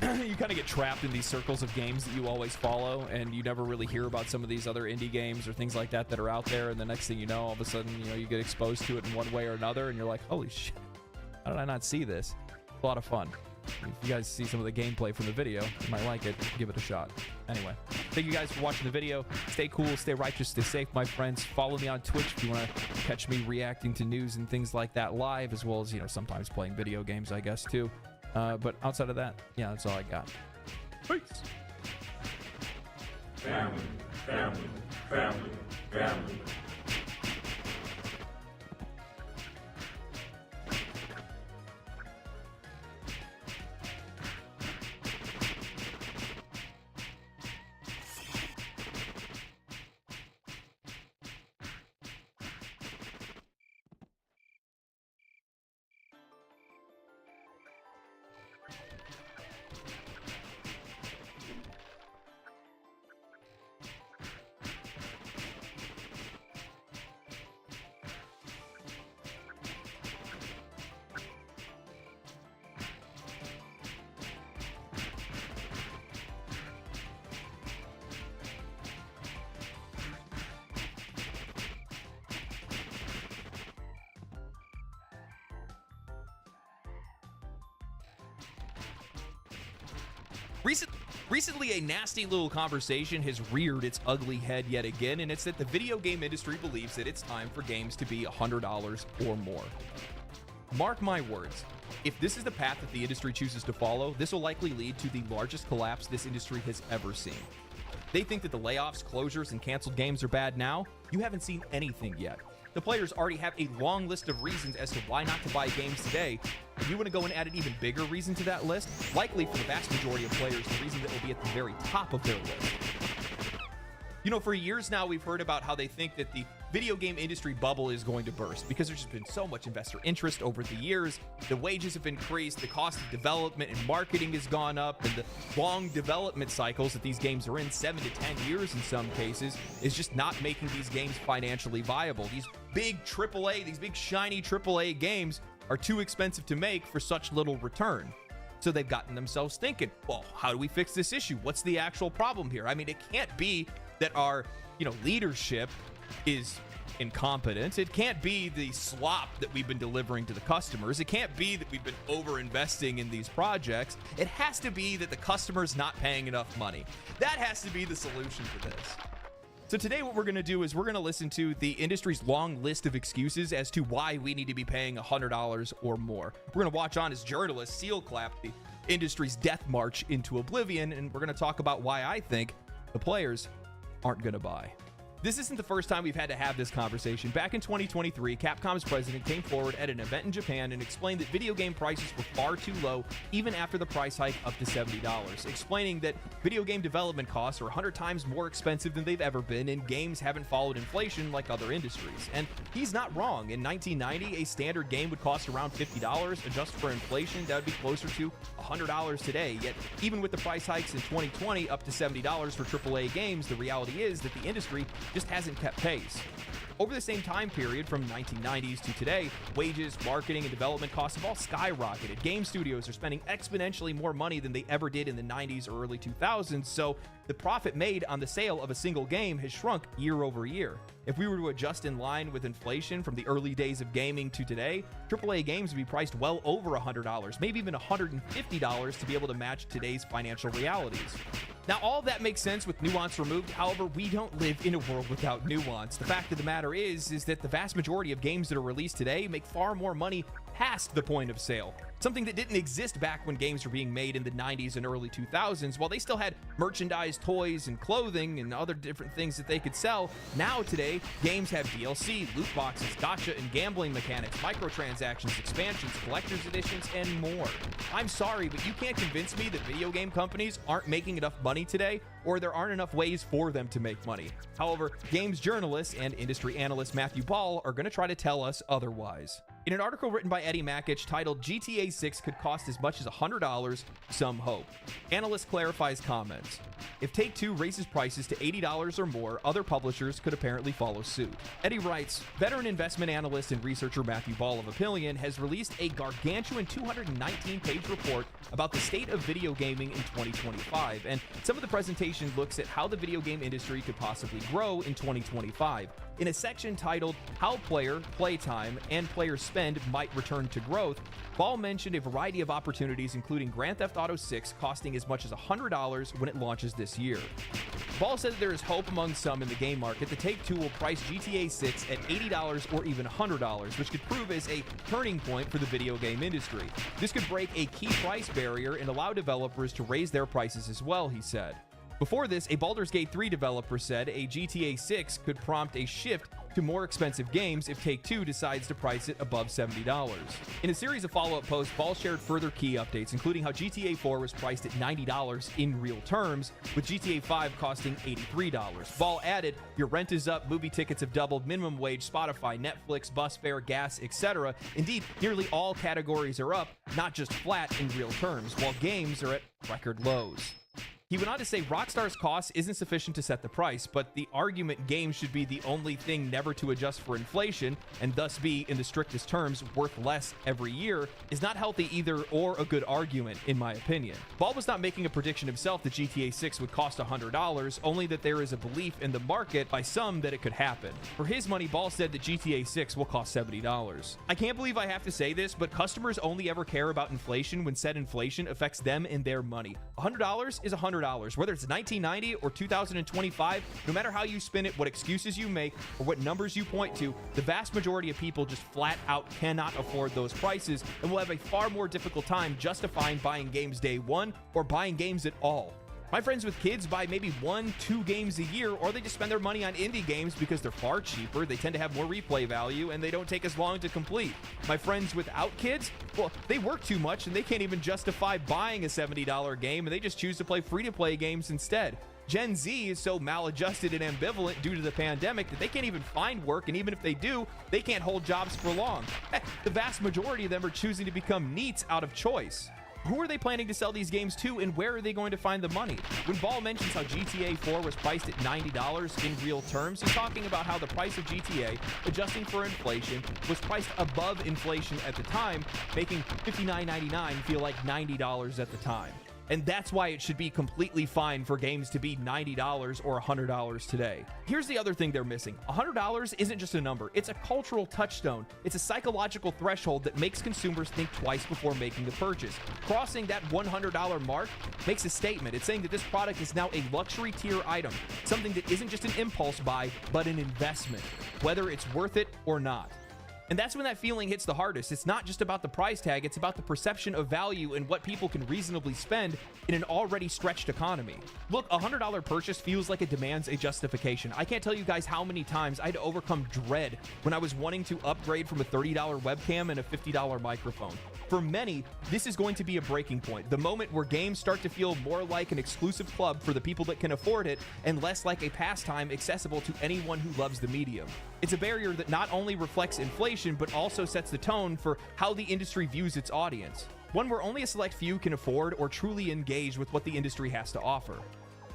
You kind of get trapped in these circles of games that you always follow, and you never really hear about some of these other indie games or things like that that are out there, and the next thing you know, all of a sudden, you know, you get exposed to it in one way or another, and you're like, holy shit, how did I not see this? It's a lot of fun. If you guys see some of the gameplay from the video, you might like it, give it a shot. Anyway, thank you guys for watching the video. Stay cool, stay righteous, stay safe, my friends. Follow me on Twitch if you want to catch me reacting to news and things like that live, as well as, you know, sometimes playing video games, I guess, too. But outside of that, yeah, that's all I got. Peace! Family, family, family, family. Recently, a nasty little conversation has reared its ugly head yet again, and it's that the video game industry believes that it's time for games to be $100 or more. Mark my words, if this is the path that the industry chooses to follow, this will likely lead to the largest collapse this industry has ever seen. They think that the layoffs, closures, and canceled games are bad now. You haven't seen anything yet. The players already have a long list of reasons as to why not to buy games today. If you want to go and add an even bigger reason to that list, likely for the vast majority of players, the reason that will be at the very top of their list You know, for years now, we've heard about how they think that the video game industry bubble is going to burst because there's just been so much investor interest over the years. The wages have increased, the cost of development and marketing has gone up, and the long development cycles that these games are in, 7 to 10 years in some cases, is just not making these games financially viable. These big AAA, these big shiny AAA games are too expensive to make for such little return. So they've gotten themselves thinking, well, how do we fix this issue? What's the actual problem here? I mean, it can't be that our, leadership is incompetent. It can't be the slop that we've been delivering to the customers. It can't be that we've been over-investing in these projects. It has to be that the customer's not paying enough money. That has to be the solution to this. So today what we're going to do is we're going to listen to the industry's long list of excuses as to why we need to be paying $100 or more. We're going to watch on as journalists seal clap the industry's death march into oblivion, and we're going to talk about why I think the players aren't going to buy. This isn't the first time we've had to have this conversation. Back in 2023, Capcom's president came forward at an event in Japan and explained that video game prices were far too low even after the price hike up to $70, explaining that video game development costs are 100 times more expensive than they've ever been, and games haven't followed inflation like other industries. And he's not wrong. In 1990, a standard game would cost around $50. Adjusted for inflation, that would be closer to $100 today. Yet, even with the price hikes in 2020 up to $70 for AAA games, the reality is that the industry just hasn't kept pace. Over the same time period, from 1990s to today, wages, marketing, and development costs have all skyrocketed. Game studios are spending exponentially more money than they ever did in the 90s or early 2000s, so the profit made on the sale of a single game has shrunk year over year. If we were to adjust in line with inflation from the early days of gaming to today, AAA games would be priced well over $100, maybe even $150 to be able to match today's financial realities. Now, all of that makes sense with nuance removed. However, we don't live in a world without nuance. The fact of the matter is that the vast majority of games that are released today make far more money past the point of sale. Something that didn't exist back when games were being made in the 90s and early 2000s. While they still had merchandise, toys, and clothing, and other different things that they could sell, now today, games have DLC, loot boxes, gacha and gambling mechanics, microtransactions, expansions, collector's editions, and more. I'm sorry, but you can't convince me that video game companies aren't making enough money today, or there aren't enough ways for them to make money. However, games journalist and industry analyst Matthew Ball are going to try to tell us otherwise. In an article written by Eddie Mackich titled GTA 6 could cost as much as $100, some hope. Analyst clarifies comments. If Take-Two raises prices to $80 or more, other publishers could apparently follow suit. Eddie writes, veteran investment analyst and researcher Matthew Ball of Opinion has released a gargantuan 219-page report about the state of video gaming in 2025, and some of the presentation looks at how the video game industry could possibly grow in 2025. In a section titled How Player, Playtime, and Player Spend Might Return to Growth, Ball mentioned a variety of opportunities, including Grand Theft Auto 6 costing as much as $100 when it launches this year. Ball said that there is hope among some in the game market that Take-Two will price GTA 6 at $80 or even $100, which could prove as a turning point for the video game industry. This could break a key price barrier and allow developers to raise their prices as well, he said. Before this, a Baldur's Gate 3 developer said a GTA 6 could prompt a shift to more expensive games if Take-Two decides to price it above $70. In a series of follow-up posts, Ball shared further key updates, including how GTA 4 was priced at $90 in real terms, with GTA 5 costing $83. Ball added, your rent is up, movie tickets have doubled, minimum wage, Spotify, Netflix, bus fare, gas, etc. Indeed, nearly all categories are up, not just flat in real terms, while games are at record lows. He went on to say Rockstar's cost isn't sufficient to set the price, but the argument games should be the only thing never to adjust for inflation and thus be, in the strictest terms, worth less every year is not healthy either or a good argument, in my opinion. Ball was not making a prediction himself that GTA 6 would cost $100, only that there is a belief in the market by some that it could happen. For his money, Ball said that GTA 6 will cost $70. I can't believe I have to say this, but customers only ever care about inflation when said inflation affects them and their money. $100 is $100. Whether it's 1990 or 2025, no matter how you spin it, what excuses you make, or what numbers you point to, the vast majority of people just flat out cannot afford those prices and will have a far more difficult time justifying buying games day one or buying games at all. My friends with kids buy maybe 1-2 games a year, or they just spend their money on indie games because they're far cheaper, they tend to have more replay value, and they don't take as long to complete. My friends without kids, well, they work too much and they can't even justify buying a $70 game, and they just choose to play free-to-play games instead. Gen Z is so maladjusted and ambivalent due to the pandemic that they can't even find work, and even if they do, they can't hold jobs for long. Heck, the vast majority of them are choosing to become NEETs out of choice. Who are they planning to sell these games to, and where are they going to find the money? When Ball mentions how GTA 4 was priced at $90 in real terms, he's talking about how the price of GTA, adjusting for inflation, was priced above inflation at the time, making $59.99 feel like $90 at the time. And that's why it should be completely fine for games to be $90 or $100 today. Here's the other thing they're missing. $100 isn't just a number. It's a cultural touchstone. It's a psychological threshold that makes consumers think twice before making the purchase. Crossing that $100 mark makes a statement. It's saying that this product is now a luxury tier item, something that isn't just an impulse buy, but an investment, whether it's worth it or not. And that's when that feeling hits the hardest. It's not just about the price tag, it's about the perception of value and what people can reasonably spend in an already stretched economy. Look, a $100 purchase feels like it demands a justification. I can't tell you guys how many times I had to overcome dread when I was wanting to upgrade from a $30 webcam and a $50 microphone. For many, this is going to be a breaking point, the moment where games start to feel more like an exclusive club for the people that can afford it and less like a pastime accessible to anyone who loves the medium. It's a barrier that not only reflects inflation, but also sets the tone for how the industry views its audience, one where only a select few can afford or truly engage with what the industry has to offer.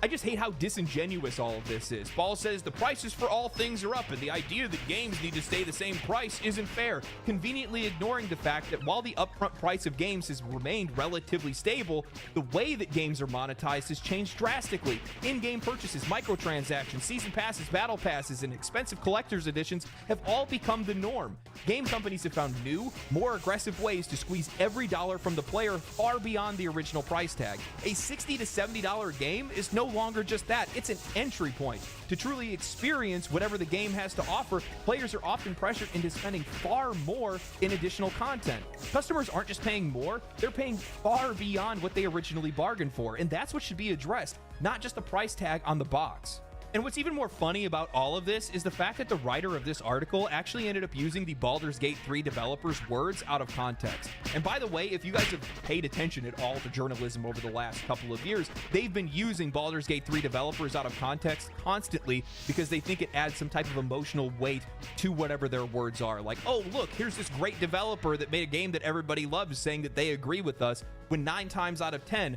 I just hate how disingenuous all of this is. Ball says the prices for all things are up, and the idea that games need to stay the same price isn't fair, conveniently ignoring the fact that while the upfront price of games has remained relatively stable, the way that games are monetized has changed drastically. In-game purchases, microtransactions, season passes, battle passes, and expensive collector's editions have all become the norm. Game companies have found new, more aggressive ways to squeeze every dollar from the player far beyond the original price tag. A $60 to $70 game is no longer just that, it's an entry point. To truly experience whatever the game has to offer, players are often pressured into spending far more in additional content. Customers aren't just paying more, they're paying far beyond what they originally bargained for, and that's what should be addressed, not just the price tag on the box. And what's even more funny about all of this is the fact that the writer of this article actually ended up using the Baldur's Gate 3 developers' words out of context. And by the way, if you guys have paid attention at all to journalism over the last couple of years, they've been using Baldur's Gate 3 developers out of context constantly because they think it adds some type of emotional weight to whatever their words are. Like, oh, look, here's this great developer that made a game that everybody loves saying that they agree with us, when 9 times out of 10,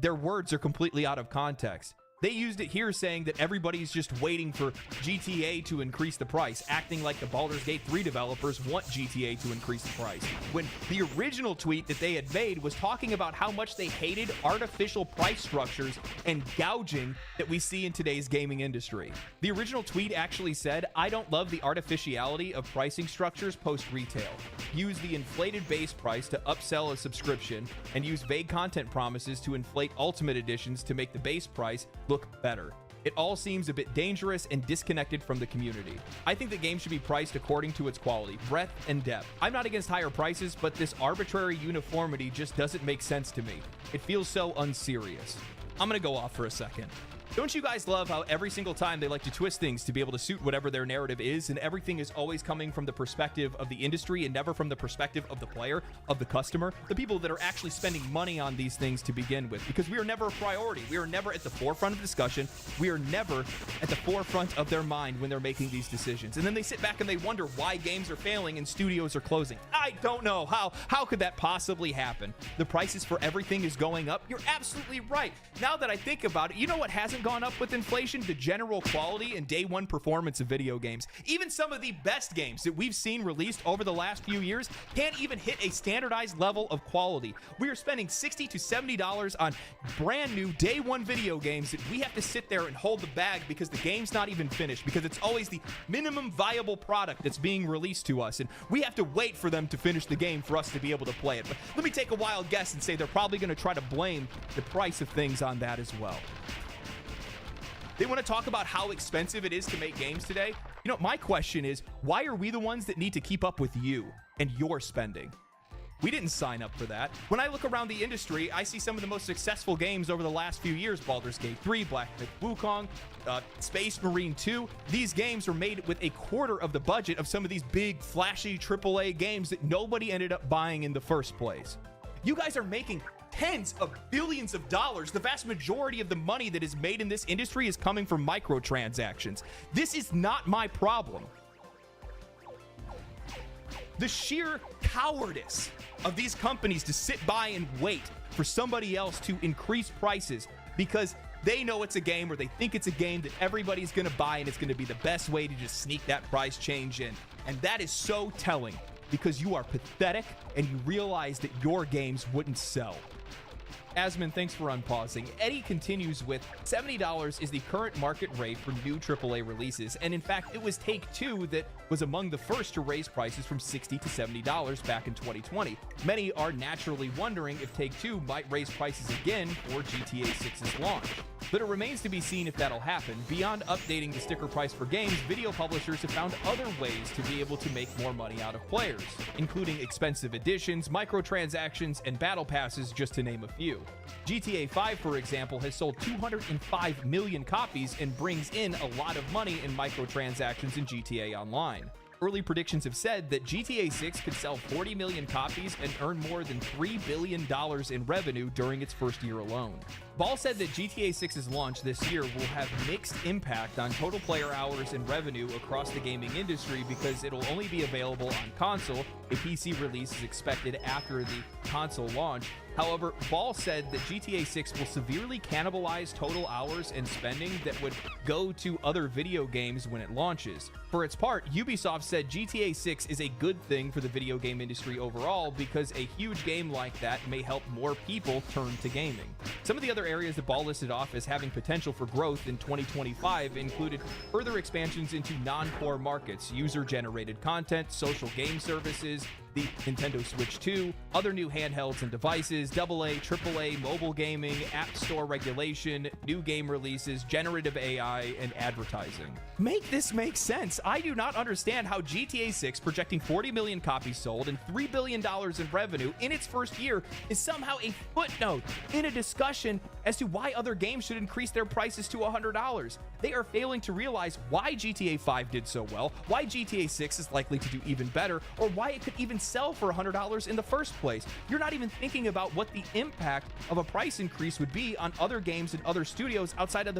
their words are completely out of context. They used it here saying that everybody's just waiting for GTA to increase the price, acting like the Baldur's Gate 3 developers want GTA to increase the price, when the original tweet that they had made was talking about how much they hated artificial price structures and gouging that we see in today's gaming industry. The original tweet actually said, "I don't love the artificiality of pricing structures post-retail. Use the inflated base price to upsell a subscription, and use vague content promises to inflate ultimate editions to make the base price look better. It all seems a bit dangerous and disconnected from the community. I think the game should be priced according to its quality, breadth, and depth. I'm not against higher prices, but this arbitrary uniformity just doesn't make sense to me. It feels so unserious." I'm gonna go off for a second. Don't you guys love how every single time they like to twist things to be able to suit whatever their narrative is, and everything is always coming from the perspective of the industry and never from the perspective of the player, of the customer, the people that are actually spending money on these things to begin with? Because we are never a priority. We are never at the forefront of discussion. We are never at the forefront of their mind when they're making these decisions. And then they sit back and they wonder why games are failing and studios are closing. I don't know. How could that possibly happen? The prices for everything is going up. You're absolutely right. Now that I think about it, you know what hasn't gone up with inflation? The general quality and day one performance of video games. Even some of the best games that we've seen released over the last few years can't even hit a standardized level of quality. We are spending $60 to $70 on brand new day one video games that we have to sit there and hold the bag because the game's not even finished, because it's always the minimum viable product that's being released to us, and we have to wait for them to finish the game for us to be able to play it. But let me take a wild guess and say they're probably going to try to blame the price of things on that as well. They want to talk about how expensive it is to make games today. You know, my question is, why are we the ones that need to keep up with you and your spending? We didn't sign up for that. When I look around the industry, I see some of the most successful games over the last few years: Baldur's Gate 3, Black Myth Wukong, Space Marine 2. These games were made with a quarter of the budget of some of these big, flashy AAA games that nobody ended up buying in the first place. You guys are making tens of billions of dollars. The vast majority of the money that is made in this industry is coming from microtransactions. This is not my problem. The sheer cowardice of these companies to sit by and wait for somebody else to increase prices because they know it's a game or they think it's a game that everybody's going to buy and it's going to be the best way to just sneak that price change in. And that is so telling because you are pathetic and you realize that your games wouldn't sell. Asman, thanks for unpausing. Eddie continues with $70 is the current market rate for new AAA releases, and in fact, it was Take-Two that was among the first to raise prices from $60 to $70 back in 2020. Many are naturally wondering if Take-Two might raise prices again for GTA 6's launch. But it remains to be seen if that'll happen. Beyond updating the sticker price for games, video publishers have found other ways to be able to make more money out of players, including expensive editions, microtransactions, and battle passes, just to name a few. GTA 5, for example, has sold 205 million copies and brings in a lot of money in microtransactions in GTA Online. Early predictions have said that GTA 6 could sell 40 million copies and earn more than $3 billion in revenue during its first year alone. Ball said that GTA 6's launch this year will have mixed impact on total player hours and revenue across the gaming industry because it'll only be available on console. A PC release is expected after the console launch. However, Ball said that GTA 6 will severely cannibalize total hours and spending that would go to other video games when it launches. For its part, Ubisoft said GTA 6 is a good thing for the video game industry overall because a huge game like that may help more people turn to gaming. Some of the other areas that Ball listed off as having potential for growth in 2025 included further expansions into non-core markets, user-generated content, social game services, the Nintendo Switch 2, other new handhelds and devices, AA, AAA, mobile gaming, app store regulation, new game releases, generative AI, and advertising. Make this make sense. I do not understand how GTA 6, projecting 40 million copies sold and $3 billion in revenue in its first year, is somehow a footnote in a discussion as to why other games should increase their prices to $100. They are failing to realize why GTA 5 did so well, why GTA 6 is likely to do even better, or why it could even sell for $100 in the first place. You're not even thinking about what the impact of a price increase would be on other games and other studios outside of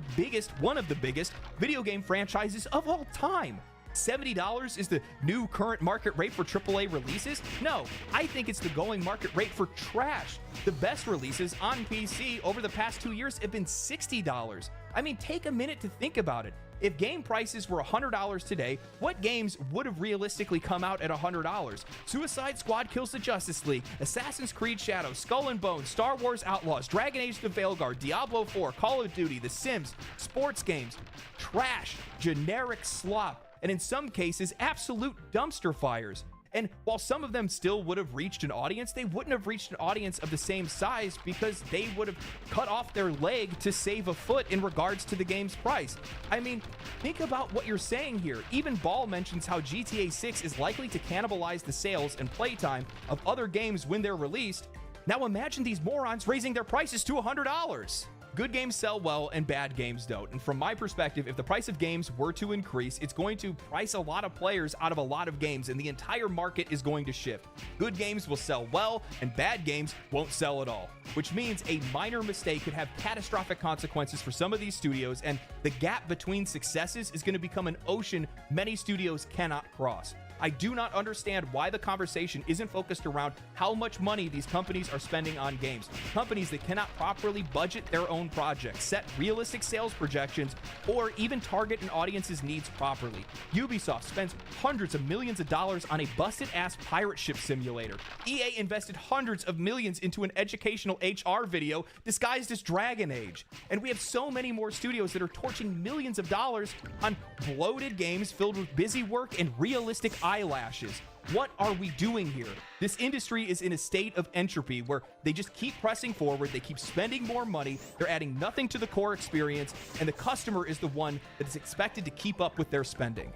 one of the biggest video game franchises of all time. $70 is the new current market rate for AAA releases? No, I think it's the going market rate for trash. The best releases on PC over the past 2 years have been $60. I mean, take a minute to think about it. If game prices were $100 today, what games would have realistically come out at $100? Suicide Squad Kills the Justice League, Assassin's Creed Shadows, Skull and Bones, Star Wars Outlaws, Dragon Age The Veilguard, Diablo 4, Call of Duty, The Sims, sports games, trash, generic slop, and in some cases, absolute dumpster fires. And while some of them still would have reached an audience, they wouldn't have reached an audience of the same size because they would have cut off their leg to save a foot in regards to the game's price. I mean, think about what you're saying here. Even Ball mentions how GTA 6 is likely to cannibalize the sales and playtime of other games when they're released. Now imagine these morons raising their prices to $100. Good games sell well and bad games don't. And from my perspective, if the price of games were to increase, it's going to price a lot of players out of a lot of games and the entire market is going to shift. Good games will sell well and bad games won't sell at all, which means a minor mistake could have catastrophic consequences for some of these studios, and the gap between successes is going to become an ocean many studios cannot cross. I do not understand why the conversation isn't focused around how much money these companies are spending on games. Companies that cannot properly budget their own projects, set realistic sales projections, or even target an audience's needs properly. Ubisoft spends hundreds of millions of dollars on a busted-ass pirate ship simulator. EA invested hundreds of millions into an educational HR video disguised as Dragon Age. And we have so many more studios that are torching millions of dollars on bloated games filled with busy work and realistic eyelashes. What are we doing here? This industry is in a state of entropy where they just keep pressing forward, they keep spending more money, they're adding nothing to the core experience, and the customer is the one that is expected to keep up with their spending.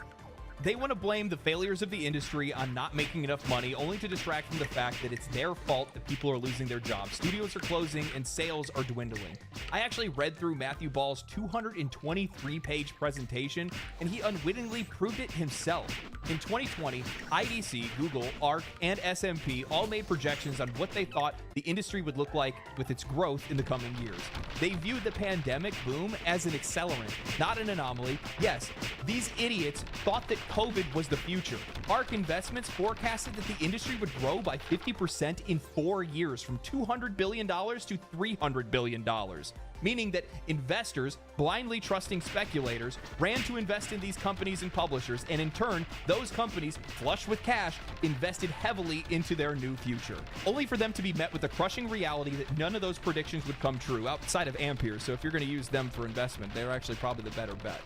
They want to blame the failures of the industry on not making enough money, only to distract from the fact that it's their fault that people are losing their jobs. Studios are closing and sales are dwindling. I actually read through Matthew Ball's 223-page presentation, and he unwittingly proved it himself. In 2020, IDC, Google, ARC, and SMP all made projections on what they thought the industry would look like with its growth in the coming years. They viewed the pandemic boom as an accelerant, not an anomaly. Yes, these idiots thought that COVID was the future. ARC Investments forecasted that the industry would grow by 50% in 4 years, from $200 billion to $300 billion. Meaning that investors, blindly trusting speculators, ran to invest in these companies and publishers, and in turn, those companies, flush with cash, invested heavily into their new future. Only for them to be met with the crushing reality that none of those predictions would come true, outside of Ampere, so if you're going to use them for investment, they're actually probably the better bet.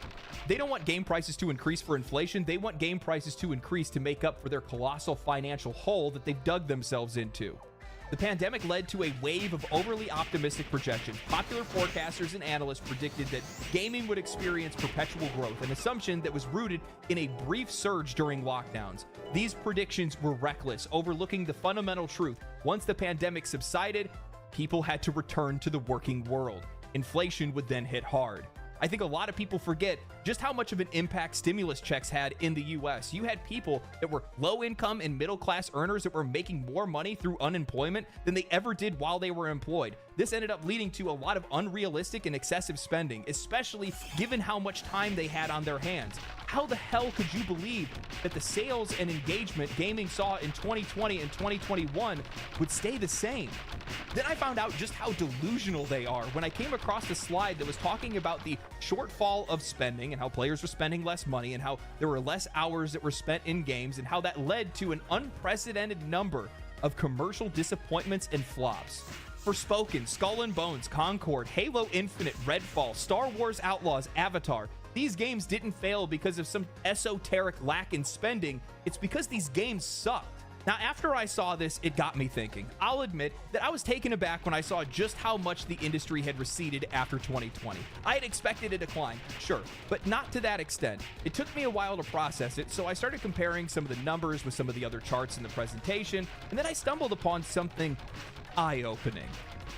They don't want game prices to increase for inflation, they want game prices to increase to make up for their colossal financial hole that they've dug themselves into. The pandemic led to a wave of overly optimistic projections. Popular forecasters and analysts predicted that gaming would experience perpetual growth, an assumption that was rooted in a brief surge during lockdowns. These predictions were reckless, overlooking the fundamental truth. Once the pandemic subsided, people had to return to the working world. Inflation would then hit hard. I think a lot of people forget just how much of an impact stimulus checks had in the US. You had people that were low income and middle class earners that were making more money through unemployment than they ever did while they were employed. This ended up leading to a lot of unrealistic and excessive spending, especially given how much time they had on their hands. How the hell could you believe that the sales and engagement gaming saw in 2020 and 2021 would stay the same? Then I found out just how delusional they are when I came across the slide that was talking about the shortfall of spending and how players were spending less money and how there were less hours that were spent in games and how that led to an unprecedented number of commercial disappointments and flops. Forspoken, Skull and Bones, Concord, Halo Infinite, Redfall, Star Wars Outlaws, Avatar. These games didn't fail because of some esoteric lack in spending. It's because these games sucked. Now, after I saw this, it got me thinking. I'll admit that I was taken aback when I saw just how much the industry had receded after 2020. I had expected a decline, sure, but not to that extent. It took me a while to process it, so I started comparing some of the numbers with some of the other charts in the presentation, and then I stumbled upon something eye-opening.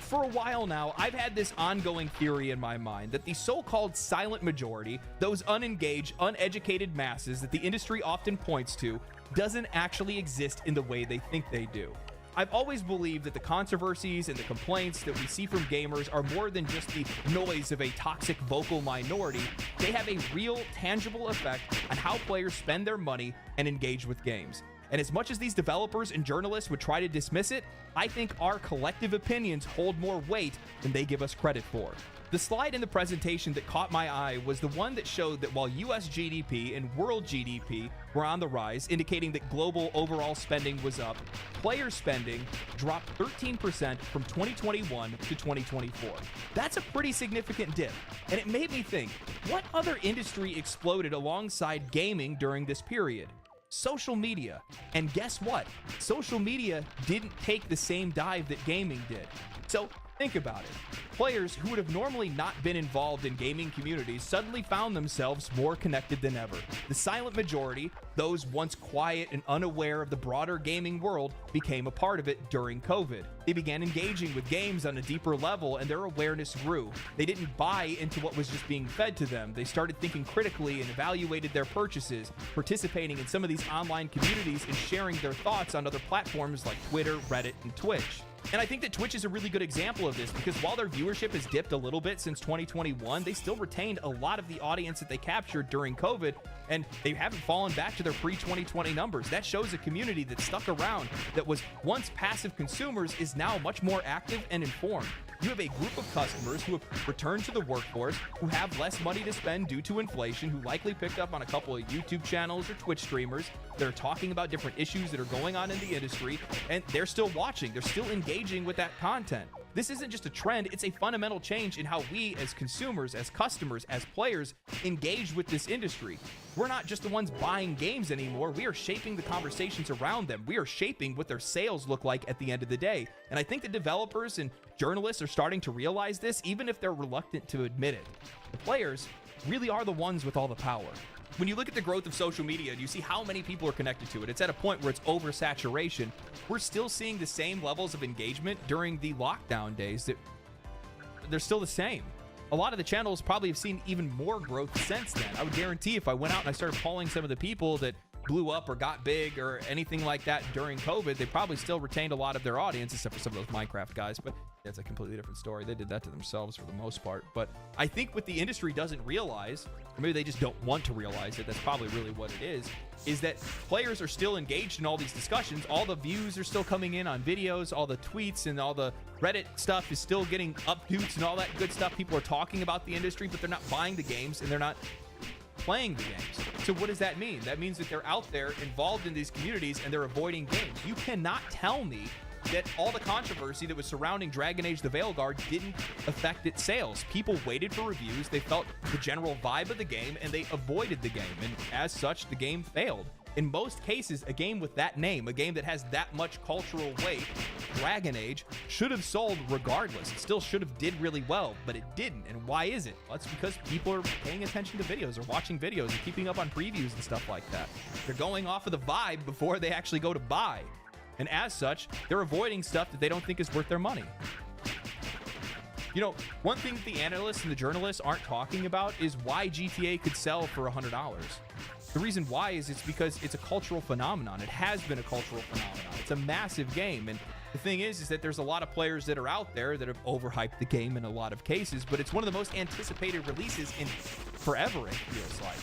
For a while now, I've had this ongoing theory in my mind that the so-called silent majority, those unengaged, uneducated masses that the industry often points to, doesn't actually exist in the way they think they do. I've always believed that the controversies and the complaints that we see from gamers are more than just the noise of a toxic vocal minority. They have a real, tangible effect on how players spend their money and engage with games. And as much as these developers and journalists would try to dismiss it, I think our collective opinions hold more weight than they give us credit for. The slide in the presentation that caught my eye was the one that showed that while US GDP and world GDP were on the rise, indicating that global overall spending was up, player spending dropped 13% from 2021 to 2024. That's a pretty significant dip, and it made me think, what other industry exploded alongside gaming during this period? Social media. And guess what? Social media didn't take the same dive that gaming did. So think about it. Players who would have normally not been involved in gaming communities suddenly found themselves more connected than ever. The silent majority, those once quiet and unaware of the broader gaming world, became a part of it during COVID. They began engaging with games on a deeper level and their awareness grew. They didn't buy into what was just being fed to them. They started thinking critically and evaluated their purchases, participating in some of these online communities and sharing their thoughts on other platforms like Twitter, Reddit, and Twitch. And I think that Twitch is a really good example of this because while their viewership has dipped a little bit since 2021, they still retained a lot of the audience that they captured during COVID, and they haven't fallen back to their pre-2020 numbers. That shows a community that stuck around, that was once passive consumers, is now much more active and informed. You have a group of customers who have returned to the workforce, who have less money to spend due to inflation, who likely picked up on a couple of YouTube channels or Twitch streamers that are talking about different issues that are going on in the industry, and they're still watching, they're still engaging with that content. This isn't just a trend, it's a fundamental change in how we as consumers, as customers, as players engage with this industry. We're not just the ones buying games anymore, we are shaping the conversations around them. We are shaping what their sales look like at the end of the day. And I think the developers and journalists are starting to realize this, even if they're reluctant to admit it. The players really are the ones with all the power. When you look at the growth of social media and you see how many people are connected to it, it's at a point where it's oversaturation. We're still seeing the same levels of engagement during the lockdown days. That they're still the same. A lot of the channels probably have seen even more growth since then. I would guarantee if I went out and I started polling some of the people that blew up or got big or anything like that during COVID, they probably still retained a lot of their audience, except for some of those Minecraft guys. But that's a completely different story. They did that to themselves for the most part. But I think what the industry doesn't realize, or maybe they just don't want to realize it, that's probably really what it is that players are still engaged in all these discussions. All the views are still coming in on videos, all the tweets and all the Reddit stuff is still getting updates and all that good stuff. People are talking about the industry, but they're not buying the games and they're not playing the games. So what does that mean? That means that they're out there involved in these communities and they're avoiding games. You cannot tell me that all the controversy that was surrounding Dragon Age the Veilguard didn't affect its sales. People waited for reviews, they felt the general vibe of the game, and they avoided the game, and as such, the game failed. In most cases, a game with that name, a game that has that much cultural weight, Dragon Age, should have sold regardless. It still should have did really well, but it didn't. And why is it? Well, it's because people are paying attention to videos or watching videos and keeping up on previews and stuff like that. They're going off of the vibe before they actually go to buy. And as such, they're avoiding stuff that they don't think is worth their money. You know, one thing that the analysts and the journalists aren't talking about is why GTA could sell for $100. The reason why is it's because it's a cultural phenomenon. It has been a cultural phenomenon. It's a massive game. And the thing is that there's a lot of players that are out there that have overhyped the game in a lot of cases, but it's one of the most anticipated releases in forever, it feels like.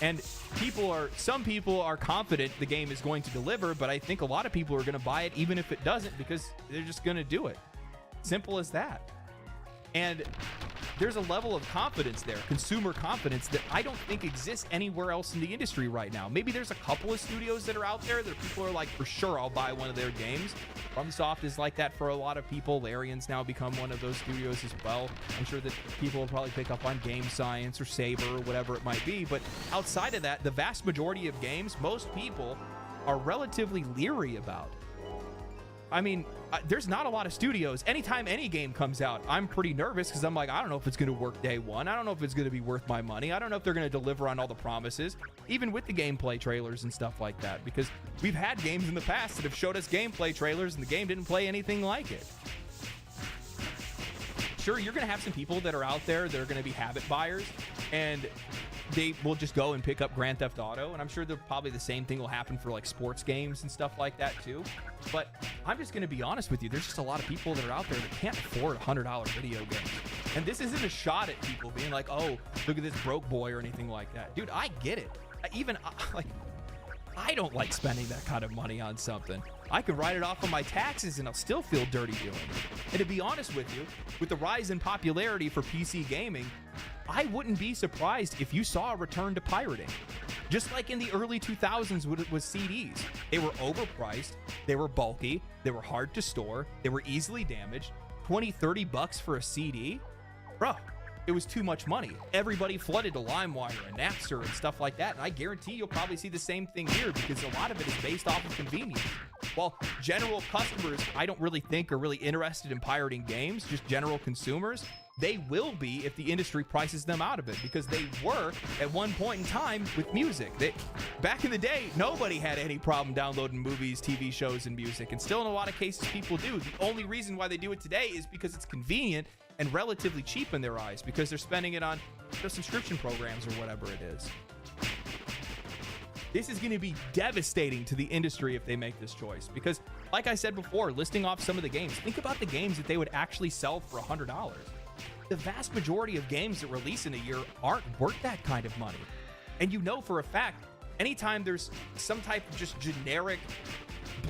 And some people are confident the game is going to deliver, but I think a lot of people are going to buy it even if it doesn't because they're just going to do it. Simple as that. And there's a level of confidence there, consumer confidence, that I don't think exists anywhere else in the industry right now. Maybe there's a couple of studios that are out there that people are like, for sure, I'll buy one of their games. FromSoft is like that for a lot of people. Larian's now become one of those studios as well. I'm sure that people will probably pick up on Game Science or Saber or whatever it might be. But outside of that, the vast majority of games, most people are relatively leery about. I mean, there's not a lot of studios. Anytime any game comes out, I'm pretty nervous because I'm like, I don't know if it's going to work day one. I don't know if it's going to be worth my money. I don't know if they're going to deliver on all the promises, even with the gameplay trailers and stuff like that, because we've had games in the past that have showed us gameplay trailers and the game didn't play anything like it. Sure, you're going to have some people that are out there that are going to be habit buyers, and they will just go and pick up Grand Theft Auto, and I'm sure probably the same thing will happen for like sports games and stuff like that too. But I'm just going to be honest with you, there's just a lot of people that are out there that can't afford $100 video games. And this isn't a shot at people being like, oh, look at this broke boy or anything like that. Dude, I get it. I don't like spending that kind of money on something. I could write it off on my taxes and I'll still feel dirty doing it. And to be honest with you, with the rise in popularity for PC gaming, I wouldn't be surprised if you saw a return to pirating. Just like in the early 2000s with CDs. They were overpriced, they were bulky, they were hard to store, they were easily damaged. $20-$30 for a CD? Bro, it was too much money. Everybody flooded to LimeWire and Napster and stuff like that, and I guarantee you'll probably see the same thing here because a lot of it is based off of convenience. While general customers, I don't really think are really interested in pirating games, just general consumers, they will be if the industry prices them out of it, because they were at one point in time with music. Back in the day, nobody had any problem downloading movies, TV shows, and music, and still in a lot of cases people do. The only reason why they do it today is because it's convenient and relatively cheap in their eyes, because they're spending it on the subscription programs or whatever it is. This is going to be devastating to the industry if they make this choice, because like I said before, listing off some of the games, think about the games that they would actually sell for $100. The vast majority of games that release in a year aren't worth that kind of money. And you know for a fact, anytime there's some type of just generic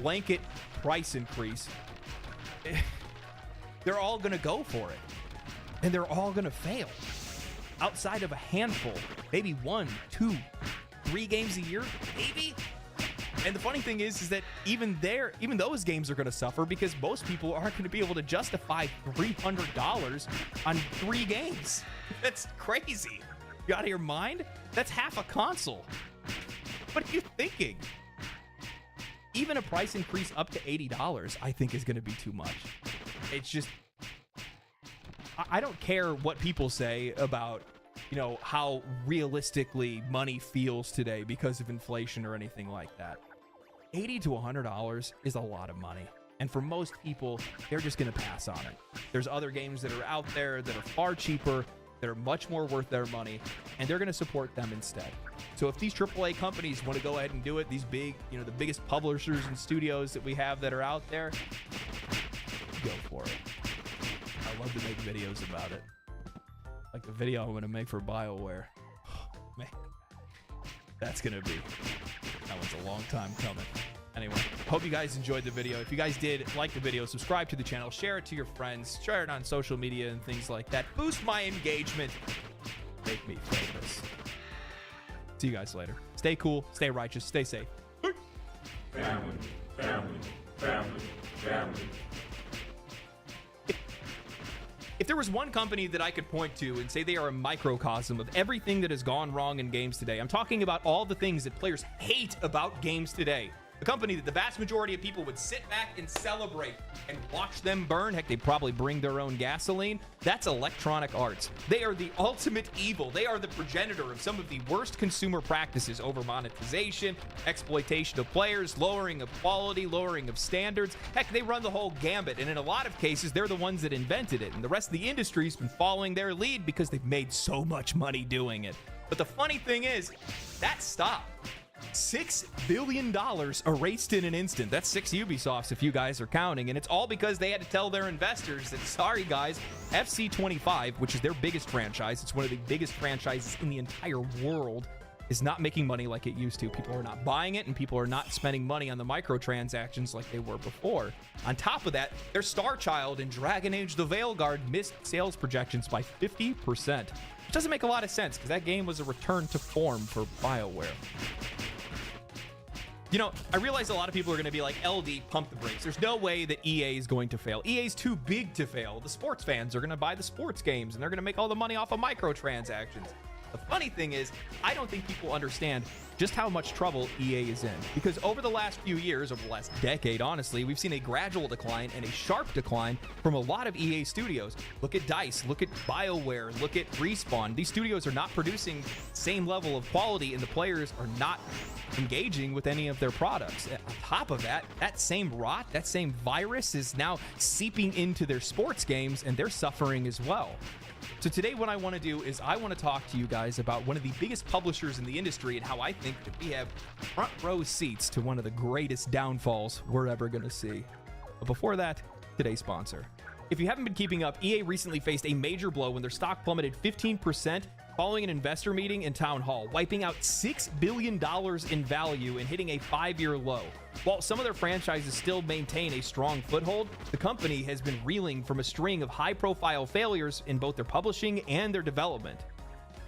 blanket price increase, they're all going to go for it. And they're all going to fail. Outside of a handful, maybe 1, 2, 3 games a year, maybe. And the funny thing is that even those games are going to suffer, because most people aren't going to be able to justify $300 on 3 games. That's crazy. You out of your mind? That's half a console. What are you thinking? Even a price increase up to $80, I think, is going to be too much. It's just, I don't care what people say about, how realistically money feels today because of inflation or anything like that. $80 to $100 is a lot of money. And for most people, they're just going to pass on it. There's other games that are out there that are far cheaper that are much more worth their money, and they're going to support them instead. So if these AAA companies want to go ahead and do it, these big, the biggest publishers and studios that we have that are out there, go for it. I love to make videos about it. Like the video I'm going to make for BioWare. Oh, man, that one's a long time coming. Anyway, hope you guys enjoyed the video. If you guys did like the video, subscribe to the channel, share it to your friends, share it on social media and things like that. Boost my engagement. Make me famous. See you guys later. Stay cool, stay righteous, stay safe. Family, family, family, family. If there was one company that I could point to and say they are a microcosm of everything that has gone wrong in games today, I'm talking about all the things that players hate about games today. A company that the vast majority of people would sit back and celebrate and watch them burn. Heck, they'd probably bring their own gasoline. That's Electronic Arts. They are the ultimate evil. They are the progenitor of some of the worst consumer practices: over monetization, exploitation of players, lowering of quality, lowering of standards. Heck, they run the whole gambit, and in a lot of cases, they're the ones that invented it, and the rest of the industry's been following their lead because they've made so much money doing it. But the funny thing is, that stopped. $6 billion erased in an instant. That's 6 Ubisofts if you guys are counting. And it's all because they had to tell their investors that, sorry guys, FC25, which is their biggest franchise, it's one of the biggest franchises in the entire world, is not making money like it used to. People are not buying it, and people are not spending money on the microtransactions like they were before. On top of that, their star child in Dragon Age the Veilguard missed sales projections by 50%. Which doesn't make a lot of sense, because that game was a return to form for BioWare. I realize a lot of people are going to be like, LD, pump the brakes. There's no way that EA is going to fail. EA is too big to fail. The sports fans are going to buy the sports games, and they're going to make all the money off of microtransactions. The funny thing is, I don't think people understand just how much trouble EA is in. Because over the last few years, over the last decade, honestly, we've seen a gradual decline and a sharp decline from a lot of EA studios. Look at DICE, look at BioWare, look at Respawn. These studios are not producing the same level of quality, and the players are not engaging with any of their products. On top of that, that same rot, that same virus is now seeping into their sports games, and they're suffering as well. So today what I want to do is I want to talk to you guys about one of the biggest publishers in the industry and how I think that we have front row seats to one of the greatest downfalls we're ever going to see. But before that, today's sponsor. If you haven't been keeping up, EA recently faced a major blow when their stock plummeted 15% following an investor meeting in Town Hall, wiping out $6 billion in value and hitting a 5-year low. While some of their franchises still maintain a strong foothold, the company has been reeling from a string of high-profile failures in both their publishing and their development.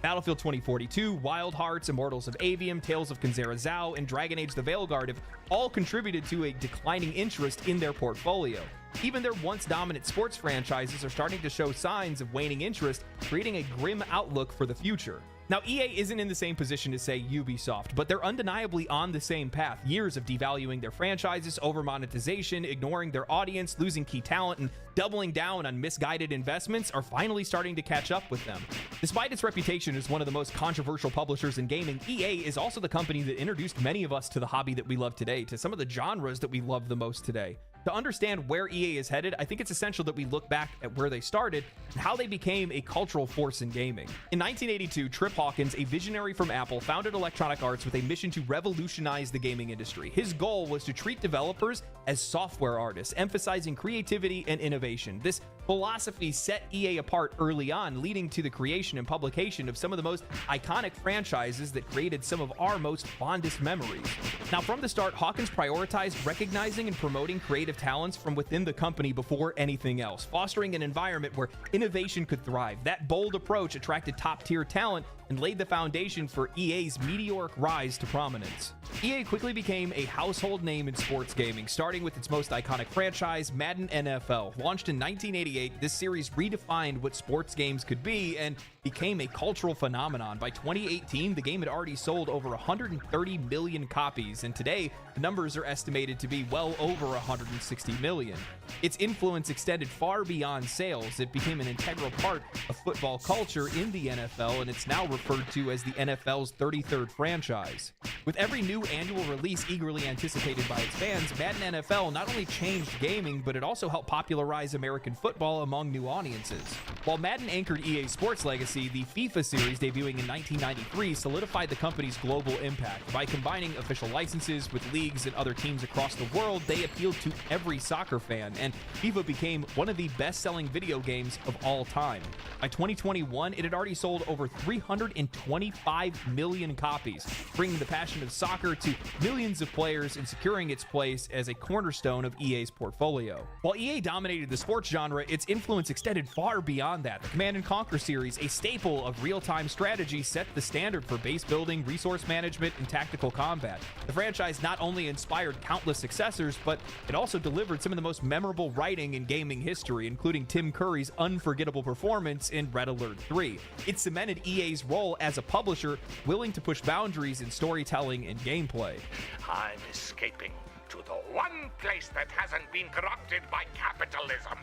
Battlefield 2042, Wild Hearts, Immortals of Avium, Tales of Kenzera Zao, and Dragon Age the Veilguard have all contributed to a declining interest in their portfolio. Even their once dominant sports franchises are starting to show signs of waning interest, creating a grim outlook for the future. Now, EA isn't in the same position as, say, Ubisoft, but they're undeniably on the same path. Years of devaluing their franchises, over-monetization, ignoring their audience, losing key talent, and doubling down on misguided investments are finally starting to catch up with them. Despite its reputation as one of the most controversial publishers in gaming, EA is also the company that introduced many of us to the hobby that we love today, to some of the genres that we love the most today. To understand where EA is headed, I think it's essential that we look back at where they started and how they became a cultural force in gaming. In 1982, Trip Hawkins, a visionary from Apple, founded Electronic Arts with a mission to revolutionize the gaming industry. His goal was to treat developers as software artists, emphasizing creativity and innovation. This philosophy set EA apart early on, leading to the creation and publication of some of the most iconic franchises that created some of our most fondest memories. Now, from the start, Hawkins prioritized recognizing and promoting creative talents from within the company before anything else, fostering an environment where innovation could thrive. That bold approach attracted top-tier talent and laid the foundation for EA's meteoric rise to prominence. EA quickly became a household name in sports gaming, starting with its most iconic franchise, Madden NFL. Launched in 1988, this series redefined what sports games could be and became a cultural phenomenon. By 2018, the game had already sold over 130 million copies, and today, the numbers are estimated to be well over 160 million. Its influence extended far beyond sales. It became an integral part of football culture in the NFL, and it's now referred to as the NFL's 33rd franchise. With every new annual release eagerly anticipated by its fans, Madden NFL not only changed gaming, but it also helped popularize American football among new audiences. While Madden anchored EA Sports' legacy, the FIFA series debuting in 1993 solidified the company's global impact. By combining official licenses with leagues and other teams across the world, they appealed to every soccer fan, and FIFA became one of the best-selling video games of all time. By 2021, it had already sold over 325 million copies, bringing the passion of soccer to millions of players and securing its place as a cornerstone of EA's portfolio. While EA dominated the sports genre, its influence extended far beyond that. The Command & Conquer series, a staple of real-time strategy, set the standard for base building, resource management, and tactical combat. The franchise not only inspired countless successors, but it also delivered some of the most memorable writing in gaming history, including Tim Curry's unforgettable performance in Red Alert 3. It cemented EA's role as a publisher willing to push boundaries in storytelling and gameplay. I'm escaping to the one place that hasn't been corrupted by capitalism.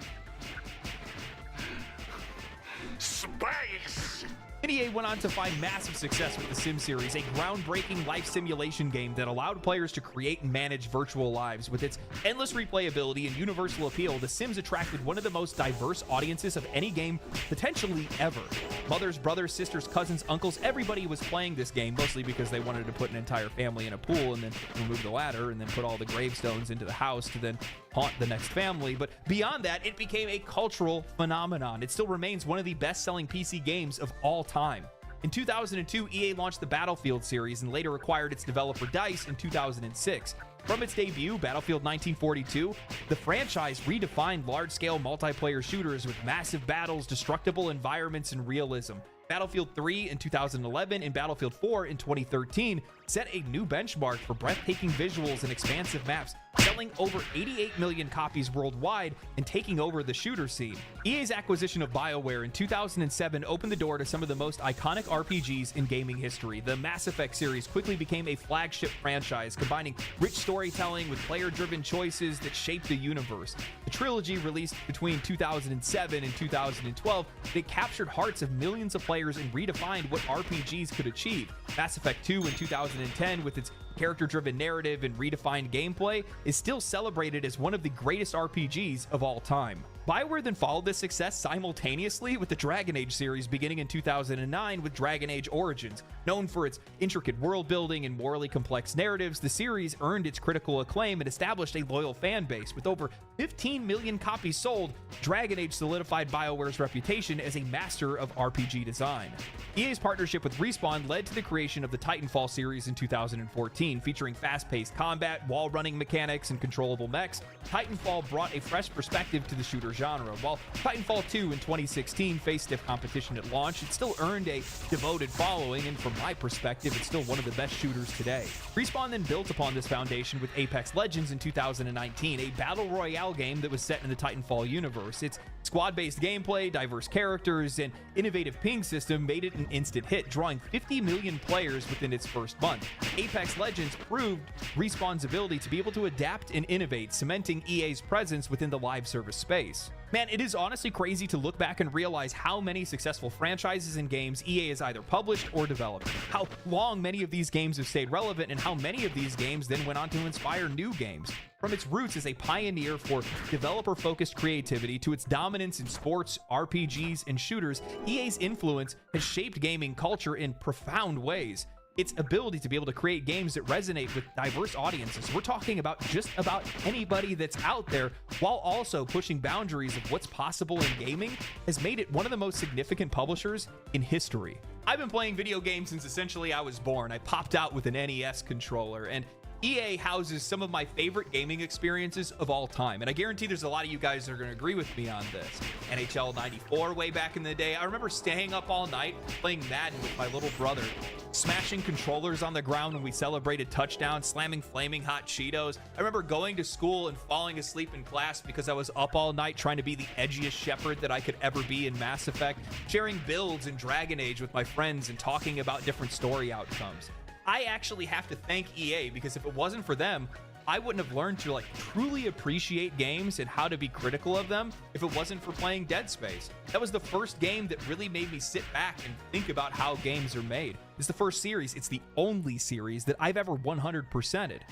Space! And EA went on to find massive success with The Sim series, a groundbreaking life simulation game that allowed players to create and manage virtual lives. With its endless replayability and universal appeal, The Sims attracted one of the most diverse audiences of any game potentially ever. Mothers, brothers, sisters, cousins, uncles, everybody was playing this game, mostly because they wanted to put an entire family in a pool and then remove the ladder and then put all the gravestones into the house to then haunt the next family. But beyond that, it became a cultural phenomenon. It still remains one of the best-selling PC games of all time. In 2002, EA launched the Battlefield series and later acquired its developer DICE in 2006. From its debut, Battlefield 1942, the franchise redefined large-scale multiplayer shooters with massive battles, destructible environments, and realism. Battlefield 3 in 2011 and Battlefield 4 in 2013 set a new benchmark for breathtaking visuals and expansive maps, selling over 88 million copies worldwide and taking over the shooter scene. EA's acquisition of BioWare in 2007 opened the door to some of the most iconic RPGs in gaming history. The Mass Effect series quickly became a flagship franchise, combining rich storytelling with player-driven choices that shaped the universe. The trilogy, released between 2007 and 2012, it captured hearts of millions of players and redefined what RPGs could achieve. Mass Effect 2 in 2010, with its character-driven narrative and redefined gameplay, is still celebrated as one of the greatest RPGs of all time. BioWare then followed this success simultaneously with the Dragon Age series beginning in 2009 with Dragon Age Origins. Known for its intricate world building and morally complex narratives, the series earned its critical acclaim and established a loyal fan base. With over 15 million copies sold, Dragon Age solidified BioWare's reputation as a master of RPG design. EA's partnership with Respawn led to the creation of the Titanfall series in 2014, featuring fast-paced combat, wall-running mechanics, and controllable mechs. Titanfall brought a fresh perspective to the shooter genre. While Titanfall 2 in 2016 faced stiff competition at launch, it still earned a devoted following, and from my perspective, it's still one of the best shooters today. Respawn then built upon this foundation with Apex Legends in 2019, a battle royale game that was set in the Titanfall universe. Its squad-based gameplay, diverse characters, and innovative ping system made it an instant hit, drawing 50 million players within its first month. Apex Legends proved Respawn's ability to be able to adapt and innovate, cementing EA's presence within the live service space. Man, it is honestly crazy to look back and realize how many successful franchises and games EA has either published or developed, how long many of these games have stayed relevant, and how many of these games then went on to inspire new games. From its roots as a pioneer for developer-focused creativity to its dominance in sports, RPGs, and shooters, EA's influence has shaped gaming culture in profound ways. Its ability to be able to create games that resonate with diverse audiences. We're talking about just about anybody that's out there, while also pushing boundaries of what's possible in gaming, has made it one of the most significant publishers in history. I've been playing video games since essentially I was born. I popped out with an NES controller, and EA houses some of my favorite gaming experiences of all time, and I guarantee there's a lot of you guys that are going to agree with me on this. NHL 94 way back in the day. I remember staying up all night playing Madden with my little brother, smashing controllers on the ground when we celebrated touchdowns, slamming flaming hot Cheetos. I remember going to school and falling asleep in class because I was up all night trying to be the edgiest shepherd that I could ever be in Mass Effect, sharing builds in Dragon Age with my friends and talking about different story outcomes. I actually have to thank EA, because if it wasn't for them, I wouldn't have learned to like truly appreciate games and how to be critical of them if it wasn't for playing Dead Space. That was the first game that really made me sit back and think about how games are made. It's the first series, it's the only series that I've ever 100%ed.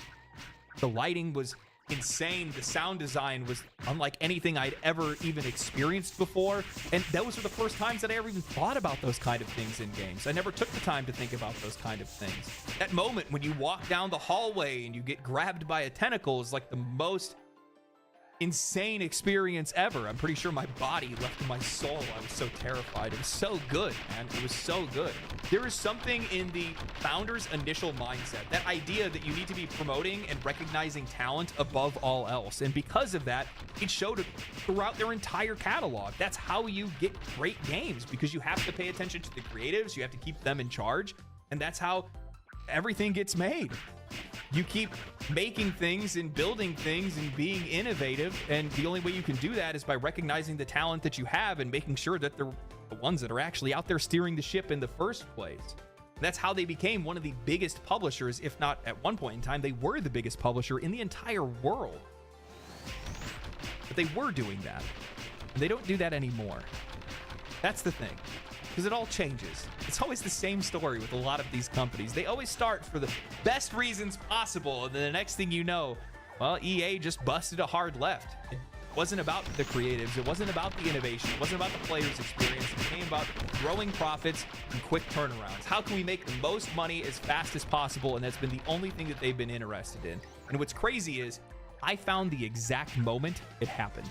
The lighting was insane. The sound design was unlike anything I'd ever even experienced before. And those were the first times that I ever even thought about those kind of things in games. I never took the time to think about those kind of things. That moment when you walk down the hallway and you get grabbed by a tentacle is like the most insane experience ever. I'm pretty sure my body left my soul. I was so terrified. It was so good, man. It was so good. There is something in the founder's initial mindset, that idea that you need to be promoting and recognizing talent above all else. And because of that, it showed throughout their entire catalog. That's how you get great games, because you have to pay attention to the creatives, you have to keep them in charge, and that's how everything gets made. You keep making things and building things and being innovative, and the only way you can do that is by recognizing the talent that you have and making sure that they're the ones that are actually out there steering the ship in the first place. And that's how they became one of the biggest publishers, if not at one point in time, they were the biggest publisher in the entire world. But they were doing that, and they don't do that anymore. That's the thing. Because it all changes. It's always the same story with a lot of these companies. They always start for the best reasons possible, and then the next thing you know, well, EA just busted a hard left. It wasn't about the creatives, it wasn't about the innovation, it wasn't about the player's experience, it became about growing profits and quick turnarounds. How can we make the most money as fast as possible? And that's been the only thing that they've been interested in. And what's crazy is, I found the exact moment it happened.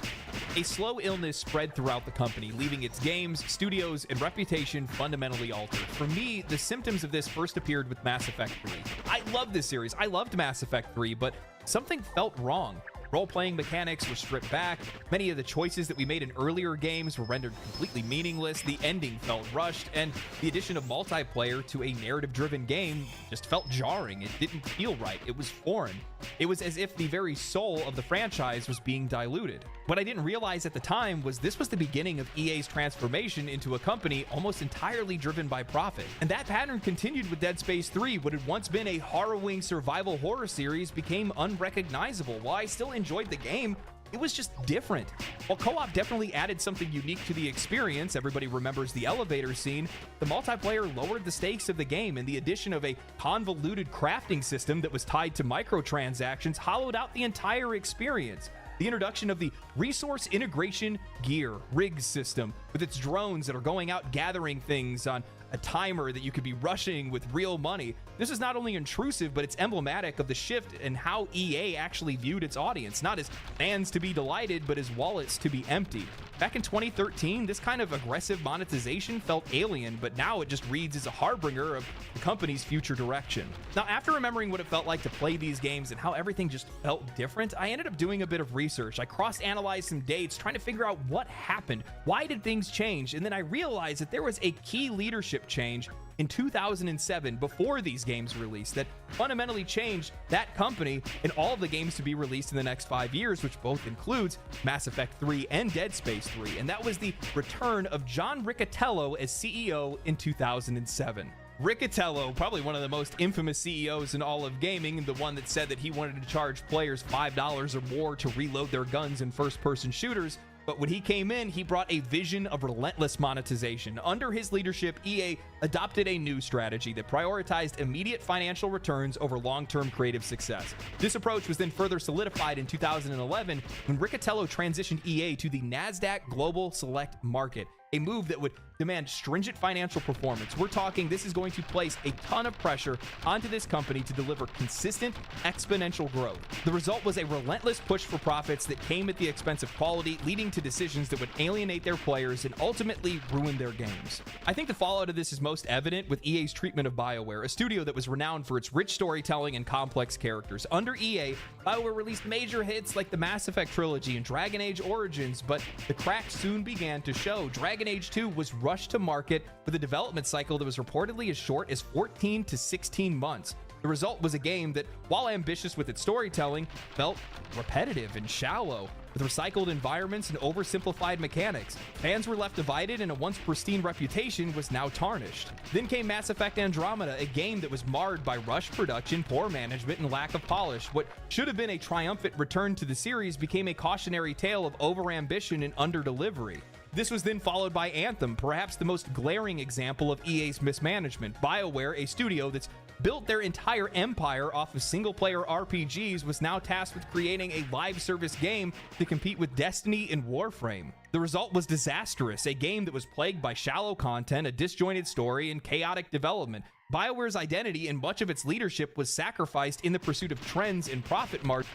A slow illness spread throughout the company, leaving its games, studios, and reputation fundamentally altered. For me, the symptoms of this first appeared with Mass Effect 3. I love this series. I loved Mass Effect 3, but something felt wrong. Role-playing mechanics were stripped back. Many of the choices that we made in earlier games were rendered completely meaningless. The ending felt rushed, and the addition of multiplayer to a narrative-driven game just felt jarring. It didn't feel right. It was foreign. It was as if the very soul of the franchise was being diluted. What I didn't realize at the time was this was the beginning of EA's transformation into a company almost entirely driven by profit. And that pattern continued with Dead Space 3. What had once been a harrowing survival horror series became unrecognizable. While I still enjoyed the game, it was just different. While co-op definitely added something unique to the experience, everybody remembers the elevator scene, the multiplayer lowered the stakes of the game, and the addition of a convoluted crafting system that was tied to microtransactions hollowed out the entire experience. The introduction of the resource integration gear rigs system with its drones that are going out gathering things on a timer that you could be rushing with real money. This is not only intrusive, but it's emblematic of the shift in how EA actually viewed its audience, not as fans to be delighted, but as wallets to be emptied. Back in 2013, this kind of aggressive monetization felt alien, but now it just reads as a harbinger of the company's future direction. Now, after remembering what it felt like to play these games and how everything just felt different, I ended up doing a bit of research. I cross-analyzed some dates, trying to figure out what happened. Why did things change? And then I realized that there was a key leadership change in 2007, before these games released, that fundamentally changed that company and all of the games to be released in the next 5 years, which both includes Mass Effect 3 and Dead Space 3. And that was the return of John Riccitiello as CEO in 2007. Riccitiello, probably one of the most infamous CEOs in all of gaming, the one that said that he wanted to charge players $5 or more to reload their guns in first-person shooters. But when he came in, he brought a vision of relentless monetization. Under his leadership, EA adopted a new strategy that prioritized immediate financial returns over long-term creative success. This approach was then further solidified in 2011 when Riccitiello transitioned EA to the NASDAQ Global Select Market, a move that would demand stringent financial performance. We're talking this is going to place a ton of pressure onto this company to deliver consistent, exponential growth. The result was a relentless push for profits that came at the expense of quality, leading to decisions that would alienate their players and ultimately ruin their games. I think the fallout of this is most evident with EA's treatment of BioWare, a studio that was renowned for its rich storytelling and complex characters. Under EA, BioWare released major hits like the Mass Effect trilogy and Dragon Age Origins, but the cracks soon began to show. Dragon Age 2 was rushed to market with a development cycle that was reportedly as short as 14 to 16 months. The result was a game that, while ambitious with its storytelling, felt repetitive and shallow. With recycled environments and oversimplified mechanics, fans were left divided and a once pristine reputation was now tarnished. Then came Mass Effect Andromeda, a game that was marred by rushed production, poor management, and lack of polish. What should have been a triumphant return to the series became a cautionary tale of overambition and under-delivery. This was then followed by Anthem, perhaps the most glaring example of EA's mismanagement. BioWare, a studio that's built their entire empire off of single-player RPGs, was now tasked with creating a live service game to compete with Destiny and Warframe. The result was disastrous, a game that was plagued by shallow content, a disjointed story, and chaotic development. BioWare's identity and much of its leadership was sacrificed in the pursuit of trends and profit margins,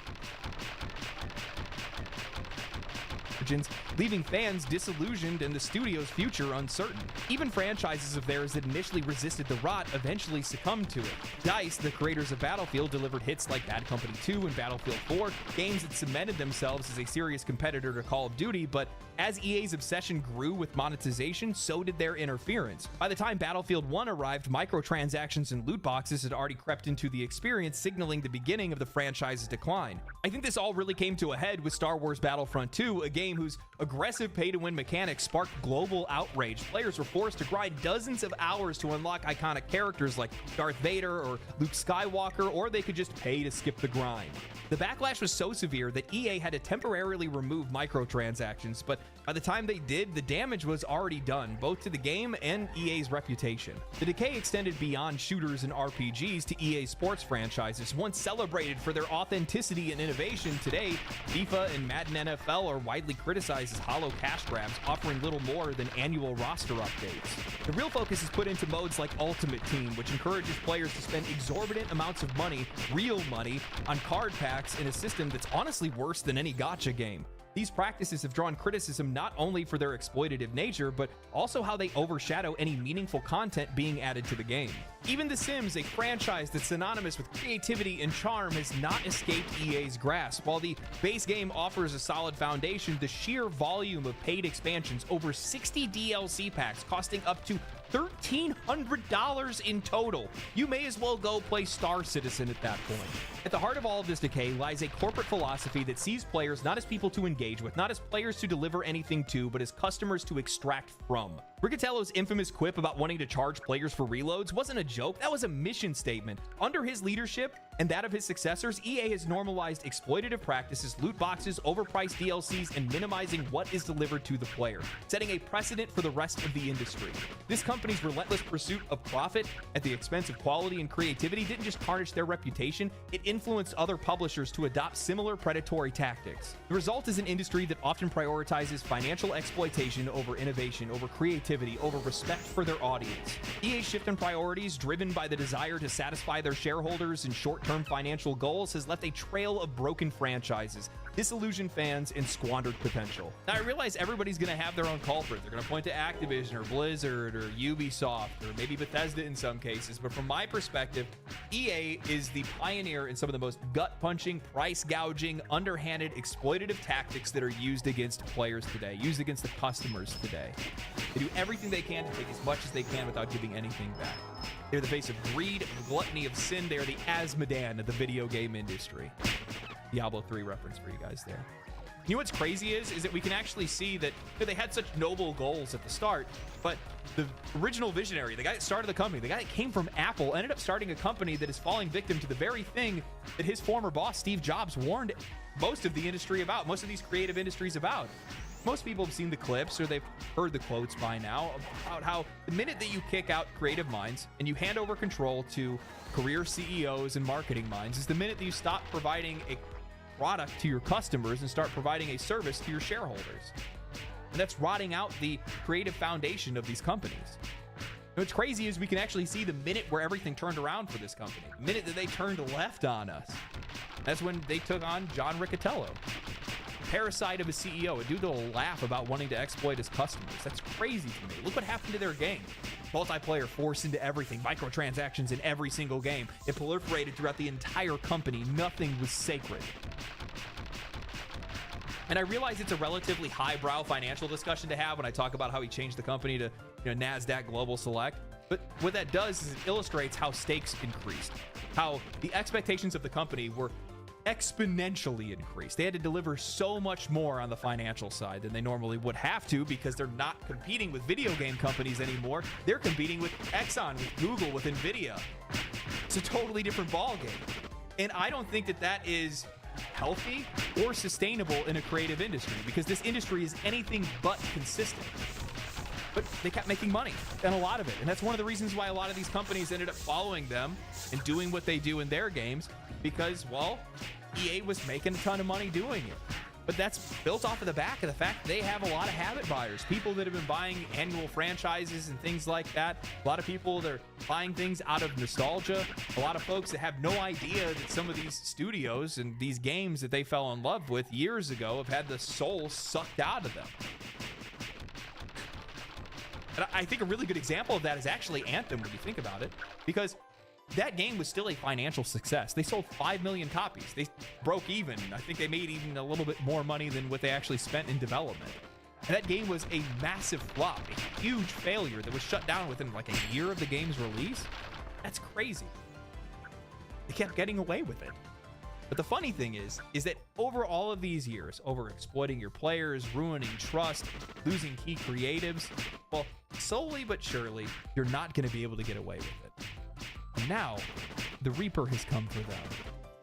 leaving fans disillusioned and the studio's future uncertain. Even franchises of theirs that initially resisted the rot eventually succumbed to it. DICE, the creators of Battlefield, delivered hits like Bad Company 2 and Battlefield 4, games that cemented themselves as a serious competitor to Call of Duty, but as EA's obsession grew with monetization, so did their interference. By the time Battlefield 1 arrived, microtransactions and loot boxes had already crept into the experience, signaling the beginning of the franchise's decline. I think this all really came to a head with Star Wars Battlefront 2, a game whose aggressive pay-to-win mechanics sparked global outrage. Players were forced to grind dozens of hours to unlock iconic characters like Darth Vader or Luke Skywalker, or they could just pay to skip the grind. The backlash was so severe that EA had to temporarily remove microtransactions, but by the time they did, the damage was already done, both to the game and EA's reputation. The decay extended beyond shooters and RPGs to EA sports franchises. Once celebrated for their authenticity and innovation, today, FIFA and Madden NFL are widely criticized as hollow cash grabs, offering little more than annual roster updates. The real focus is put into modes like Ultimate Team, which encourages players to spend exorbitant amounts of money, real money, on card packs in a system that's honestly worse than any gacha game. These practices have drawn criticism not only for their exploitative nature, but also how they overshadow any meaningful content being added to the game. Even The Sims, a franchise that's synonymous with creativity and charm, has not escaped EA's grasp. While the base game offers a solid foundation, the sheer volume of paid expansions, over 60 DLC packs costing up to $1,300 in total. You may as well go play Star Citizen at that point. At the heart of all of this decay lies a corporate philosophy that sees players not as people to engage with, not as players to deliver anything to, but as customers to extract from. Riccatello's infamous quip about wanting to charge players for reloads wasn't a joke, that was a mission statement. Under his leadership and that of his successors, EA has normalized exploitative practices, loot boxes, overpriced DLCs, and minimizing what is delivered to the player, setting a precedent for the rest of the industry. This company's relentless pursuit of profit at the expense of quality and creativity didn't just tarnish their reputation, it influenced other publishers to adopt similar predatory tactics. The result is an industry that often prioritizes financial exploitation over innovation, over creativity, over respect for their audience. EA's shift in priorities, driven by the desire to satisfy their shareholders and short-term financial goals, has left a trail of broken franchises, disillusioned fans, and squandered potential. Now, I realize everybody's going to have their own culprit. They're going to point to Activision or Blizzard or Ubisoft or maybe Bethesda in some cases, but from my perspective, EA is the pioneer in some of the most gut-punching, price-gouging, underhanded, exploitative tactics that are used against players today, used against the customers today. They do everything they can to take as much as they can without giving anything back. They're the face of greed, of gluttony, of sin. They are the Asmodan of the video game industry. Diablo 3 reference for you guys there. You know what's crazy is that we can actually see that they had such noble goals at the start, but the original visionary, the guy that started the company, the guy that came from Apple, ended up starting a company that is falling victim to the very thing that his former boss, Steve Jobs, warned most of the industry about, most of these creative industries about. Most people have seen the clips or they've heard the quotes by now about how the minute that you kick out creative minds and you hand over control to career CEOs and marketing minds is the minute that you stop providing a product to your customers and start providing a service to your shareholders. And that's rotting out the creative foundation of these companies. And what's crazy is we can actually see the minute where everything turned around for this company, the minute that they turned left on us. That's when they took on John Riccatello. Parasite of a CEO, a dude that'll laugh about wanting to exploit his customers. That's crazy to me. Look what happened to their game. Multiplayer forced into everything, microtransactions in every single game. It proliferated throughout the entire company. Nothing was sacred. And I realize it's a relatively highbrow financial discussion to have when I talk about how he changed the company to NASDAQ Global Select. But what that does is it illustrates how stakes increased. how the expectations of the company were exponentially increased. They had to deliver so much more on the financial side than they normally would have to, because they're not competing with video game companies anymore. They're competing with Exxon, with Google, with Nvidia. It's a totally different ballgame. And I don't think that that is healthy or sustainable in a creative industry, because this industry is anything but consistent. But they kept making money, and a lot of it. And that's one of the reasons why a lot of these companies ended up following them and doing what they do in their games, because, well, EA was making a ton of money doing it. But that's built off of the back of the fact they have a lot of habit buyers, people that have been buying annual franchises and things like that. A lot of people that are buying things out of nostalgia. A lot of folks that have no idea that some of these studios and these games that they fell in love with years ago have had the soul sucked out of them. And I think a really good example of that is actually Anthem, when you think about it, because that game was still a financial success. They sold 5 million copies. They broke even. I think they made even a little bit more money than what they actually spent in development. And that game was a massive flop, a huge failure that was shut down within like a year of the game's release. That's crazy. They kept getting away with it. But the funny thing is that over all of these years, over exploiting your players, ruining trust, losing key creatives, well, slowly but surely, you're not going to be able to get away with it. And now, the Reaper has come for them.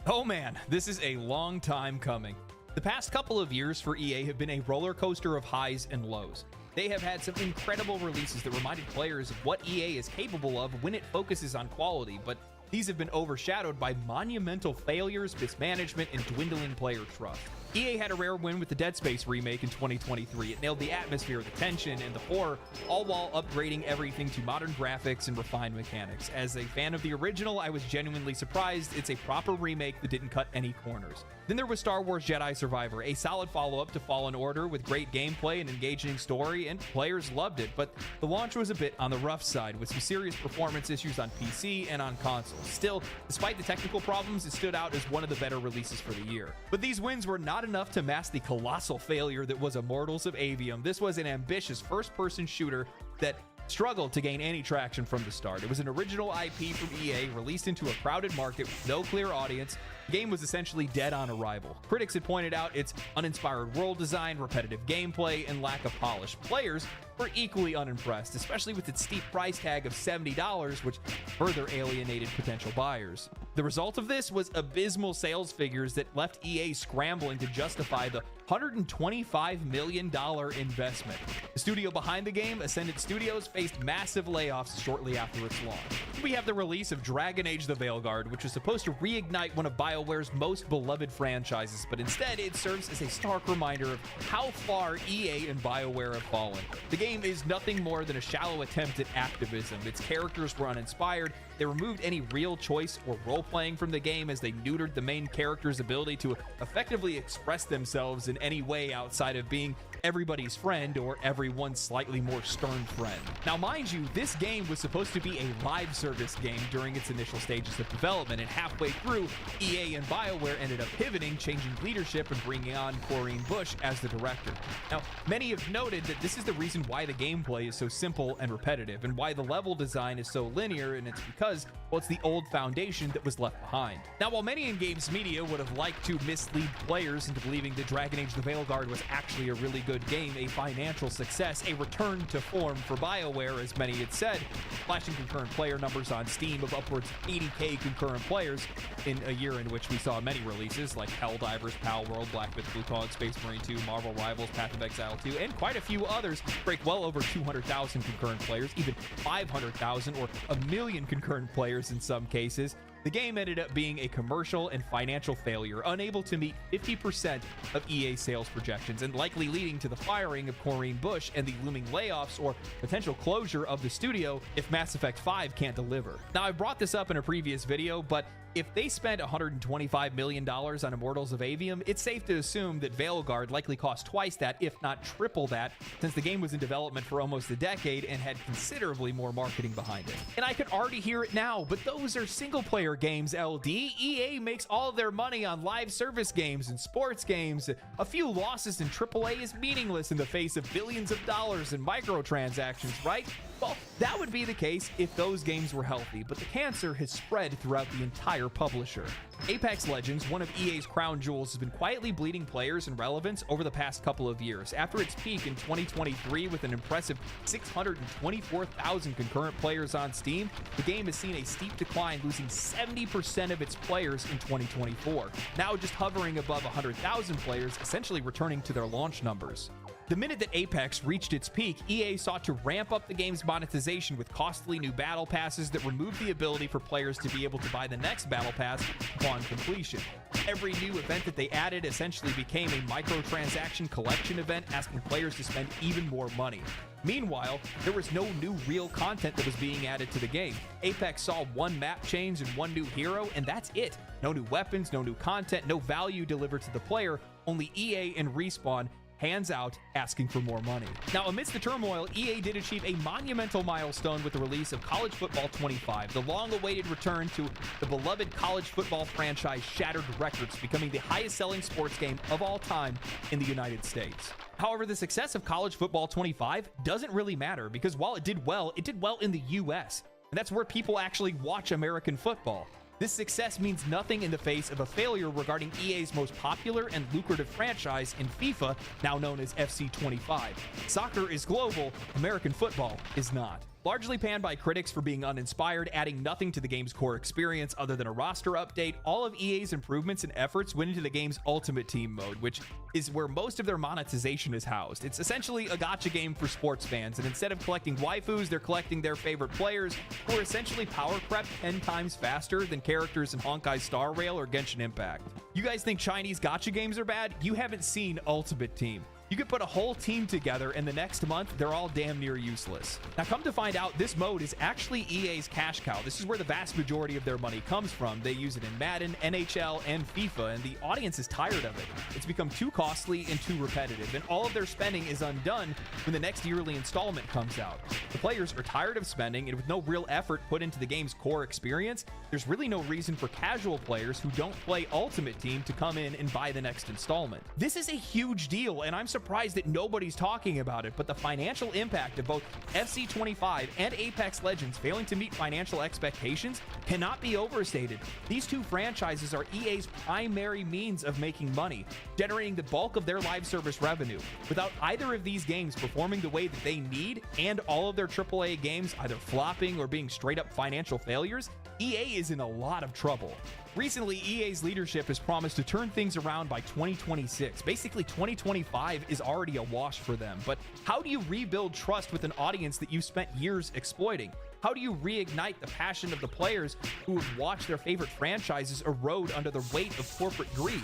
Oh man, this is a long time coming. The past couple of years for EA have been a roller coaster of highs and lows. They have had some incredible releases that reminded players of what EA is capable of when it focuses on quality, but these have been overshadowed by monumental failures, mismanagement, and dwindling player trust. EA had a rare win with the Dead Space remake in 2023. It nailed the atmosphere, the tension, and the horror, all while upgrading everything to modern graphics and refined mechanics. As a fan of the original, I was genuinely surprised it's a proper remake that didn't cut any corners. Then there was Star Wars Jedi Survivor, a solid follow-up to Fallen Order with great gameplay and engaging story, and players loved it, but the launch was a bit on the rough side, with some serious performance issues on PC and on consoles. Still, despite the technical problems, it stood out as one of the better releases for the year. But these wins were not enough to mask the colossal failure that was Immortals of Avium. This was an ambitious first-person shooter that struggled to gain any traction from the start. It was an original IP from EA, released into a crowded market with no clear audience. The game was essentially dead on arrival. Critics had pointed out its uninspired world design, repetitive gameplay, and lack of polish. Players were equally unimpressed, especially with its steep price tag of $70, which further alienated potential buyers. The result of this was abysmal sales figures that left EA scrambling to justify the $125 million investment. The studio behind the game, Ascendant Studios, faced massive layoffs shortly after its launch. We have the release of Dragon Age: The Veilguard, which was supposed to reignite one of BioWare's most beloved franchises, but instead it serves as a stark reminder of how far EA and BioWare have fallen. The game is nothing more than a shallow attempt at activism. Its characters were uninspired. They removed any real choice or role-playing from the game, as they neutered the main character's ability to effectively express themselves in any way outside of being everybody's friend or everyone's slightly more stern friend. Now, mind you, this game was supposed to be a live service game during its initial stages of development, and halfway through, EA and BioWare ended up pivoting, changing leadership, and bringing on Corinne Bush as the director. Now, many have noted that this is the reason why the gameplay is so simple and repetitive, and why the level design is so linear, and it's because, well, it's the old foundation that was left behind. Now, while many in games media would have liked to mislead players into believing that Dragon Age: The Veilguard was actually a really good game, a financial success, a return to form for BioWare, as many had said, flashing concurrent player numbers on Steam of upwards of 80k concurrent players in a year in which we saw many releases like Helldivers, Palworld, Black Myth: Wukong, Space Marine 2, Marvel Rivals, Path of Exile 2, and quite a few others break well over 200,000 concurrent players, even 500,000 or a million concurrent players in some cases. The game ended up being a commercial and financial failure, unable to meet 50% of EA sales projections, and likely leading to the firing of Corinne Bush and the looming layoffs or potential closure of the studio if Mass Effect 5 can't deliver. Now, I brought this up in a previous video, but if they spent $125 million on Immortals of Avium, it's safe to assume that Veilguard likely cost twice that, if not triple that, since the game was in development for almost a decade and had considerably more marketing behind it. And I could already hear it now, but those are single-player games, LD. EA makes all of their money on live service games and sports games. A few losses in AAA is meaningless in the face of billions of dollars in microtransactions, right? Well, that would be the case if those games were healthy, but the cancer has spread throughout the entire publisher. Apex Legends, one of EA's crown jewels, has been quietly bleeding players and relevance over the past couple of years. After its peak in 2023 with an impressive 624,000 concurrent players on Steam, the game has seen a steep decline, losing 70% of its players in 2024. Now just hovering above 100,000 players, essentially returning to their launch numbers. The minute that Apex reached its peak, EA sought to ramp up the game's monetization with costly new battle passes that removed the ability for players to be able to buy the next battle pass upon completion. Every new event that they added essentially became a microtransaction collection event, asking players to spend even more money. Meanwhile, there was no new real content that was being added to the game. Apex saw one map change and one new hero, and that's it. No new weapons, no new content, no value delivered to the player, only EA and Respawn hands out asking for more money. Now, amidst the turmoil, EA did achieve a monumental milestone with the release of College Football 25. The long-awaited return to the beloved college football franchise shattered records, becoming the highest-selling sports game of all time in the United States. However, the success of College Football 25 doesn't really matter, because while it did well in the US, and that's where people actually watch American football. This success means nothing in the face of a failure regarding EA's most popular and lucrative franchise in FIFA, now known as FC 25. Soccer is global, American football is not. Largely panned by critics for being uninspired, adding nothing to the game's core experience other than a roster update, all of EA's improvements and efforts went into the game's Ultimate Team mode, which is where most of their monetization is housed. It's essentially a gacha game for sports fans, and instead of collecting waifus, they're collecting their favorite players, who are essentially power prepped 10 times faster than characters in Honkai Star Rail or Genshin Impact. You guys think Chinese gacha games are bad? You haven't seen Ultimate Team. You could put a whole team together, and the next month, they're all damn near useless. Now, come to find out, this mode is actually EA's cash cow. This is where the vast majority of their money comes from. They use it in Madden, NHL, and FIFA, and the audience is tired of it. It's become too costly and too repetitive, and all of their spending is undone when the next yearly installment comes out. The players are tired of spending, and with no real effort put into the game's core experience, there's really no reason for casual players who don't play Ultimate Team to come in and buy the next installment. This is a huge deal, and I'm surprised that nobody's talking about it, but the financial impact of both FC 25 and Apex Legends failing to meet financial expectations cannot be overstated. These two franchises are EA's primary means of making money, generating the bulk of their live service revenue. Without either of these games performing the way that they need, and all of their AAA games either flopping or being straight up financial failures, EA is in a lot of trouble. Recently, EA's leadership has promised to turn things around by 2026. Basically, 2025 is already a wash for them. But how do you rebuild trust with an audience that you've spent years exploiting? How do you reignite the passion of the players who have watched their favorite franchises erode under the weight of corporate greed?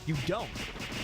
You don't,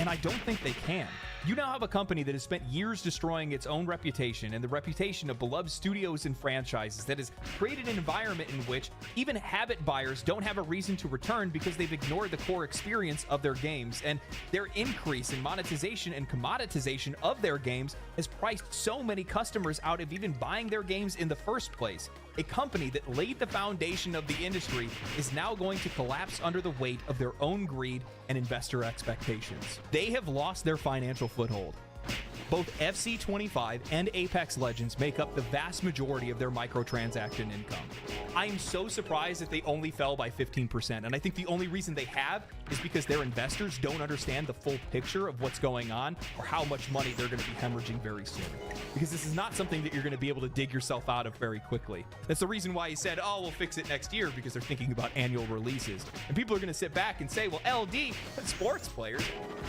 and I don't think they can. You now have a company that has spent years destroying its own reputation and the reputation of beloved studios and franchises that has created an environment in which even habit buyers don't have a reason to return because they've ignored the core experience of their games, and their increase in monetization and commoditization of their games has priced so many customers out of even buying their games in the first place. A company that laid the foundation of the industry is now going to collapse under the weight of their own greed and investor expectations. They have lost their financial foothold. Both FC 25 and Apex Legends make up the vast majority of their microtransaction income. I am so surprised that they only fell by 15%, and I think the only reason they have is because their investors don't understand the full picture of what's going on or how much money they're going to be hemorrhaging very soon. Because this is not something that you're going to be able to dig yourself out of very quickly. That's the reason why he said, oh, we'll fix it next year, because they're thinking about annual releases. And people are going to sit back and say, well, LD, sports players,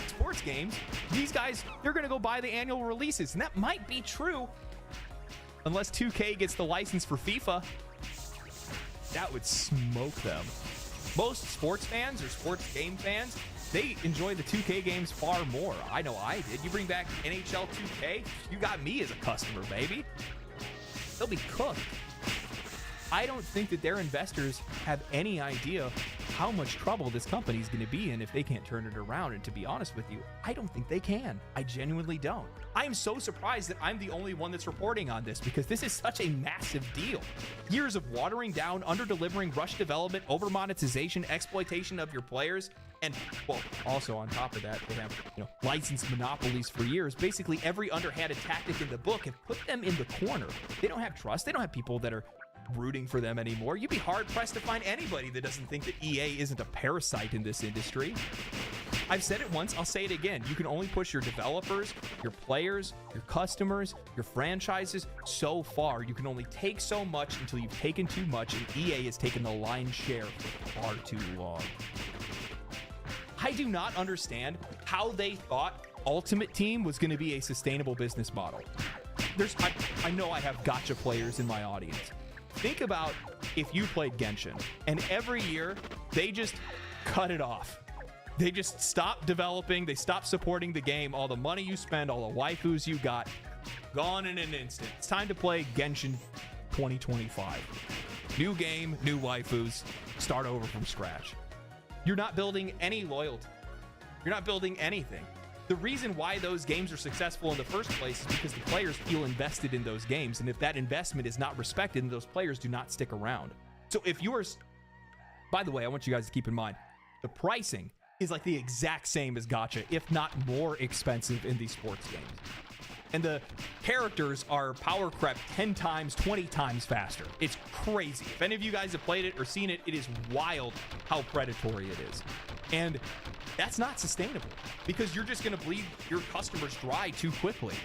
sports games, these guys, they're going to go buy the annual releases. And that might be true, unless 2K gets the license for FIFA. That would smoke them. Most sports fans or sports game fans, they enjoy the 2K games far more. I know I did. You bring back NHL 2K, you got me as a customer, baby. They'll be cooked. I don't think that their investors have any idea how much trouble this company is going to be in if they can't turn it around. And to be honest with you, I don't think they can. I genuinely don't. I am so surprised that I'm the only one that's reporting on this, because this is such a massive deal. Years of watering down, under-delivering, rush development, over-monetization, exploitation of your players, And, well, also on top of that, they have, licensed monopolies for years. Basically, every underhanded tactic in the book have put them in the corner. They don't have trust. They don't have people that are rooting for them anymore. You'd be hard-pressed to find anybody that doesn't think that EA isn't a parasite in this industry. I've said it once, I'll say it again. You can only push your developers, your players, your customers, your franchises so far. You can only take so much until you've taken too much, and EA has taken the lion's share for far too long. I do not understand how they thought Ultimate Team was going to be a sustainable business model. I know I have gacha players in my audience. Think about if you played Genshin, and every year they just cut it off. They just stop developing, they stop supporting the game. All the money you spend, all the waifus you got, gone in an instant. It's time to play Genshin 2025. New game, new waifus, start over from scratch. You're not building any loyalty. You're not building anything. The reason why those games are successful in the first place is because the players feel invested in those games. And if that investment is not respected, then those players do not stick around. So if you are, by the way, I want you guys to keep in mind, the pricing is like the exact same as gacha, if not more expensive in these sports games. And the characters are power crept 10 times, 20 times faster. It's crazy. If any of you guys have played it or seen it, it is wild how predatory it is. And that's not sustainable because you're just going to bleed your customers dry too quickly.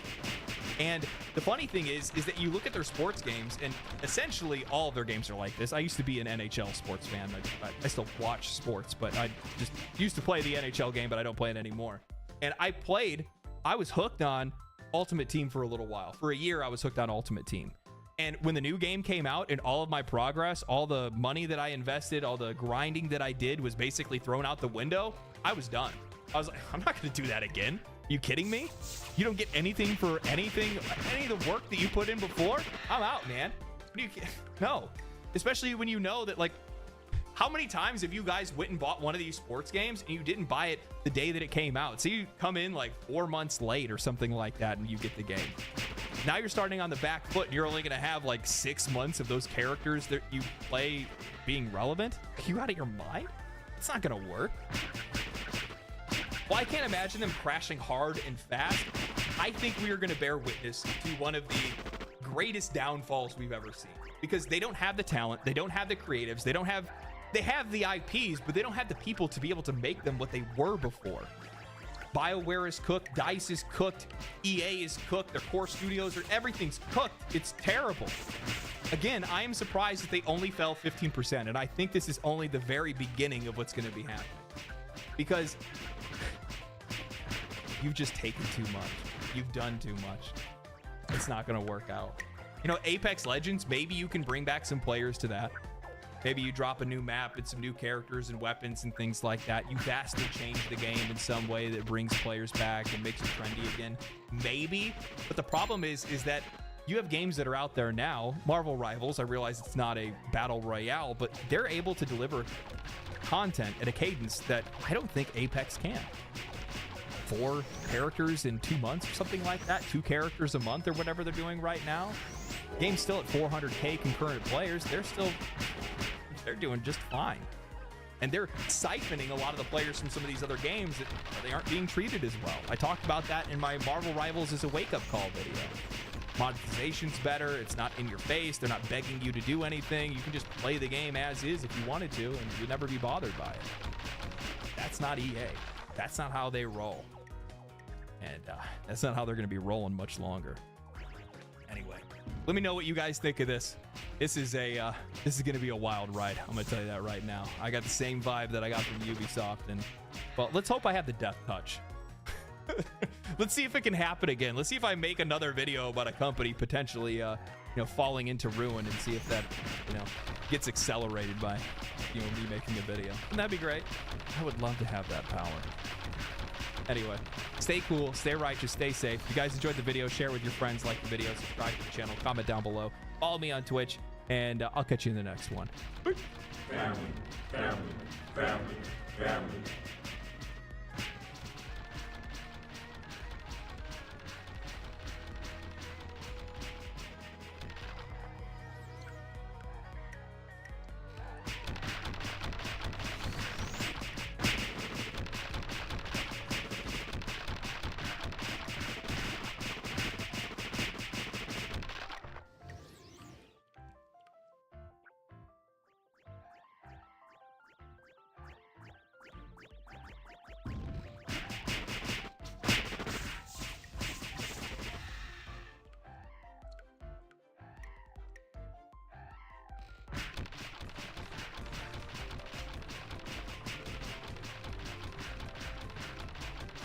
And the funny thing is that you look at their sports games, and essentially all of their games are like this. I used to be an NHL sports fan. I still watch sports, but I just used to play the NHL game, but I don't play it anymore. And I was hooked on Ultimate Team for a little while. For a year, I was hooked on Ultimate Team. And when the new game came out and all of my progress, all the money that I invested, all the grinding that I did was basically thrown out the window, I was done. I was like, I'm not going to do that again. You kidding me? You don't get anything for anything, any of the work that you put in before? I'm out, man. No. Especially when you know that, like, how many times have you guys went and bought one of these sports games and you didn't buy it the day that it came out? So you come in like 4 months late or something like that and you get the game. Now you're starting on the back foot and you're only going to have like 6 months of those characters that you play being relevant? Are you out of your mind? It's not going to work. Well, I can't imagine them crashing hard and fast. I think we are going to bear witness to one of the greatest downfalls we've ever seen because they don't have the talent. They don't have the creatives. They have the IPs, but they don't have the people to be able to make them what they were before. BioWare is cooked, DICE is cooked, EA is cooked, their core studios, everything's cooked. It's terrible. Again, I am surprised that they only fell 15%, and I think this is only the very beginning of what's going to be happening. Because you've just taken too much. You've done too much. It's not going to work out. Apex Legends, maybe you can bring back some players to that. Maybe you drop a new map and some new characters and weapons and things like that. You vastly change the game in some way that brings players back and makes it trendy again. Maybe. But the problem is that you have games that are out there now. Marvel Rivals, I realize it's not a battle royale, but they're able to deliver content at a cadence that I don't think Apex can. 4 characters in 2 months or something like that. 2 characters a month or whatever they're doing right now. Game's still at 400K concurrent players. They're doing just fine. And they're siphoning a lot of the players from some of these other games that they aren't being treated as well. I talked about that in my Marvel Rivals as a wake-up call video. Monetization's better. It's not in your face. They're not begging you to do anything. You can just play the game as is if you wanted to, and you'll never be bothered by it. That's not EA. That's not how they roll. And that's not how they're going to be rolling much longer. Anyway, let me know what you guys think of this. This is going to be a wild ride. I'm going to tell you that right now. I got the same vibe that I got from Ubisoft, and well, let's hope I have the death touch. Let's see if it can happen again. Let's see if I make another video about a company potentially, falling into ruin, and see if that, gets accelerated by, me making a video. Wouldn't that be great? I would love to have that power. Anyway, stay cool, stay righteous, stay safe. If you guys enjoyed the video, share with your friends, like the video, subscribe to the channel, comment down below, follow me on Twitch, and I'll catch you in the next one. Family, family, family, family.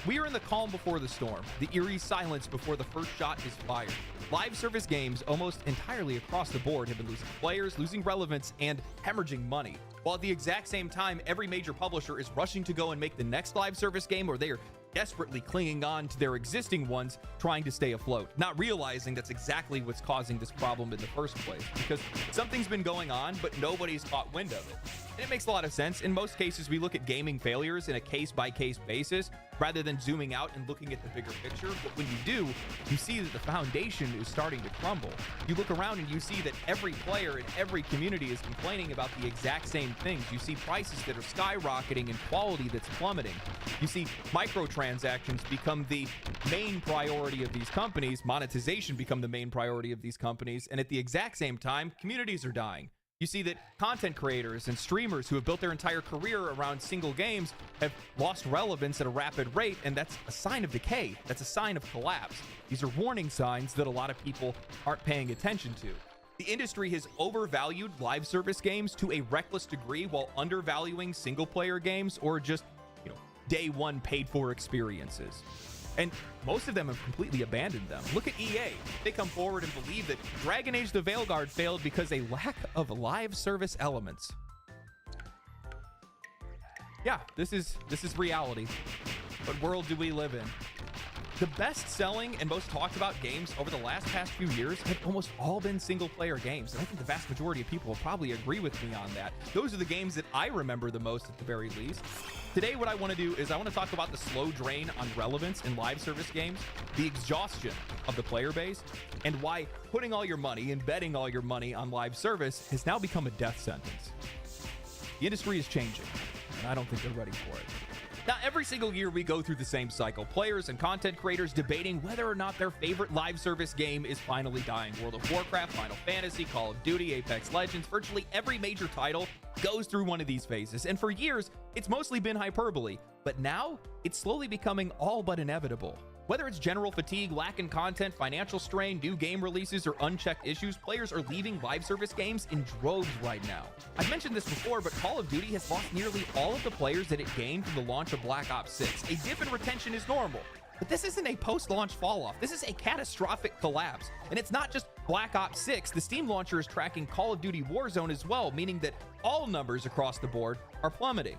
We are in the calm before the storm, the eerie silence before the first shot is fired. Live service games almost entirely across the board have been losing players, losing relevance, and hemorrhaging money. While at the exact same time, every major publisher is rushing to go and make the next live service game, or they are desperately clinging on to their existing ones, trying to stay afloat, not realizing that's exactly what's causing this problem in the first place, because something's been going on, but nobody's caught wind of it. And it makes a lot of sense. In most cases, we look at gaming failures in a case-by-case basis, rather than zooming out and looking at the bigger picture. But when you do, you see that the foundation is starting to crumble. You look around and you see that every player in every community is complaining about the exact same things. You see prices that are skyrocketing and quality that's plummeting. You see microtransactions become the main priority of these companies, monetization become the main priority of these companies, and at the exact same time, communities are dying. You see that content creators and streamers who have built their entire career around single games have lost relevance at a rapid rate, and that's a sign of decay. That's a sign of collapse. These are warning signs that a lot of people aren't paying attention to. The industry has overvalued live service games to a reckless degree while undervaluing single-player games or just, day one paid-for experiences. And most of them have completely abandoned them. Look at EA. They come forward and believe that Dragon Age the Veilguard failed because a lack of live service elements. Yeah, this is reality. What world do we live in? The best-selling and most talked-about games over the past few years have almost all been single-player games, and I think the vast majority of people will probably agree with me on that. Those are the games that I remember the most at the very least. Today, what I want to do is I want to talk about the slow drain on relevance in live service games, the exhaustion of the player base, and why putting all your money and betting all your money on live service has now become a death sentence. The industry is changing, and I don't think they're ready for it. Now, every single year we go through the same cycle. Players and content creators debating whether or not their favorite live service game is finally dying. World of Warcraft, Final Fantasy, Call of Duty, Apex Legends, virtually every major title goes through one of these phases. And for years, it's mostly been hyperbole. But now, it's slowly becoming all but inevitable. Whether it's general fatigue, lack in content, financial strain, new game releases, or unchecked issues, players are leaving live service games in droves right now. I've mentioned this before, but Call of Duty has lost nearly all of the players that it gained from the launch of Black Ops 6. A dip in retention is normal, but this isn't a post-launch fall-off. This is a catastrophic collapse. And it's not just Black Ops 6. The Steam launcher is tracking Call of Duty Warzone as well, meaning that all numbers across the board are plummeting.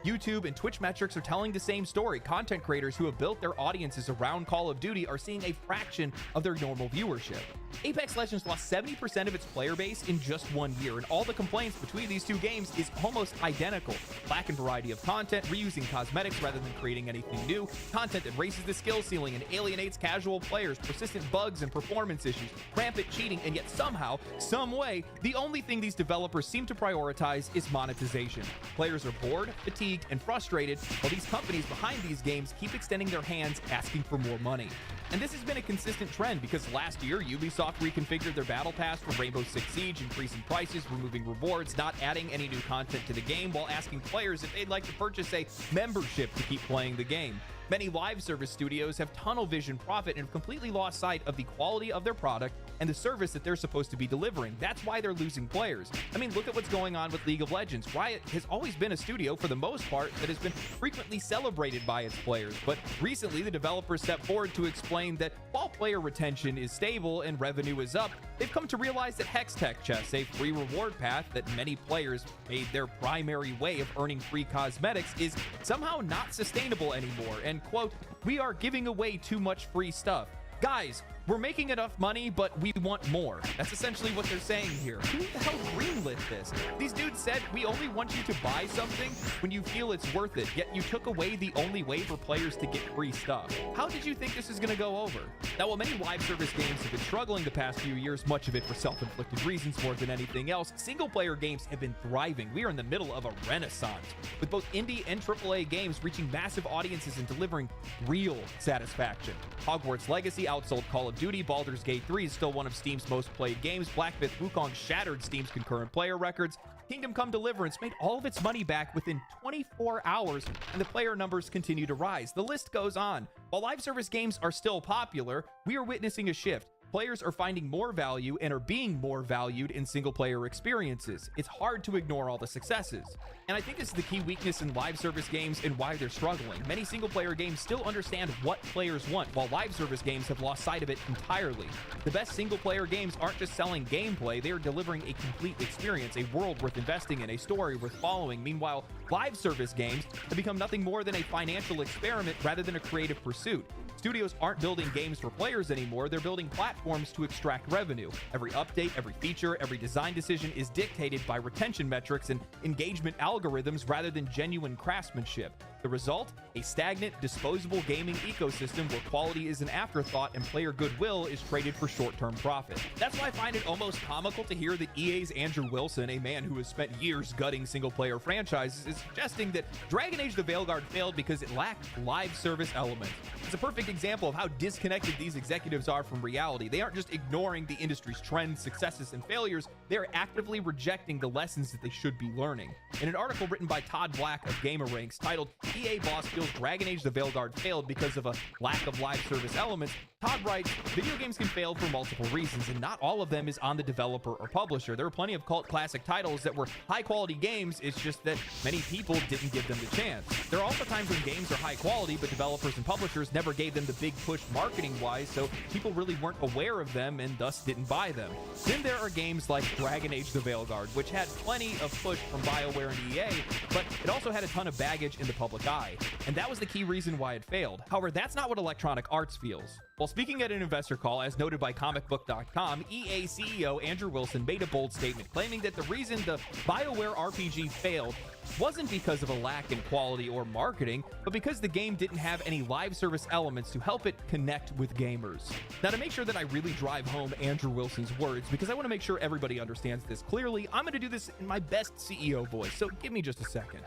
YouTube and Twitch metrics are telling the same story. Content creators who have built their audiences around Call of Duty are seeing a fraction of their normal viewership. Apex Legends lost 70% of its player base in just 1 year, and all the complaints between these two games is almost identical. Lack in variety of content, reusing cosmetics rather than creating anything new, content that raises the skill ceiling and alienates casual players, persistent bugs and performance issues, rampant cheating, and yet somehow, some way, the only thing these developers seem to prioritize is monetization. Players are bored, fatigued, and frustrated, while these companies behind these games keep extending their hands asking for more money. And this has been a consistent trend because last year, Ubisoft reconfigured their battle pass for Rainbow Six Siege, increasing prices, removing rewards, not adding any new content to the game, while asking players if they'd like to purchase a membership to keep playing the game. Many live service studios have tunnel vision profit and have completely lost sight of the quality of their product and the service that they're supposed to be delivering. That's why they're losing players. I mean, look at what's going on with League of Legends. Riot has always been a studio, for the most part, that has been frequently celebrated by its players. But recently, the developers stepped forward to explain that while player retention is stable and revenue is up, they've come to realize that Hextech Chess, a free reward path that many players made their primary way of earning free cosmetics, is somehow not sustainable anymore. And quote, "We are giving away too much free stuff. Guys, we're making enough money, but we want more." That's essentially what they're saying here. Who the hell greenlit this? These dudes said, "We only want you to buy something when you feel it's worth it," yet you took away the only way for players to get free stuff. How did you think this is going to go over? Now, while many live service games have been struggling the past few years, much of it for self-inflicted reasons more than anything else, single-player games have been thriving. We are in the middle of a renaissance, with both indie and AAA games reaching massive audiences and delivering real satisfaction. Hogwarts Legacy outsold Call of Duty, Baldur's Gate 3 is still one of Steam's most played games, Black Myth Wukong shattered Steam's concurrent player records, Kingdom Come Deliverance made all of its money back within 24 hours, and the player numbers continue to rise. The list goes on. While live service games are still popular, we are witnessing a shift. Players are finding more value and are being more valued in single-player experiences. It's hard to ignore all the successes. And I think this is the key weakness in live service games and why they're struggling. Many single-player games still understand what players want, while live service games have lost sight of it entirely. The best single-player games aren't just selling gameplay, they are delivering a complete experience, a world worth investing in, a story worth following. Meanwhile, live service games have become nothing more than a financial experiment rather than a creative pursuit. Studios aren't building games for players anymore, they're building platforms to extract revenue. Every update, every feature, every design decision is dictated by retention metrics and engagement algorithms rather than genuine craftsmanship. The result? A stagnant, disposable gaming ecosystem where quality is an afterthought and player goodwill is traded for short-term profit. That's why I find it almost comical to hear that EA's Andrew Wilson, a man who has spent years gutting single-player franchises, is suggesting that Dragon Age: The Veilguard failed because it lacked live service elements. It's a perfect example of how disconnected these executives are from reality. They aren't just ignoring the industry's trends, successes, and failures, they're actively rejecting the lessons that they should be learning. In an article written by Todd Black of GamerRanks titled EA Boss Feels Dragon Age: The Veilguard Failed Because of a Lack of Live Service Elements, Todd writes, video games can fail for multiple reasons, and not all of them is on the developer or publisher. There are plenty of cult classic titles that were high-quality games, it's just that many people didn't give them the chance. There are also times when games are high quality, but developers and publishers never gave them the big push marketing-wise, so people really weren't aware of them and thus didn't buy them. Then there are games like Dragon Age: The Veilguard, which had plenty of push from BioWare and EA, but it also had a ton of baggage in the public eye, and that was the key reason why it failed. However, that's not what Electronic Arts feels. While speaking at an investor call, as noted by comicbook.com, EA CEO Andrew Wilson made a bold statement claiming that the reason the BioWare RPG failed wasn't because of a lack in quality or marketing, but because the game didn't have any live service elements to help it connect with gamers. Now, to make sure that I really drive home Andrew Wilson's words, because I want to make sure everybody understands this clearly, I'm going to do this in my best CEO voice, so give me just a second.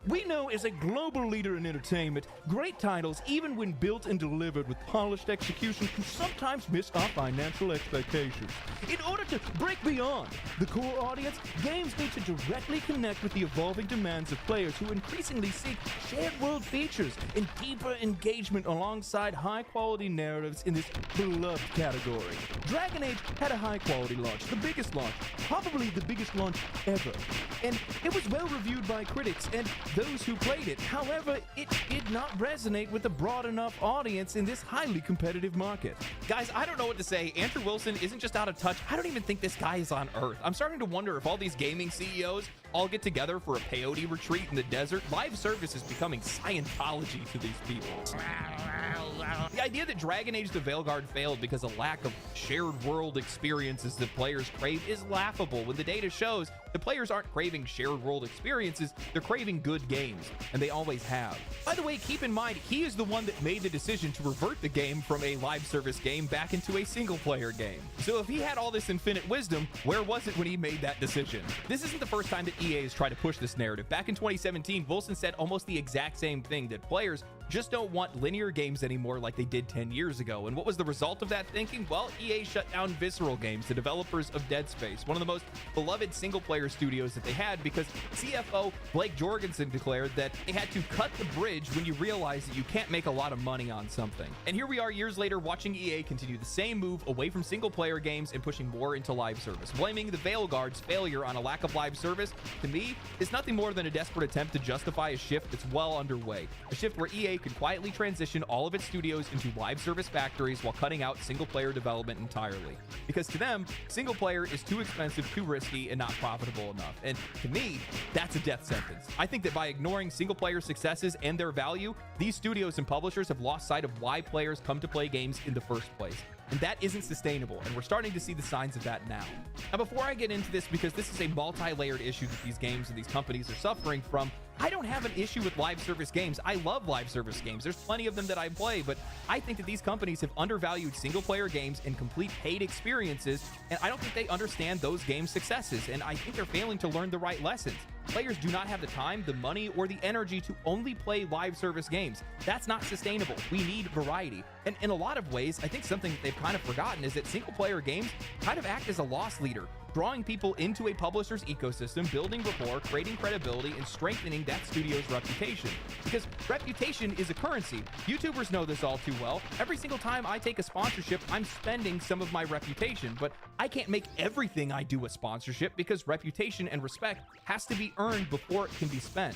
We know as a global leader in entertainment, great titles, even when built and delivered with polished execution, can sometimes miss our financial expectations. In order to break beyond the core audience, games need to directly connect with the evolving demands of players who increasingly seek shared world features and deeper engagement alongside high-quality narratives in this beloved category. Dragon Age had a high-quality launch, the biggest launch, probably the biggest launch ever. And it was well reviewed by critics and those who played it. However, it did not resonate with a broad enough audience in this highly competitive market. Guys, I don't know what to say. Andrew Wilson isn't just out of touch. I don't even think this guy is on Earth. I'm starting to wonder if all these gaming CEOs all get together for a peyote retreat in the desert. Live service is becoming Scientology to these people. The idea that Dragon Age: The Veilguard failed because of lack of shared world experiences that players crave is laughable when the data shows the players aren't craving shared world experiences, they're craving good games, and they always have. By the way, keep in mind, he is the one that made the decision to revert the game from a live service game back into a single player game. So if he had all this infinite wisdom, where was it when he made that decision? This isn't the first time that EA has tried to push this narrative. Back in 2017, Wilson said almost the exact same thing, that players just don't want linear games anymore like they did 10 years ago. And what was the result of that thinking? Well, EA shut down Visceral Games, the developers of Dead Space, one of the most beloved single-player studios that they had, because CFO Blake Jorgensen declared that they had to cut the bridge when you realize that you can't make a lot of money on something. And here we are years later watching EA continue the same move away from single-player games and pushing more into live service. Blaming the Veilguard's failure on a lack of live service, to me, is nothing more than a desperate attempt to justify a shift that's well underway. A shift where EA could quietly transition all of its studios into live service factories while cutting out single-player development entirely. Because to them, single-player is too expensive, too risky, and not profitable enough. And to me, that's a death sentence. I think that by ignoring single-player successes and their value, these studios and publishers have lost sight of why players come to play games in the first place. And that isn't sustainable, and we're starting to see the signs of that now. Now, before I get into this, because this is a multi-layered issue that these games and these companies are suffering from, I don't have an issue with live service games. I love live service games. There's plenty of them that I play, but I think that these companies have undervalued single-player games and complete paid experiences, and I don't think they understand those games' successes, and I think they're failing to learn the right lessons. Players do not have the time, the money, or the energy to only play live service games. That's not sustainable. We need variety. And in a lot of ways, I think something that they've kind of forgotten is that single-player games kind of act as a loss leader. drawing people into a publisher's ecosystem, building rapport, creating credibility, and strengthening that studio's reputation. Because reputation is a currency. YouTubers know this all too well. Every single time I take a sponsorship, I'm spending some of my reputation, but I can't make everything I do a sponsorship because reputation and respect has to be earned before it can be spent.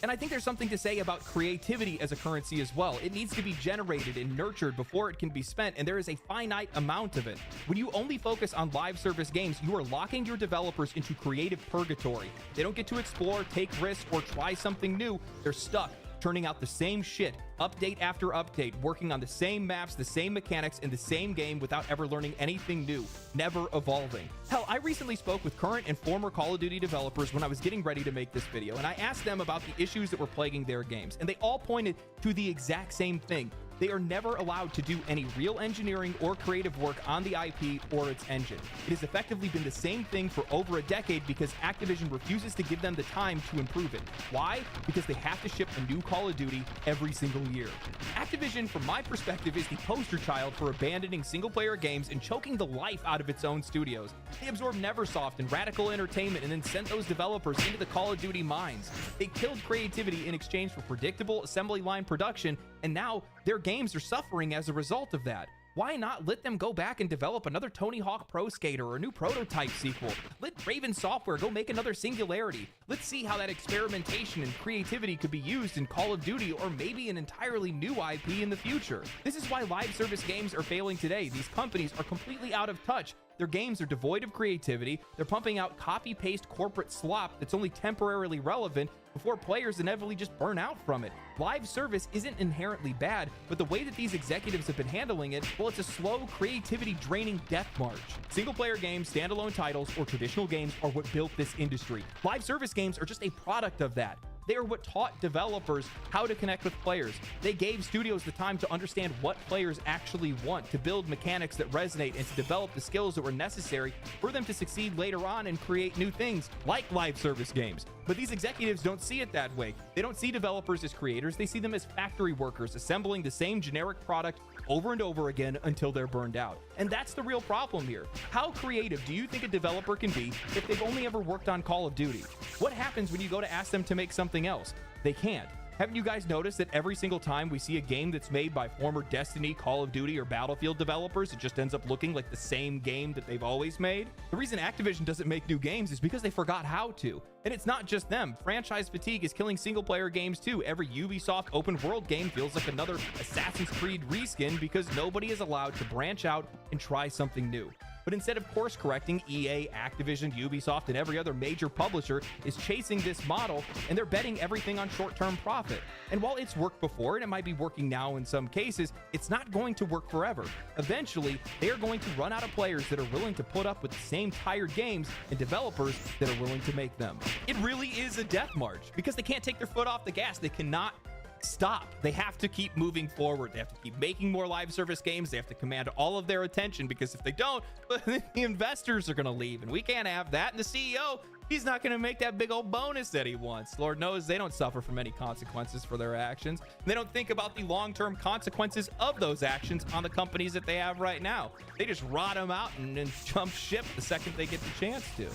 And I think there's something to say about creativity as a currency as well. It needs to be generated and nurtured before it can be spent, and there is a finite amount of it. When you only focus on live service games, you are locking your developers into creative purgatory. They don't get to explore, take risks, or try something new. They're stuck, turning out the same shit, update after update, working on the same maps, the same mechanics, in the same game without ever learning anything new, never evolving. Hell, I recently spoke with current and former Call of Duty developers when I was getting ready to make this video, and I asked them about the issues that were plaguing their games, and they all pointed to the exact same thing. They are never allowed to do any real engineering or creative work on the IP or its engine. It has effectively been the same thing for over a decade because Activision refuses to give them the time to improve it. Why? Because they have to ship a new Call of Duty every single year. Activision, from my perspective, is the poster child for abandoning single-player games and choking the life out of its own studios. They absorbed Neversoft and Radical Entertainment and then sent those developers into the Call of Duty mines. They killed creativity in exchange for predictable assembly line production, and now their games are suffering as a result of that. Why not let them go back and develop another Tony Hawk Pro Skater or a new Prototype sequel? Let Raven Software go make another Singularity. Let's see how that experimentation and creativity could be used in Call of Duty or maybe an entirely new IP in the future. This is why live service games are failing today. These companies are completely out of touch. Their games are devoid of creativity. They're pumping out copy-paste corporate slop that's only temporarily relevant before players inevitably just burn out from it. Live service isn't inherently bad, but the way that these executives have been handling it, well, it's a slow, creativity-draining death march. Single-player games, standalone titles, or traditional games are what built this industry. Live service games are just a product of that. They are what taught developers how to connect with players. They gave studios the time to understand what players actually want, to build mechanics that resonate, and to develop the skills that were necessary for them to succeed later on and create new things like live service games. But these executives don't see it that way. They don't see developers as creators. They see them as factory workers, assembling the same generic product over and over again until they're burned out. And that's the real problem here. How creative do you think a developer can be if they've only ever worked on Call of Duty? What happens when you go to ask them to make something else? They can't. Haven't you guys noticed that every single time we see a game that's made by former Destiny, Call of Duty, or Battlefield developers, it just ends up looking like the same game that they've always made? The reason Activision doesn't make new games is because they forgot how to. And it's not just them. Franchise fatigue is killing single-player games too. Every Ubisoft open-world game feels like another Assassin's Creed reskin because nobody is allowed to branch out and try something new. But instead of course correcting, EA, Activision, Ubisoft, and every other major publisher is chasing this model, and they're betting everything on short-term profit. And while it's worked before, and it might be working now in some cases, it's not going to work forever. Eventually, they are going to run out of players that are willing to put up with the same tired games and developers that are willing to make them. It really is a death march because they can't take their foot off the gas. They cannot stop. They have to keep moving forward. They have to keep making more live service games. They have to command all of their attention because if they don't, the investors are going to leave, and we can't have that. And the CEO, he's not going to make that big old bonus that he wants. Lord knows they don't suffer from any consequences for their actions. They don't think about the long-term consequences of those actions on the companies that they have right now. They just rot them out and then jump ship the second they get the chance to.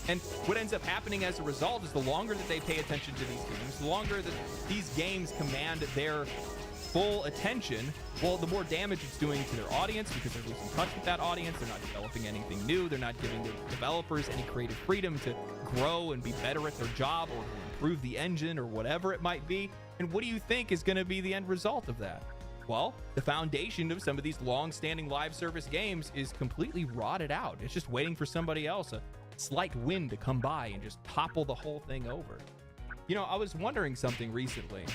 And what ends up happening as a result is the longer that they pay attention to these games, the longer that these games command their full attention, well, the more damage it's doing to their audience because they're losing touch with that audience. They're not developing anything new. They're not giving their developers any creative freedom to grow and be better at their job or improve the engine or whatever it might be. And what do you think is going to be the end result of that? Well, the foundation of some of these long-standing live service games is completely rotted out. It's just waiting for somebody else, a slight wind to come by and just topple the whole thing over. You know, I was wondering something recently.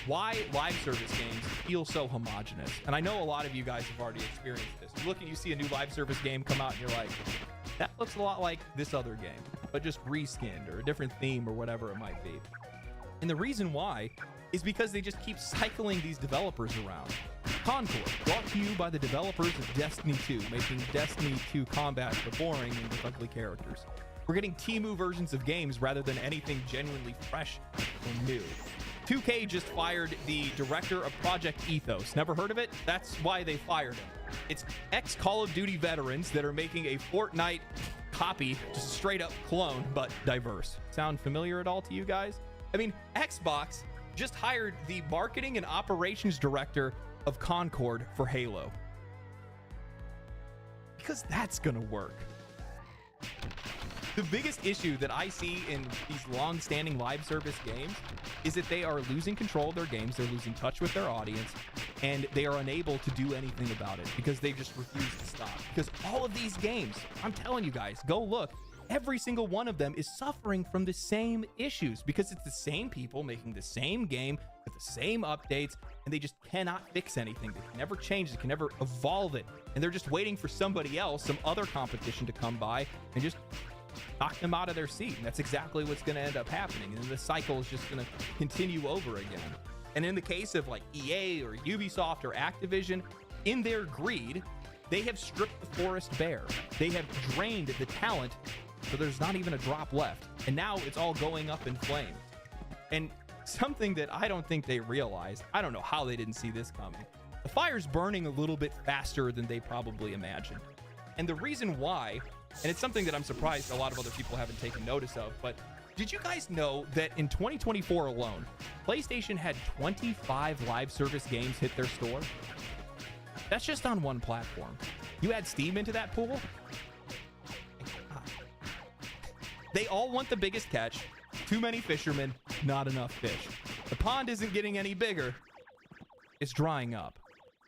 Why live service games feel so homogenous? And I know a lot of you guys have already experienced this. You look and you see a new live service game come out and you're like, that looks a lot like this other game, but just reskinned or a different theme or whatever it might be. And the reason why is because they just keep cycling these developers around. Concord, brought to you by the developers of Destiny 2, making Destiny 2 combat boring and with ugly characters. We're getting Temu versions of games rather than anything genuinely fresh or new. 2K just fired the director of Project Ethos. Never heard of it? That's why they fired him. It's ex-Call of Duty veterans that are making a Fortnite copy, just a straight up clone, but diverse. Sound familiar at all to you guys? I mean, Xbox just hired the marketing and operations director of Concord for Halo. Because that's gonna work. The biggest issue that I see in these long-standing live service games is that they are losing control of their games, they're losing touch with their audience, and they are unable to do anything about it because they just refuse to stop. Because all of these games, I'm telling you guys, go look, every single one of them is suffering from the same issues because it's the same people making the same game with the same updates, and they just cannot fix anything. They can never change, they can never evolve it, and they're just waiting for somebody else, some other competition to come by and just knock them out of their seat. And that's exactly what's going to end up happening. And the cycle is just going to continue over again. And in the case of like EA or Ubisoft or Activision, in their greed, they have stripped the forest bare. They have drained the talent, so there's not even a drop left. And now it's all going up in flames. And something that I don't think they realized, I don't know how they didn't see this coming, the fire's burning a little bit faster than they probably imagined. And the reason why, and it's something that I'm surprised a lot of other people haven't taken notice of, but did you guys know that in 2024 alone, PlayStation had 25 live service games hit their store? That's just on one platform. You add Steam into that pool? They all want the biggest catch. Too many fishermen, not enough fish. The pond isn't getting any bigger. It's drying up.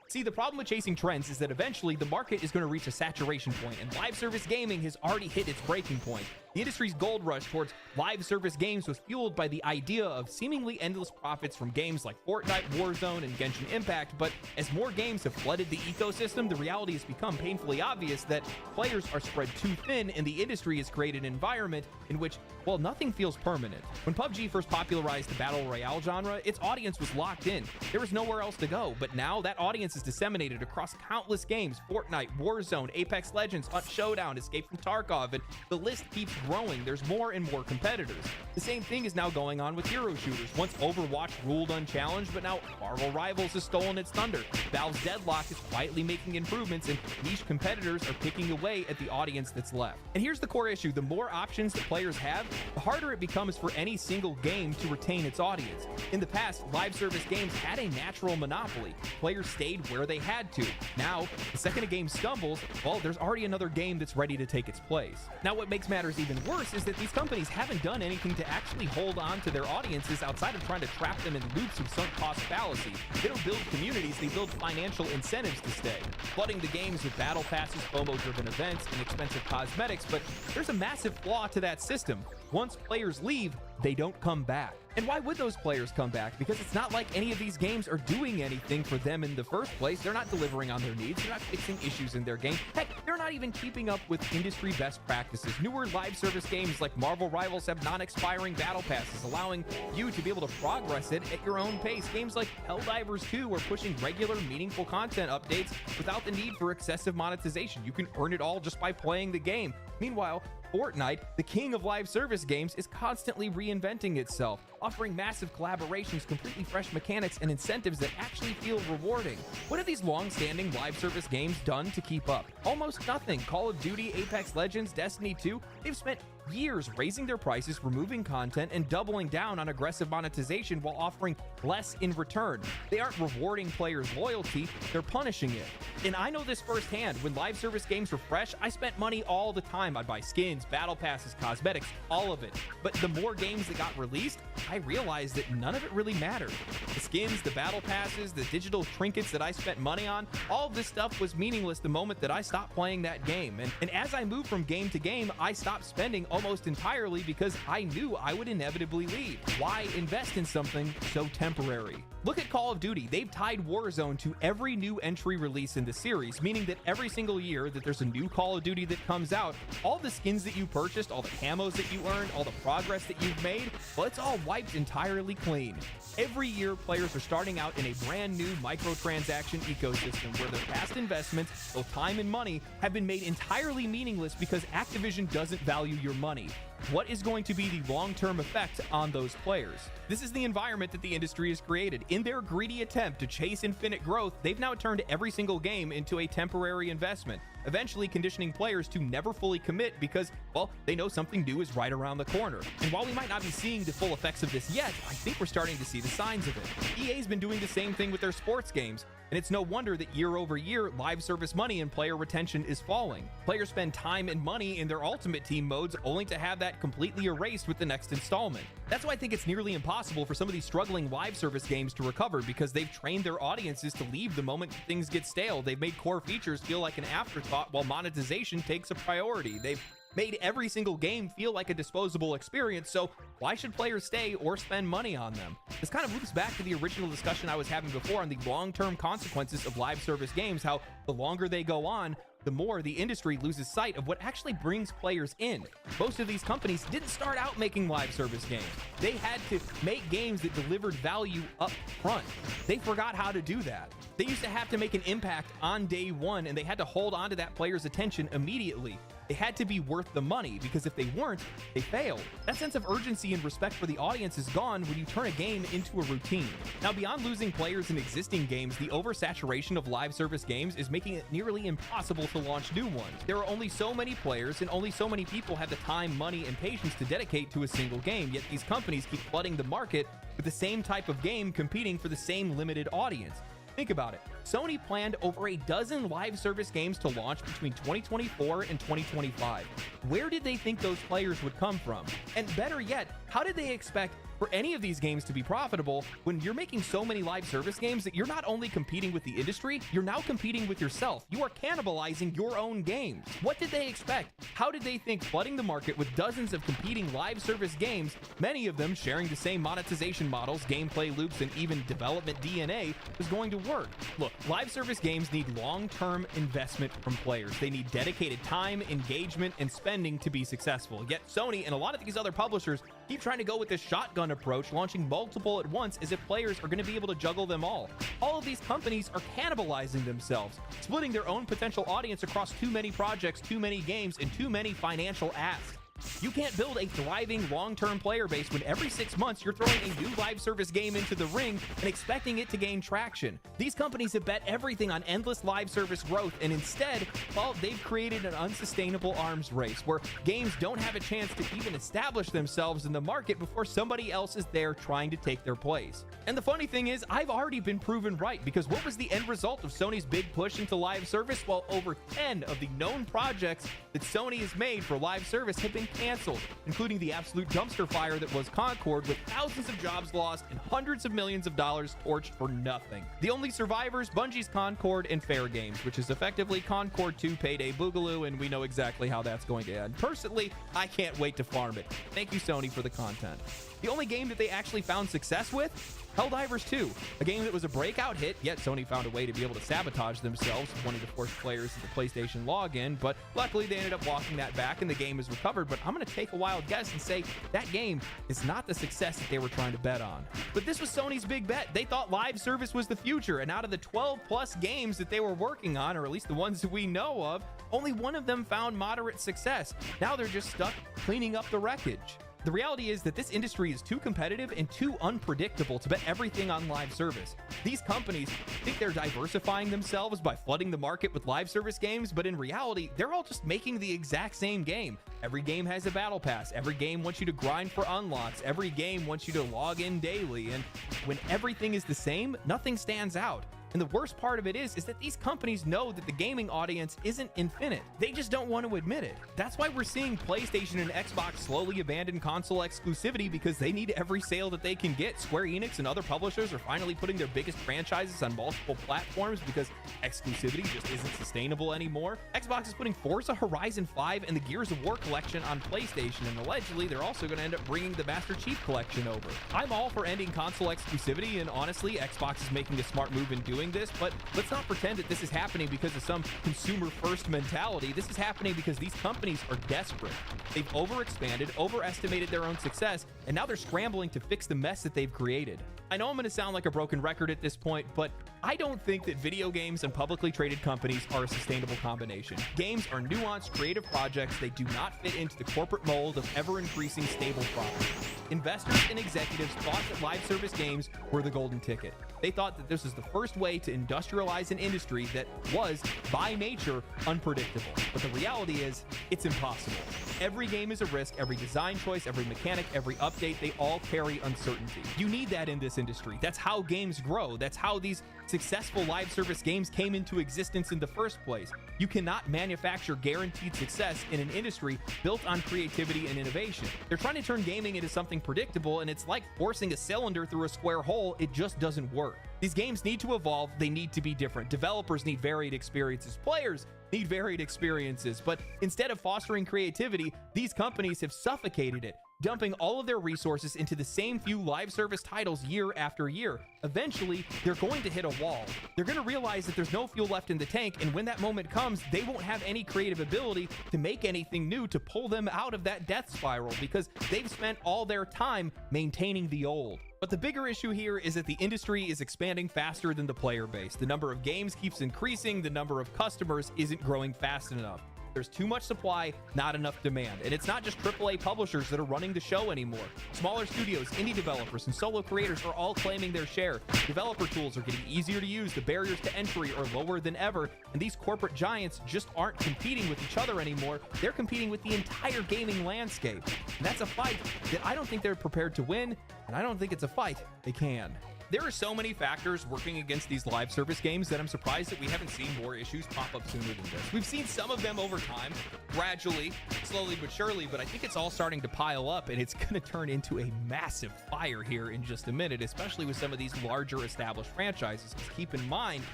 See, the problem with chasing trends is that eventually the market is going to reach a saturation point, and live service gaming has already hit its breaking point. The industry's gold rush towards live service games was fueled by the idea of seemingly endless profits from games like Fortnite, Warzone, and Genshin Impact, but as more games have flooded the ecosystem, the reality has become painfully obvious that players are spread too thin, and the industry has created an environment in which, well, nothing feels permanent. When PUBG first popularized the Battle Royale genre, its audience was locked in. There was nowhere else to go, but now that audience is disseminated across countless games: Fortnite, Warzone, Apex Legends, Hunt Showdown, Escape from Tarkov, and the list keeps growing. There's more and more competitors. The same thing is now going on with hero shooters. Once Overwatch ruled unchallenged, but now Marvel Rivals has stolen its thunder. Valve's Deadlock is quietly making improvements, and niche competitors are picking away at the audience that's left. And here's the core issue: the more options that players have, the harder it becomes for any single game to retain its audience. In the past, live service games had a natural monopoly. Players stayed where they had to. Now, the second a game stumbles, well, there's already another game that's ready to take its place. Now, what makes matters even worse is that these companies haven't done anything to actually hold on to their audiences outside of trying to trap them in loops of sunk cost fallacy. They don't build communities, they build financial incentives to stay, flooding the games with battle passes, FOMO-driven events, and expensive cosmetics. But there's a massive flaw to that system. Once players leave, they don't come back. And why would those players come back? Because it's not like any of these games are doing anything for them in the first place. They're not delivering on their needs. They're not fixing issues in their game. Heck, they're not even keeping up with industry best practices. Newer live service games like Marvel Rivals have non-expiring battle passes, allowing you to be able to progress it at your own pace. Games like Helldivers 2 are pushing regular, meaningful content updates without the need for excessive monetization. You can earn it all just by playing the game. Meanwhile, Fortnite, the king of live service games, is constantly reinventing itself, offering massive collaborations, completely fresh mechanics, and incentives that actually feel rewarding. What have these long-standing live service games done to keep up? Almost nothing. Call of Duty, Apex Legends, Destiny 2, they've spent years raising their prices, removing content, and doubling down on aggressive monetization while offering less in return. They aren't rewarding players' loyalty, they're punishing it. And I know this firsthand. When live service games were fresh, I spent money all the time. I'd buy skins, battle passes, cosmetics, all of it. But the more games that got released, I realized that none of it really mattered. The skins, the battle passes, the digital trinkets that I spent money on, all of this stuff was meaningless the moment that I stopped playing that game. And as I moved from game to game, I stopped spending almost entirely because I knew I would inevitably leave. Why invest in something so temporary? Look at Call of Duty. They've tied Warzone to every new entry release in the series, meaning that every single year that there's a new Call of Duty that comes out, all the skins that you purchased, all the camos that you earned, all the progress that you've made, well, it's all wiped entirely clean. Every year, players are starting out in a brand new microtransaction ecosystem where their past investments, both time and money, have been made entirely meaningless because Activision doesn't value your money. what is going to be the long-term effect on those players? This is the environment that the industry has created. In their greedy attempt to chase infinite growth, they've now turned every single game into a temporary investment, eventually conditioning players to never fully commit because, well, they know something new is right around the corner. And while we might not be seeing the full effects of this yet, I think we're starting to see the signs of it. EA's been doing the same thing with their sports games, and it's no wonder that year over year, live service money and player retention is falling. Players spend time and money in their Ultimate Team modes only to have that completely erased with the next installment. That's why I think it's nearly impossible for some of these struggling live service games to recover, because they've trained their audiences to leave the moment things get stale. They've made core features feel like an afterthought while monetization takes a priority. They've made every single game feel like a disposable experience, so why should players stay or spend money on them? This kind of loops back to the original discussion I was having before on the long-term consequences of live service games, how the longer they go on, the more the industry loses sight of what actually brings players in. Most of these companies didn't start out making live service games. They had to make games that delivered value up front. They forgot how to do that. They used to have to make an impact on day one, and they had to hold on to that player's attention immediately. They had to be worth the money, because if they weren't, they failed. That sense of urgency and respect for the audience is gone when you turn a game into a routine. Now, beyond losing players in existing games, the oversaturation of live service games is making it nearly impossible to launch new ones. There are only so many players, and only so many people have the time, money, and patience to dedicate to a single game, yet these companies keep flooding the market with the same type of game competing for the same limited audience. Think about it. Sony planned over a dozen live service games to launch between 2024 and 2025. Where did they think those players would come from? And better yet, how did they expect for any of these games to be profitable when you're making so many live service games that you're not only competing with the industry, you're now competing with yourself. You are cannibalizing your own games. What did they expect? How did they think flooding the market with dozens of competing live service games, many of them sharing the same monetization models, gameplay loops, and even development DNA, was going to work? Look, live service games need long-term investment from players. They need dedicated time, engagement, and spending to be successful. Yet Sony and a lot of these other publishers keep trying to go with this shotgun approach, launching multiple at once as if players are going to be able to juggle them all. All of these companies are cannibalizing themselves, splitting their own potential audience across too many projects, too many games, and too many financial asks. You can't build a thriving long-term player base when every 6 months you're throwing a new live service game into the ring and expecting it to gain traction. These companies have bet everything on endless live service growth, and instead, well, they've created an unsustainable arms race where games don't have a chance to even establish themselves in the market before somebody else is there trying to take their place. And the funny thing is, I've already been proven right, because what was the end result of Sony's big push into live service? Well, over 10 of the known projects that Sony has made for live service have been canceled, including the absolute dumpster fire that was Concord, with thousands of jobs lost and hundreds of millions of dollars torched for nothing. The only survivors, Bungie's Concord and Fair Games, which is effectively Concord 2 Payday Boogaloo, and we know exactly how that's going to end. Personally, I can't wait to farm it. Thank you, Sony, for the content. The only game that they actually found success with? Helldivers 2, a game that was a breakout hit, yet Sony found a way to be able to sabotage themselves, wanting to force players into PlayStation login, but luckily they ended up walking that back and the game is recovered. But I'm going to take a wild guess and say that game is not the success that they were trying to bet on. But this was Sony's big bet. They thought live service was the future, and out of the 12 plus games that they were working on, or at least the ones that we know of, only one of them found moderate success. Now they're just stuck cleaning up the wreckage. The reality is that this industry is too competitive and too unpredictable to bet everything on live service. These companies think they're diversifying themselves by flooding the market with live service games, but in reality, they're all just making the exact same game. Every game has a battle pass. Every game wants you to grind for unlocks. Every game wants you to log in daily. And when everything is the same, nothing stands out. And the worst part of it is that these companies know that the gaming audience isn't infinite. They just don't want to admit it. That's why we're seeing PlayStation and Xbox slowly abandon console exclusivity, because they need every sale that they can get. Square Enix and other publishers are finally putting their biggest franchises on multiple platforms because exclusivity just isn't sustainable anymore. Xbox is putting Forza Horizon 5 and the Gears of War collection on PlayStation, and allegedly they're also going to end up bringing the Master Chief collection over. I'm all for ending console exclusivity, and honestly, Xbox is making a smart move in doing this, but let's not pretend that this is happening because of some consumer first mentality. This is happening because these companies are desperate. They've overexpanded, overestimated their own success, and now they're scrambling to fix the mess that they've created. I know I'm going to sound like a broken record at this point, but I don't think that video games and publicly traded companies are a sustainable combination. Games are nuanced, creative projects. They do not fit into the corporate mold of ever-increasing stable profit. Investors and executives thought that live service games were the golden ticket. They thought that this was the first way to industrialize an industry that was, by nature, unpredictable. But the reality is, it's impossible. Every game is a risk, every design choice, every mechanic, every update, they all carry uncertainty. You need that in this industry. That's how games grow. That's how these successful live service games came into existence in the first place. You cannot manufacture guaranteed success in an industry built on creativity and innovation. They're trying to turn gaming into something predictable, and it's like forcing a cylinder through a square hole. It just doesn't work. These games need to evolve. They need to be different. Developers need varied experiences. Players need varied experiences. But instead of fostering creativity, these companies have suffocated it, dumping all of their resources into the same few live service titles year after year. Eventually, they're going to hit a wall. They're going to realize that there's no fuel left in the tank, and when that moment comes, they won't have any creative ability to make anything new to pull them out of that death spiral because they've spent all their time maintaining the old. But the bigger issue here is that the industry is expanding faster than the player base. The number of games keeps increasing, the number of customers isn't growing fast enough. There's too much supply, not enough demand. And it's not just AAA publishers that are running the show anymore. Smaller studios, indie developers, and solo creators are all claiming their share. Developer tools are getting easier to use. The barriers to entry are lower than ever. And these corporate giants just aren't competing with each other anymore. They're competing with the entire gaming landscape. And that's a fight that I don't think they're prepared to win. And I don't think it's a fight they can. There are so many factors working against these live service games that I'm surprised that we haven't seen more issues pop up sooner than this. We've seen some of them over time, gradually, slowly but surely, but I think it's all starting to pile up, and it's going to turn into a massive fire here in just a minute, especially with some of these larger established franchises. Because keep in mind,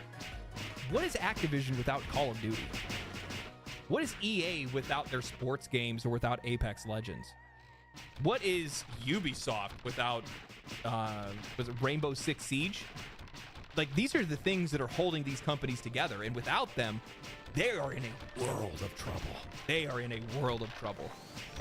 what is Activision without Call of Duty? What is EA without their sports games or without Apex Legends? What is Ubisoft without was it Rainbow Six Siege? Like, these are the things that are holding these companies together, and without them, they are in a world of trouble. They are in a world of trouble.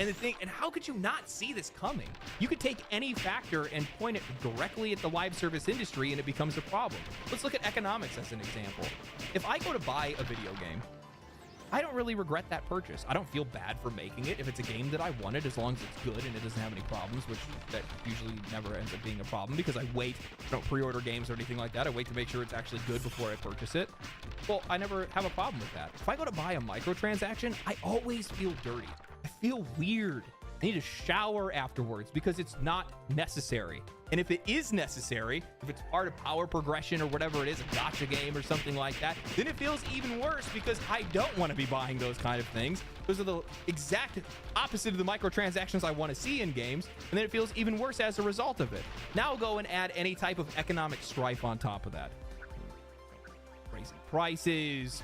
And the thing, and how could you not see this coming? You could take any factor and point it directly at the live service industry, and it becomes a problem. Let's look at economics as an example. If I go to buy a video game, I don't really regret that purchase. I don't feel bad for making it if it's a game that I wanted, as long as it's good and it doesn't have any problems, which that usually never ends up being a problem because I wait. I don't pre-order games or anything like that. I wait to make sure it's actually good before I purchase it. Well, I never have a problem with that. If I go to buy a microtransaction, I always feel dirty. I feel weird. I need to shower afterwards because it's not necessary. And if it is necessary, if it's part of power progression or whatever it is, a gacha game or something like that, then it feels even worse because I don't want to be buying those kind of things. Those are the exact opposite of the microtransactions I want to see in games, and then it feels even worse as a result of it. Now go and add any type of economic strife on top of that. Raising prices,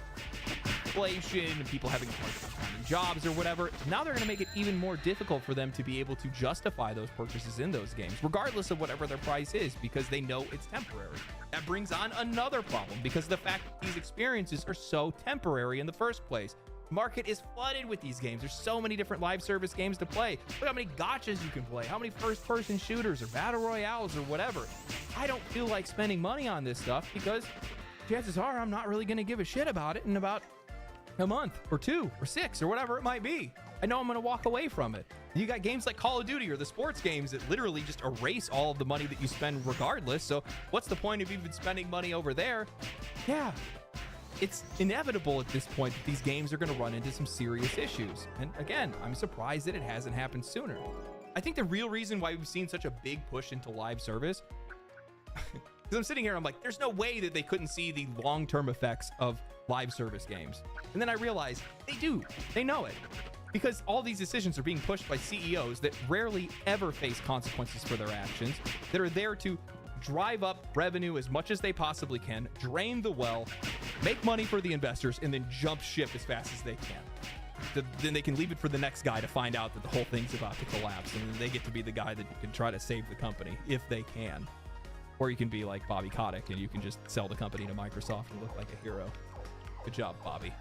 inflation, people having hard time finding jobs or whatever. Now they're going to make it even more difficult for them to be able to justify those purchases in those games, regardless of whatever their price is, because they know it's temporary. That brings on another problem because of the fact that these experiences are so temporary in the first place. The market is flooded with these games. There's so many different live service games to play. Look how many gachas you can play, how many first-person shooters or battle royales or whatever. I don't feel like spending money on this stuff because chances are I'm not really going to give a shit about it in about a month or 2 or 6 or whatever it might be. I know I'm going to walk away from it. You got games like Call of Duty or the sports games that literally just erase all of the money that you spend regardless. So what's the point of even spending money over there? Yeah, it's inevitable at this point that these games are going to run into some serious issues. And again, I'm surprised that it hasn't happened sooner. I think the real reason why we've seen such a big push into live service because I'm sitting here, I'm like, there's no way that they couldn't see the long-term effects of live service games. And then I realized they do. They know it. Because all these decisions are being pushed by CEOs that rarely ever face consequences for their actions, that are there to drive up revenue as much as they possibly can, drain the well, make money for the investors, and then jump ship as fast as they can. Then they can leave it for the next guy to find out that the whole thing's about to collapse, and then they get to be the guy that can try to save the company, if they can. Or you can be like Bobby Kotick and you can just sell the company to Microsoft and look like a hero. Good job, Bobby.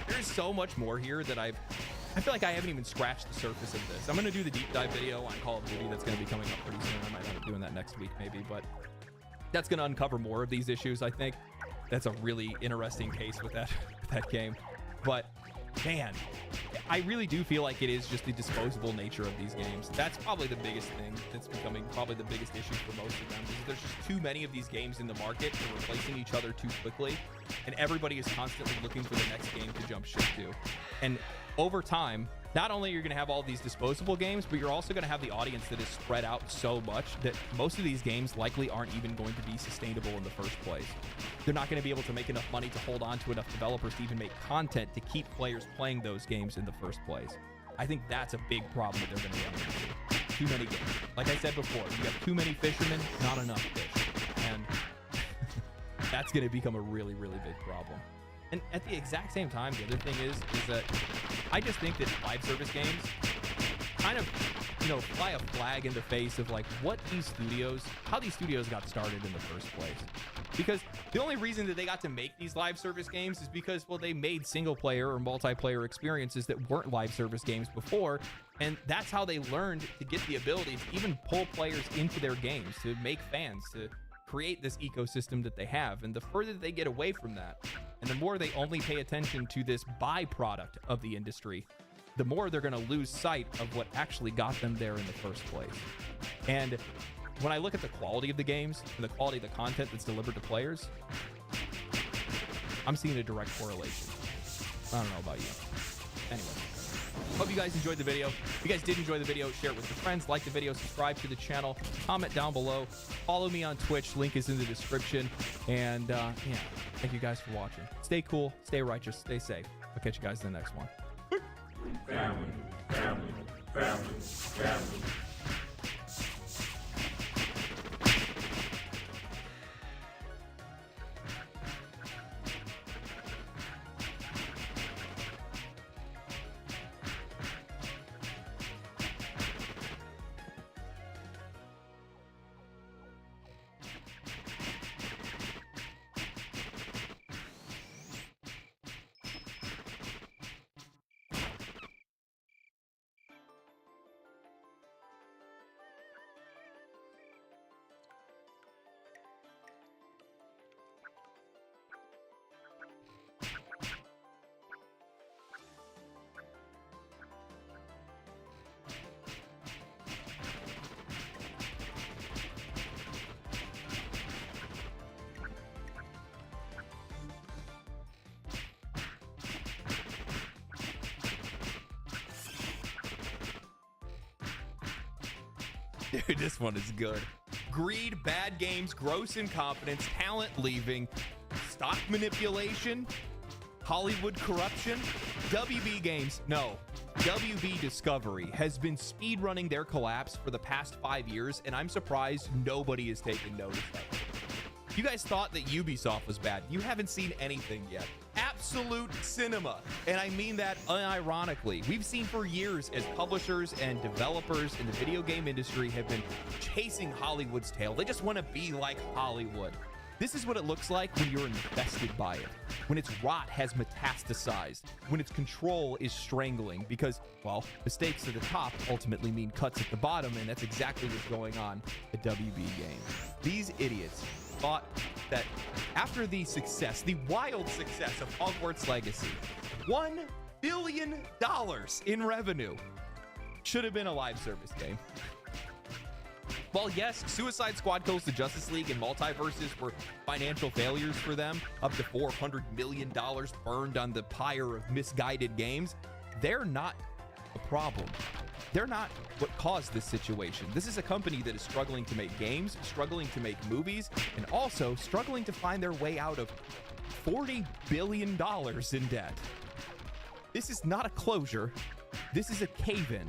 There's so much more here that I feel like I haven't even scratched the surface of this. I'm going to do the deep dive video on Call of Duty that's going to be coming up pretty soon. I might end up doing that next week maybe, but That's going to uncover more of these issues, I think. That's a really interesting case with that game. But man, I really do feel like it is just the disposable nature of these games. That's probably the biggest thing that's becoming probably the biggest issue for most of them, is there's just too many of these games in the market. They're replacing each other too quickly, and everybody is constantly looking for the next game to jump ship to. And over time, not only are you going to have all these disposable games, but you're also going to have the audience that is spread out so much that most of these games likely aren't even going to be sustainable in the first place. They're not going to be able to make enough money to hold on to enough developers to even make content to keep players playing those games in the first place. I think that's a big problem that they're going to run into. Too many games. Like I said before, you have too many fishermen, not enough fish. And that's going to become a really, really big problem. And at the exact same time, the other thing is that I just think that live service games kind of, fly a flag in the face of like how these studios got started in the first place. Because the only reason that they got to make these live service games is because, well, they made single player or multiplayer experiences that weren't live service games before. And that's how they learned to get the ability to even pull players into their games, to make fans, to create this ecosystem that they have. And the further they get away from that, and the more they only pay attention to this byproduct of the industry, the more they're going to lose sight of what actually got them there in the first place. And when I look at the quality of the games and the quality of the content that's delivered to players, I'm seeing a direct correlation. I don't know about you. Anyway, hope you guys enjoyed the video. If you guys did enjoy the video, share it with your friends, like the video, subscribe to the channel, comment down below, follow me on Twitch, link is in the description, and yeah, thank you guys for watching. Stay cool, stay righteous, stay safe. I'll catch you guys in the next one. Family, family, family, family. Dude, this one is good. Greed, bad games, gross incompetence, talent leaving, stock manipulation, Hollywood corruption, WB Games. No, WB Discovery has been speedrunning their collapse for the past 5 years, and I'm surprised nobody has taken notice of it. You guys thought that Ubisoft was bad. You haven't seen anything yet. Absolute cinema. And I mean that unironically. We've seen for years as publishers and developers in the video game industry have been chasing Hollywood's tail. They just want to be like Hollywood. This is what it looks like when you're infested by it, when its rot has metastasized, when its control is strangling, because, well, mistakes at the top ultimately mean cuts at the bottom, and that's exactly what's going on at WB Games. These idiots thought that after the success, the wild success of Hogwarts Legacy, $1 billion in revenue, should have been a live service game. While yes, Suicide Squad Kills the Justice League and Multiverses were financial failures for them, up to $400 million burned on the pyre of misguided games, they're not a problem. They're not what caused this situation. This is a company that is struggling to make games, struggling to make movies, and also struggling to find their way out of $40 billion in debt. This is not a closure. This is a cave-in.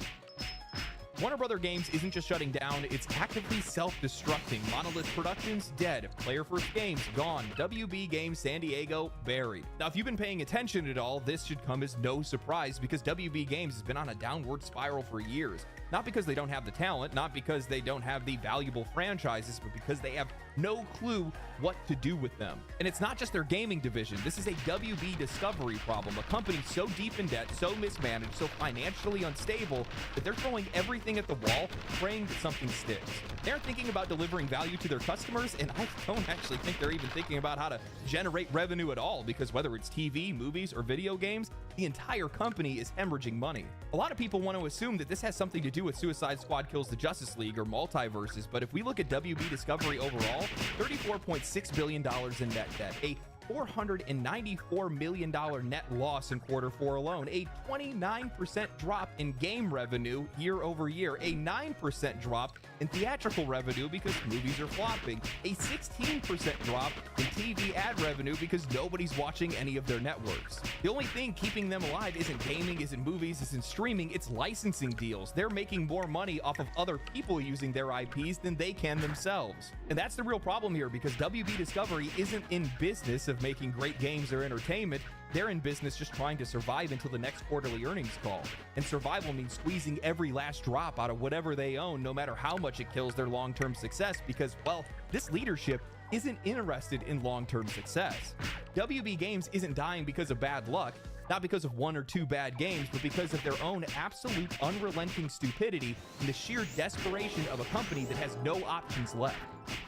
Warner Brother Games isn't just shutting down, it's actively self-destructing. Monolith Productions, dead. Player First Games, gone. WB Games San Diego, buried. Now, if you've been paying attention at all, this should come as no surprise because WB Games has been on a downward spiral for years. Not because they don't have the talent, not because they don't have the valuable franchises, but because they have no clue what to do with them. And it's not just their gaming division. This is a WB Discovery problem, a company so deep in debt, so mismanaged, so financially unstable that they're throwing everything at the wall, praying that something sticks. They're thinking about delivering value to their customers, and I don't actually think they're even thinking about how to generate revenue at all, because whether it's TV, movies, or video games, the entire company is hemorrhaging money. A lot of people want to assume that this has something to do with Suicide Squad Kills the Justice League or multiverses, but if we look at WB Discovery overall, $34.6 billion in net debt, a $494 million net loss in Q4 alone, a 29% drop in game revenue year over year, a 9% drop in theatrical revenue because movies are flopping, a 16% drop in TV ad revenue because nobody's watching any of their networks. The only thing keeping them alive isn't gaming, isn't movies, isn't streaming, it's licensing deals. They're making more money off of other people using their IPs than they can themselves. And that's the real problem here, because WB Discovery isn't in business of making great games or entertainment. They're in business just trying to survive until the next quarterly earnings call. And survival means squeezing every last drop out of whatever they own, no matter how much it kills their long-term success, because, well, this leadership isn't interested in long-term success. WB Games isn't dying because of bad luck, not because of one or two bad games, but because of their own absolute unrelenting stupidity and the sheer desperation of a company that has no options left.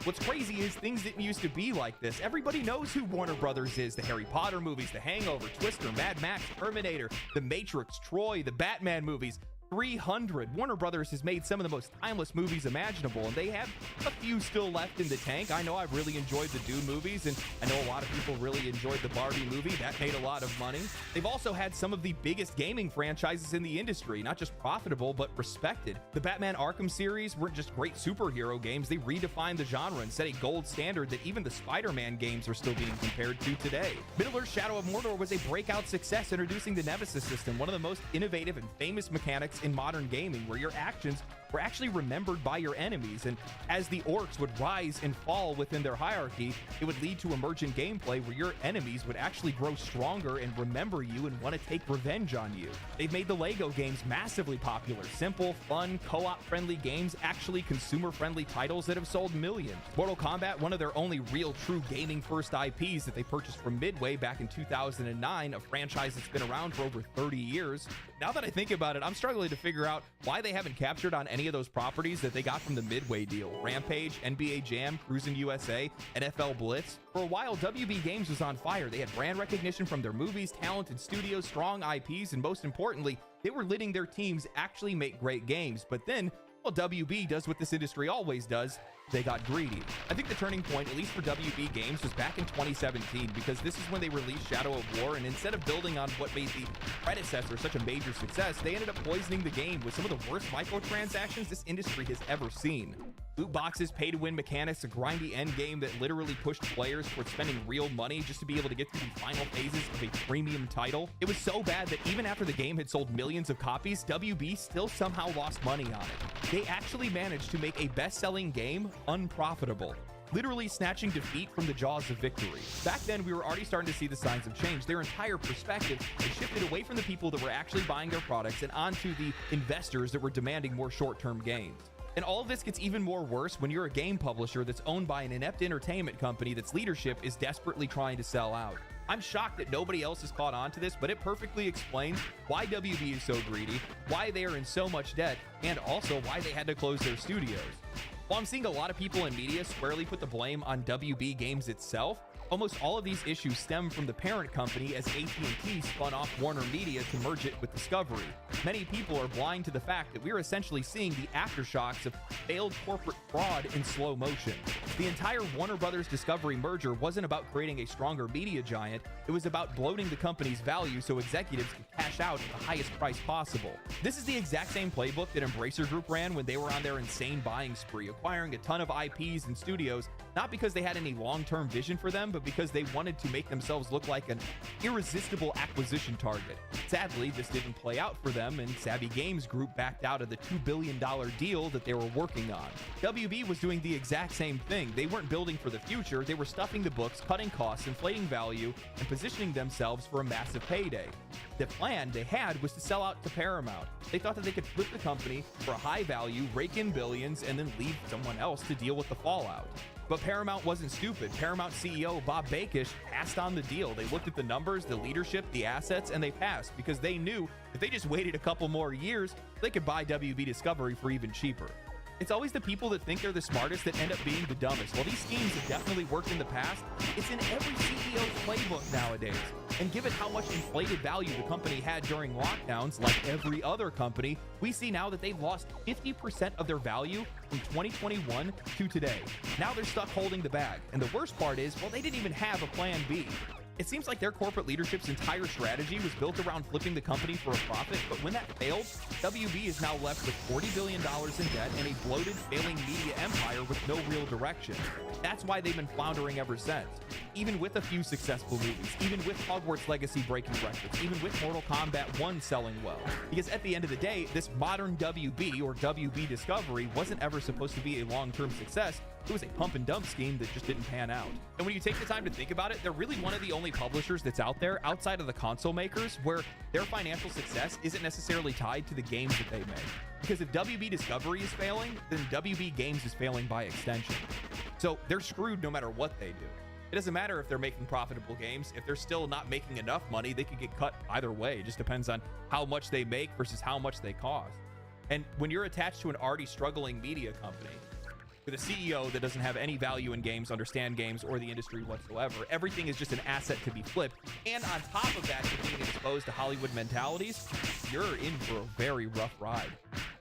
What's crazy is things didn't used to be like this. Everybody knows who Warner Brothers is. The Harry Potter movies, The Hangover, Twister, Mad Max, Terminator, The Matrix, Troy, the Batman movies. 300. Warner Brothers has made some of the most timeless movies imaginable, and they have a few still left in the tank. I know I've really enjoyed the Dune movies, and I know a lot of people really enjoyed the Barbie movie. That made a lot of money. They've also had some of the biggest gaming franchises in the industry, not just profitable, but respected. The Batman Arkham series weren't just great superhero games. They redefined the genre and set a gold standard that even the Spider-Man games are still being compared to today. Middle-earth Shadow of Mordor was a breakout success, introducing the Nemesis system, one of the most innovative and famous mechanics in modern gaming, where your actions were actually remembered by your enemies, and as the orcs would rise and fall within their hierarchy, it would lead to emergent gameplay where your enemies would actually grow stronger and remember you and want to take revenge on you. They've made the Lego games massively popular, simple, fun, co-op friendly games, actually consumer friendly titles that have sold millions. Mortal Kombat, one of their only real true gaming first IPs that they purchased from Midway back in 2009, a franchise that's been around for over 30 years. Now that I think about it, I'm struggling to figure out why they haven't captured on any of those properties that they got from the Midway deal. Rampage, NBA Jam, Cruis'n USA, NFL Blitz. For a while, WB Games was on fire. They had brand recognition from their movies, talented studios, strong IPs, and most importantly, they were letting their teams actually make great games. But then, well, WB does what this industry always does. They got greedy. I think the turning point, at least for WB Games, was back in 2017, because this is when they released Shadow of War, and instead of building on what made the predecessor such a major success, they ended up poisoning the game with some of the worst microtransactions this industry has ever seen. Loot boxes, pay-to-win mechanics, a grindy endgame that literally pushed players towards spending real money just to be able to get through the final phases of a premium title. It was so bad that even after the game had sold millions of copies, WB still somehow lost money on it. They actually managed to make a best-selling game unprofitable, literally snatching defeat from the jaws of victory. Back then, we were already starting to see the signs of change. Their entire perspective had shifted away from the people that were actually buying their products and onto the investors that were demanding more short-term gains. And all of this gets even more worse when you're a game publisher that's owned by an inept entertainment company that's leadership is desperately trying to sell out. I'm shocked that nobody else has caught on to this, but it perfectly explains why WB is so greedy, why they are in so much debt, and also why they had to close their studios. While I'm seeing a lot of people in media squarely put the blame on WB Games itself, almost all of these issues stem from the parent company as AT&T spun off Warner Media to merge it with Discovery. Many people are blind to the fact that we're essentially seeing the aftershocks of failed corporate fraud in slow motion. The entire Warner Brothers Discovery merger wasn't about creating a stronger media giant, it was about bloating the company's value so executives could cash out at the highest price possible. This is the exact same playbook that Embracer Group ran when they were on their insane buying spree, acquiring a ton of IPs and studios Not because they had any long-term vision for them, but because they wanted to make themselves look like an irresistible acquisition target. Sadly, this didn't play out for them, and Savvy Games Group backed out of the $2 billion deal that they were working on. WB was doing the exact same thing. They weren't building for the future, they were stuffing the books, cutting costs, inflating value, and positioning themselves for a massive payday. The plan they had was to sell out to Paramount. They thought that they could flip the company for a high value, rake in billions, and then leave someone else to deal with the fallout. But Paramount wasn't stupid. Paramount CEO Bob Bakish passed on the deal. They looked at the numbers, the leadership, the assets, and they passed because they knew if they just waited a couple more years, they could buy WB Discovery for even cheaper. It's always the people that think they're the smartest that end up being the dumbest. While these schemes have definitely worked in the past, it's in every CEO's playbook nowadays. And given how much inflated value the company had during lockdowns, like every other company, we see now that they've lost 50% of their value from 2021 to today. Now they're stuck holding the bag. And the worst part is, well, they didn't even have a plan B. It seems like their corporate leadership's entire strategy was built around flipping the company for a profit, but when that failed, WB is now left with $40 billion in debt and a bloated, failing media empire with no real direction. That's why they've been floundering ever since. Even with a few successful movies, even with Hogwarts Legacy breaking records, even with Mortal Kombat 1 selling well. Because at the end of the day, this modern WB, or WB Discovery, wasn't ever supposed to be a long-term success. It was a pump and dump scheme that just didn't pan out. And when you take the time to think about it, they're really one of the only publishers that's out there outside of the console makers where their financial success isn't necessarily tied to the games that they make. Because if WB Discovery is failing, then WB Games is failing by extension. So they're screwed no matter what they do. It doesn't matter if they're making profitable games. If they're still not making enough money, they could get cut either way. It just depends on how much they make versus how much they cost. And when you're attached to an already struggling media company, with a CEO that doesn't have any value in games, understand games, or the industry whatsoever, everything is just an asset to be flipped. And on top of that, you're being exposed to Hollywood mentalities, you're in for a very rough ride.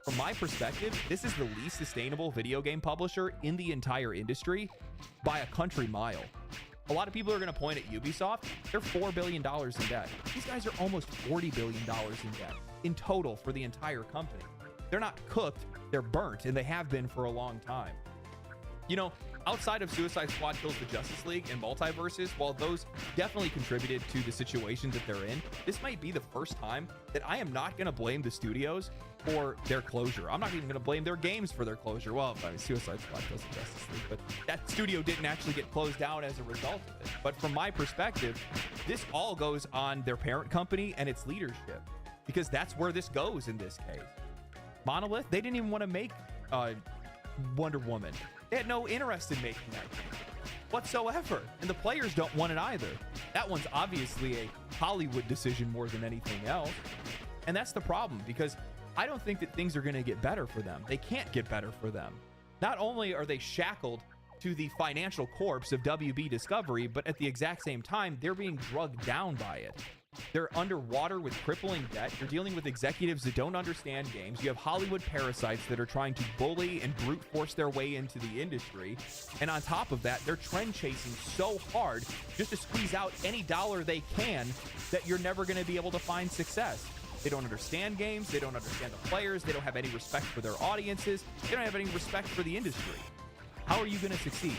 From my perspective, this is the least sustainable video game publisher in the entire industry by a country mile. A lot of people are going to point at Ubisoft. They're $4 billion in debt. These guys are almost $40 billion in debt in total for the entire company. They're not cooked, they're burnt, and they have been for a long time. You know, outside of Suicide Squad Kills the Justice League and Multiverses, while those definitely contributed to the situation that they're in, this might be the first time that I am not going to blame the studios for their closure. I'm not even going to blame their games for their closure. Well, I mean, Suicide Squad Kills the Justice League, but that studio didn't actually get closed down as a result of it. But from my perspective, this all goes on their parent company and its leadership, because that's where this goes in this case. Monolith, they didn't even want to make Wonder Woman. They had no interest in making that game whatsoever, and the players don't want it either. That one's obviously a Hollywood decision more than anything else, and that's the problem, because I don't think that things are going to get better for them. They can't get better for them. Not only are they shackled to the financial corpse of WB Discovery, but at the exact same time, they're being drugged down by it. They're underwater with crippling debt. You're dealing with executives that don't understand games. You have Hollywood parasites that are trying to bully and brute force their way into the industry. And on top of that, they're trend chasing so hard just to squeeze out any dollar they can that you're never going to be able to find success. They don't understand games. They don't understand the players. They don't have any respect for their audiences. They don't have any respect for the industry. How are you going to succeed?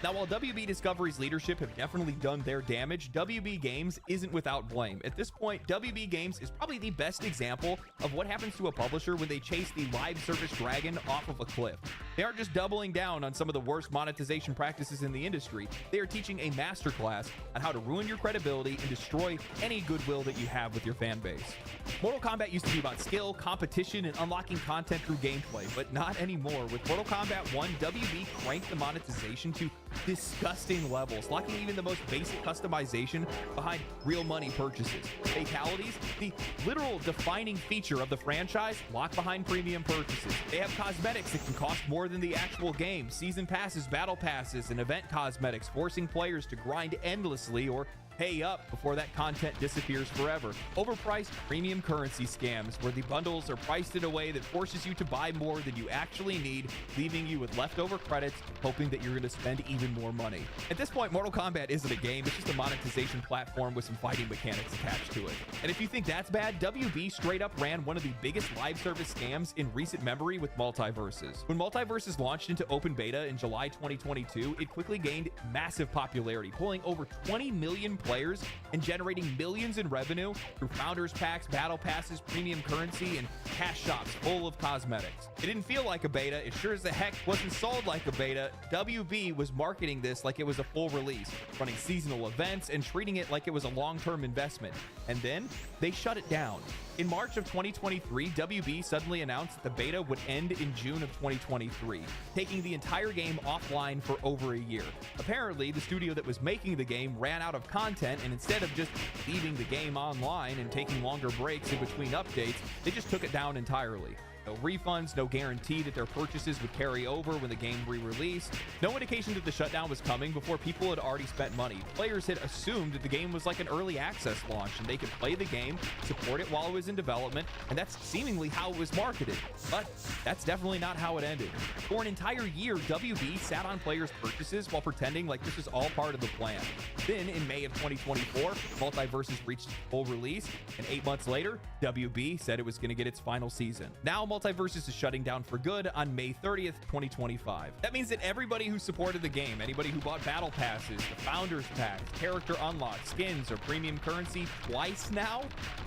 Now, while WB Discovery's leadership have definitely done their damage, WB Games isn't without blame. At this point, WB Games is probably the best example of what happens to a publisher when they chase the live service dragon off of a cliff. They aren't just doubling down on some of the worst monetization practices in the industry. They are teaching a masterclass on how to ruin your credibility and destroy any goodwill that you have with your fan base. Mortal Kombat used to be about skill, competition, and unlocking content through gameplay, but not anymore. With Mortal Kombat 1, WB cranked the monetization to disgusting levels, locking even the most basic customization behind real money purchases. Fatalities, the literal defining feature of the franchise, locked behind premium purchases. They have cosmetics that can cost more than the actual game, season passes, battle passes, and event cosmetics, forcing players to grind endlessly or Pay up before that content disappears forever. Overpriced premium currency scams where the bundles are priced in a way that forces you to buy more than you actually need, leaving you with leftover credits, hoping that you're going to spend even more money. At this point, Mortal Kombat isn't a game, it's just a monetization platform with some fighting mechanics attached to it. And if you think that's bad, WB straight up ran one of the biggest live service scams in recent memory with Multiverses. When Multiverses launched into open beta in July 2022, it quickly gained massive popularity, pulling over 20 million players and generating millions in revenue through founders packs, battle passes, premium currency, and cash shops full of cosmetics. It didn't feel like a beta. It sure as the heck wasn't sold like a beta. WB was marketing this like it was a full release, running seasonal events and treating it like it was a long-term investment. And then they shut it down. In March of 2023, WB suddenly announced that the beta would end in June of 2023, taking the entire game offline for over a year. Apparently, the studio that was making the game ran out of content, and instead of just leaving the game online and taking longer breaks in between updates, they just took it down entirely. No refunds, no guarantee that their purchases would carry over when the game re-released. No indication that the shutdown was coming before people had already spent money. Players had assumed that the game was like an early access launch and they could play the game, support it while it was in development, and that's seemingly how it was marketed. But that's definitely not how it ended. For an entire year, WB sat on players' purchases while pretending like this was all part of the plan. Then, in May of 2024, Multiverses reached full release, and 8 months later, WB said it was going to get its final season. Now, Multiverses is shutting down for good on May 30th, 2025. That means that everybody who supported the game, anybody who bought battle passes, the founders packs, character unlocks, skins, or premium currency twice now,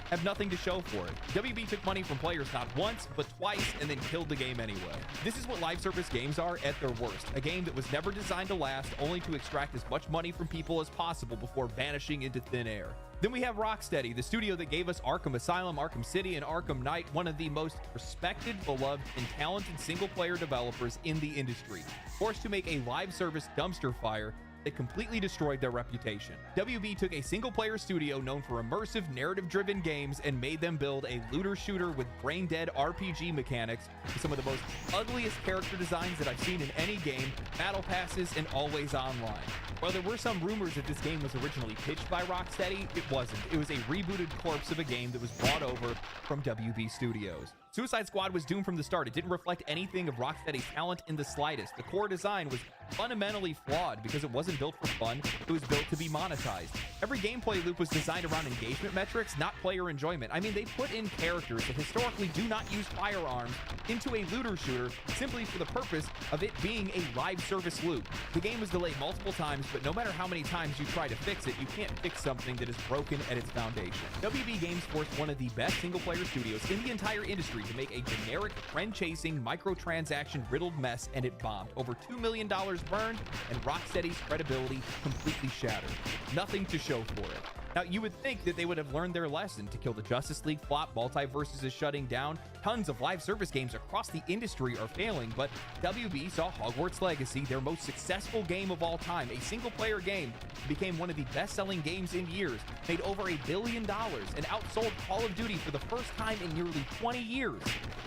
have nothing to show for it. WB took money from players not once, but twice, and then killed the game anyway. This is what live service games are at their worst. A game that was never designed to last, only to extract as much money from people as possible before vanishing into thin air. Then we have Rocksteady, the studio that gave us Arkham Asylum, Arkham City, and Arkham Knight, one of the most respected, beloved, and talented single-player developers in the industry, forced to make a live service dumpster fire that completely destroyed their reputation. WB took a single-player studio known for immersive, narrative-driven games and made them build a looter shooter with brain-dead RPG mechanics with some of the most ugliest character designs that I've seen in any game, battle passes, and always online. While there were some rumors that this game was originally pitched by Rocksteady, it wasn't. It was a rebooted corpse of a game that was brought over from WB Studios. Suicide Squad was doomed from the start. It didn't reflect anything of Rocksteady's talent in the slightest. The core design was fundamentally flawed because it wasn't built for fun, it was built to be monetized. Every gameplay loop was designed around engagement metrics, not player enjoyment. I mean, they put in characters that historically do not use firearms into a looter shooter simply for the purpose of it being a live service loop. The game was delayed multiple times, but no matter how many times you try to fix it, you can't fix something that is broken at its foundation. WB Games forced one of the best single-player studios in the entire industry to make a generic, trend-chasing, microtransaction-riddled mess, and it bombed. Over $2 million burned, and Rocksteady's credibility completely shattered. Nothing to show for it. Now, you would think that they would have learned their lesson. To kill the Justice League flop, Multiverses is shutting down, tons of live service games across the industry are failing, but WB saw Hogwarts Legacy, their most successful game of all time, a single-player game, became one of the best-selling games in years, made over $1 billion, and outsold Call of Duty for the first time in nearly 20 years.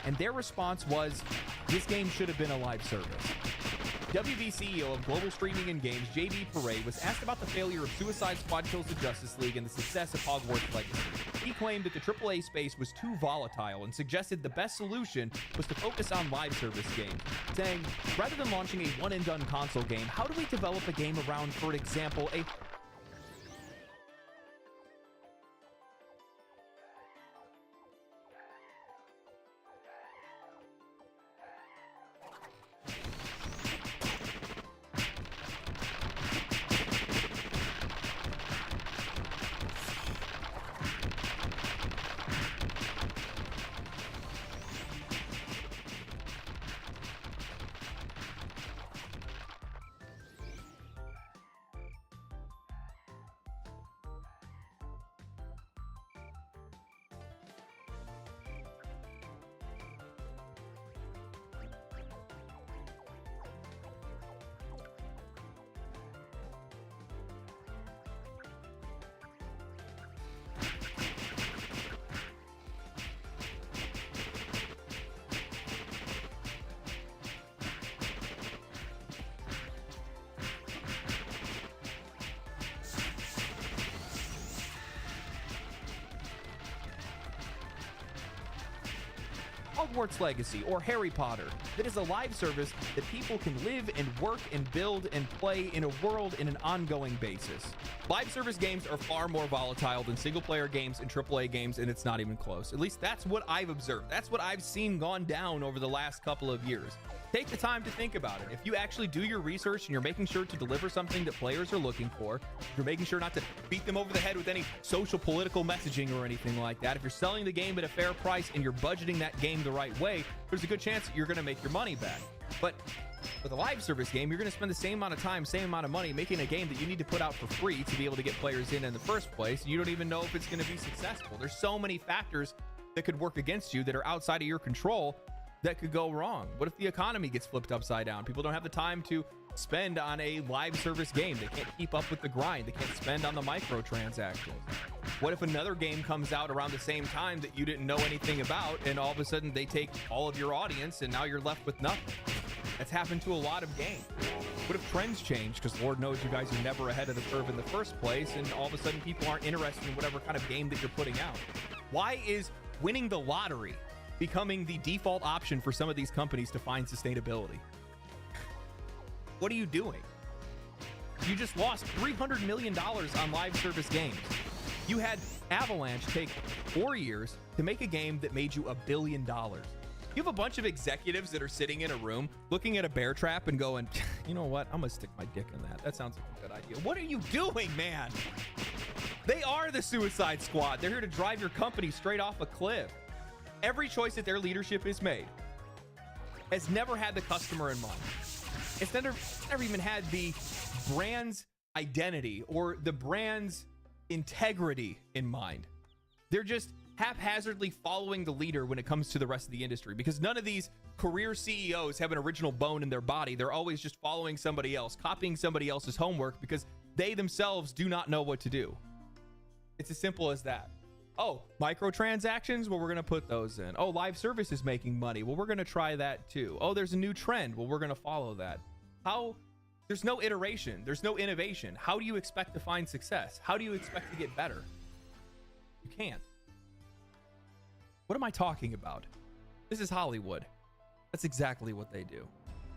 And their response was, this game should have been a live service. WB CEO of Global Streaming and Games, JB Perret, was asked about the failure of Suicide Squad Kills the Justice League and the success of Hogwarts Legacy. He claimed that the AAA space was too volatile and suggested the best solution was to focus on live service games, saying, rather than launching a one-and-done console game, how do we develop a game around, for example, a Hogwarts Legacy or Harry Potter. That is a live service that people can live and work and build and play in a world in an ongoing basis. Live service games are far more volatile than single-player games and AAA games, and it's not even close. At least that's what I've observed. That's what I've seen gone down over the last couple of years. Take the time to think about it. If you actually do your research and you're making sure to deliver something that players are looking for, you're making sure not to beat them over the head with any social political messaging or anything like that. If you're selling the game at a fair price and you're budgeting that game the right way, there's a good chance that you're going to make your money back. But with a live service game, you're going to spend the same amount of time, same amount of money making a game that you need to put out for free to be able to get players in the first place. And you don't even know if it's going to be successful. There's so many factors that could work against you that are outside of your control that could go wrong. What if the economy gets flipped upside down? People don't have the time to spend on a live service game. They can't keep up with the grind. They can't spend on the microtransactions. What if another game comes out around the same time that you didn't know anything about, and all of a sudden they take all of your audience and now you're left with nothing? That's happened to a lot of games. What if trends change? Because Lord knows you guys are never ahead of the curve in the first place, and all of a sudden people aren't interested in whatever kind of game that you're putting out. Why is winning the lottery becoming the default option for some of these companies to find sustainability? What are you doing? You just lost $300 million on live service games. You had Avalanche take 4 years to make a game that made you $1 billion. You have a bunch of executives that are sitting in a room looking at a bear trap and going, you know what? I'm gonna stick my dick in that. That sounds like a good idea. What are you doing, man? They are the Suicide Squad. They're here to drive your company straight off a cliff. Every choice that their leadership has made has never had the customer in mind. It's never even had the brand's identity or the brand's integrity in mind. They're just haphazardly following the leader when it comes to the rest of the industry, because none of these career CEOs have an original bone in their body. They're always just following somebody else, copying somebody else's homework because they themselves do not know what to do. It's as simple as that. Oh, microtransactions? Well, we're going to put those in. Oh, live service is making money. Well, we're going to try that too. Oh, there's a new trend. Well, we're going to follow that. How? There's no iteration. There's no innovation. How do you expect to find success? How do you expect to get better? You can't. What am I talking about? This is Hollywood. That's exactly what they do.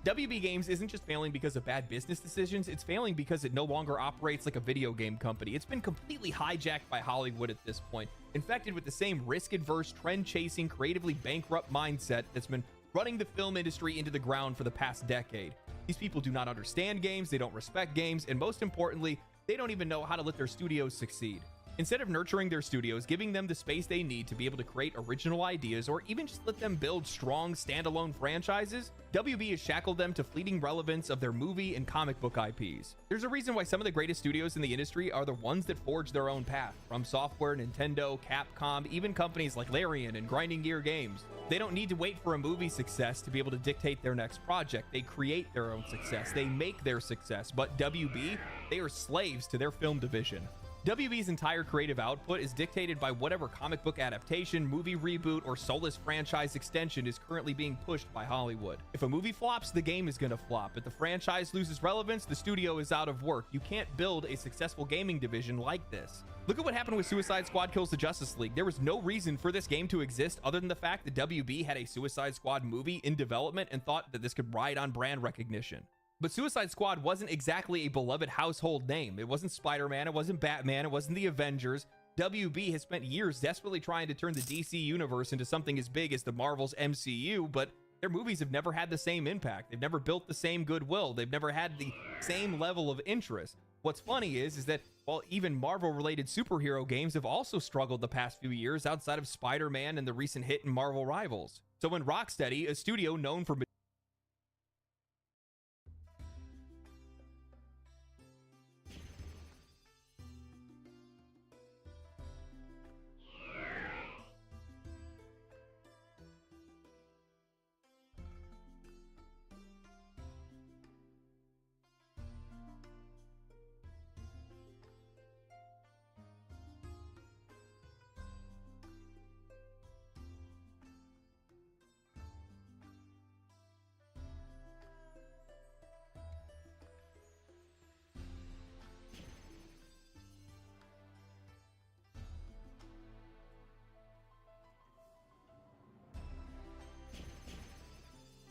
WB Games isn't just failing because of bad business decisions, it's failing because it no longer operates like a video game company. It's been completely hijacked by Hollywood at this point, infected with the same risk-adverse, trend-chasing, creatively bankrupt mindset that's been running the film industry into the ground for the past decade. These people do not understand games, they don't respect games, and most importantly, they don't even know how to let their studios succeed. Instead of nurturing their studios, giving them the space they need to be able to create original ideas, or even just let them build strong, standalone franchises, WB has shackled them to fleeting relevance of their movie and comic book IPs. There's a reason why some of the greatest studios in the industry are the ones that forge their own path. From Software, Nintendo, Capcom, even companies like Larian and Grinding Gear Games. They don't need to wait for a movie success to be able to dictate their next project. They create their own success. They make their success. But WB, they are slaves to their film division. WB's entire creative output is dictated by whatever comic book adaptation, movie reboot, or soulless franchise extension is currently being pushed by Hollywood. If a movie flops, the game is gonna flop. If the franchise loses relevance, the studio is out of work. You can't build a successful gaming division like this. Look at what happened with Suicide Squad Kills the Justice League. There was no reason for this game to exist other than the fact that WB had a Suicide Squad movie in development and thought that this could ride on brand recognition. But Suicide Squad wasn't exactly a beloved household name. It wasn't Spider-Man, it wasn't Batman, it wasn't the Avengers. WB has spent years desperately trying to turn the DC universe into something as big as the Marvel's MCU, but their movies have never had the same impact. They've never built the same goodwill. They've never had the same level of interest. What's funny is that while even Marvel-related superhero games have also struggled the past few years outside of Spider-Man and the recent hit in Marvel Rivals. So when Rocksteady, a studio known for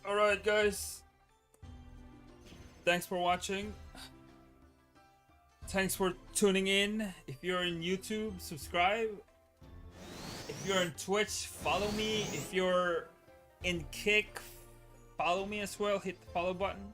Alright, guys. Thanks for watching. Thanks for tuning in. If you're in YouTube, subscribe. If you're in Twitch, follow me. If you're in Kick, follow me as well. Hit the follow button.